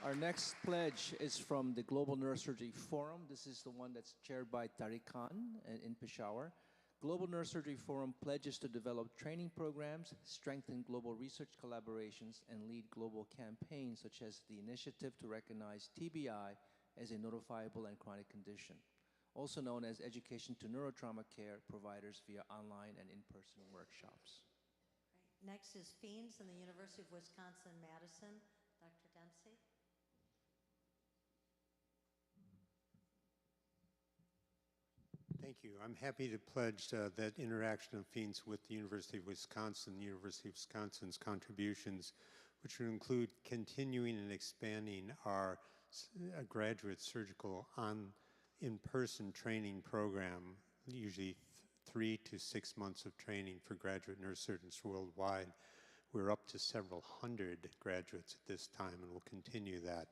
Our next pledge is from the Global Neurosurgery Forum. This is the one that's chaired by Tariq Khan in Peshawar. Global Neurosurgery Forum pledges to develop training programs, strengthen global research collaborations, and lead global campaigns such as the initiative to recognize TBI as a notifiable and chronic condition, also known as education to neurotrauma care providers via online and in-person workshops. Right. Next is FEANS and the University of Wisconsin-Madison. Dr. Dempsey. Thank you. I'm happy to pledge that interaction of FEANS with the University of Wisconsin's contributions, which would include continuing and expanding our graduate surgical in-person training program, usually 3 to 6 months of training for graduate neurosurgeons worldwide. We're up to several hundred graduates at this time, and we'll continue that.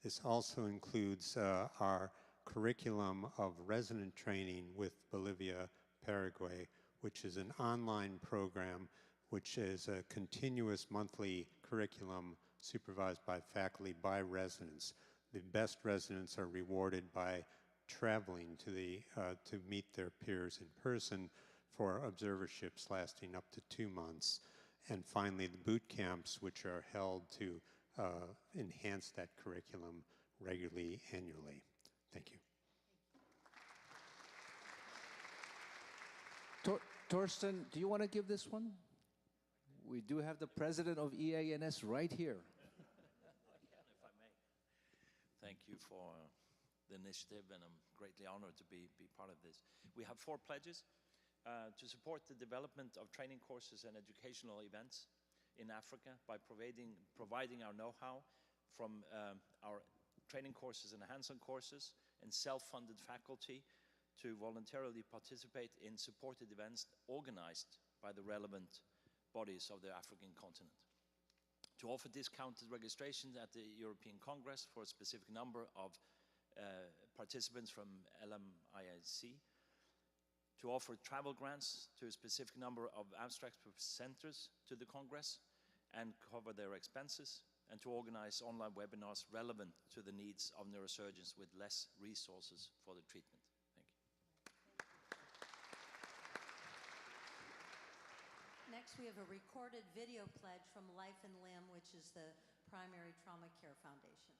This also includes our curriculum of resident training with Bolivia, Paraguay, which is an online program, which is a continuous monthly curriculum supervised by faculty, by residents. The best residents are rewarded by traveling to meet their peers in person for observerships lasting up to 2 months. And finally, the boot camps, which are held to enhance that curriculum regularly, annually. Thank you. Torsten, do you want to give this one? We do have the president of EANS right here. If I may. Thank you for the initiative, and I'm greatly honored to be part of this. We have 4 pledges to support the development of training courses and educational events in Africa by providing our know-how from our training courses and hands-on courses and self-funded faculty to voluntarily participate in supported events organized by the relevant bodies of the African continent. To offer discounted registrations at the European Congress for a specific number of participants from LMIC, to offer travel grants to a specific number of abstract presenters to the Congress and cover their expenses, and to organize online webinars relevant to the needs of neurosurgeons with less resources for the treatment. Next, we have a recorded video pledge from Life and Limb, which is the primary trauma care foundation.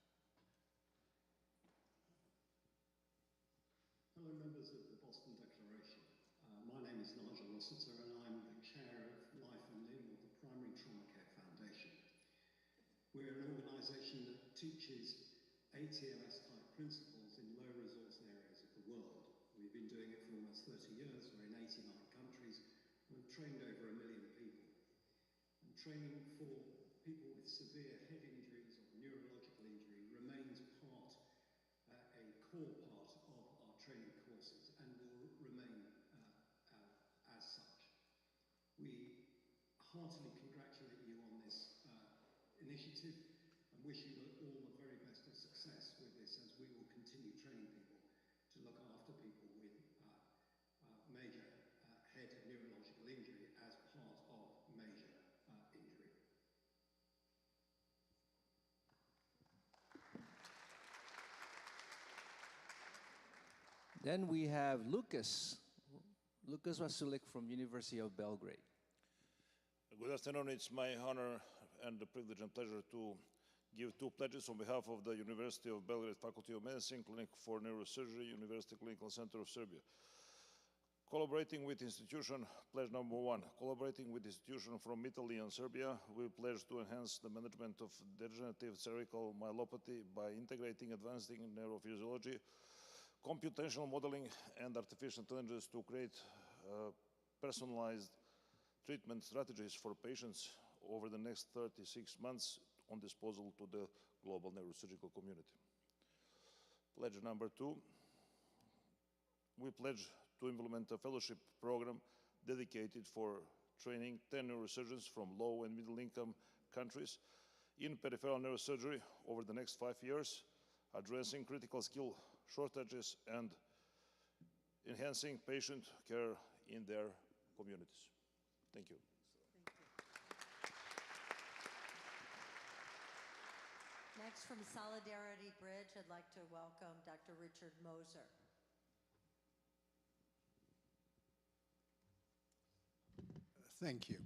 Hello, members of the Boston Declaration. My name is Nigel Rossiter, and I'm the chair of Life and Limb, or the Primary Trauma Care Foundation. We're an organization that teaches ATLS-type principles in low-resource areas of the world. We've been doing it for almost 30 years. We're in 89 countries. We've trained over 1 million people. And training for people with severe head injuries or neurological injury remains a core part of our training courses and will remain as such. We heartily congratulate you on this initiative and wish you all the very best of success with this, as we will continue training people to look after people with major head neurological injury as part of major injury. Then we have Lucas Vasulik from University of Belgrade. Good afternoon. It's my honor and the privilege and pleasure to give 2 pledges on behalf of the University of Belgrade Faculty of Medicine, Clinic for Neurosurgery, University Clinical Center of Serbia. Collaborating with institution, pledge number 1, collaborating with institution from Italy and Serbia, we pledge to enhance the management of degenerative cervical myelopathy by integrating advancing neurophysiology, computational modeling, and artificial intelligence to create personalized treatment strategies for patients over the next 36 months on disposal to the global neurosurgical community. Pledge number 2, we pledge to implement a fellowship program dedicated for training 10 neurosurgeons from low and middle income countries in peripheral neurosurgery over the next 5 years, addressing critical skill shortages and enhancing patient care in their communities. Thank you. Next, from Solidarity Bridge, I'd like to welcome Dr. Richard Moser. Thank you.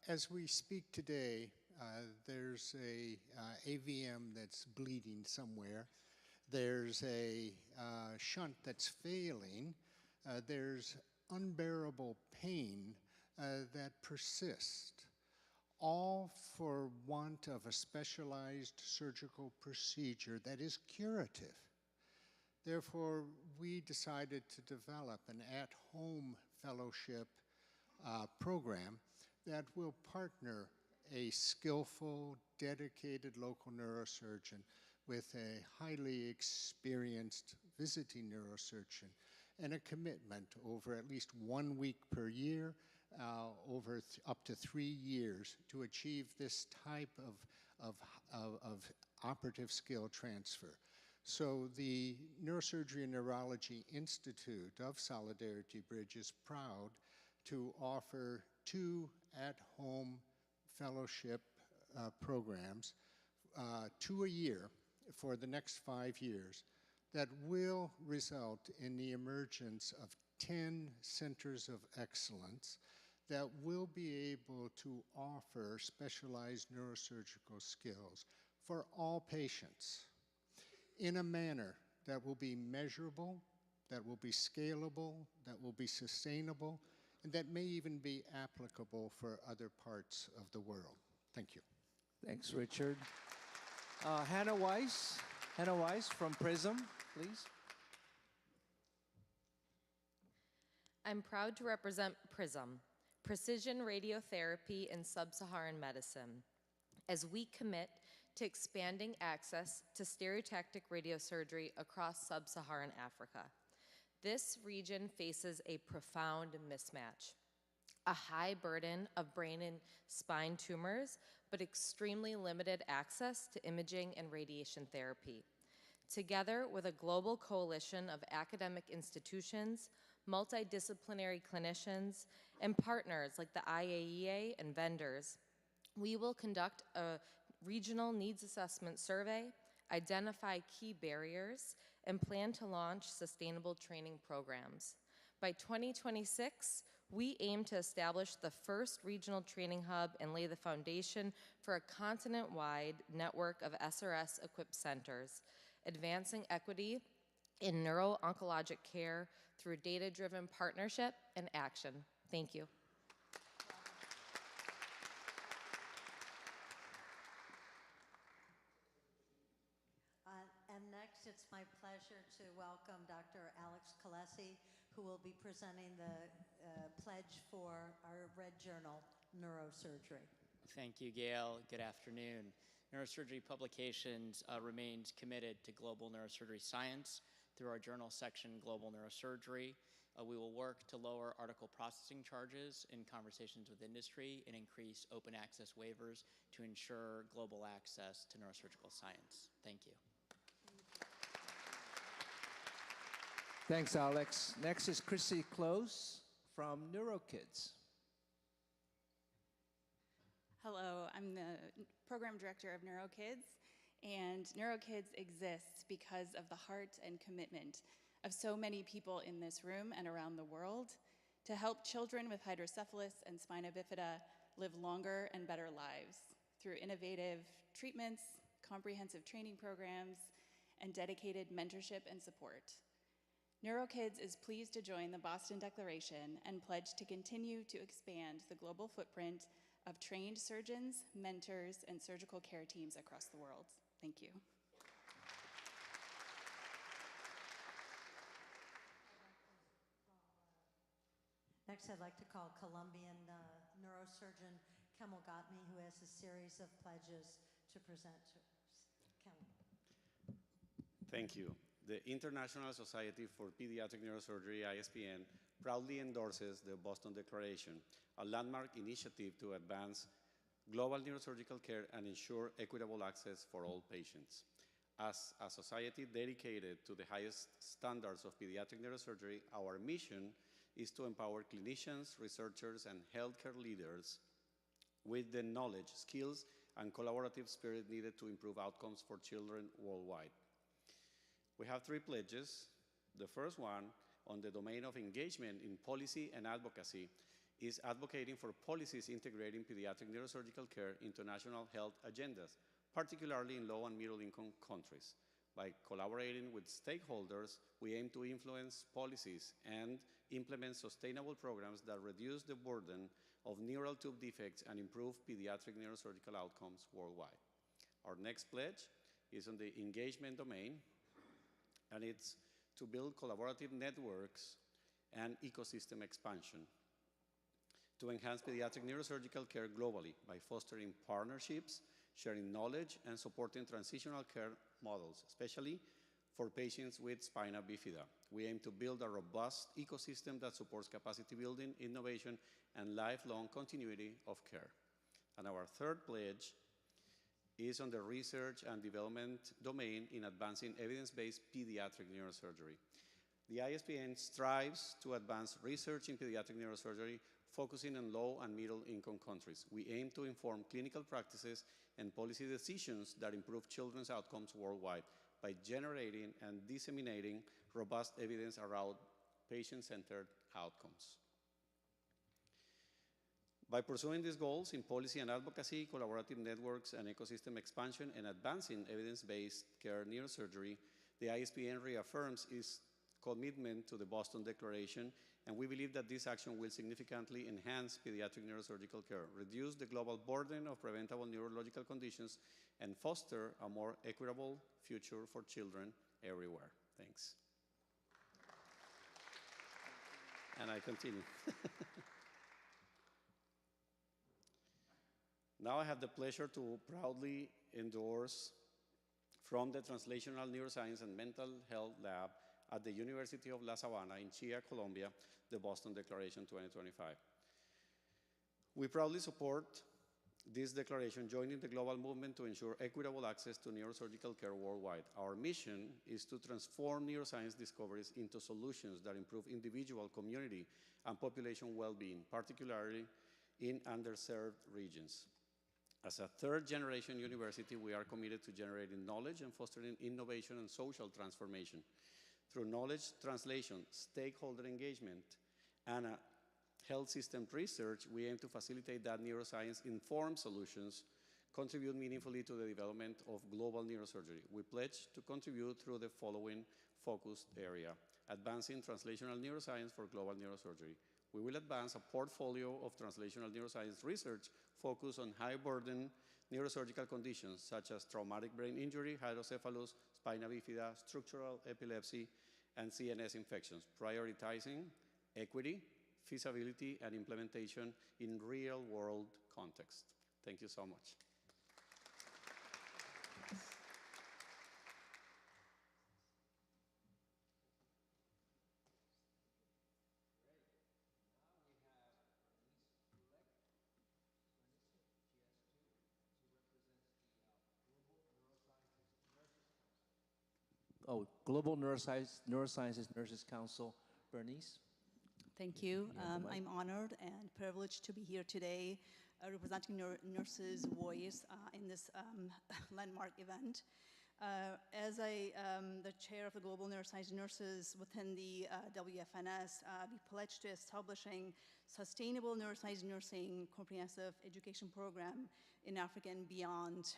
As we speak today, there's a AVM that's bleeding somewhere. There's a shunt that's failing. There's unbearable pain that persists, all for want of a specialized surgical procedure that is curative. Therefore, we decided to develop an at-home fellowship program that will partner a skillful, dedicated local neurosurgeon with a highly experienced visiting neurosurgeon and a commitment over at least 1 week per year, over up to 3 years, to achieve this type of operative skill transfer. So the Neurosurgery and Neurology Institute of Solidarity Bridge is proud to offer 2 at-home fellowship programs, 2 a year for the next 5 years, that will result in the emergence of 10 centers of excellence that will be able to offer specialized neurosurgical skills for all patients in a manner that will be measurable, that will be scalable, that will be sustainable, that may even be applicable for other parts of the world. Thank you. Thanks, Richard. Hannah Weiss from PRISM, please. I'm proud to represent PRISM, Precision Radiotherapy in Sub-Saharan Medicine, as we commit to expanding access to stereotactic radiosurgery across Sub-Saharan Africa. This region faces a profound mismatch, a high burden of brain and spine tumors, but extremely limited access to imaging and radiation therapy. Together with a global coalition of academic institutions, multidisciplinary clinicians, and partners like the IAEA and vendors, we will conduct a regional needs assessment survey, identify key barriers, and plan to launch sustainable training programs. By 2026, we aim to establish the first regional training hub and lay the foundation for a continent-wide network of SRS-equipped centers, advancing equity in neuro-oncologic care through data-driven partnership and action. Thank you. And next, it's my pleasure to welcome Dr. Alex Kalesi, who will be presenting the pledge for our Red Journal, Neurosurgery. Thank you, Gail. Good afternoon. Neurosurgery Publications remains committed to global neurosurgery science through our journal section, Global Neurosurgery. We will work to lower article processing charges in conversations with industry and increase open access waivers to ensure global access to neurosurgical science. Thank you. Thanks, Alex. Next is Chrissy Close from NeuroKids. Hello, I'm the program director of NeuroKids, and NeuroKids exists because of the heart and commitment of so many people in this room and around the world to help children with hydrocephalus and spina bifida live longer and better lives through innovative treatments, comprehensive training programs, and dedicated mentorship and support. NeuroKids is pleased to join the Boston Declaration and pledge to continue to expand the global footprint of trained surgeons, mentors, and surgical care teams across the world. Thank you. Next, I'd like to call Colombian neurosurgeon Kemal Gatmi, who has a series of pledges to present to us. Kemal. Thank you. The International Society for Pediatric Neurosurgery, ISPN, proudly endorses the Boston Declaration, a landmark initiative to advance global neurosurgical care and ensure equitable access for all patients. As a society dedicated to the highest standards of pediatric neurosurgery, our mission is to empower clinicians, researchers, and healthcare leaders with the knowledge, skills, and collaborative spirit needed to improve outcomes for children worldwide. We have 3 pledges. The first one, on the domain of engagement in policy and advocacy, is advocating for policies integrating pediatric neurosurgical care into national health agendas, particularly in low and middle income countries. By collaborating with stakeholders, we aim to influence policies and implement sustainable programs that reduce the burden of neural tube defects and improve pediatric neurosurgical outcomes worldwide. Our next pledge is on the engagement domain, and it's to build collaborative networks and ecosystem expansion to enhance pediatric neurosurgical care globally by fostering partnerships, sharing knowledge, and supporting transitional care models, especially for patients with spina bifida. We aim to build a robust ecosystem that supports capacity building, innovation, and lifelong continuity of care. And our third pledge is on the research and development domain in advancing evidence-based pediatric neurosurgery. The ISPN strives to advance research in pediatric neurosurgery, focusing on low and middle income countries. We aim to inform clinical practices and policy decisions that improve children's outcomes worldwide by generating and disseminating robust evidence around patient-centered outcomes. By pursuing these goals in policy and advocacy, collaborative networks, and ecosystem expansion, and advancing evidence-based care neurosurgery, the ISPN reaffirms its commitment to the Boston Declaration and we believe that this action will significantly enhance pediatric neurosurgical care, reduce the global burden of preventable neurological conditions, and foster a more equitable future for children everywhere. Thanks. And I continue. Now I have the pleasure to proudly endorse from the Translational Neuroscience and Mental Health Lab at the University of La Sabana in Chía, Colombia, the Boston Declaration 2025. We proudly support this declaration, joining the global movement to ensure equitable access to neurosurgical care worldwide. Our mission is to transform neuroscience discoveries into solutions that improve individual, community, and population well-being, particularly in underserved regions. As a third-generation university, we are committed to generating knowledge and fostering innovation and social transformation. Through knowledge translation, stakeholder engagement, and health system research, we aim to facilitate that neuroscience-informed solutions contribute meaningfully to the development of global neurosurgery. We pledge to contribute through the following focused area: advancing translational neuroscience for global neurosurgery. We will advance a portfolio of translational neuroscience research focused on high-burden neurosurgical conditions such as traumatic brain injury, hydrocephalus, spina bifida, structural epilepsy, and CNS infections, prioritizing equity, feasibility, and implementation in real-world context. Thank you so much. Oh, Global Neurosciences Nurses Council, Bernice. Thank you. I'm honored and privileged to be here today representing Nurses' Voice in this landmark event. As the chair of the Global Neuroscience Nurses within the WFNS, we pledge to establishing sustainable neuroscience nursing comprehensive education program in Africa and beyond.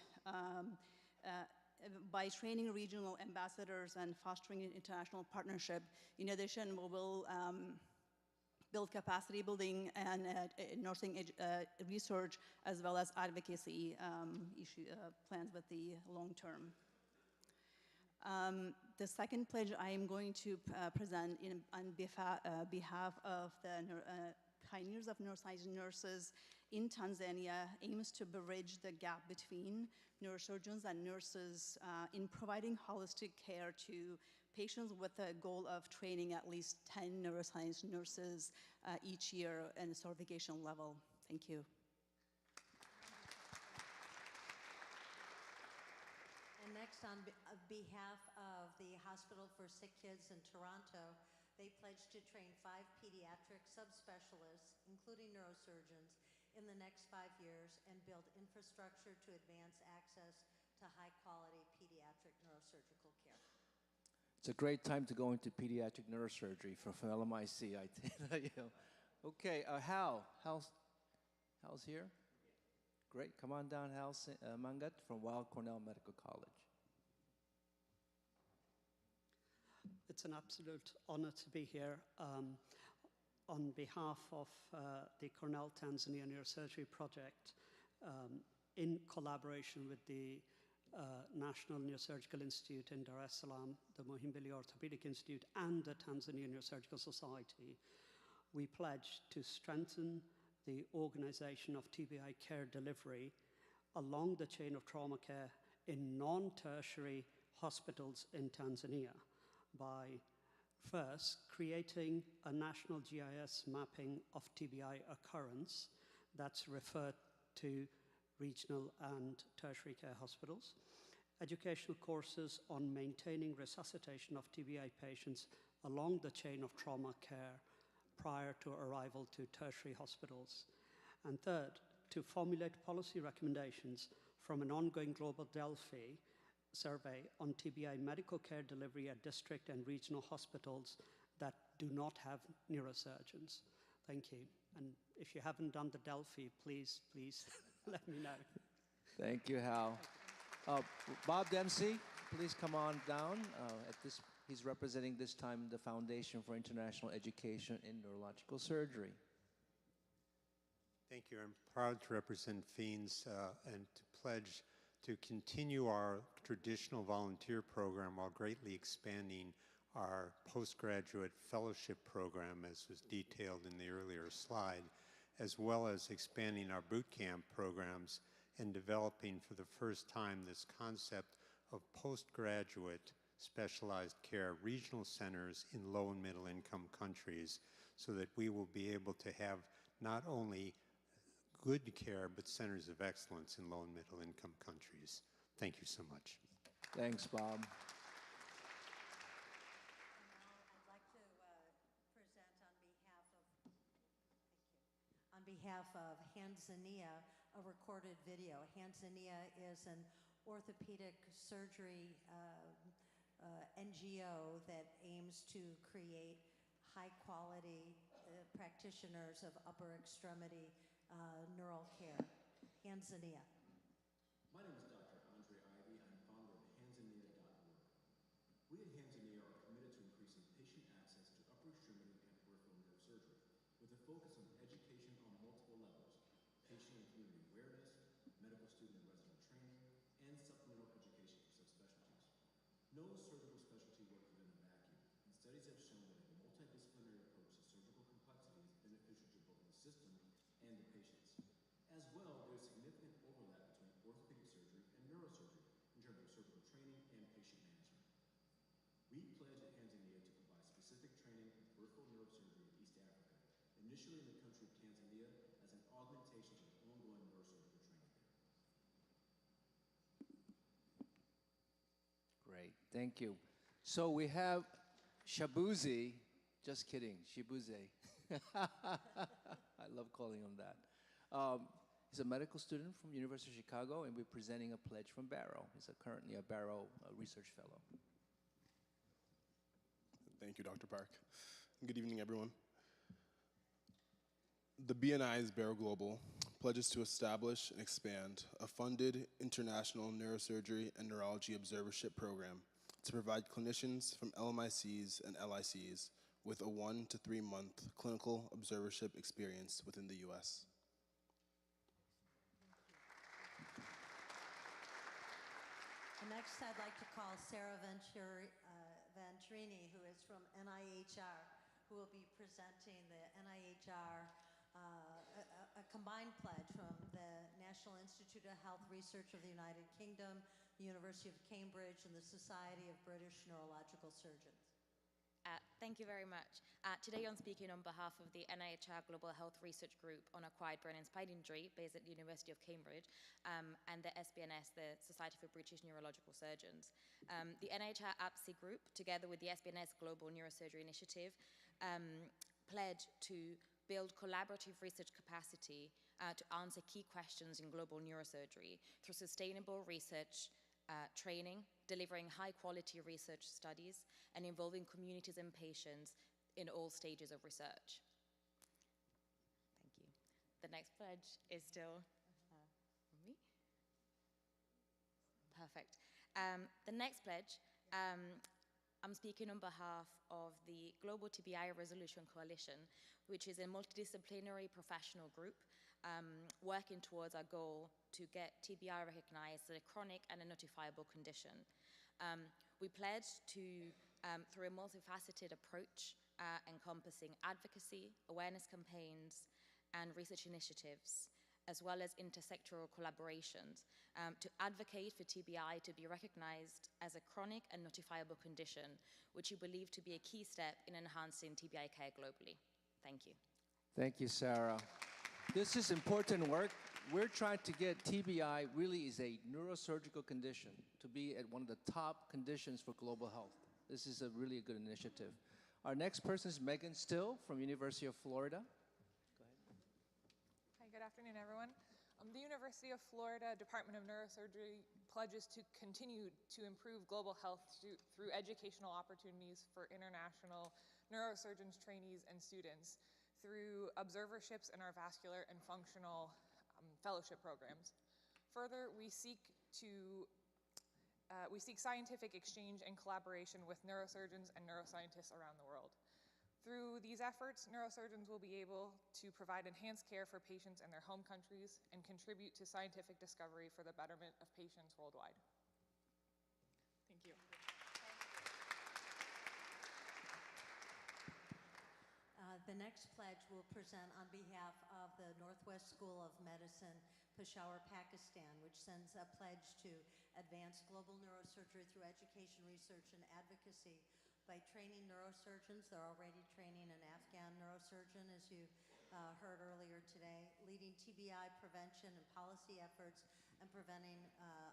By training regional ambassadors and fostering an international partnership. In addition, we will build capacity building and nursing research, as well as advocacy plans with the long term. The second pledge I am going to present on behalf of the pioneers of neuroscience nurses in Tanzania aims to bridge the gap between neurosurgeons and nurses in providing holistic care to patients with the goal of training at least 10 neuroscience nurses each year at a certification level. Thank you. And next, on behalf of the Hospital for Sick Kids in Toronto, they pledge to train 5 pediatric subspecialists, including neurosurgeons, in the next 5 years and build infrastructure to advance access to high-quality pediatric neurosurgical care. It's a great time to go into pediatric neurosurgery for LMIC, I tell you. Okay, Hal's here? Great, come on down, Hal Mangat from Weill Cornell Medical College. It's an absolute honor to be here. On behalf of the Cornell Tanzania Neurosurgery Project, in collaboration with the National Neurosurgical Institute in Dar es Salaam, the Muhimbili Orthopedic Institute, and the Tanzania Neurosurgical Society, we pledge to strengthen the organization of TBI care delivery along the chain of trauma care in non-tertiary hospitals in Tanzania by first, creating a national GIS mapping of TBI occurrence that's referred to regional and tertiary care hospitals, educational courses on maintaining resuscitation of TBI patients along the chain of trauma care prior to arrival to tertiary hospitals, and third, to formulate policy recommendations from an ongoing global Delphi survey on TBI medical care delivery at district and regional hospitals that do not have neurosurgeons. Thank you. And if you haven't done the Delphi, please let me know. Thank you, Hal. Bob Dempsey, please come on down. He's representing this time the Foundation for International Education in Neurological Surgery. Thank you. I'm proud to represent FEANS and to pledge to continue our traditional volunteer program while greatly expanding our postgraduate fellowship program, as was detailed in the earlier slide, as well as expanding our boot camp programs and developing for the first time this concept of postgraduate specialized care regional centers in low and middle income countries, so that we will be able to have not only good care, but centers of excellence in low and middle income countries. Thank you so much. Thanks, Bob. On behalf of Hanzania, a recorded video. Hanzania is an orthopedic surgery NGO that aims to create high-quality practitioners of upper extremity neural care. Hanzania. My name is Dr. Andre Ivy. I'm founder of Hanzania.org. We at Hanzania are committed to increasing patient access to upper extremity and peripheral nerve surgery, with a focus on education on multiple levels, patient and community awareness, medical student and resident training, and supplemental education for subspecialties. No surgical specialty works within a vacuum, and studies have shown that a multidisciplinary approach to surgical complexity is beneficial to both the system and the patients. As well, there is significant overlap between orthopedic surgery and neurosurgery in terms of surgical training and patient management. We pledge at Tanzania to provide specific training in peripheral nerve surgery in East Africa, initially in the country of Tanzania as an augmentation to the ongoing neurosurgical training there. Great, thank you. So we have Shabuzi, just kidding, Shibuze. I love calling him that. He's a medical student from University of Chicago, and we're presenting a pledge from Barrow. He's currently a Barrow Research Fellow. Thank you, Dr. Park. Good evening, everyone. The BNI's Barrow Global pledges to establish and expand a funded international neurosurgery and neurology observership program to provide clinicians from LMICs and LICs with a 1 to 3 month clinical observership experience within the U.S. Next, I'd like to call Sarah Venturini, who is from NIHR, who will be presenting the NIHR, a combined pledge from the National Institute of Health Research of the United Kingdom, the University of Cambridge, and the Society of British Neurological Surgeons. Thank you very much. Today I'm speaking on behalf of the NIHR Global Health Research Group on Acquired Brain and Spine Injury based at the University of Cambridge, and the SBNS, the Society for British Neurological Surgeons. The NIHR APSI group, together with the SBNS Global Neurosurgery Initiative, pledge to build collaborative research capacity to answer key questions in global neurosurgery through sustainable research training, delivering high-quality research studies, and involving communities and patients in all stages of research. Thank you. The next pledge is still me. Perfect. The next pledge, I'm speaking on behalf of the Global TBI Resolution Coalition, which is a multidisciplinary professional group working towards our goal to get TBI recognized as a chronic and a notifiable condition. We pledge to, through a multifaceted approach encompassing advocacy, awareness campaigns, and research initiatives, as well as intersectoral collaborations, to advocate for TBI to be recognized as a chronic and notifiable condition, which we believe to be a key step in enhancing TBI care globally. Thank you. Thank you, Sarah. This is important work. We're trying to get TBI really is a neurosurgical condition to be at one of the top conditions for global health. This is a really good initiative. Our next person is Megan Still from University of Florida. Go ahead. Hi, good afternoon, everyone. The University of Florida Department of Neurosurgery pledges to continue to improve global health through educational opportunities for international neurosurgeons, trainees, and students through observerships in our vascular and functional fellowship programs. Further, we seek to we seek scientific exchange and collaboration with neurosurgeons and neuroscientists around the world. Through these efforts, neurosurgeons will be able to provide enhanced care for patients in their home countries and contribute to scientific discovery for the betterment of patients worldwide. Thank you. The next pledge will present on behalf of the Northwest School of Medicine, Peshawar, Pakistan, which sends a pledge to advance global neurosurgery through education, research, and advocacy by training neurosurgeons. They're already training an Afghan neurosurgeon, as you heard earlier today, leading TBI prevention and policy efforts, and preventing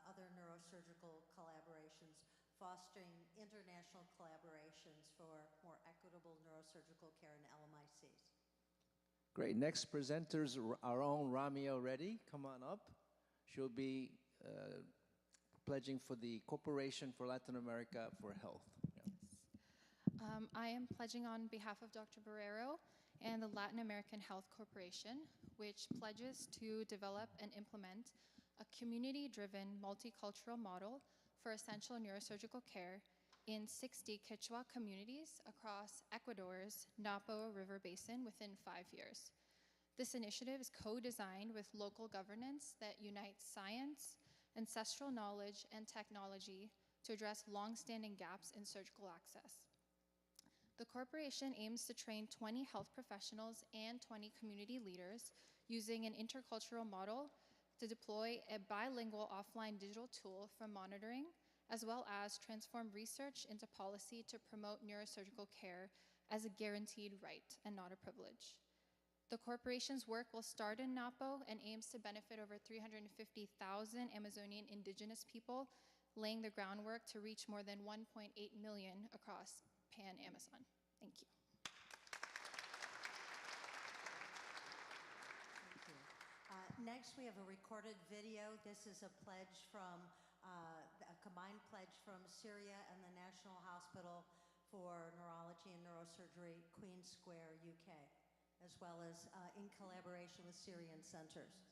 other neurosurgical collaborations, fostering international collaborations for more equitable neurosurgical care in LMICs. Great. Next presenter's our own Ramia Reddy. Come on up. She'll be pledging for the Corporation for Latin America for Health. I am pledging on behalf of Dr. Barrero and the Latin American Health Corporation, which pledges to develop and implement a community-driven multicultural model for essential neurosurgical care in 60 Quechua communities across Ecuador's Napo River Basin within 5 years. This initiative is co-designed with local governance that unites science, ancestral knowledge, and technology to address long-standing gaps in surgical access. The corporation aims to train 20 health professionals and 20 community leaders using an intercultural model to deploy a bilingual offline digital tool for monitoring, as well as transform research into policy to promote neurosurgical care as a guaranteed right and not a privilege. The corporation's work will start in Napo and aims to benefit over 350,000 Amazonian indigenous people, laying the groundwork to reach more than 1.8 million across Pan-Amazon. Thank you. Next, we have a recorded video. This is a pledge from, a combined pledge from Syria and the National Hospital for Neurology and Neurosurgery, Queen's Square, UK, as well as in collaboration with Syrian centers.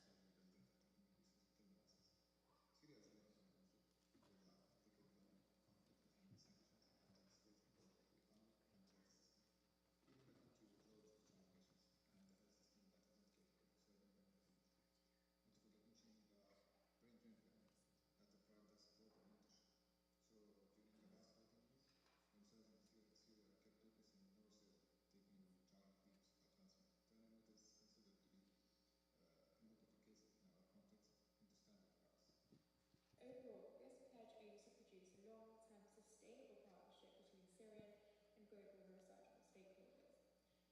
Overall, this pledge aims to produce a long-term sustainable partnership between Syrian and global neurosurgical stakeholders.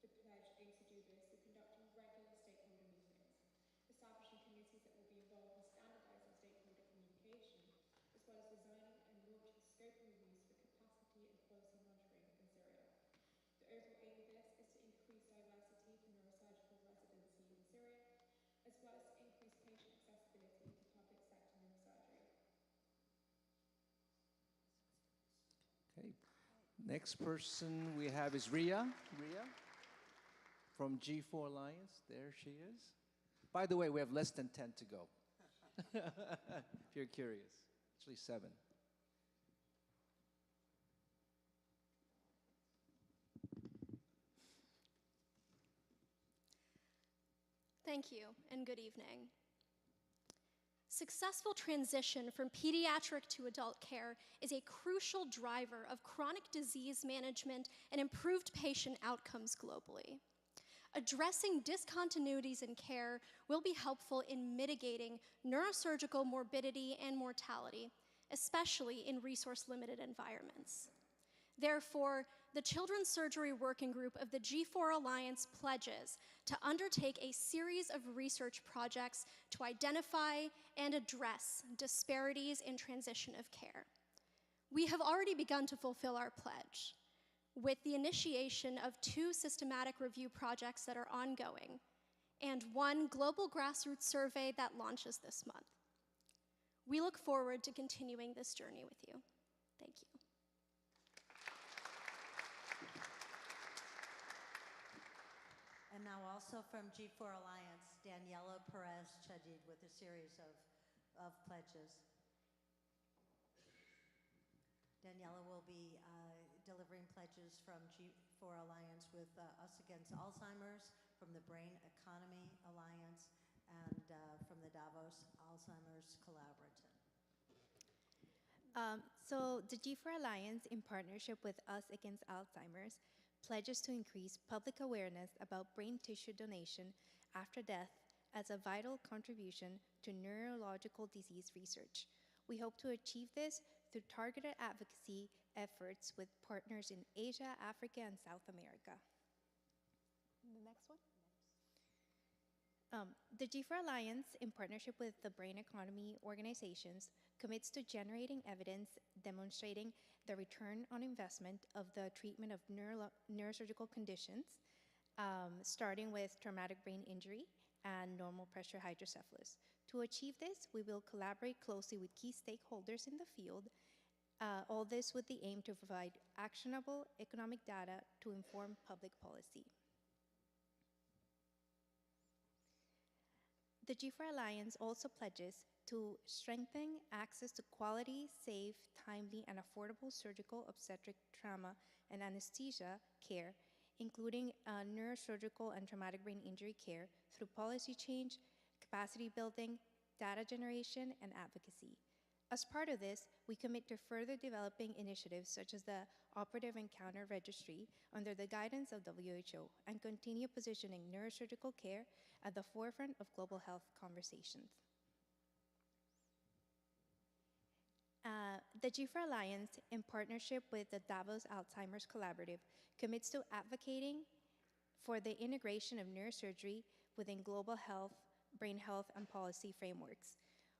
The pledge aims to do this through conducting regular stakeholder meetings, establishing committees that will be involved in standardizing stakeholder communication, as well as designing and launching scope reviews for capacity and quality monitoring in Syria. The overall aim of this is to increase diversity for neurosurgical residency in Syria, as well as to increase patient accessibility to public sector neurosurgery. Okay. Next person we have is Ria. Ria from G4 Alliance. There she is. By the way, we have less than 10 to go. If you're curious. Actually 7. Thank you, and good evening. Successful transition from pediatric to adult care is a crucial driver of chronic disease management and improved patient outcomes globally. Addressing discontinuities in care will be helpful in mitigating neurosurgical morbidity and mortality, especially in resource-limited environments. Therefore, the Children's Surgery Working Group of the G4 Alliance pledges to undertake a series of research projects to identify and address disparities in transition of care. We have already begun to fulfill our pledge with the initiation of 2 systematic review projects that are ongoing and 1 global grassroots survey that launches this month. We look forward to continuing this journey with you. Thank you. And now also from G4 Alliance, Daniela Perez Chadid with a series of pledges. Daniela will be delivering pledges from G4 Alliance with Us Against Alzheimer's, from the Brain Economy Alliance, and from the Davos Alzheimer's Collaborative. So the G4 Alliance, in partnership with Us Against Alzheimer's, pledges to increase public awareness about brain tissue donation after death as a vital contribution to neurological disease research. We hope to achieve this through targeted advocacy efforts with partners in Asia, Africa, and South America. The next one. The G4 Alliance, in partnership with the Brain Economy organizations, commits to generating evidence demonstrating the return on investment of the treatment of neurosurgical conditions, starting with traumatic brain injury and normal pressure hydrocephalus. To achieve this, we will collaborate closely with key stakeholders in the field, all this with the aim to provide actionable economic data to inform public policy. The G4 Alliance also pledges to strengthen access to quality, safe, timely, and affordable surgical obstetric trauma and anesthesia care, including neurosurgical and traumatic brain injury care, through policy change, capacity building, data generation, and advocacy. As part of this, we commit to further developing initiatives such as the Operative Encounter Registry under the guidance of WHO, and continue positioning neurosurgical care at the forefront of global health conversations. The G4 Alliance, in partnership with the Davos Alzheimer's Collaborative, commits to advocating for the integration of neurosurgery within global health, brain health, and policy frameworks.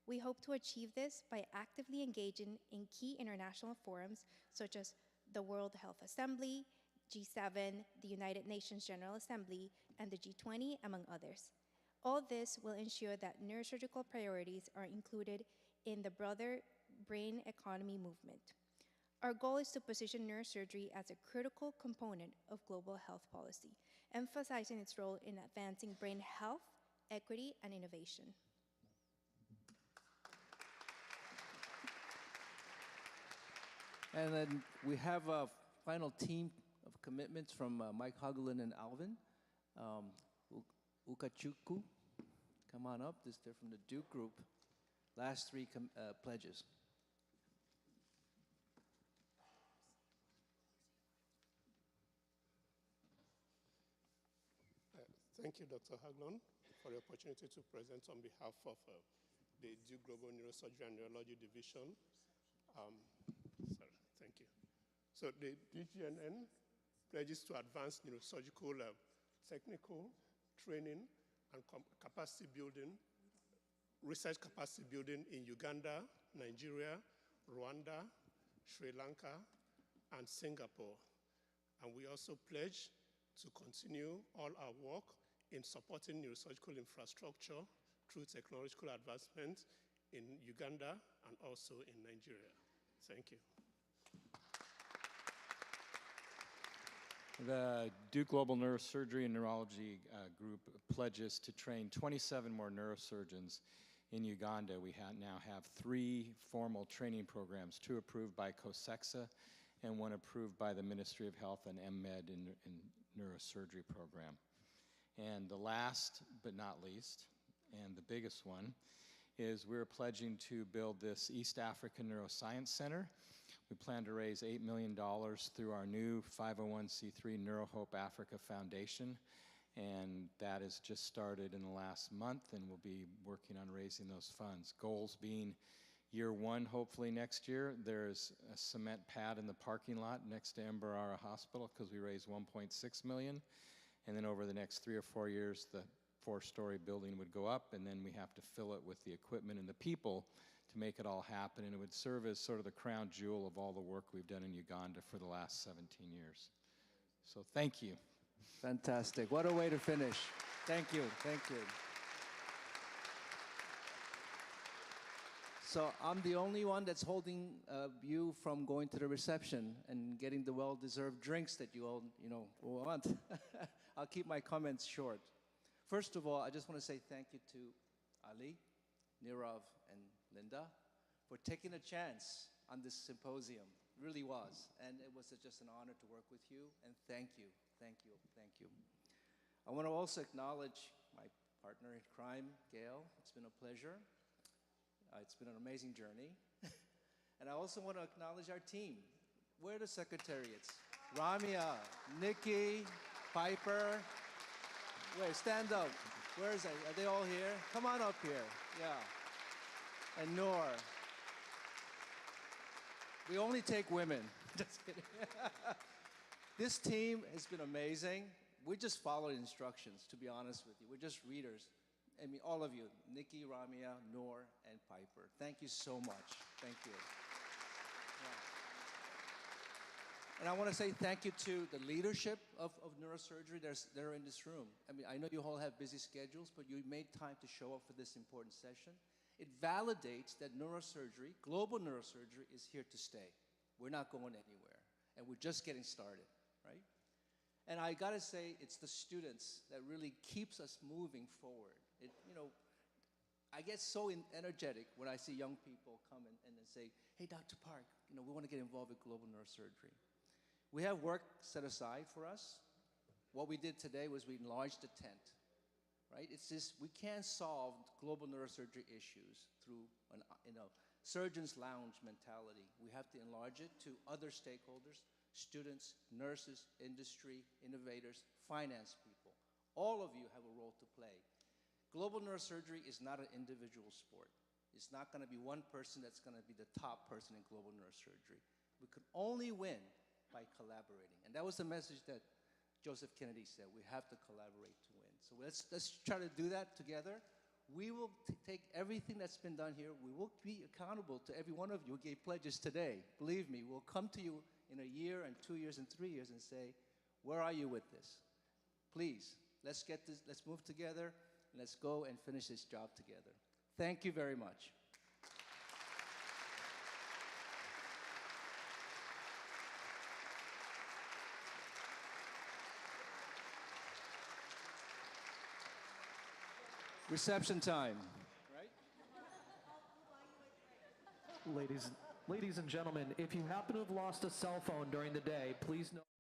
We hope to achieve this by actively engaging in key international forums such as the World Health Assembly, G7, the United Nations General Assembly, and the G20, among others. All this will ensure that neurosurgical priorities are included in the broader brain economy movement. Our goal is to position neurosurgery as a critical component of global health policy, emphasizing its role in advancing brain health, equity, and innovation. And then we have a final team of commitments from Mike Hagelin and Alvin. Ukachuku, come on up. They're from the Duke Group. Last three pledges. Thank you, Dr. Haglund, for the opportunity to present on behalf of the Duke Global Neurosurgery and Neurology Division. Thank you. So the DGNN pledges to advance neurosurgical technical training and capacity building, research capacity building in Uganda, Nigeria, Rwanda, Sri Lanka, and Singapore. And we also pledge to continue all our work in supporting neurosurgical infrastructure through technological advancement in Uganda and also in Nigeria. Thank you. The Duke Global Neurosurgery and Neurology Group pledges to train 27 more neurosurgeons in Uganda. We now have 3 formal training programs, 2 approved by COSEXA and 1 approved by the Ministry of Health and MMed in neurosurgery program. And the last but not least, and the biggest one, is we're pledging to build this East African Neuroscience Center. We plan to raise $8 million through our new 501c3 NeuroHope Africa Foundation, and that has just started in the last month, and we'll be working on raising those funds. Goals being year 1, hopefully next year, there's a cement pad in the parking lot next to Mbarara Hospital because we raised $1.6 million, and then over the next 3 or 4 years, the 4-story building would go up, and then we have to fill it with the equipment and the people to make it all happen, and it would serve as sort of the crown jewel of all the work we've done in Uganda for the last 17 years. So thank you. Fantastic. What a way to finish. Thank you. Thank you. So I'm the only one that's holding you from going to the reception and getting the well-deserved drinks that you all, want. I'll keep my comments short. First of all, I just want to say thank you to Ali, Nirav, and Linda for taking a chance on this symposium. really was. And it was just an honor to work with you. And thank you, thank you, thank you. I want to also acknowledge my partner in crime, Gail. It's been a pleasure. It's been an amazing journey. And I also want to acknowledge our team. Where are the secretariats? Ramia, Nikki, Piper. Wait, stand up. Where is it? Are they all here? Come on up here. Yeah. And Noor. We only take women. Just kidding. This team has been amazing. We just followed instructions, to be honest with you. We're just readers. I mean, all of you, Nikki, Ramia, Noor, and Piper. Thank you so much. Thank you. And I want to say thank you to the leadership of neurosurgery. They're in this room. I mean, I know you all have busy schedules, but you made time to show up for this important session. It validates that neurosurgery, global neurosurgery, is here to stay. We're not going anywhere, and we're just getting started, right? And I gotta say, it's the students that really keeps us moving forward. I get so energetic when I see young people come and then say, hey, Dr. Park, we want to get involved with global neurosurgery. We have work set aside for us. What we did today was we enlarged the tent, right? It's just, we can't solve global neurosurgery issues through surgeon's lounge mentality. We have to enlarge it to other stakeholders, students, nurses, industry, innovators, finance people. All of you have a role to play. Global neurosurgery is not an individual sport. It's not going to be one person that's going to be the top person in global neurosurgery. We could only win by collaborating. And that was the message that Joseph Kennedy said. We have to collaborate to win. So let's try to do that together. We will take everything that's been done here. We will be accountable to every one of you who gave pledges today. Believe me, we'll come to you in a year and 2 years and 3 years and say, where are you with this? Please, let's get this, let's move together, and let's go and finish this job together. Thank you very much. Reception time. Ladies and gentlemen, if you happen to have lost a cell phone during the day, please know.